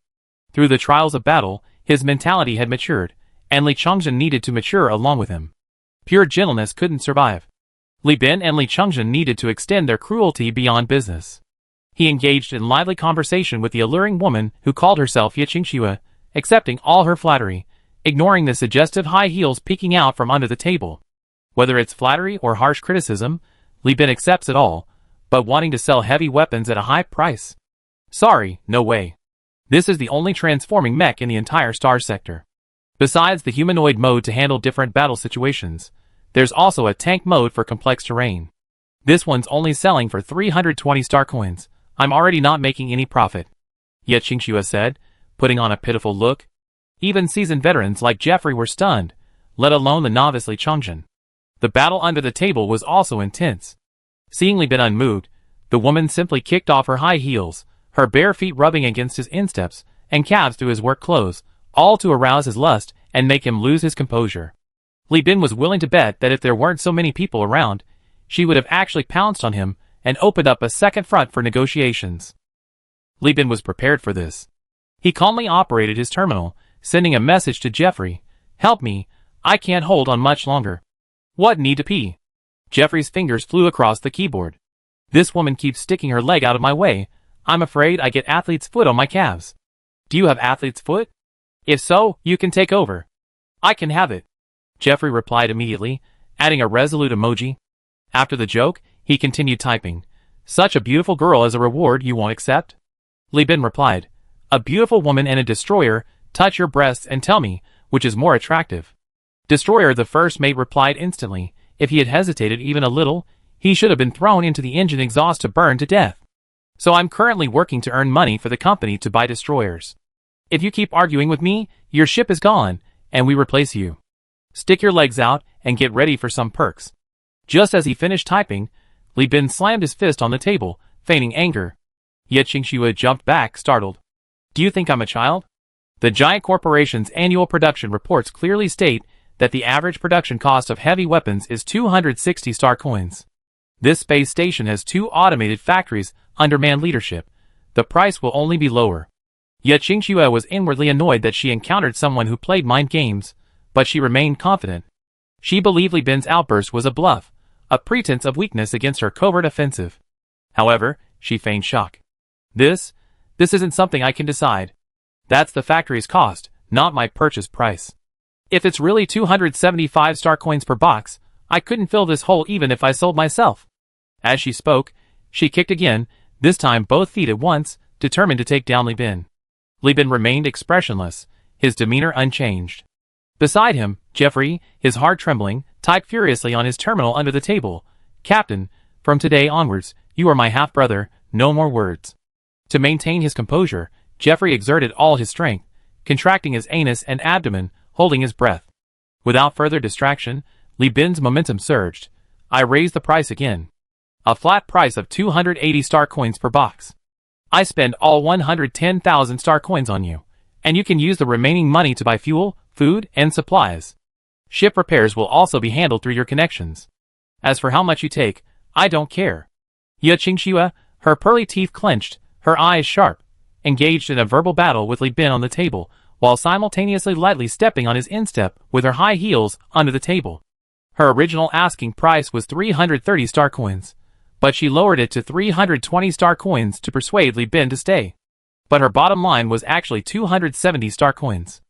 Through the trials of battle, his mentality had matured, and Li Chungjin needed to mature along with him. Pure gentleness couldn't survive. Li Bin and Li Chungjin needed to extend their cruelty beyond business. He engaged in lively conversation with the alluring woman who called herself Ye Qingxue, accepting all her flattery, ignoring the suggestive high heels peeking out from under the table. Whether it's flattery or harsh criticism, Li Bin accepts it all, but wanting to sell heavy weapons at a high price? Sorry, no way. This is the only transforming mech in the entire star sector. Besides the humanoid mode to handle different battle situations, there's also a tank mode for complex terrain. This one's only selling for 320 star coins. I'm already not making any profit. Ye Qingxue said, putting on a pitiful look. Even seasoned veterans like Jeffrey were stunned, let alone the novice Li Chungjin. The battle under the table was also intense. Seeing Li Bin unmoved, the woman simply kicked off her high heels, her bare feet rubbing against his insteps and calves through his work clothes, all to arouse his lust and make him lose his composure. Li Bin was willing to bet that if there weren't so many people around, she would have actually pounced on him and opened up a second front for negotiations. Li Bin was prepared for this. He calmly operated his terminal, sending a message to Jeffrey, "Help me, I can't hold on much longer." "What need to pee?" Jeffrey's fingers flew across the keyboard. "This woman keeps sticking her leg out of my way. I'm afraid I get athlete's foot on my calves." "Do you have athlete's foot? If so, you can take over." "I can have it," Jeffrey replied immediately, adding a resolute emoji. After the joke, he continued typing. "Such a beautiful girl as a reward you won't accept?" Li Bin replied, "A beautiful woman and a destroyer, touch your breasts and tell me, which is more attractive." Destroyer, the first mate, replied instantly. If he had hesitated even a little, he should have been thrown into the engine exhaust to burn to death. "So I'm currently working to earn money for the company to buy destroyers. If you keep arguing with me, your ship is gone, and we replace you. Stick your legs out and get ready for some perks." Just as he finished typing, Li Bin slammed his fist on the table, feigning anger. Ye Qingxue jumped back, startled. "Do you think I'm a child?" The giant corporation's annual production reports clearly state that the average production cost of heavy weapons is 260 star coins. This space station has 2 automated factories under man leadership. The price will only be lower. Ye Qingxue was inwardly annoyed that she encountered someone who played mind games, but she remained confident. She believed Li Bin's outburst was a bluff, a pretense of weakness against her covert offensive. However, she feigned shock. This isn't something I can decide. That's the factory's cost, not my purchase price. If it's really 275 star coins per box, I couldn't fill this hole even if I sold myself. As she spoke, she kicked again, this time both feet at once, determined to take down Li Bin. Li Bin remained expressionless, his demeanor unchanged. Beside him, Jeffrey, his heart trembling, typed furiously on his terminal under the table. Captain, from today onwards, you are my half-brother, no more words. To maintain his composure, Jeffrey exerted all his strength, contracting his anus and abdomen, holding his breath. Without further distraction, Li Bin's momentum surged. I raised the price again. A flat price of 280 star coins per box. I spend all 110,000 star coins on you, and you can use the remaining money to buy fuel, food, and supplies. Ship repairs will also be handled through your connections. As for how much you take, I don't care. Ye Qingxue, her pearly teeth clenched, her eyes sharp, engaged in a verbal battle with Li Bin on the table, while simultaneously lightly stepping on his instep with her high heels under the table. Her original asking price was 330 star coins, but she lowered it to 320 star coins to persuade Li Bin to stay. But her bottom line was actually 270 star coins.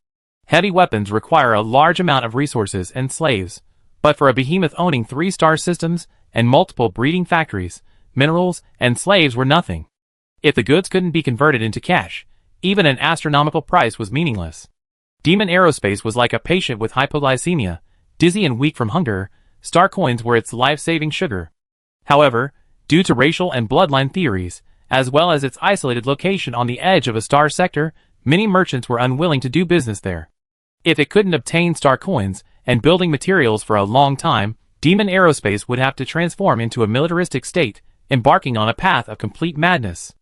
Heavy weapons require a large amount of resources and slaves, but for a behemoth owning 3-star systems and multiple breeding factories, minerals and slaves were nothing. If the goods couldn't be converted into cash, even an astronomical price was meaningless. Demon Aerospace was like a patient with hypoglycemia, dizzy and weak from hunger. Star coins were its life-saving sugar. However, due to racial and bloodline theories, as well as its isolated location on the edge of a star sector, many merchants were unwilling to do business there. If it couldn't obtain star coins and building materials for a long time, Demon Aerospace would have to transform into a militaristic state, embarking on a path of complete madness.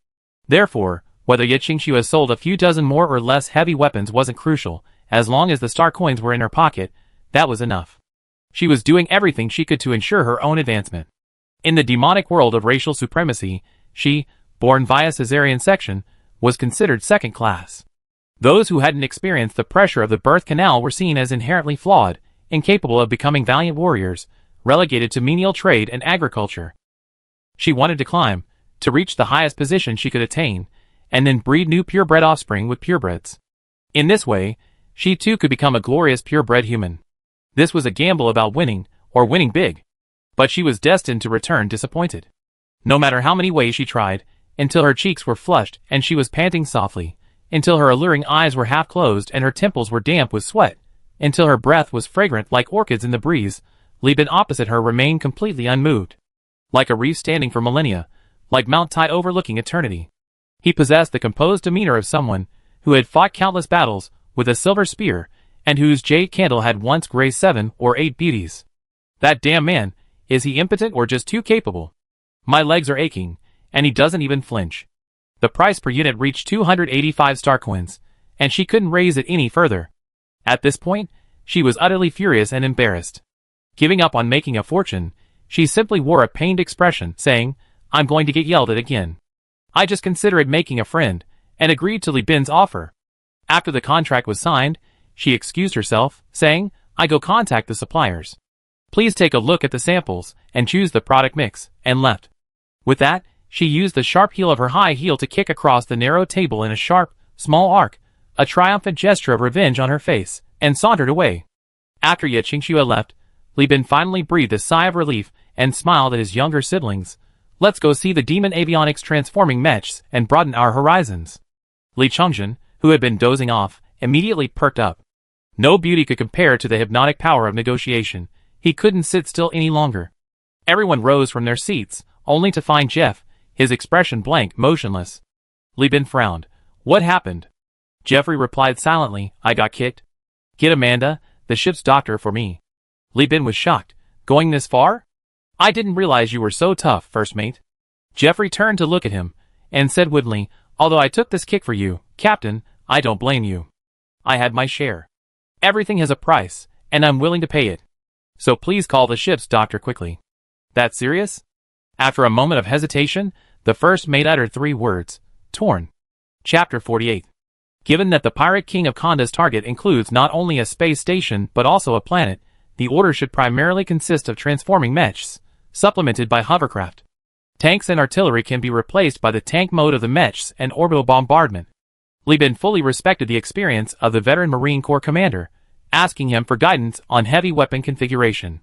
Therefore, whether Ye Qingxue sold a few dozen more or less heavy weapons wasn't crucial. As long as the star coins were in her pocket, that was enough. She was doing everything she could to ensure her own advancement. In the demonic world of racial supremacy, she, born via cesarean section, was considered second class. Those who hadn't experienced the pressure of the birth canal were seen as inherently flawed, incapable of becoming valiant warriors, relegated to menial trade and agriculture. She wanted to climb, to reach the highest position she could attain, and then breed new purebred offspring with purebreds. In this way, she too could become a glorious purebred human. This was a gamble about winning, or winning big. But she was destined to return disappointed. No matter how many ways she tried, until her cheeks were flushed and she was panting softly, until her alluring eyes were half closed and her temples were damp with sweat, until her breath was fragrant like orchids in the breeze, Li Bin opposite her remained completely unmoved. Like a reef standing for millennia, like Mount Tai overlooking eternity. He possessed the composed demeanor of someone who had fought countless battles with a silver spear, and whose jade candle had once graced 7 or 8 beauties. That damn man, is he impotent or just too capable? My legs are aching, and he doesn't even flinch. The price per unit reached 285 star coins, and she couldn't raise it any further. At this point, she was utterly furious and embarrassed. Giving up on making a fortune, she simply wore a pained expression, saying, I'm going to get yelled at again. I just considered making a friend, and agreed to Li Bin's offer. After the contract was signed, she excused herself, saying, I go contact the suppliers. Please take a look at the samples, and choose the product mix, and left. With that, she used the sharp heel of her high heel to kick across the narrow table in a sharp, small arc, a triumphant gesture of revenge on her face, and sauntered away. After Ye Qingxue left, Li Bin finally breathed a sigh of relief and smiled at his younger siblings. Let's go see the demon avionics transforming mechs and broaden our horizons. Li Chongjin, who had been dozing off, immediately perked up. No beauty could compare to the hypnotic power of negotiation. He couldn't sit still any longer. Everyone rose from their seats, only to find Jeff, his expression blank, motionless. Li Bin frowned. What happened? Jeffrey replied silently, I got kicked. Get Amanda, the ship's doctor, for me. Li Bin was shocked. Going this far? I didn't realize you were so tough, first mate. Jeffrey turned to look at him, and said woodenly, although I took this kick for you, Captain, I don't blame you. I had my share. Everything has a price, and I'm willing to pay it. So please call the ship's doctor quickly. That serious? After a moment of hesitation, the first mate uttered 3 words. Torn. Chapter 48. Given that the Pirate King of Konda's target includes not only a space station but also a planet, the order should primarily consist of transforming mechs, supplemented by hovercraft. Tanks and artillery can be replaced by the tank mode of the mechs and orbital bombardment. Li Bin fully respected the experience of the veteran Marine Corps commander, asking him for guidance on heavy weapon configuration.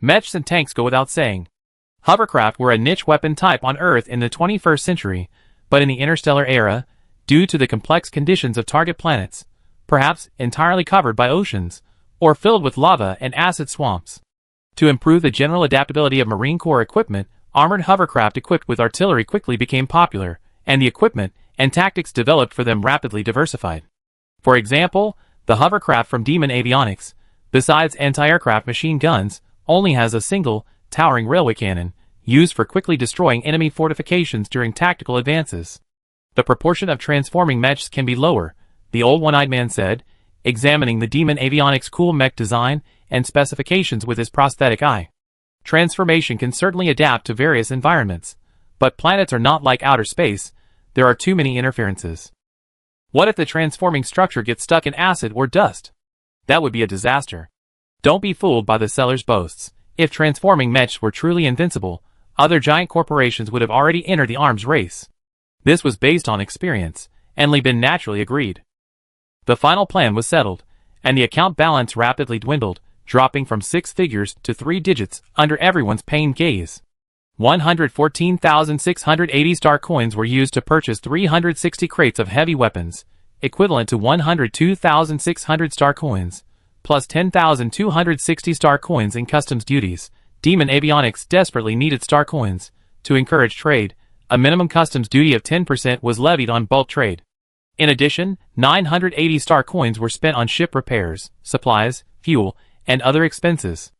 Mechs and tanks go without saying. Hovercraft were a niche weapon type on Earth in the 21st century, but in the interstellar era, due to the complex conditions of target planets, perhaps entirely covered by oceans, or filled with lava and acid swamps. To improve the general adaptability of Marine Corps equipment, armored hovercraft equipped with artillery quickly became popular, and the equipment and tactics developed for them rapidly diversified. For example, the hovercraft from Demon Avionics, besides anti-aircraft machine guns, only has a single, towering railway cannon, used for quickly destroying enemy fortifications during tactical advances. The proportion of transforming mechs can be lower, the old one-eyed man said, examining the Demon Avionics cool mech design and specifications with his prosthetic eye. Transformation can certainly adapt to various environments, but planets are not like outer space. There are too many interferences. What if the transforming structure gets stuck in acid or dust? That would be a disaster. Don't be fooled by the seller's boasts. If transforming mechs were truly invincible, other giant corporations would have already entered the arms race. This was based on experience, and Li Bin naturally agreed. The final plan was settled, and the account balance rapidly dwindled, dropping from 6 figures to 3 digits under everyone's pained gaze. 114,680 star coins were used to purchase 360 crates of heavy weapons, equivalent to 102,600 star coins, plus 10,260 star coins in customs duties. Demon Avionics desperately needed star coins. To encourage trade, a minimum customs duty of 10% was levied on bulk trade. In addition, 980 star coins were spent on ship repairs, supplies, fuel, and other expenses.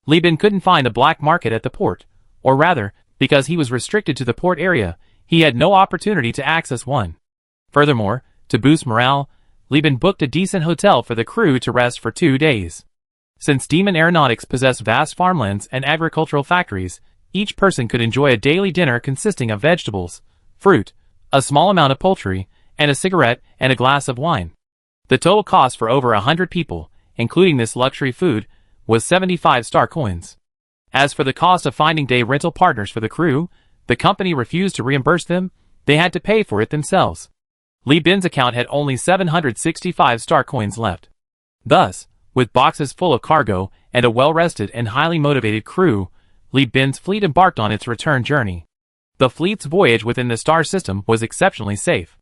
Li Bin couldn't find a black market at the port, or rather, because he was restricted to the port area, he had no opportunity to access one. Furthermore, to boost morale, Li Bin booked a decent hotel for the crew to rest for 2 days. Since Demon Aeronautics possessed vast farmlands and agricultural factories, each person could enjoy a daily dinner consisting of vegetables, fruit, a small amount of poultry, and a cigarette and a glass of wine. The total cost for over 100 people, including this luxury food, was 75 star coins. As for the cost of finding day rental partners for the crew, the company refused to reimburse them. They had to pay for it themselves. Li Bin's account had only 765 star coins left. Thus, with boxes full of cargo and a well-rested and highly motivated crew, Li Bin's fleet embarked on its return journey. The fleet's voyage within the star system was exceptionally safe.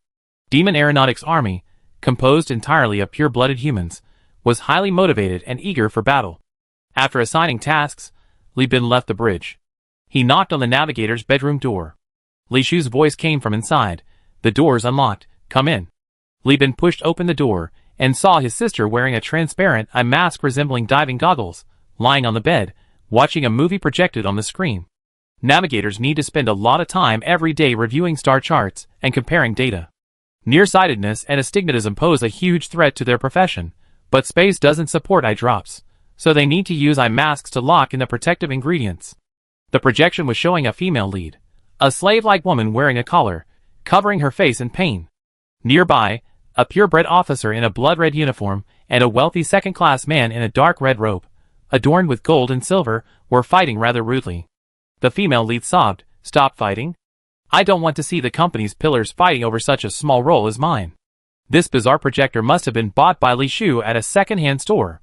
Demon Aeronautics' army, composed entirely of pure-blooded humans, was highly motivated and eager for battle. After assigning tasks, Li Bin left the bridge. He knocked on the navigator's bedroom door. Li Shu's voice came from inside. "The door's unlocked. Come in." Li Bin pushed open the door and saw his sister wearing a transparent eye mask resembling diving goggles, lying on the bed, watching a movie projected on the screen. Navigators need to spend a lot of time every day reviewing star charts and comparing data. Nearsightedness and astigmatism pose a huge threat to their profession, but space doesn't support eye drops, so they need to use eye masks to lock in the protective ingredients. The projection was showing a female lead, a slave-like woman wearing a collar, covering her face in pain. Nearby, a purebred officer in a blood-red uniform and a wealthy second-class man in a dark red robe, adorned with gold and silver, were fighting rather rudely. The female lead sobbed, "Stop fighting. I don't want to see the company's pillars fighting over such a small role as mine." This bizarre projector must have been bought by Li Shu at a second-hand store.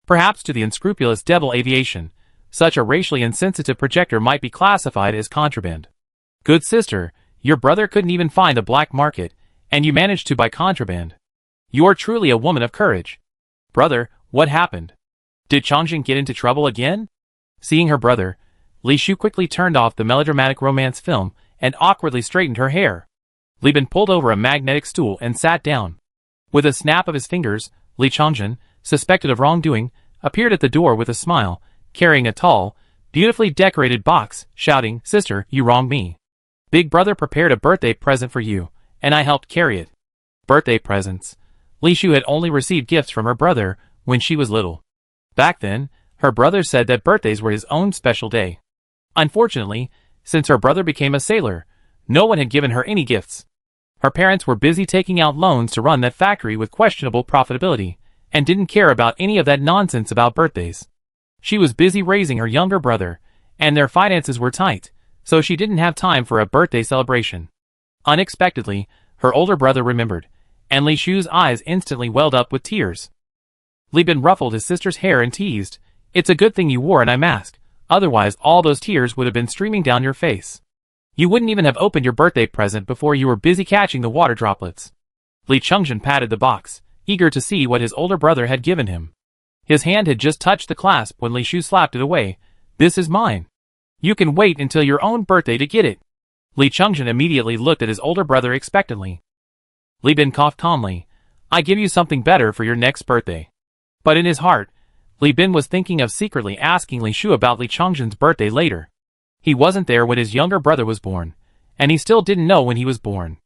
Perhaps to the unscrupulous Devil Aviation, such a racially insensitive projector might be classified as contraband. "Good sister, your brother couldn't even find a black market, and you managed to buy contraband. You're truly a woman of courage." "Brother, what happened? Did Changjin get into trouble again?" Seeing her brother, Li Shu quickly turned off the melodramatic romance film and awkwardly straightened her hair. Li Bin pulled over a magnetic stool and sat down. With a snap of his fingers, Li Changjin, suspected of wrongdoing, appeared at the door with a smile, carrying a tall, beautifully decorated box, shouting, "Sister, you wronged me. Big brother prepared a birthday present for you, and I helped carry it." Birthday presents. Li Shu had only received gifts from her brother when she was little. Back then, her brother said that birthdays were his own special day. Unfortunately, since her brother became a sailor, no one had given her any gifts. Her parents were busy taking out loans to run that factory with questionable profitability, and didn't care about any of that nonsense about birthdays. She was busy raising her younger brother, and their finances were tight, so she didn't have time for a birthday celebration. Unexpectedly, her older brother remembered, and Li Shu's eyes instantly welled up with tears. Li Bin ruffled his sister's hair and teased, "It's a good thing you wore an eye mask, otherwise all those tears would have been streaming down your face. You wouldn't even have opened your birthday present before you were busy catching the water droplets." Li Chengzhen patted the box, eager to see what his older brother had given him. His hand had just touched the clasp when Li Shu slapped it away. "This is mine. You can wait until your own birthday to get it." Li Chengzhen immediately looked at his older brother expectantly. Li Bin coughed calmly. "I give you something better for your next birthday." But in his heart, Li Bin was thinking of secretly asking Li Shu about Li Chengzhen's birthday later. He wasn't there when his younger brother was born, and he still didn't know when he was born.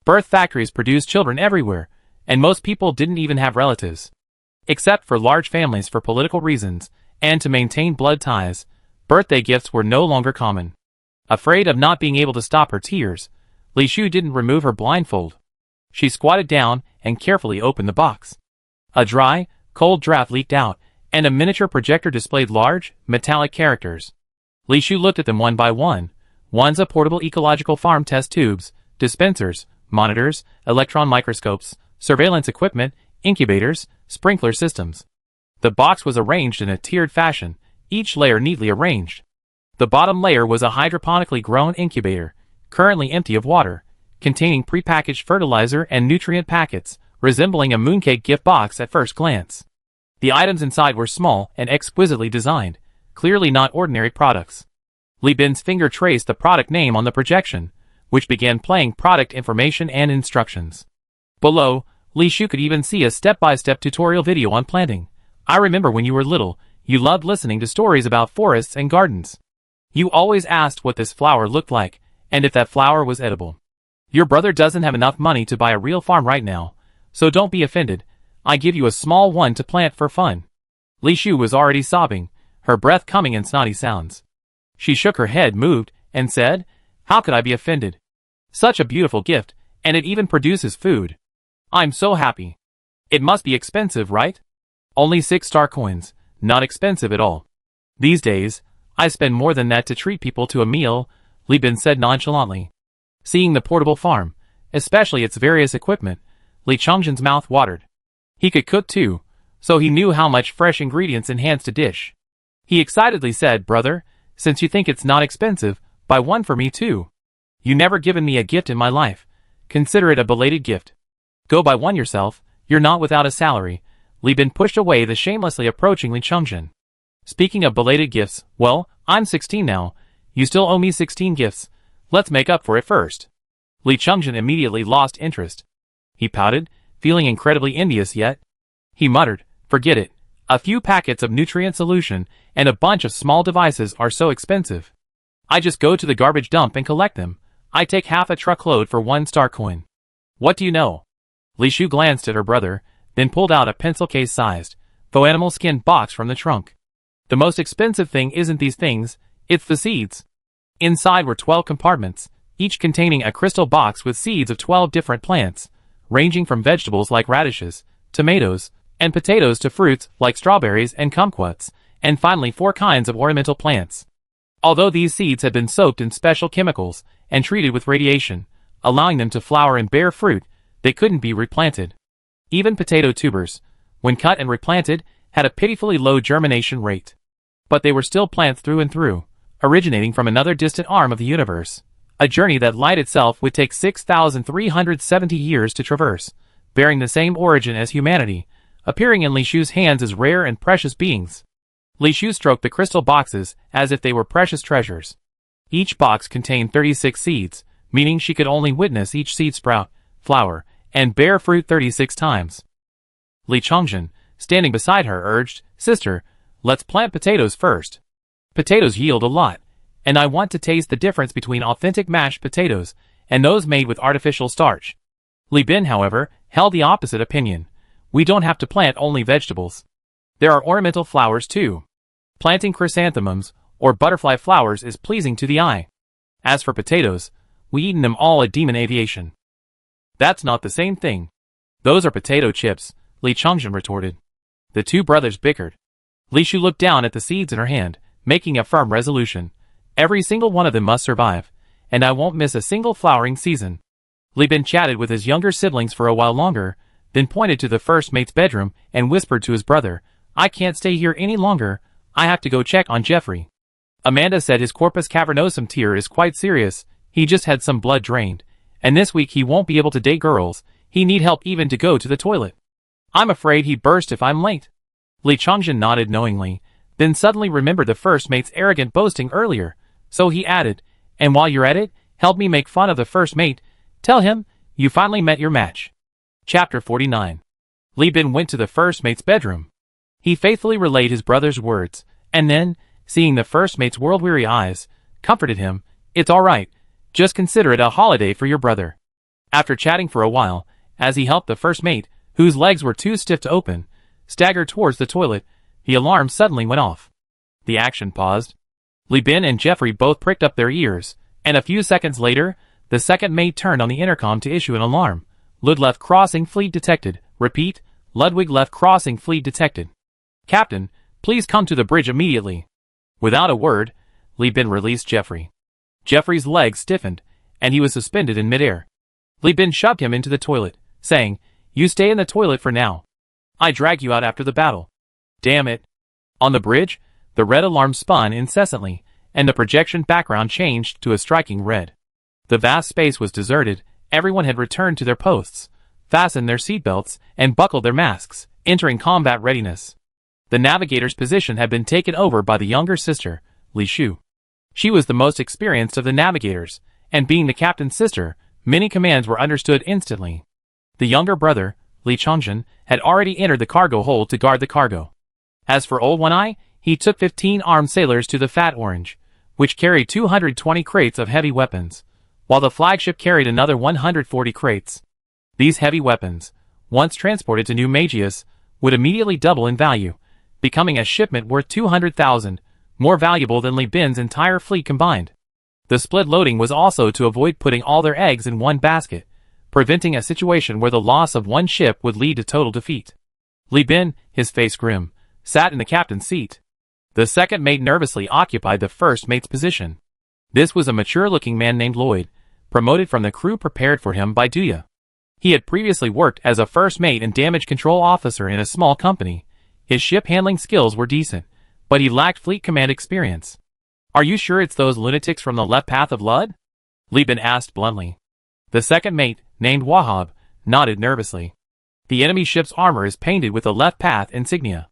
Birth factories produced children everywhere, and most people didn't even have relatives. Except for large families for political reasons, and to maintain blood ties, birthday gifts were no longer common. Afraid of not being able to stop her tears, Li Shu didn't remove her blindfold. She squatted down and carefully opened the box. A dry, cold draft leaked out, and a miniature projector displayed large, metallic characters. Li Shu looked at them one by one. One's a portable ecological farm test tubes, dispensers, monitors, electron microscopes, surveillance equipment, incubators, sprinkler systems. The box was arranged in a tiered fashion, each layer neatly arranged. The bottom layer was a hydroponically grown incubator, currently empty of water, containing prepackaged fertilizer and nutrient packets, resembling a mooncake gift box at first glance. The items inside were small and exquisitely designed, clearly not ordinary products. Li Bin's finger traced the product name on the projection, which began playing product information and instructions. Below, Li Shu could even see a step-by-step tutorial video on planting. "I remember when you were little, you loved listening to stories about forests and gardens. You always asked what this flower looked like, and if that flower was edible. Your brother doesn't have enough money to buy a real farm right now, so don't be offended. I give you a small one to plant for fun." Li Shu was already sobbing, her breath coming in snotty sounds. She shook her head, moved, and said, "How could I be offended? Such a beautiful gift, and it even produces food. I'm so happy. It must be expensive, right?" "Only 6-star coins, not expensive at all. These days, I spend more than that to treat people to a meal," Li Bin said nonchalantly. Seeing the portable farm, especially its various equipment, Li Chengzhen's mouth watered. He could cook too, so he knew how much fresh ingredients enhanced a dish. He excitedly said, "Brother, since you think it's not expensive, buy one for me too. You never given me a gift in my life. Consider it a belated gift. Go buy one yourself, you're not without a salary." Li Bin pushed away the shamelessly approaching Li Chengzhen. "Speaking of belated gifts, well, I'm 16 now. You still owe me 16 gifts. Let's make up for it first." Li Chengzhen immediately lost interest. He pouted, feeling incredibly envious yet. He muttered, "Forget it. A few packets of nutrient solution and a bunch of small devices are so expensive. I just go to the garbage dump and collect them. I take half a truckload for 1-star coin. What do you know?" Li Shu glanced at her brother, then pulled out a pencil case-sized, faux animal skin box from the trunk. "The most expensive thing isn't these things, it's the seeds." Inside were 12 compartments, each containing a crystal box with seeds of 12 different plants, ranging from vegetables like radishes, tomatoes, and potatoes to fruits like strawberries and kumquats, and finally 4 kinds of ornamental plants. Although these seeds had been soaked in special chemicals and treated with radiation, allowing them to flower and bear fruit, they couldn't be replanted. Even potato tubers, when cut and replanted, had a pitifully low germination rate. But they were still plants through and through, originating from another distant arm of the universe, a journey that light itself would take 6,370 years to traverse, bearing the same origin as humanity, appearing in Li Shu's hands as rare and precious beings. Li Shu stroked the crystal boxes as if they were precious treasures. Each box contained 36 seeds, meaning she could only witness each seed sprout, flower, and bear fruit 36 times. Li Chengzhen, standing beside her, urged, "Sister, let's plant potatoes first. Potatoes yield a lot, and I want to taste the difference between authentic mashed potatoes and those made with artificial starch." Li Bin, however, held the opposite opinion. "We don't have to plant only vegetables. There are ornamental flowers too. Planting chrysanthemums or butterfly flowers is pleasing to the eye. As for potatoes, we eat them all at Demon Aviation." "That's not the same thing. Those are potato chips," Li Chengzhen retorted. The two brothers bickered. Li Shu looked down at the seeds in her hand, making a firm resolution. Every single one of them must survive, and I won't miss a single flowering season. Li Bin chatted with his younger siblings for a while longer, then pointed to the first mate's bedroom and whispered to his brother, I can't stay here any longer, I have to go check on Jeffrey. Amanda said his corpus cavernosum tear is quite serious, he just had some blood drained, and this week he won't be able to date girls, he need help even to go to the toilet. I'm afraid he'd burst if I'm late. Li Chongjin nodded knowingly, then suddenly remembered the first mate's arrogant boasting earlier, so he added, and while you're at it, help me make fun of the first mate, tell him, you finally met your match. Chapter 49. Li Bin went to the first mate's bedroom. He faithfully relayed his brother's words, and then, seeing the first mate's world-weary eyes, comforted him, it's alright, just consider it a holiday for your brother. After chatting for a while, as he helped the first mate, whose legs were too stiff to open, stagger towards the toilet, the alarm suddenly went off. The action paused. Li Bin and Jeffrey both pricked up their ears, and a few seconds later, the second mate turned on the intercom to issue an alarm. Lud left crossing fleet detected. Repeat, Ludwig left crossing fleet detected. Captain, please come to the bridge immediately. Without a word, Li Bin released Jeffrey. Jeffrey's legs stiffened, and he was suspended in midair. Li Bin shoved him into the toilet, saying, you stay in the toilet for now. I drag you out after the battle. Damn it. On the bridge, the red alarm spun incessantly, and the projection background changed to a striking red. The vast space was deserted, everyone had returned to their posts, fastened their seatbelts, and buckled their masks, entering combat readiness. The navigator's position had been taken over by the younger sister, Li Shu. She was the most experienced of the navigators, and being the captain's sister, many commands were understood instantly. The younger brother, Li Chongjin, had already entered the cargo hold to guard the cargo. As for Old One-Eye, he took 15 armed sailors to the Fat Orange, which carried 220 crates of heavy weapons, while the flagship carried another 140 crates. These heavy weapons, once transported to New Magius, would immediately double in value, becoming a shipment worth 200,000, more valuable than Li Bin's entire fleet combined. The split loading was also to avoid putting all their eggs in one basket, preventing a situation where the loss of one ship would lead to total defeat. Li Bin, his face grim, sat in the captain's seat. The second mate nervously occupied the first mate's position. This was a mature-looking man named Lloyd, promoted from the crew prepared for him by Duya. He had previously worked as a first mate and damage control officer in a small company. His ship handling skills were decent, but he lacked fleet command experience. Are you sure it's those lunatics from the left path of Lud? Li Bin asked bluntly. The second mate, named Wahab, nodded nervously. The enemy ship's armor is painted with the left path insignia.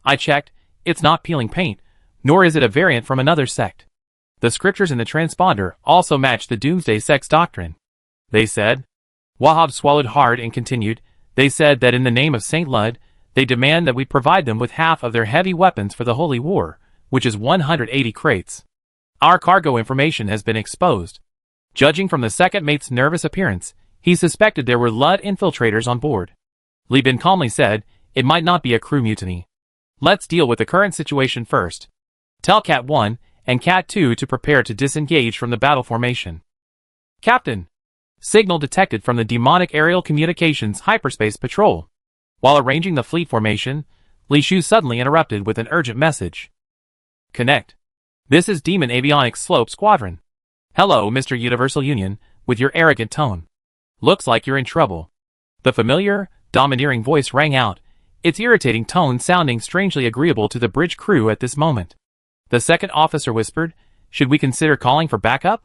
I checked, it's not peeling paint, nor is it a variant from another sect. The scriptures in the transponder also match the Doomsday Sect's doctrine. They said. Wahab swallowed hard and continued, they said that in the name of Saint Lud, they demand that we provide them with half of their heavy weapons for the Holy War, which is 180 crates. Our cargo information has been exposed. Judging from the second mate's nervous appearance, he suspected there were Lud infiltrators on board. Li Bin calmly said, it might not be a crew mutiny. Let's deal with the current situation first. Tell Cat 1 and Cat 2 to prepare to disengage from the battle formation. Captain! Signal detected from the demonic aerial communications hyperspace patrol. While arranging the fleet formation, Li Shu suddenly interrupted with an urgent message. Connect. This is Demon Avionics Slope Squadron. Hello, Mr. Universal Union, with your arrogant tone. Looks like you're in trouble. The familiar, domineering voice rang out, its irritating tone sounding strangely agreeable to the bridge crew at this moment. The second officer whispered, should we consider calling for backup?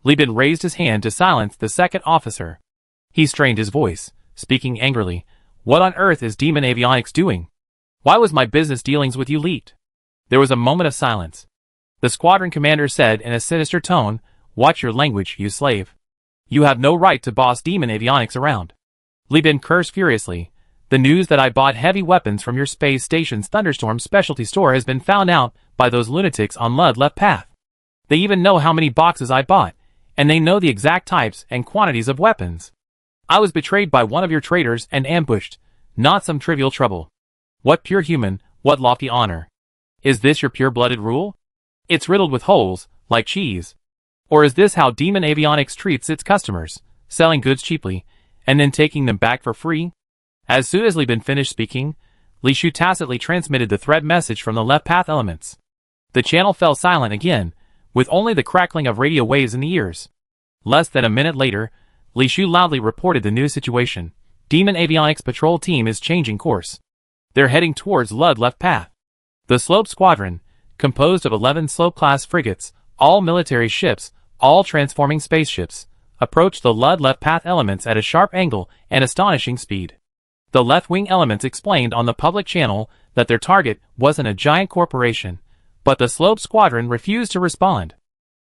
Li Bin raised his hand to silence the second officer. He strained his voice, speaking angrily, what on earth is Demon Avionics doing? Why was my business dealings with you leaked? There was a moment of silence. The squadron commander said in a sinister tone, watch your language, you slave. You have no right to boss Demon Avionics around. Li Bin cursed furiously. The news that I bought heavy weapons from your space station's Thunderstorm specialty store has been found out by those lunatics on Lud left path. They even know how many boxes I bought, and they know the exact types and quantities of weapons. I was betrayed by one of your traitors and ambushed, not some trivial trouble. What pure human, what lofty honor. Is this your pure-blooded rule? It's riddled with holes, like cheese. Or is this how Demon Avionics treats its customers, selling goods cheaply, and then taking them back for free? As soon as Li Bin finished speaking, Li Shu tacitly transmitted the threat message from the left path elements. The channel fell silent again, with only the crackling of radio waves in the ears. Less than a minute later, Li Shu loudly reported the new situation. Demon Avionics patrol team is changing course. They're heading towards Lud left path. The Slope Squadron, composed of 11 Slope-class frigates, all military ships, all transforming spaceships, approached the Lud left path elements at a sharp angle and astonishing speed. The left-wing elements explained on the public channel that their target wasn't a giant corporation, but the Slope Squadron refused to respond.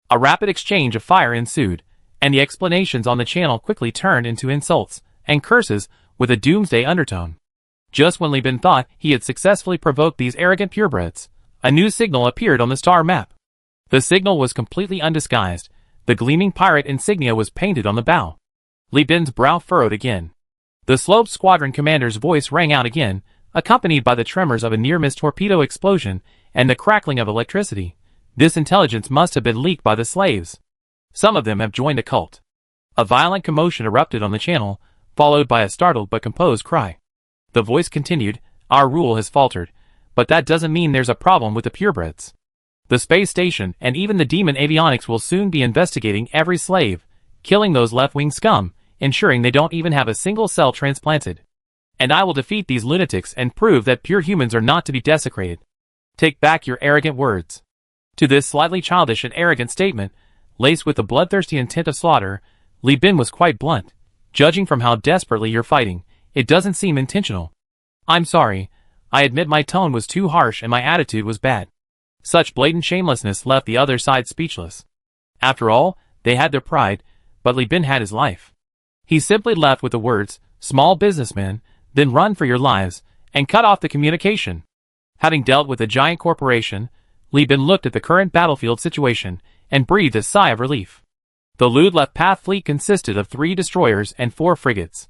A rapid exchange of fire ensued, and the explanations on the channel quickly turned into insults and curses with a doomsday undertone. Just when Li Bin thought he had successfully provoked these arrogant purebreds, a new signal appeared on the star map. The signal was completely undisguised. The gleaming pirate insignia was painted on the bow. Li Bin's brow furrowed again. The Slope Squadron commander's voice rang out again, accompanied by the tremors of a near-miss torpedo explosion and the crackling of electricity. This intelligence must have been leaked by the slaves. Some of them have joined a cult. A violent commotion erupted on the channel, followed by a startled but composed cry. The voice continued, "Our rule has faltered, but that doesn't mean there's a problem with the purebreds. The space station and even the Demon Avionics will soon be investigating every slave, killing those left-wing scum, ensuring they don't even have a single cell transplanted. And I will defeat these lunatics and prove that pure humans are not to be desecrated. Take back your arrogant words." To this slightly childish and arrogant statement, laced with the bloodthirsty intent of slaughter, Li Bin was quite blunt. "Judging from how desperately you're fighting, it doesn't seem intentional. I'm sorry, I admit my tone was too harsh and my attitude was bad." Such blatant shamelessness left the other side speechless. After all, they had their pride, but Li Bin had his life. He simply left with the words, "Small businessmen, then run for your lives," and cut off the communication. Having dealt with a giant corporation, Li Bin looked at the current battlefield situation and breathed a sigh of relief. The Lud left path fleet consisted of 3 destroyers and 4 frigates.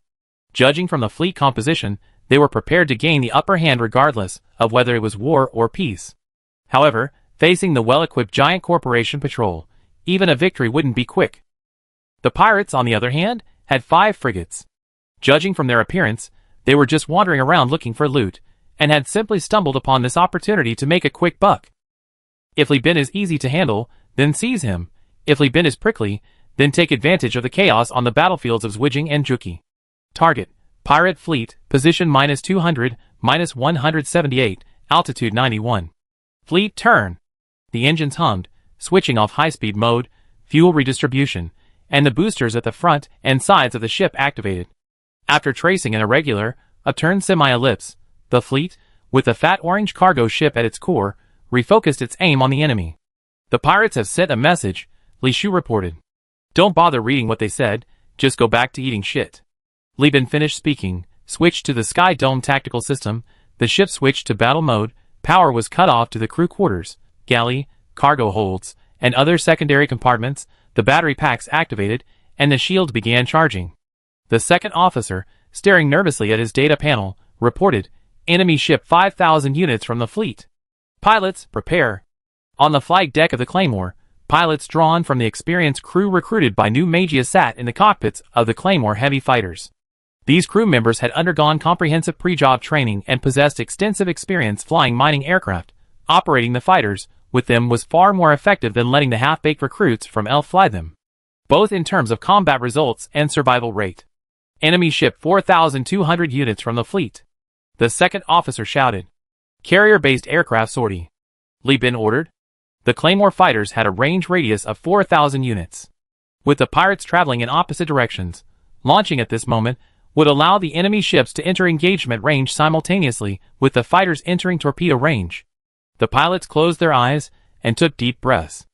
Judging from the fleet composition, they were prepared to gain the upper hand regardless of whether it was war or peace. However, facing the well-equipped giant corporation patrol, even a victory wouldn't be quick. The pirates, on the other hand, had 5 frigates. Judging from their appearance, they were just wandering around looking for loot, and had simply stumbled upon this opportunity to make a quick buck. If Li Bin is easy to handle, then seize him. If Li Bin is prickly, then take advantage of the chaos on the battlefields of Zwijing and Juki. Target: Pirate Fleet, position -200, -178, altitude 91. Fleet turn. The engines hummed, switching off high-speed mode, fuel redistribution, and the boosters at the front and sides of the ship activated. After tracing an irregular, upturned semi-ellipse, the fleet, with the fat orange cargo ship at its core, refocused its aim on the enemy. "The pirates have sent a message," Li Shu reported. "Don't bother reading what they said, just go back to eating shit." Li Bin finished speaking, switched to the Sky Dome tactical system, the ship switched to battle mode, power was cut off to the crew quarters, galley, cargo holds, and other secondary compartments, the battery packs activated, and the shield began charging. The second officer, staring nervously at his data panel, reported, "Enemy ship 5,000 units from the fleet. Pilots, prepare." On the flight deck of the Claymore, pilots drawn from the experienced crew recruited by New Magia sat in the cockpits of the Claymore heavy fighters. These crew members had undergone comprehensive pre-job training and possessed extensive experience flying mining aircraft. Operating the fighters with them was far more effective than letting the half-baked recruits from ELF fly them, both in terms of combat results and survival rate. "Enemy ship 4,200 units from the fleet," the second officer shouted. "Carrier-based aircraft sortie," Li Bin ordered. The Claymore fighters had a range radius of 4,000 units. With the pirates traveling in opposite directions, launching at this moment would allow the enemy ships to enter engagement range simultaneously with the fighters entering torpedo range. The pilots closed their eyes and took deep breaths.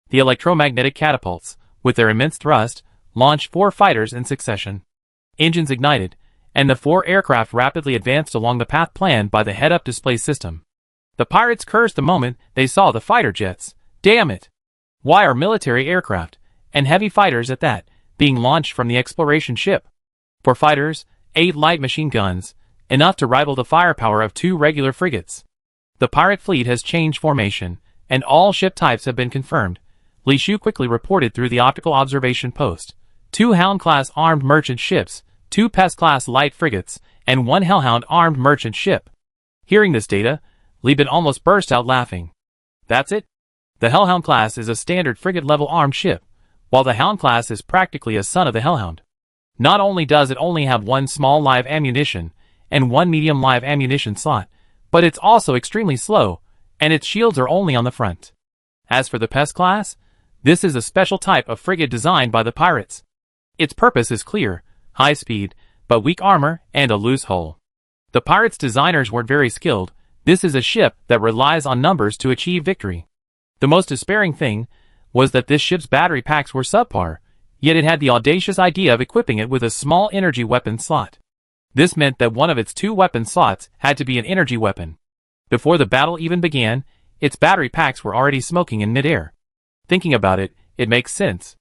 The electromagnetic catapults, with their immense thrust, launched 4 fighters in succession. Engines ignited, and the 4 aircraft rapidly advanced along the path planned by the head-up display system. The pirates cursed the moment they saw the fighter jets. Damn it! Why are military aircraft, and heavy fighters at that, being launched from the exploration ship? For fighters, 8 light machine guns, enough to rival the firepower of 2 regular frigates. The pirate fleet has changed formation, and all ship types have been confirmed, Li Shu quickly reported through the optical observation post. 2 Hound-class armed merchant ships, 2 Pest-class light frigates, and 1 Hellhound armed merchant ship. Hearing this data, Lieben almost burst out laughing. That's it? The Hellhound class is a standard frigate-level armed ship, while the Hound class is practically a son of the Hellhound. Not only does it only have one small live ammunition and one medium live ammunition slot, but it's also extremely slow, and its shields are only on the front. As for the Pest class, this is a special type of frigate designed by the pirates. Its purpose is clear: high speed, but weak armor and a loose hull. The pirates' designers weren't very skilled. This is a ship that relies on numbers to achieve victory. The most despairing thing was that this ship's battery packs were subpar, yet it had the audacious idea of equipping it with a small energy weapon slot. This meant that one of its 2 weapon slots had to be an energy weapon. Before the battle even began, its battery packs were already smoking in midair. Thinking about it, it makes sense.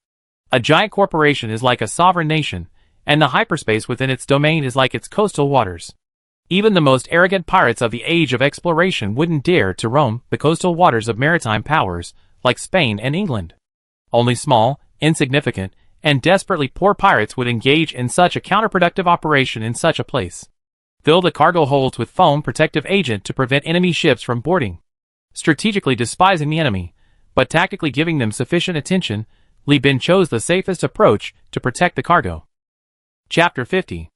A giant corporation is like a sovereign nation, and the hyperspace within its domain is like its coastal waters. Even the most arrogant pirates of the age of exploration wouldn't dare to roam the coastal waters of maritime powers like Spain and England. Only small, insignificant, and desperately poor pirates would engage in such a counterproductive operation in such a place. Fill the cargo holds with foam protective agent to prevent enemy ships from boarding. Strategically despising the enemy, but tactically giving them sufficient attention, Lieben chose the safest approach to protect the cargo. Chapter 50.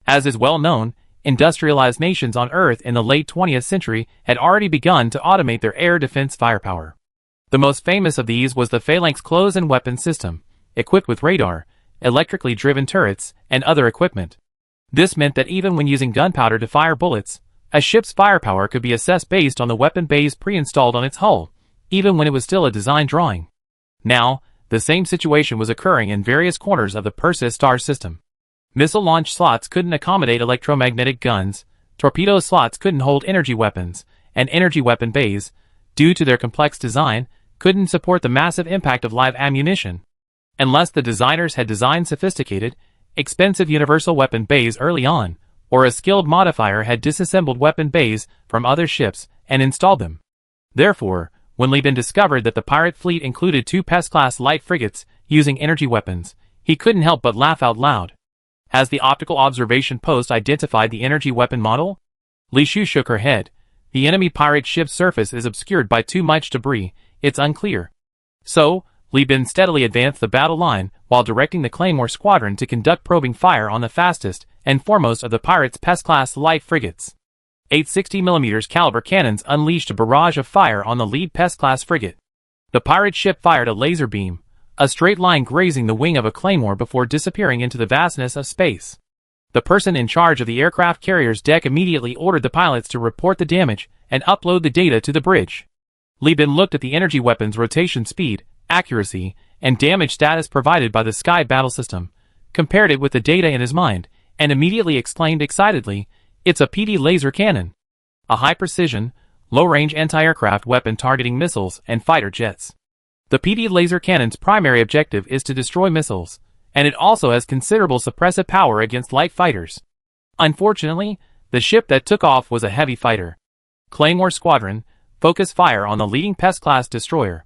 As is well known, industrialized nations on Earth in the late 20th century had already begun to automate their air defense firepower. The most famous of these was the Phalanx close and weapon system, equipped with radar, electrically driven turrets, and other equipment. This meant that even when using gunpowder to fire bullets, a ship's firepower could be assessed based on the weapon bays pre-installed on its hull, even when it was still a design drawing. Now, the same situation was occurring in various corners of the Perseus star system. Missile launch slots couldn't accommodate electromagnetic guns, torpedo slots couldn't hold energy weapons, and energy weapon bays, due to their complex design, couldn't support the massive impact of live ammunition. Unless the designers had designed sophisticated, expensive universal weapon bays early on, or a skilled modifier had disassembled weapon bays from other ships and installed them. Therefore, when Lieben discovered that the pirate fleet included 2 Pest-class light frigates using energy weapons, he couldn't help but laugh out loud. Has the optical observation post identified the energy weapon model? Li Shu shook her head. The enemy pirate ship's surface is obscured by too much debris, it's unclear. So, Lieben steadily advanced the battle line while directing the Claymore squadron to conduct probing fire on the fastest and foremost of the pirates' Pest-class light frigates. 8 60mm caliber cannons unleashed a barrage of fire on the lead Pest-class frigate. The pirate ship fired a laser beam, a straight line grazing the wing of a Claymore before disappearing into the vastness of space. The person in charge of the aircraft carrier's deck immediately ordered the pilots to report the damage and upload the data to the bridge. Lieben looked at the energy weapon's rotation speed, accuracy, and damage status provided by the Sky Battle System, compared it with the data in his mind, and immediately exclaimed excitedly, "It's a PD laser cannon! A high-precision, low-range anti-aircraft weapon targeting missiles and fighter jets." The PD laser cannon's primary objective is to destroy missiles, and it also has considerable suppressive power against light fighters. Unfortunately, the ship that took off was a heavy fighter. Claymore Squadron, focus fire on the leading Pest-class destroyer.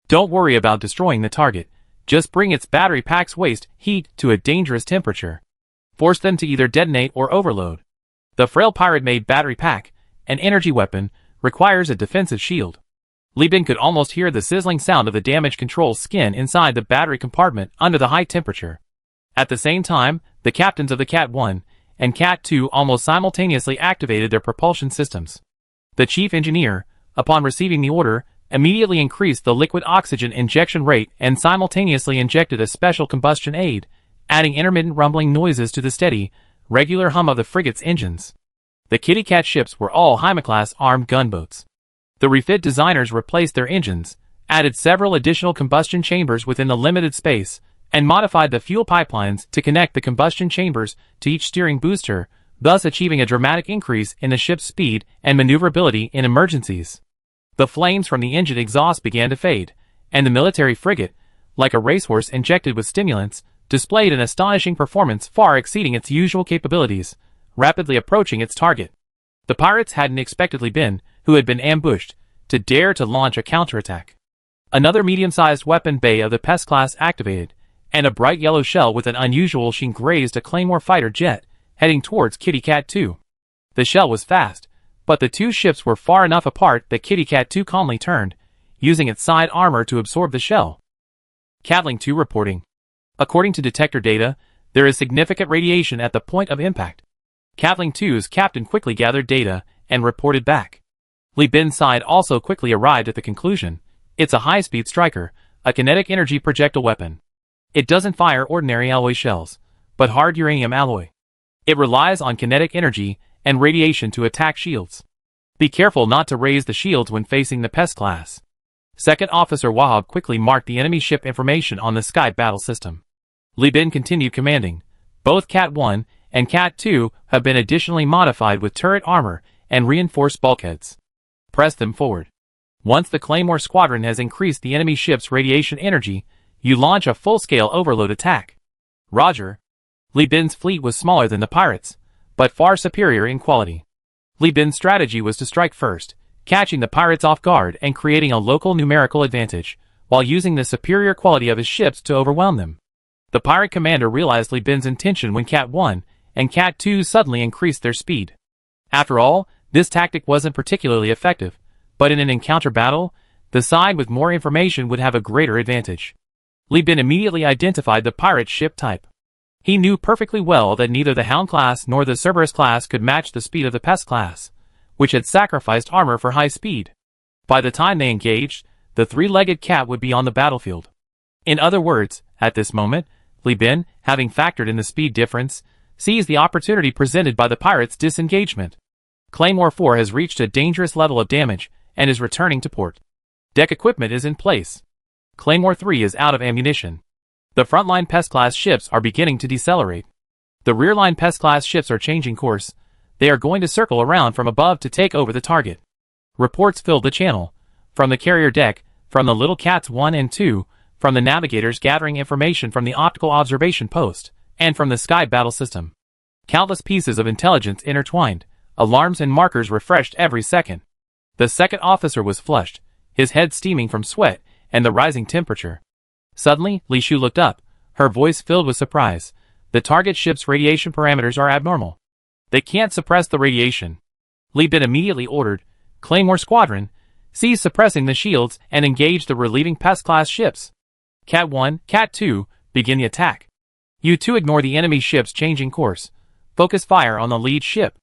Don't worry about destroying the target, just bring its battery pack's waste heat to a dangerous temperature. Force them to either detonate or overload. The frail pirate-made battery pack, an energy weapon, requires a defensive shield. Lieben could almost hear the sizzling sound of the damage control skin inside the battery compartment under the high temperature. At the same time, the captains of the Cat 1 and Cat 2 almost simultaneously activated their propulsion systems. The chief engineer, upon receiving the order, immediately increased the liquid oxygen injection rate and simultaneously injected a special combustion aid, adding intermittent rumbling noises to the steady, regular hum of the frigate's engines. The Kitty Cat ships were all Hyma-class armed gunboats. The refit designers replaced their engines, added several additional combustion chambers within the limited space, and modified the fuel pipelines to connect the combustion chambers to each steering booster, thus achieving a dramatic increase in the ship's speed and maneuverability in emergencies. The flames from the engine exhaust began to fade, and the military frigate, like a racehorse injected with stimulants, displayed an astonishing performance far exceeding its usual capabilities, rapidly approaching its target. The pirates hadn't expectedly been, who had been ambushed, to dare to launch a counterattack. Another medium-sized weapon bay of the Pest class activated, and a bright yellow shell with an unusual sheen grazed a Claymore fighter jet, heading towards Kitty Cat 2. The shell was fast, But the two ships were far enough apart that Kitty Cat 2 calmly turned, using its side armor to absorb the shell. Catling 2 reporting. According to detector data, there is significant radiation at the point of impact. Catling 2's captain quickly gathered data and reported back. Li Bin's side also quickly arrived at the conclusion. It's a high-speed striker, a kinetic energy projectile weapon. It doesn't fire ordinary alloy shells, but hard uranium alloy. It relies on kinetic energy and radiation to attack shields. Be careful not to raise the shields when facing the Pest class. Second Officer Wahab quickly marked the enemy ship information on the Sky battle system. Li Bin continued commanding. Both Cat 1 and Cat 2 have been additionally modified with turret armor and reinforced bulkheads. Press them forward. Once the Claymore Squadron has increased the enemy ship's radiation energy, you launch a full-scale overload attack. Roger. Li Bin's fleet was smaller than the pirates, but far superior in quality. Li Bin's strategy was to strike first, catching the pirates off guard and creating a local numerical advantage, while using the superior quality of his ships to overwhelm them. The pirate commander realized Li Bin's intention when Cat 1 and Cat 2 suddenly increased their speed. After all, this tactic wasn't particularly effective, but in an encounter battle, the side with more information would have a greater advantage. Li Bin immediately identified the pirate ship type. He knew perfectly well that neither the Hound class nor the Cerberus class could match the speed of the Pest class, which had sacrificed armor for high speed. By the time they engaged, the three-legged cat would be on the battlefield. In other words, at this moment, Li Bin, having factored in the speed difference, seized the opportunity presented by the pirates' disengagement. Claymore 4 has reached a dangerous level of damage and is returning to port. Deck equipment is in place. Claymore 3 is out of ammunition. The frontline Pest-class ships are beginning to decelerate. The rearline Pest-class ships are changing course. They are going to circle around from above to take over the target. Reports filled the channel. From the carrier deck, from the little Cats 1 and 2, from the navigators gathering information from the optical observation post, and from the Sky battle system. Countless pieces of intelligence intertwined, alarms and markers refreshed every second. The second officer was flushed, his head steaming from sweat and the rising temperature. Suddenly, Li Shu looked up, her voice filled with surprise. The target ship's radiation parameters are abnormal. They can't suppress the radiation. Li Bin immediately ordered, Claymore Squadron, cease suppressing the shields and engage the relieving Pest-class ships. Cat 1, Cat 2, begin the attack. You two ignore the enemy ships changing course. Focus fire on the lead ship.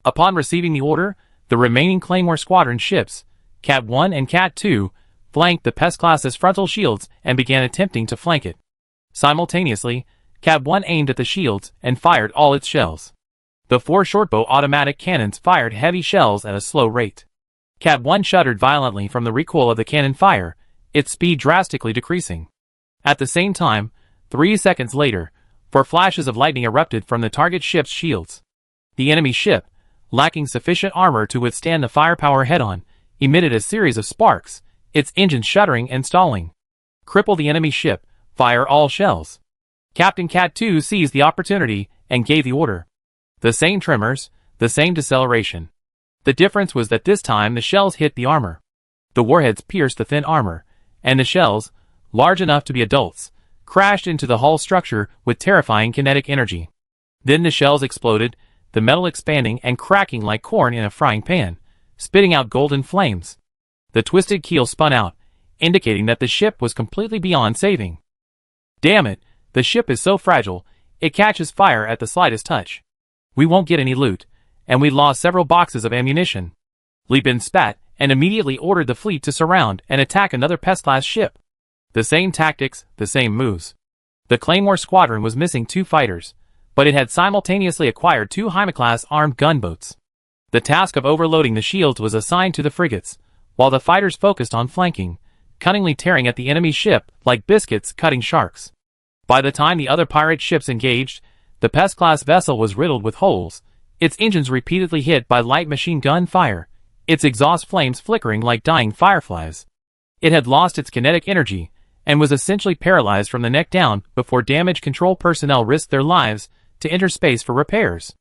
Upon receiving the order, the remaining Claymore Squadron ships, Cat 1 and Cat 2, flanked the Pest-class's frontal shields and began attempting to flank it. Simultaneously, Cat 1 aimed at the shields and fired all its shells. The 4 shortbow automatic cannons fired heavy shells at a slow rate. Cat 1 shuddered violently from the recoil of the cannon fire, its speed drastically decreasing. At the same time, 3 seconds later, 4 flashes of lightning erupted from the target ship's shields. The enemy ship, lacking sufficient armor to withstand the firepower head-on, emitted a series of sparks, its engines shuddering and stalling. Cripple the enemy ship, fire all shells. Captain Cat 2 seized the opportunity and gave the order. The same tremors, the same deceleration. The difference was that this time the shells hit the armor. The warheads pierced the thin armor, and the shells, large enough to be adults, crashed into the hull structure with terrifying kinetic energy. Then the shells exploded, the metal expanding and cracking like corn in a frying pan, spitting out golden flames. The twisted keel spun out, indicating that the ship was completely beyond saving. Damn it, the ship is so fragile, it catches fire at the slightest touch. We won't get any loot, and we lost several boxes of ammunition. Li Bin spat and immediately ordered the fleet to surround and attack another Pest-class ship. The same tactics, the same moves. The Claymore Squadron was missing 2 fighters, but it had simultaneously acquired 2 Jaime-class armed gunboats. The task of overloading the shields was assigned to the frigates, while the fighters focused on flanking, cunningly tearing at the enemy ship like biscuits cutting sharks. By the time the other pirate ships engaged, the Pest-class vessel was riddled with holes, its engines repeatedly hit by light machine gun fire, its exhaust flames flickering like dying fireflies. It had lost its kinetic energy, and was essentially paralyzed from the neck down before damage control personnel risked their lives to enter space for repairs.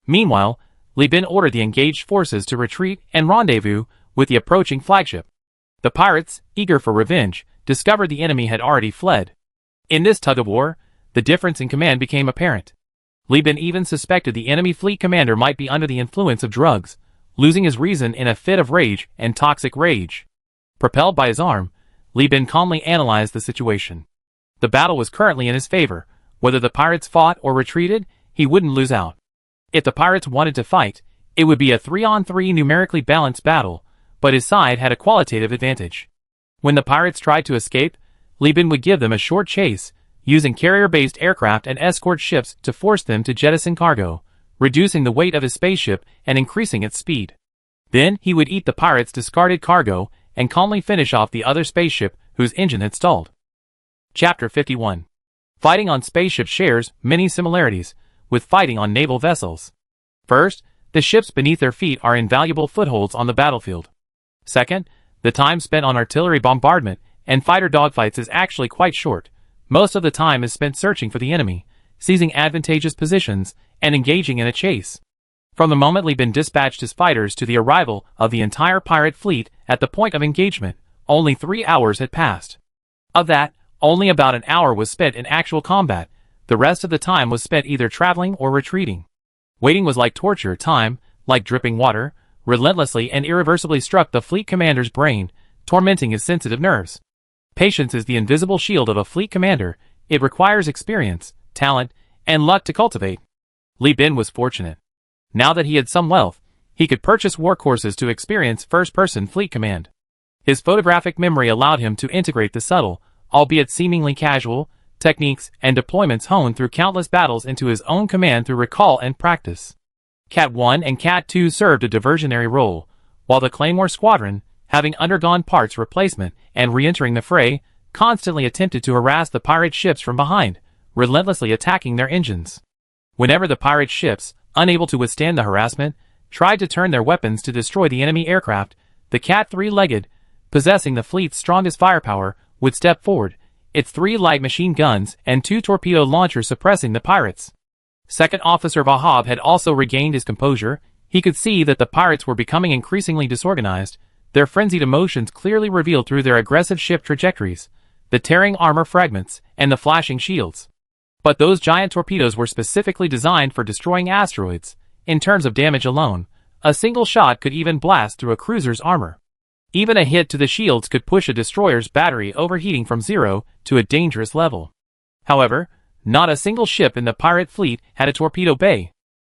Meanwhile, Li Bin ordered the engaged forces to retreat and rendezvous with the approaching flagship. The pirates, eager for revenge, discovered the enemy had already fled. In this tug-of-war, the difference in command became apparent. Li Bin even suspected the enemy fleet commander might be under the influence of drugs, losing his reason in a fit of rage and toxic rage. Propelled by his arm, Li Bin calmly analyzed the situation. The battle was currently in his favor. Whether the pirates fought or retreated, he wouldn't lose out. If the pirates wanted to fight, it would be a 3-on-3 numerically balanced battle, but his side had a qualitative advantage. When the pirates tried to escape, Li Bin would give them a short chase, using carrier-based aircraft and escort ships to force them to jettison cargo, reducing the weight of his spaceship and increasing its speed. Then he would eat the pirates' discarded cargo and calmly finish off the other spaceship whose engine had stalled. Chapter 51. Fighting on spaceships shares many similarities with fighting on naval vessels. First, the ships beneath their feet are invaluable footholds on the battlefield. Second, the time spent on artillery bombardment and fighter dogfights is actually quite short. Most of the time is spent searching for the enemy, seizing advantageous positions, and engaging in a chase. From the moment Li Bin dispatched his fighters to the arrival of the entire pirate fleet at the point of engagement, only 3 hours had passed. Of that, only about an hour was spent in actual combat. The rest of the time was spent either traveling or retreating. Waiting was like torture. Time, like dripping water, relentlessly and irreversibly struck the fleet commander's brain, tormenting his sensitive nerves. Patience is the invisible shield of a fleet commander. It requires experience, talent, and luck to cultivate. Li Bin was fortunate. Now that he had some wealth, he could purchase war courses to experience first-person fleet command. His photographic memory allowed him to integrate the subtle, albeit seemingly casual, techniques and deployments honed through countless battles into his own command through recall and practice. Cat 1 and Cat 2 served a diversionary role, while the Claymore Squadron, having undergone parts replacement and re-entering the fray, constantly attempted to harass the pirate ships from behind, relentlessly attacking their engines. Whenever the pirate ships, unable to withstand the harassment, tried to turn their weapons to destroy the enemy aircraft, the Cat 3-legged, possessing the fleet's strongest firepower, would step forward, its 3 light machine guns and 2 torpedo launchers suppressing the pirates. Second Officer Vahab had also regained his composure. He could see that the pirates were becoming increasingly disorganized, their frenzied emotions clearly revealed through their aggressive ship trajectories, the tearing armor fragments, and the flashing shields. But those giant torpedoes were specifically designed for destroying asteroids. In terms of damage alone, a single shot could even blast through a cruiser's armor. Even a hit to the shields could push a destroyer's battery overheating from 0 to a dangerous level. However, not a single ship in the pirate fleet had a torpedo bay.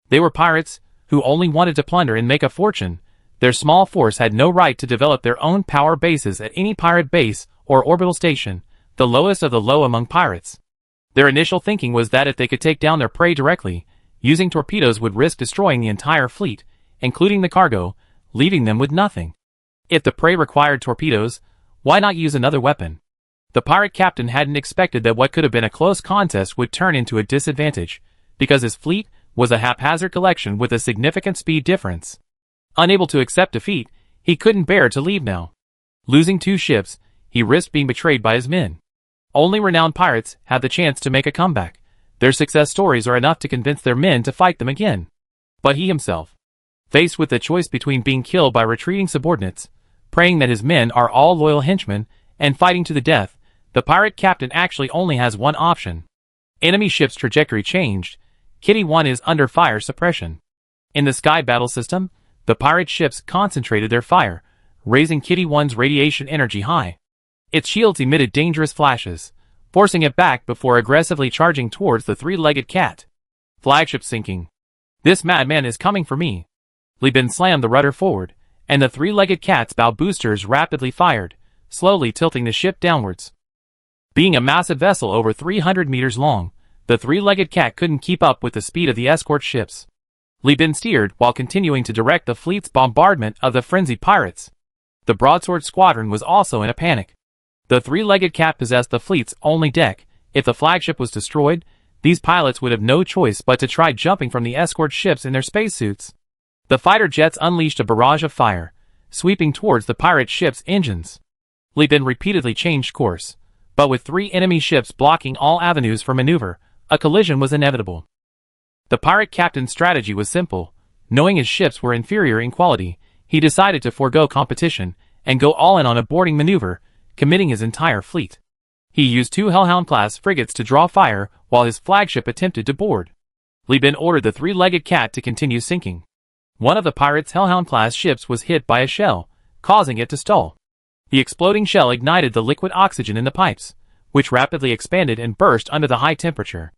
They were pirates who only wanted to plunder and make a fortune. Their small force had no right to develop their own power bases at any pirate base or orbital station, the lowest of the low among pirates. Their initial thinking was that if they could take down their prey directly, using torpedoes would risk destroying the entire fleet, including the cargo, leaving them with nothing. If the prey required torpedoes, why not use another weapon? The pirate captain hadn't expected that what could have been a close contest would turn into a disadvantage, because his fleet was a haphazard collection with a significant speed difference. Unable to accept defeat, he couldn't bear to leave now. Losing 2 ships, he risked being betrayed by his men. Only renowned pirates have the chance to make a comeback. Their success stories are enough to convince their men to fight them again. But he himself, faced with the choice between being killed by retreating subordinates, praying that his men are all loyal henchmen, and fighting to the death, the pirate captain actually only has one option. Enemy ship's trajectory changed. Kitty 1 is under fire suppression. In the sky battle system, the pirate ships concentrated their fire, raising Kitty 1's radiation energy high. Its shields emitted dangerous flashes, forcing it back before aggressively charging towards the 3-legged cat. Flagship sinking. This madman is coming for me. Li Bin slammed the rudder forward, and the 3-legged cat's bow boosters rapidly fired, slowly tilting the ship downwards. Being a massive vessel over 300 meters long, the 3-legged cat couldn't keep up with the speed of the escort ships. Li Bin steered while continuing to direct the fleet's bombardment of the frenzied pirates. The broadsword squadron was also in a panic. The 3-legged cat possessed the fleet's only deck. If the flagship was destroyed, these pilots would have no choice but to try jumping from the escort ships in their spacesuits. The fighter jets unleashed a barrage of fire, sweeping towards the pirate ship's engines. Li Bin repeatedly changed course, but with 3 enemy ships blocking all avenues for maneuver, a collision was inevitable. The pirate captain's strategy was simple. Knowing his ships were inferior in quality, he decided to forego competition and go all in on a boarding maneuver, committing his entire fleet. He used 2 Hellhound-class frigates to draw fire while his flagship attempted to board. Li Bin ordered the 3-legged cat to continue sinking. One of the pirates' Hellhound-class ships was hit by a shell, causing it to stall. The exploding shell ignited the liquid oxygen in the pipes, which rapidly expanded and burst under the high temperature.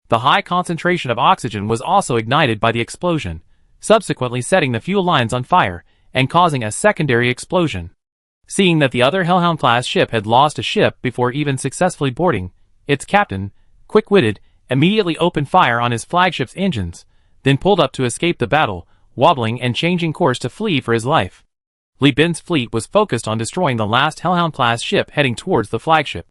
The high concentration of oxygen was also ignited by the explosion, subsequently setting the fuel lines on fire and causing a secondary explosion. Seeing that the other Hellhound-class ship had lost a ship before even successfully boarding, its captain, quick-witted, immediately opened fire on his flagship's engines, then pulled up to escape the battle, wobbling and changing course to flee for his life. Li Bin's fleet was focused on destroying the last Hellhound-class ship heading towards the flagship.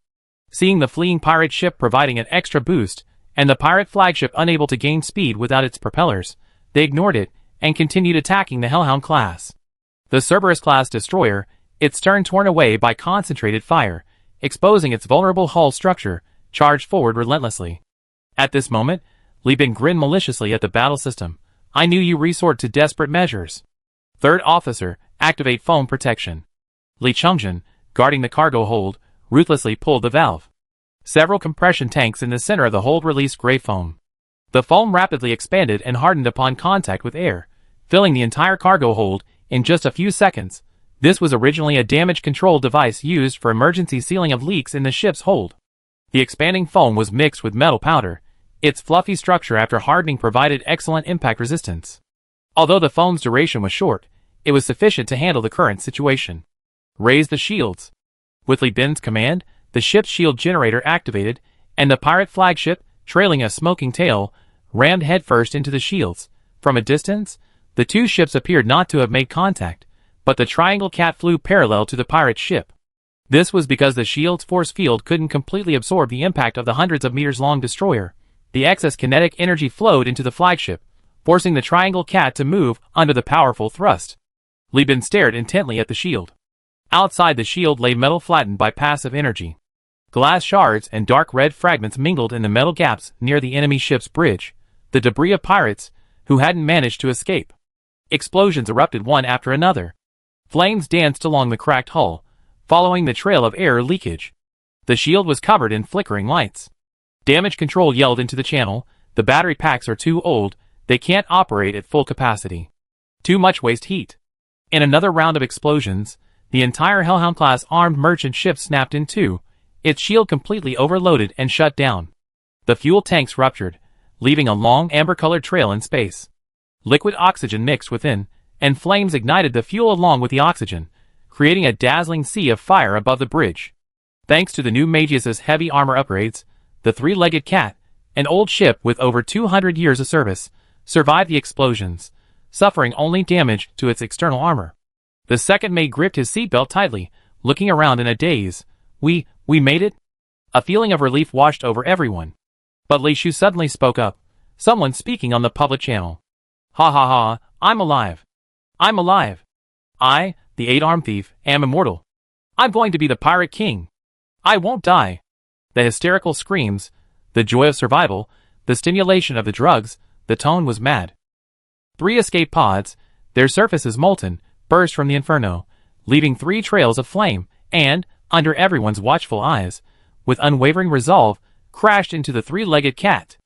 Seeing the fleeing pirate ship providing an extra boost, and the pirate flagship unable to gain speed without its propellers, they ignored it and continued attacking the Hellhound class. The Cerberus-class destroyer, its stern torn away by concentrated fire, exposing its vulnerable hull structure, charged forward relentlessly. At this moment, Li Bin grinned maliciously at the battle system. I knew you resort to desperate measures. Third officer, activate foam protection. Li Chongjin, guarding the cargo hold, ruthlessly pulled the valve. Several compression tanks in the center of the hold released gray foam. The foam rapidly expanded and hardened upon contact with air, filling the entire cargo hold in just a few seconds. This was originally a damage control device used for emergency sealing of leaks in the ship's hold. The expanding foam was mixed with metal powder. Its fluffy structure after hardening provided excellent impact resistance. Although the foam's duration was short, it was sufficient to handle the current situation. Raise the shields. With Li Bin's command, the ship's shield generator activated, and the pirate flagship, trailing a smoking tail, rammed headfirst into the shields. From a distance, the two ships appeared not to have made contact, but the Triangle Cat flew parallel to the pirate ship. This was because the shield's force field couldn't completely absorb the impact of the hundreds of meters-long destroyer. The excess kinetic energy flowed into the flagship, forcing the Triangle Cat to move under the powerful thrust. Li Bin stared intently at the shield. Outside the shield lay metal flattened by passive energy. Glass shards and dark red fragments mingled in the metal gaps near the enemy ship's bridge, the debris of pirates who hadn't managed to escape. Explosions erupted one after another. Flames danced along the cracked hull, following the trail of air leakage. The shield was covered in flickering lights. Damage control yelled into the channel, the battery packs are too old, they can't operate at full capacity. Too much waste heat. In another round of explosions, the entire Hellhound-class armed merchant ship snapped in two, its shield completely overloaded and shut down. The fuel tanks ruptured, leaving a long amber-colored trail in space. Liquid oxygen mixed within, and flames ignited the fuel along with the oxygen, creating a dazzling sea of fire above the bridge. Thanks to the new Magius's heavy armor upgrades, the three-legged cat, an old ship with over 200 years of service, survived the explosions, suffering only damage to its external armor. The second mate gripped his seatbelt tightly, looking around in a daze. We made it? A feeling of relief washed over everyone. But Li Shu suddenly spoke up, someone speaking on the public channel. Ha ha ha, I'm alive. I'm alive. I, the eight-armed thief, am immortal. I'm going to be the pirate king. I won't die. The hysterical screams, the joy of survival, the stimulation of the drugs, the tone was mad. 3 escape pods, their surfaces molten, burst from the inferno, leaving 3 trails of flame, and, under everyone's watchful eyes, with unwavering resolve, crashed into the three-legged cat.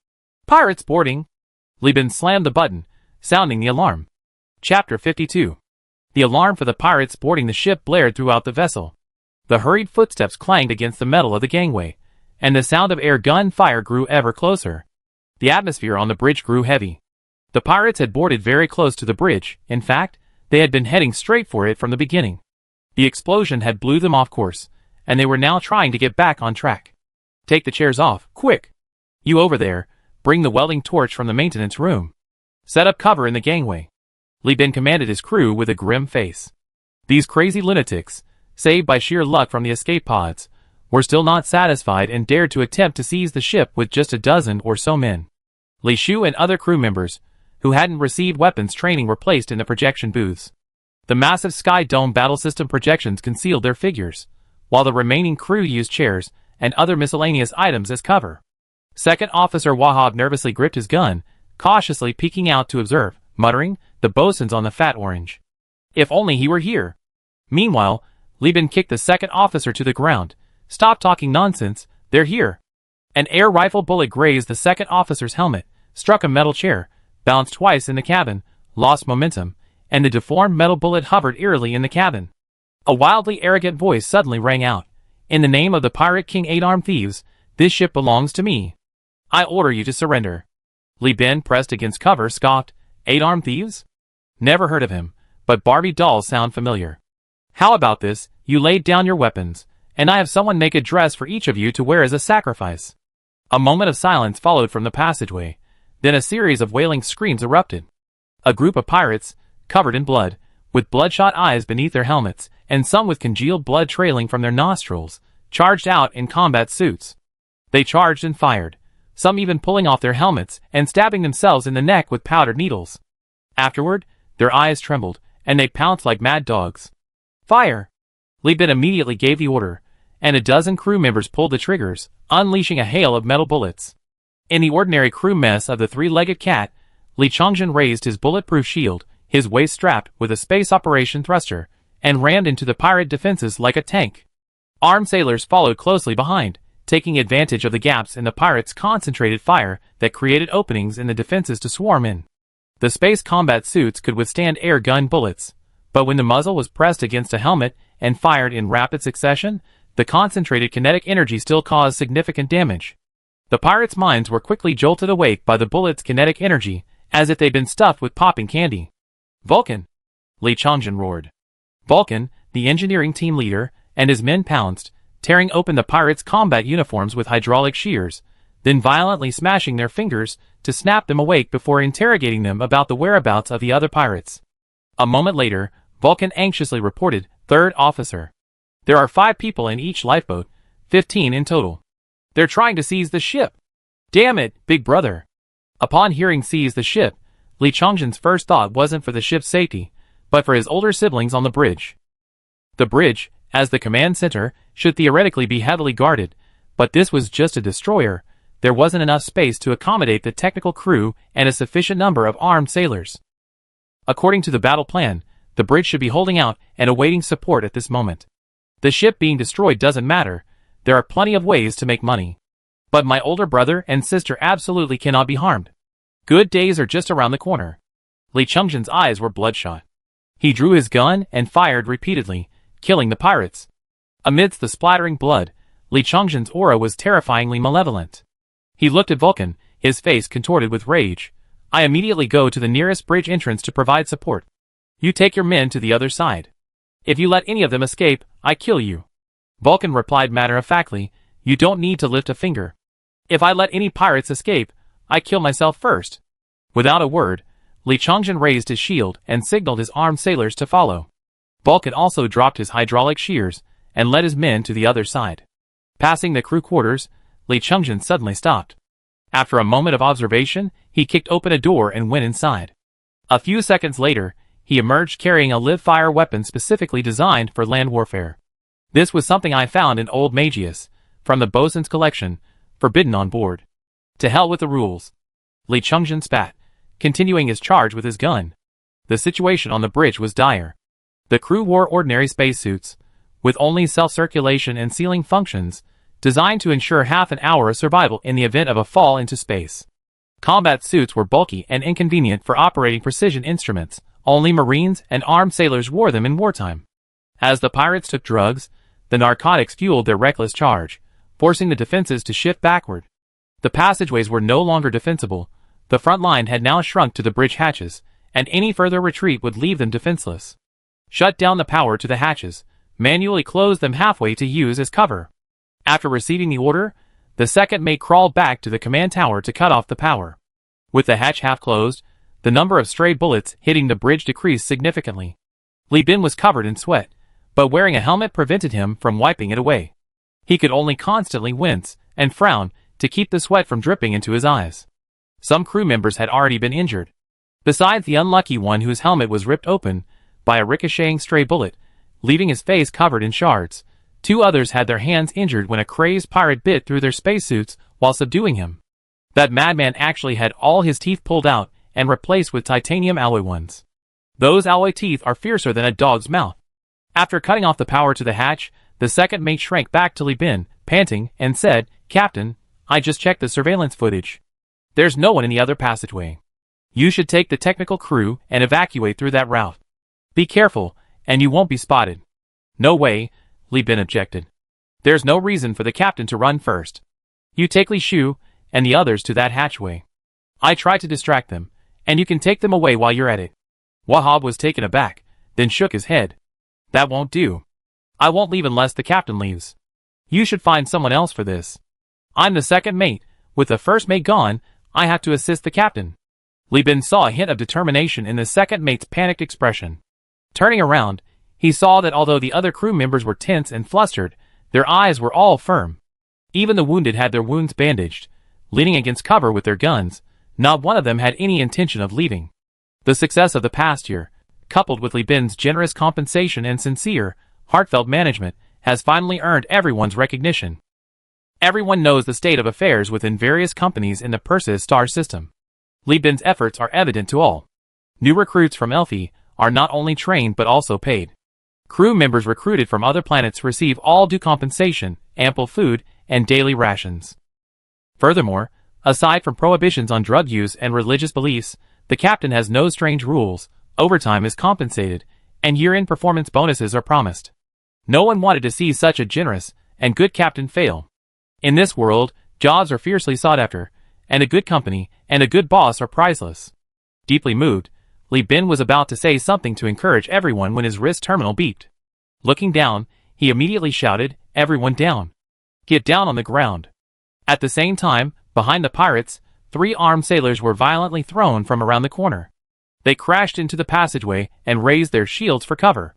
Pirates boarding! Li Bin slammed the button, sounding the alarm. Chapter 52. The alarm for the pirates boarding the ship blared throughout the vessel. The hurried footsteps clanged against the metal of the gangway, and the sound of air gun fire grew ever closer. The atmosphere on the bridge grew heavy. The pirates had boarded very close to the bridge. In fact, they had been heading straight for it from the beginning. The explosion had blew them off course, and they were now trying to get back on track. Take the chairs off, quick! You over there, bring the welding torch from the maintenance room. Set up cover in the gangway. Li Bin commanded his crew with a grim face. These crazy lunatics, saved by sheer luck from the escape pods, were still not satisfied and dared to attempt to seize the ship with just a dozen or so men. Li Shu and other crew members, who hadn't received weapons training, were placed in the projection booths. The massive Sky Dome battle system projections concealed their figures, while the remaining crew used chairs and other miscellaneous items as cover. Second Officer Wahab nervously gripped his gun, cautiously peeking out to observe, muttering, "The bosun's on the fat orange. If only he were here." Meanwhile, Li Bin kicked the second officer to the ground. "Stop talking nonsense, they're here." An air rifle bullet grazed the second officer's helmet, struck a metal chair, bounced twice in the cabin, lost momentum, and the deformed metal bullet hovered eerily in the cabin. A wildly arrogant voice suddenly rang out. "In the name of the Pirate King 8-armed thieves, this ship belongs to me. I order you to surrender." Li Bin, pressed against cover, scoffed. 8-armed thieves? Never heard of him, but Barbie dolls sound familiar. "How about this, you laid down your weapons, and I have someone make a dress for each of you to wear as a sacrifice." A moment of silence followed from the passageway, then a series of wailing screams erupted. A group of pirates, covered in blood, with bloodshot eyes beneath their helmets, and some with congealed blood trailing from their nostrils, charged out in combat suits. They charged and fired, some even pulling off their helmets and stabbing themselves in the neck with powdered needles. Afterward, their eyes trembled, and they pounced like mad dogs. "Fire!" Li Bin immediately gave the order, and a dozen crew members pulled the triggers, unleashing a hail of metal bullets. In the ordinary crew mess of the three-legged cat, Li Chongjin raised his bulletproof shield, his waist strapped with a space operation thruster, and rammed into the pirate defenses like a tank. Armed sailors followed closely behind, taking advantage of the gaps in the pirates' concentrated fire that created openings in the defenses to swarm in. The space combat suits could withstand air gun bullets, but when the muzzle was pressed against a helmet and fired in rapid succession, the concentrated kinetic energy still caused significant damage. The pirates' minds were quickly jolted awake by the bullets' kinetic energy, as if they'd been stuffed with popping candy. "Vulcan!" Li Chongjin roared. Vulcan, the engineering team leader, and his men pounced, tearing open the pirates' combat uniforms with hydraulic shears, then violently smashing their fingers to snap them awake before interrogating them about the whereabouts of the other pirates. A moment later, Vulcan anxiously reported, "Third officer. There are 5 people in each lifeboat, 15 in total. They're trying to seize the ship. Damn it, big brother." Upon hearing "seize the ship," Li Chongjin's first thought wasn't for the ship's safety, but for his older siblings on the bridge. The bridge, as the command center, should theoretically be heavily guarded, but this was just a destroyer. There wasn't enough space to accommodate the technical crew and a sufficient number of armed sailors. According to the battle plan, the bridge should be holding out and awaiting support at this moment. The ship being destroyed doesn't matter, there are plenty of ways to make money. But my older brother and sister absolutely cannot be harmed. Good days are just around the corner. Li Chongjin's eyes were bloodshot. He drew his gun and fired repeatedly, killing the pirates. Amidst the splattering blood, Li Chongjin's aura was terrifyingly malevolent. He looked at Vulcan, his face contorted with rage. "I immediately go to the nearest bridge entrance to provide support. You take your men to the other side. If you let any of them escape, I kill you." Vulcan replied matter-of-factly, "You don't need to lift a finger. If I let any pirates escape, I kill myself first." Without a word, Li Chongjin raised his shield and signaled his armed sailors to follow. Vulcan also dropped his hydraulic shears and led his men to the other side. Passing the crew quarters, Li Chongjin suddenly stopped. After a moment of observation, he kicked open a door and went inside. A few seconds later, he emerged carrying a live-fire weapon specifically designed for land warfare. "This was something I found in Old Magius, from the bosun's collection, forbidden on board. To hell with the rules." Li Chongjin spat, continuing his charge with his gun. The situation on the bridge was dire. The crew wore ordinary spacesuits, with only self-circulation and sealing functions, designed to ensure half an hour of survival in the event of a fall into space. Combat suits were bulky and inconvenient for operating precision instruments. Only Marines and armed sailors wore them in wartime. As the pirates took drugs, the narcotics fueled their reckless charge, forcing the defenses to shift backward. The passageways were no longer defensible. The front line had now shrunk to the bridge hatches, and any further retreat would leave them defenseless. Shut down the power to the hatches, manually close them halfway to use as cover. After receiving the order, the second mate crawled back to the command tower to cut off the power. With the hatch half closed, the number of stray bullets hitting the bridge decreased significantly. Li Bin was covered in sweat, but wearing a helmet prevented him from wiping it away. He could only constantly wince and frown to keep the sweat from dripping into his eyes. Some crew members had already been injured. Besides the unlucky one whose helmet was ripped open by a ricocheting stray bullet, leaving his face covered in shards, 2 others had their hands injured when a crazed pirate bit through their spacesuits while subduing him. That madman actually had all his teeth pulled out and replaced with titanium alloy ones. Those alloy teeth are fiercer than a dog's mouth. After cutting off the power to the hatch, the second mate shrank back to Li Bin, panting, and said, "Captain, I just checked the surveillance footage. There's no one in the other passageway." You should take the technical crew and evacuate through that route. Be careful, and you won't be spotted. No way, Li Bin objected. There's no reason for the captain to run first. You take Li Shu and the others to that hatchway. I tried to distract them, and you can take them away while you're at it. Wahab was taken aback, then shook his head. That won't do. I won't leave unless the captain leaves. You should find someone else for this. I'm the second mate. With the first mate gone, I have to assist the captain. Li Bin saw a hint of determination in the second mate's panicked expression. Turning around, he saw that although the other crew members were tense and flustered, their eyes were all firm. Even the wounded had their wounds bandaged, leaning against cover with their guns. Not one of them had any intention of leaving. The success of the past year, coupled with Li Bin's generous compensation and sincere, heartfelt management, has finally earned everyone's recognition. Everyone knows the state of affairs within various companies in the Persis star system. Li Bin's efforts are evident to all. New recruits from Elphi are not only trained but also paid. Crew members recruited from other planets receive all due compensation, ample food, and daily rations. Furthermore, aside from prohibitions on drug use and religious beliefs, the captain has no strange rules, overtime is compensated, and year-end performance bonuses are promised. No one wanted to see such a generous and good captain fail. In this world, jobs are fiercely sought after, and a good company and a good boss are priceless. Deeply moved, Li Bin was about to say something to encourage everyone when his wrist terminal beeped. Looking down, he immediately shouted, "Everyone down! Get down on the ground!" At the same time, behind the pirates, 3 armed sailors were violently thrown from around the corner. They crashed into the passageway and raised their shields for cover.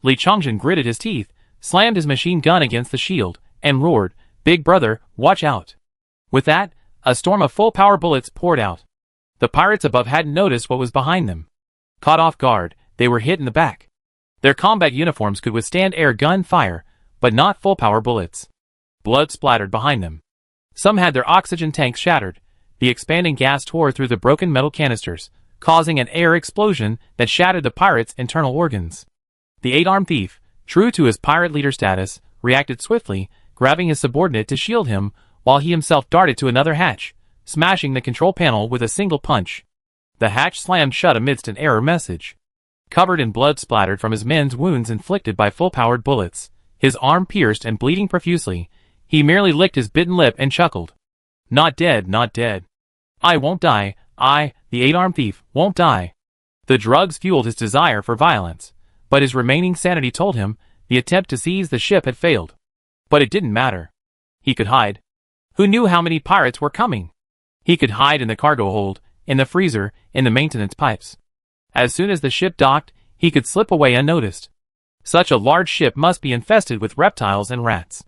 Li Chongjin gritted his teeth, slammed his machine gun against the shield, and roared, "Big brother, watch out!" With that, a storm of full-power bullets poured out. The pirates above hadn't noticed what was behind them. Caught off guard, they were hit in the back. Their combat uniforms could withstand air gun fire, but not full-power bullets. Blood splattered behind them. Some had their oxygen tanks shattered. The expanding gas tore through the broken metal canisters, causing an air explosion that shattered the pirates' internal organs. The 8-armed thief, true to his pirate leader status, reacted swiftly, grabbing his subordinate to shield him, while he himself darted to another hatch, smashing the control panel with a single punch. The hatch slammed shut amidst an error message. Covered in blood splattered from his men's wounds inflicted by full-powered bullets, his arm pierced and bleeding profusely, he merely licked his bitten lip and chuckled. "Not dead, not dead. I won't die, the 8-armed thief, won't die." The drugs fueled his desire for violence, but his remaining sanity told him the attempt to seize the ship had failed. But it didn't matter. He could hide. Who knew how many pirates were coming? He could hide in the cargo hold, in the freezer, in the maintenance pipes. As soon as the ship docked, he could slip away unnoticed. Such a large ship must be infested with reptiles and rats.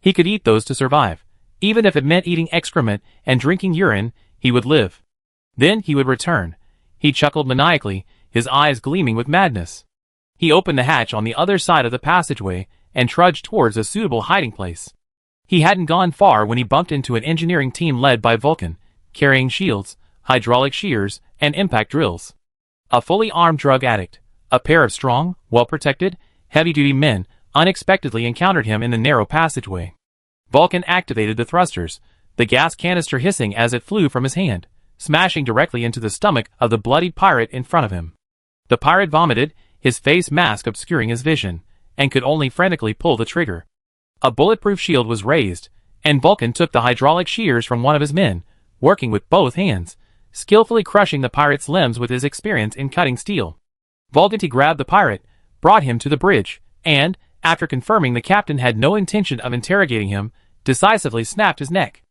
He could eat those to survive. Even if it meant eating excrement and drinking urine, he would live. Then he would return. He chuckled maniacally, his eyes gleaming with madness. He opened the hatch on the other side of the passageway and trudged towards a suitable hiding place. He hadn't gone far when he bumped into an engineering team led by Vulcan, carrying shields, hydraulic shears, and impact drills. A fully armed drug addict, a pair of strong, well-protected, heavy-duty men, unexpectedly encountered him in the narrow passageway. Vulcan activated the thrusters, the gas canister hissing as it flew from his hand, smashing directly into the stomach of the bloodied pirate in front of him. The pirate vomited, his face mask obscuring his vision, and could only frantically pull the trigger. A bulletproof shield was raised, and Vulcan took the hydraulic shears from one of his men, working with both hands, skillfully crushing the pirate's limbs with his experience in cutting steel. Vulcan grabbed the pirate, brought him to the bridge, and, after confirming the captain had no intention of interrogating him, decisively snapped his neck.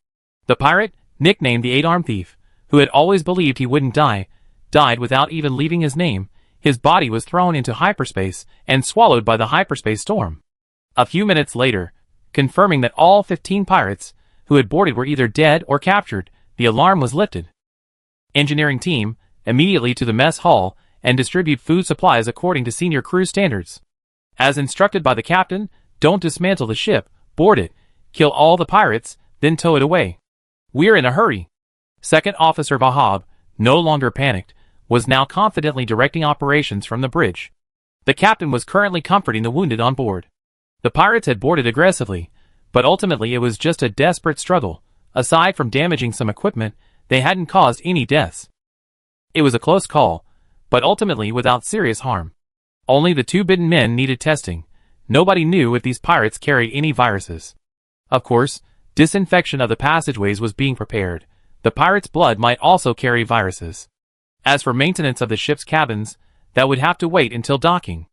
The pirate, nicknamed the 8-armed thief, who had always believed he wouldn't die, died without even leaving his name. His body was thrown into hyperspace and swallowed by the hyperspace storm. A few minutes later, confirming that all 15 pirates who had boarded were either dead or captured, the alarm was lifted. Engineering team, immediately to the mess hall and distribute food supplies according to senior crew standards. As instructed by the captain, don't dismantle the ship, board it, kill all the pirates, then tow it away. We're in a hurry. Second Officer Vahab, no longer panicked, was now confidently directing operations from the bridge. The captain was currently comforting the wounded on board. The pirates had boarded aggressively, but ultimately it was just a desperate struggle. Aside from damaging some equipment, they hadn't caused any deaths. It was a close call, but ultimately without serious harm. Only the two bitten men needed testing. Nobody knew if these pirates carried any viruses. Of course, disinfection of the passageways was being prepared. The pirates' blood might also carry viruses. As for maintenance of the ship's cabins, that would have to wait until docking.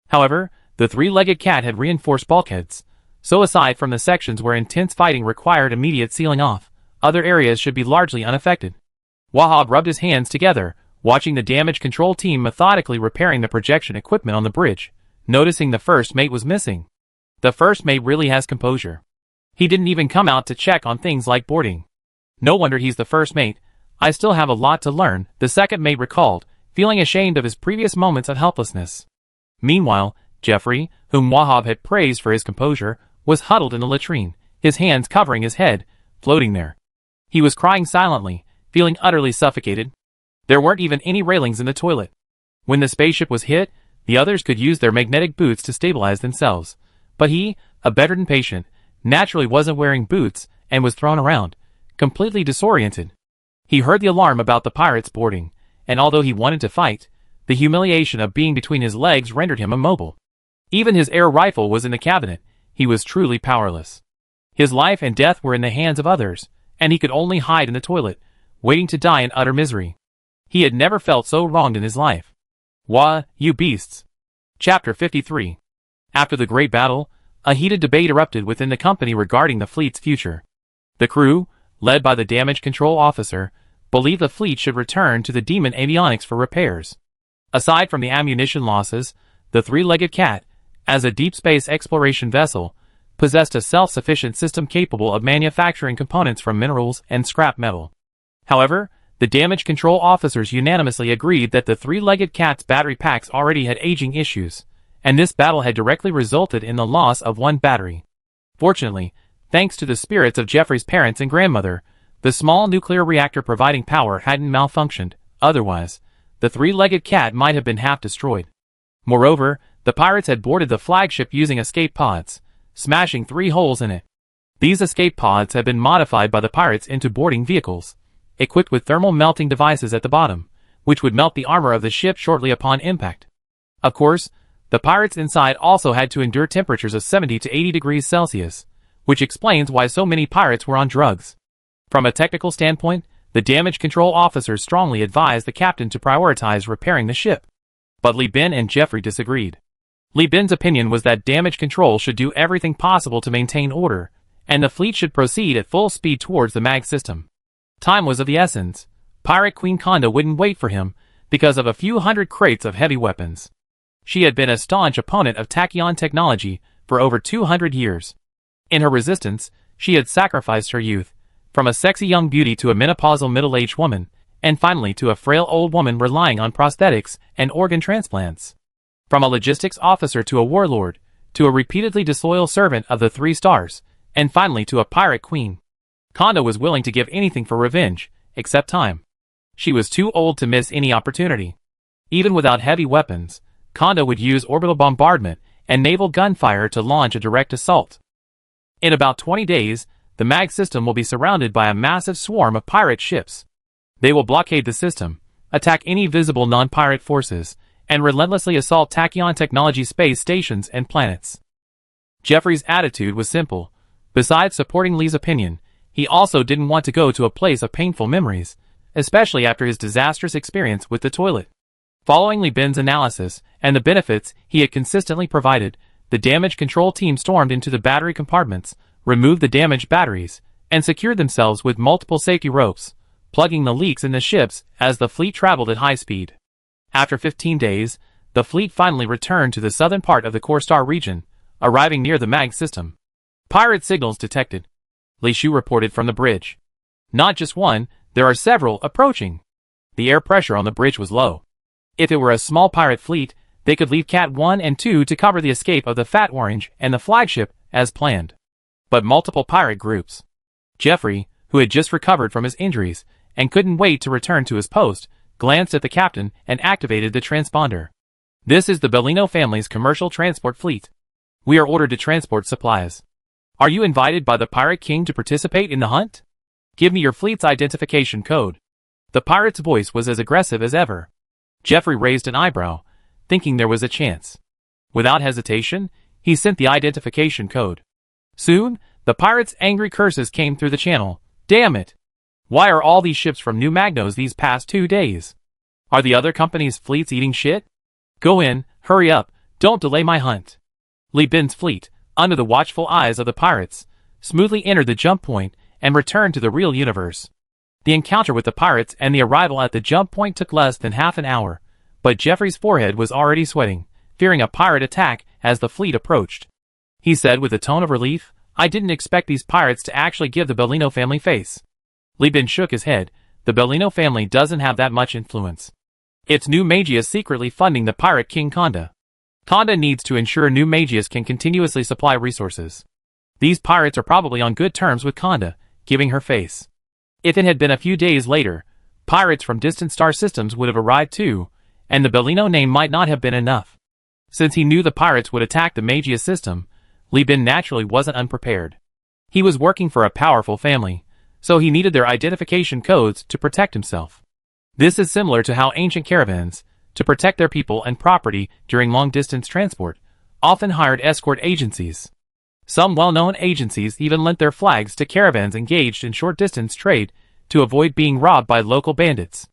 However, the three-legged cat had reinforced bulkheads, so aside from the sections where intense fighting required immediate sealing off, other areas should be largely unaffected. Wahab rubbed his hands together, watching the damage control team methodically repairing the projection equipment on the bridge, noticing the first mate was missing. The first mate really has composure. He didn't even come out to check on things like boarding. No wonder he's the first mate. I still have a lot to learn, the second mate recalled, feeling ashamed of his previous moments of helplessness. Meanwhile, Jeffrey, whom Wahab had praised for his composure, was huddled in the latrine, his hands covering his head, floating there. He was crying silently, feeling utterly suffocated. There weren't even any railings in the toilet. When the spaceship was hit, the others could use their magnetic boots to stabilize themselves. But he, a veteran patient, naturally wasn't wearing boots and was thrown around, completely disoriented. He heard the alarm about the pirates boarding, and although he wanted to fight, the humiliation of being between his legs rendered him immobile. Even his air rifle was in the cabinet. He was truly powerless. His life and death were in the hands of others, and he could only hide in the toilet, waiting to die in utter misery. He had never felt so wronged in his life. Wah, you beasts! Chapter 53. After the great battle, a heated debate erupted within the company regarding the fleet's future. The crew, led by the damage control officer, believed the fleet should return to the Demon avionics for repairs. Aside from the ammunition losses, the three-legged cat, as a deep space exploration vessel, possessed a self-sufficient system capable of manufacturing components from minerals and scrap metal. However, the damage control officers unanimously agreed that the three-legged cat's battery packs already had aging issues, and this battle had directly resulted in the loss of one battery. Fortunately, thanks to the spirits of Jeffrey's parents and grandmother, the small nuclear reactor providing power hadn't malfunctioned. Otherwise, the three-legged cat might have been half destroyed. Moreover, the pirates had boarded the flagship using escape pods, smashing 3 holes in it. These escape pods had been modified by the pirates into boarding vehicles, equipped with thermal melting devices at the bottom, which would melt the armor of the ship shortly upon impact. Of course, the pirates inside also had to endure temperatures of 70 to 80 degrees Celsius, which explains why so many pirates were on drugs. From a technical standpoint, the damage control officers strongly advised the captain to prioritize repairing the ship. But Li Bin and Jeffrey disagreed. Li Bin's opinion was that damage control should do everything possible to maintain order, and the fleet should proceed at full speed towards the mag system. Time was of the essence. Pirate Queen Konda wouldn't wait for him, because of a few hundred crates of heavy weapons. She had been a staunch opponent of tachyon technology for over 200 years. In her resistance, she had sacrificed her youth, from a sexy young beauty to a menopausal middle-aged woman, and finally to a frail old woman relying on prosthetics and organ transplants. From a logistics officer to a warlord, to a repeatedly disloyal servant of the 3 stars, and finally to a pirate queen. Konda was willing to give anything for revenge, except time. She was too old to miss any opportunity. Even without heavy weapons, Konda would use orbital bombardment and naval gunfire to launch a direct assault. In about 20 days, the mag system will be surrounded by a massive swarm of pirate ships. They will blockade the system, attack any visible non-pirate forces, and relentlessly assault tachyon technology space stations and planets. Jeffrey's attitude was simple. Besides supporting Li's opinion, he also didn't want to go to a place of painful memories, especially after his disastrous experience with the toilet. Following Li Bin's analysis and the benefits he had consistently provided, the damage control team stormed into the battery compartments, removed the damaged batteries, and secured themselves with multiple safety ropes, plugging the leaks in the ships as the fleet traveled at high speed. After 15 days, the fleet finally returned to the southern part of the Core Star region, arriving near the mag system. Pirate signals detected, Li Shu reported from the bridge. Not just one, there are several approaching. The air pressure on the bridge was low. If it were a small pirate fleet, they could leave Cat 1 and 2 to cover the escape of the Fat Orange and the flagship, as planned. But multiple pirate groups. Jeffrey, who had just recovered from his injuries and couldn't wait to return to his post, glanced at the captain and activated the transponder. This is the Bellino family's commercial transport fleet. We are ordered to transport supplies. Are you invited by the Pirate King to participate in the hunt? Give me your fleet's identification code. The pirate's voice was as aggressive as ever. Jeffrey raised an eyebrow, thinking there was a chance. Without hesitation, he sent the identification code. Soon, the pirate's angry curses came through the channel. Damn it! Why are all these ships from New Magnos these past 2 days? Are the other companies' fleets eating shit? Go in, hurry up, don't delay my hunt. Li Bin's fleet, under the watchful eyes of the pirates, smoothly entered the jump point and returned to the real universe. The encounter with the pirates and the arrival at the jump point took less than half an hour, but Jeffrey's forehead was already sweating, fearing a pirate attack as the fleet approached. He said with a tone of relief, I didn't expect these pirates to actually give the Bellino family face. Li Bin shook his head. The Bellino family doesn't have that much influence. It's New Magius secretly funding the pirate king Conda. Conda needs to ensure New Magius can continuously supply resources. These pirates are probably on good terms with Conda, giving her face. If it had been a few days later, pirates from distant star systems would have arrived too, and the Bellino name might not have been enough. Since he knew the pirates would attack the Magius system, Li Bin naturally wasn't unprepared. He was working for a powerful family, so he needed their identification codes to protect himself. This is similar to how ancient caravans, to protect their people and property during long-distance transport, often hired escort agencies. Some well-known agencies even lent their flags to caravans engaged in short-distance trade to avoid being robbed by local bandits.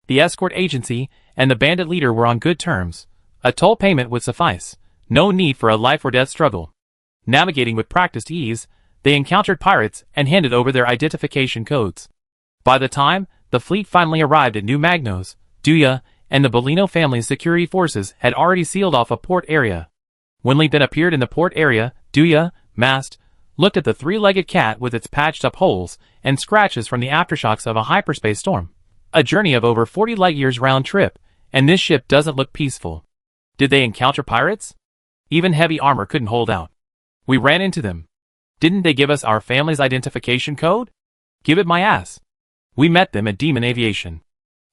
The escort agency and the bandit leader were on good terms. A toll payment would suffice. No need for a life-or-death struggle. Navigating with practiced ease, they encountered pirates and handed over their identification codes. By the time the fleet finally arrived at New Magnos, Duya and the Bellino family's security forces had already sealed off a port area. When Li Bin appeared in the port area, Duya, masked, looked at the three-legged cat with its patched-up holes and scratches from the aftershocks of a hyperspace storm. A journey of over 40 light-years round trip, and this ship doesn't look peaceful. Did they encounter pirates? Even heavy armor couldn't hold out. We ran into them. Didn't they give us our family's identification code? Give it my ass. We met them at Demon Aviation.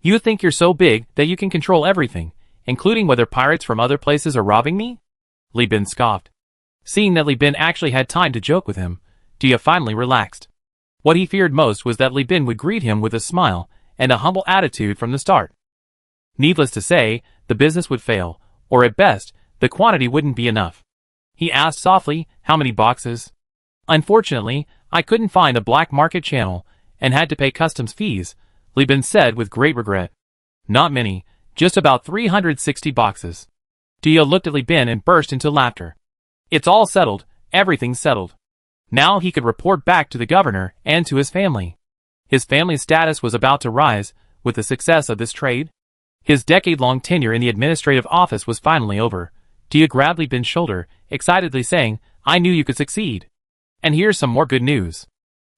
You think you're so big that you can control everything, including whether pirates from other places are robbing me? Li Bin scoffed. Seeing that Li Bin actually had time to joke with him, Dia finally relaxed. What he feared most was that Li Bin would greet him with a smile and a humble attitude from the start. Needless to say, the business would fail, or at best, the quantity wouldn't be enough. He asked softly, how many boxes? Unfortunately, I couldn't find a black market channel and had to pay customs fees, Li Bin said with great regret. Not many, just about 360 boxes. Dia looked at Li Bin and burst into laughter. It's all settled, everything's settled. Now he could report back to the governor and to his family. His family's status was about to rise with the success of this trade. His decade-long tenure in the administrative office was finally over. Dia grabbed Li Bin's shoulder, excitedly saying, I knew you could succeed. And here's some more good news.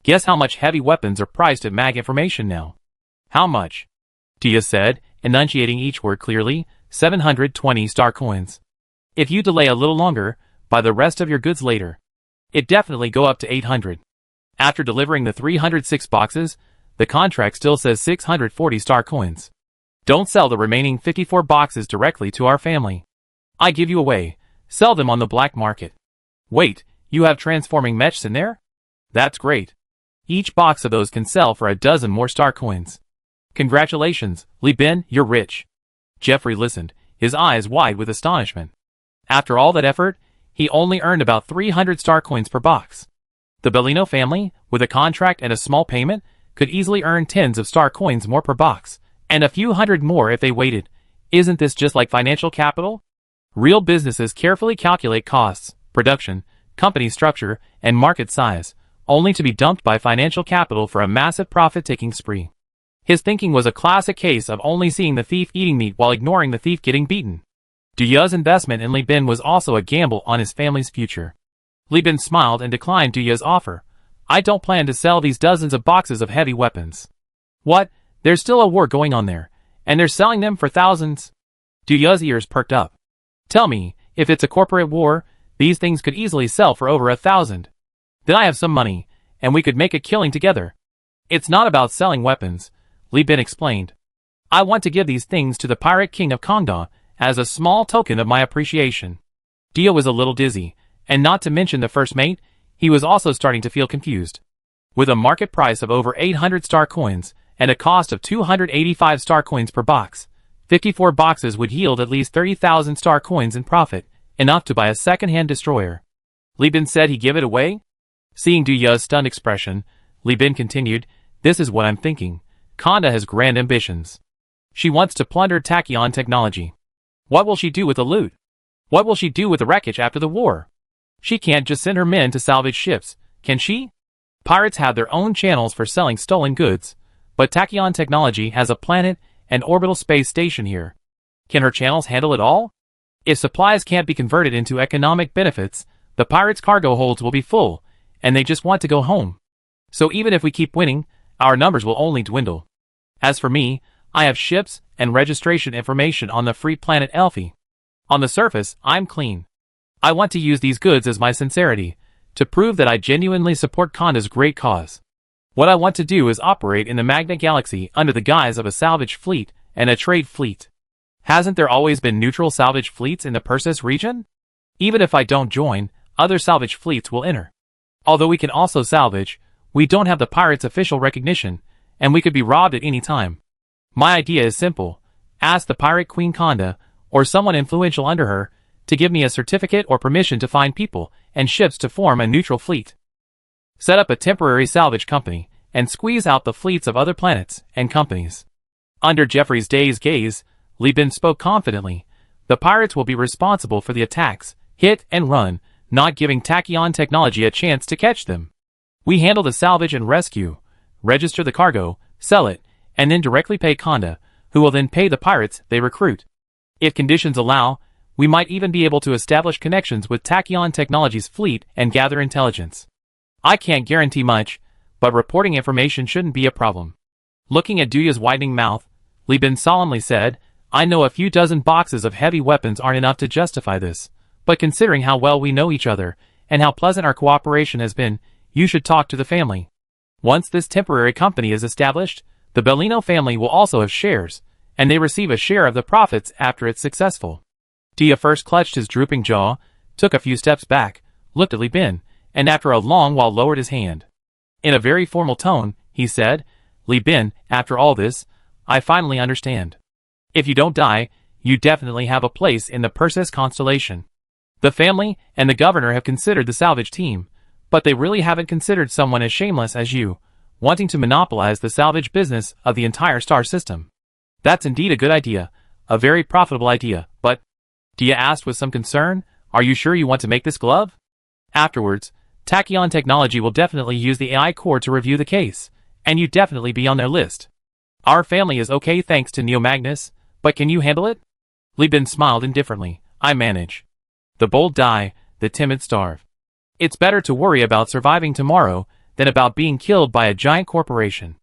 Guess how much heavy weapons are priced at Mag Information now? How much? Dia said, enunciating each word clearly, 720 star coins. If you delay a little longer, buy the rest of your goods later. It definitely go up to 800. After delivering the 306 boxes, the contract still says 640 star coins. Don't sell the remaining 54 boxes directly to our family. I give you away. Sell them on the black market. Wait, you have transforming mechs in there? That's great. Each box of those can sell for a dozen more star coins. Congratulations, Li Bin, you're rich. Jeffrey listened, his eyes wide with astonishment. After all that effort, he only earned about 300 star coins per box. The Bellino family, with a contract and a small payment, could easily earn tens of star coins more per box, and a few hundred more if they waited. Isn't this just like financial capital? Real businesses carefully calculate costs, production, company structure, and market size, only to be dumped by financial capital for a massive profit-taking spree. His thinking was a classic case of only seeing the thief eating meat while ignoring the thief getting beaten. Duya's investment in Li Bin was also a gamble on his family's future. Li Bin smiled and declined Duya's offer. I don't plan to sell these dozens of boxes of heavy weapons. What? There's still a war going on there, and they're selling them for thousands? Duya's ears perked up. Tell me, if it's a corporate war, these things could easily sell for over 1,000. Then I have some money, and we could make a killing together. It's not about selling weapons, Li Bin explained. I want to give these things to the pirate king of Kongda as a small token of my appreciation. Dia was a little dizzy, and not to mention the first mate, he was also starting to feel confused. With a market price of over 800 star coins, and a cost of 285 star coins per box. 54 boxes would yield at least 30,000 star coins in profit, enough to buy a second-hand destroyer. Li Bin said he'd give it away? Seeing Du Ya's stunned expression, Li Bin continued, "This is what I'm thinking. Kanda has grand ambitions. She wants to plunder tachyon technology. What will she do with the loot? What will she do with the wreckage after the war? She can't just send her men to salvage ships, can she? Pirates have their own channels for selling stolen goods, but tachyon technology has a planet and orbital space station here. Can her channels handle it all? If supplies can't be converted into economic benefits, the pirates' cargo holds will be full, and they just want to go home. So even if we keep winning, our numbers will only dwindle. As for me, I have ships and registration information on the free planet Elfie. On the surface, I'm clean. I want to use these goods as my sincerity, to prove that I genuinely support Kanda's great cause. What I want to do is operate in the Magna Galaxy under the guise of a salvage fleet and a trade fleet. Hasn't there always been neutral salvage fleets in the Persis region? Even if I don't join, other salvage fleets will enter. Although we can also salvage, we don't have the pirates' official recognition, and we could be robbed at any time. My idea is simple. Ask the pirate Queen Kanda, or someone influential under her, to give me a certificate or permission to find people and ships to form a neutral fleet. Set up a temporary salvage company, and squeeze out the fleets of other planets and companies." Under Jeffrey's dazed gaze, Li Bin spoke confidently. "The pirates will be responsible for the attacks, hit and run, not giving tachyon technology a chance to catch them. We handle the salvage and rescue, register the cargo, sell it, and then directly pay Kanda, who will then pay the pirates they recruit. If conditions allow, we might even be able to establish connections with tachyon technology's fleet and gather intelligence. I can't guarantee much, but reporting information shouldn't be a problem." Looking at Du Ya's widening mouth, Li Bin solemnly said, "I know a few dozen boxes of heavy weapons aren't enough to justify this, but considering how well we know each other, and how pleasant our cooperation has been, you should talk to the family. Once this temporary company is established, the Bellino family will also have shares, and they receive a share of the profits after it's successful." Du Ya first clutched his drooping jaw, took a few steps back, looked at Li Bin, and after a long while lowered his hand. In a very formal tone, he said, "Li Bin, after all this, I finally understand. If you don't die, you definitely have a place in the Persis constellation. The family and the governor have considered the salvage team, but they really haven't considered someone as shameless as you, wanting to monopolize the salvage business of the entire star system. That's indeed a good idea, a very profitable idea, but..." Du Ya asked with some concern, "Are you sure you want to make this glove? Afterwards, Tachyon Technology will definitely use the AI core to review the case, and you'd definitely be on their list. Our family is okay thanks to Neo Magnus, but can you handle it?" Li Bin smiled indifferently. "I manage. The bold die, the timid starve. It's better to worry about surviving tomorrow than about being killed by a giant corporation.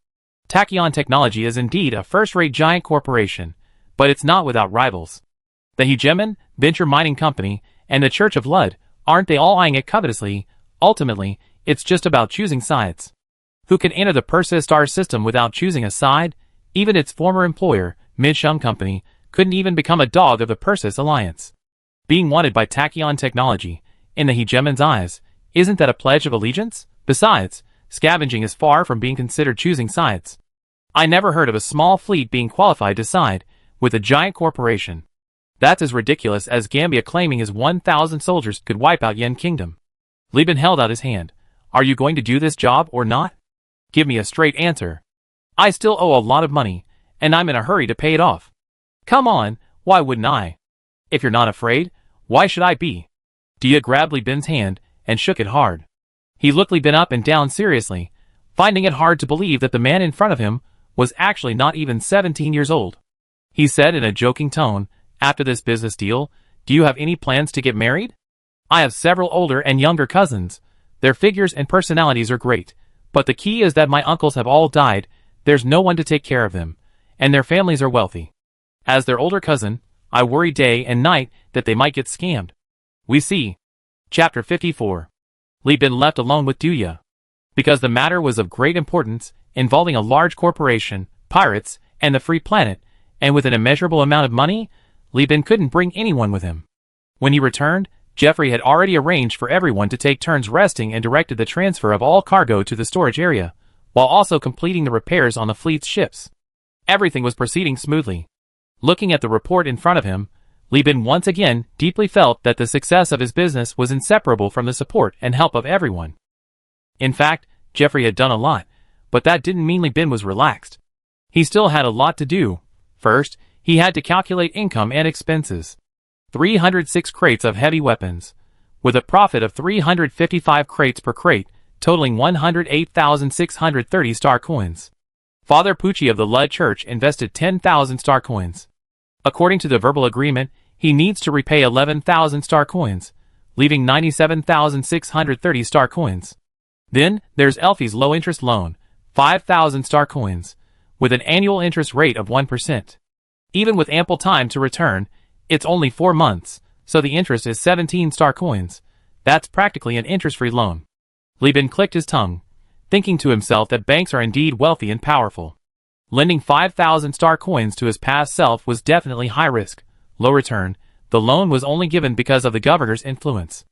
Tachyon Technology is indeed a first-rate giant corporation, but it's not without rivals. The Hegemon, Venture Mining Company, and the Church of Lud, aren't they all eyeing it covetously? Ultimately, it's just about choosing sides. Who can enter the Persis star system without choosing a side? Even its former employer, Midshum Company, couldn't even become a dog of the Persis alliance. Being wanted by Tachyon Technology, in the Hegemon's eyes, isn't that a pledge of allegiance? Besides, scavenging is far from being considered choosing sides. I never heard of a small fleet being qualified to side with a giant corporation. That's as ridiculous as Gambia claiming his 1,000 soldiers could wipe out Yen Kingdom." Li Bin held out his hand. "Are you going to do this job or not? Give me a straight answer. I still owe a lot of money, and I'm in a hurry to pay it off. Come on, why wouldn't I? If you're not afraid, why should I be?" Du Ya grabbed Li Bin's hand and shook it hard. He looked Li Bin up and down seriously, finding it hard to believe that the man in front of him was actually not even 17 years old. He said in a joking tone, "After this business deal, do you have any plans to get married? I have several older and younger cousins. Their figures and personalities are great, but the key is that my uncles have all died, there's no one to take care of them, and their families are wealthy. As their older cousin, I worry day and night that they might get scammed." We see. Chapter 54. Li Bin left alone with Du Ya. Because the matter was of great importance, involving a large corporation, pirates, and the free planet, and with an immeasurable amount of money, Li Bin couldn't bring anyone with him. When he returned, Jeffrey had already arranged for everyone to take turns resting and directed the transfer of all cargo to the storage area, while also completing the repairs on the fleet's ships. Everything was proceeding smoothly. Looking at the report in front of him, Li Bin once again deeply felt that the success of his business was inseparable from the support and help of everyone. In fact, Jeffrey had done a lot, but that didn't mean Li Bin was relaxed. He still had a lot to do. First, he had to calculate income and expenses. 306 crates of heavy weapons, with a profit of 355 crates per crate, totaling 108,630 star coins. Father Pucci of the Lud Church invested 10,000 star coins. According to the verbal agreement, he needs to repay 11,000 star coins, leaving 97,630 star coins. Then, there's Elfie's low-interest loan, 5,000 star coins, with an annual interest rate of 1%. Even with ample time to return, it's only 4 months, so the interest is 17 star coins. That's practically an interest-free loan. Li Bin clicked his tongue, thinking to himself that banks are indeed wealthy and powerful. Lending 5,000 star coins to his past self was definitely high risk, low return. The loan was only given because of the governor's influence.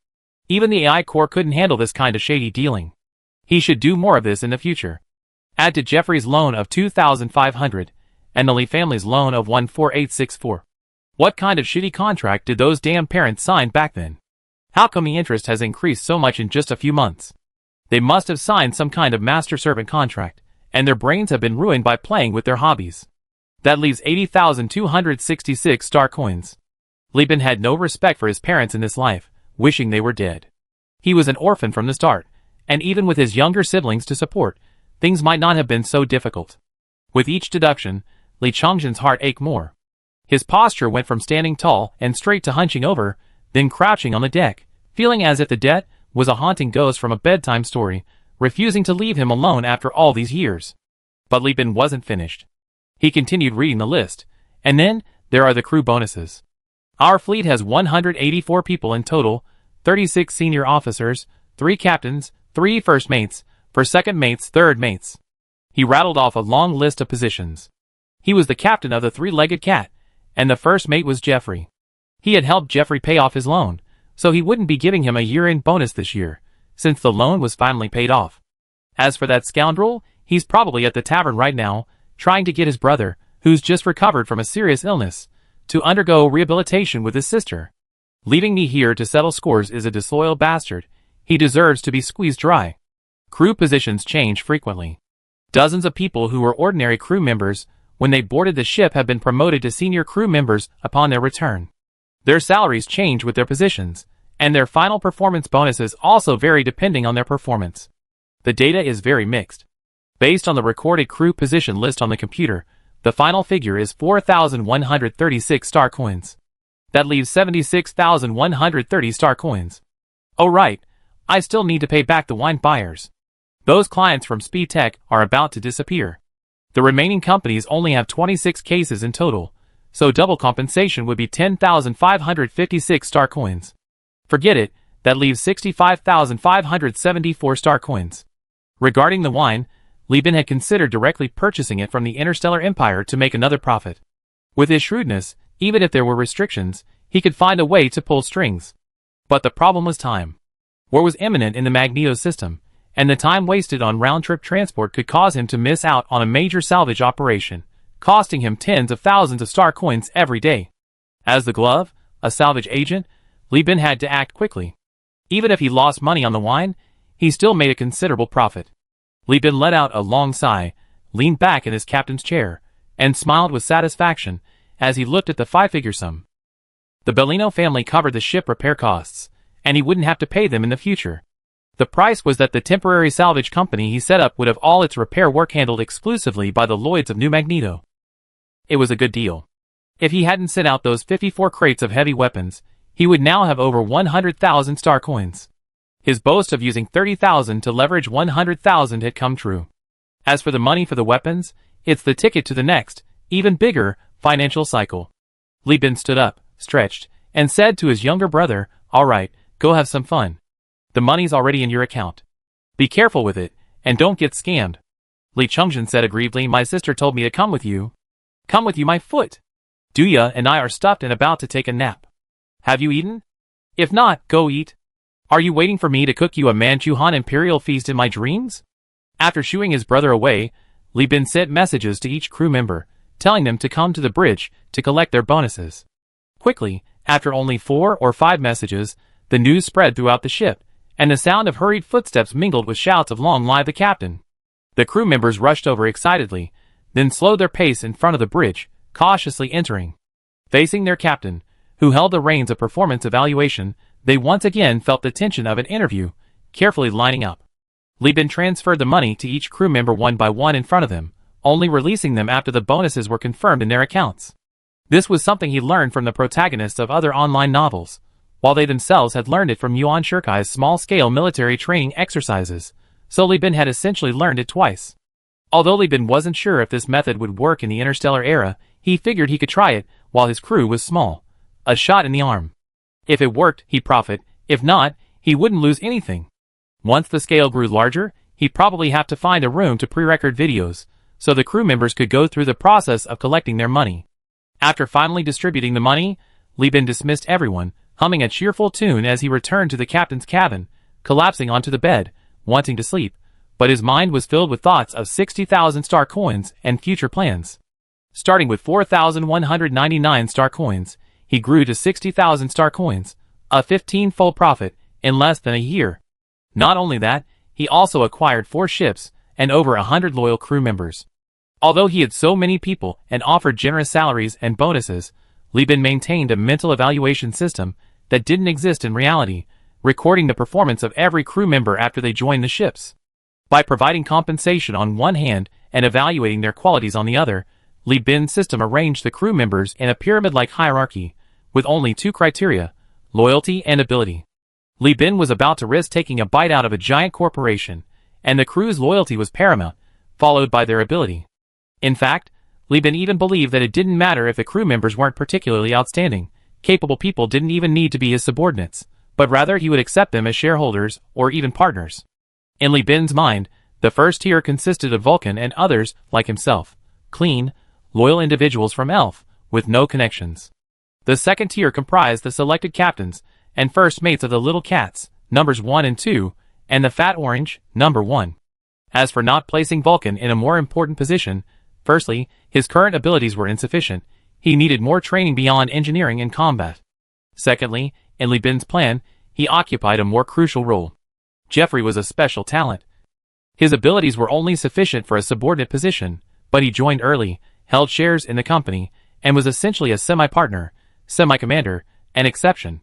Even the AI Corps couldn't handle this kind of shady dealing. He should do more of this in the future. Add to Jeffrey's loan of 2,500, and the Li family's loan of 14864. What kind of shitty contract did those damn parents sign back then? How come the interest has increased so much in just a few months? They must have signed some kind of master-servant contract, and their brains have been ruined by playing with their hobbies. That leaves 80,266 star coins. Li Bin had no respect for his parents in this life, wishing they were dead. He was an orphan from the start, and even with his younger siblings to support, things might not have been so difficult. With each deduction, Li Chongjin's heart ached more. His posture went from standing tall and straight to hunching over, then crouching on the deck, feeling as if the debt was a haunting ghost from a bedtime story, refusing to leave him alone after all these years. But Li Bin wasn't finished. He continued reading the list, and then there are the crew bonuses. Our fleet has 184 people in total, 36 senior officers, 3 captains, 3 first mates, 4 second mates, third mates. He rattled off a long list of positions. He was the captain of the 3-legged cat, and the first mate was Jeffrey. He had helped Jeffrey pay off his loan, so he wouldn't be giving him a year-end bonus this year, since the loan was finally paid off. As for that scoundrel, he's probably at the tavern right now, trying to get his brother, who's just recovered from a serious illness, to undergo rehabilitation with his sister. Leaving me here to settle scores is a disloyal bastard. He deserves to be squeezed dry. Crew positions change frequently. Dozens of people who were ordinary crew members when they boarded the ship have been promoted to senior crew members upon their return. Their salaries change with their positions, and their final performance bonuses also vary depending on their performance. The data is very mixed. Based on the recorded crew position list on the computer, the final figure is 4,136 star coins. That leaves 76,130 star coins. Oh right, I still need to pay back the wine buyers. Those clients from Speed Tech are about to disappear. The remaining companies only have 26 cases in total, so double compensation would be 10,556 star coins. Forget it, that leaves 65,574 star coins. Regarding the wine, Li Bin had considered directly purchasing it from the Interstellar Empire to make another profit. With his shrewdness, even if there were restrictions, he could find a way to pull strings. But the problem was time. War was imminent in the Magneto system, and the time wasted on round-trip transport could cause him to miss out on a major salvage operation, costing him tens of thousands of star coins every day. As the Glove, a salvage agent, Li Bin had to act quickly. Even if he lost money on the wine, he still made a considerable profit. Li Bin let out a long sigh, leaned back in his captain's chair, and smiled with satisfaction as he looked at the 5-figure sum. The Bellino family covered the ship repair costs, and he wouldn't have to pay them in the future. The price was that the temporary salvage company he set up would have all its repair work handled exclusively by the Lloyds of New Magneto. It was a good deal. If he hadn't sent out those 54 crates of heavy weapons, he would now have over 100,000 star coins. His boast of using 30,000 to leverage 100,000 had come true. As for the money for the weapons, it's the ticket to the next, even bigger, financial cycle. Li Bin stood up, stretched, and said to his younger brother, "All right, go have some fun. The money's already in your account. Be careful with it, and don't get scammed." Li Chongjin said aggrievedly, "My sister told me to come with you." "Come with you, my foot? Duya and I are stuffed and about to take a nap. Have you eaten? If not, go eat. Are you waiting for me to cook you a Manchuhan imperial feast in my dreams?" After shooing his brother away, Li Bin sent messages to each crew member, telling them to come to the bridge to collect their bonuses. Quickly, after only 4 or 5 messages, the news spread throughout the ship, and the sound of hurried footsteps mingled with shouts of "Long live the captain!" The crew members rushed over excitedly, then slowed their pace in front of the bridge, cautiously entering. Facing their captain, who held the reins of performance evaluation, they once again felt the tension of an interview, carefully lining up. Li Bin transferred the money to each crew member one by one in front of them, only releasing them after the bonuses were confirmed in their accounts. This was something he learned from the protagonists of other online novels, while they themselves had learned it from Yuan Shirkai's small-scale military training exercises, so Li Bin had essentially learned it twice. Although Li Bin wasn't sure if this method would work in the Interstellar era, he figured he could try it while his crew was small. A shot in the arm. If it worked, he'd profit. If not, he wouldn't lose anything. Once the scale grew larger, he'd probably have to find a room to pre-record videos, so the crew members could go through the process of collecting their money. After finally distributing the money, Li Bin dismissed everyone, humming a cheerful tune as he returned to the captain's cabin, collapsing onto the bed, wanting to sleep, but his mind was filled with thoughts of 60,000 star coins and future plans. Starting with 4,199 star coins, he grew to 60,000 star coins, a 15-fold profit, in less than a year. Not only that, he also acquired 4 ships and over 100 loyal crew members. Although he had so many people and offered generous salaries and bonuses, Li Bin maintained a mental evaluation system that didn't exist in reality, recording the performance of every crew member after they joined the ships. By providing compensation on one hand and evaluating their qualities on the other, Li Bin's system arranged the crew members in a pyramid-like hierarchy, with only 2 criteria: loyalty and ability. Li Bin was about to risk taking a bite out of a giant corporation, and the crew's loyalty was paramount, followed by their ability. In fact, Li Bin even believed that it didn't matter if the crew members weren't particularly outstanding. Capable people didn't even need to be his subordinates, but rather he would accept them as shareholders or even partners. In Li Bin's mind, the first tier consisted of Vulcan and others, like himself, clean, loyal individuals from Elf, with no connections. The second tier comprised the selected captains and first mates of the little cats, numbers 1 and 2, and the fat orange, number 1. As for not placing Vulcan in a more important position, firstly, his current abilities were insufficient. He needed more training beyond engineering and combat. Secondly, in Li Bin's plan, he occupied a more crucial role. Jeffrey was a special talent. His abilities were only sufficient for a subordinate position, but he joined early, held shares in the company, and was essentially a semi-partner, semi-commander, an exception.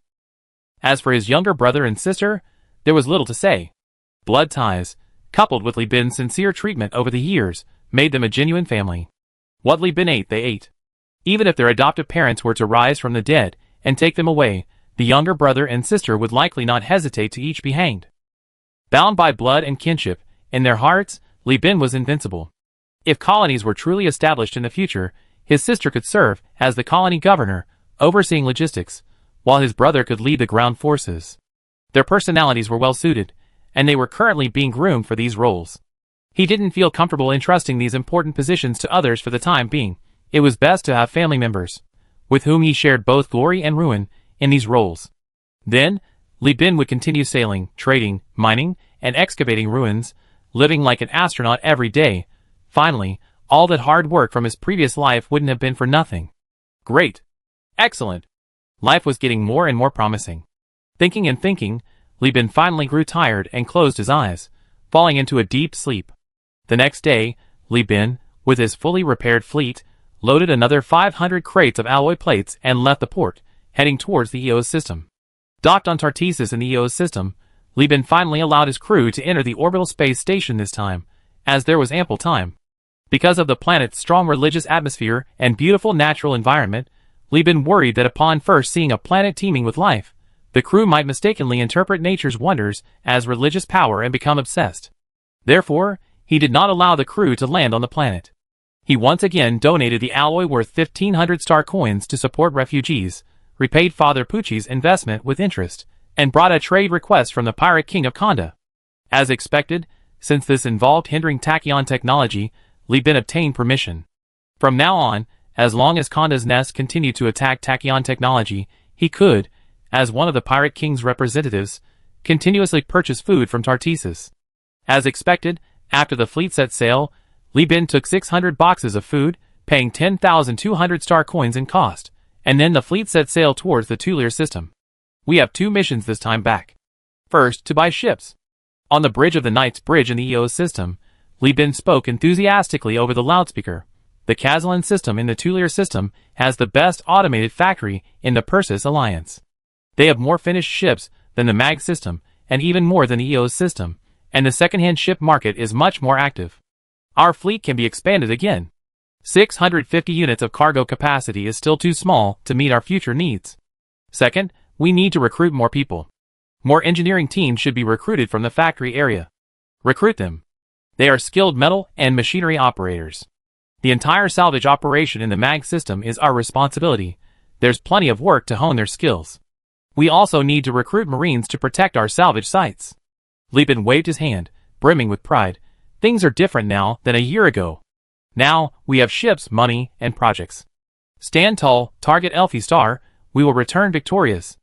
As for his younger brother and sister, there was little to say. Blood ties, coupled with Li Bin's sincere treatment over the years, made them a genuine family. What Li Bin ate, they ate. Even if their adoptive parents were to rise from the dead and take them away, the younger brother and sister would likely not hesitate to each be hanged. Bound by blood and kinship, in their hearts, Li Bin was invincible. If colonies were truly established in the future, his sister could serve as the colony governor, overseeing logistics, while his brother could lead the ground forces. Their personalities were well suited, and they were currently being groomed for these roles. He didn't feel comfortable entrusting these important positions to others for the time being. It was best to have family members, with whom he shared both glory and ruin, in these roles. Then, Li Bin would continue sailing, trading, mining, and excavating ruins, living like an astronaut every day. Finally, all that hard work from his previous life wouldn't have been for nothing. Great. Excellent. Life was getting more and more promising. Thinking and thinking, Li Bin finally grew tired and closed his eyes, falling into a deep sleep. The next day, Li Bin, with his fully repaired fleet, loaded another 500 crates of alloy plates and left the port, heading towards the EOS system. Docked on Tartessus in the EOS system, Li Bin finally allowed his crew to enter the orbital space station this time, as there was ample time. Because of the planet's strong religious atmosphere and beautiful natural environment, Li Bin worried that upon first seeing a planet teeming with life, the crew might mistakenly interpret nature's wonders as religious power and become obsessed. Therefore, he did not allow the crew to land on the planet. He once again donated the alloy worth 1,500 star coins to support refugees, repaid Father Pucci's investment with interest, and brought a trade request from the pirate king of Konda. As expected, since this involved hindering tachyon technology, Li Bin obtained permission. From now on, as long as Konda's nest continued to attack tachyon technology, he could, as one of the pirate king's representatives, continuously purchase food from Tartessus. As expected, After the fleet set sail, Li Bin took 600 boxes of food, paying 10,200 star coins in cost, and then the fleet set sail towards the Tulier system. We have 2 missions this time back. First, to buy ships. On the bridge of the Knight's Bridge in the EO system, Li Bin spoke enthusiastically over the loudspeaker. The Kazalan system in the Tulier system has the best automated factory in the Persis Alliance. They have more finished ships than the MAG system, and even more than the EOS system, and the second-hand ship market is much more active. Our fleet can be expanded again. 650 units of cargo capacity is still too small to meet our future needs. Second, we need to recruit more people. More engineering teams should be recruited from the factory area. Recruit them. They are skilled metal and machinery operators. The entire salvage operation in the MAG system is our responsibility. There's plenty of work to hone their skills. We also need to recruit Marines to protect our salvage sites. Li Bin waved his hand, brimming with pride. Things are different now than a year ago. Now, we have ships, money, and projects. Stand tall, target Elfie Star, we will return victorious.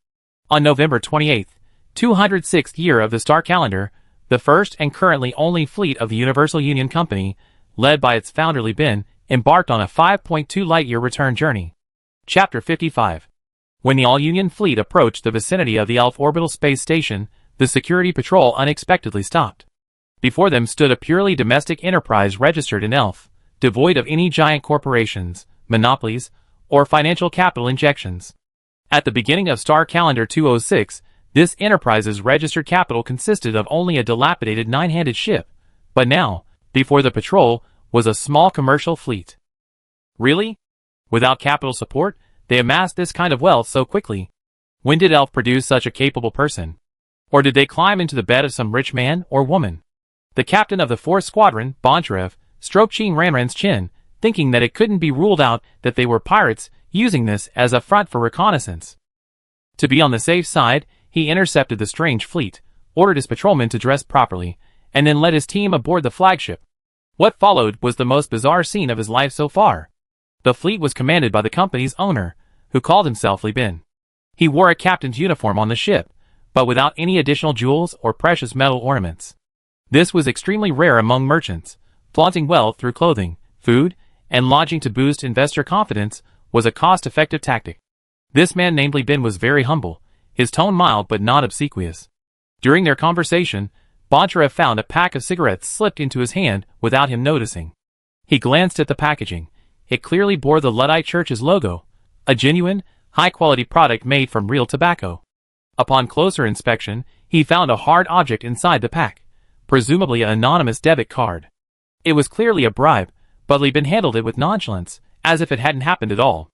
On November 28th, 206th year of the star calendar, the first and currently only fleet of the Universal Union Company, led by its founder Li Bin, embarked on a 5.2 light-year return journey. Chapter 55. When the all-Union fleet approached the vicinity of the Elf Orbital Space Station, the security patrol unexpectedly stopped. Before them stood a purely domestic enterprise registered in Elf, devoid of any giant corporations, monopolies, or financial capital injections. At the beginning of Star Calendar 206, this enterprise's registered capital consisted of only a dilapidated 9-handed ship, but now, before the patrol, was a small commercial fleet. Really? Without capital support, they amassed this kind of wealth so quickly. When did Elf produce such a capable person? Or did they climb into the bed of some rich man or woman? The captain of the 4th Squadron, Boncharev, stroked Chin Ranran's chin, thinking that it couldn't be ruled out that they were pirates, using this as a front for reconnaissance. To be on the safe side, he intercepted the strange fleet, ordered his patrolmen to dress properly, and then led his team aboard the flagship. What followed was the most bizarre scene of his life so far. The fleet was commanded by the company's owner, who called himself Li Bin. He wore a captain's uniform on the ship, but without any additional jewels or precious metal ornaments. This was extremely rare among merchants. Flaunting wealth through clothing, food, and lodging to boost investor confidence was a cost-effective tactic. This man named Li Bin was very humble, his tone mild but not obsequious. During their conversation, Boncharev found a pack of cigarettes slipped into his hand without him noticing. He glanced at the packaging. It clearly bore the Luddite Church's logo, a genuine, high-quality product made from real tobacco. Upon closer inspection, he found a hard object inside the pack, presumably an anonymous debit card. It was clearly a bribe, but Li Bin handled it with nonchalance, as if it hadn't happened at all.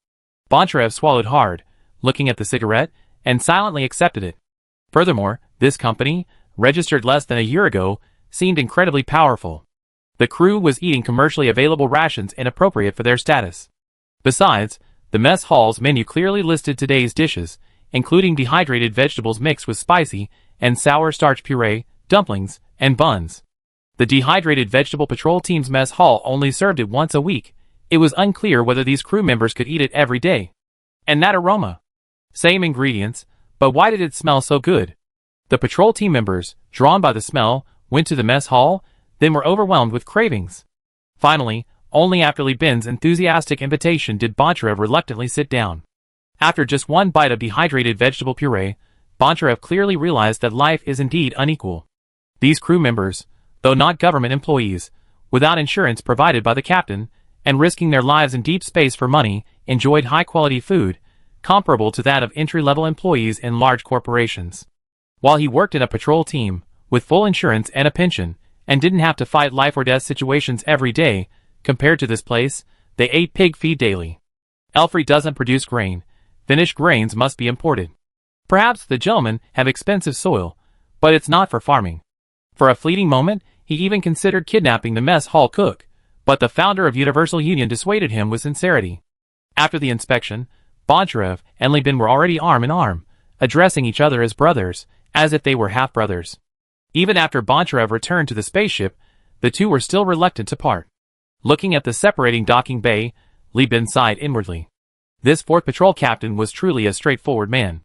Boncharev swallowed hard, looking at the cigarette, and silently accepted it. Furthermore, this company, registered less than a year ago, seemed incredibly powerful. The crew was eating commercially available rations inappropriate for their status. Besides, the mess hall's menu clearly listed today's dishes, including dehydrated vegetables mixed with spicy and sour starch puree, dumplings, and buns. The dehydrated vegetable patrol team's mess hall only served it once a week. It was unclear whether these crew members could eat it every day. And that aroma. Same ingredients, but why did it smell so good? The patrol team members, drawn by the smell, went to the mess hall, then were overwhelmed with cravings. Finally, only after Li Bin's enthusiastic invitation did Boncharev reluctantly sit down. After just one bite of dehydrated vegetable puree, Boncharev clearly realized that life is indeed unequal. These crew members, though not government employees, without insurance provided by the captain, and risking their lives in deep space for money, enjoyed high-quality food, comparable to that of entry-level employees in large corporations. While he worked in a patrol team, with full insurance and a pension, and didn't have to fight life-or-death situations every day, compared to this place, they ate pig feed daily. Elfrey doesn't produce grain. Finished grains must be imported. Perhaps the gentlemen have expensive soil, but it's not for farming. For a fleeting moment, he even considered kidnapping the mess hall cook, but the founder of Universal Union dissuaded him with sincerity. After the inspection, Boncharev and Li Bin were already arm in arm, addressing each other as brothers, as if they were half-brothers. Even after Boncharev returned to the spaceship, the two were still reluctant to part. Looking at the separating docking bay, Li Bin sighed inwardly. This 4th patrol captain was truly a straightforward man.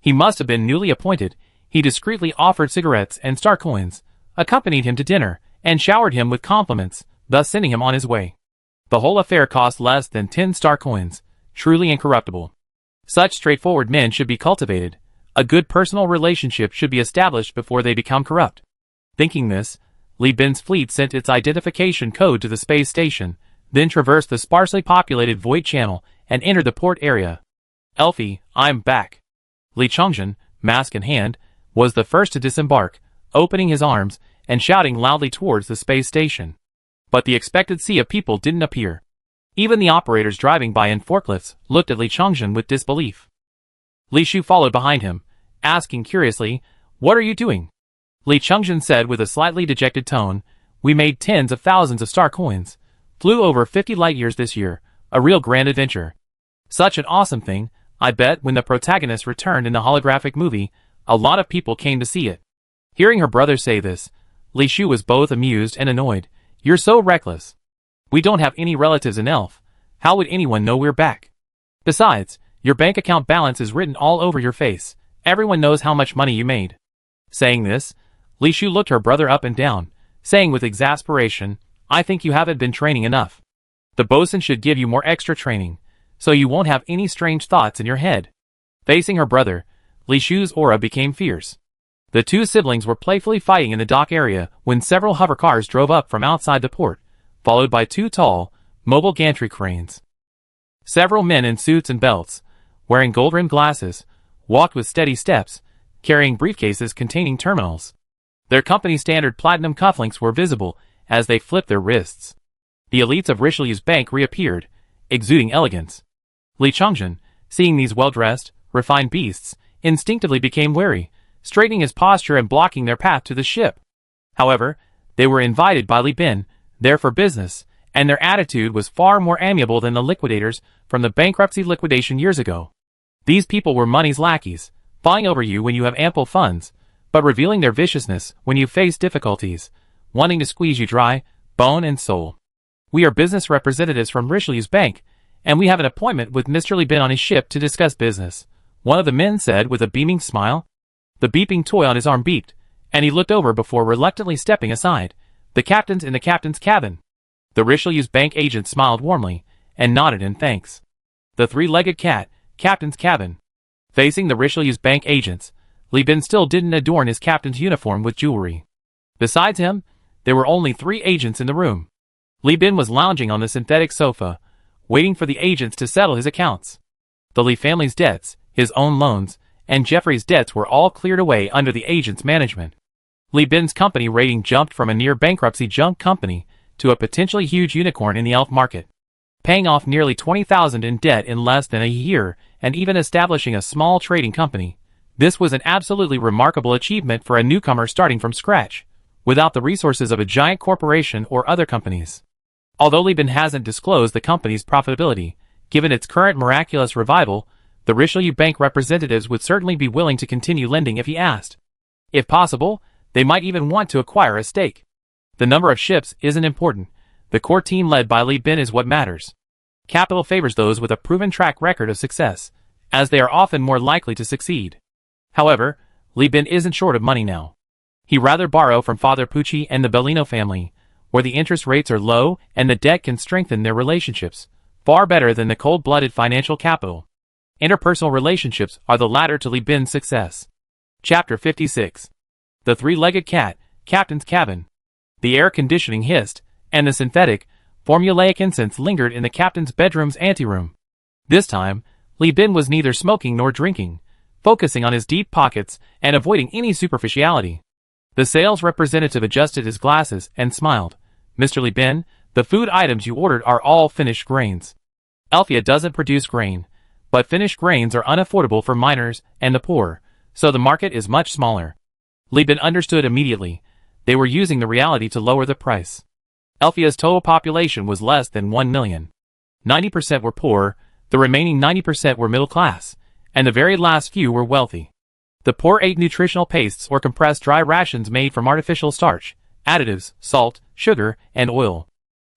He must have been newly appointed. He discreetly offered cigarettes and star coins, accompanied him to dinner, and showered him with compliments, thus sending him on his way. The whole affair cost less than 10 star coins, truly incorruptible. Such straightforward men should be cultivated. A good personal relationship should be established before they become corrupt. Thinking this, Li Bin's fleet sent its identification code to the space station, then traversed the sparsely populated void channel and entered the port area. Elfie, I'm back. Li Chongjin, mask in hand, was the first to disembark, opening his arms and shouting loudly towards the space station. But the expected sea of people didn't appear. Even the operators driving by in forklifts looked at Li Chongjin with disbelief. Li Shu followed behind him, asking curiously, "What are you doing?" Li Chongjin said with a slightly dejected tone, "We made tens of thousands of star coins, flew over 50 light years this year, a real grand adventure. Such an awesome thing, I bet when the protagonist returned in the holographic movie, a lot of people came to see it." Hearing her brother say this, Li Shu was both amused and annoyed. "You're so reckless. We don't have any relatives in Elf. How would anyone know we're back? Besides, your bank account balance is written all over your face. Everyone knows how much money you made." Saying this, Li Shu looked her brother up and down, saying with exasperation, "I think you haven't been training enough. The bosun should give you more extra training, so you won't have any strange thoughts in your head." Facing her brother, Li Shu's aura became fierce. The two siblings were playfully fighting in the dock area when several hover cars drove up from outside the port, followed by two tall, mobile gantry cranes. Several men in suits and belts, wearing gold-rimmed glasses, walked with steady steps, carrying briefcases containing terminals. Their company standard platinum cufflinks were visible as they flipped their wrists. The elites of Richelieu's bank reappeared, exuding elegance. Li Chongjin, seeing these well-dressed, refined beasts, instinctively became wary, straightening his posture and blocking their path to the ship. However, they were invited by Li Bin, there for business, and their attitude was far more amiable than the liquidators from the bankruptcy liquidation years ago. These people were money's lackeys, fawning over you when you have ample funds, but revealing their viciousness when you face difficulties, wanting to squeeze you dry, bone and soul. "We are business representatives from Richelieu's bank, and we have an appointment with Mr. Li Bin on his ship to discuss business," one of the men said with a beaming smile. The beeping toy on his arm beeped, and he looked over before reluctantly stepping aside. "The captain's in the captain's cabin." The Richelieu's bank agent smiled warmly, and nodded in thanks. The three-legged cat, captain's cabin. Facing the Richelieu's bank agents, Li Bin still didn't adorn his captain's uniform with jewelry. Besides him, there were only 3 agents in the room. Li Bin was lounging on the synthetic sofa, waiting for the agents to settle his accounts. The Li family's debts, his own loans, and Jeffrey's debts were all cleared away under the agent's management. Li Bin's company rating jumped from a near-bankruptcy junk company to a potentially huge unicorn in the elf market, paying off nearly 20,000 in debt in less than a year and even establishing a small trading company. This was an absolutely remarkable achievement for a newcomer starting from scratch, without the resources of a giant corporation or other companies. Although Li Bin hasn't disclosed the company's profitability, given its current miraculous revival, the Richelieu Bank representatives would certainly be willing to continue lending if he asked. If possible, they might even want to acquire a stake. The number of ships isn't important. The core team led by Li Bin is what matters. Capital favors those with a proven track record of success, as they are often more likely to succeed. However, Li Bin isn't short of money now. He rather borrow from Father Pucci and the Bellino family, where the interest rates are low and the debt can strengthen their relationships, far better than the cold-blooded financial capital. Interpersonal relationships are the ladder to Li Bin's success. Chapter 56. The three-legged cat, captain's cabin. The air conditioning hissed, and the synthetic, formulaic incense lingered in the captain's bedroom's anteroom. This time, Li Bin was neither smoking nor drinking, focusing on his deep pockets and avoiding any superficiality. The sales representative adjusted his glasses and smiled. "Mr. Li Bin, the food items you ordered are all finished grains. Elfia doesn't produce grain, but finished grains are unaffordable for miners and the poor, so the market is much smaller." Li Bin understood immediately. They were using the reality to lower the price. Elfia's total population was less than 1 million. 90% were poor, the remaining 90% were middle class, and the very last few were wealthy. The poor ate nutritional pastes or compressed dry rations made from artificial starch, additives, salt, sugar, and oil.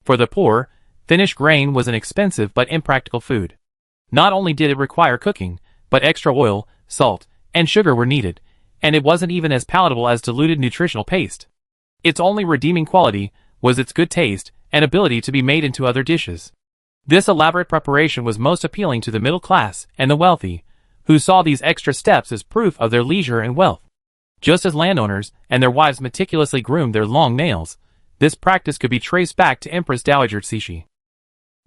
For the poor, finished grain was an expensive but impractical food. Not only did it require cooking, but extra oil, salt, and sugar were needed, and it wasn't even as palatable as diluted nutritional paste. Its only redeeming quality was its good taste and ability to be made into other dishes. This elaborate preparation was most appealing to the middle class and the wealthy, who saw these extra steps as proof of their leisure and wealth. Just as landowners and their wives meticulously groomed their long nails, this practice could be traced back to Empress Dowager Cixi.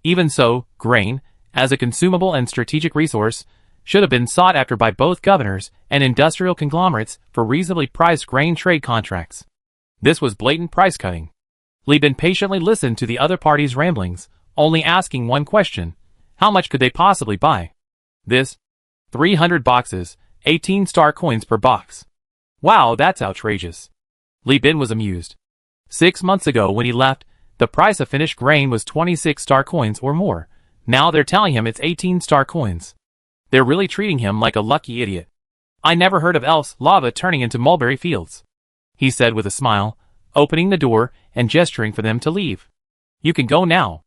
Even so, grain, as a consumable and strategic resource, should have been sought after by both governors and industrial conglomerates for reasonably priced grain trade contracts. This was blatant price cutting. Li Bin patiently listened to the other party's ramblings, only asking one question: how much could they possibly buy? This? 300 boxes, 18-star coins per box. Wow, that's outrageous. Li Bin was amused. 6 months ago when he left, the price of finished grain was 26-star coins or more. Now they're telling him it's 18-star coins. They're really treating him like a lucky idiot. I never heard of elf's lava turning into mulberry fields, he said with a smile, opening the door and gesturing for them to leave. You can go now.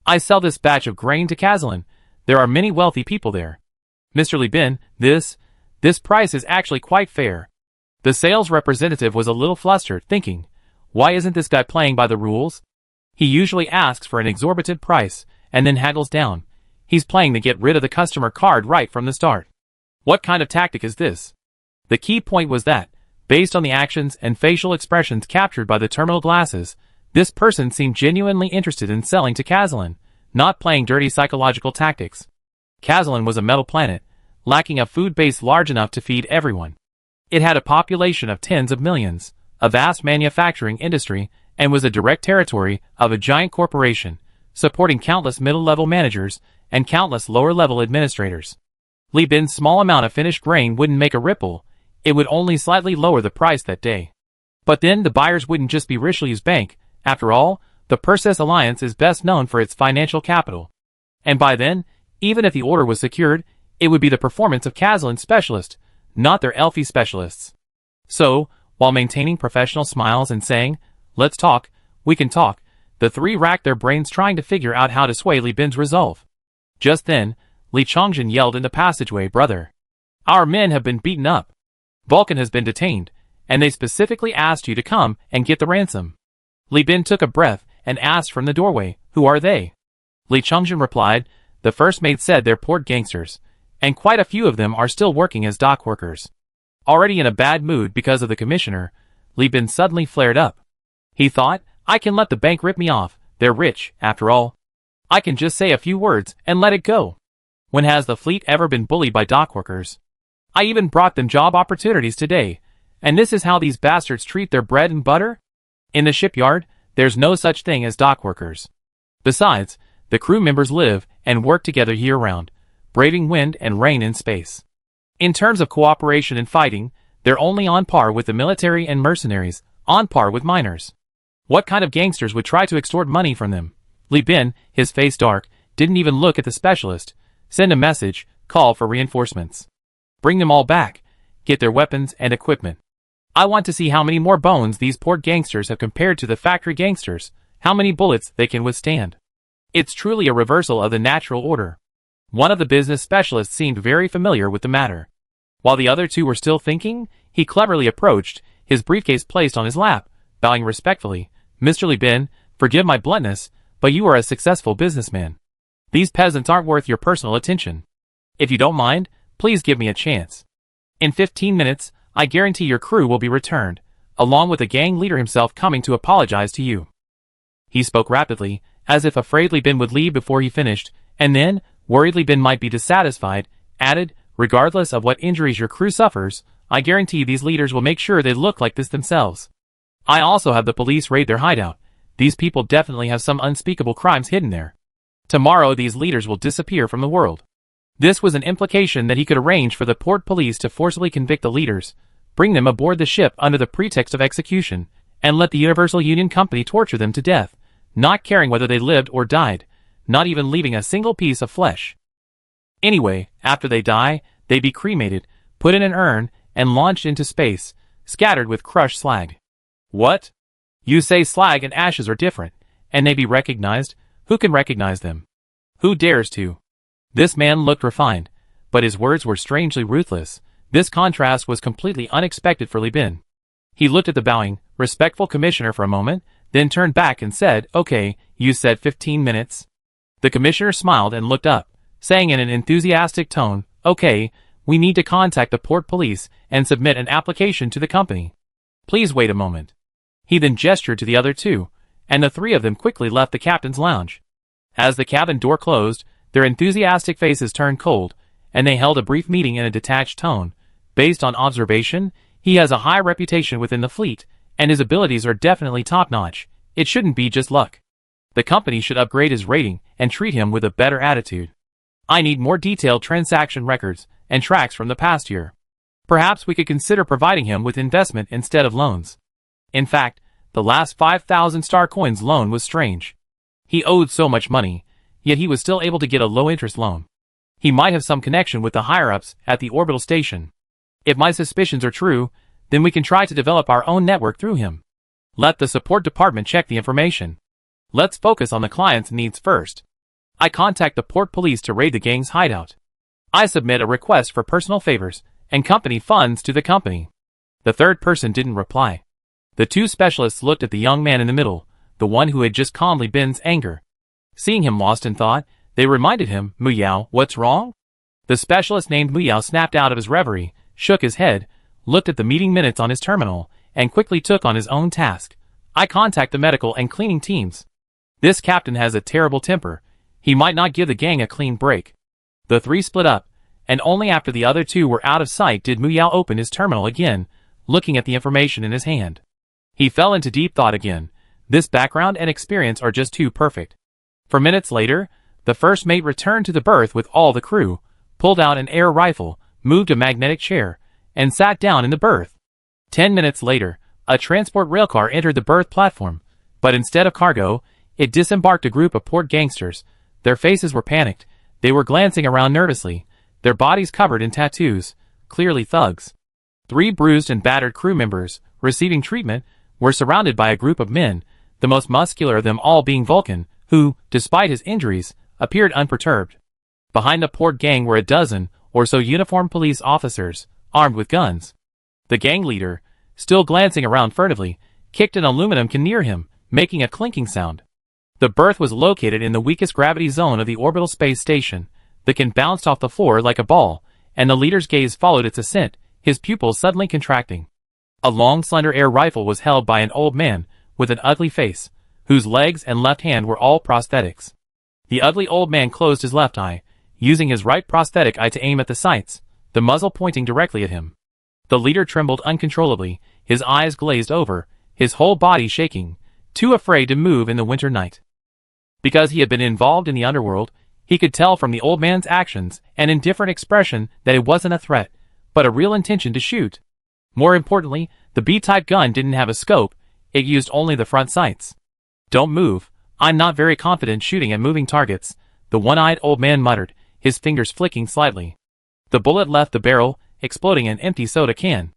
I sell this batch of grain to Kazalin. There are many wealthy people there. Mr. Li Bin, this price is actually quite fair. The sales representative was a little flustered, thinking, why isn't this guy playing by the rules? He usually asks for an exorbitant price and then haggles down. He's playing to get rid of the customer card right from the start. What kind of tactic is this? The key point was that, based on the actions and facial expressions captured by the terminal glasses, this person seemed genuinely interested in selling to Kazalin, not playing dirty psychological tactics. Kazalin was a metal planet, lacking a food base large enough to feed everyone. It had a population of tens of millions, a vast manufacturing industry, and was a direct territory of a giant corporation, supporting countless middle-level managers and countless lower-level administrators. Li Bin's small amount of finished grain wouldn't make a ripple. It would only slightly lower the price that day. But then the buyers wouldn't just be Richelieu's bank. After all, the Perses Alliance is best known for its financial capital. And by then, even if the order was secured, it would be the performance of Kazalin specialists, not their Elfie specialists. So, while maintaining professional smiles and saying, let's talk, we can talk, the three racked their brains trying to figure out how to sway Li Bin's resolve. Just then, Li Chongjin yelled in the passageway, brother. Our men have been beaten up. Vulcan has been detained, and they specifically asked you to come and get the ransom. Li Bin took a breath and asked from the doorway, who are they? Li Chongjin replied, the first mate said they're port gangsters, and quite a few of them are still working as dock workers. Already in a bad mood because of the commissioner, Li Bin suddenly flared up. He thought, I can let the bank rip me off, they're rich, after all. I can just say a few words and let it go. When has the fleet ever been bullied by dock workers? I even brought them job opportunities today, and this is how these bastards treat their bread and butter? In the shipyard, there's no such thing as dock workers. Besides, the crew members live and work together year-round, braving wind and rain in space. In terms of cooperation and fighting, they're only on par with the military and mercenaries, on par with miners. What kind of gangsters would try to extort money from them? Li Bin, his face dark, didn't even look at the specialist. Send a message, call for reinforcements. Bring them all back, get their weapons and equipment. I want to see how many more bones these port gangsters have compared to the factory gangsters, how many bullets they can withstand. It's truly a reversal of the natural order. One of the business specialists seemed very familiar with the matter. While the other two were still thinking, he cleverly approached, his briefcase placed on his lap, bowing respectfully. Mr. Li Bin, forgive my bluntness, but you are a successful businessman. These peasants aren't worth your personal attention. If you don't mind, please give me a chance. In 15 minutes, I guarantee your crew will be returned, along with the gang leader himself coming to apologize to you. He spoke rapidly, as if afraid Li Bin would leave before he finished, and then, worried Li Bin might be dissatisfied, added, regardless of what injuries your crew suffers, I guarantee these leaders will make sure they look like this themselves. I also have the police raid their hideout. These people definitely have some unspeakable crimes hidden there. Tomorrow these leaders will disappear from the world. This was an implication that he could arrange for the port police to forcibly convict the leaders, bring them aboard the ship under the pretext of execution, and let the Universal Union Company torture them to death, not caring whether they lived or died, not even leaving a single piece of flesh. Anyway, after they die, they be cremated, put in an urn, and launched into space, scattered with crushed slag. What? You say slag and ashes are different, and they be recognized? Who can recognize them? Who dares to? This man looked refined, but his words were strangely ruthless. This contrast was completely unexpected for Li Bin. He looked at the bowing, respectful commissioner for a moment, then turned back and said, "Okay, you said 15 minutes." The commissioner smiled and looked up, saying in an enthusiastic tone, "Okay, we need to contact the port police and submit an application to the company. Please wait a moment." He then gestured to the other two, and the three of them quickly left the captain's lounge. As the cabin door closed, their enthusiastic faces turned cold, and they held a brief meeting in a detached tone. Based on observation, he has a high reputation within the fleet, and his abilities are definitely top-notch. It shouldn't be just luck. The company should upgrade his rating and treat him with a better attitude. I need more detailed transaction records and tracks from the past year. Perhaps we could consider providing him with investment instead of loans. In fact, the last 5,000 star coins loan was strange. He owed so much money, yet he was still able to get a low-interest loan. He might have some connection with the higher-ups at the orbital station. If my suspicions are true, then we can try to develop our own network through him. Let the support department check the information. Let's focus on the client's needs first. I contact the port police to raid the gang's hideout. I submit a request for personal favors and company funds to the company. The third person didn't reply. The two specialists looked at the young man in the middle, the one who had just calmed Li Bin's anger. Seeing him lost in thought, they reminded him, "Muyao, what's wrong?" The specialist named Muyao snapped out of his reverie, shook his head, looked at the meeting minutes on his terminal, and quickly took on his own task. I contact the medical and cleaning teams. This captain has a terrible temper. He might not give the gang a clean break. The three split up, and only after the other two were out of sight did Muyao open his terminal again, looking at the information in his hand. He fell into deep thought again. This background and experience are just too perfect. For minutes later, the first mate returned to the berth with all the crew, pulled out an air rifle, moved a magnetic chair, and sat down in the berth. 10 minutes later, a transport railcar entered the berth platform, but instead of cargo, it disembarked a group of port gangsters. Their faces were panicked. They were glancing around nervously, their bodies covered in tattoos, clearly thugs. 3 bruised and battered crew members, receiving treatment, were surrounded by a group of men, the most muscular of them all being Vulcan, who, despite his injuries, appeared unperturbed. Behind the port gang were a dozen or so uniformed police officers, armed with guns. The gang leader, still glancing around furtively, kicked an aluminum can near him, making a clinking sound. The berth was located in the weakest gravity zone of the orbital space station. The can bounced off the floor like a ball, and the leader's gaze followed its ascent, his pupils suddenly contracting. A long, slender air rifle was held by an old man with an ugly face, whose legs and left hand were all prosthetics. The ugly old man closed his left eye, using his right prosthetic eye to aim at the sights, the muzzle pointing directly at him. The leader trembled uncontrollably, his eyes glazed over, his whole body shaking, too afraid to move in the winter night. Because he had been involved in the underworld, he could tell from the old man's actions and indifferent expression that it wasn't a threat, but a real intention to shoot. More importantly, the B-type gun didn't have a scope, it used only the front sights. "Don't move, I'm not very confident shooting at moving targets," the one-eyed old man muttered, his fingers flicking slightly. The bullet left the barrel, exploding an empty soda can.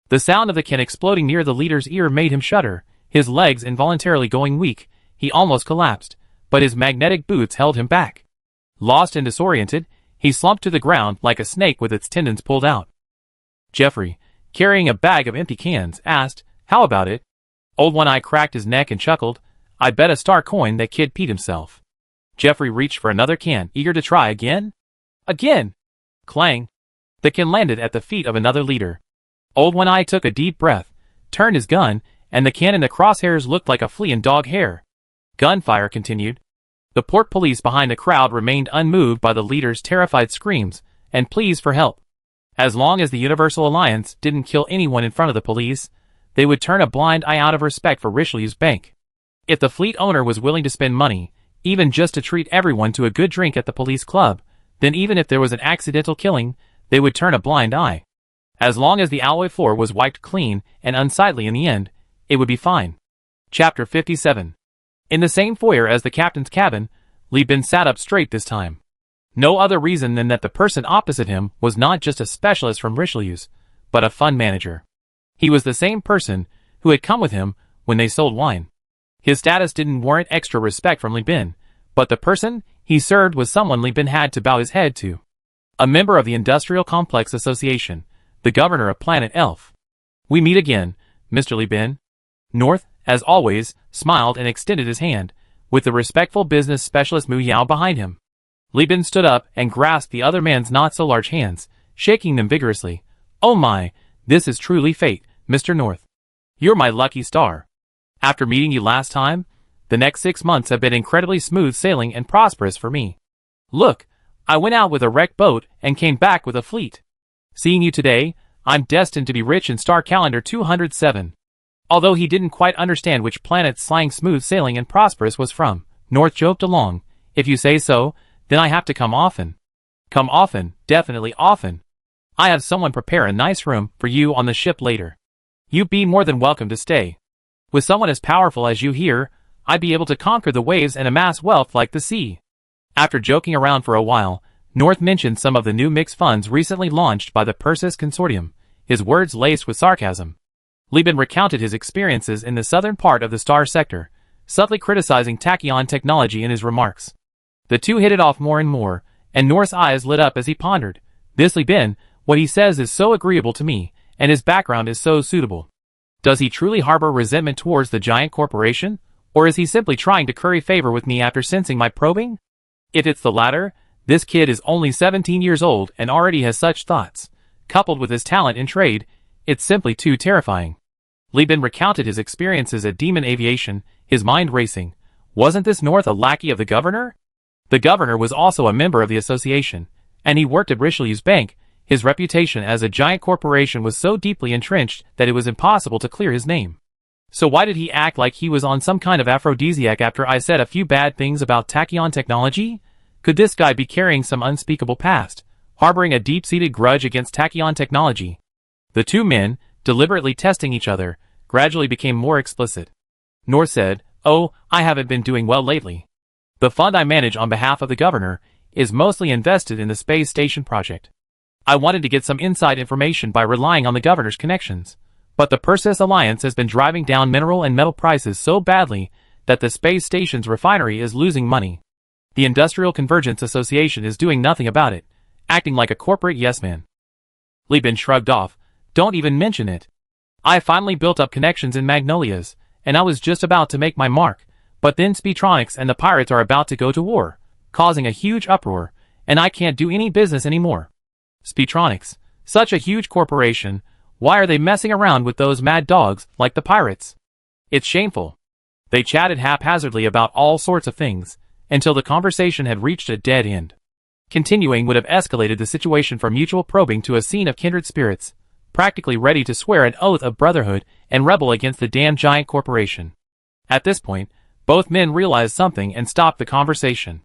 The sound of the can exploding near the leader's ear made him shudder, his legs involuntarily going weak. He almost collapsed, but his magnetic boots held him back. Lost and disoriented, he slumped to the ground like a snake with its tendons pulled out. Jeffrey, carrying a bag of empty cans, asked, "How about it?" Old One-Eye cracked his neck and chuckled, "I bet a star coin that kid peed himself." Jeffrey reached for another can, eager to try again. Again! Clang! The can landed at the feet of another leader. Old One-Eye took a deep breath, turned his gun, and the can in the crosshairs looked like a flea in dog hair. Gunfire continued. The port police behind the crowd remained unmoved by the leader's terrified screams and pleas for help. As long as the Universal Alliance didn't kill anyone in front of the police, they would turn a blind eye out of respect for Richelieu's bank. If the fleet owner was willing to spend money, even just to treat everyone to a good drink at the police club, then even if there was an accidental killing, they would turn a blind eye. As long as the alloy floor was wiped clean and unsightly in the end, it would be fine. Chapter 57. In the same foyer as the captain's cabin, Li Bin sat up straight this time. No other reason than that the person opposite him was not just a specialist from Richelieu's, but a fund manager. He was the same person who had come with him when they sold wine. His status didn't warrant extra respect from Li Bin, but the person he served was someone Li Bin had to bow his head to. A member of the Industrial Complex Association, the governor of Planet Elf. "We meet again, Mr. Li Bin." North, as always, smiled and extended his hand, with the respectful business specialist Mu Yao behind him. Li Bin stood up and grasped the other man's not-so-large hands, shaking them vigorously. "Oh my, this is truly fate, Mr. North. You're my lucky star. After meeting you last time, the next 6 months have been incredibly smooth sailing and prosperous for me. Look, I went out with a wrecked boat and came back with a fleet. Seeing you today, I'm destined to be rich in star calendar 207. Although he didn't quite understand which planet's slang smooth sailing and prosperous was from, North joked along. If you say so, then I have to come often. Come often, definitely often. I have someone prepare a nice room for you on the ship later. You'd be more than welcome to stay. With someone as powerful as you here, I'd be able to conquer the waves and amass wealth like the sea." After joking around for a while, North mentioned some of the new mixed funds recently launched by the Perseus Consortium, his words laced with sarcasm. Li Bin recounted his experiences in the southern part of the star sector, subtly criticizing tachyon technology in his remarks. The two hit it off more and more, and North's eyes lit up as he pondered. This Li Bin, what he says is so agreeable to me, and his background is so suitable. Does he truly harbor resentment towards the giant corporation, or is he simply trying to curry favor with me after sensing my probing? If it's the latter, this kid is only 17 years old and already has such thoughts. Coupled with his talent in trade, it's simply too terrifying. Li Bin recounted his experiences at Demon Aviation, his mind racing. Wasn't this North a lackey of the governor? The governor was also a member of the association, and he worked at Richelieu's bank. His reputation as a giant corporation was so deeply entrenched that it was impossible to clear his name. So why did he act like he was on some kind of aphrodisiac after I said a few bad things about tachyon technology? Could this guy be carrying some unspeakable past, harboring a deep-seated grudge against tachyon technology? The two men, deliberately testing each other, gradually became more explicit. North said, "Oh, I haven't been doing well lately. The fund I manage on behalf of the governor is mostly invested in the space station project. I wanted to get some inside information by relying on the governor's connections, but the Perseus Alliance has been driving down mineral and metal prices so badly that the space station's refinery is losing money. The Industrial Convergence Association is doing nothing about it, acting like a corporate yes-man." Li Bin shrugged off. "Don't even mention it. I finally built up connections in Magnolias, and I was just about to make my mark, but then Speetronics and the pirates are about to go to war, causing a huge uproar, and I can't do any business anymore. Speetronics, such a huge corporation, why are they messing around with those mad dogs like the pirates? It's shameful." They chatted haphazardly about all sorts of things, until the conversation had reached a dead end. Continuing would have escalated the situation from mutual probing to a scene of kindred spirits, practically ready to swear an oath of brotherhood and rebel against the damn giant corporation. At this point, both men realized something and stopped the conversation.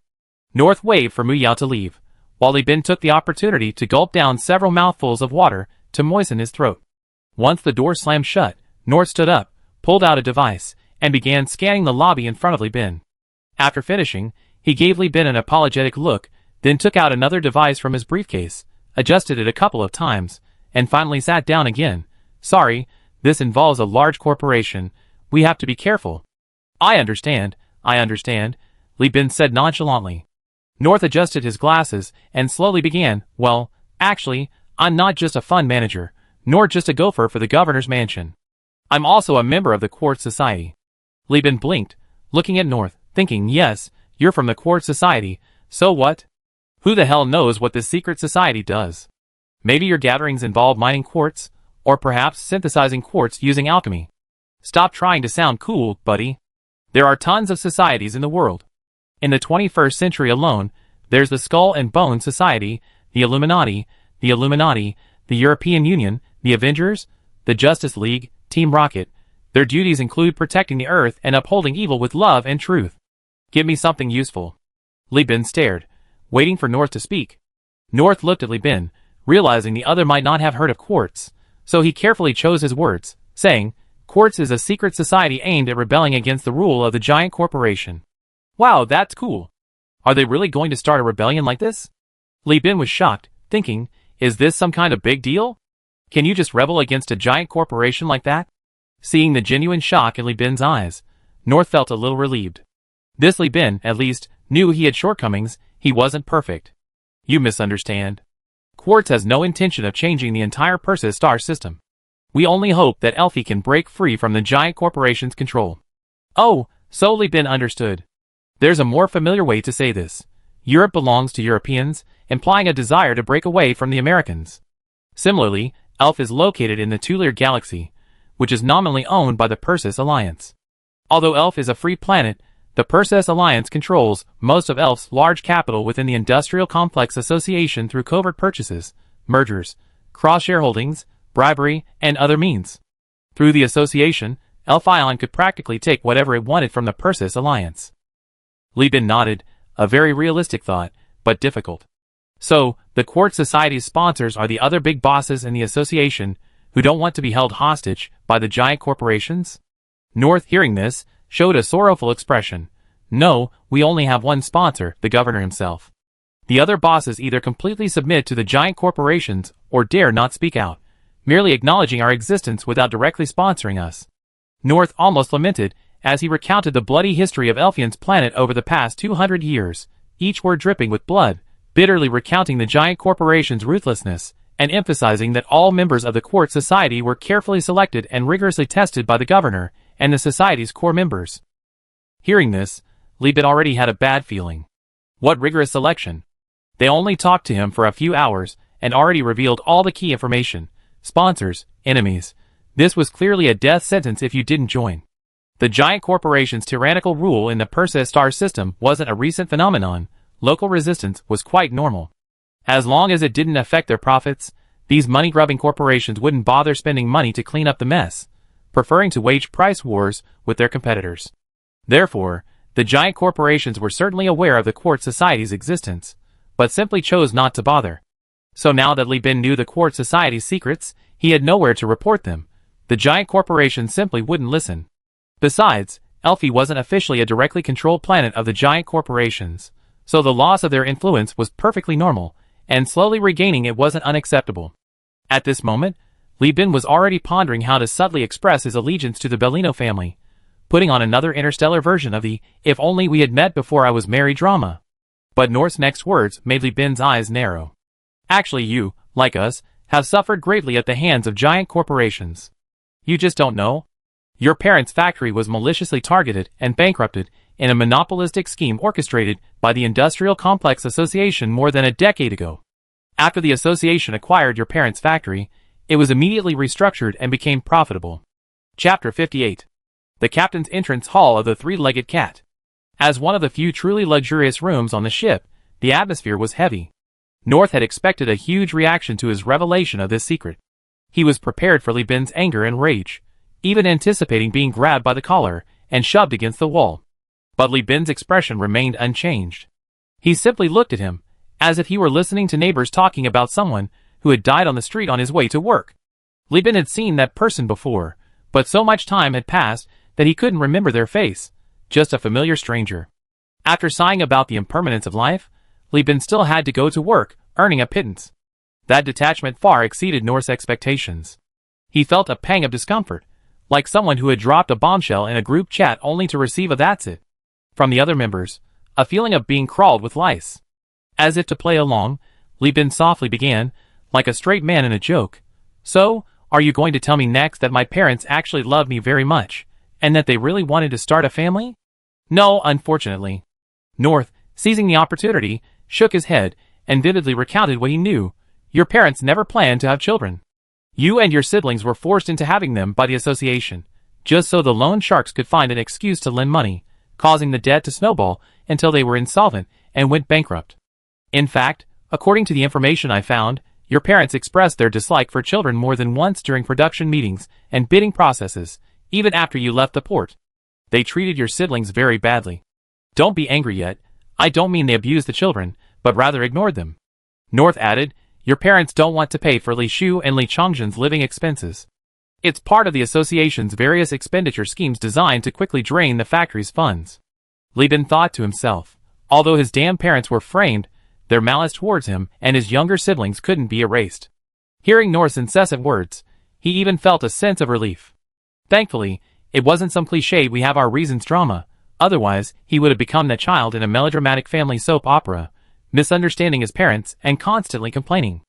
North waved for Mu Yao to leave, while Li Bin took the opportunity to gulp down several mouthfuls of water to moisten his throat. Once the door slammed shut, North stood up, pulled out a device, and began scanning the lobby in front of Li Bin. After finishing, he gave Li Bin an apologetic look, then took out another device from his briefcase, adjusted it a couple of times, and finally sat down again. "Sorry, this involves a large corporation. We have to be careful." I understand, Li Bin said nonchalantly. North adjusted his glasses and slowly began, "Well, actually, I'm not just a fund manager, nor just a gopher for the governor's mansion. I'm also a member of the Quartz Society." Li Bin blinked, looking at North, thinking, yes, you're from the Quartz Society, so what? Who the hell knows what this secret society does? Maybe your gatherings involve mining quartz, or perhaps synthesizing quartz using alchemy. Stop trying to sound cool, buddy. There are tons of societies in the world. In the 21st century alone, there's the Skull and Bone Society, the Illuminati, the European Union, the Avengers, the Justice League, Team Rocket. Their duties include protecting the Earth and upholding evil with love and truth. Give me something useful. Li Bin stared, waiting for North to speak. North looked at Li Bin, realizing the other might not have heard of Quartz, so he carefully chose his words, saying, "Quartz is a secret society aimed at rebelling against the rule of the giant corporation." Wow, that's cool. Are they really going to start a rebellion like this? Li Bin was shocked, thinking, is this some kind of big deal? Can you just rebel against a giant corporation like that? Seeing the genuine shock in Li Bin's eyes, North felt a little relieved. This Li Bin, at least, knew he had shortcomings. He wasn't perfect. You misunderstand. Quartz has no intention of changing the entire Perseus star system. We only hope that Elfie can break free from the giant corporation's control. Oh, so Li Bin understood. There's a more familiar way to say this. Europe belongs to Europeans, implying a desire to break away from the Americans. Similarly, Elf is located in the Tulir Galaxy, which is nominally owned by the Persis Alliance. Although Elf is a free planet, the Persis Alliance controls most of Elf's large capital within the Industrial Complex Association through covert purchases, mergers, cross-shareholdings, bribery, and other means. Through the association, Elf Ion could practically take whatever it wanted from the Persis Alliance. Li Bin nodded, a very realistic thought, but difficult. So, the Quartz Society's sponsors are the other big bosses in the association, who don't want to be held hostage by the giant corporations? North, hearing this, showed a sorrowful expression. No, we only have one sponsor, the governor himself. The other bosses either completely submit to the giant corporations or dare not speak out, merely acknowledging our existence without directly sponsoring us. North almost lamented, as he recounted the bloody history of Elfian's planet over the past 200 years, each word dripping with blood, bitterly recounting the giant corporation's ruthlessness, and emphasizing that all members of the Quartz Society were carefully selected and rigorously tested by the governor and the society's core members. Hearing this, Li Bin already had a bad feeling. What rigorous selection! They only talked to him for a few hours, and already revealed all the key information. Sponsors, enemies. This was clearly a death sentence if you didn't join. The giant corporation's tyrannical rule in the Persis star system wasn't a recent phenomenon. Local resistance was quite normal. As long as it didn't affect their profits, these money-grubbing corporations wouldn't bother spending money to clean up the mess, preferring to wage price wars with their competitors. Therefore, the giant corporations were certainly aware of the Quartz Society's existence, but simply chose not to bother. So now that Li Bin knew the Quartz Society's secrets, he had nowhere to report them. The giant corporations simply wouldn't listen. Besides, Elfie wasn't officially a directly controlled planet of the giant corporations, so the loss of their influence was perfectly normal, and slowly regaining it wasn't unacceptable. At this moment, Li Bin was already pondering how to subtly express his allegiance to the Bellino family, putting on another interstellar version of the "if only we had met before I was married" drama. But North's next words made Li Bin's eyes narrow. Actually, you, like us, have suffered greatly at the hands of giant corporations. You just don't know? Your parents' factory was maliciously targeted and bankrupted in a monopolistic scheme orchestrated by the Industrial Complex Association more than a decade ago. After the association acquired your parents' factory, it was immediately restructured and became profitable. Chapter 58. The Captain's Entrance Hall of the Three-Legged Cat. As one of the few truly luxurious rooms on the ship, the atmosphere was heavy. North had expected a huge reaction to his revelation of this secret. He was prepared for Li Bin's anger and rage, even anticipating being grabbed by the collar and shoved against the wall. But Li Bin's expression remained unchanged. He simply looked at him, as if he were listening to neighbors talking about someone who had died on the street on his way to work. Li Bin had seen that person before, but so much time had passed that he couldn't remember their face, just a familiar stranger. After sighing about the impermanence of life, Li Bin still had to go to work, earning a pittance. That detachment far exceeded North's expectations. He felt a pang of discomfort, like someone who had dropped a bombshell in a group chat only to receive a "that's it" from the other members, a feeling of being crawled with lice. As if to play along, Li Bin softly began, like a straight man in a joke. "So, are you going to tell me next that my parents actually loved me very much, and that they really wanted to start a family?" "No, unfortunately." North, seizing the opportunity, shook his head, and vividly recounted what he knew. "Your parents never planned to have children. You and your siblings were forced into having them by the association, just so the loan sharks could find an excuse to lend money, causing the debt to snowball until they were insolvent and went bankrupt. In fact, according to the information I found, your parents expressed their dislike for children more than once during production meetings and bidding processes, even after you left the port. They treated your siblings very badly. Don't be angry yet. I don't mean they abused the children, but rather ignored them." North added, "Your parents don't want to pay for Li Shu and Li Chongzhen's living expenses. It's part of the association's various expenditure schemes designed to quickly drain the factory's funds." Li Bin thought to himself, although his damn parents were framed, their malice towards him and his younger siblings couldn't be erased. Hearing North's incessant words, he even felt a sense of relief. Thankfully, it wasn't some cliché "we have our reasons" drama, otherwise he would have become that child in a melodramatic family soap opera, misunderstanding his parents and constantly complaining.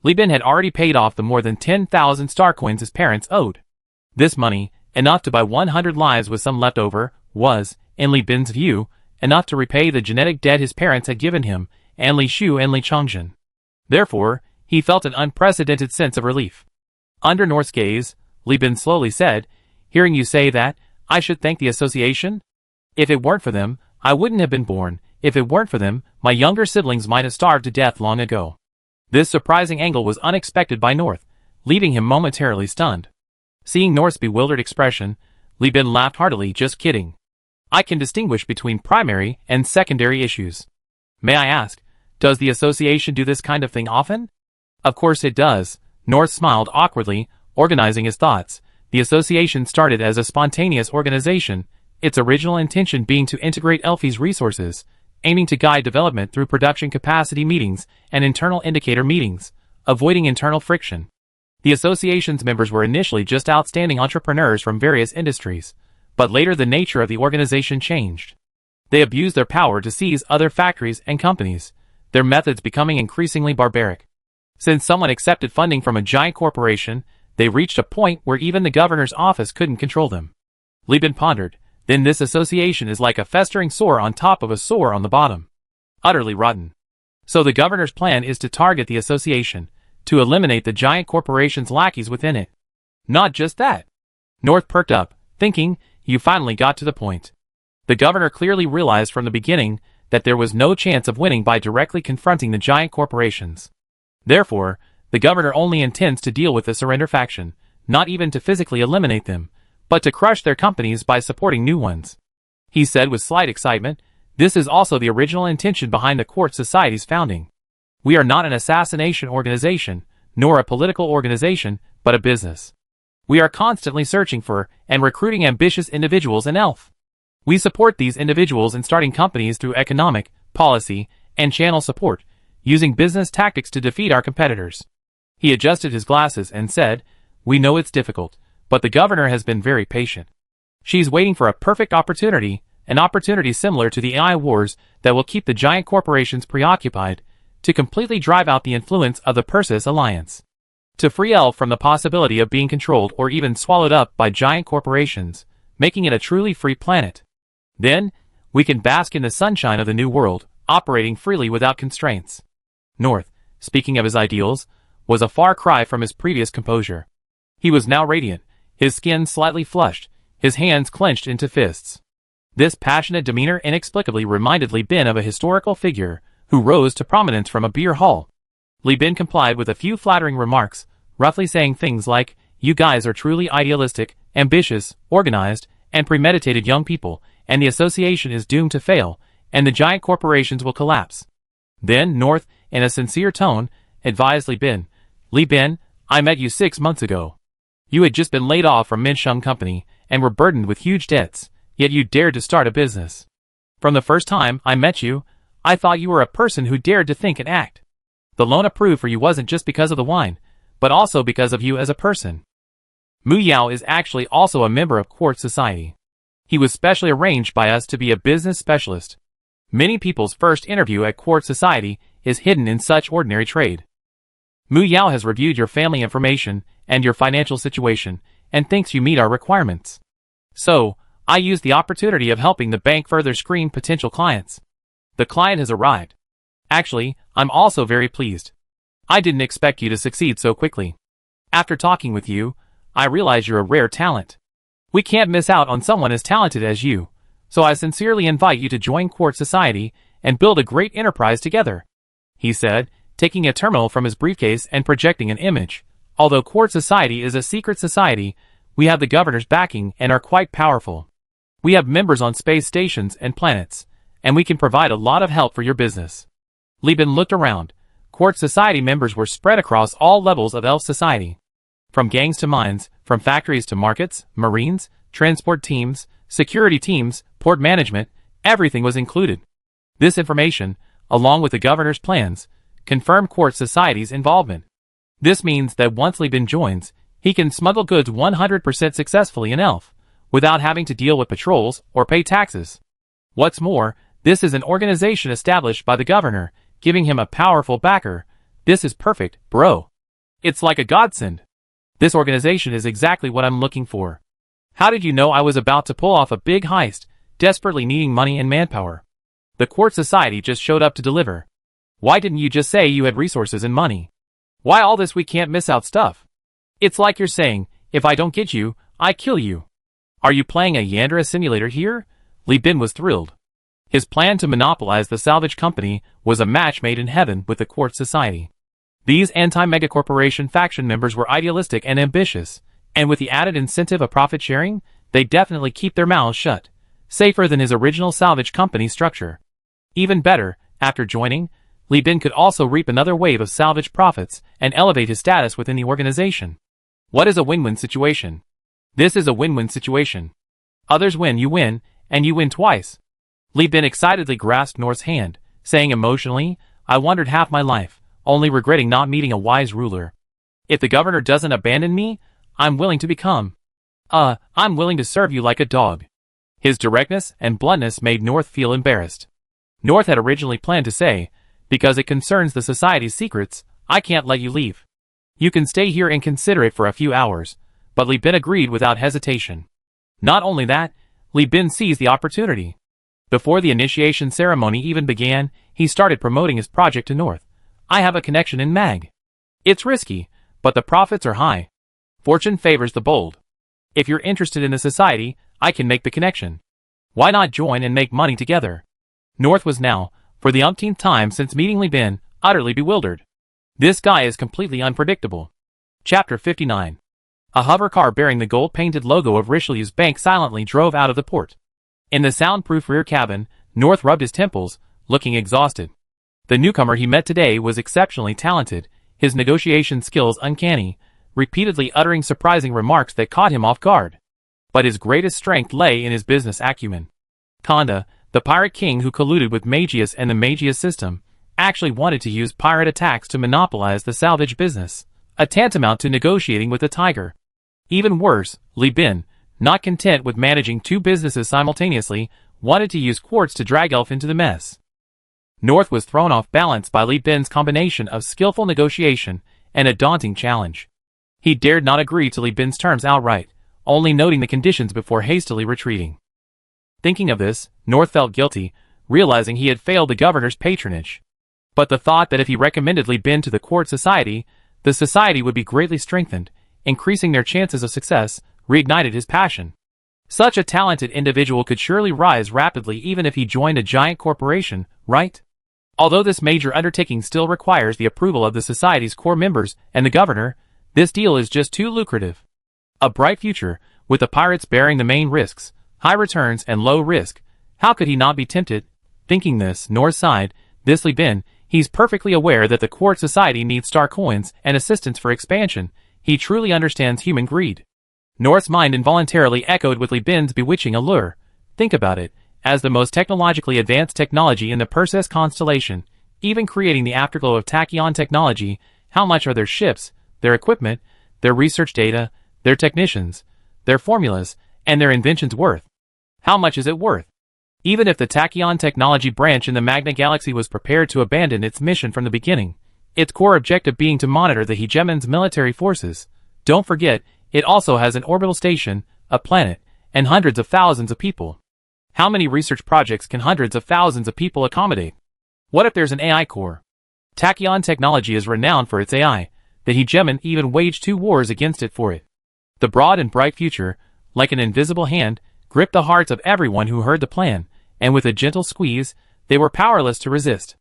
Li Bin had already paid off the more than 10,000 star coins his parents owed. This money, enough to buy 100 lives with some left over, was, in Li Bin's view, enough to repay the genetic debt his parents had given him, and Li Shu and Li Chongjin. Therefore, he felt an unprecedented sense of relief. Under North's gaze, Li Bin slowly said, "Hearing you say that, I should thank the association? If it weren't for them, I wouldn't have been born. If it weren't for them, my younger siblings might have starved to death long ago." This surprising angle was unexpected by North, leaving him momentarily stunned. Seeing North's bewildered expression, Li Bin laughed heartily. "Just kidding. I can distinguish between primary and secondary issues. May I ask, does the association do this kind of thing often?" "Of course it does." North smiled awkwardly, organizing his thoughts. The association started as a spontaneous organization, its original intention being to integrate Elfi's resources, aiming to guide development through production capacity meetings and internal indicator meetings, avoiding internal friction. The association's members were initially just outstanding entrepreneurs from various industries, but later the nature of the organization changed. They abused their power to seize other factories and companies, their methods becoming increasingly barbaric. Since someone accepted funding from a giant corporation, they reached a point where even the governor's office couldn't control them. Li Bin pondered, "Then this association is like a festering sore on top of a sore on the bottom. Utterly rotten. So the governor's plan is to target the association, to eliminate the giant corporation's lackeys within it." "Not just that." North perked up, thinking, "You finally got to the point." The governor clearly realized from the beginning that there was no chance of winning by directly confronting the giant corporations. Therefore, the governor only intends to deal with the surrender faction, not even to physically eliminate them, but to crush their companies by supporting new ones. He said with slight excitement, "This is also the original intention behind the Quartz Society's founding. We are not an assassination organization, nor a political organization, but a business. We are constantly searching for and recruiting ambitious individuals in Elf. We support these individuals in starting companies through economic, policy, and channel support, using business tactics to defeat our competitors." He adjusted his glasses and said, "We know it's difficult, but the governor has been very patient. She's waiting for a perfect opportunity, an opportunity similar to the AI wars that will keep the giant corporations preoccupied, to completely drive out the influence of the Persis Alliance. To free Elf from the possibility of being controlled or even swallowed up by giant corporations, making it a truly free planet. Then, we can bask in the sunshine of the new world, operating freely without constraints." North, speaking of his ideals, was a far cry from his previous composure. He was now radiant, his skin slightly flushed, his hands clenched into fists. This passionate demeanor inexplicably reminded Li Bin of a historical figure who rose to prominence from a beer hall. Li Bin complied with a few flattering remarks, roughly saying things like, "You guys are truly idealistic, ambitious, organized, and premeditated young people, and the association is doomed to fail, and the giant corporations will collapse." Then North, in a sincere tone, advised Li Bin, "Li Bin, I met you 6 months ago. You had just been laid off from Minsheng Company, and were burdened with huge debts, yet you dared to start a business. From the first time I met you, I thought you were a person who dared to think and act. The loan approved for you wasn't just because of the wine, but also because of you as a person." Mu Yao is actually also a member of Quartz Society. He was specially arranged by us to be a business specialist. Many people's first interview at Quartz Society is hidden in such ordinary trade. Mu Yao has reviewed your family information and your financial situation, and thinks you meet our requirements. So, I used the opportunity of helping the bank further screen potential clients. The client has arrived. Actually, I'm also very pleased. I didn't expect you to succeed so quickly. After talking with you, I realize you're a rare talent. We can't miss out on someone as talented as you, so I sincerely invite you to join Quartz Society and build a great enterprise together," he said, taking a terminal from his briefcase and projecting an image. "Although Quartz Society is a secret society, we have the governor's backing and are quite powerful. We have members on space stations and planets, and we can provide a lot of help for your business." Li Bin looked around. Quartz Society members were spread across all levels of Elf Society. From gangs to mines, from factories to markets, marines, transport teams, security teams, port management, everything was included. This information, along with the governor's plans, confirmed Quartz Society's involvement. This means that once Li Bin joins, he can smuggle goods 100% successfully in Elf, without having to deal with patrols or pay taxes. What's more, this is an organization established by the governor, giving him a powerful backer, This is perfect, bro. It's like a godsend. This organization is exactly what I'm looking for. How did you know I was about to pull off a big heist, desperately needing money and manpower? The Quartz Society just showed up to deliver. Why didn't you just say you had resources and money? Why all this we can't miss out stuff? It's like you're saying, if I don't get you, I kill you. Are you playing a Yandere simulator here? Li Bin was thrilled. His plan to monopolize the salvage company was a match made in heaven with the Quartz Society. These anti-megacorporation faction members were idealistic and ambitious, and with the added incentive of profit sharing, they definitely keep their mouths shut, safer than his original salvage company structure. Even better, after joining, Li Bin could also reap another wave of salvage profits and elevate his status within the organization. What is a win-win situation? This is a win-win situation. Others win, and you win twice. Li Bin excitedly grasped North's hand, saying emotionally, I wandered half my life, only regretting not meeting a wise ruler. If the governor doesn't abandon me, I'm willing to become. I'm willing to serve you like a dog. His directness and bluntness made North feel embarrassed. North had originally planned to say, because it concerns the society's secrets, I can't let you leave. You can stay here and consider it for a few hours, but Li Bin agreed without hesitation. Not only that, Li Bin seized the opportunity. Before the initiation ceremony even began, he started promoting his project to North. I have a connection in Mag. It's risky, but the profits are high. Fortune favors the bold. If you're interested in the society, I can make the connection. Why not join and make money together? North was now, for the umpteenth time since meeting Li Bin, utterly bewildered. This guy is completely unpredictable. Chapter 59. A hover car bearing the gold-painted logo of Richelieu's bank silently drove out of the port. In the soundproof rear cabin, North rubbed his temples, looking exhausted. The newcomer he met today was exceptionally talented, his negotiation skills uncanny, repeatedly uttering surprising remarks that caught him off guard. But his greatest strength lay in his business acumen. Kanda, the pirate king who colluded with Magius and the Magius system, actually wanted to use pirate attacks to monopolize the salvage business, a tantamount to negotiating with a tiger. Even worse, Li Bin, not content with managing two businesses simultaneously, wanted to use Quartz to drag Elf into the mess. North was thrown off balance by Li Bin's combination of skillful negotiation and a daunting challenge. He dared not agree to Li Bin's terms outright, only noting the conditions before hastily retreating. Thinking of this, North felt guilty, realizing he had failed the governor's patronage. But the thought that if he recommended Li Bin to the Quartz Society, the society would be greatly strengthened, increasing their chances of success, reignited his passion. Such a talented individual could surely rise rapidly even if he joined a giant corporation, right? Although this major undertaking still requires the approval of the society's core members and the governor, this deal is just too lucrative. A bright future, with the pirates bearing the main risks, high returns and low risk. How could he not be tempted? Thinking this, North sighed, this Li Bin, he's perfectly aware that the Quartz Society needs star coins and assistance for expansion. He truly understands human greed. North's mind involuntarily echoed with Li Bin's bewitching allure. Think about it, as the most technologically advanced technology in the Perseus constellation, even creating the afterglow of tachyon technology, how much are their ships, their equipment, their research data, their technicians, their formulas, and their inventions worth? How much is it worth? Even if the tachyon technology branch in the Magna Galaxy was prepared to abandon its mission from the beginning, its core objective being to monitor the hegemon's military forces, don't forget, it also has an orbital station, a planet, and hundreds of thousands of people. How many research projects can hundreds of thousands of people accommodate? What if there's an AI core? Tachyon technology is renowned for its AI, the hegemon even waged 2 wars against it for it. The broad and bright future, like an invisible hand, gripped the hearts of everyone who heard the plan, and with a gentle squeeze, they were powerless to resist.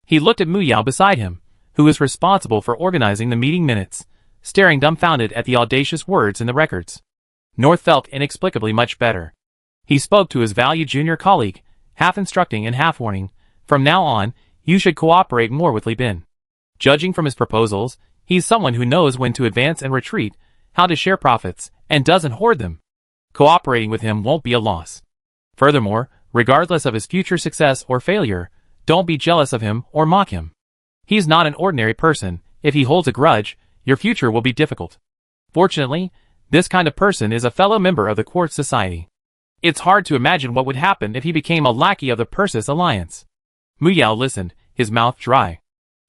He looked at Muyao beside him, who was responsible for organizing the meeting minutes, staring dumbfounded at the audacious words in the records. North felt inexplicably much better. He spoke to his valued junior colleague, half instructing and half warning, from now on, you should cooperate more with Li Bin. Judging from his proposals, he's someone who knows when to advance and retreat, how to share profits, and doesn't hoard them. Cooperating with him won't be a loss. Furthermore, regardless of his future success or failure, don't be jealous of him or mock him. He's not an ordinary person. If he holds a grudge, your future will be difficult. Fortunately, this kind of person is a fellow member of the Quartz Society. It's hard to imagine what would happen if he became a lackey of the Perseus Alliance. Muyao listened, his mouth dry.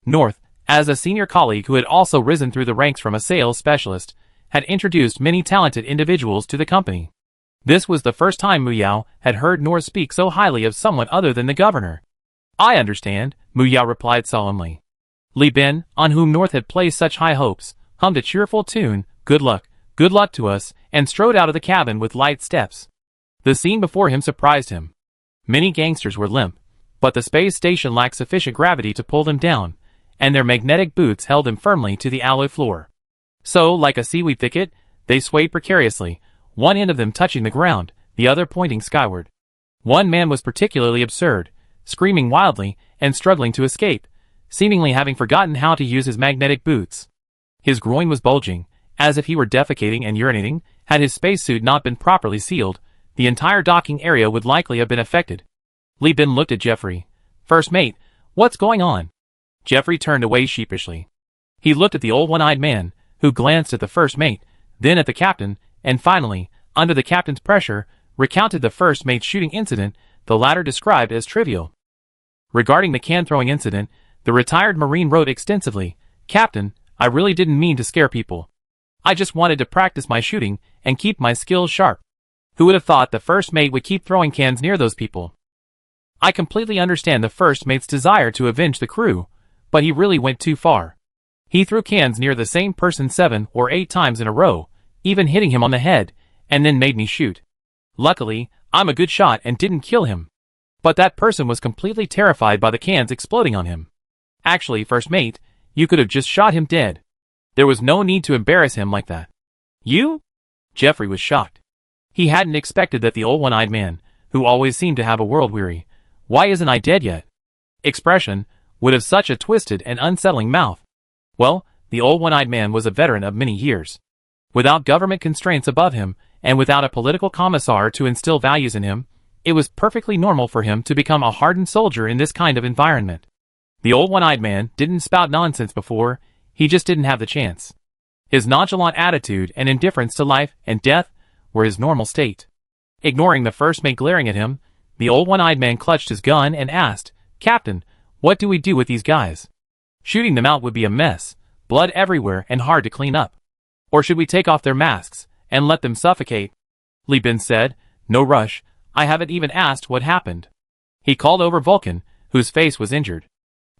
North, As a senior colleague who had also risen through the ranks from a sales specialist, had introduced many talented individuals to the company. This was the first time Mu Yao had heard North speak so highly of someone other than the governor. I understand, Mu Yao replied solemnly. Li Bin, on whom North had placed such high hopes, hummed a cheerful tune, good luck to us, and strode out of the cabin with light steps. The scene before him surprised him. Many gangsters were limp, but the space station lacked sufficient gravity to pull them down, and their magnetic boots held them firmly to the alloy floor. So, like a seaweed thicket, they swayed precariously, one end of them touching the ground, the other pointing skyward. One man was particularly absurd, screaming wildly and struggling to escape, seemingly having forgotten how to use his magnetic boots. His groin was bulging, as if he were defecating and urinating. Had his spacesuit not been properly sealed, the entire docking area would likely have been affected. Li Bin looked at Jeffrey. First mate, what's going on? Jeffrey turned away sheepishly. He looked at the old one-eyed man, who glanced at the first mate, then at the captain, and finally, under the captain's pressure, recounted the first mate's shooting incident, the latter described as trivial. Regarding the can-throwing incident, the retired Marine wrote extensively, Captain, I really didn't mean to scare people. I just wanted to practice my shooting and keep my skills sharp. Who would have thought the first mate would keep throwing cans near those people? I completely understand the first mate's desire to avenge the crew, but he really went too far. He threw cans near the same person 7 or 8 times in a row, even hitting him on the head, and then made me shoot. Luckily, I'm a good shot and didn't kill him. But that person was completely terrified by the cans exploding on him. Actually, first mate, you could have just shot him dead. There was no need to embarrass him like that. You? Jeffrey was shocked. He hadn't expected that the old one-eyed man, who always seemed to have a world weary, why isn't I dead yet? Expression, would have such a twisted and unsettling mouth. Well, the old one-eyed man was a veteran of many years. Without government constraints above him, and without a political commissar to instill values in him, it was perfectly normal for him to become a hardened soldier in this kind of environment. The old one-eyed man didn't spout nonsense before, he just didn't have the chance. His nonchalant attitude and indifference to life and death were his normal state. Ignoring the first mate glaring at him, the old one-eyed man clutched his gun and asked, Captain, what do we do with these guys? Shooting them out would be a mess, blood everywhere and hard to clean up. Or should we take off their masks and let them suffocate? Li Bin said, no rush, I haven't even asked what happened. He called over Vulcan, whose face was injured.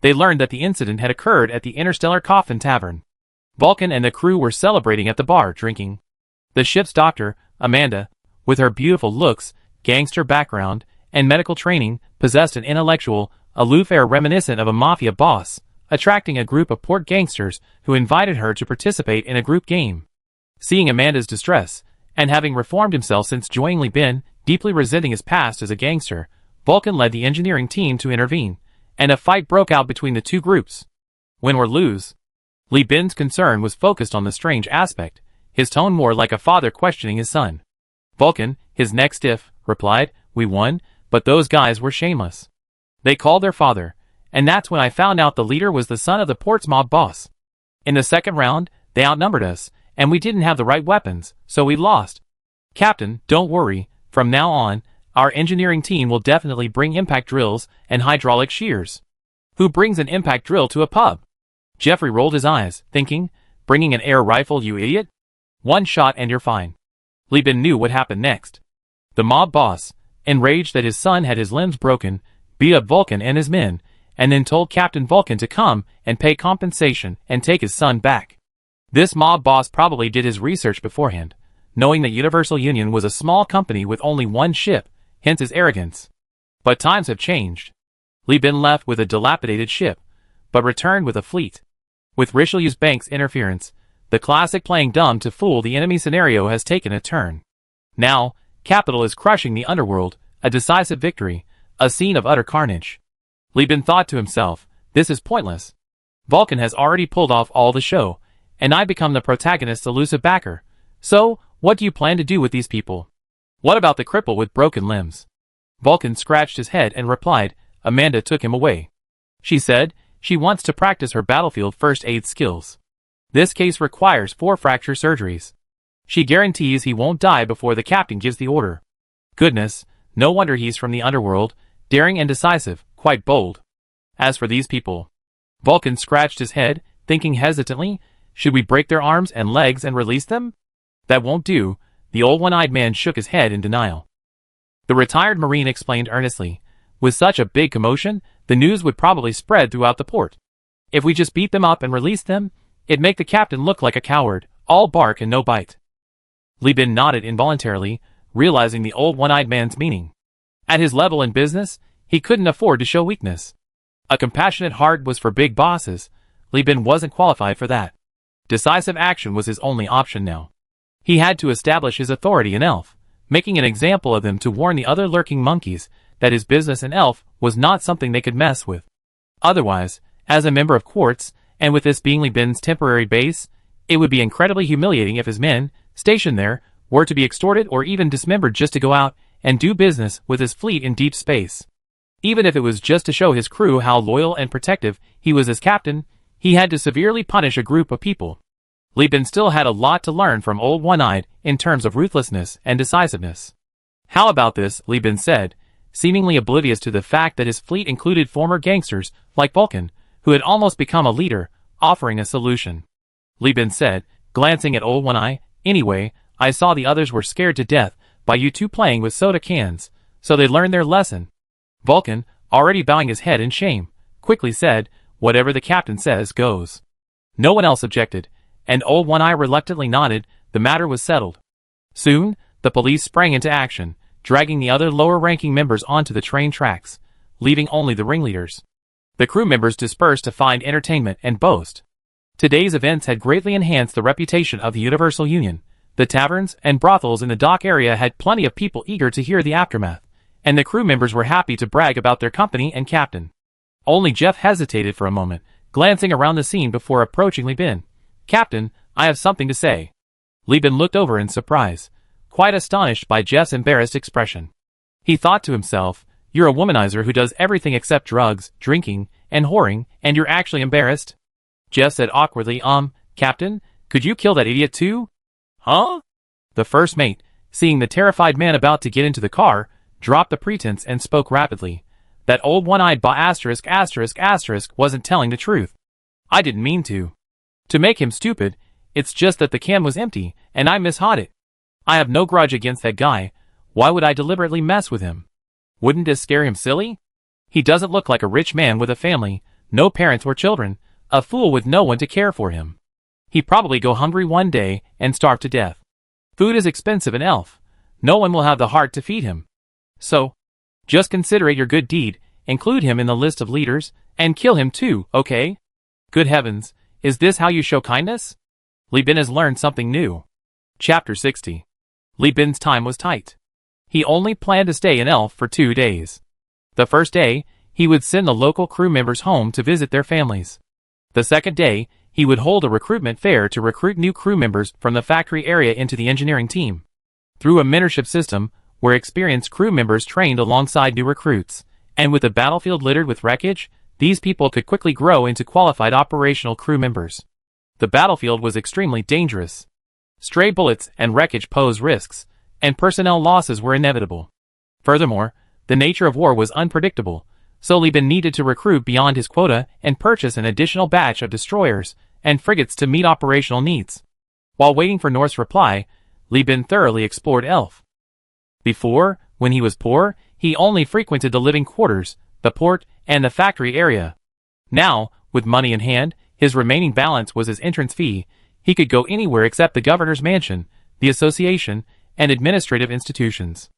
They learned that the incident had occurred at the Interstellar Coffin Tavern. Vulcan and the crew were celebrating at the bar drinking. The ship's doctor, Amanda, with her beautiful looks, gangster background, and medical training, possessed an intellectual, aloof air reminiscent of a mafia boss, attracting a group of port gangsters who invited her to participate in a group game. Seeing Amanda's distress, and having reformed himself since joining Li Bin, deeply resenting his past as a gangster, Vulcan led the engineering team to intervene, and a fight broke out between the two groups. Win or lose. Li Bin's concern was focused on the strange aspect, his tone more like a father questioning his son. Vulcan, his neck stiff, replied, we won, but those guys were shameless. They called their father, and that's when I found out the leader was the son of the port's mob boss. In the second round, they outnumbered us, and we didn't have the right weapons, so we lost. Captain, don't worry, from now on, our engineering team will definitely bring impact drills and hydraulic shears. Who brings an impact drill to a pub? Jeffrey rolled his eyes, thinking, bringing an air rifle, you idiot? One shot and you're fine. Li Bin knew what happened next. The mob boss, enraged that his son had his limbs broken, beat up Vulcan and his men, and then told Captain Vulcan to come and pay compensation and take his son back. This mob boss probably did his research beforehand, knowing that Universal Union was a small company with only one ship, hence his arrogance. But times have changed. Li Bin left with a dilapidated ship, but returned with a fleet. With Richelieu's bank's interference, the classic playing dumb to fool the enemy scenario has taken a turn. Now, capital is crushing the underworld, a decisive victory, a scene of utter carnage. Li Bin thought to himself, this is pointless. Vulcan has already pulled off all the show, and I become the protagonist's elusive backer. So, what do you plan to do with these people? What about the cripple with broken limbs? Vulcan scratched his head and replied, Amanda took him away. She said, she wants to practice her battlefield first aid skills. This case requires 4 fracture surgeries. She guarantees he won't die before the captain gives the order. Goodness, no wonder he's from the underworld, daring and decisive, quite bold. As for these people, Vulcan scratched his head, thinking hesitantly, should we break their arms and legs and release them? That won't do. The old one-eyed man shook his head in denial. The retired Marine explained earnestly, with such a big commotion, the news would probably spread throughout the port. If we just beat them up and release them, it'd make the captain look like a coward, all bark and no bite. Li Bin nodded involuntarily, realizing the old one-eyed man's meaning. At his level in business, he couldn't afford to show weakness. A compassionate heart was for big bosses. Li Bin wasn't qualified for that. Decisive action was his only option now. He had to establish his authority in Elf, making an example of them to warn the other lurking monkeys that his business in Elf was not something they could mess with. Otherwise, as a member of Quartz, and with this being Li Bin's temporary base, it would be incredibly humiliating if his men, stationed there, were to be extorted or even dismembered just to go out and do business with his fleet in deep space. Even if it was just to show his crew how loyal and protective he was as captain, he had to severely punish a group of people. Li Bin still had a lot to learn from old one-eyed in terms of ruthlessness and decisiveness. How about this, Li Bin said, seemingly oblivious to the fact that his fleet included former gangsters like Vulcan, who had almost become a leader, offering a solution. Li Bin said, glancing at old one-eye, anyway, I saw the others were scared to death by you two playing with soda cans, so they learned their lesson. Vulcan, already bowing his head in shame, quickly said, whatever the captain says goes. No one else objected, and old one-eye reluctantly nodded. The matter was settled. Soon, the police sprang into action, dragging the other lower-ranking members onto the train tracks, leaving only the ringleaders. The crew members dispersed to find entertainment and boast. Today's events had greatly enhanced the reputation of the Universal Union. The taverns and brothels in the dock area had plenty of people eager to hear the aftermath, and the crew members were happy to brag about their company and captain. Only Jeff hesitated for a moment, glancing around the scene before approaching Li Bin. Captain, I have something to say. Li Bin looked over in surprise, quite astonished by Jeff's embarrassed expression. He thought to himself, you're a womanizer who does everything except drugs, drinking, and whoring, and you're actually embarrassed? Jeff said awkwardly, Captain, could you kill that idiot too? Huh? The first mate, seeing the terrified man about to get into the car, dropped the pretense and spoke rapidly. That old one-eyed wasn't telling the truth. I didn't mean to. To make him stupid, it's just that the can was empty, and I mishot it. I have no grudge against that guy. Why would I deliberately mess with him? Wouldn't this scare him silly? He doesn't look like a rich man with a family, no parents or children, a fool with no one to care for him. He'd probably go hungry one day and starve to death. Food is expensive in Elf. No one will have the heart to feed him. So, just consider it your good deed, include him in the list of leaders, and kill him too, okay? Good heavens, is this how you show kindness? Li Bin has learned something new. Chapter 60. Li Bin's time was tight. He only planned to stay in Elf for 2 days. The first day, he would send the local crew members home to visit their families. The second day, he would hold a recruitment fair to recruit new crew members from the factory area into the engineering team. Through a mentorship system, where experienced crew members trained alongside new recruits, and with a battlefield littered with wreckage, these people could quickly grow into qualified operational crew members. The battlefield was extremely dangerous. Stray bullets and wreckage posed risks, and personnel losses were inevitable. Furthermore, the nature of war was unpredictable, so Li Bin needed to recruit beyond his quota and purchase an additional batch of destroyers and frigates to meet operational needs. While waiting for North's reply, Li Bin thoroughly explored Elf. Before, when he was poor, he only frequented the living quarters, the port, and the factory area. Now, with money in hand, his remaining balance was his entrance fee. He could go anywhere except the governor's mansion, the association, and administrative institutions.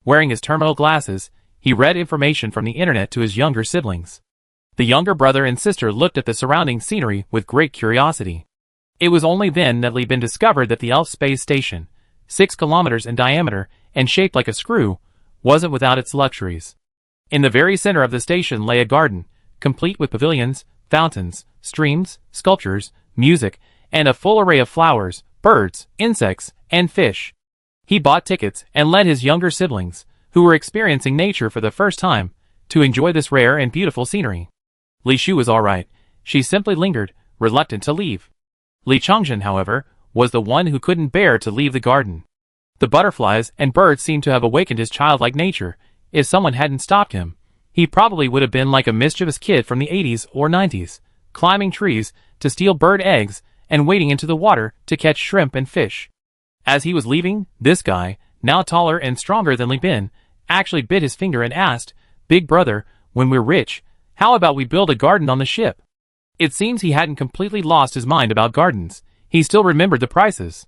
Wearing his terminal glasses, he read information from the internet to his younger siblings. The younger brother and sister looked at the surrounding scenery with great curiosity. It was only then that Li Bin discovered that the Elf space station, 6 kilometers in diameter and shaped like a screw, wasn't without its luxuries. In the very center of the station lay a garden, complete with pavilions, fountains, streams, sculptures, music, and a full array of flowers, birds, insects, and fish. He bought tickets and led his younger siblings, who were experiencing nature for the first time, to enjoy this rare and beautiful scenery. Li Shu was all right. She simply lingered, reluctant to leave. Li Chongjin, however, was the one who couldn't bear to leave the garden. The butterflies and birds seemed to have awakened his childlike nature. If someone hadn't stopped him, he probably would have been like a mischievous kid from the 80s or 90s, climbing trees to steal bird eggs, and wading into the water to catch shrimp and fish. As he was leaving, this guy, now taller and stronger than Li Bin, actually bit his finger and asked, "Big brother, when we're rich, how about we build a garden on the ship?" It seems he hadn't completely lost his mind about gardens. He still remembered the prices.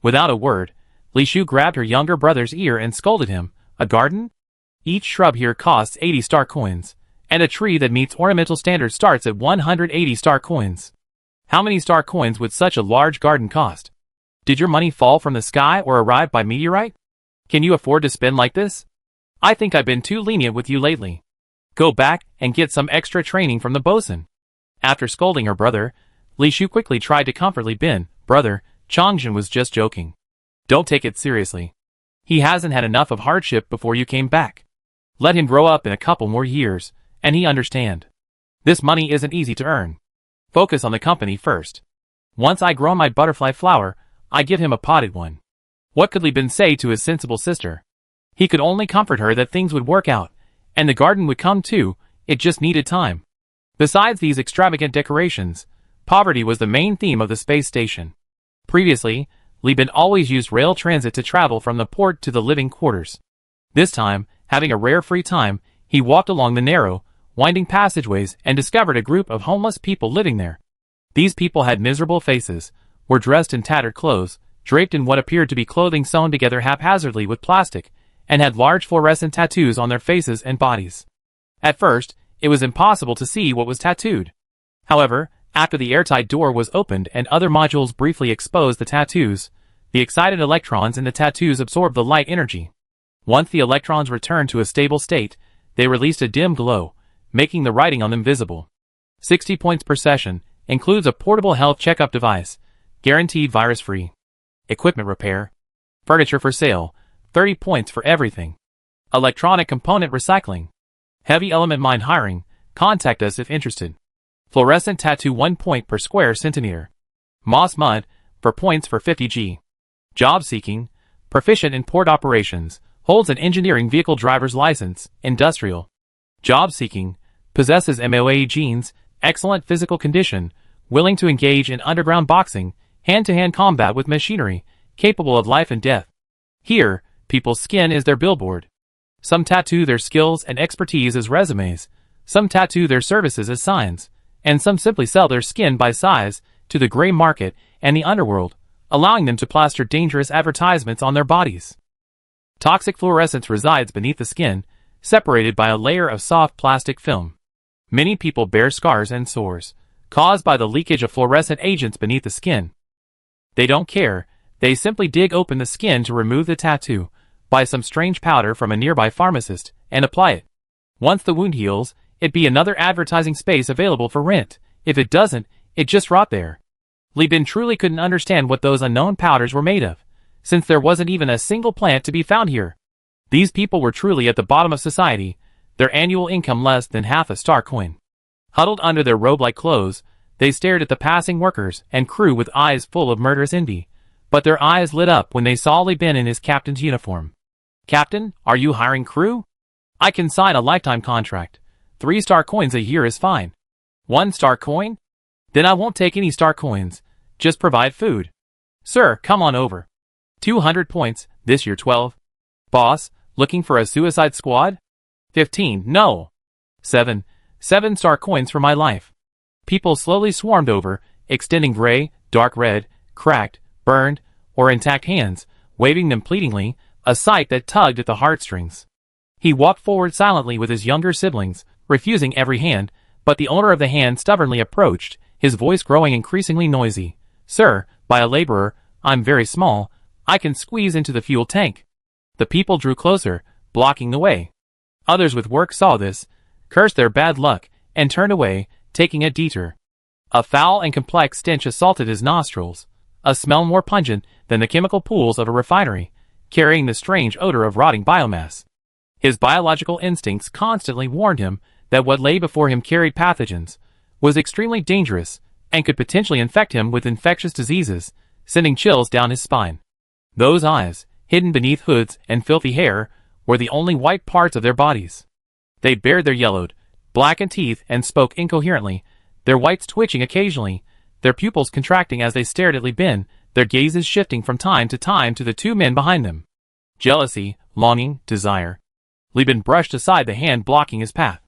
Without a word, Li Shu grabbed her younger brother's ear and scolded him. "A garden? Each shrub here costs 80 star coins, and a tree that meets ornamental standards starts at 180 star coins. How many star coins would such a large garden cost? Did your money fall from the sky or arrive by meteorite? Can you afford to spend like this? I think I've been too lenient with you lately. Go back and get some extra training from the bosun." After scolding her brother, Li Shu quickly tried to comfort Li Bin. "Brother, Chongjin was just joking. Don't take it seriously. He hasn't had enough of hardship before you came back. Let him grow up in a couple more years, and he understand. This money isn't easy to earn. Focus on the company first. Once I grow my butterfly flower, I give him a potted one." What could Li Bin say to his sensible sister? He could only comfort her that things would work out, and the garden would come too. It just needed time. Besides these extravagant decorations, poverty was the main theme of the space station. Previously, Li Bin always used rail transit to travel from the port to the living quarters. This time, having a rare free time, he walked along the narrow, winding passageways and discovered a group of homeless people living there. These people had miserable faces, were dressed in tattered clothes, draped in what appeared to be clothing sewn together haphazardly with plastic, and had large fluorescent tattoos on their faces and bodies. At first, it was impossible to see what was tattooed. However, after the airtight door was opened and other modules briefly exposed the tattoos, the excited electrons in the tattoos absorbed the light energy. Once the electrons returned to a stable state, they released a dim glow, making the writing on them visible. 60 points per session, includes a portable health checkup device, guaranteed virus-free. Equipment repair. Furniture for sale, 30 points for everything. Electronic component recycling. Heavy element mine hiring, contact us if interested. Fluorescent tattoo 1 point per square centimeter. Moss mud, for points for 50G. Job seeking, proficient in port operations, holds an engineering vehicle driver's license, industrial. Job seeking, possesses MOA genes, excellent physical condition, willing to engage in underground boxing, hand-to-hand combat with machinery, capable of life and death. Here, people's skin is their billboard. Some tattoo their skills and expertise as resumes, some tattoo their services as signs, and some simply sell their skin by size to the gray market and the underworld, allowing them to plaster dangerous advertisements on their bodies. Toxic fluorescence resides beneath the skin, separated by a layer of soft plastic film. Many people bear scars and sores, caused by the leakage of fluorescent agents beneath the skin. They don't care, they simply dig open the skin to remove the tattoo, buy some strange powder from a nearby pharmacist, and apply it. Once the wound heals, it'd be another advertising space available for rent. If it doesn't, it'd just rot there. Li Bin truly couldn't understand what those unknown powders were made of, since there wasn't even a single plant to be found here. These people were truly at the bottom of society, their annual income less than half a star coin. Huddled under their robe-like clothes, they stared at the passing workers and crew with eyes full of murderous envy, but their eyes lit up when they saw Li Bin in his captain's uniform. "Captain, are you hiring crew? I can sign a lifetime contract. 3 star coins a year is fine. 1 star coin? Then I won't take any star coins. Just provide food. Sir, come on over. 200 points, this year 12. Boss, looking for a suicide squad? 15, no. 7 star coins for my life." People slowly swarmed over, extending gray, dark red, cracked, burned, or intact hands, waving them pleadingly, a sight that tugged at the heartstrings. He walked forward silently with his younger siblings, refusing every hand, but the owner of the hand stubbornly approached, his voice growing increasingly noisy. "Sir, by a laborer, I'm very small, I can squeeze into the fuel tank." The people drew closer, blocking the way. Others with work saw this, cursed their bad luck, and turned away, taking a detour. A foul and complex stench assaulted his nostrils, a smell more pungent than the chemical pools of a refinery, carrying the strange odor of rotting biomass. His biological instincts constantly warned him that what lay before him carried pathogens, was extremely dangerous, and could potentially infect him with infectious diseases, sending chills down his spine. Those eyes, hidden beneath hoods and filthy hair, were the only white parts of their bodies. They bared their yellowed, blackened teeth and spoke incoherently, their whites twitching occasionally, their pupils contracting as they stared at Li Bin, their gazes shifting from time to the two men behind them. Jealousy, longing, desire. Li Bin brushed aside the hand blocking his path.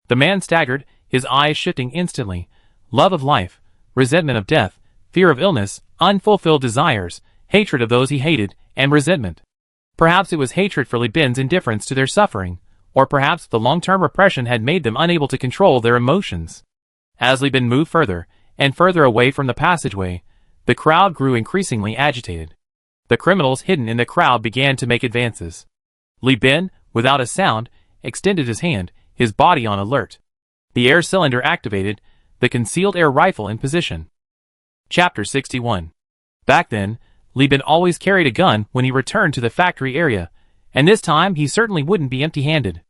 The man staggered, his eyes shifting instantly. Love of life, resentment of death, fear of illness, unfulfilled desires, hatred of those he hated, and resentment. Perhaps it was hatred for Li Bin's indifference to their suffering, or perhaps the long-term repression had made them unable to control their emotions. As Li Bin moved further and further away from the passageway, the crowd grew increasingly agitated. The criminals hidden in the crowd began to make advances. Li Bin, without a sound, extended his hand, his body on alert. The air cylinder activated, the concealed air rifle in position. Chapter 61. Back then, Li Bin always carried a gun when he returned to the factory area, and this time he certainly wouldn't be empty-handed.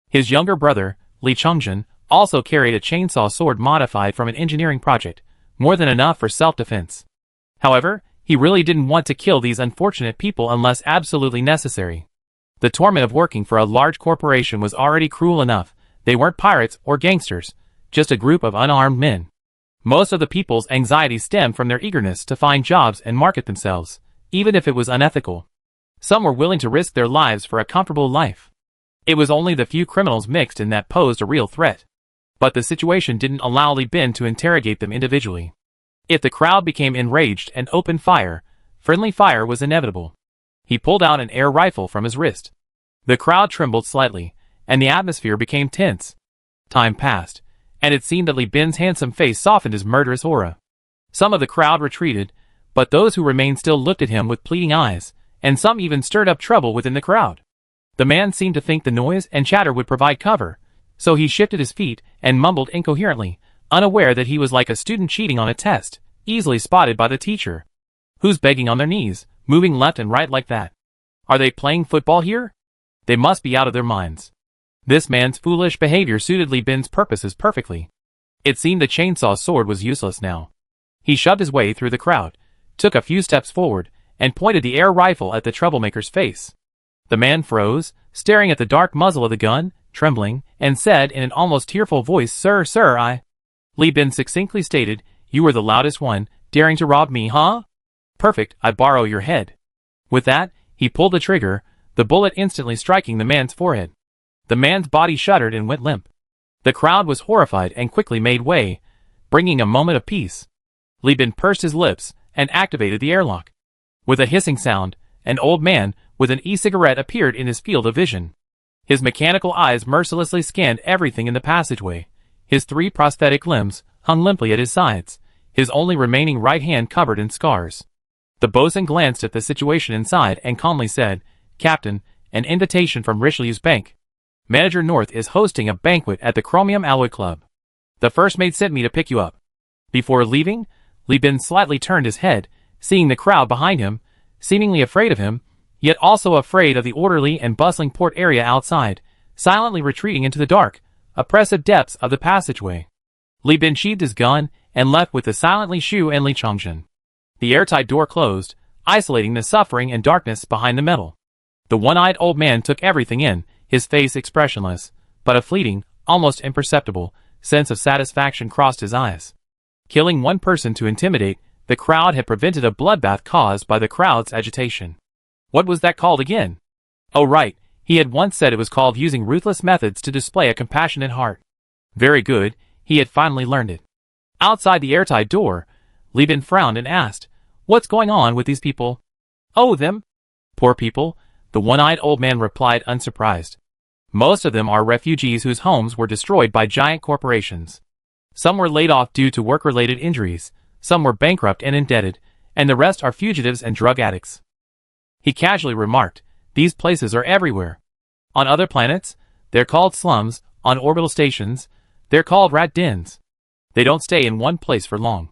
His younger brother, Li Chongjin, also carried a chainsaw sword modified from an engineering project, more than enough for self-defense. However, he really didn't want to kill these unfortunate people unless absolutely necessary. The torment of working for a large corporation was already cruel enough. They weren't pirates or gangsters, just a group of unarmed men. Most of the people's anxiety stemmed from their eagerness to find jobs and market themselves, even if it was unethical. Some were willing to risk their lives for a comfortable life. It was only the few criminals mixed in that posed a real threat. But the situation didn't allow Li Bin to interrogate them individually. If the crowd became enraged and opened fire, friendly fire was inevitable. He pulled out an air rifle from his wrist. The crowd trembled slightly, and the atmosphere became tense. Time passed, and it seemed that Li Bin's handsome face softened his murderous aura. Some of the crowd retreated, but those who remained still looked at him with pleading eyes, and some even stirred up trouble within the crowd. The man seemed to think the noise and chatter would provide cover, so he shifted his feet and mumbled incoherently, unaware that he was like a student cheating on a test, easily spotted by the teacher. Who's begging on their knees, moving left and right like that? Are they playing football here? They must be out of their minds. This man's foolish behavior suited Li Bin's purposes perfectly. It seemed the chainsaw sword was useless now. He shoved his way through the crowd, took a few steps forward, and pointed the air rifle at the troublemaker's face. The man froze, staring at the dark muzzle of the gun, trembling, and said in an almost tearful voice, Sir, I... Li Bin succinctly stated, You were the loudest one, daring to rob me, huh? Perfect, I borrow your head. With that, he pulled the trigger, the bullet instantly striking the man's forehead. The man's body shuddered and went limp. The crowd was horrified and quickly made way, bringing a moment of peace. Li Bin pursed his lips and activated the airlock. With a hissing sound, an old man with an e-cigarette appeared in his field of vision. His mechanical eyes mercilessly scanned everything in the passageway. His 3 prosthetic limbs hung limply at his sides, his only remaining right hand covered in scars. The bosun glanced at the situation inside and calmly said, Captain, an invitation from Richelieu's bank. Manager North is hosting a banquet at the Chromium Alloy Club. The first mate sent me to pick you up. Before leaving, Li Bin slightly turned his head, seeing the crowd behind him, seemingly afraid of him, yet also afraid of the orderly and bustling port area outside, silently retreating into the dark, oppressive depths of the passageway. Li Bin sheathed his gun and left with the silent Li Shu and Li Chongjin. The airtight door closed, isolating the suffering and darkness behind the metal. The one-eyed old man took everything in, his face expressionless, but a fleeting, almost imperceptible, sense of satisfaction crossed his eyes. Killing one person to intimidate the crowd had prevented a bloodbath caused by the crowd's agitation. What was that called again? Oh right, he had once said it was called using ruthless methods to display a compassionate heart. Very good, he had finally learned it. Outside the airtight door, Li Bin frowned and asked, What's going on with these people? Oh, them? Poor people, the one-eyed old man replied unsurprised. Most of them are refugees whose homes were destroyed by giant corporations. Some were laid off due to work-related injuries, some were bankrupt and indebted, and the rest are fugitives and drug addicts. He casually remarked, These places are everywhere. On other planets, they're called slums, on orbital stations, they're called rat dens. They don't stay in one place for long.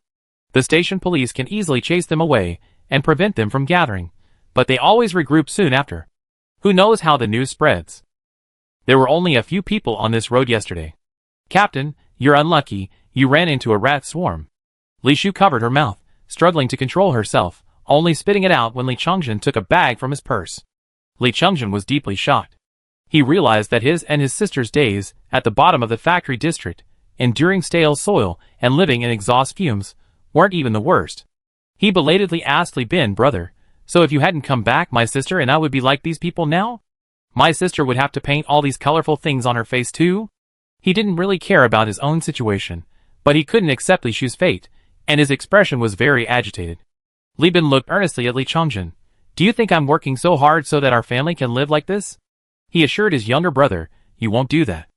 The station police can easily chase them away and prevent them from gathering, but they always regroup soon after. Who knows how the news spreads? There were only a few people on this road yesterday. Captain, you're unlucky, you ran into a rat swarm. Li Shu covered her mouth, struggling to control herself, only spitting it out when Li Chongjin took a bag from his purse. Li Chongjin was deeply shocked. He realized that his and his sister's days at the bottom of the factory district, enduring stale soil, and living in exhaust fumes, weren't even the worst. He belatedly asked Li Bin, "Brother, so if you hadn't come back, my sister and I would be like these people now? My sister would have to paint all these colorful things on her face too?" He didn't really care about his own situation, but he couldn't accept Li Shu's fate, and his expression was very agitated. Li Bin looked earnestly at Li Chongjin. "Do you think I'm working so hard so that our family can live like this?" He assured his younger brother, "You won't do that.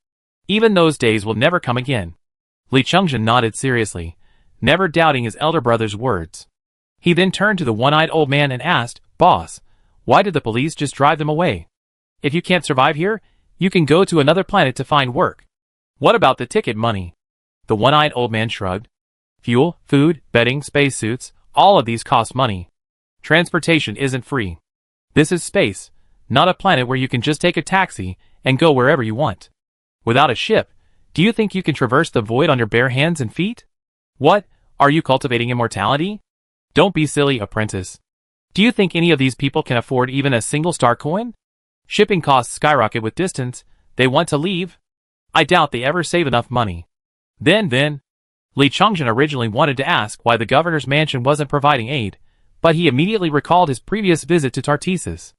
Even those days will never come again." Li Chongjin nodded seriously, never doubting his elder brother's words. He then turned to the one-eyed old man and asked, "Boss, why did the police just drive them away? If you can't survive here, you can go to another planet to find work. What about the ticket money?" The one-eyed old man shrugged. "Fuel, food, bedding, spacesuits, all of these cost money. Transportation isn't free. This is space, not a planet where you can just take a taxi and go wherever you want. Without a ship, do you think you can traverse the void on your bare hands and feet? What, are you cultivating immortality? Don't be silly, apprentice. Do you think any of these people can afford even a single star coin? Shipping costs skyrocket with distance, they want to leave. I doubt they ever save enough money." Then, Li Chongjin originally wanted to ask why the governor's mansion wasn't providing aid, but he immediately recalled his previous visit to Tartessus.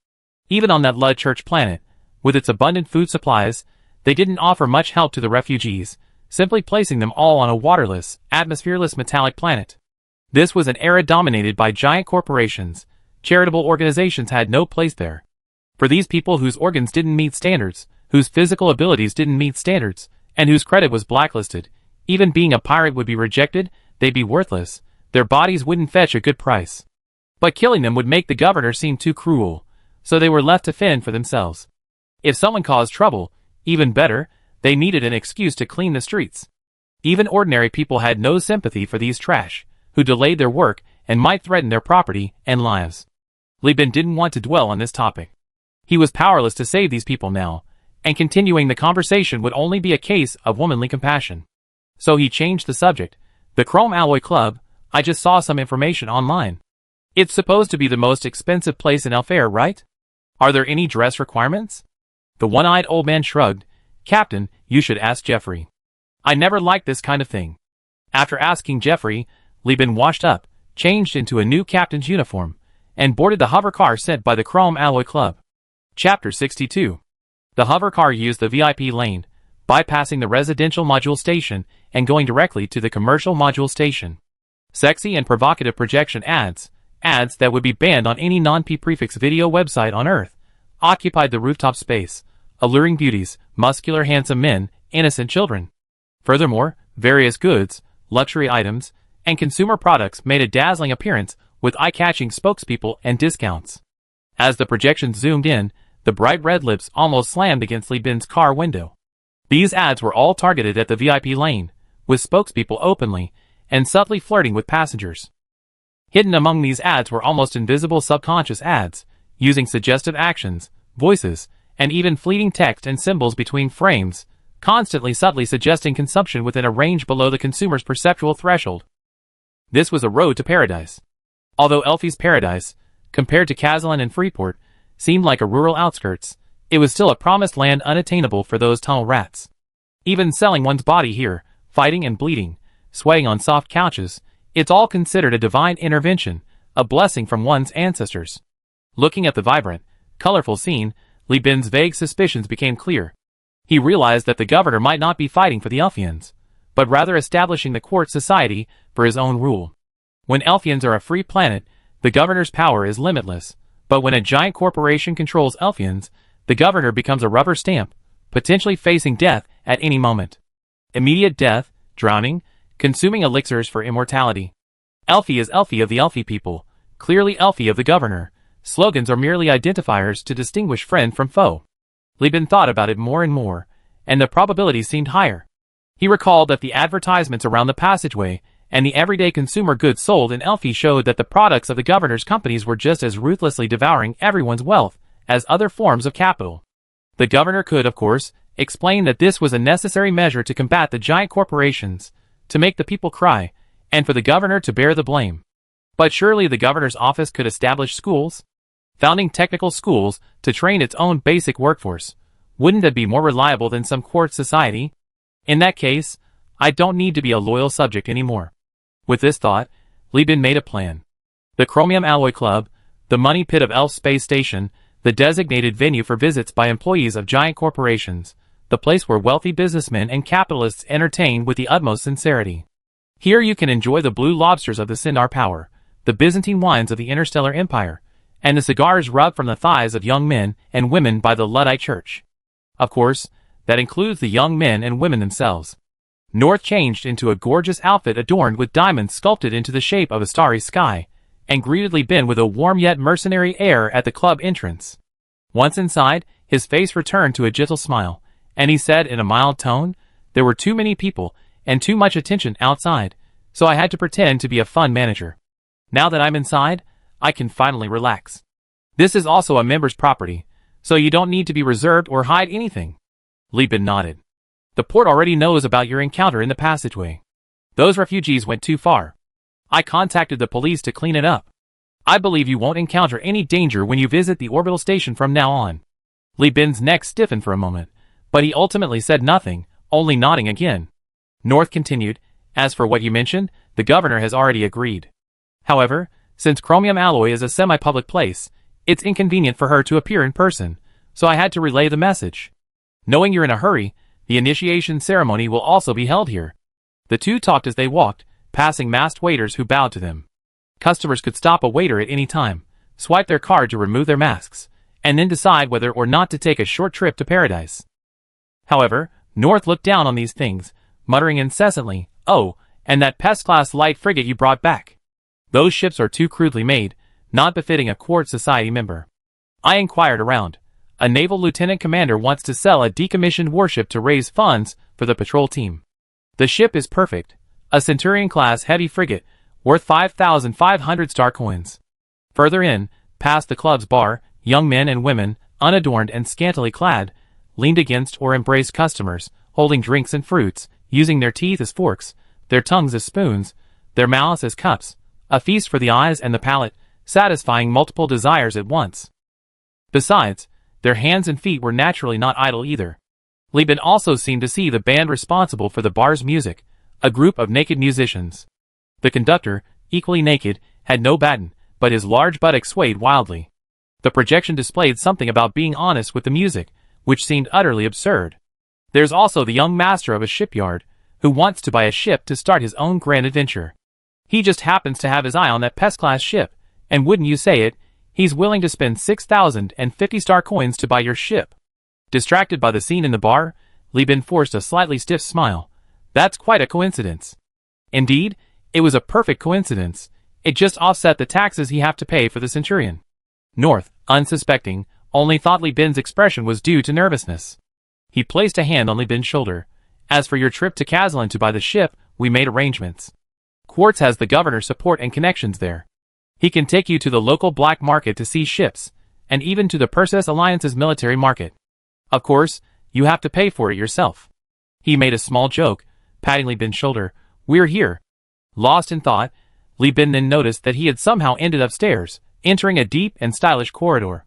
Even on that Lud Church planet, with its abundant food supplies, they didn't offer much help to the refugees, simply placing them all on a waterless, atmosphereless metallic planet. This was an era dominated by giant corporations. Charitable organizations had no place there. For these people whose organs didn't meet standards, whose physical abilities didn't meet standards, and whose credit was blacklisted, even being a pirate would be rejected, they'd be worthless, their bodies wouldn't fetch a good price. But killing them would make the governor seem too cruel, so they were left to fend for themselves. If someone caused trouble, even better, they needed an excuse to clean the streets. Even ordinary people had no sympathy for these trash, who delayed their work and might threaten their property and lives. Li Bin didn't want to dwell on this topic. He was powerless to save these people now, and continuing the conversation would only be a case of womanly compassion. So he changed the subject. "The Chrome Alloy Club, I just saw some information online. It's supposed to be the most expensive place in Alfair, right? Are there any dress requirements?" The one-eyed old man shrugged. "Captain, you should ask Jeffrey. I never liked this kind of thing." After asking Jeffrey, Li Bin washed up, changed into a new captain's uniform, and boarded the hover car sent by the Chrome Alloy Club. Chapter 62. The hover car used the VIP lane, bypassing the residential module station and going directly to the commercial module station. Sexy and provocative projection ads that would be banned on any non-P-prefix video website on Earth, occupied the rooftop space, alluring beauties, muscular handsome men, innocent children. Furthermore, various goods, luxury items, and consumer products made a dazzling appearance with eye-catching spokespeople and discounts. As the projection zoomed in, the bright red lips almost slammed against Li Bin's car window. These ads were all targeted at the VIP lane, with spokespeople openly and subtly flirting with passengers. Hidden among these ads were almost invisible subconscious ads, using suggestive actions, voices, and even fleeting text and symbols between frames, constantly subtly suggesting consumption within a range below the consumer's perceptual threshold. This was a road to paradise. Although Elfie's paradise, compared to Kazalin and Freeport, seemed like a rural outskirts, it was still a promised land unattainable for those tunnel rats. Even selling one's body here, fighting and bleeding, sweating on soft couches, it's all considered a divine intervention, a blessing from one's ancestors. Looking at the vibrant, colorful scene, Li Bin's vague suspicions became clear. He realized that the governor might not be fighting for the Elfians, but rather establishing the court society for his own rule. When Elfians are a free planet, the governor's power is limitless, but when a giant corporation controls Elfians, the governor becomes a rubber stamp, potentially facing death at any moment. Immediate death, drowning, consuming elixirs for immortality. Elfie is Elfie of the Elfie people, clearly Elfie of the governor. Slogans are merely identifiers to distinguish friend from foe. Li Bin thought about it more and more, and the probability seemed higher. He recalled that the advertisements around the passageway and the everyday consumer goods sold in Elfie showed that the products of the governor's companies were just as ruthlessly devouring everyone's wealth as other forms of capital. The governor could, of course, explain that this was a necessary measure to combat the giant corporations, to make the people cry, and for the governor to bear the blame. But surely the governor's office could establish schools? Founding technical schools to train its own basic workforce. Wouldn't that be more reliable than some court society? In that case, I don't need to be a loyal subject anymore. With this thought, Li Bin made a plan. The Chromium Alloy Club, the money pit of Elf Space Station, the designated venue for visits by employees of giant corporations, the place where wealthy businessmen and capitalists entertain with the utmost sincerity. Here you can enjoy the blue lobsters of the Sindar Power, the Byzantine wines of the Interstellar Empire, and the cigars rubbed from the thighs of young men and women by the Luddite Church. Of course, that includes the young men and women themselves. North changed into a gorgeous outfit adorned with diamonds sculpted into the shape of a starry sky, and greeted Li Bin with a warm yet mercenary air at the club entrance. Once inside, his face returned to a gentle smile, and he said in a mild tone, "There were too many people, and too much attention outside, so I had to pretend to be a fund manager. Now that I'm inside, I can finally relax. This is also a member's property, so you don't need to be reserved or hide anything." Li Bin nodded. "The port already knows about your encounter in the passageway. Those refugees went too far. I contacted the police to clean it up. I believe you won't encounter any danger when you visit the orbital station from now on." Li Bin's neck stiffened for a moment, but he ultimately said nothing, only nodding again. North continued, "As for what you mentioned, the governor has already agreed. However, since Chromium Alloy is a semi-public place, it's inconvenient for her to appear in person, so I had to relay the message. Knowing you're in a hurry, the initiation ceremony will also be held here." The two talked as they walked, passing masked waiters who bowed to them. Customers could stop a waiter at any time, swipe their card to remove their masks, and then decide whether or not to take a short trip to paradise. However, North looked down on these things, muttering incessantly, "Oh, and that pest-class light frigate you brought back. Those ships are too crudely made, not befitting a Quartz Society member." I inquired around. A naval lieutenant commander wants to sell a decommissioned warship to raise funds for the patrol team. The ship is perfect, a Centurion-class heavy frigate, worth 5,500 star coins. Further in, past the club's bar, young men and women, unadorned and scantily clad, leaned against or embraced customers, holding drinks and fruits, using their teeth as forks, their tongues as spoons, their mouths as cups, a feast for the eyes and the palate, satisfying multiple desires at once. Besides, their hands and feet were naturally not idle either. Li Bin also seemed to see the band responsible for the bar's music, a group of naked musicians. The conductor, equally naked, had no baton, but his large buttock swayed wildly. The projection displayed something about being honest with the music, which seemed utterly absurd. There's also the young master of a shipyard, who wants to buy a ship to start his own grand adventure. He just happens to have his eye on that pest-class ship, and wouldn't you say it, he's willing to spend 6,050 star coins to buy your ship. Distracted by the scene in the bar, Li Bin forced a slightly stiff smile. That's quite a coincidence. Indeed, it was a perfect coincidence. It just offset the taxes he have to pay for the Centurion. North, unsuspecting, only thought Li Bin's expression was due to nervousness. He placed a hand on Li Bin's shoulder. As for your trip to Kazlan to buy the ship, we made arrangements. Quartz has the governor's support and connections there. He can take you to the local black market to see ships, and even to the Perseus Alliance's military market. Of course, you have to pay for it yourself. He made a small joke, patting Li Bin's shoulder. We're here. Lost in thought, Li Bin then noticed that he had somehow ended upstairs, entering a deep and stylish corridor.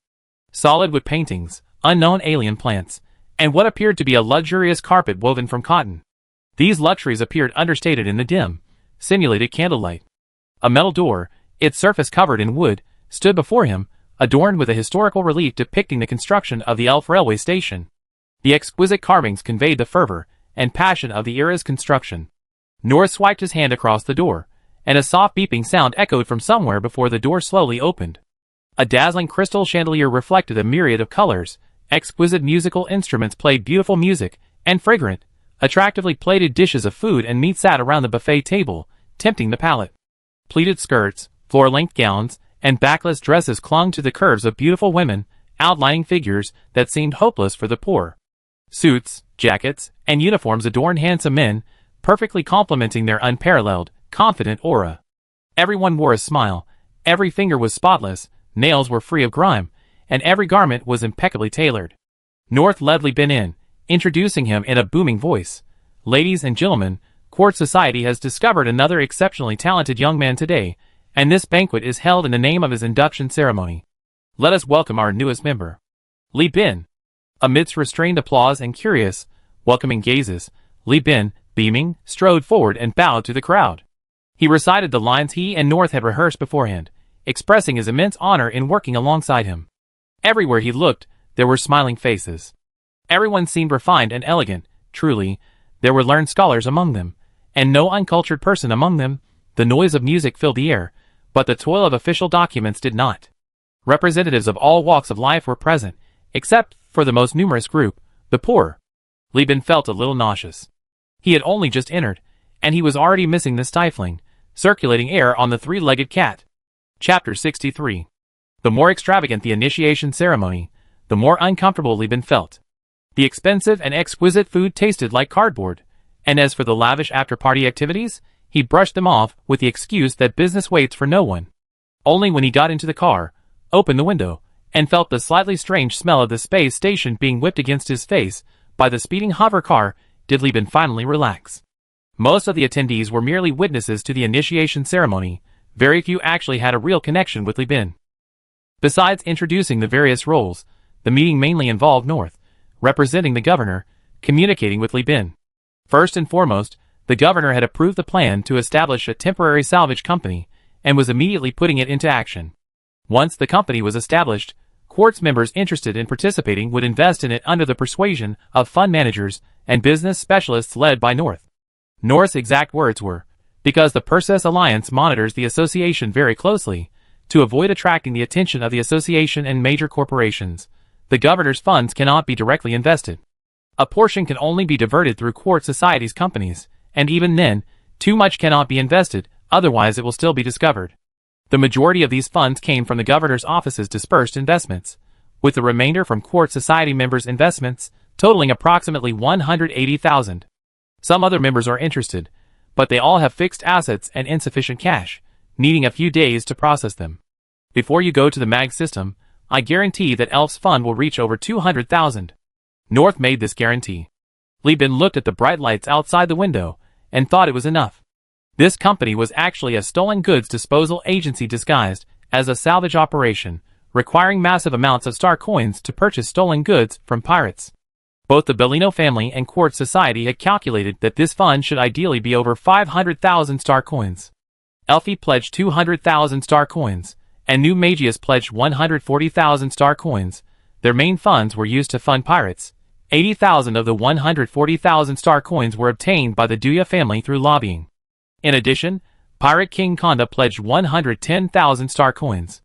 Solid wood paintings, unknown alien plants, and what appeared to be a luxurious carpet woven from cotton. These luxuries appeared understated in the dim, simulated candlelight. A metal door, its surface covered in wood, stood before him, adorned with a historical relief depicting the construction of the Elf railway station. The exquisite carvings conveyed the fervor and passion of the era's construction. North swiped his hand across the door, and a soft beeping sound echoed from somewhere before the door slowly opened. A dazzling crystal chandelier reflected a myriad of colors, exquisite musical instruments played beautiful music, and fragrant, attractively plated dishes of food and meat sat around the buffet table, tempting the palate. Pleated skirts, floor-length gowns, and backless dresses clung to the curves of beautiful women, outlining figures that seemed hopeless for the poor. Suits, jackets, and uniforms adorned handsome men, perfectly complementing their unparalleled, confident aura. Everyone wore a smile, every finger was spotless, nails were free of grime, and every garment was impeccably tailored. North led Li Bin in, introducing him in a booming voice. Ladies and gentlemen, Quartz Society has discovered another exceptionally talented young man today, and this banquet is held in the name of his induction ceremony. Let us welcome our newest member. Li Bin. Amidst restrained applause and curious, welcoming gazes, Li Bin, Beaming, strode forward and bowed to the crowd. He recited the lines he and North had rehearsed beforehand, expressing his immense honor in working alongside him. Everywhere he looked, there were smiling faces. Everyone seemed refined and elegant. Truly, there were learned scholars among them, and no uncultured person among them. The noise of music filled the air, but the toil of official documents did not. Representatives of all walks of life were present, except for the most numerous group, the poor. Li Bin felt a little nauseous. He had only just entered, and he was already missing the stifling, circulating air on the three-legged cat. Chapter 63. The more extravagant the initiation ceremony, the more uncomfortable Li Bin felt. The expensive and exquisite food tasted like cardboard, and as for the lavish after-party activities, he brushed them off with the excuse that business waits for no one. Only when he got into the car, opened the window, and felt the slightly strange smell of the space station being whipped against his face by the speeding hover car did Li Bin finally relax. Most of the attendees were merely witnesses to the initiation ceremony. Very few actually had a real connection with Li Bin. Besides introducing the various roles, the meeting mainly involved North, representing the governor, communicating with Li Bin. First and foremost, the governor had approved the plan to establish a temporary salvage company and was immediately putting it into action. Once the company was established, Quartz members interested in participating would invest in it under the persuasion of fund managers and business specialists led by North. North's exact words were, "Because the Perseus Alliance monitors the association very closely, to avoid attracting the attention of the association and major corporations, the governor's funds cannot be directly invested. A portion can only be diverted through Quartz Society's companies, and even then, too much cannot be invested, otherwise it will still be discovered. The majority of these funds came from the governor's office's dispersed investments, with the remainder from Quartz Society members' investments, totaling approximately 180,000. Some other members are interested, but they all have fixed assets and insufficient cash, needing a few days to process them. Before you go to the MAG system, I guarantee that Elf's fund will reach over 200,000. North made this guarantee. Li Bin looked at the bright lights outside the window and thought it was enough. This company was actually a stolen goods disposal agency disguised as a salvage operation, requiring massive amounts of star coins to purchase stolen goods from pirates. Both the Bellino family and Quartz Society had calculated that this fund should ideally be over 500,000 star coins. Elfie pledged 200,000 star coins, and New Magius pledged 140,000 star coins. Their main funds were used to fund pirates. 80,000 of the 140,000 star coins were obtained by the Duya family through lobbying. In addition, Pirate King Konda pledged 110,000 star coins.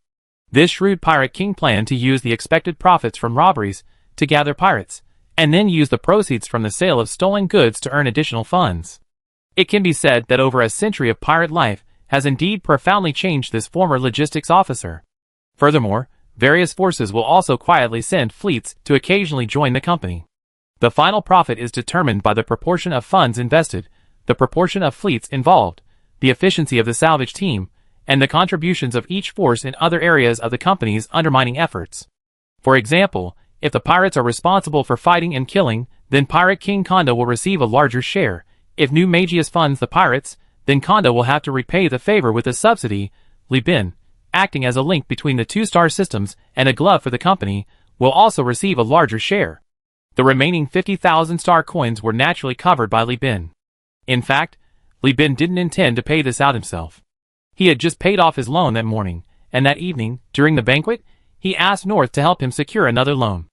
This shrewd Pirate King planned to use the expected profits from robberies to gather pirates, and then use the proceeds from the sale of stolen goods to earn additional funds. It can be said that over a century of pirate life has indeed profoundly changed this former logistics officer. Furthermore, various forces will also quietly send fleets to occasionally join the company. The final profit is determined by the proportion of funds invested, the proportion of fleets involved, the efficiency of the salvage team, and the contributions of each force in other areas of the company's undermining efforts. For example, if the pirates are responsible for fighting and killing, then Pirate King Konda will receive a larger share. If New Magius funds the pirates, then Konda will have to repay the favor with a subsidy. Li Bin, acting as a link between the two star systems and a glove for the company, will also receive a larger share. The remaining 50,000 star coins were naturally covered by Li Bin. In fact, Li Bin didn't intend to pay this out himself. He had just paid off his loan that morning, and that evening, during the banquet, he asked North to help him secure another loan.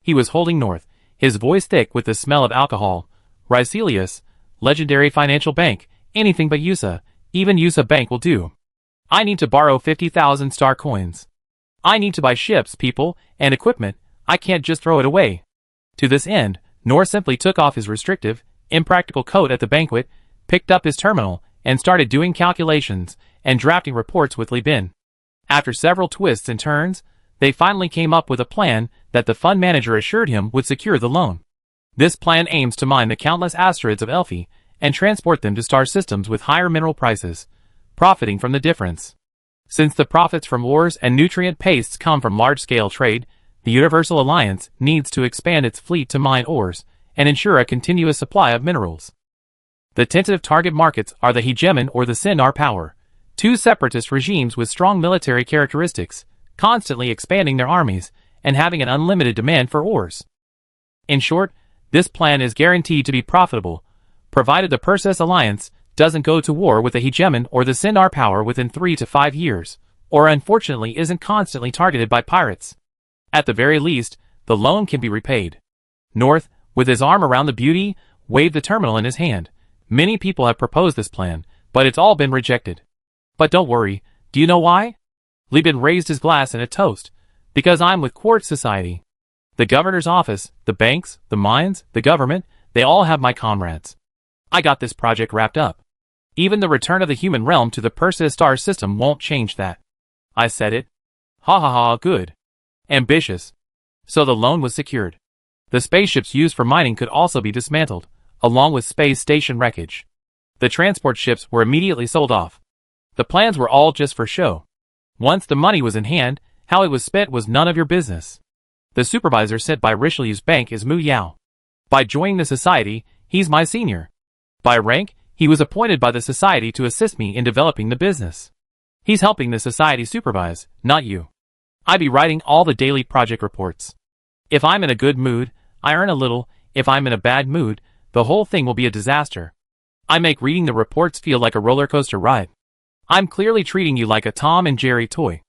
He was holding North, his voice thick with the smell of alcohol. "Ricelius, legendary financial bank, anything but USA, even USA Bank will do. I need to borrow 50,000 star coins. I need to buy ships, people, and equipment. I can't just throw it away." To this end, North simply took off his restrictive, impractical coat at the banquet, picked up his terminal, and started doing calculations and drafting reports with Li Bin. After several twists and turns, they finally came up with a plan that the fund manager assured him would secure the loan. This plan aims to mine the countless asteroids of Elfie and transport them to star systems with higher mineral prices, profiting from the difference. Since the profits from ores and nutrient pastes come from large-scale trade, the Universal Alliance needs to expand its fleet to mine ores and ensure a continuous supply of minerals. The tentative target markets are the Hegemon or the Sindar Power, two separatist regimes with strong military characteristics, constantly expanding their armies and having an unlimited demand for ores. In short, this plan is guaranteed to be profitable, provided the Perseus Alliance doesn't go to war with the hegemon or the Sindar power within 3 to 5 years, or unfortunately isn't constantly targeted by pirates. At the very least, the loan can be repaid. North, with his arm around the beauty, waved the terminal in his hand. Many people have proposed this plan, but it's all been rejected. But don't worry, do you know why? Li Bin raised his glass in a toast. Because I'm with Quartz Society. The governor's office, the banks, the mines, the government, they all have my comrades. I got this project wrapped up. Even the return of the human realm to the Perseus star system won't change that. I said it. Ha ha ha, good. Ambitious. So the loan was secured. The spaceships used for mining could also be dismantled, along with space station wreckage. The transport ships were immediately sold off. The plans were all just for show. Once the money was in hand, how it was spent was none of your business. The supervisor sent by Richelieu's bank is Mu Yao. By joining the society, he's my senior. By rank, he was appointed by the society to assist me in developing the business. He's helping the society supervise, not you. I be writing all the daily project reports. If I'm in a good mood, I earn a little. If I'm in a bad mood, the whole thing will be a disaster. I make reading the reports feel like a roller coaster ride. I'm clearly treating you like a Tom and Jerry toy.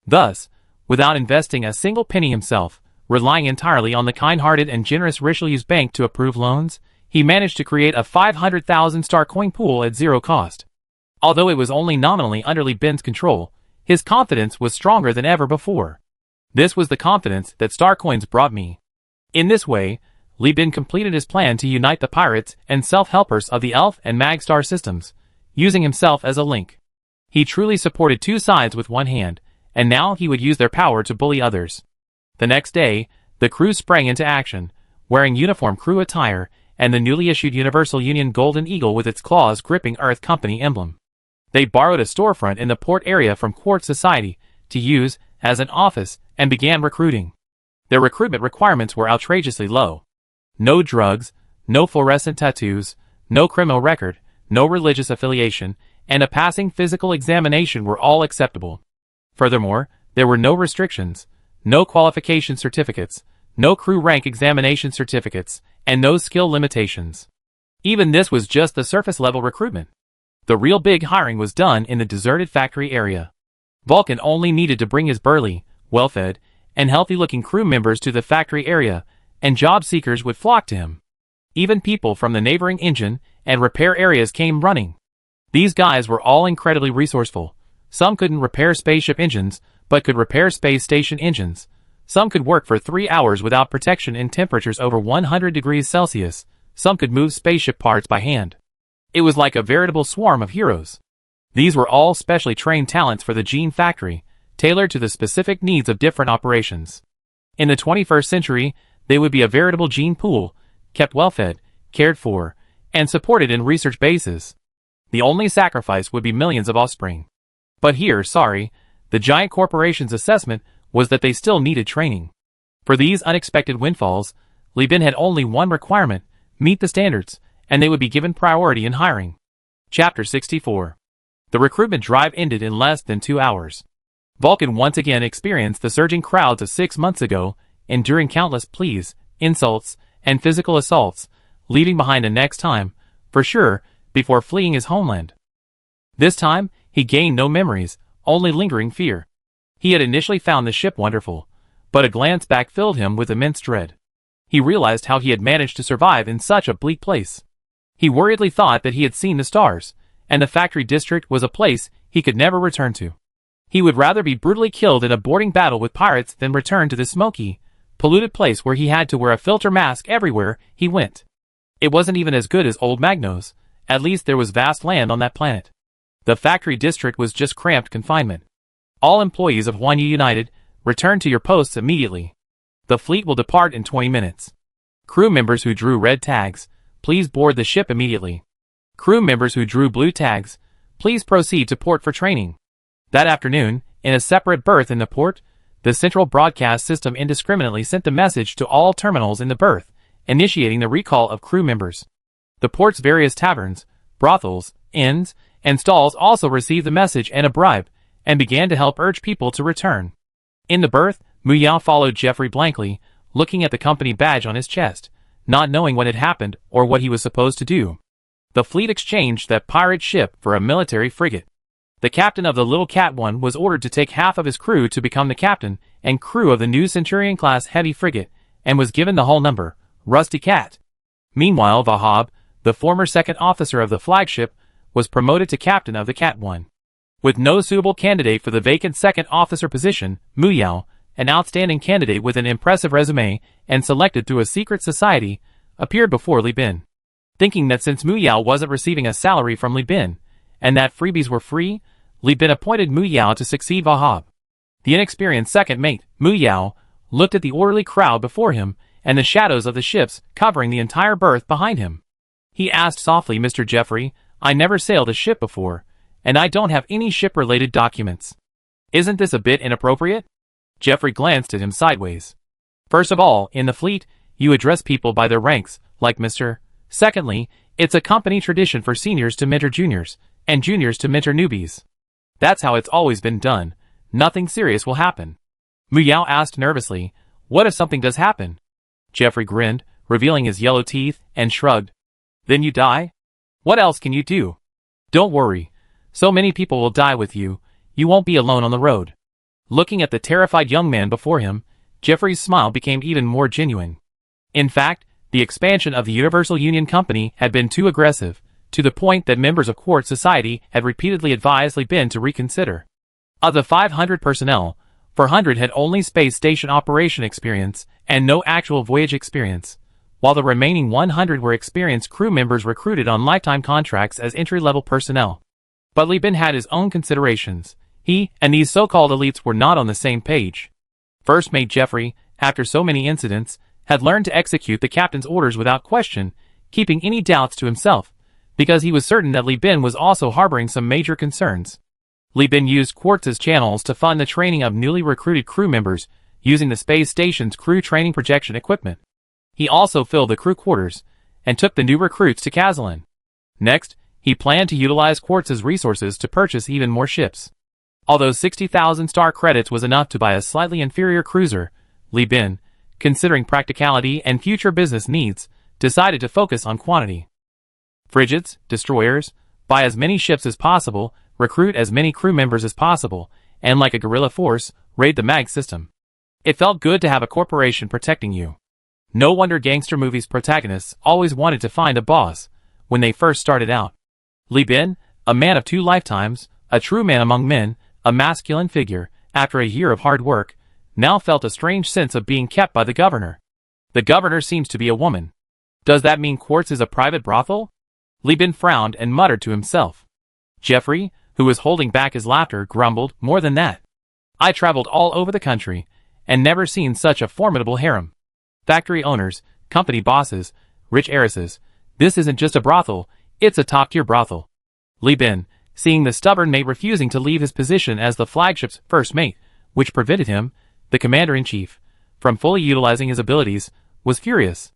Thus, without investing a single penny himself, relying entirely on the kind-hearted and generous Richelieu's bank to approve loans, he managed to create a 500,000 star coin pool at zero cost. Although it was only nominally under Li Bin's control, his confidence was stronger than ever before. This was the confidence that star coins brought me. In this way, Li Bin completed his plan to unite the pirates and self-helpers of the Elf and Mag star systems, using himself as a link. He truly supported two sides with one hand, and now he would use their power to bully others. The next day, the crew sprang into action, wearing uniform crew attire and the newly issued Universal Union Golden Eagle with its claws gripping Earth Company emblem. They borrowed a storefront in the port area from Quartz Society to use as an office and began recruiting. Their recruitment requirements were outrageously low. No drugs, no fluorescent tattoos, no criminal record, no religious affiliation, and a passing physical examination were all acceptable. Furthermore, there were no restrictions, no qualification certificates, no crew rank examination certificates, and no skill limitations. Even this was just the surface-level recruitment. The real big hiring was done in the deserted factory area. Vulcan only needed to bring his burly, well-fed, and healthy-looking crew members to the factory area, and job seekers would flock to him. Even people from the neighboring engine and repair areas came running. These guys were all incredibly resourceful. Some couldn't repair spaceship engines, but could repair space station engines. Some could work for 3 hours without protection in temperatures over 100 degrees Celsius. Some could move spaceship parts by hand. It was like a veritable swarm of heroes. These were all specially trained talents for the gene factory, tailored to the specific needs of different operations. In the 21st century, they would be a veritable gene pool, kept well-fed, cared for, and supported in research bases. The only sacrifice would be millions of offspring. But here, the giant corporation's assessment was that they still needed training. For these unexpected windfalls, Li Bin had only one requirement: meet the standards, and they would be given priority in hiring. Chapter 64. The recruitment drive ended in less than 2 hours. Vulcan once again experienced the surging crowds of 6 months ago, enduring countless pleas, insults, and physical assaults, leaving behind a next time, for sure, before fleeing his homeland. This time, he gained no memories, only lingering fear. He had initially found the ship wonderful, but a glance back filled him with immense dread. He realized how he had managed to survive in such a bleak place. He worriedly thought that he had seen the stars, and the factory district was a place he could never return to. He would rather be brutally killed in a boarding battle with pirates than return to this smoky, polluted place where he had to wear a filter mask everywhere he went. It wasn't even as good as old Magnos. At least there was vast land on that planet. The factory district was just cramped confinement. All employees of Huanyu United, return to your posts immediately. The fleet will depart in 20 minutes. Crew members who drew red tags, please board the ship immediately. Crew members who drew blue tags, please proceed to port for training. That afternoon, in a separate berth in the port, the central broadcast system indiscriminately sent the message to all terminals in the berth, initiating the recall of crew members. The port's various taverns, brothels, inns, and stalls also received the message and a bribe, and began to help urge people to return. In the berth, Mu Yao followed Jeffrey blankly, looking at the company badge on his chest, not knowing what had happened or what he was supposed to do. The fleet exchanged that pirate ship for a military frigate. The captain of the Little Cat One was ordered to take half of his crew to become the captain and crew of the new Centurion-class heavy frigate, and was given the hull number, Rusty Cat. Meanwhile, Vahab, the former second officer of the flagship, was promoted to captain of the Cat One. With no suitable candidate for the vacant second officer position, Muyao, an outstanding candidate with an impressive resume and selected through a secret society, appeared before Li Bin. Thinking that since Muyao wasn't receiving a salary from Li Bin, and that freebies were free, Li Bin appointed Muyao to succeed Vahab. The inexperienced second mate, Muyao, looked at the orderly crowd before him and the shadows of the ships covering the entire berth behind him. He asked softly, "Mr. Jeffrey, I never sailed a ship before, and I don't have any ship-related documents. Isn't this a bit inappropriate?" Jeffrey glanced at him sideways. "First of all, in the fleet, you address people by their ranks, like Mr. Secondly, it's a company tradition for seniors to mentor juniors, and juniors to mentor newbies. That's how it's always been done. Nothing serious will happen." Muyao asked nervously, "What if something does happen?" Jeffrey grinned, revealing his yellow teeth, and shrugged. "Then you die? What else can you do? Don't worry. So many people will die with you, you won't be alone on the road." Looking at the terrified young man before him, Jeffrey's smile became even more genuine. In fact, the expansion of the Universal Union Company had been too aggressive, to the point that members of Quartz Society had repeatedly advised Li Bin to reconsider. Of the 500 personnel, 400 had only space station operation experience and no actual voyage experience, while the remaining 100 were experienced crew members recruited on lifetime contracts as entry-level personnel. But Li Bin had his own considerations. He and these so-called elites were not on the same page. First Mate Jeffrey, after so many incidents, had learned to execute the captain's orders without question, keeping any doubts to himself, because he was certain that Li Bin was also harboring some major concerns. Li Bin used Quartz's channels to fund the training of newly recruited crew members using the space station's crew training projection equipment. He also filled the crew quarters and took the new recruits to Kazalin. Next, he planned to utilize Quartz's resources to purchase even more ships. Although 60,000 star credits was enough to buy a slightly inferior cruiser, Li Bin, considering practicality and future business needs, decided to focus on quantity. Frigates, destroyers, buy as many ships as possible, recruit as many crew members as possible, and like a guerrilla force, raid the MAG system. It felt good to have a corporation protecting you. No wonder gangster movies' protagonists always wanted to find a boss when they first started out. Li Bin, a man of 2 lifetimes, a true man among men, a masculine figure, after a year of hard work, now felt a strange sense of being kept by the governor. The governor seems to be a woman. Does that mean Quartz is a private brothel? Li Bin frowned and muttered to himself. Jeffrey, who was holding back his laughter, grumbled, "More than that. I traveled all over the country, and never seen such a formidable harem. Factory owners, company bosses, rich heiresses. This isn't just a brothel, it's a top-tier brothel." Li Bin, seeing the stubborn mate refusing to leave his position as the flagship's first mate, which prevented him, the commander-in-chief, from fully utilizing his abilities, was furious.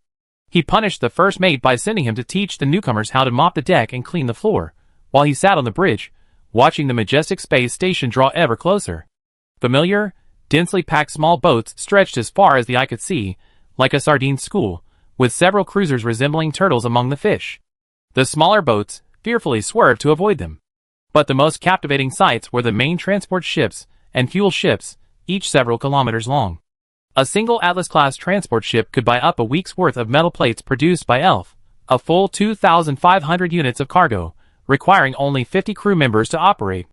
He punished the first mate by sending him to teach the newcomers how to mop the deck and clean the floor, while he sat on the bridge, watching the majestic space station draw ever closer. Familiar, densely packed small boats stretched as far as the eye could see, like a sardine school, with several cruisers resembling turtles among the fish. The smaller boats fearfully swerved to avoid them. But the most captivating sights were the main transport ships and fuel ships, each several kilometers long. A single Atlas-class transport ship could buy up a week's worth of metal plates produced by ELF, a full 2,500 units of cargo, requiring only 50 crew members to operate.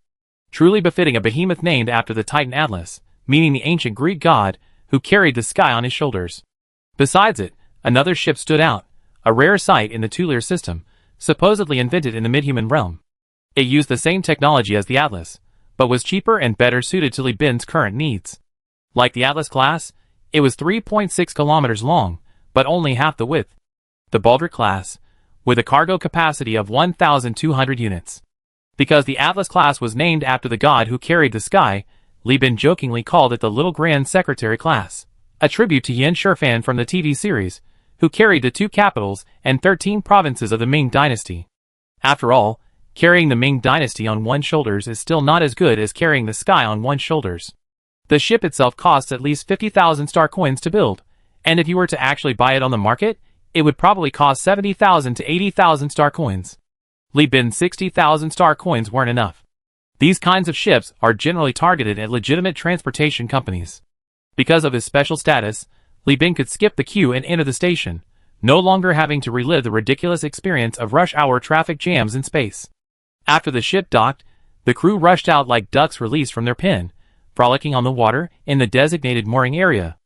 Truly befitting a behemoth named after the Titan Atlas, meaning the ancient Greek god who carried the sky on his shoulders. Besides it, another ship stood out, a rare sight in the Tulir system, supposedly invented in the mid-human realm. It used the same technology as the Atlas, but was cheaper and better suited to Li Bin's current needs. Like the Atlas class, it was 3.6 kilometers long, but only half the width. The Baldric class, with a cargo capacity of 1,200 units. Because the Atlas class was named after the god who carried the sky, Li Bin jokingly called it the Little Grand Secretary class, a tribute to Yen Shurfan from the TV series, who carried the 2 capitals and 13 provinces of the Ming dynasty. After all, carrying the Ming dynasty on one's shoulders is still not as good as carrying the sky on one's shoulders. The ship itself costs at least 50,000 star coins to build, and if you were to actually buy it on the market, it would probably cost 70,000 to 80,000 star coins. Li Bin's 60,000 star coins weren't enough. These kinds of ships are generally targeted at legitimate transportation companies. Because of his special status, Li Bin could skip the queue and enter the station, no longer having to relive the ridiculous experience of rush-hour traffic jams in space. After the ship docked, the crew rushed out like ducks released from their pen, frolicking on the water in the designated mooring area.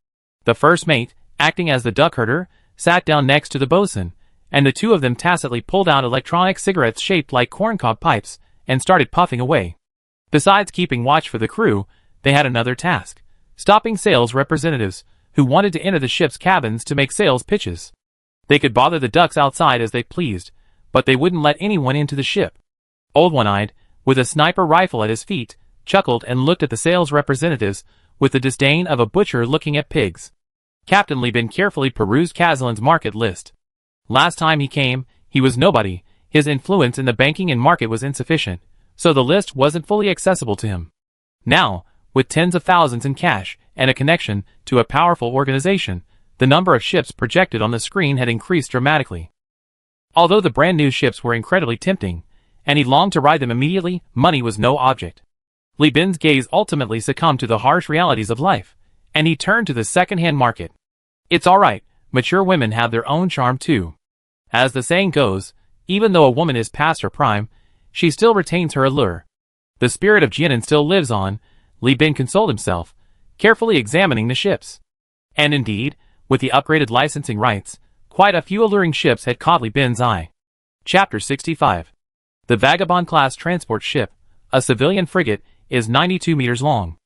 The first mate, acting as the duck herder, sat down next to the bosun, and the two of them tacitly pulled out electronic cigarettes shaped like corncob pipes and started puffing away. Besides keeping watch for the crew, they had another task: stopping sales representatives who wanted to enter the ship's cabins to make sales pitches. They could bother the ducks outside as they pleased, but they wouldn't let anyone into the ship. Old One-Eyed, with a sniper rifle at his feet, chuckled and looked at the sales representatives with the disdain of a butcher looking at pigs. Captain Li Bin carefully perused Kazlin's market list. Last time he came, he was nobody, his influence in the banking and market was insufficient, so the list wasn't fully accessible to him. Now, with tens of thousands in cash and a connection to a powerful organization, the number of ships projected on the screen had increased dramatically. Although the brand new ships were incredibly tempting, and he longed to ride them immediately, money was no object. Li Bin's gaze ultimately succumbed to the harsh realities of life, and he turned to the second-hand market. It's alright, mature women have their own charm too. As the saying goes, even though a woman is past her prime, she still retains her allure. The spirit of Jianan still lives on, Li Bin consoled himself, carefully examining the ships. And indeed, with the upgraded licensing rights, quite a few alluring ships had caught Li Bin's eye. Chapter 65. The Vagabond-class transport ship, a civilian frigate, is 92 meters long.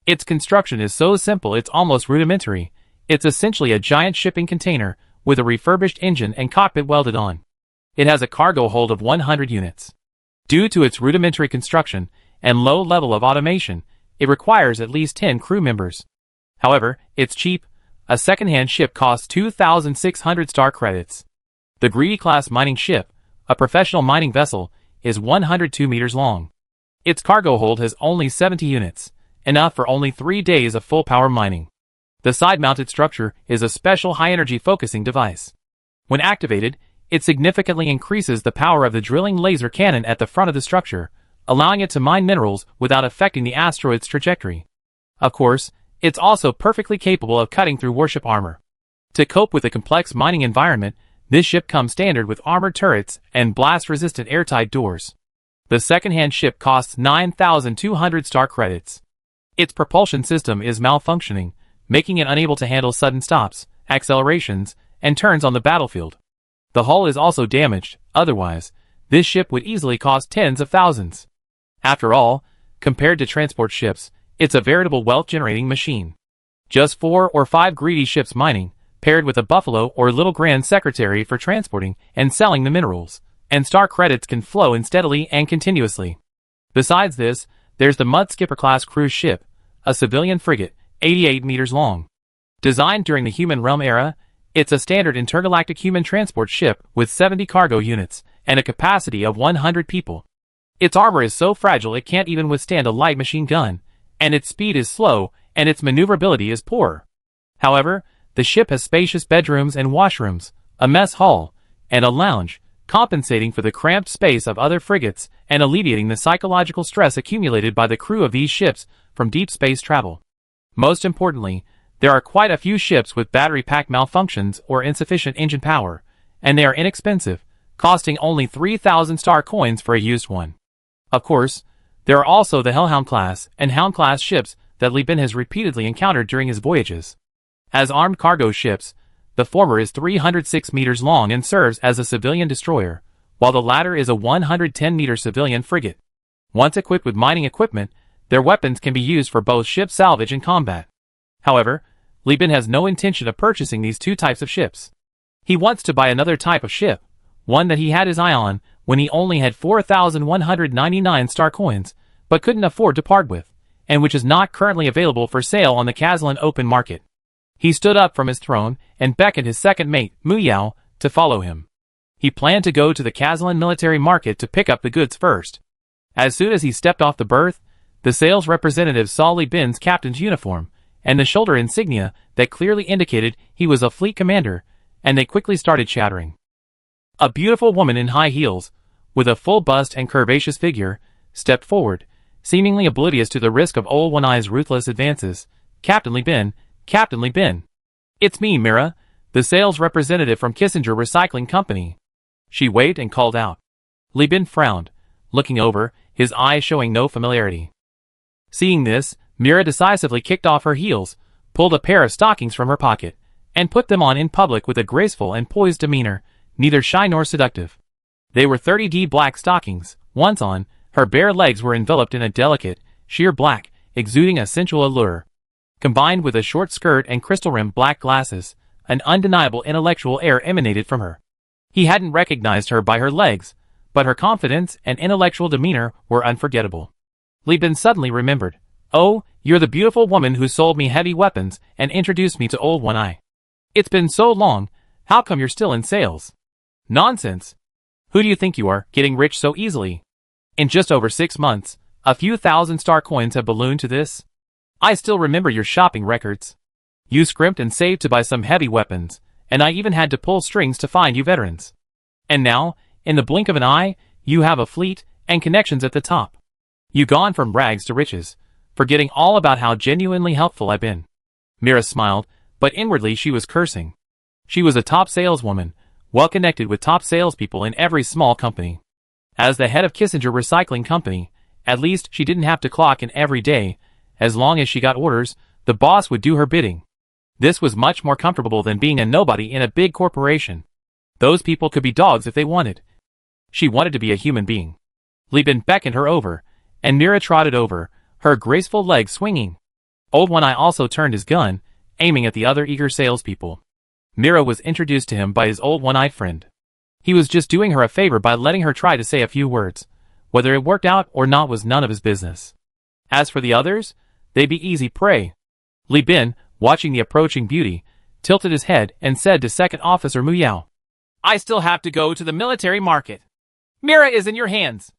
Its construction is so simple it's almost rudimentary. It's essentially a giant shipping container with a refurbished engine and cockpit welded on. It has a cargo hold of 100 units. Due to its rudimentary construction and low level of automation, it requires at least 10 crew members. However, it's cheap. A second-hand ship costs 2,600 star credits. The Greedy-class mining ship, a professional mining vessel, is 102 meters long. Its cargo hold has only 70 units, enough for only 3 days of full-power mining. The side-mounted structure is a special high-energy focusing device. When activated, it significantly increases the power of the drilling laser cannon at the front of the structure, allowing it to mine minerals without affecting the asteroid's trajectory. Of course, it's also perfectly capable of cutting through warship armor. To cope with the complex mining environment, this ship comes standard with armored turrets and blast-resistant airtight doors. The second-hand ship costs 9,200 star credits. Its propulsion system is malfunctioning, making it unable to handle sudden stops, accelerations, and turns on the battlefield. The hull is also damaged. Otherwise, this ship would easily cost tens of thousands. After all, compared to transport ships, it's a veritable wealth-generating machine. Just 4 or 5 greedy ships mining, paired with a buffalo or little grand secretary for transporting and selling the minerals, and star credits can flow in steadily and continuously. Besides this, there's the Mudskipper-class cruise ship, a civilian frigate, 88 meters long. Designed during the human realm era, it's a standard intergalactic human transport ship with 70 cargo units and a capacity of 100 people. Its armor is so fragile it can't even withstand a light machine gun, and its speed is slow and its maneuverability is poor. However, the ship has spacious bedrooms and washrooms, a mess hall, and a lounge, compensating for the cramped space of other frigates and alleviating the psychological stress accumulated by the crew of these ships from deep space travel. Most importantly, there are quite a few ships with battery pack malfunctions or insufficient engine power, and they are inexpensive, costing only 3,000 star coins for a used one. Of course, there are also the Hellhound-class and Hound-class ships that Li Bin has repeatedly encountered during his voyages. As armed cargo ships, the former is 306 meters long and serves as a civilian destroyer, while the latter is a 110-meter civilian frigate. Once equipped with mining equipment, their weapons can be used for both ship salvage and combat. However, Li Bin has no intention of purchasing these two types of ships. He wants to buy another type of ship, one that he had his eye on when he only had 4,199 star coins, but couldn't afford to part with, and which is not currently available for sale on the Kazlan open market. He stood up from his throne and beckoned his second mate, Mu Yao, to follow him. He planned to go to the Kazlan military market to pick up the goods first. As soon as he stepped off the berth, the sales representative saw Li Bin's captain's uniform and the shoulder insignia that clearly indicated he was a fleet commander, and they quickly started chattering. A beautiful woman in high heels, with a full bust and curvaceous figure, stepped forward, seemingly oblivious to the risk of Old One-Eye's ruthless advances. Captain Li Bin, Captain Li Bin. It's me, Mira, the sales representative from Kissinger Recycling Company. She waved and called out. Li Bin frowned, looking over, his eyes showing no familiarity. Seeing this, Mira decisively kicked off her heels, pulled a pair of stockings from her pocket, and put them on in public with a graceful and poised demeanor, neither shy nor seductive. They were 30D black stockings. Once on, her bare legs were enveloped in a delicate, sheer black, exuding a sensual allure. Combined with a short skirt and crystal-rimmed black glasses, an undeniable intellectual air emanated from her. He hadn't recognized her by her legs, but her confidence and intellectual demeanor were unforgettable. Li Bin suddenly remembered. Oh, you're the beautiful woman who sold me heavy weapons and introduced me to Old One-Eye. It's been so long, how come you're still in sales? Nonsense. Who do you think you are, getting rich so easily? In just over 6 months, a few thousand star coins have ballooned to this. I still remember your shopping records. You scrimped and saved to buy some heavy weapons, and I even had to pull strings to find you veterans. And now, in the blink of an eye, you have a fleet and connections at the top. You've gone from rags to riches, forgetting all about how genuinely helpful I've been. Mira smiled, but inwardly she was cursing. She was a top saleswoman, well connected with top salespeople in every small company. As the head of Kissinger Recycling Company, at least she didn't have to clock in every day. As long as she got orders, the boss would do her bidding. This was much more comfortable than being a nobody in a big corporation. Those people could be dogs if they wanted. She wanted to be a human being. Li Bin beckoned her over, and Mira trotted over, her graceful legs swinging. Old One-Eye also turned his gun, aiming at the other eager salespeople. Mira was introduced to him by his Old One-Eye friend. He was just doing her a favor by letting her try to say a few words. Whether it worked out or not was none of his business. As for the others, they'd be easy prey. Li Bin, watching the approaching beauty, tilted his head and said to Second Officer Mu Yao, I still have to go to the military market. Mira is in your hands.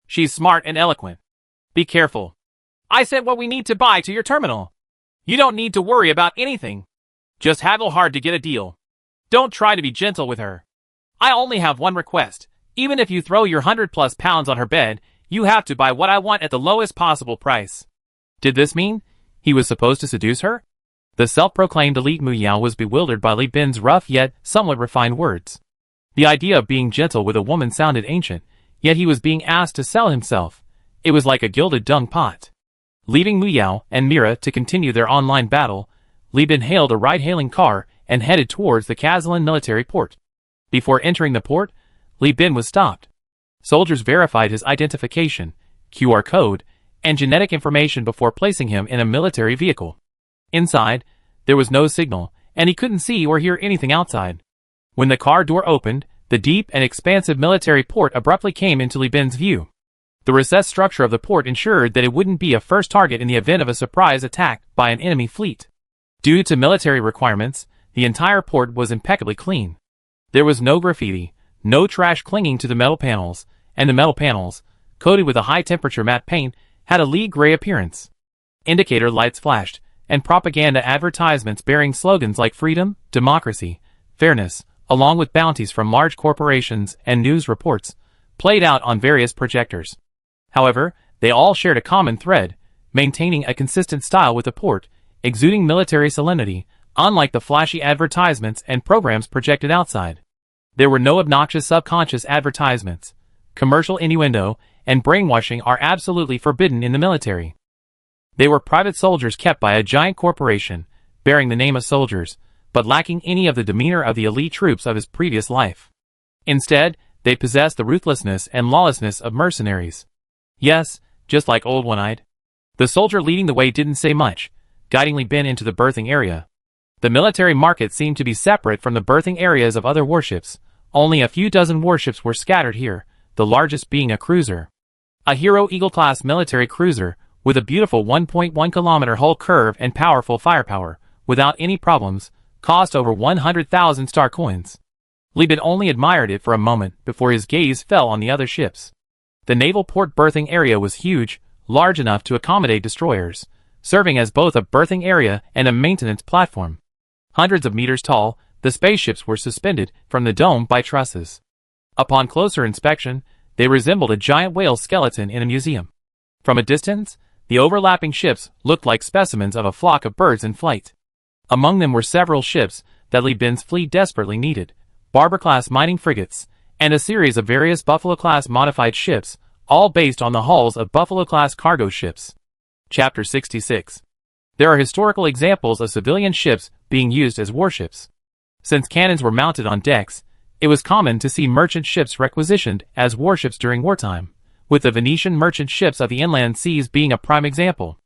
She's smart and eloquent. Be careful. I sent what we need to buy to your terminal. You don't need to worry about anything. Just haggle hard to get a deal. Don't try to be gentle with her. I only have one request. Even if you throw your 100+ pounds on her bed, you have to buy what I want at the lowest possible price. Did this mean he was supposed to seduce her? The self-proclaimed elite Mu Yao was bewildered by Li Bin's rough yet somewhat refined words. The idea of being gentle with a woman sounded ancient, yet he was being asked to sell himself. It was like a gilded dung pot. Leaving Mu Yao and Mira to continue their online battle, Li Bin hailed a ride-hailing car and headed towards the Kazalin military port. Before entering the port, Li Bin was stopped. Soldiers verified his identification, QR code, and genetic information before placing him in a military vehicle. Inside, there was no signal, and he couldn't see or hear anything outside. When the car door opened, the deep and expansive military port abruptly came into Li Bin's view. The recessed structure of the port ensured that it wouldn't be a first target in the event of a surprise attack by an enemy fleet. Due to military requirements, the entire port was impeccably clean. There was no graffiti, no trash clinging to the metal panels, and the metal panels, coated with a high-temperature matte paint, had a lead gray appearance. Indicator lights flashed, and propaganda advertisements bearing slogans like freedom, democracy, fairness, along with bounties from large corporations and news reports, played out on various projectors. However, they all shared a common thread, maintaining a consistent style with the port, exuding military solemnity, unlike the flashy advertisements and programs projected outside. There were no obnoxious subconscious advertisements. Commercial innuendo and brainwashing are absolutely forbidden in the military. They were private soldiers kept by a giant corporation, bearing the name of soldiers, but lacking any of the demeanor of the elite troops of his previous life. Instead, they possessed the ruthlessness and lawlessness of mercenaries. Yes, just like Old One-Eyed. The soldier leading the way didn't say much, guiding Li Bin into the berthing area. The military market seemed to be separate from the berthing areas of other warships. Only a few dozen warships were scattered here, the largest being a cruiser. A Hero Eagle-class military cruiser, with a beautiful 1.1-kilometer hull curve and powerful firepower, without any problems, cost over 100,000 star coins. Li Bin only admired it for a moment before his gaze fell on the other ships. The naval port berthing area was huge, large enough to accommodate destroyers, serving as both a berthing area and a maintenance platform. Hundreds of meters tall, the spaceships were suspended from the dome by trusses. Upon closer inspection, They resembled a giant whale skeleton in a museum. From a distance, the overlapping ships looked like specimens of a flock of birds in flight. Among them were several ships that Li Bin's fleet desperately needed, Barber-class mining frigates, and a series of various Buffalo-class modified ships, all based on the hulls of Buffalo-class cargo ships. Chapter 66. There are historical examples of civilian ships being used as warships. Since cannons were mounted on decks, it was common to see merchant ships requisitioned as warships during wartime, with the Venetian merchant ships of the inland seas being a prime example.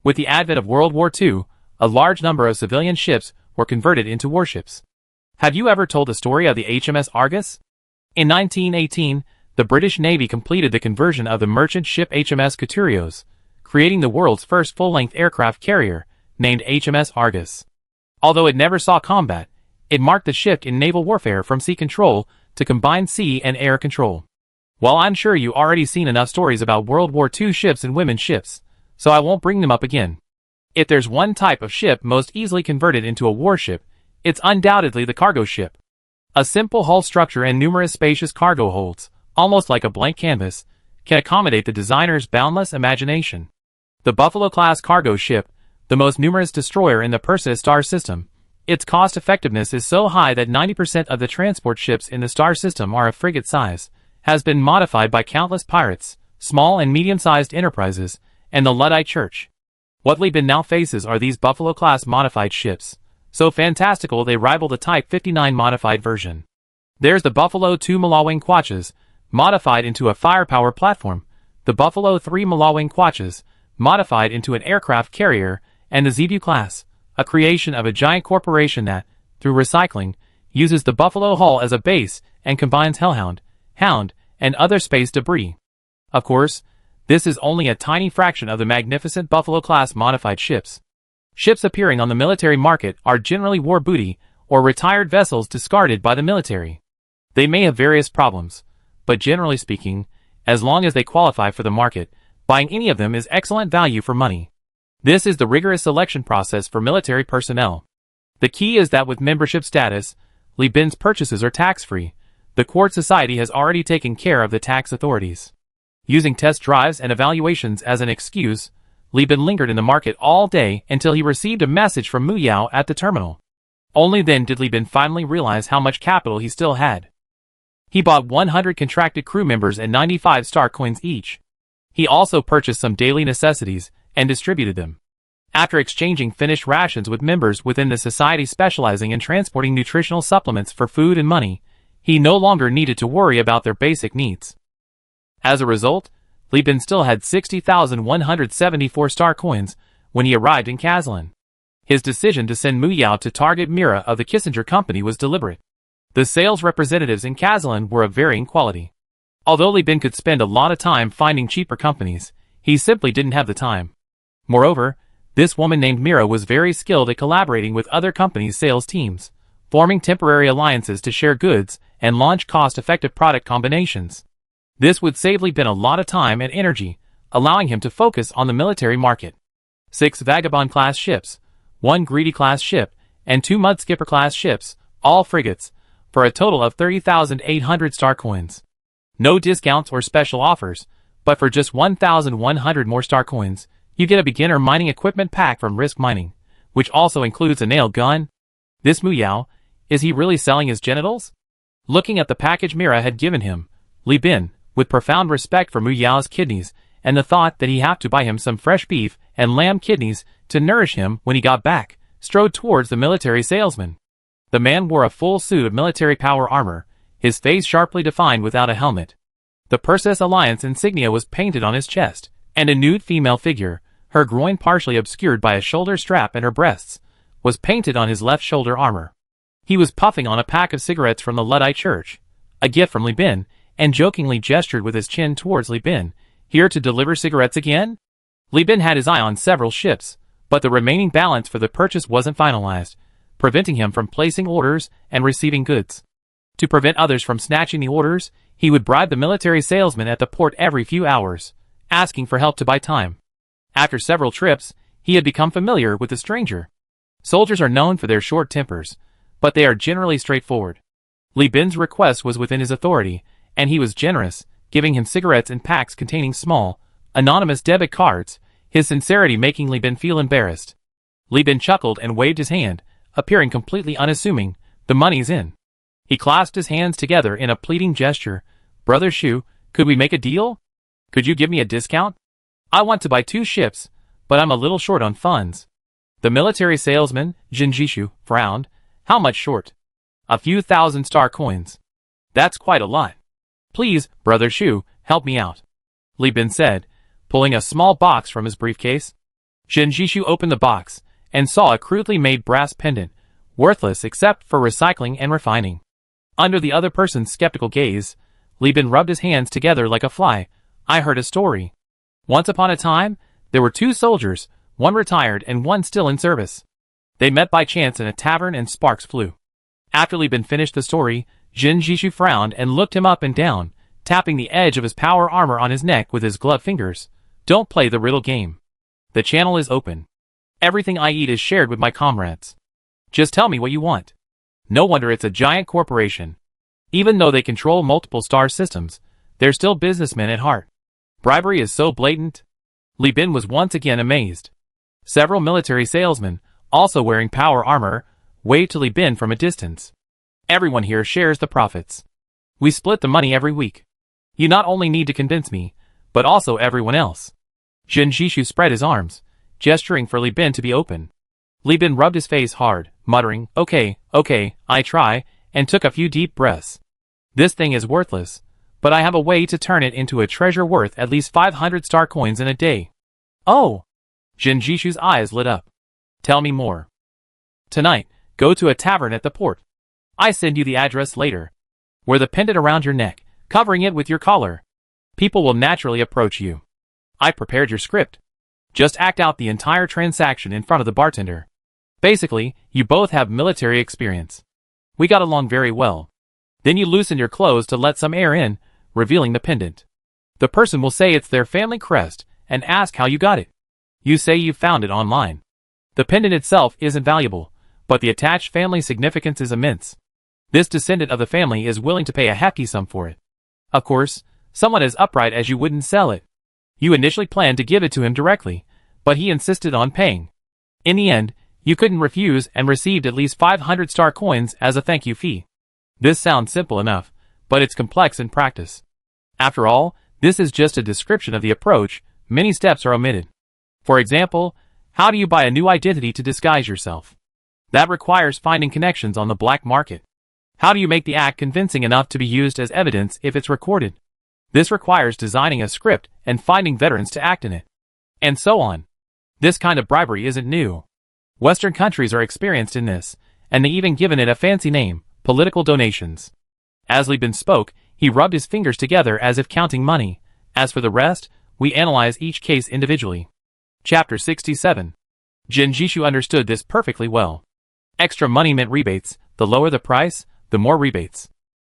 With the advent of World War II, a large number of civilian ships were converted into warships. Have you ever told the story of the HMS Argus? In 1918, the British Navy completed the conversion of the merchant ship HMS Couturiers, creating the world's first full-length aircraft carrier, named HMS Argus. Although it never saw combat, it marked the shift in naval warfare from sea control to combined sea and air control. Well, I'm sure you already seen enough stories about World War II ships and women's ships, so I won't bring them up again. If there's one type of ship most easily converted into a warship, it's undoubtedly the cargo ship. A simple hull structure and numerous spacious cargo holds, almost like a blank canvas, can accommodate the designer's boundless imagination. The Buffalo-class cargo ship, the most numerous destroyer in the Perseus star system, its cost-effectiveness is so high that 90% of the transport ships in the star system are of frigate size, has been modified by countless pirates, small and medium-sized enterprises, and the Luddite Church. What Li Bin now faces are these Buffalo-class modified ships, so fantastical they rival the Type 59 modified version. There's the Buffalo 2 Malawing Quachas, modified into a firepower platform, the Buffalo 3 Malawing Quachas, modified into an aircraft carrier, and the Zebu class, a creation of a giant corporation that, through recycling, uses the Buffalo hull as a base and combines Hellhound, Hound, and other space debris. Of course, this is only a tiny fraction of the magnificent Buffalo-class modified ships. Ships appearing on the military market are generally war booty or retired vessels discarded by the military. They may have various problems, but generally speaking, as long as they qualify for the market, buying any of them is excellent value for money. This is the rigorous selection process for military personnel. The key is that with membership status, Li Bin's purchases are tax-free. The Quartz Society has already taken care of the tax authorities. Using test drives and evaluations as an excuse, Li Bin lingered in the market all day until he received a message from Mu Yao at the terminal. Only then did Li Bin finally realize how much capital he still had. He bought 100 contracted crew members and 95 star coins each. He also purchased some daily necessities and distributed them. After exchanging finished rations with members within the society specializing in transporting nutritional supplements for food and money, he no longer needed to worry about their basic needs. As a result, Li Bin still had 60,174 star coins when he arrived in Kazlan. His decision to send Mu Yao to target Mira of the Kissinger Company was deliberate. The sales representatives in Kazlan were of varying quality. Although Li Bin could spend a lot of time finding cheaper companies, he simply didn't have the time. Moreover, this woman named Mira was very skilled at collaborating with other companies' sales teams, forming temporary alliances to share goods and launch cost-effective product combinations. This would save Li Bin a lot of time and energy, allowing him to focus on the military market. 6 Vagabond-class ships, 1 Greedy-class ship, and 2 Mudskipper-class ships, all frigates, for a total of 30,800 star coins. No discounts or special offers, but for just 1,100 more star coins, you get a beginner mining equipment pack from Risk Mining, which also includes a nail gun. This Mu Yao, is he really selling his genitals? Looking at the package Mira had given him, Li Bin, with profound respect for Mu Yao's kidneys and the thought that he had to buy him some fresh beef and lamb kidneys to nourish him when he got back, strode towards the military salesman. The man wore a full suit of military power armor, his face sharply defined without a helmet. The Perseus Alliance insignia was painted on his chest, and a nude female figure, her groin partially obscured by a shoulder strap and her breasts, was painted on his left shoulder armor. He was puffing on a pack of cigarettes from the Luddite Church, a gift from Li Bin, and jokingly gestured with his chin towards Li Bin, here to deliver cigarettes again? Li Bin had his eye on several ships, but the remaining balance for the purchase wasn't finalized, preventing him from placing orders and receiving goods. To prevent others from snatching the orders, he would bribe the military salesman at the port every few hours, asking for help to buy time. After several trips, he had become familiar with the stranger. Soldiers are known for their short tempers, but they are generally straightforward. Li Bin's request was within his authority, and he was generous, giving him cigarettes in packs containing small, anonymous debit cards, his sincerity making Li Bin feel embarrassed. Li Bin chuckled and waved his hand, appearing completely unassuming. The money's in. He clasped his hands together in a pleading gesture. Brother Shu, could we make a deal? Could you give me a discount? I want to buy 2 ships, but I'm a little short on funds. The military salesman, Jin Jishu, frowned. How much short? A few thousand star coins. That's quite a lot. Please, Brother Shu, help me out. Li Bin said, pulling a small box from his briefcase. Jin Jishu opened the box, and saw a crudely made brass pendant, worthless except for recycling and refining. Under the other person's skeptical gaze, Li Bin rubbed his hands together like a fly. I heard a story. Once upon a time, there were 2 soldiers, one retired and one still in service. They met by chance in a tavern and sparks flew. After Li Bin finished the story, Jin Jishu frowned and looked him up and down, tapping the edge of his power armor on his neck with his gloved fingers. Don't play the riddle game. The channel is open. Everything I eat is shared with my comrades. Just tell me what you want. No wonder it's a giant corporation. Even though they control multiple star systems, they're still businessmen at heart. Bribery is so blatant. Li Bin was once again amazed. Several military salesmen, also wearing power armor, waved to Li Bin from a distance. Everyone here shares the profits. We split the money every week. You not only need to convince me, but also everyone else. Jin Jishu spread his arms, gesturing for Li Bin to be open. Li Bin rubbed his face hard, muttering, okay, I try, and took a few deep breaths. This thing is worthless, but I have a way to turn it into a treasure worth at least 500 star coins in a day. Oh! Jin Jishu's eyes lit up. Tell me more. Tonight, go to a tavern at the port. I send you the address later. Wear the pendant around your neck, covering it with your collar. People will naturally approach you. I prepared your script. Just act out the entire transaction in front of the bartender. Basically, you both have military experience. We got along very well. Then you loosen your clothes to let some air in, revealing the pendant. The person will say it's their family crest and ask how you got it. You say you found it online. The pendant itself isn't valuable, but the attached family significance is immense. This descendant of the family is willing to pay a hefty sum for it. Of course, someone as upright as you wouldn't sell it. You initially planned to give it to him directly, but he insisted on paying. In the end, you couldn't refuse and received at least 500 star coins as a thank you fee. This sounds simple enough, but it's complex in practice. After all, this is just a description of the approach. Many steps are omitted. For example, how do you buy a new identity to disguise yourself? That requires finding connections on the black market. How do you make the act convincing enough to be used as evidence if it's recorded? This requires designing a script and finding veterans to act in it. And so on. This kind of bribery isn't new. Western countries are experienced in this, and they even given it a fancy name, political donations. As Li Bin spoke, he rubbed his fingers together as if counting money. As for the rest, we analyze each case individually. Chapter 67. Jin Jishu understood this perfectly well. Extra money meant rebates. The lower the price, the more rebates.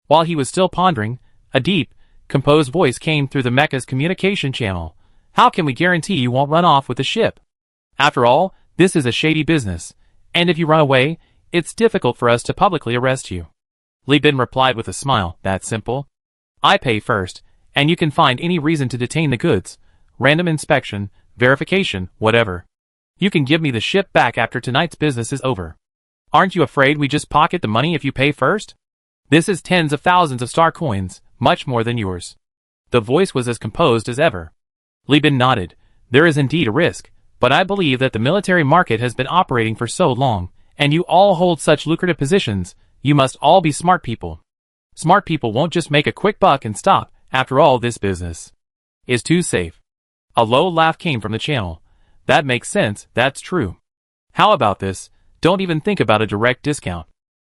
While he was still pondering, a deep, composed voice came through the mecha's communication channel. How can we guarantee you won't run off with the ship? After all, this is a shady business, and if you run away, it's difficult for us to publicly arrest you. Li Bin replied with a smile. That's simple. I pay first, and you can find any reason to detain the goods. Random inspection, verification, whatever. You can give me the ship back after tonight's business is over. Aren't you afraid we just pocket the money if you pay first? This is tens of thousands of star coins, much more than yours. The voice was as composed as ever. Li Bin nodded. There is indeed a risk, but I believe that the military market has been operating for so long, and you all hold such lucrative positions, you must all be smart people. Smart people won't just make a quick buck and stop. After all, this business is too safe. A low laugh came from the channel. That makes sense, that's true. How about this? Don't even think about a direct discount.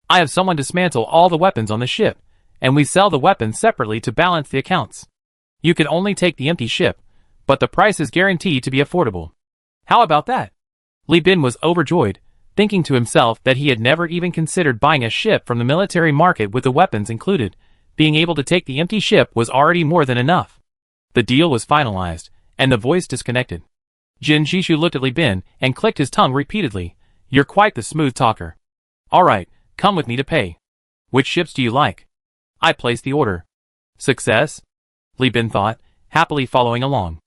I have someone dismantle all the weapons on the ship, and we sell the weapons separately to balance the accounts. You can only take the empty ship, but the price is guaranteed to be affordable. How about that? Li Bin was overjoyed, thinking to himself that he had never even considered buying a ship from the military market with the weapons included. Being able to take the empty ship was already more than enough. The deal was finalized, and the voice disconnected. Jin Jishu looked at Li Bin and clicked his tongue repeatedly. You're quite the smooth talker. Alright, come with me to pay. Which ships do you like? I placed the order. Success? Li Bin thought, happily following along.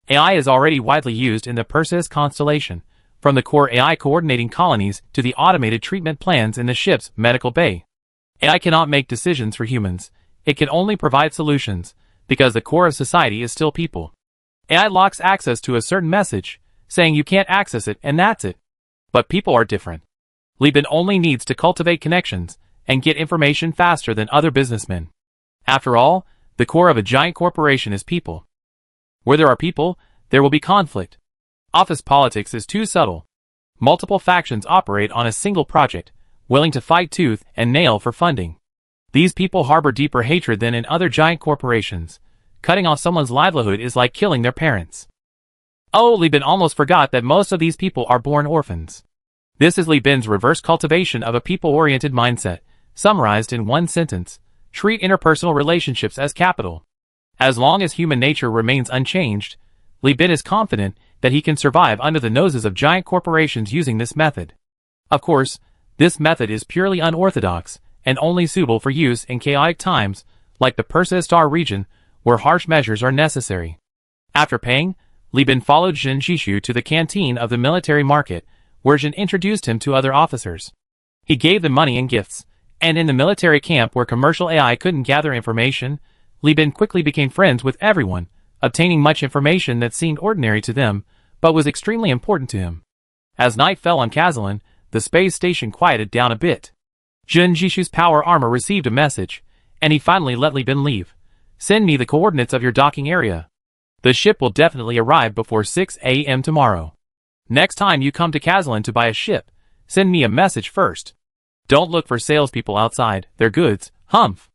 AI is already widely used in the Perseus constellation, from the core AI coordinating colonies to the automated treatment plans in the ship's medical bay. AI cannot make decisions for humans. It can only provide solutions, because the core of society is still people. AI locks access to a certain message, saying you can't access it and that's it. But people are different. Li Bin only needs to cultivate connections and get information faster than other businessmen. After all, the core of a giant corporation is people. Where there are people, there will be conflict. Office politics is too subtle. Multiple factions operate on a single project, willing to fight tooth and nail for funding. These people harbor deeper hatred than in other giant corporations. Cutting off someone's livelihood is like killing their parents. Oh, Li Bin almost forgot that most of these people are born orphans. This is Li Bin's reverse cultivation of a people-oriented mindset, summarized in one sentence: treat interpersonal relationships as capital. As long as human nature remains unchanged, Li Bin is confident that he can survive under the noses of giant corporations using this method. Of course, this method is purely unorthodox and only suitable for use in chaotic times, like the Perseus Star region, where harsh measures are necessary. After paying, Li Bin followed Jin Jishu to the canteen of the military market, where Jin introduced him to other officers. He gave them money and gifts, and in the military camp where commercial AI couldn't gather information, Li Bin quickly became friends with everyone, obtaining much information that seemed ordinary to them, but was extremely important to him. As night fell on Kazalin, the space station quieted down a bit. Jin Jishu's power armor received a message, and he finally let Li Bin leave. Send me the coordinates of your docking area. The ship will definitely arrive before 6 a.m. tomorrow. Next time you come to Kazalin to buy a ship, send me a message first. Don't look for salespeople outside, they're goods, humph.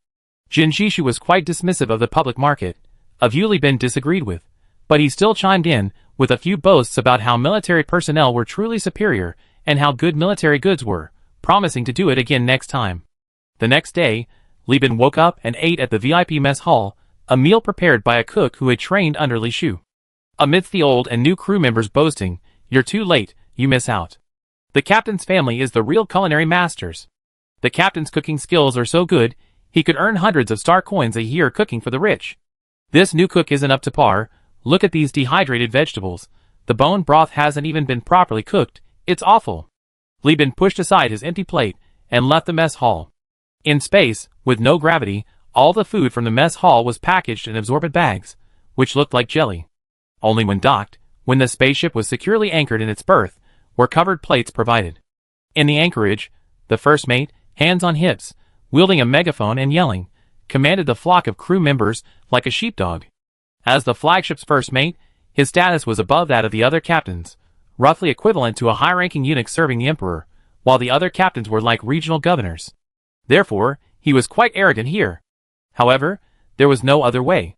Jin Jishu was quite dismissive of the public market, a view Li Bin disagreed with, but he still chimed in with a few boasts about how military personnel were truly superior and how good military goods were, promising to do it again next time. The next day, Li Bin woke up and ate at the VIP mess hall, a meal prepared by a cook who had trained under Li Shu. Amidst the old and new crew members boasting, "You're too late, you miss out. The captain's family is the real culinary masters. The captain's cooking skills are so good, he could earn hundreds of star coins a year cooking for the rich. This new cook isn't up to par. Look at these dehydrated vegetables. The bone broth hasn't even been properly cooked. It's awful." Li Bin pushed aside his empty plate and left the mess hall. In space, with no gravity, all the food from the mess hall was packaged in absorbent bags, which looked like jelly. Only when docked, when the spaceship was securely anchored in its berth, were covered plates provided. In the anchorage, the first mate, hands on hips, wielding a megaphone and yelling, commanded the flock of crew members like a sheepdog. As the flagship's first mate, his status was above that of the other captains, roughly equivalent to a high-ranking eunuch serving the emperor, while the other captains were like regional governors. Therefore, he was quite arrogant here. However, there was no other way.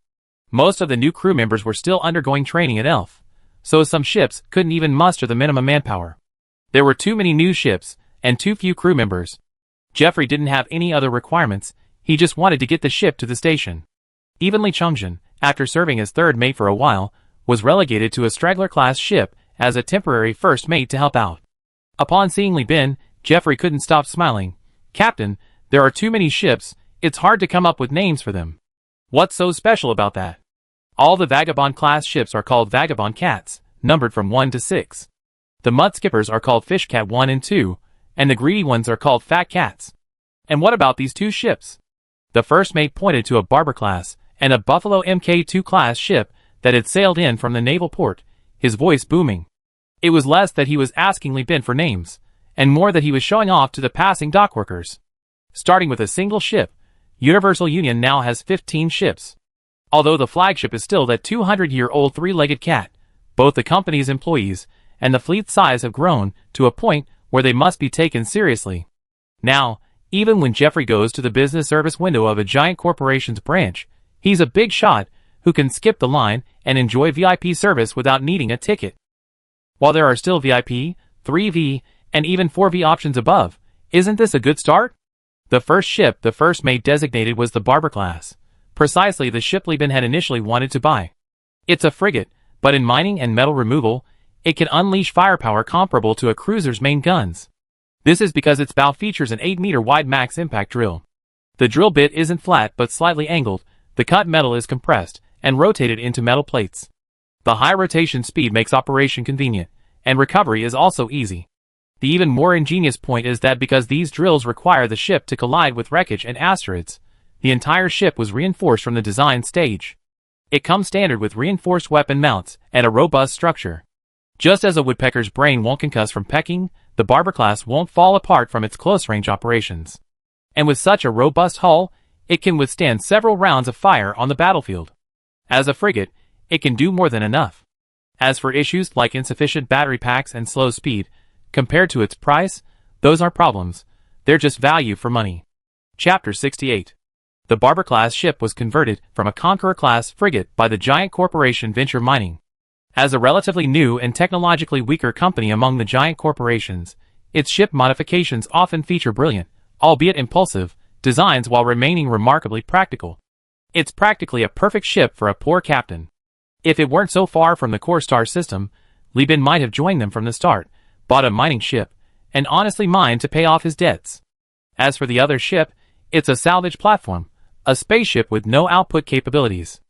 Most of the new crew members were still undergoing training at Elf, so some ships couldn't even muster the minimum manpower. There were too many new ships, and too few crew members. Jeffrey didn't have any other requirements, he just wanted to get the ship to the station. Even Li Chongjin, after serving as third mate for a while, was relegated to a straggler-class ship as a temporary first mate to help out. Upon seeing Li Bin, Jeffrey couldn't stop smiling. "Captain, there are too many ships, it's hard to come up with names for them." "What's so special about that?" "All the Vagabond-class ships are called Vagabond Cats, numbered from 1 to 6. The Mud Skippers are called Fish Cat 1 and 2, and the greedy ones are called Fat Cats." "And what about these two ships?" The first mate pointed to a Barber-class and a Buffalo Mk2-class ship that had sailed in from the naval port, his voice booming. It was less that he was asking Li Bin for names, and more that he was showing off to the passing dockworkers. Starting with a single ship, Universal Union now has 15 ships. Although the flagship is still that 200-year-old three-legged cat, both the company's employees and the fleet size have grown to a point where they must be taken seriously. Now, even when Jeffrey goes to the business service window of a giant corporation's branch, he's a big shot who can skip the line and enjoy VIP service without needing a ticket. While there are still VIP, 3V, and even 4V options above, isn't this a good start? The first ship the first mate designated was the Barber class, precisely the ship Li Bin had initially wanted to buy. It's a frigate, but in mining and metal removal, it can unleash firepower comparable to a cruiser's main guns. This is because its bow features an 8-meter wide max impact drill. The drill bit isn't flat but slightly angled, the cut metal is compressed, and rotated into metal plates. The high rotation speed makes operation convenient, and recovery is also easy. The even more ingenious point is that because these drills require the ship to collide with wreckage and asteroids, the entire ship was reinforced from the design stage. It comes standard with reinforced weapon mounts and a robust structure. Just as a woodpecker's brain won't concuss from pecking, the Barber class won't fall apart from its close-range operations. And with such a robust hull, it can withstand several rounds of fire on the battlefield. As a frigate, it can do more than enough. As for issues like insufficient battery packs and slow speed, compared to its price, those aren't problems, they're just value for money. Chapter 68. The Barber-class ship was converted from a Conqueror-class frigate by the giant corporation Venture Mining. As a relatively new and technologically weaker company among the giant corporations, its ship modifications often feature brilliant, albeit impulsive, designs while remaining remarkably practical. It's practically a perfect ship for a poor captain. If it weren't so far from the core star system, Li Bin might have joined them from the start, bought a mining ship, and honestly mined to pay off his debts. As for the other ship, it's a salvage platform, a spaceship with no output capabilities.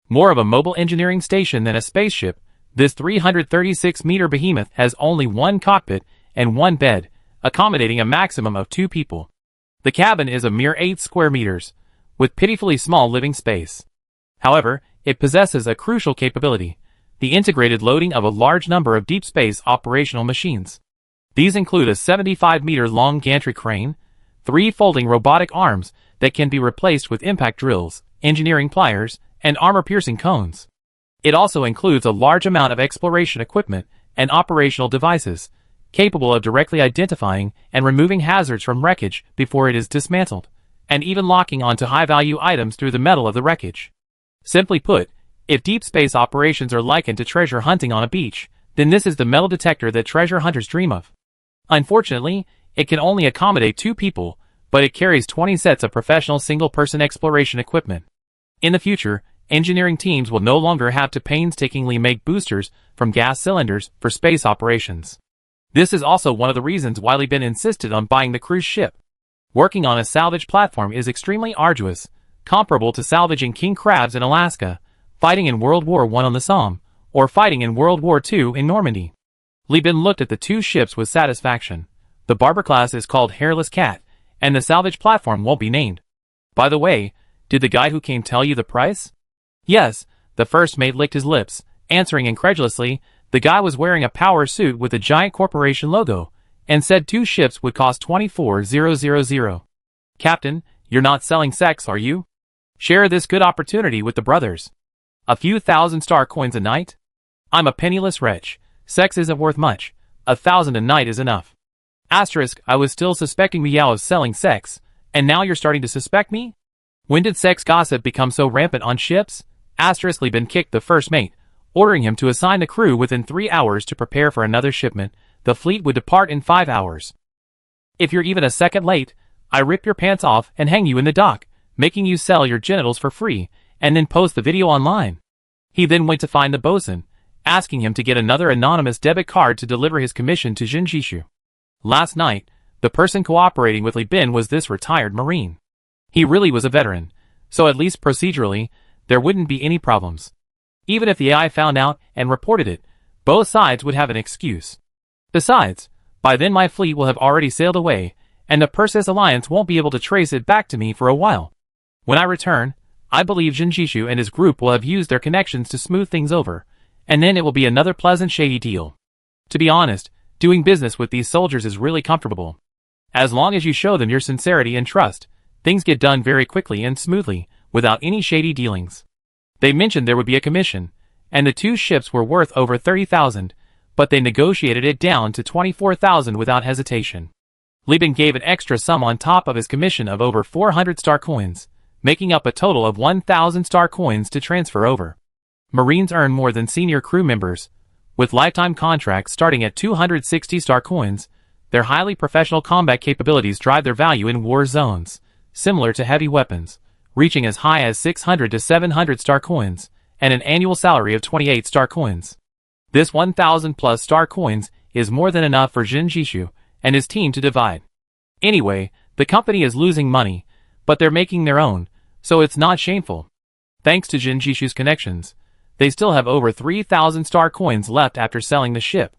More of a mobile engineering station than a spaceship, this 336-meter behemoth has only one cockpit and one bed, accommodating a maximum of 2 people. The cabin is a mere 8 square meters, with pitifully small living space. However, it possesses a crucial capability, the integrated loading of a large number of deep space operational machines. These include a 75-meter-long gantry crane, 3 folding robotic arms that can be replaced with impact drills, engineering pliers, and armor-piercing cones. It also includes a large amount of exploration equipment and operational devices, capable of directly identifying and removing hazards from wreckage before it is dismantled, and even locking onto high-value items through the metal of the wreckage. Simply put, if deep space operations are likened to treasure hunting on a beach, then this is the metal detector that treasure hunters dream of. Unfortunately, it can only accommodate 2 people, but it carries 20 sets of professional single-person exploration equipment. In the future, engineering teams will no longer have to painstakingly make boosters from gas cylinders for space operations. This is also one of the reasons why Li Bin insisted on buying the cruise ship. Working on a salvage platform is extremely arduous, comparable to salvaging king crabs in Alaska, fighting in World War I on the Somme, or fighting in World War II in Normandy. Li Bin looked at the 2 ships with satisfaction. The Barber class is called Hairless Cat, and the salvage platform won't be named. By the way, did the guy who came tell you the price? Yes, the first mate licked his lips, answering incredulously. The guy was wearing a power suit with a giant corporation logo, and said 2 ships would cost 24,000. Captain, you're not selling sex, are you? Share this good opportunity with the brothers. A few thousand star coins a night? I'm a penniless wretch. Sex isn't worth much. 1,000 a night is enough. Asterisk, I was still suspecting Miao of selling sex, and now you're starting to suspect me? When did sex gossip become so rampant on ships? Asterisk, Li Bin kicked the first mate, ordering him to assign the crew within 3 hours to prepare for another shipment. The fleet would depart in 5 hours. If you're even a second late, I rip your pants off and hang you in the dock, making you sell your genitals for free, and then post the video online. He then went to find the bosun, asking him to get another anonymous debit card to deliver his commission to Jinjishu. Last night, the person cooperating with Li Bin was this retired Marine. He really was a veteran, so at least procedurally, there wouldn't be any problems. Even if the AI found out and reported it, both sides would have an excuse. Besides, by then my fleet will have already sailed away, and the Perseus Alliance won't be able to trace it back to me for a while. When I return, I believe Jinjishu and his group will have used their connections to smooth things over, and then it will be another pleasant shady deal. To be honest, doing business with these soldiers is really comfortable. As long as you show them your sincerity and trust, things get done very quickly and smoothly, without any shady dealings. They mentioned there would be a commission, and the 2 ships were worth over 30,000, but they negotiated it down to 24,000 without hesitation. Li Bin gave an extra sum on top of his commission of over 400 star coins, making up a total of 1,000 star coins to transfer over. Marines earn more than senior crew members, with lifetime contracts starting at 260 star coins. Their highly professional combat capabilities drive their value in war zones, similar to heavy weapons, reaching as high as 600 to 700 star coins, and an annual salary of 28 star coins. This 1,000 plus star coins is more than enough for Jinjishu and his team to divide. Anyway, the company is losing money, but they're making their own, so it's not shameful. Thanks to Jinjishu's connections, they still have over 3,000 star coins left after selling the ship.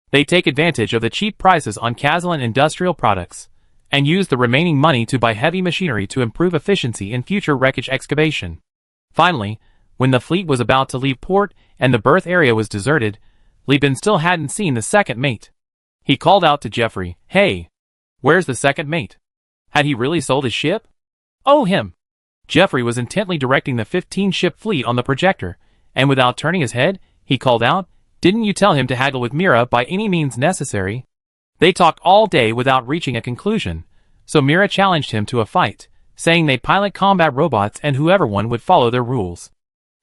They take advantage of the cheap prices on Kazalan industrial products, and use the remaining money to buy heavy machinery to improve efficiency in future wreckage excavation. Finally, when the fleet was about to leave port and the berth area was deserted, Li Bin still hadn't seen the second mate. He called out to Jeffrey, "Hey, where's the second mate? Had he really sold his ship?" "Oh, him." Jeffrey was intently directing the 15-ship fleet on the projector, and without turning his head, he called out, "Didn't you tell him to haggle with Mira by any means necessary?" They talked all day without reaching a conclusion, so Mira challenged him to a fight, saying they pilot combat robots and whoever won would follow their rules.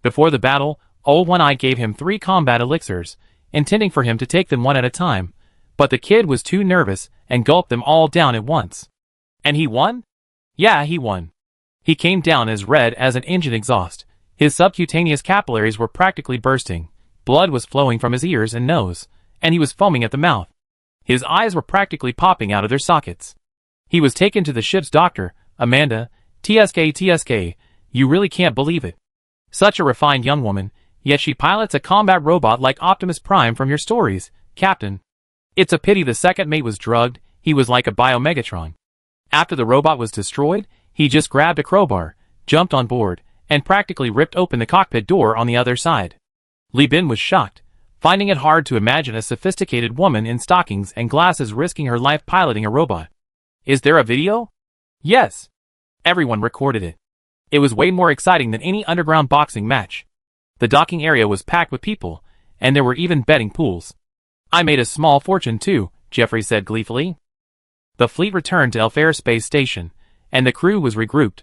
Before the battle, Old One-Eye gave him 3 combat elixirs, intending for him to take them one at a time, but the kid was too nervous and gulped them all down at once. And he won? Yeah, he won. He came down as red as an engine exhaust. His subcutaneous capillaries were practically bursting, blood was flowing from his ears and nose, and he was foaming at the mouth. His eyes were practically popping out of their sockets. He was taken to the ship's doctor, Amanda. TSK, you really can't believe it. Such a refined young woman, yet she pilots a combat robot like Optimus Prime from your stories, Captain. It's a pity the second mate was drugged. He was like a Bio-Megatron. After the robot was destroyed, he just grabbed a crowbar, jumped on board, and practically ripped open the cockpit door on the other side. Li Bin was shocked, finding it hard to imagine a sophisticated woman in stockings and glasses risking her life piloting a robot. Is there a video? Yes. Everyone recorded it. It was way more exciting than any underground boxing match. The docking area was packed with people, and there were even betting pools. I made a small fortune too, Jeffrey said gleefully. The fleet returned to Elfair Space Station, and the crew was regrouped.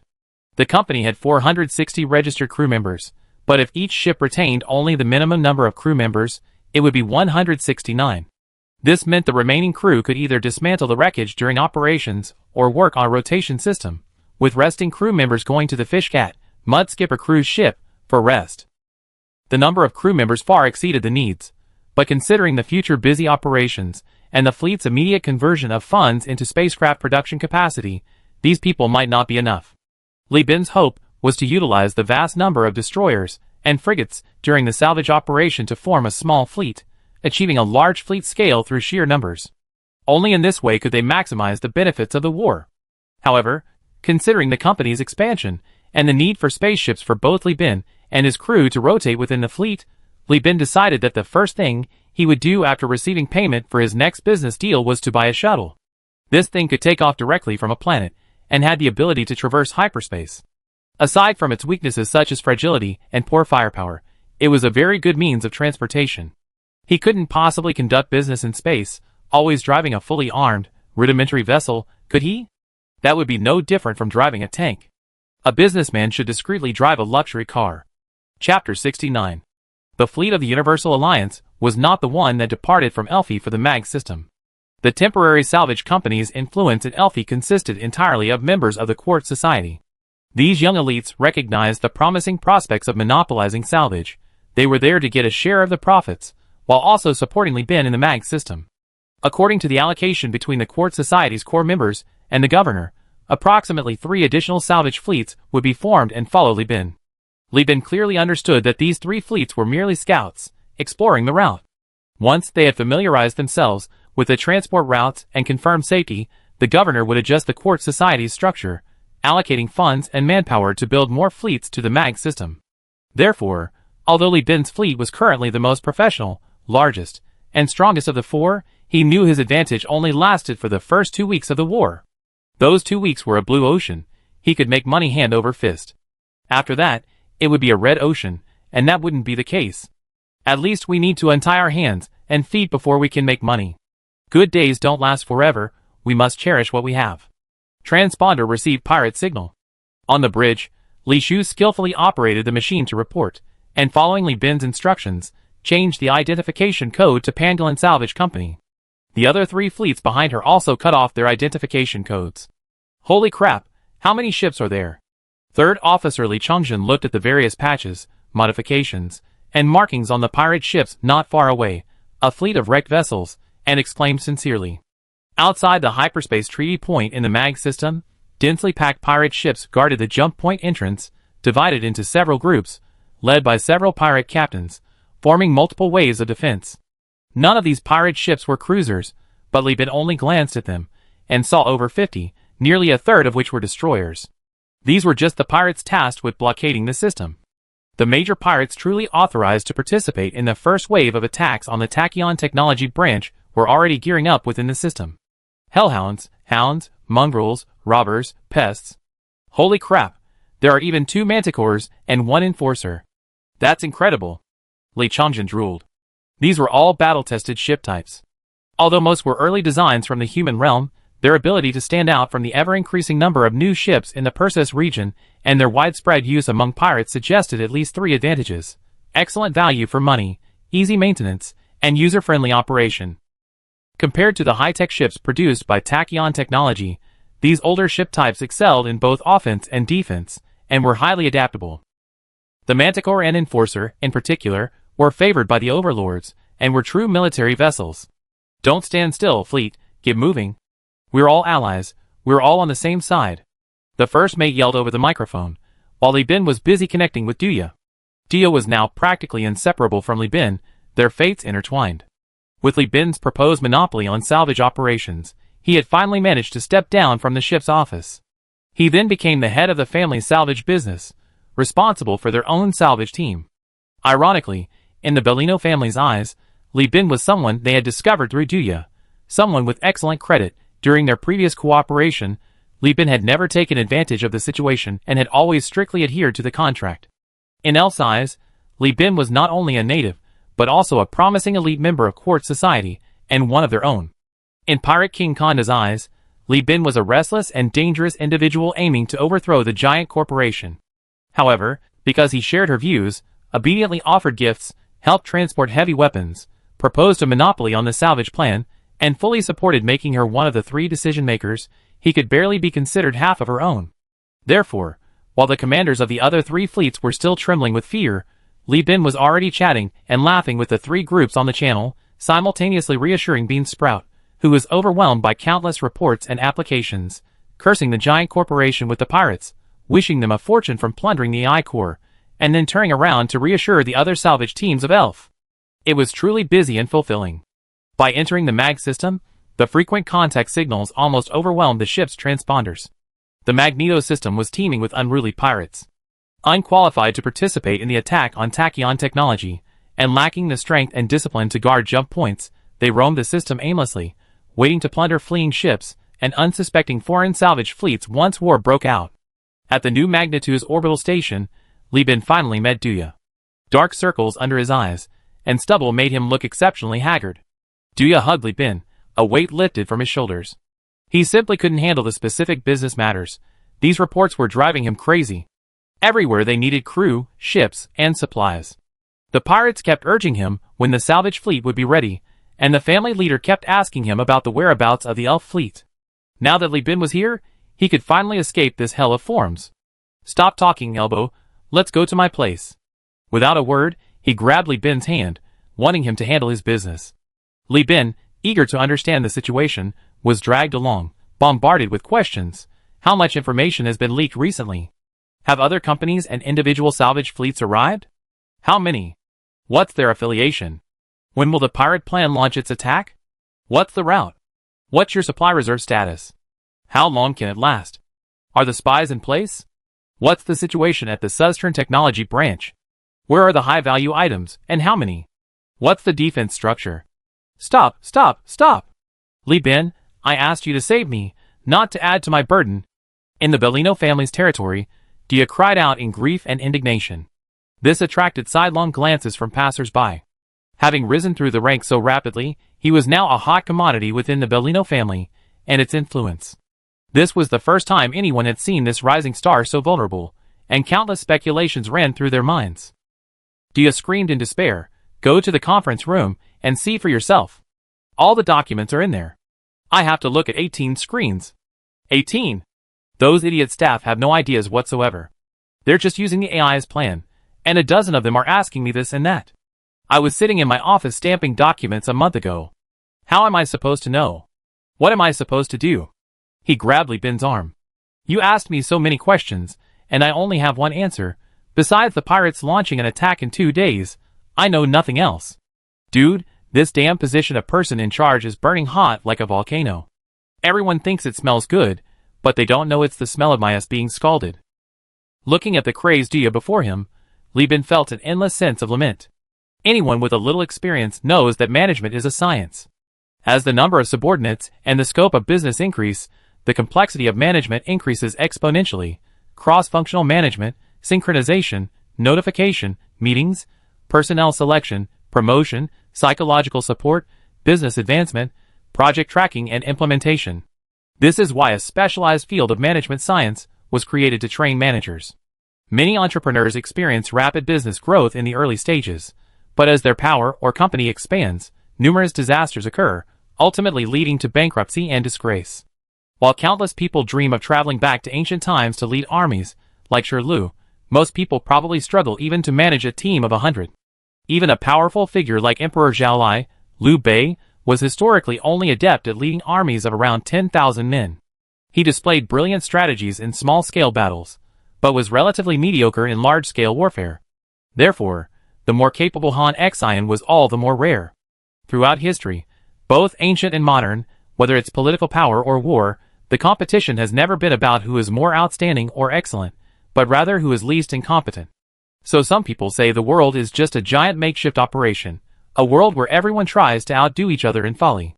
The company had 460 registered crew members, but if each ship retained only the minimum number of crew members, it would be 169. This meant the remaining crew could either dismantle the wreckage during operations or work on a rotation system, with resting crew members going to the Fishcat, Mud Skipper cruise ship, for rest. The number of crew members far exceeded the needs, but considering the future busy operations and the fleet's immediate conversion of funds into spacecraft production capacity, these people might not be enough. Li Bin's hope was to utilize the vast number of destroyers and frigates during the salvage operation to form a small fleet, achieving a large fleet scale through sheer numbers. Only in this way could they maximize the benefits of the war. However, considering the company's expansion and the need for spaceships for both Li Bin and his crew to rotate within the fleet, Li Bin decided that the first thing he would do after receiving payment for his next business deal was to buy a shuttle. This thing could take off directly from a planet and had the ability to traverse hyperspace. Aside from its weaknesses such as fragility and poor firepower, it was a very good means of transportation. He couldn't possibly conduct business in space, always driving a fully armed, rudimentary vessel, could he? That would be no different from driving a tank. A businessman should discreetly drive a luxury car. Chapter 69. The fleet of the Universal Alliance was not the one that departed from Elphi for the MAG system. The temporary salvage company's influence in Elphi consisted entirely of members of the Quartz Society. These young elites recognized the promising prospects of monopolizing salvage. They were there to get a share of the profits, while also supporting Li Bin in the MAG system. According to the allocation between the Quartz Society's core members and the governor, approximately 3 additional salvage fleets would be formed and follow Li Bin. Li Bin clearly understood that these 3 fleets were merely scouts, exploring the route. Once they had familiarized themselves with the transport routes and confirmed safety, the governor would adjust the Quartz Society's structure, allocating funds and manpower to build more fleets to the MAG system. Therefore, although Li Bin's fleet was currently the most professional, largest, and strongest of the 4, he knew his advantage only lasted for the first 2 weeks of the war. Those 2 weeks were a blue ocean. He could make money hand over fist. After that, it would be a red ocean, and that wouldn't be the case. At least we need to untie our hands and feet before we can make money. Good days don't last forever, we must cherish what we have. Transponder received pirate signal. On the bridge, Li Shu skillfully operated the machine to report, and following Li Bin's instructions, changed the identification code to Pangolin Salvage Company. The other 3 fleets behind her also cut off their identification codes. Holy crap, how many ships are there? Third Officer Li Chongjin looked at the various patches, modifications, and markings on the pirate ships not far away, a fleet of wrecked vessels, and exclaimed sincerely. Outside the hyperspace treaty point in the MAG system, densely packed pirate ships guarded the jump point entrance, divided into several groups, led by several pirate captains, forming multiple waves of defense. None of these pirate ships were cruisers, but Li Bin only glanced at them, and saw over 50, nearly a third of which were destroyers. These were just the pirates tasked with blockading the system. The major pirates truly authorized to participate in the first wave of attacks on the Tachyon technology branch were already gearing up within the system. Hellhounds, hounds, mongrels, robbers, pests. Holy crap, there are even 2 manticores and 1 enforcer. That's incredible. Li Changjin drooled. These were all battle-tested ship types. Although most were early designs from the human realm, their ability to stand out from the ever-increasing number of new ships in the Persis region and their widespread use among pirates suggested at least 3 advantages: excellent value for money, easy maintenance, and user-friendly operation. Compared to the high-tech ships produced by Tachyon technology, these older ship types excelled in both offense and defense, and were highly adaptable. The Manticore and Enforcer, in particular, were favored by the overlords, and were true military vessels. Don't stand still, fleet, get moving. We're all allies, we're all on the same side. The first mate yelled over the microphone, while Li Bin was busy connecting with Duya. Duya was now practically inseparable from Li Bin, their fates intertwined. With Li Bin's proposed monopoly on salvage operations, he had finally managed to step down from the ship's office. He then became the head of the family's salvage business, responsible for their own salvage team. Ironically, in the Bellino family's eyes, Li Bin was someone they had discovered through Duya, someone with excellent credit. During their previous cooperation, Li Bin had never taken advantage of the situation and had always strictly adhered to the contract. In Elf's eyes, Li Bin was not only a native, but also a promising elite member of court society, and one of their own. In Pirate King Konda's eyes, Li Bin was a restless and dangerous individual aiming to overthrow the giant corporation. However, because he shared her views, obediently offered gifts, helped transport heavy weapons, proposed a monopoly on the salvage plan, and fully supported making her one of the 3 decision-makers, he could barely be considered half of her own. Therefore, while the commanders of the other 3 fleets were still trembling with fear, Li Bin was already chatting and laughing with the 3 groups on the channel, simultaneously reassuring Bean Sprout, who was overwhelmed by countless reports and applications, cursing the giant corporation with the pirates, wishing them a fortune from plundering the AI core, and then turning around to reassure the other salvage teams of Elf. It was truly busy and fulfilling. By entering the mag system, the frequent contact signals almost overwhelmed the ship's transponders. The Magneto system was teeming with unruly pirates. Unqualified to participate in the attack on Tachyon technology, and lacking the strength and discipline to guard jump points, they roamed the system aimlessly, waiting to plunder fleeing ships and unsuspecting foreign salvage fleets once war broke out. At the new Magnitude's orbital station, Li Bin finally met Duya. Dark circles under his eyes, and stubble made him look exceptionally haggard. Duya hugged Li Bin, a weight lifted from his shoulders. He simply couldn't handle the specific business matters. These reports were driving him crazy. Everywhere they needed crew, ships, and supplies. The pirates kept urging him when the salvage fleet would be ready, and the family leader kept asking him about the whereabouts of the Elf fleet. Now that Li Bin was here, he could finally escape this hell of forms. Stop talking, Elbow. Let's go to my place. Without a word, he grabbed Li Bin's hand, wanting him to handle his business. Li Bin, eager to understand the situation, was dragged along, bombarded with questions. How much information has been leaked recently? Have other companies and individual salvage fleets arrived? How many? What's their affiliation? When will the pirate plan launch its attack? What's the route? What's your supply reserve status? How long can it last? Are the spies in place? What's the situation at the Suztern Technology branch? Where are the high-value items, and how many? What's the defense structure? Stop, stop, stop! Li Bin, I asked you to save me, not to add to my burden. In the Bellino family's territory, Dia cried out in grief and indignation. This attracted sidelong glances from passers-by. Having risen through the ranks so rapidly, he was now a hot commodity within the Bellino family and its influence. This was the first time anyone had seen this rising star so vulnerable, and countless speculations ran through their minds. Dia screamed in despair, "Go to the conference room and see for yourself. All the documents are in there. I have to look at 18 screens." 18? Those idiot staff have no ideas whatsoever. They're just using the AI's plan, and a dozen of them are asking me this and that. I was sitting in my office stamping documents a month ago. How am I supposed to know? What am I supposed to do? He grabbed Li Bin's arm. You asked me so many questions, and I only have one answer. Besides the pirates launching an attack in 2 days, I know nothing else. Dude, this damn position of person in charge is burning hot like a volcano. Everyone thinks it smells good, but they don't know it's the smell of my ass being scalded. Looking at the crazed Dia before him, Li Bin felt an endless sense of lament. Anyone with a little experience knows that management is a science. As the number of subordinates and the scope of business increase, the complexity of management increases exponentially. Cross-functional management, synchronization, notification, meetings, personnel selection, promotion, psychological support, business advancement, project tracking and implementation. This is why a specialized field of management science was created to train managers. Many entrepreneurs experience rapid business growth in the early stages, but as their power or company expands, numerous disasters occur, ultimately leading to bankruptcy and disgrace. While countless people dream of traveling back to ancient times to lead armies, like Shi Lu, most people probably struggle even to manage a team of 100. Even a powerful figure like Emperor Zhao Liu Bei, was historically only adept at leading armies of around 10,000 men. He displayed brilliant strategies in small-scale battles, but was relatively mediocre in large-scale warfare. Therefore, the more capable Han Xian was all the more rare. Throughout history, both ancient and modern, whether it's political power or war, the competition has never been about who is more outstanding or excellent, but rather who is least incompetent. So some people say the world is just a giant makeshift operation, a world where everyone tries to outdo each other in folly.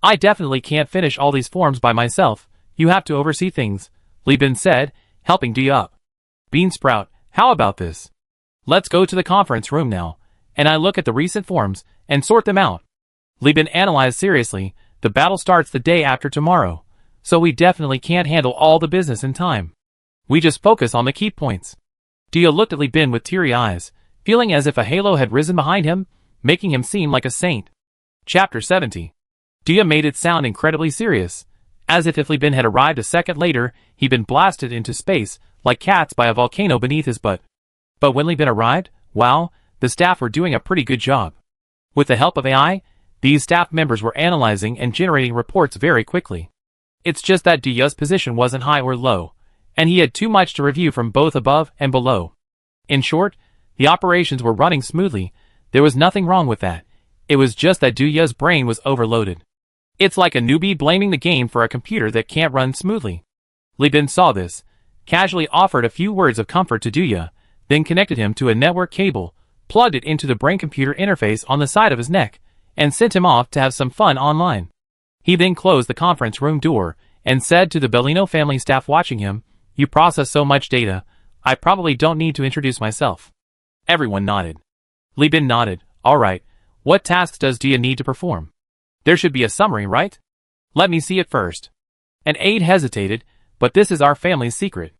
I definitely can't finish all these forms by myself, you have to oversee things, Li Bin said, helping Dia up. Beansprout, how about this? Let's go to the conference room now, and I look at the recent forms and sort them out. Li Bin analyzed seriously, the battle starts the day after tomorrow, so we definitely can't handle all the business in time. We just focus on the key points. Dia looked at Li Bin with teary eyes, feeling as if a halo had risen behind him, making him seem like a saint. Chapter 70. Dia made it sound incredibly serious, as if Li Bin had arrived a second later, he'd been blasted into space, like cats by a volcano beneath his butt. But when Li Bin arrived, wow, the staff were doing a pretty good job. With the help of AI, these staff members were analyzing and generating reports very quickly. It's just that Dia's position wasn't high or low, and he had too much to review from both above and below. In short, the operations were running smoothly. There was nothing wrong with that. It was just that Dia's brain was overloaded. It's like a newbie blaming the game for a computer that can't run smoothly. Li Bin saw this, casually offered a few words of comfort to Dia, then connected him to a network cable, plugged it into the brain-computer interface on the side of his neck, and sent him off to have some fun online. He then closed the conference room door and said to the Bellino family staff watching him, "You process so much data, I probably don't need to introduce myself." Everyone nodded. Li Bin nodded. "All right, what tasks does Dia need to perform? There should be a summary, right? Let me see it first." An aide hesitated, "But this is our family's secret."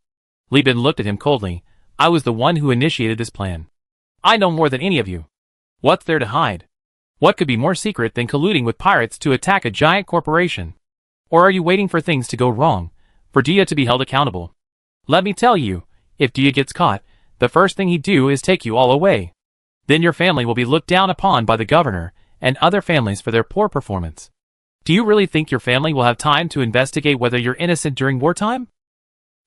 Li Bin looked at him coldly. "I was the one who initiated this plan. I know more than any of you. What's there to hide? What could be more secret than colluding with pirates to attack a giant corporation? Or are you waiting for things to go wrong, for Dia to be held accountable? Let me tell you, if Dia gets caught, the first thing he'd do is take you all away. Then your family will be looked down upon by the governor and other families for their poor performance. Do you really think your family will have time to investigate whether you're innocent during wartime?"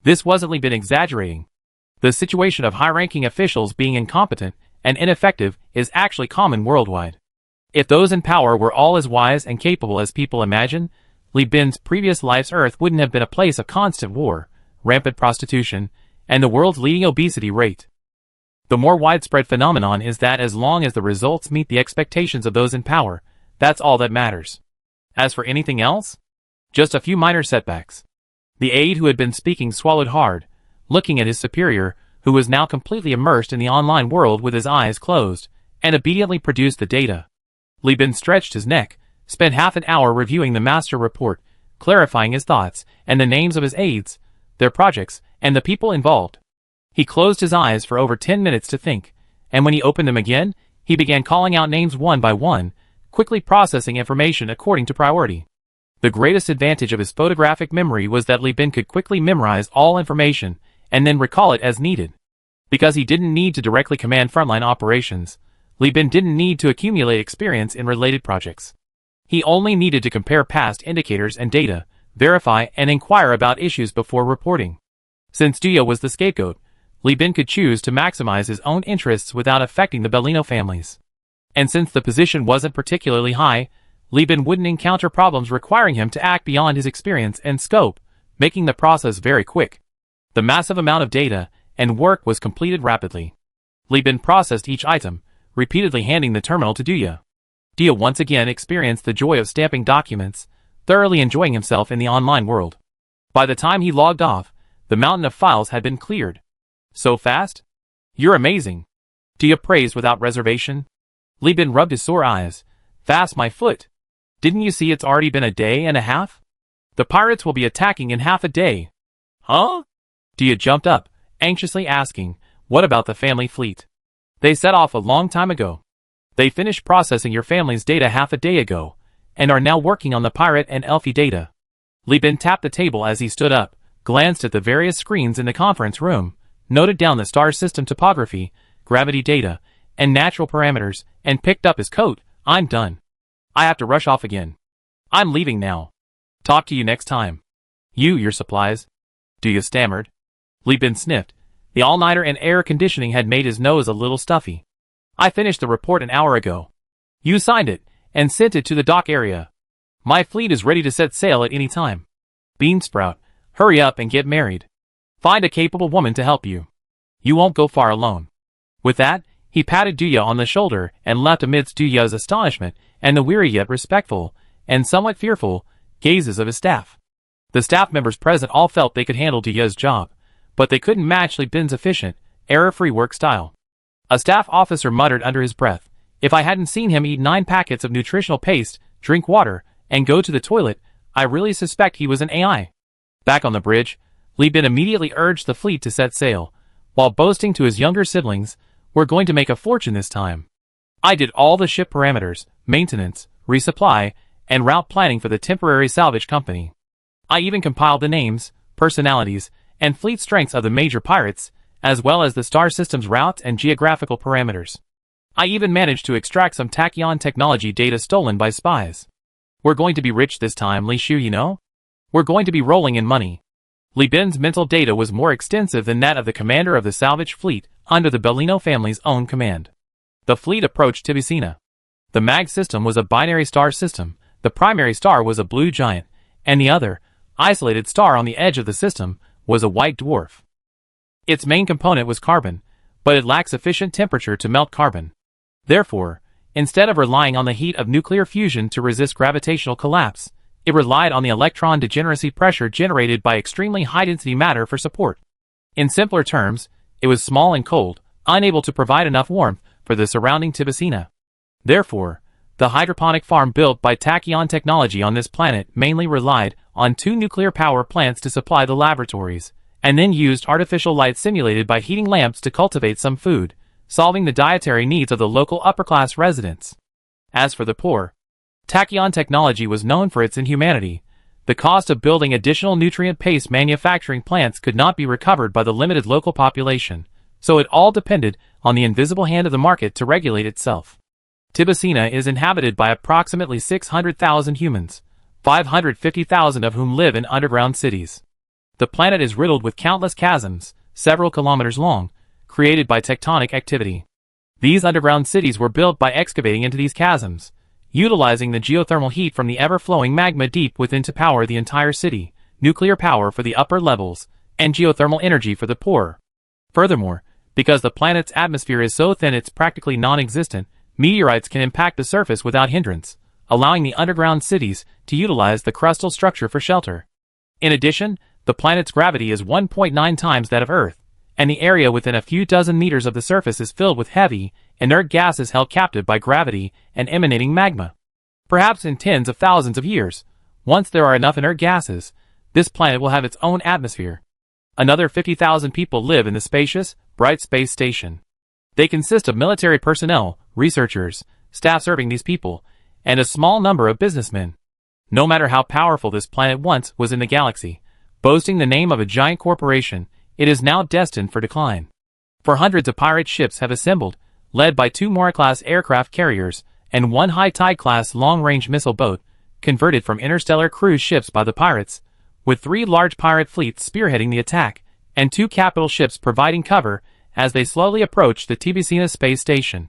This wasn't Li Bin exaggerating. The situation of high-ranking officials being incompetent and ineffective is actually common worldwide. If those in power were all as wise and capable as people imagine, Li Bin's previous life's Earth wouldn't have been a place of constant war, rampant prostitution, and the world's leading obesity rate. The more widespread phenomenon is that as long as the results meet the expectations of those in power, that's all that matters. As for anything else, just a few minor setbacks. The aide who had been speaking swallowed hard, looking at his superior, who was now completely immersed in the online world with his eyes closed, and obediently produced the data. Li Bin stretched his neck, spent half an hour reviewing the master report, clarifying his thoughts and the names of his aides, their projects, and the people involved. He closed his eyes for over 10 minutes to think, and when he opened them again, he began calling out names one by one, quickly processing information according to priority. The greatest advantage of his photographic memory was that Li Bin could quickly memorize all information and then recall it as needed. Because he didn't need to directly command frontline operations, Li Bin didn't need to accumulate experience in related projects. He only needed to compare past indicators and data, verify and inquire about issues before reporting. Since Dia was the scapegoat, Li Bin could choose to maximize his own interests without affecting the Bellino families. And since the position wasn't particularly high, Li Bin wouldn't encounter problems requiring him to act beyond his experience and scope, making the process very quick. The massive amount of data and work was completed rapidly. Li Bin processed each item, repeatedly handing the terminal to Duya. Duya once again experienced the joy of stamping documents, thoroughly enjoying himself in the online world. By the time he logged off, the mountain of files had been cleared. So fast? You're amazing. Duya praised without reservation. Li Bin rubbed his sore eyes. Fast, my foot. Didn't you see it's already been a day and a half? The pirates will be attacking in half a day. Huh? Duya jumped up, anxiously asking, what about the family fleet? They set off a long time ago. They finished processing your family's data half a day ago, and are now working on the pirate and Elfie data. Li Bin tapped the table as he stood up, glanced at the various screens in the conference room, noted down the star system topography, gravity data, and natural parameters, and picked up his coat. I'm done. I have to rush off again. I'm leaving now. Talk to you next time. Your supplies. Duya stammered. Li Bin sniffed. The all-nighter and air conditioning had made his nose a little stuffy. I finished the report an hour ago. You signed it, and sent it to the dock area. My fleet is ready to set sail at any time. Beansprout, hurry up and get married. Find a capable woman to help you. You won't go far alone. With that, he patted Duya on the shoulder and left amidst Duya's astonishment and the weary yet respectful, and somewhat fearful, gazes of his staff. The staff members present all felt they could handle Duya's job, but they couldn't match Li Bin's efficient, error-free work style. A staff officer muttered under his breath, if I hadn't seen him eat 9 packets of nutritional paste, drink water, and go to the toilet, I really suspect he was an AI. Back on the bridge, Li Bin immediately urged the fleet to set sail, while boasting to his younger siblings, we're going to make a fortune this time. I did all the ship parameters, maintenance, resupply, and route planning for the temporary salvage company. I even compiled the names, personalities, and fleet strengths of the major pirates, as well as the star system's route and geographical parameters. I even managed to extract some tachyon technology data stolen by spies. We're going to be rich this time, Li Shu, you know? We're going to be rolling in money. Li Bin's mental data was more extensive than that of the commander of the salvage fleet under the Bellino family's own command. The fleet approached Tibicina. The MAG system was a binary star system, the primary star was a blue giant, and the other, isolated star on the edge of the system, was a white dwarf. Its main component was carbon, but it lacked sufficient temperature to melt carbon. Therefore, instead of relying on the heat of nuclear fusion to resist gravitational collapse, it relied on the electron degeneracy pressure generated by extremely high-density matter for support. In simpler terms, it was small and cold, unable to provide enough warmth for the surrounding Tibicina. Therefore, the hydroponic farm built by tachyon technology on this planet mainly relied on 2 nuclear power plants to supply the laboratories, and then used artificial light simulated by heating lamps to cultivate some food, solving the dietary needs of the local upper-class residents. As for the poor, tachyon technology was known for its inhumanity. The cost of building additional nutrient-paste manufacturing plants could not be recovered by the limited local population, so it all depended on the invisible hand of the market to regulate itself. Tibicina is inhabited by approximately 600,000 humans, 550,000 of whom live in underground cities. The planet is riddled with countless chasms, several kilometers long, created by tectonic activity. These underground cities were built by excavating into these chasms, utilizing the geothermal heat from the ever-flowing magma deep within to power the entire city, nuclear power for the upper levels, and geothermal energy for the poorer. Furthermore, because the planet's atmosphere is so thin it's practically non-existent, meteorites can impact the surface without hindrance, allowing the underground cities to utilize the crustal structure for shelter. In addition, the planet's gravity is 1.9 times that of Earth, and the area within a few dozen meters of the surface is filled with heavy, inert gases held captive by gravity and emanating magma. Perhaps in tens of thousands of years, once there are enough inert gases, this planet will have its own atmosphere. Another 50,000 people live in the spacious, bright space station. They consist of military personnel, researchers, staff serving these people, and a small number of businessmen. No matter how powerful this planet once was in the galaxy, boasting the name of a giant corporation, it is now destined for decline. For hundreds of pirate ships have assembled, led by 2 Mora-class aircraft carriers and 1 high-tide-class long-range missile boat, converted from interstellar cruise ships by the pirates, with 3 large pirate fleets spearheading the attack, and 2 capital ships providing cover as they slowly approached the Tibicina space station.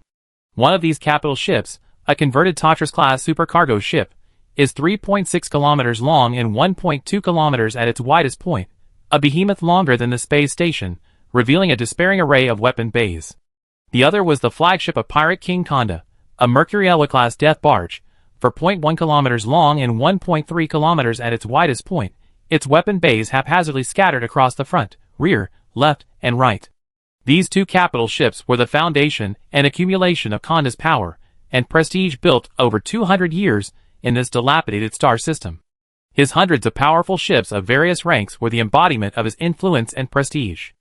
One of these capital ships, a converted Tatras-class supercargo ship, is 3.6 kilometers long and 1.2 kilometers at its widest point, a behemoth longer than the space station, revealing a despairing array of weapon bays. The other was the flagship of Pirate King Conda, a Mercury Elwa-class death barge, for 0.1 kilometers long and 1.3 kilometers at its widest point, its weapon bays haphazardly scattered across the front, rear, left, and right. These 2 capital ships were the foundation and accumulation of Conda's power and prestige built over 200 years in this dilapidated star system. His hundreds of powerful ships of various ranks were the embodiment of his influence and prestige.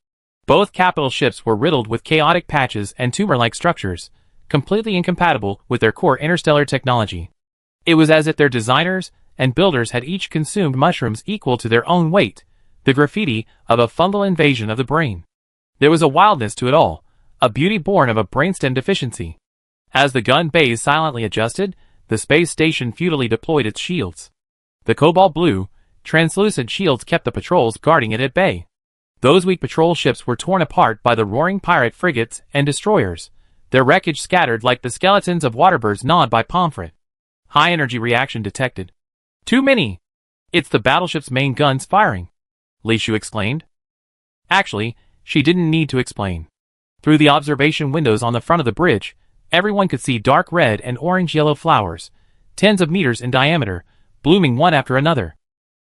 Both capital ships were riddled with chaotic patches and tumor-like structures, completely incompatible with their core interstellar technology. It was as if their designers and builders had each consumed mushrooms equal to their own weight, the graffiti of a fungal invasion of the brain. There was a wildness to it all, a beauty born of a brainstem deficiency. As the gun bays silently adjusted, the space station futilely deployed its shields. The cobalt blue, translucent shields kept the patrols guarding it at bay. Those weak patrol ships were torn apart by the roaring pirate frigates and destroyers, their wreckage scattered like the skeletons of waterbirds gnawed by pomfret. High energy reaction detected. Too many! It's the battleship's main guns firing, Li Shu exclaimed. Actually, she didn't need to explain. Through the observation windows on the front of the bridge, everyone could see dark red and orange-yellow flowers, tens of meters in diameter, blooming one after another.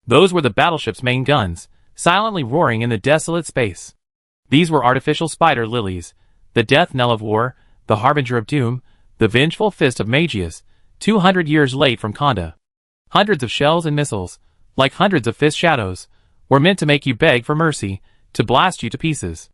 Those were the battleship's main guns, silently roaring in the desolate space. These were artificial spider lilies, the death knell of war, the harbinger of doom, the vengeful fist of Magius, 200 years late from Conda. Hundreds of shells and missiles, like hundreds of fist shadows, were meant to make you beg for mercy, to blast you to pieces.